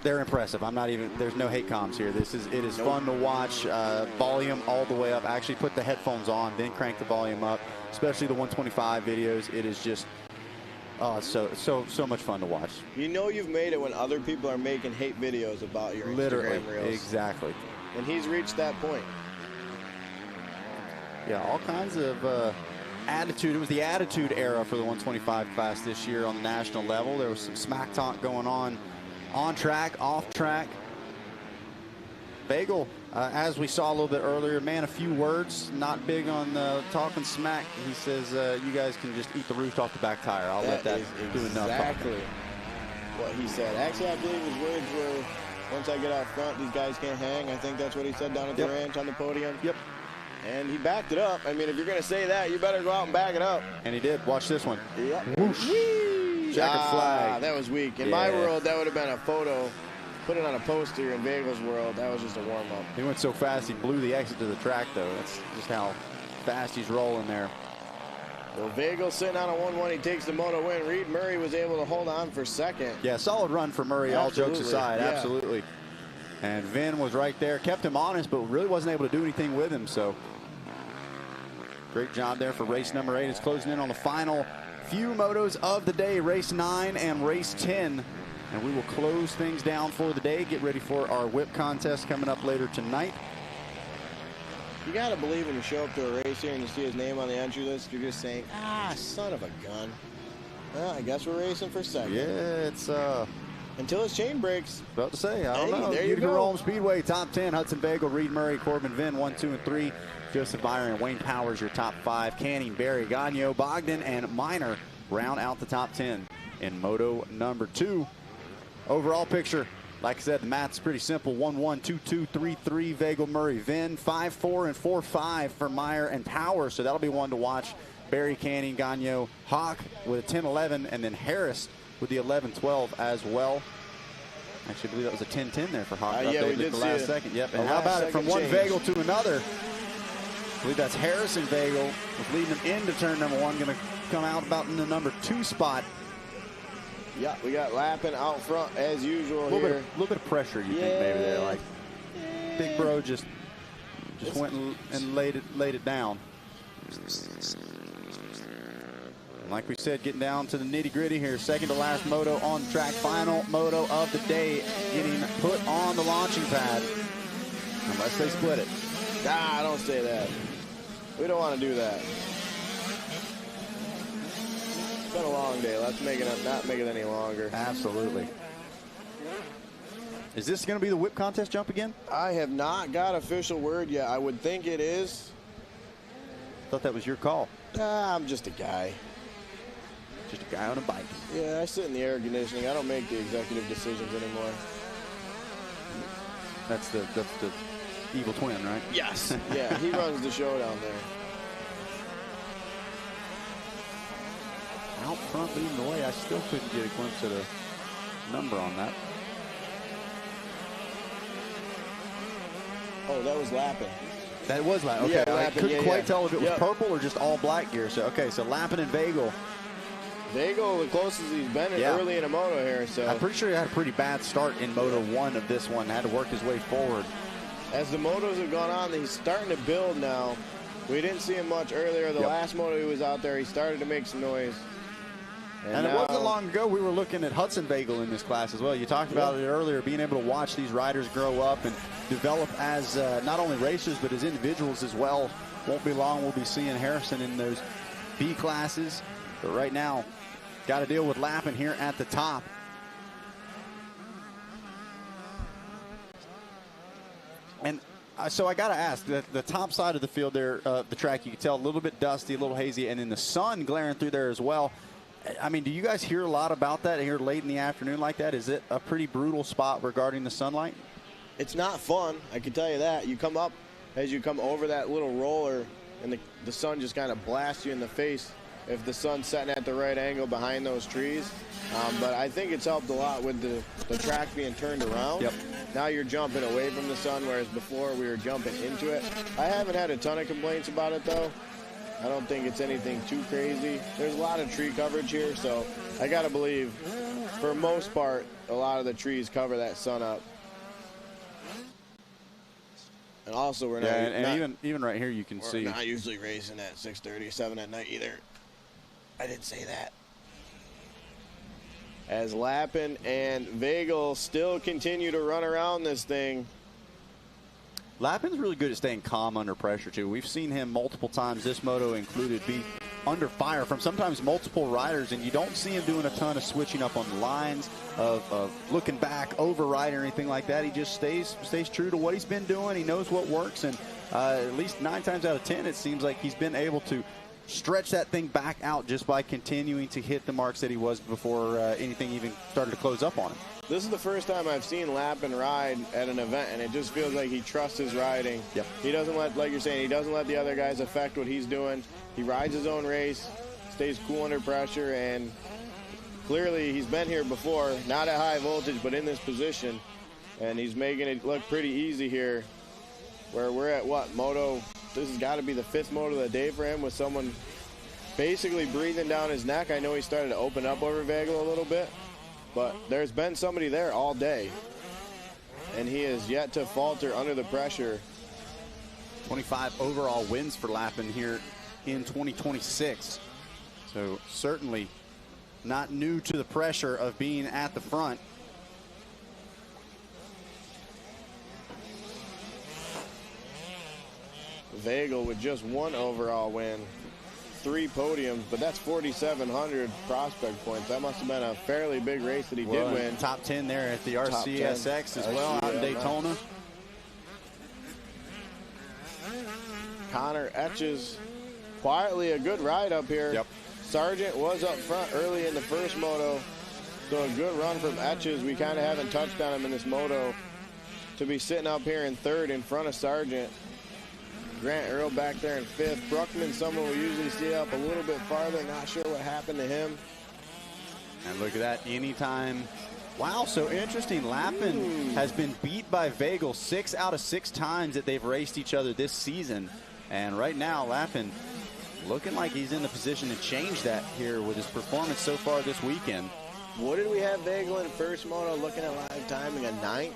they're impressive. I'm not even, there's no hate comms here. It is fun to watch. Volume all the way up. Actually put the headphones on, then crank the volume up, especially the 125 videos. It is just so much fun to watch. You know you've made it when other people are making hate videos about your Instagram reels. Exactly. And he's reached that point. Yeah, all kinds of attitude. It was the attitude era for the 125 class this year on the national level. There was some smack talk going on track, off track. Vagel, as we saw a little bit earlier, man, a few words, not big on talking smack. He says, you guys can just eat the roof off the back tire. I'll let that do enough. Exactly what he said. Actually, I believe his words were, once I get out front, these guys can't hang. I think that's what he said down at the ranch on the podium. Yep. And he backed it up. I mean, if you're going to say that, you better go out and back it up. And he did. Watch this one. Yep. Whoosh. Checkered flag. That was weak. In my world, that would have been a photo. Put it on a poster. In Vagel's world, that was just a warm-up. He went so fast, he blew the exit to the track, though. That's just how fast he's rolling there. Well, Vagel sitting on a 1-1. He takes the moto win. Reed Murray was able to hold on for second. Yeah, solid run for Murray, all jokes aside. Yeah. Absolutely. And Vin was right there, kept him honest, but really wasn't able to do anything with him. So great job there for race number 8. It's closing in on the final few motos of the day, race 9 and race 10. And we will close things down for the day. Get ready for our whip contest coming up later tonight. You got to believe when you show up to a race here and you see his name on the entry list, you're just saying, son of a gun. Well, I guess we're racing for second. Yeah, it's until his chain breaks. About to say, I don't know. There you go. Rome Speedway, top 10, Hudson Vagel, Reed Murray, Corbin Vin, 1, 2, and 3. Joseph Byron, Wayne Powers, your top 5. Canning, Barry, Gagnon, Bogdan, and Minor round out the top 10 in Moto number 2. Overall picture, like I said, the math's pretty simple. 1-1, 2-2, 3-3, Vagel, Murray, Vin. 5-4 and 4-5 for Meyer and Powers. So that'll be one to watch. Barry, Canning, Gagnon, Hawk with a 10-11, and then Harris with the 11-12 as well. Actually, I believe that was a 10-10 there for Hawk. Yeah, we did the see last second. Yep. And a how about it from one change. Vagel to another? I believe that's Harrison Vagel with leading them into turn number 1. Going to come out about in the number 2 spot. Yeah, we got Lappin out front as usual here. A little bit of pressure, you think maybe there, like Big Bro just went and laid it down. And like we said, getting down to the nitty gritty here. Second to last moto on track, final moto of the day, getting put on the launching pad unless they split it. Nah, don't say that. We don't want to do that. It's been a long day. Let's not make it any longer. Absolutely. Is this going to be the whip contest jump again? I have not got official word yet. I would think it is. Thought that was your call. I'm just a guy. Just a guy on a bike. Yeah, I sit in the air conditioning. I don't make the executive decisions anymore. That's the evil twin, right? Yes. Yeah, he runs the show down there. Out front leading the way. I still couldn't get a glimpse of the number on that. Oh, that was Lappin. That was Lappin. Okay, Yeah, I Lappin, couldn't quite tell if it was Yep. purple or just all black gear. So okay, so Lappin and Vagel. Vagel, the closest he's been early in a moto here. So I'm pretty sure he had a pretty bad start in Moto 1 of this one. Had to work his way forward. as the motos have gone on, he's starting to build now. We didn't see him much earlier. The last moto he was out there, he started to make some noise. And it wasn't long ago we were looking at Hudson Vagel in this class as well. You talked about it earlier, being able to watch these riders grow up and develop as not only racers but as individuals as well. Won't be long we'll be seeing Harrison in those B classes. But right now, got to deal with Lappin here at the top. And so I got to ask, the top side of the field there, the track, you can tell a little bit dusty, a little hazy, and then the sun glaring through there as well. I mean, do you guys hear a lot about that here late in the afternoon like that? Is it a pretty brutal spot regarding the sunlight? It's not fun, I can tell you that. You come up, as you come over that little roller, and the sun just kind of blasts you in the face if the sun's setting at the right angle behind those trees. But I think it's helped a lot with the track being turned around. Yep. Now you're jumping away from the sun, whereas before we were jumping into it. I haven't had a ton of complaints about it, though. I don't think it's anything too crazy. There's a lot of tree coverage here, so I got to believe, for most part, a lot of the trees cover that sun up. And also, we're not, even right here you can see. We're not usually racing at 6:30, 7 at night either. I didn't say that. As Lappin and Vagel still continue to run around this thing. Lappin's really good at staying calm under pressure, too. We've seen him multiple times, this moto included, be under fire from sometimes multiple riders, and you don't see him doing a ton of switching up on the lines, of looking back, override, or anything like that. He just stays true to what he's been doing. He knows what works, and at least 9 times out of 10, it seems like he's been able to stretch that thing back out just by continuing to hit the marks that he was before anything even started to close up on him. This is the first time I've seen Lappin ride at an event, and it just feels like he trusts his riding. Yep. He doesn't let, like you're saying, he doesn't let the other guys affect what he's doing. He rides his own race, stays cool under pressure, and clearly he's been here before, not at high voltage, but in this position, and he's making it look pretty easy here, where we're at what, Moto? This has got to be the 5th moto of the day for him, with someone basically breathing down his neck. I know he started to open up over Vagel a little bit, but there's been somebody there all day, and he has yet to falter under the pressure. 25 overall wins for Lappin here in 2026. So certainly not new to the pressure of being at the front. Vagel with just 1 overall win, 3 podiums, but that's 4,700 prospect points. That must have been a fairly big race that he did win. Top 10 there at the RCSX as well, out in Daytona. Connor Etches, quietly a good ride up here. Yep. Sargent was up front early in the first moto, so a good run from Etches. We kind of haven't touched on him in this moto. To be sitting up here in 3rd in front of Sargent. Grant Earl back there in 5th. Bruckman, someone we usually see up a little bit farther. Not sure what happened to him. And look at that, anytime. Wow, so interesting. Lappin has been beat by Vagel 6 out of 6 times that they've raced each other this season. And right now, Lappin looking like he's in the position to change that here with his performance so far this weekend. What did we have Vagel in first moto, looking at live timing, a 9th?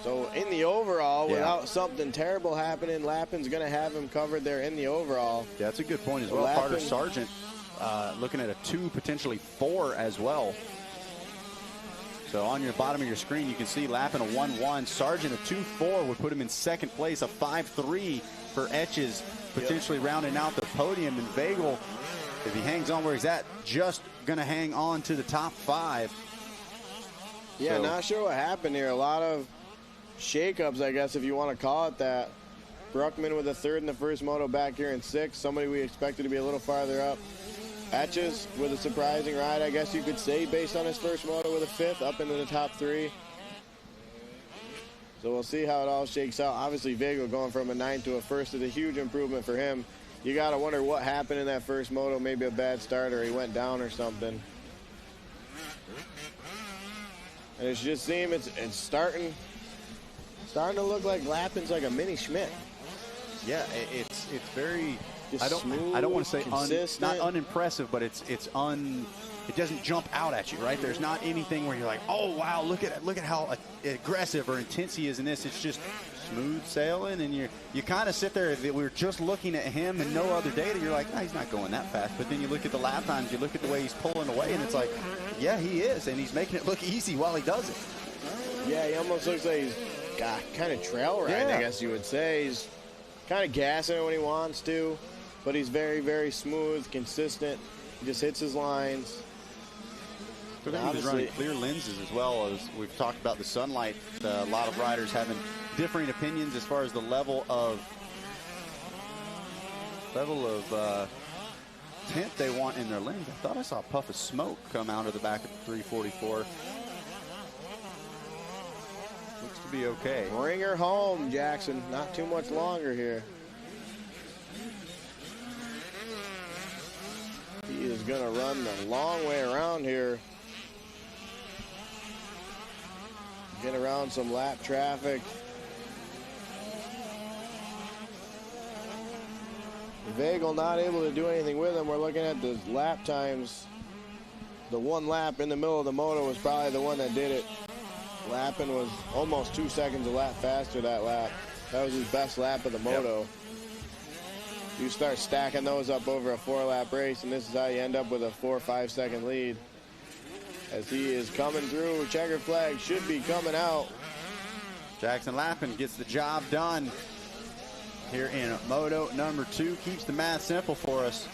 So in the overall, without something terrible happening, Lappin's going to have him covered there in the overall. Yeah, that's a good point as well. Carter Sargent looking at a 2, potentially 4 as well. So on your bottom of your screen, you can see Lappin a 1-1. Sargent a 2-4 would put him in 2nd place. A 5-3 for Etches, potentially rounding out the podium. And Vagel, if he hangs on where he's at, just going to hang on to the top 5. Yeah, not sure what happened here. A lot of shakeups, I guess, if you want to call it that. Bruckman with a 3rd in the first moto back here in 6th. Somebody we expected to be a little farther up. Etches with a surprising ride, I guess you could say, based on his first moto with a 5th up into the top 3. So we'll see how it all shakes out. Obviously, Vega going from a 9th to a 1st is a huge improvement for him. You got to wonder what happened in that first moto. Maybe a bad start or he went down or something. And it just seems it's starting to look like Lappin's like a mini Schmidt. Yeah, it's very. Just I don't want to say consistent. not unimpressive, but it doesn't jump out at you, right? There's not anything where you're like, oh wow, look at how aggressive or intense he is in this. It's just smooth sailing, and you kind of sit there. We were just looking at him and no other data. You're like, he's not going that fast. But then you look at the lap times, you look at the way he's pulling away, and it's like, yeah, he is, and he's making it look easy while he does it. Yeah, he almost looks like he's kind of trail riding, I guess you would say. He's kind of gassing it when he wants to, but he's very, very smooth, consistent. He just hits his lines. So he was running clear lenses as well. As we've talked about the sunlight, a lot of riders having differing opinions as far as the level of tint they want in their lens. I thought I saw a puff of smoke come out of the back of the 344. Looks to be okay. Bring her home, Jackson. Not too much longer here. He is going to run the long way around here. Get around some lap traffic. Vagel not able to do anything with him. We're looking at the lap times. The one lap in the middle of the moto was probably the one that did it. Lappin was almost 2 seconds a lap faster that lap. That was his best lap of the moto. Yep. You start stacking those up over a 4-lap race, and this is how you end up with a 4 or 5 second lead. As he is coming through, checkered flag should be coming out. Jackson Lappin gets the job done here in Moto number 2. Keeps the math simple for us.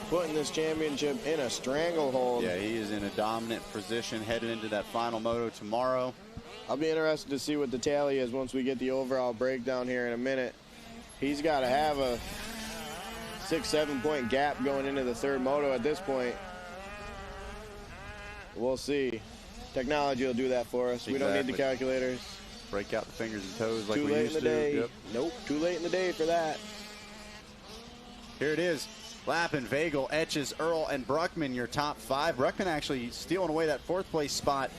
Putting this championship in a stranglehold. Yeah, he is in a dominant position headed into that final Moto tomorrow. I'll be interested to see what the tally is once we get the overall breakdown here in a minute. He's got to have a 6-7 point gap going into the third Moto at this point. We'll see. Technology will do that for us. Exactly. We don't need the calculators. Break out the fingers and toes like we we Too used late in the day. Yep. Nope, too late in the day for that. Here it is. Lappin, Vagel, Etches, Earl, and Bruckman, your top 5. Bruckman actually stealing away that 4th place spot.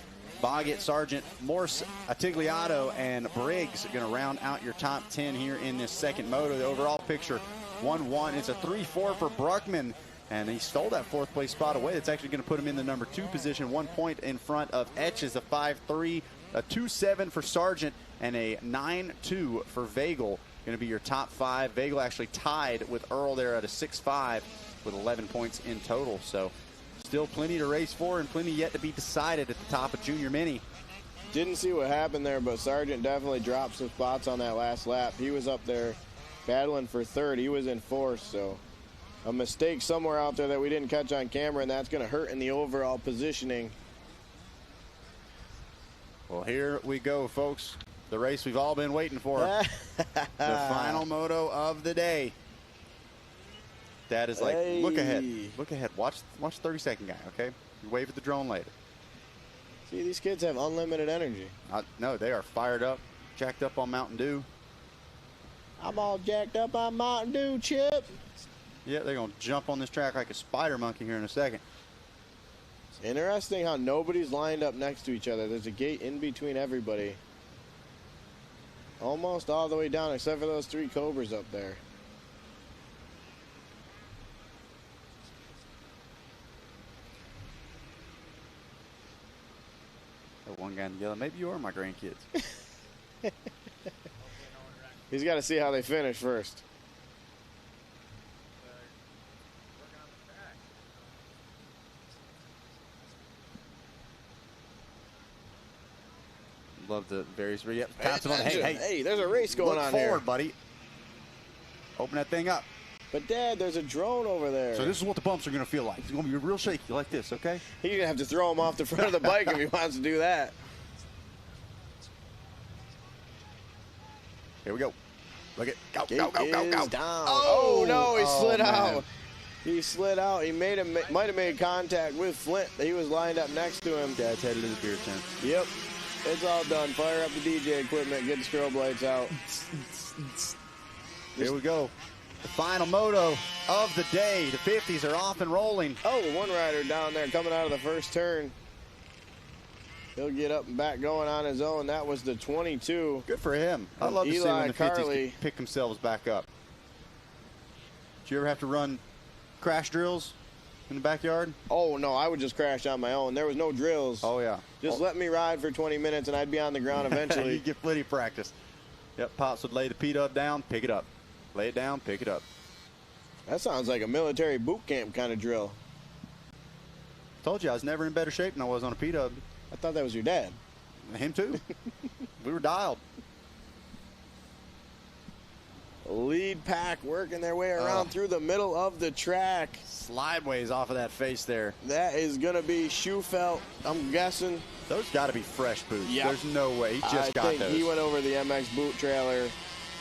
Boggett, Sargent, Morse, Attigliato, and Briggs are going to round out your top 10 here in this second Moto. The overall picture, 1-1. It's a 3-4 for Bruckman. And he stole that 4th place spot away. It's actually going to put him in the number 2 position, 1 point in front of Etches, a 5-3, a 2-7 for Sargent, and a 9-2 for Vagel. Going to be your top 5. Vagel actually tied with Earl there at a 6-5 with 11 points in total. So still plenty to race for and plenty yet to be decided at the top of Junior Mini. Didn't see what happened there, but Sargent definitely dropped some spots on that last lap. He was up there battling for 3rd. He was in 4th, so a mistake somewhere out there that we didn't catch on camera, and that's going to hurt in the overall positioning. Well, here we go, folks. The race we've all been waiting for. The final Moto of the day. Dad is like, hey. Look ahead. Look ahead. Watch 30-second guy, okay? You wave at the drone later. See, these kids have unlimited energy. No, they are fired up, jacked up on Mountain Dew. I'm all jacked up on Mountain Dew, Chip. Yeah, they're going to jump on this track like a spider monkey here in a second. It's interesting how nobody's lined up next to each other. There's a gate in between everybody. Almost all the way down, except for those 3 Cobras up there. That one guy in the yellow. Maybe you are my grandkids. He's got to see how they finish first. Love the various. Yep, hey, there's a race going on here. Look forward, buddy. Open that thing up. But, Dad, there's a drone over there. So this is what the bumps are going to feel like. It's going to be real shaky like this, okay? He's going to have to throw him off the front of the bike if he wants to do that. Here we go. Look at go. Down. Oh no, he slid man. out. He slid out. He might have made contact with Flint. He was lined up next to him. Dad's headed to the beer tent. Yep. It's all done. Fire up the DJ equipment. Get the strobe lights out. Here we go. The final moto of the day. The 50s are off and rolling. Oh, one rider down there coming out of the first turn. He'll get up and back going on his own. That was the 22. Good for him. I love to see when the 50s pick themselves back up. Did you ever have to run crash drills in the backyard? Oh, no, I would just crash on my own. There was no drills. Oh, yeah. Just let me ride for 20 minutes and I'd be on the ground eventually. You get plenty of practice. Yep, Pops would lay the P-dub down, pick it up. Lay it down, pick it up. That sounds like a military boot camp kind of drill. Told you I was never in better shape than I was on a P-dub. I thought that was your dad. Him too. We were dialed. Lead pack working their way around through the middle of the track. Slideways off of that face there. That is going to be shoe felt, I'm guessing. Those got to be fresh boots. Yep. There's no way. He just got those. He went over the MX boot trailer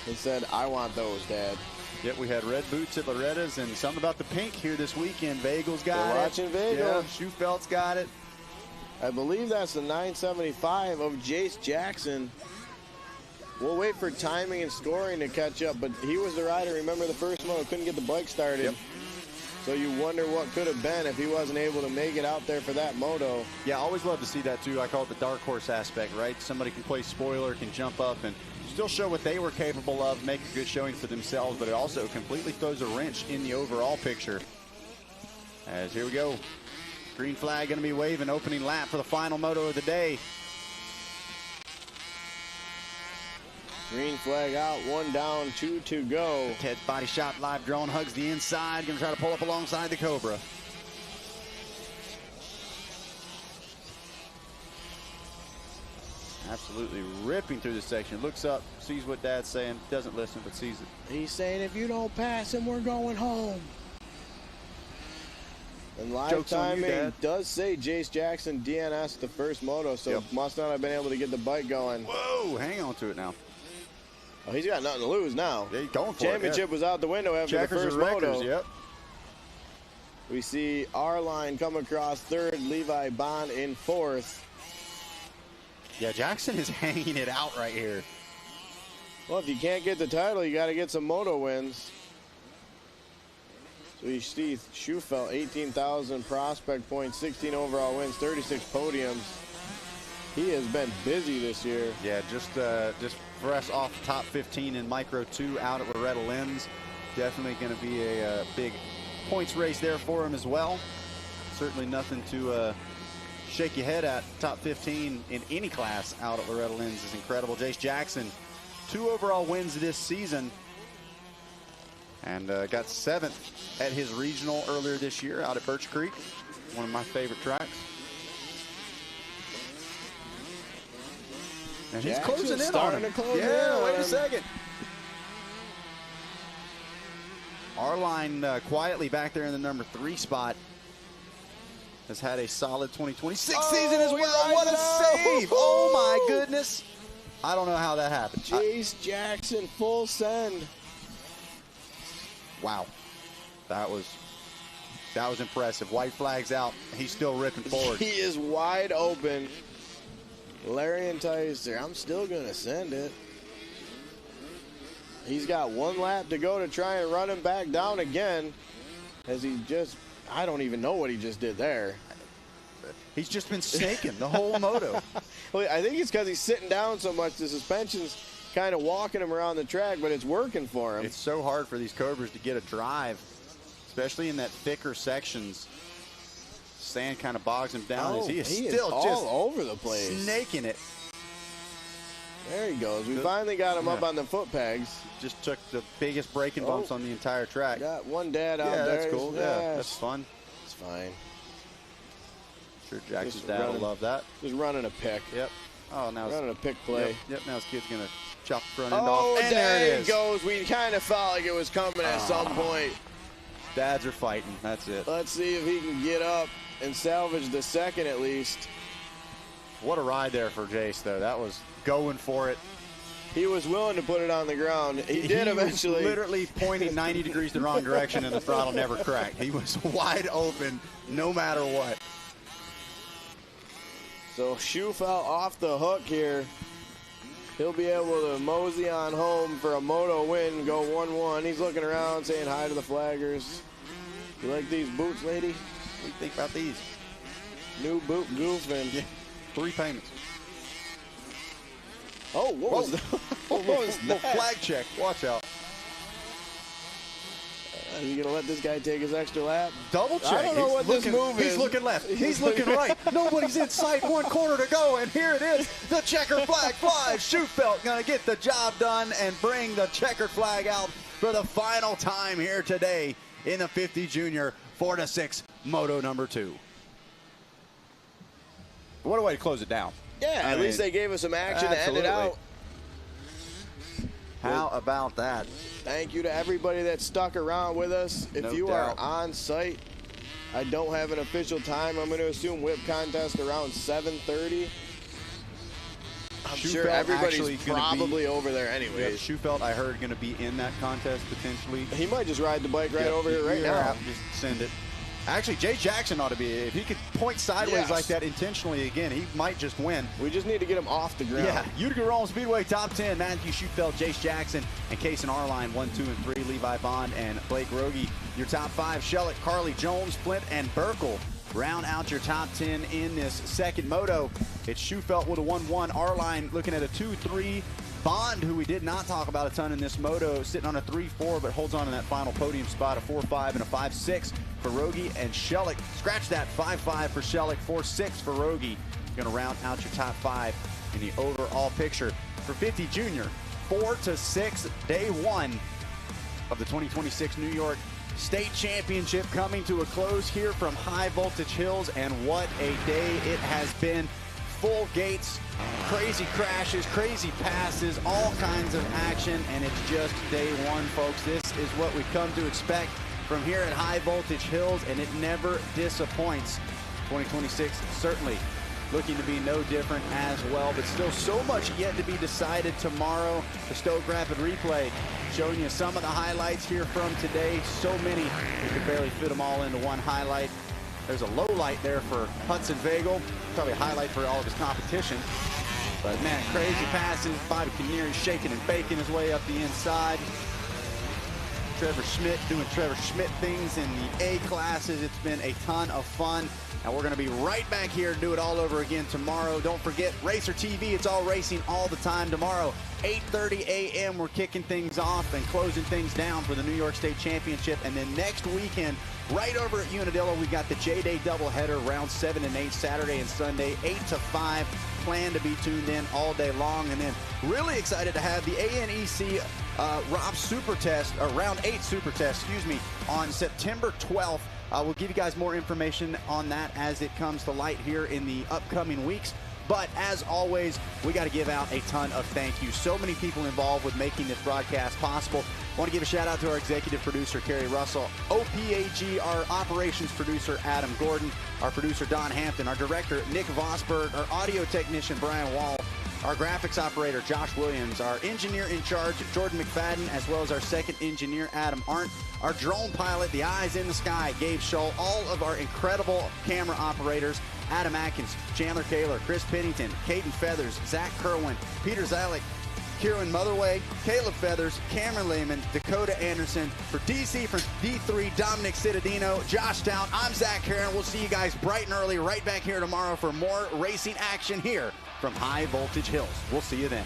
and said, I want those, Dad. Yep, we had red boots at Loretta's and something about the pink here this weekend. Vagel's got it. Watching Vagel. Yeah, Schufelt's got it. I believe that's the 975 of Jace Jackson. We'll wait for timing and scoring to catch up, but he was the rider. Remember the first moto, couldn't get the bike started. Yep. So you wonder what could have been if he wasn't able to make it out there for that moto. Yeah, I always love to see that too. I call it the dark horse aspect, right? Somebody can play spoiler, can jump up and still show what they were capable of, make a good showing for themselves, but it also completely throws a wrench in the overall picture. As here we go. Green flag going to be waving, opening lap for the final moto of the day. Green flag out, one down, 2 to go. Ted's body shot live drone hugs the inside, going to try to pull up alongside the Cobra. Absolutely ripping through the section. Looks up, sees what Dad's saying, doesn't listen, but sees it. He's saying, if you don't pass him, we're going home. And live timing does say Jace Jackson DNS the first moto, so must not have been able to get the bike going. Whoa, hang on to it now. Oh, he's got nothing to lose now. Yeah, he's going for Championship was out the window after Checkers the first and moto. Yep. We see R-Line come across third, Levi Bond in fourth. Yeah, Jackson is hanging it out right here. Well, if you can't get the title, you got to get some moto wins. So you see Schufelt, 18,000 prospect points, 16 overall wins, 36 podiums. He has been busy this year. Yeah, just fresh off the top 15 in Micro 2 out at Loretta Lynn's. Definitely going to be a big points race there for him as well. Certainly nothing to shake your head at. Top 15 in any class out at Loretta Lynn's is incredible. Jace Jackson, 2 overall wins this season. And got 7th at his regional earlier this year out at Birch Creek, one of my favorite tracks. And he's closing in on him. Yeah, wait a second. R-Line quietly back there in the number 3 spot. Has had a solid 2026 season as well. What a save! Oh my goodness. I don't know how that happened. Jace Jackson, full send. Wow, that was impressive. White flags out. He's still ripping forward. He is wide open. Larry Enticer, I'm still going to send it. He's got 1 lap to go to try and run him back down again. As he just, I don't even know what he just did there. He's just been snaking the whole moto. Well, I think it's because he's sitting down so much. The suspension's kind of walking him around the track, but it's working for him. It's so hard for these Cobras to get a drive, especially in that thicker sections. Sand kind of bogs him down. Oh, he is he still is just all over the place, snaking it. There he goes. We finally got him up on the foot pegs. Just took the biggest braking bumps on the entire track. Got one dad out there. That's cool. Yeah, that's fun. It's fine. Sure, Jackson's dad will love that. Just running a pick. Yep. Oh, now running a pick play. Yep. Now his kid's gonna chop the front end off. Oh, And there it goes. We kind of felt like it was coming at some point. Dads are fighting. That's it. Let's see if he can get up and salvage the second at least. What a ride there for Jace, though. That was going for it. He was willing to put it on the ground. He did eventually. Was literally pointing 90 degrees the wrong direction, and the throttle never cracked. He was wide open no matter what. So Schufelt off the hook here. He'll be able to mosey on home for a moto win, go 1-1. He's looking around saying hi to the flaggers. You like these boots, lady? What do you think about these? New boot goofing. Yeah. 3 payments. Oh, what was that? What was Little that? flag check. Watch out. Are you gonna let this guy take his extra lap? Double check. I don't know what this move is. He's looking left. He's looking right. Nobody's in sight. 1 corner to go, and here it is. The checker flag flies. Schufelt gonna get the job done and bring the checker flag out for the final time here today in the 50 Junior 4-6 Moto number 2. What a way to close it down. Yeah, at least they gave us some action to end it out. How about that? Thank you to everybody that stuck around with us. If No you doubt. are on site, I don't have an official time. I'm going to assume whip contest around 7:30. I'm sure everybody's probably over there anyways. Yeah, Schufelt, I heard, going to be in that contest potentially. He might just ride the bike right over here right now. Just send it. Actually, Jay Jackson ought to be. If he could point sideways like that intentionally again, he might just win. We just need to get him off the ground. Yeah, Utica Rome Speedway top 10. Matthew Schufelt, Jace Jackson, and Case and R-Line 1, 2, and 3. Levi Bond and Blake Rogie. Your top 5, Shellick, Carly Jones, Flint, and Burkle. Round out your top 10 in this second moto. It's Schufelt with a 1-1. R-Line looking at a 2-3. Bond, who we did not talk about a ton in this moto, sitting on a 3-4, but holds on in that final podium spot, a 4-5 and a 5-6 for Rogie. And Shellick, scratch that, 5-5 for Shellick, 4-6 for Rogie. Going to round out your top 5 in the overall picture. For 50 Junior, 4-6, day 1 of the 2026 New York State Championship coming to a close here from High Voltage Hills, and what a day it has been. Full gates, crazy crashes, crazy passes, all kinds of action, and it's just day 1, folks. This is what we've come to expect from here at High Voltage Hills, and it never disappoints. 2026 certainly looking to be no different as well, but still so much yet to be decided tomorrow. The Stoke Rapid Replay showing you some of the highlights here from today. So many, we could barely fit them all into one highlight. There's a low light there for Hudson Vagel. Probably a highlight for all of his competition. But man, crazy passes. Bobby Kinnear shaking and baking his way up the inside. Trevor Schmidt doing Trevor Schmidt things in the A classes. It's been a ton of fun. And we're going to be right back here to do it all over again tomorrow. Don't forget, Racer TV, it's all racing all the time tomorrow. 8:30 a.m. we're kicking things off and closing things down for the New York State Championship. And then next weekend, right over at Unadilla, we've got the J-Day doubleheader, rounds 7 and 8, Saturday and Sunday, 8 to 5. Plan to be tuned in all day long. And then really excited to have the ANEC Rob Super Test, or Round 8 Super Test, on September 12th. We'll give you guys more information on that as it comes to light here in the upcoming weeks. But as always, we got to give out a ton of thank yous. So many people involved with making this broadcast possible. I want to give a shout out to our executive producer, Kerry Russell, OPAG, our operations producer, Adam Gordon, our producer, Don Hampton, our director, Nick Vosberg, our audio technician, Brian Wall, our graphics operator, Josh Williams, our engineer in charge, Jordan McFadden, as well as our second engineer, Adam Arndt, our drone pilot, the eyes in the sky, Gabe Scholl, all of our incredible camera operators, Adam Atkins, Chandler Kaler, Chris Pennington, Caden Feathers, Zach Kerwin, Peter Zalek, Kieran Motherway, Caleb Feathers, Cameron Lehman, Dakota Anderson. For DC, from D3, Dominic Cittadino, Josh Stout, I'm Zach Karen. We'll see you guys bright and early right back here tomorrow for more racing action here from High Voltage Hills. We'll see you then.